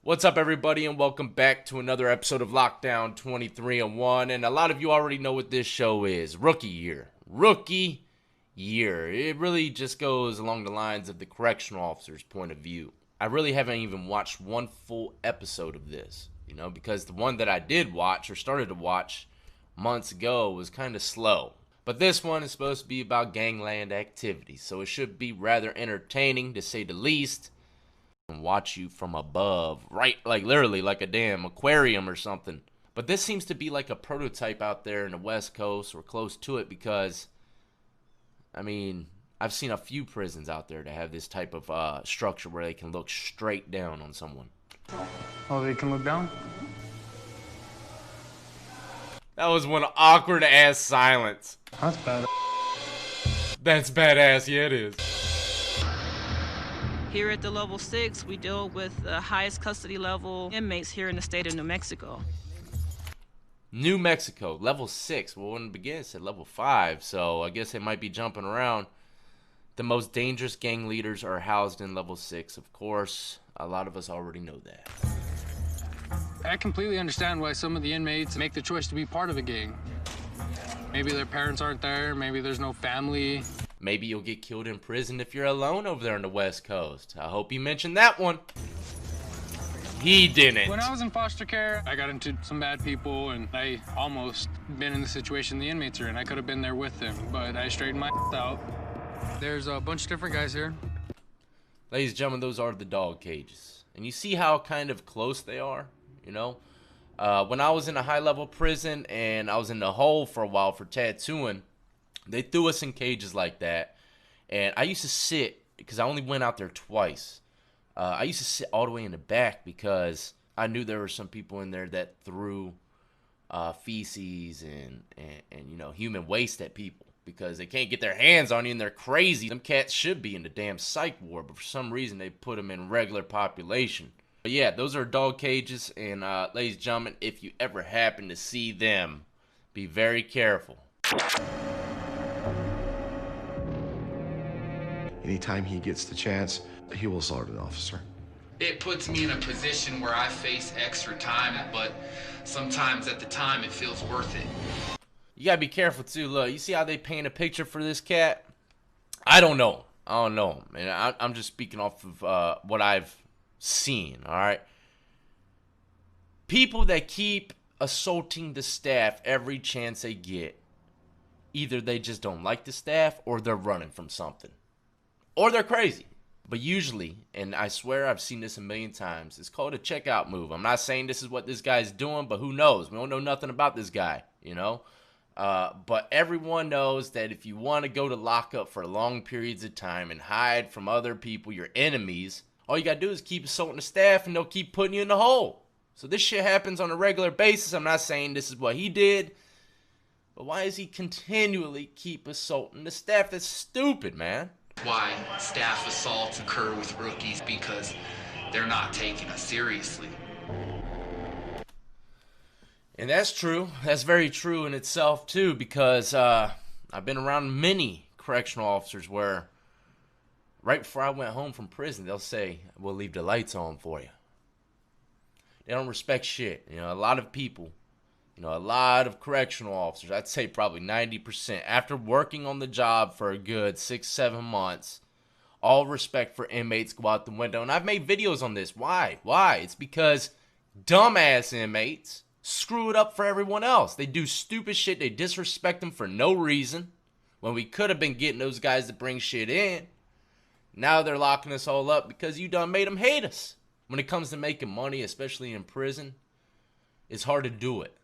What's up, everybody, and welcome back to another episode of Lockdown 23-1. And a lot of you already know what this show is. Rookie year. Rookie year. It really just goes along the lines of the correctional officer's point of view. I really haven't even watched one full episode of this, you know, because the one that I did watch or started to watch months ago was kind of slow. But this one is supposed to be about gangland activity, so it should be rather entertaining, to say the least. And watch you from above, right, like literally like a damn aquarium or something. But this seems to be like a prototype out there in the West Coast or close to it, because I mean, I've seen a few prisons out there that have this type of structure where they can look straight down on someone. Oh, they can look down? That was one awkward ass silence. That's bad. That's badass, yeah it is. Here at the level 6, we deal with the highest custody level inmates here in the state of New Mexico. New Mexico, level 6. Well, when it began, it said level 5, so I guess they might be jumping around. The most dangerous gang leaders are housed in level 6, of course. A lot of us already know that. I completely understand why some of the inmates make the choice to be part of a gang. Maybe their parents aren't there, maybe there's no family. Maybe you'll get killed in prison if you're alone over there on the West Coast. I hope you mentioned that one. he didn't. When I was in foster care, I got into some bad people, and I almost been in the situation the inmates are in. I could have been there with them, but I straightened my out. There's a bunch of different guys here. Ladies and gentlemen, those are the dog cages. And you see how kind of close they are, you know? When I was in a high-level prison and I was in the hole for a while for tattooing, they threw us in cages like that. And I used to sit, because I only went out there twice. I used to sit all the way in the back because I knew there were some people in there that threw feces and you know, human waste at people because they can't get their hands on you and they're crazy. Them cats should be in the damn psych ward, but for some reason they put them in regular population. But yeah, those are dog cages, and ladies and gentlemen, if you ever happen to see them, be very careful. Anytime he gets the chance, he will assault an officer. It puts me in a position where I face extra time, but sometimes at the time it feels worth it. You gotta be careful too. Look, you see how they paint a picture for this cat? I don't know. And I'm just speaking off of what I've seen, all right? People that keep assaulting the staff every chance they get, either they just don't like the staff or they're running from something. Or they're crazy. But usually, and I swear I've seen this a million times, it's called a checkout move. I'm not saying this is what this guy's doing, but who knows? We don't know nothing about this guy, you know? But everyone knows that if you want to go to lockup for long periods of time and hide from other people, your enemies, all you got to do is keep assaulting the staff and they'll keep putting you in the hole. So this shit happens on a regular basis. I'm not saying this is what he did. But why does he continually keep assaulting the staff? That's stupid, man. Why staff assaults occur with rookies, because they're not taking us seriously. And that's true. That's very true in itself, too, because I've been around many correctional officers where right before I went home from prison, they'll say, we'll leave the lights on for you. They don't respect shit. You know, a lot of people, you know, a lot of correctional officers, I'd say probably 90%, after working on the job for a good 6-7 months, all respect for inmates go out the window. And I've made videos on this. Why? It's because dumbass inmates screw it up for everyone else. They do stupid shit. They disrespect them for no reason when we could have been getting those guys to bring shit in. Now they're locking us all up because you done made them hate us. When it comes to making money, especially in prison, it's hard to do it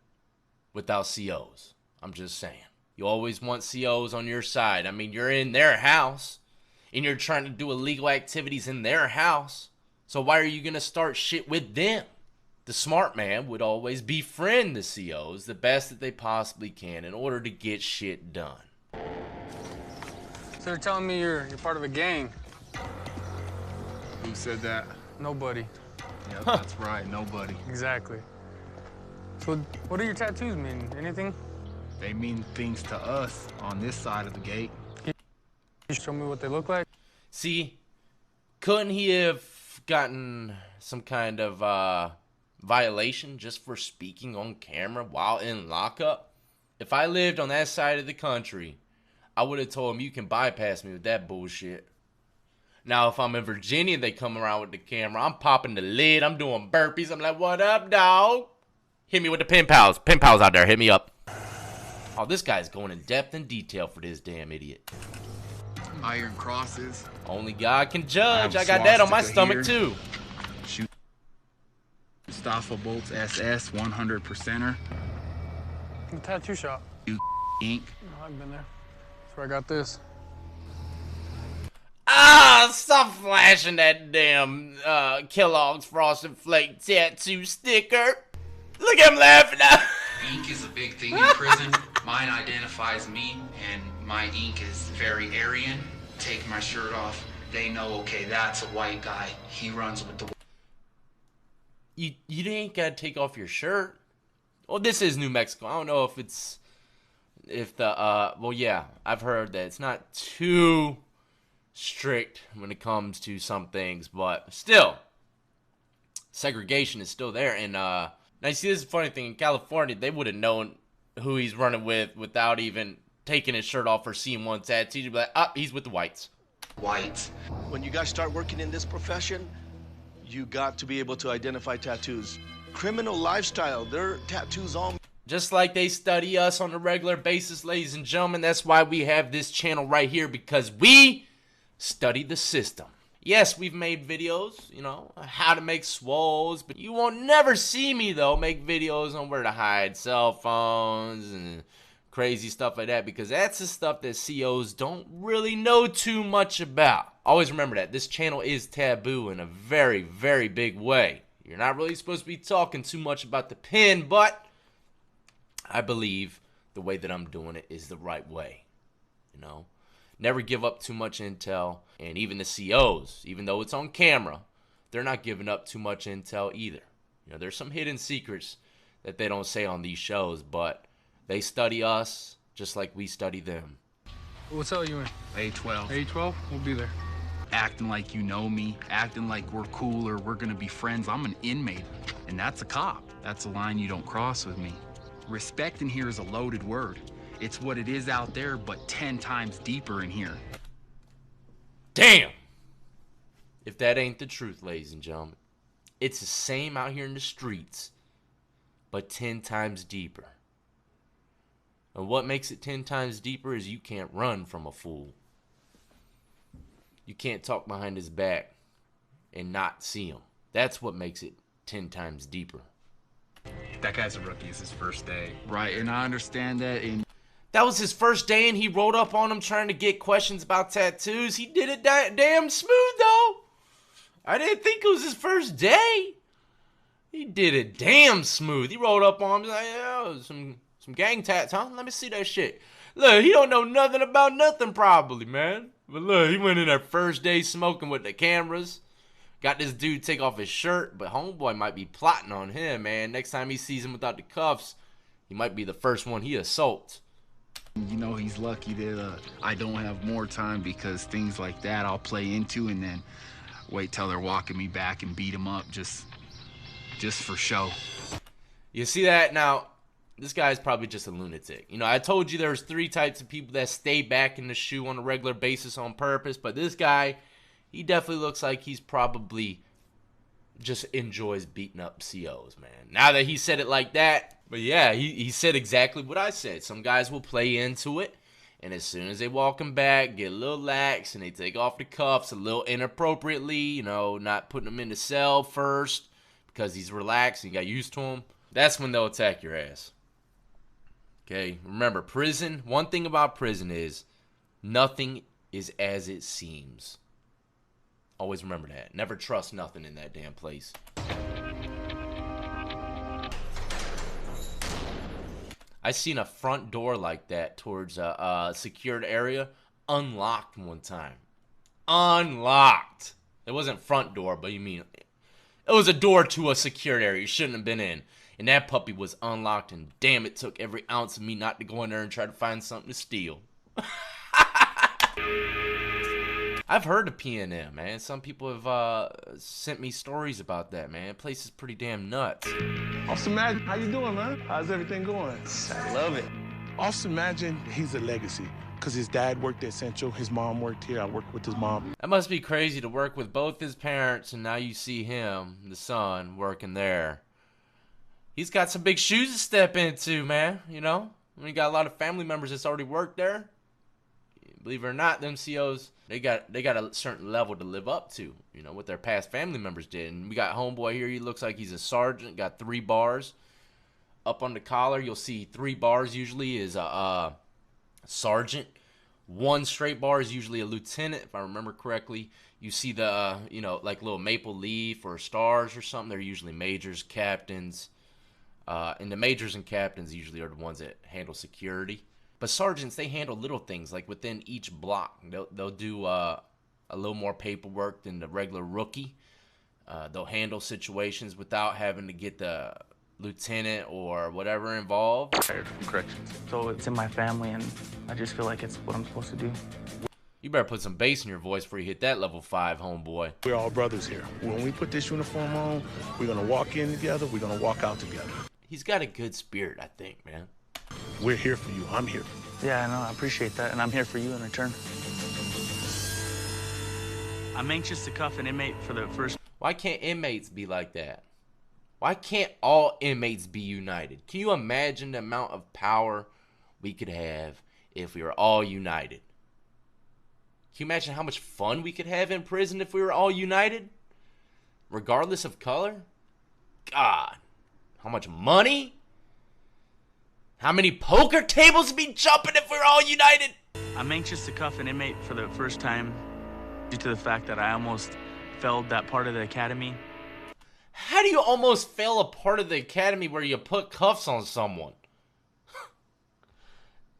without COs. I'm just saying. You always want COs on your side. I mean, you're in their house and you're trying to do illegal activities in their house. So why are you going to start shit with them? The smart man would always befriend the COs the best that they possibly can in order to get shit done. So they're telling me you're part of a gang. Who said that? Nobody. Yeah, that's right, nobody. Exactly. So what do your tattoos mean? Anything? They mean things to us on this side of the gate. Can you show me what they look like? See, couldn't he have gotten some kind of violation just for speaking on camera while in lockup? If I lived on that side of the country, I would have told him you can bypass me with that bullshit. Now, if I'm in Virginia, they come around with the camera. I'm popping the lid. I'm doing burpees. I'm like, what up, dog? Hit me with the pen pals. Pen pals out there. Hit me up. Oh, this guy's going in depth and detail for this damn idiot. Iron crosses. Only God can judge. I got that on my stomach, too. Shoot. Staffa bolts SS 100%er. The tattoo shop. You ink. Oh, I've been there. That's where I got this. Ah, stop flashing that damn Kellogg's Frosted Flake tattoo sticker. Look at him laughing now. Ink is a big thing in prison. Mine identifies me, and my ink is very Aryan. Take my shirt off, they know, okay, that's a white guy. He runs with the... You ain't gotta take off your shirt. Well, this is New Mexico. I don't know if well, yeah, I've heard that it's not too strict when it comes to some things, but still, segregation is still there. And now you see, this is a funny thing. In California, they would have known who he's running with without even taking his shirt off or seeing one tattoo. You'd be like, he's with the whites. Whites. When you guys start working in this profession, you got to be able to identify tattoos. Criminal lifestyle, their tattoos all... Just like they study us on a regular basis, ladies and gentlemen, that's why we have this channel right here, because we study the system. Yes, we've made videos, you know, how to make swoles, but you won't never see me, though, make videos on where to hide cell phones and crazy stuff like that, because that's the stuff that COs don't really know too much about. Always remember that. This channel is taboo in a very, very big way. You're not really supposed to be talking too much about the pen, but I believe the way that I'm doing it is the right way, you know. Never give up too much intel, and even the COs, even though it's on camera, they're not giving up too much intel either. You know, there's some hidden secrets that they don't say on these shows, but they study us just like we study them. What cell are you in? A12. A12? We'll be there. Acting like you know me, acting like we're cool or we're gonna be friends. I'm an inmate, and that's a cop. That's a line you don't cross with me. Respect in here is a loaded word. It's what it is out there, but 10 times deeper in here. Damn! If that ain't the truth, ladies and gentlemen. It's the same out here in the streets, but 10 times deeper. And what makes it 10 times deeper is you can't run from a fool. You can't talk behind his back and not see him. That's what makes it 10 times deeper. That guy's a rookie. It's his first day. Right, and I understand that. That was his first day, and he rolled up on him trying to get questions about tattoos. He did it damn smooth, though. I didn't think it was his first day. He did it damn smooth. He rolled up on him like, yeah, some gang tats, huh? Let me see that shit. Look, he don't know nothing about nothing probably, man. But look, he went in there first day smoking with the cameras. Got this dude take off his shirt, but homeboy might be plotting on him, man. Next time he sees him without the cuffs, he might be the first one he assaults. You know, he's lucky that I don't have more time, because things like that I'll play into and then wait till they're walking me back and beat him up just for show. You see that? Now, this guy's probably just a lunatic. You know, I told you there's 3 types of people that stay back in the shoe on a regular basis on purpose, but this guy, he definitely looks like he's probably just enjoys beating up COs, man. Now that he said it like that, but yeah, he said exactly what I said. Some guys will play into it, and as soon as they walk him back, get a little lax, and they take off the cuffs a little inappropriately, you know, not putting him in the cell first because he's relaxed and you got used to him, that's when they'll attack your ass. Okay, remember, prison, one thing about prison is nothing is as it seems. Always remember that. Never trust nothing in that damn place. I seen a front door like that towards a secured area unlocked one time. Unlocked. It wasn't front door, but you mean it was a door to a secured area you shouldn't have been in. And that puppy was unlocked, and damn, it took every ounce of me not to go in there and try to find something to steal. I've heard of PNM, man. Some people have sent me stories about that, man. The place is pretty damn nuts. Officer Madden, how you doing, man? How's everything going? I love it. Officer Madden, he's a legacy. Because his dad worked at Central, his mom worked here, I worked with his mom. That must be crazy to work with both his parents, and now you see him, the son, working there. He's got some big shoes to step into, man, you know? We got a lot of family members that's already worked there. Believe it or not, them COs, they got a certain level to live up to, you know, what their past family members did. And we got homeboy here, he looks like he's a sergeant, got 3 bars. Up on the collar, you'll see 3 bars usually is a sergeant. 1 straight bar is usually a lieutenant, if I remember correctly. You see the, you know, like little maple leaf or stars or something, they're usually majors, captains. And the majors and captains usually are the ones that handle security. But sergeants, they handle little things, like within each block. They'll do a little more paperwork than the regular rookie. They'll handle situations without having to get the lieutenant or whatever involved. Corrections. So it's in my family, and I just feel like it's what I'm supposed to do. You better put some bass in your voice before you hit that level 5, homeboy. We're all brothers here. When we put this uniform on, we're going to walk in together, we're going to walk out together. He's got a good spirit, I think, man. We're here for you. I'm here for you. Yeah, I know. I appreciate that, and I'm here for you in return. I'm anxious to cuff an inmate for the first... Why can't inmates be like that? Why can't all inmates be united? Can you imagine the amount of power we could have if we were all united? Can you imagine how much fun we could have in prison if we were all united? Regardless of color? God. How much money? How many poker tables would be jumping if we were all united? I'm anxious to cuff an inmate for the first time due to the fact that I almost failed that part of the academy. How do you almost fail a part of the academy where you put cuffs on someone?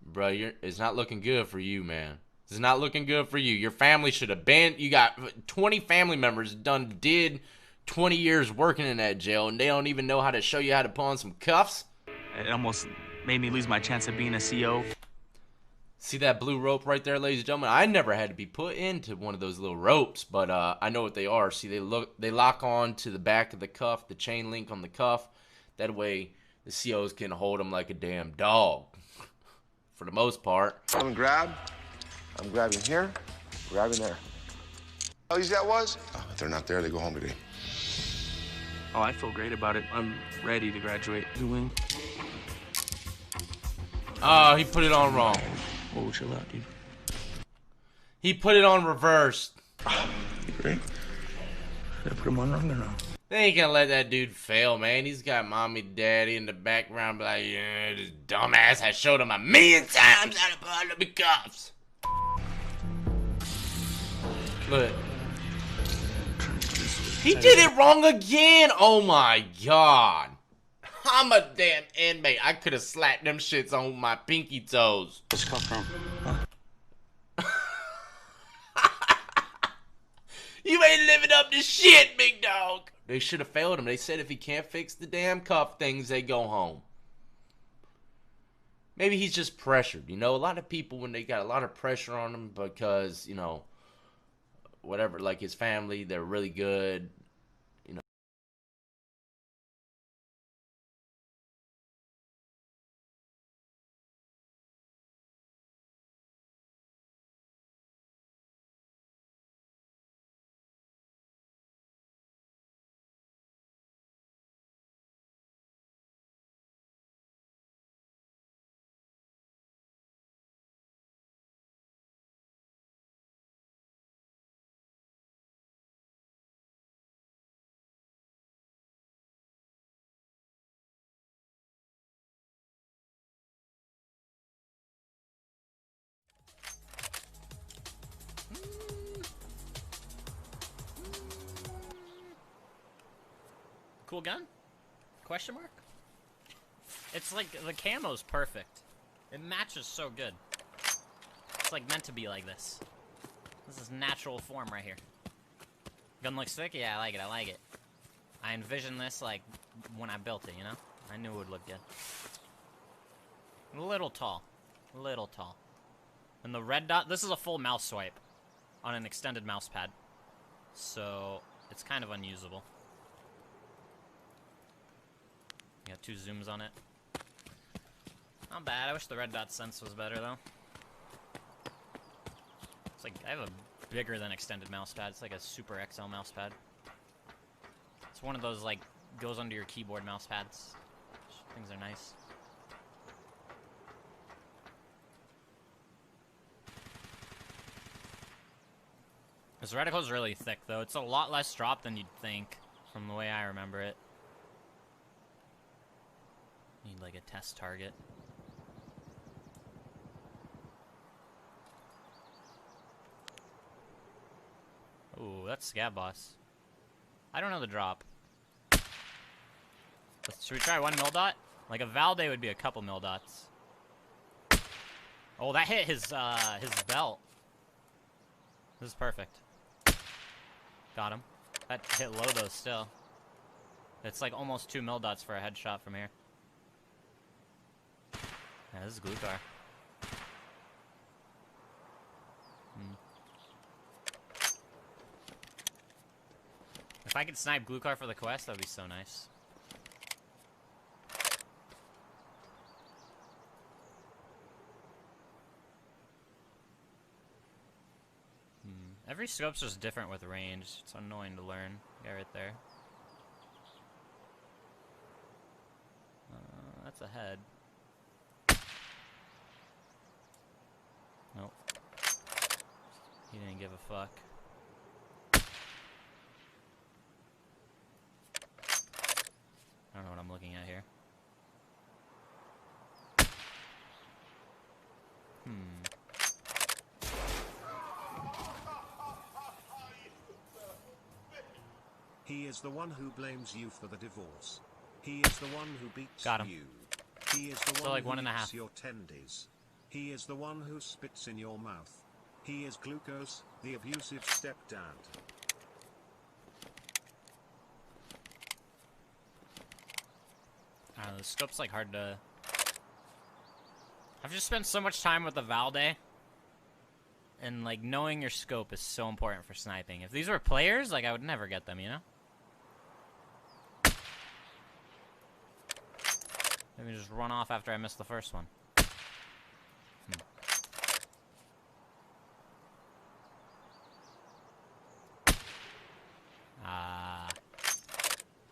Bro, it's not looking good for you, man. It's not looking good for you. Your family should have been... You got 20 family members did 20 years working in that jail, and they don't even know how to show you how to put on some cuffs? It almost made me lose my chance of being a CO. See that blue rope right there, ladies and gentlemen? I never had to be put into one of those little ropes, but I know what they are. See, they lock on to the back of the cuff, the chain link on the cuff. That way, the COs can hold them like a damn dog, for the most part. I'm grabbing here, grabbing there. All these that was? If they're not there, they go home today. Oh, I feel great about it. I'm ready to graduate. You win. Oh, he put it on wrong. Oh, chill out, dude. He put it on reverse. Great. Did I put him on wrong or no? They ain't gonna let that dude fail, man. He's got mommy, daddy in the background, be like, yeah, this dumbass has showed him 1,000,000 times how to put on the cuffs. Look. He did it wrong again. Oh my god. I'm a damn inmate. I could have slapped them shits on my pinky toes. Where's this come from? Huh? You ain't living up to shit, big dog. They should have failed him. They said if he can't fix the damn cuff things, they go home. Maybe he's just pressured. You know, a lot of people, when they got a lot of pressure on them because, you know, whatever, like his family, they're really good. Cool gun? Question mark? It's like the camo's perfect. It matches so good. It's like meant to be like this. This is natural form right here. Gun looks thick? Yeah, I like it. I like it. I envisioned this like when I built it, you know? I knew it would look good. A little tall. A little tall. And the red dot, this is a full mouse swipe on an extended mouse pad. So it's kind of unusable. Got 2 zooms on it. Not bad. I wish the red dot sense was better though. It's like I have a bigger than extended mouse pad. It's like a super XL mouse pad. It's one of those like goes under your keyboard mouse pads. Things are nice. This reticle is really thick though. It's a lot less drop than you'd think from the way I remember it. Need like a test target. Ooh, that's Scab Boss. I don't know the drop. Should we try 1 mil dot? Like a Valde would be a couple mil dots. Oh, that hit his belt. This is perfect. Got him. That hit low though still. It's like almost 2 mil dots for a headshot from here. Yeah, this is glue car. If I could snipe glue car for the quest, that would be so nice. Every scope's just different with range. It's annoying to learn. Guy right there. That's a head. Nope. He didn't give a fuck. I don't know what I'm looking at here. He is the one who blames you for the divorce. He is the one who beats Got him. you. He is the So one like who 1.5. eats your tendies. He is the one who spits in your mouth. He is Glucose, the abusive stepdad. I don't know, the scope's like hard to... I've just spent so much time with the Valde. And like knowing your scope is so important for sniping. If these were players, like I would never get them, you know? Let me just run off after I missed the first one.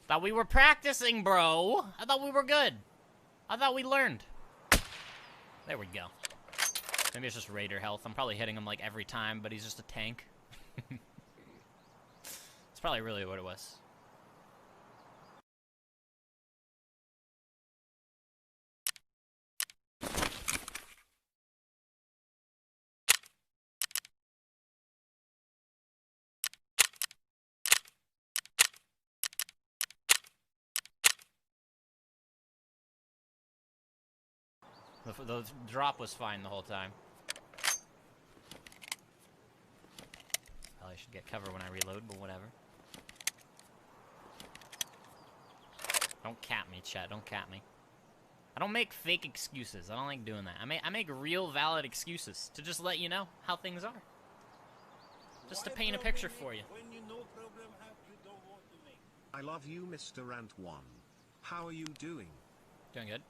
Thought we were practicing, bro. I thought we were good. I thought we learned. There we go. Maybe it's just Raider health. I'm probably hitting him like every time, but he's just a tank. It's probably really what it was. The drop was fine the whole time. Probably should get cover when I reload, but whatever. Don't cap me, chat. Don't cap me. I don't make fake excuses. I don't like doing that. I make real, valid excuses to just let you know how things are. Just to paint a picture for you. I love you, Mr. Ant1. How are you doing? Doing good.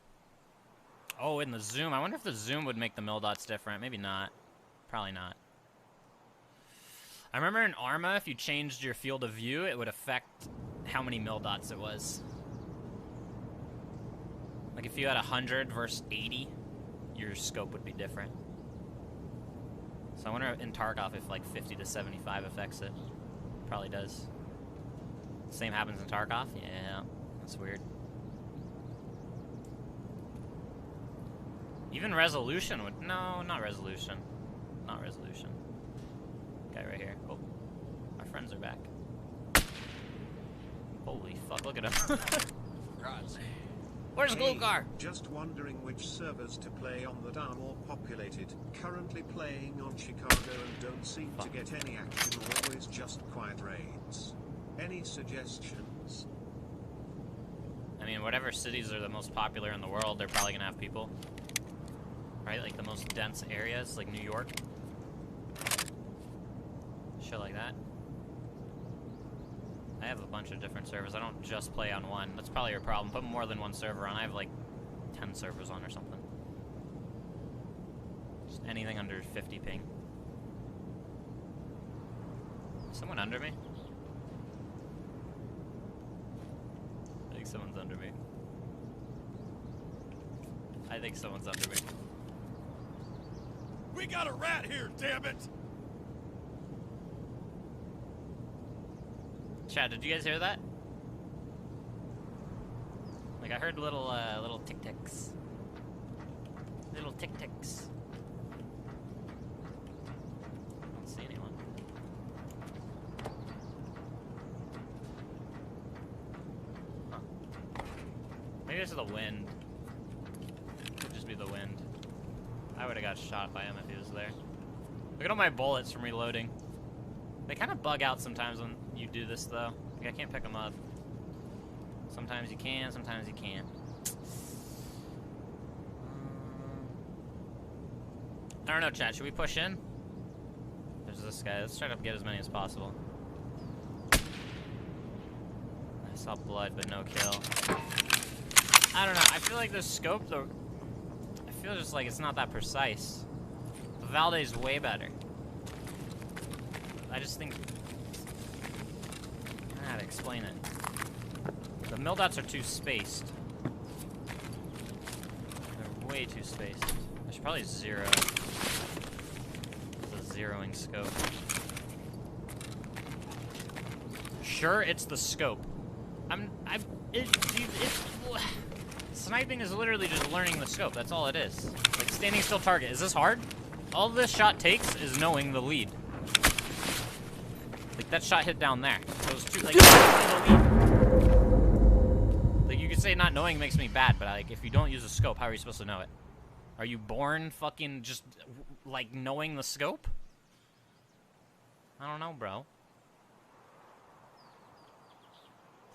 Oh, in the zoom. I wonder if the zoom would make the mill dots different. Maybe not. Probably not. I remember in Arma, if you changed your field of view, it would affect how many mill dots it was. Like if you had 100 versus 80, your scope would be different. So I wonder in Tarkov if like 50 to 75 affects it. Probably does. Same happens in Tarkov? Yeah, that's weird. Even resolution would... No, not resolution. Not resolution. Guy right here. Oh. Our friends are back. Holy fuck, look at him. Where's Glukar? Just wondering which servers to play on that are more populated. Currently playing on Chicago and don't seem to get any action, always just quiet raids. Any suggestions? I mean, whatever cities are the most popular in the world, they're probably gonna have people. Right? Like the most dense areas, like New York. Shit like that. I have a bunch of different servers. I don't just play on one. That's probably your problem. Put more than one server on. I have like 10 servers on or something. Just anything under 50 ping. Someone under me? I think someone's under me. I think someone's under me. We got a rat here, damn it! Chat, did you guys hear that? Like I heard little little tic-tics. Little tic-tics. I don't see anyone. Huh. Maybe it's the wind. Could just be the wind. I would have got shot by him if he was there. Look at all my bullets from reloading. They kind of bug out sometimes when you do this, though. Like, I can't pick them up. Sometimes you can, sometimes you can't. I don't know, chat. Should we push in? There's this guy. Let's try to get as many as possible. I saw blood, but no kill. I don't know. I feel like the scope, though... I feel just like it's not that precise. The Valde's way better. I just think... I don't know how to explain it. The mill dots are too spaced. They're way too spaced. I should probably zero. It's a zeroing scope. Sure, it's the scope. Sniping is literally just learning the scope. That's all it is. Like standing still target. Is this hard? All this shot takes is knowing the lead. Like that shot hit down there. Those two, like, the lead. Like you could say not knowing makes me bad, but like if you don't use a scope, how are you supposed to know it? Are you born fucking just like knowing the scope? I don't know, bro.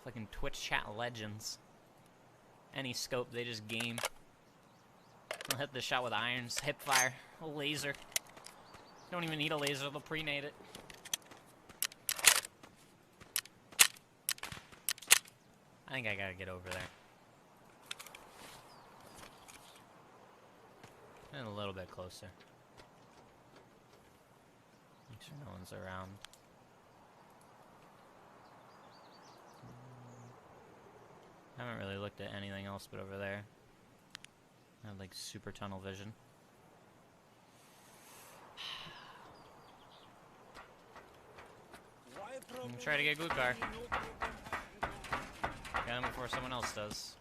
Fucking Twitch chat legends. Any scope, they just game. They'll hit the shot with irons, hip fire, a laser. Don't even need a laser, they'll pre-nade it. I think I gotta get over there. And a little bit closer. Make sure no one's around. I haven't really looked at anything else but over there. I have like super tunnel vision. I'm gonna try to get glue car. Get him before someone else does.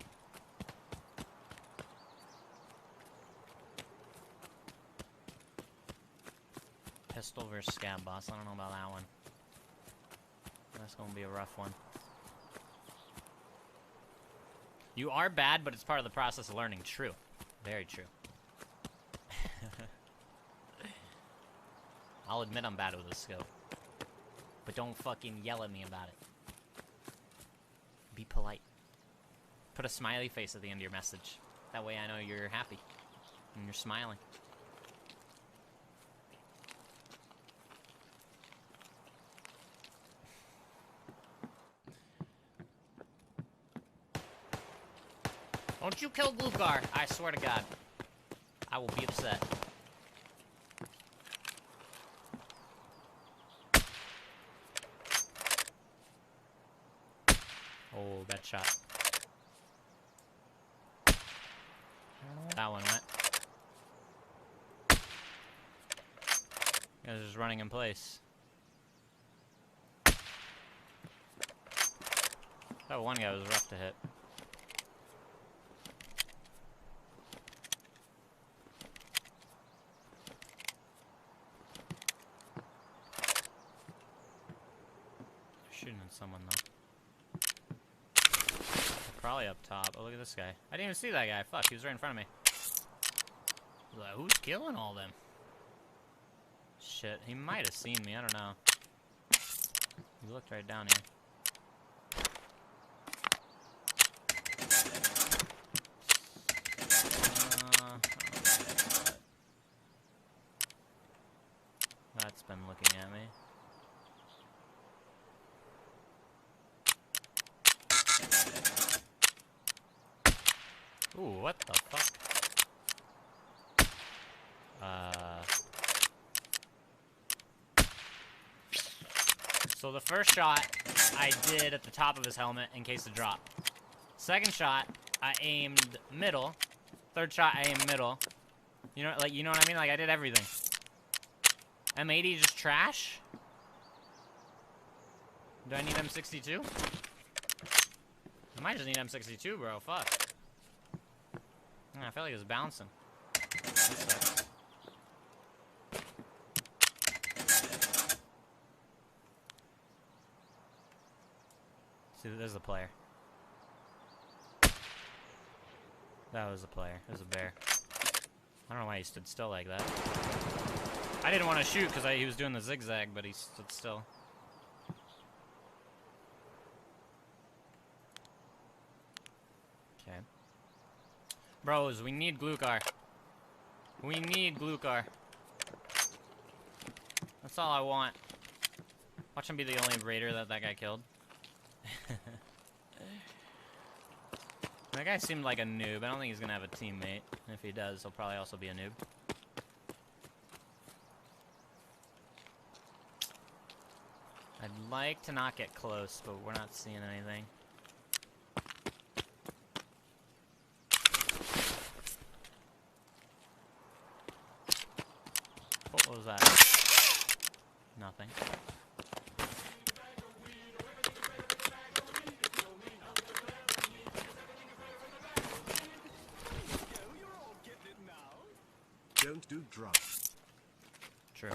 Pistol versus scab boss. I don't know about that one. That's gonna be a rough one. You are bad, but it's part of the process of learning. True. Very true. I'll admit I'm bad with a scope. But don't fucking yell at me about it. Be polite. Put a smiley face at the end of your message. That way I know you're happy. And you're smiling. Don't you kill Glukar, I swear to God. I will be upset. Oh, bad shot. That one went. Guys just running in place. That one guy was rough to hit. Shooting at someone though. Probably up top. Oh, look at this guy. I didn't even see that guy. Fuck, he was right in front of me. Like, who's killing all them? Shit, he might have seen me. I don't know. He looked right down here. That's been looking at me. Ooh, what the fuck? So the first shot I did at the top of his helmet in case of drop. Second shot, I aimed middle. Third shot, I aimed middle. You know, like, you know what I mean? Like, I did everything. M80 just trash? Do I need M62? I might just need M62, bro. Fuck. I feel like it's bouncing. See, there's the player. That was the player. It was a bear. I don't know why he stood still like that. I didn't want to shoot because he was doing the zigzag, but he stood still. Okay. Bros, we need Glukar. We need Glukar. That's all I want. Watch him be the only raider that guy killed. That guy seemed like a noob. I don't think he's gonna have a teammate. If he does, he'll probably also be a noob. like to not get close, but we're not seeing anything. What was that? Nothing. Don't do drugs. True.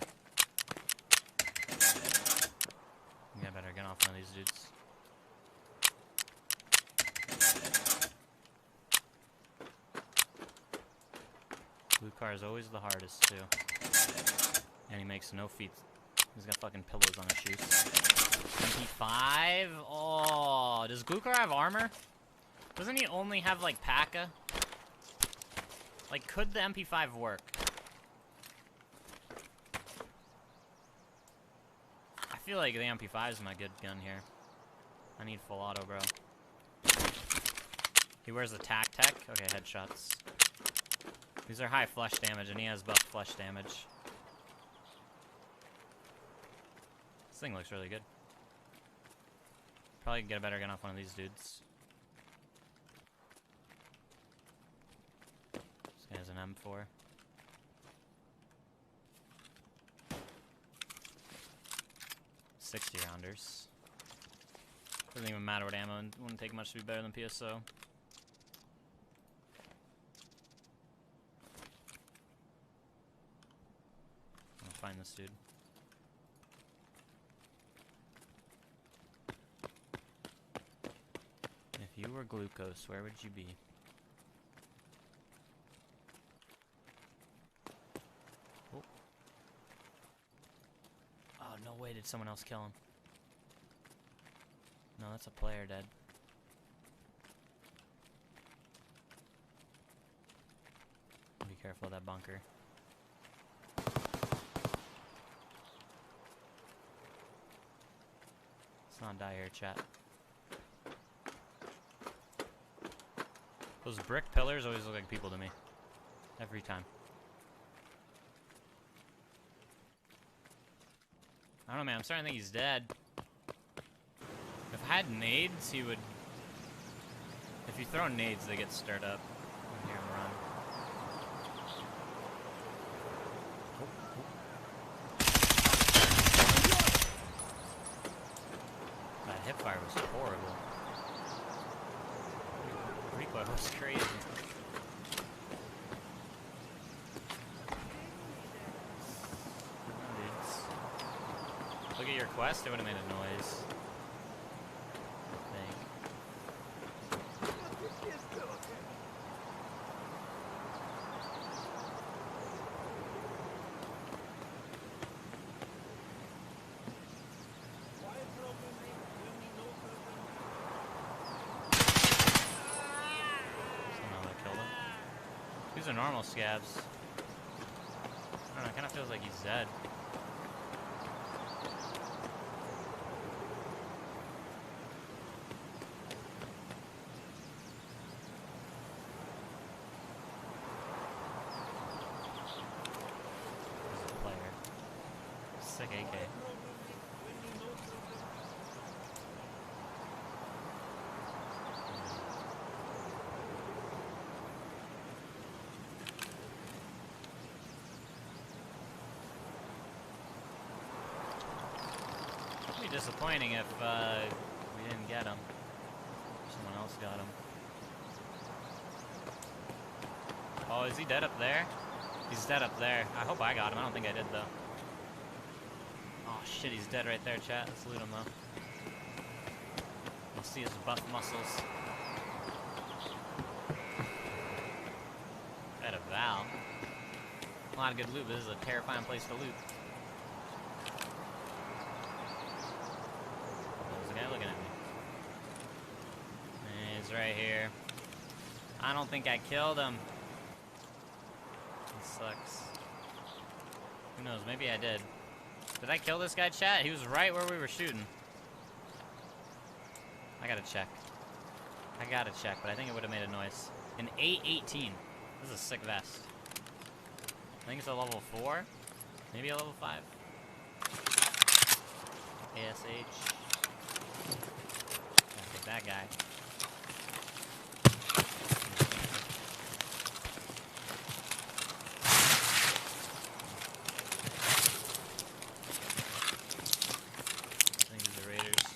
Yeah, better get off one of these dudes. Blue car is always the hardest, too. And he makes no feet. He's got fucking pillows on his shoes. MP5? Oh, does Glue Car have armor? Doesn't he only have, like, P.A.C.A.? Like, could the MP5 work? I feel like the MP5 is my good gun here. I need full auto, bro. He wears the tac tech. Okay, headshots. These are high flush damage, and he has buff flush damage. This thing looks really good. Probably get a better gun off one of these dudes. This guy has an M4. $60 rounders. Doesn't even matter what ammo. It wouldn't take much to be better than PSO. I'll find this dude. If you were glucose, where would you be? Oh. Oh, no way did someone else kill him. No, that's a player dead. Be careful of that bunker. Let's not die here, chat. Those brick pillars always look like people to me. Every time. I don't know, man. I'm starting to think he's dead. If I had nades, he would... If you throw nades, they get stirred up. I hear him run. That hipfire was horrible. Recoil was crazy. Dudes. Look at your quest, it would have made a noise. These are normal scabs. I don't know, it kind of feels like he's dead. This is a player. Sick AK. Disappointing if we didn't get him. Someone else got him. Oh, is he dead up there? He's dead up there. I hope I got him. I don't think I did, though. Oh, shit, he's dead right there, chat. Let's loot him, though. You'll see his buff muscles. Got a Val. A lot of good loot, but this is a terrifying place to loot. Looking at me. He's right here. I don't think I killed him. This sucks. Who knows? Maybe I did. Did I kill this guy, chat? He was right where we were shooting. I gotta check. But I think it would have made a noise. An 818. This is a sick vest. I think it's a level 4. Maybe a level 5. ASH. Gotta take that guy. These are Raiders.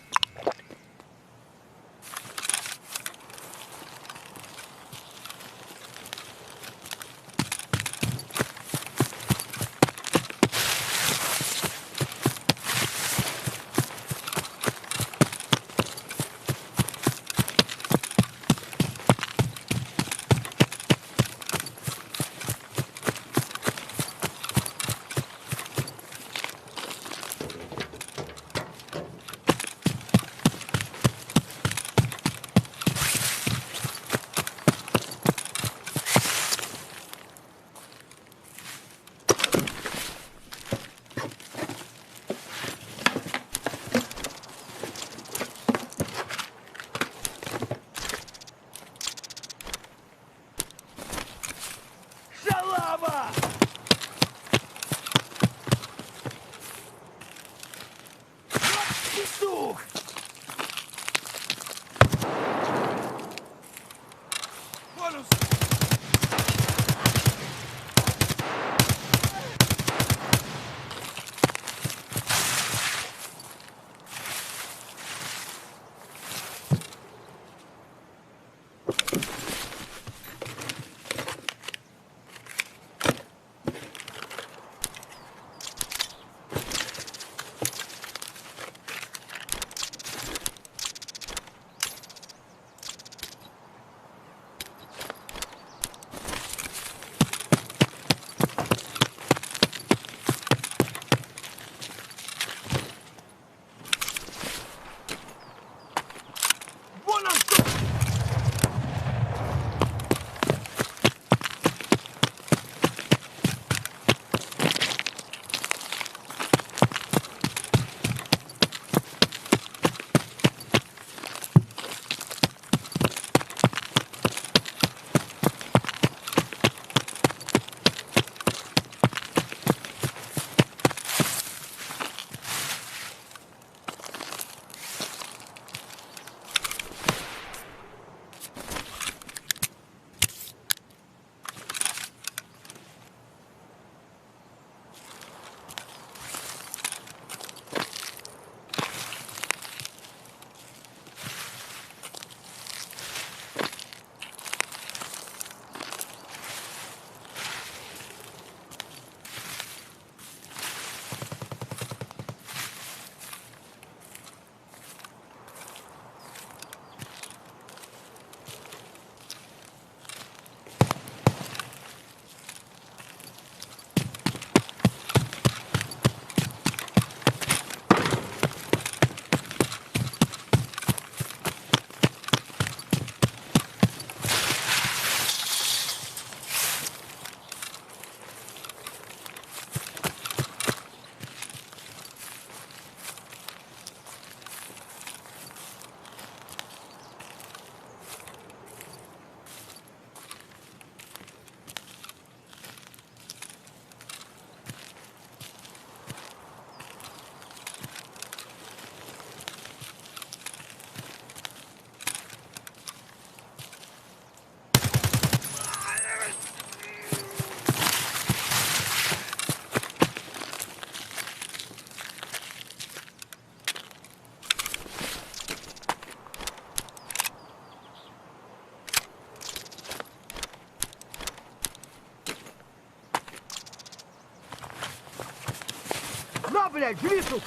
блядь, вису!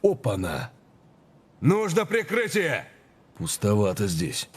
Опа-на! Нужно прикрытие! Пустовато здесь.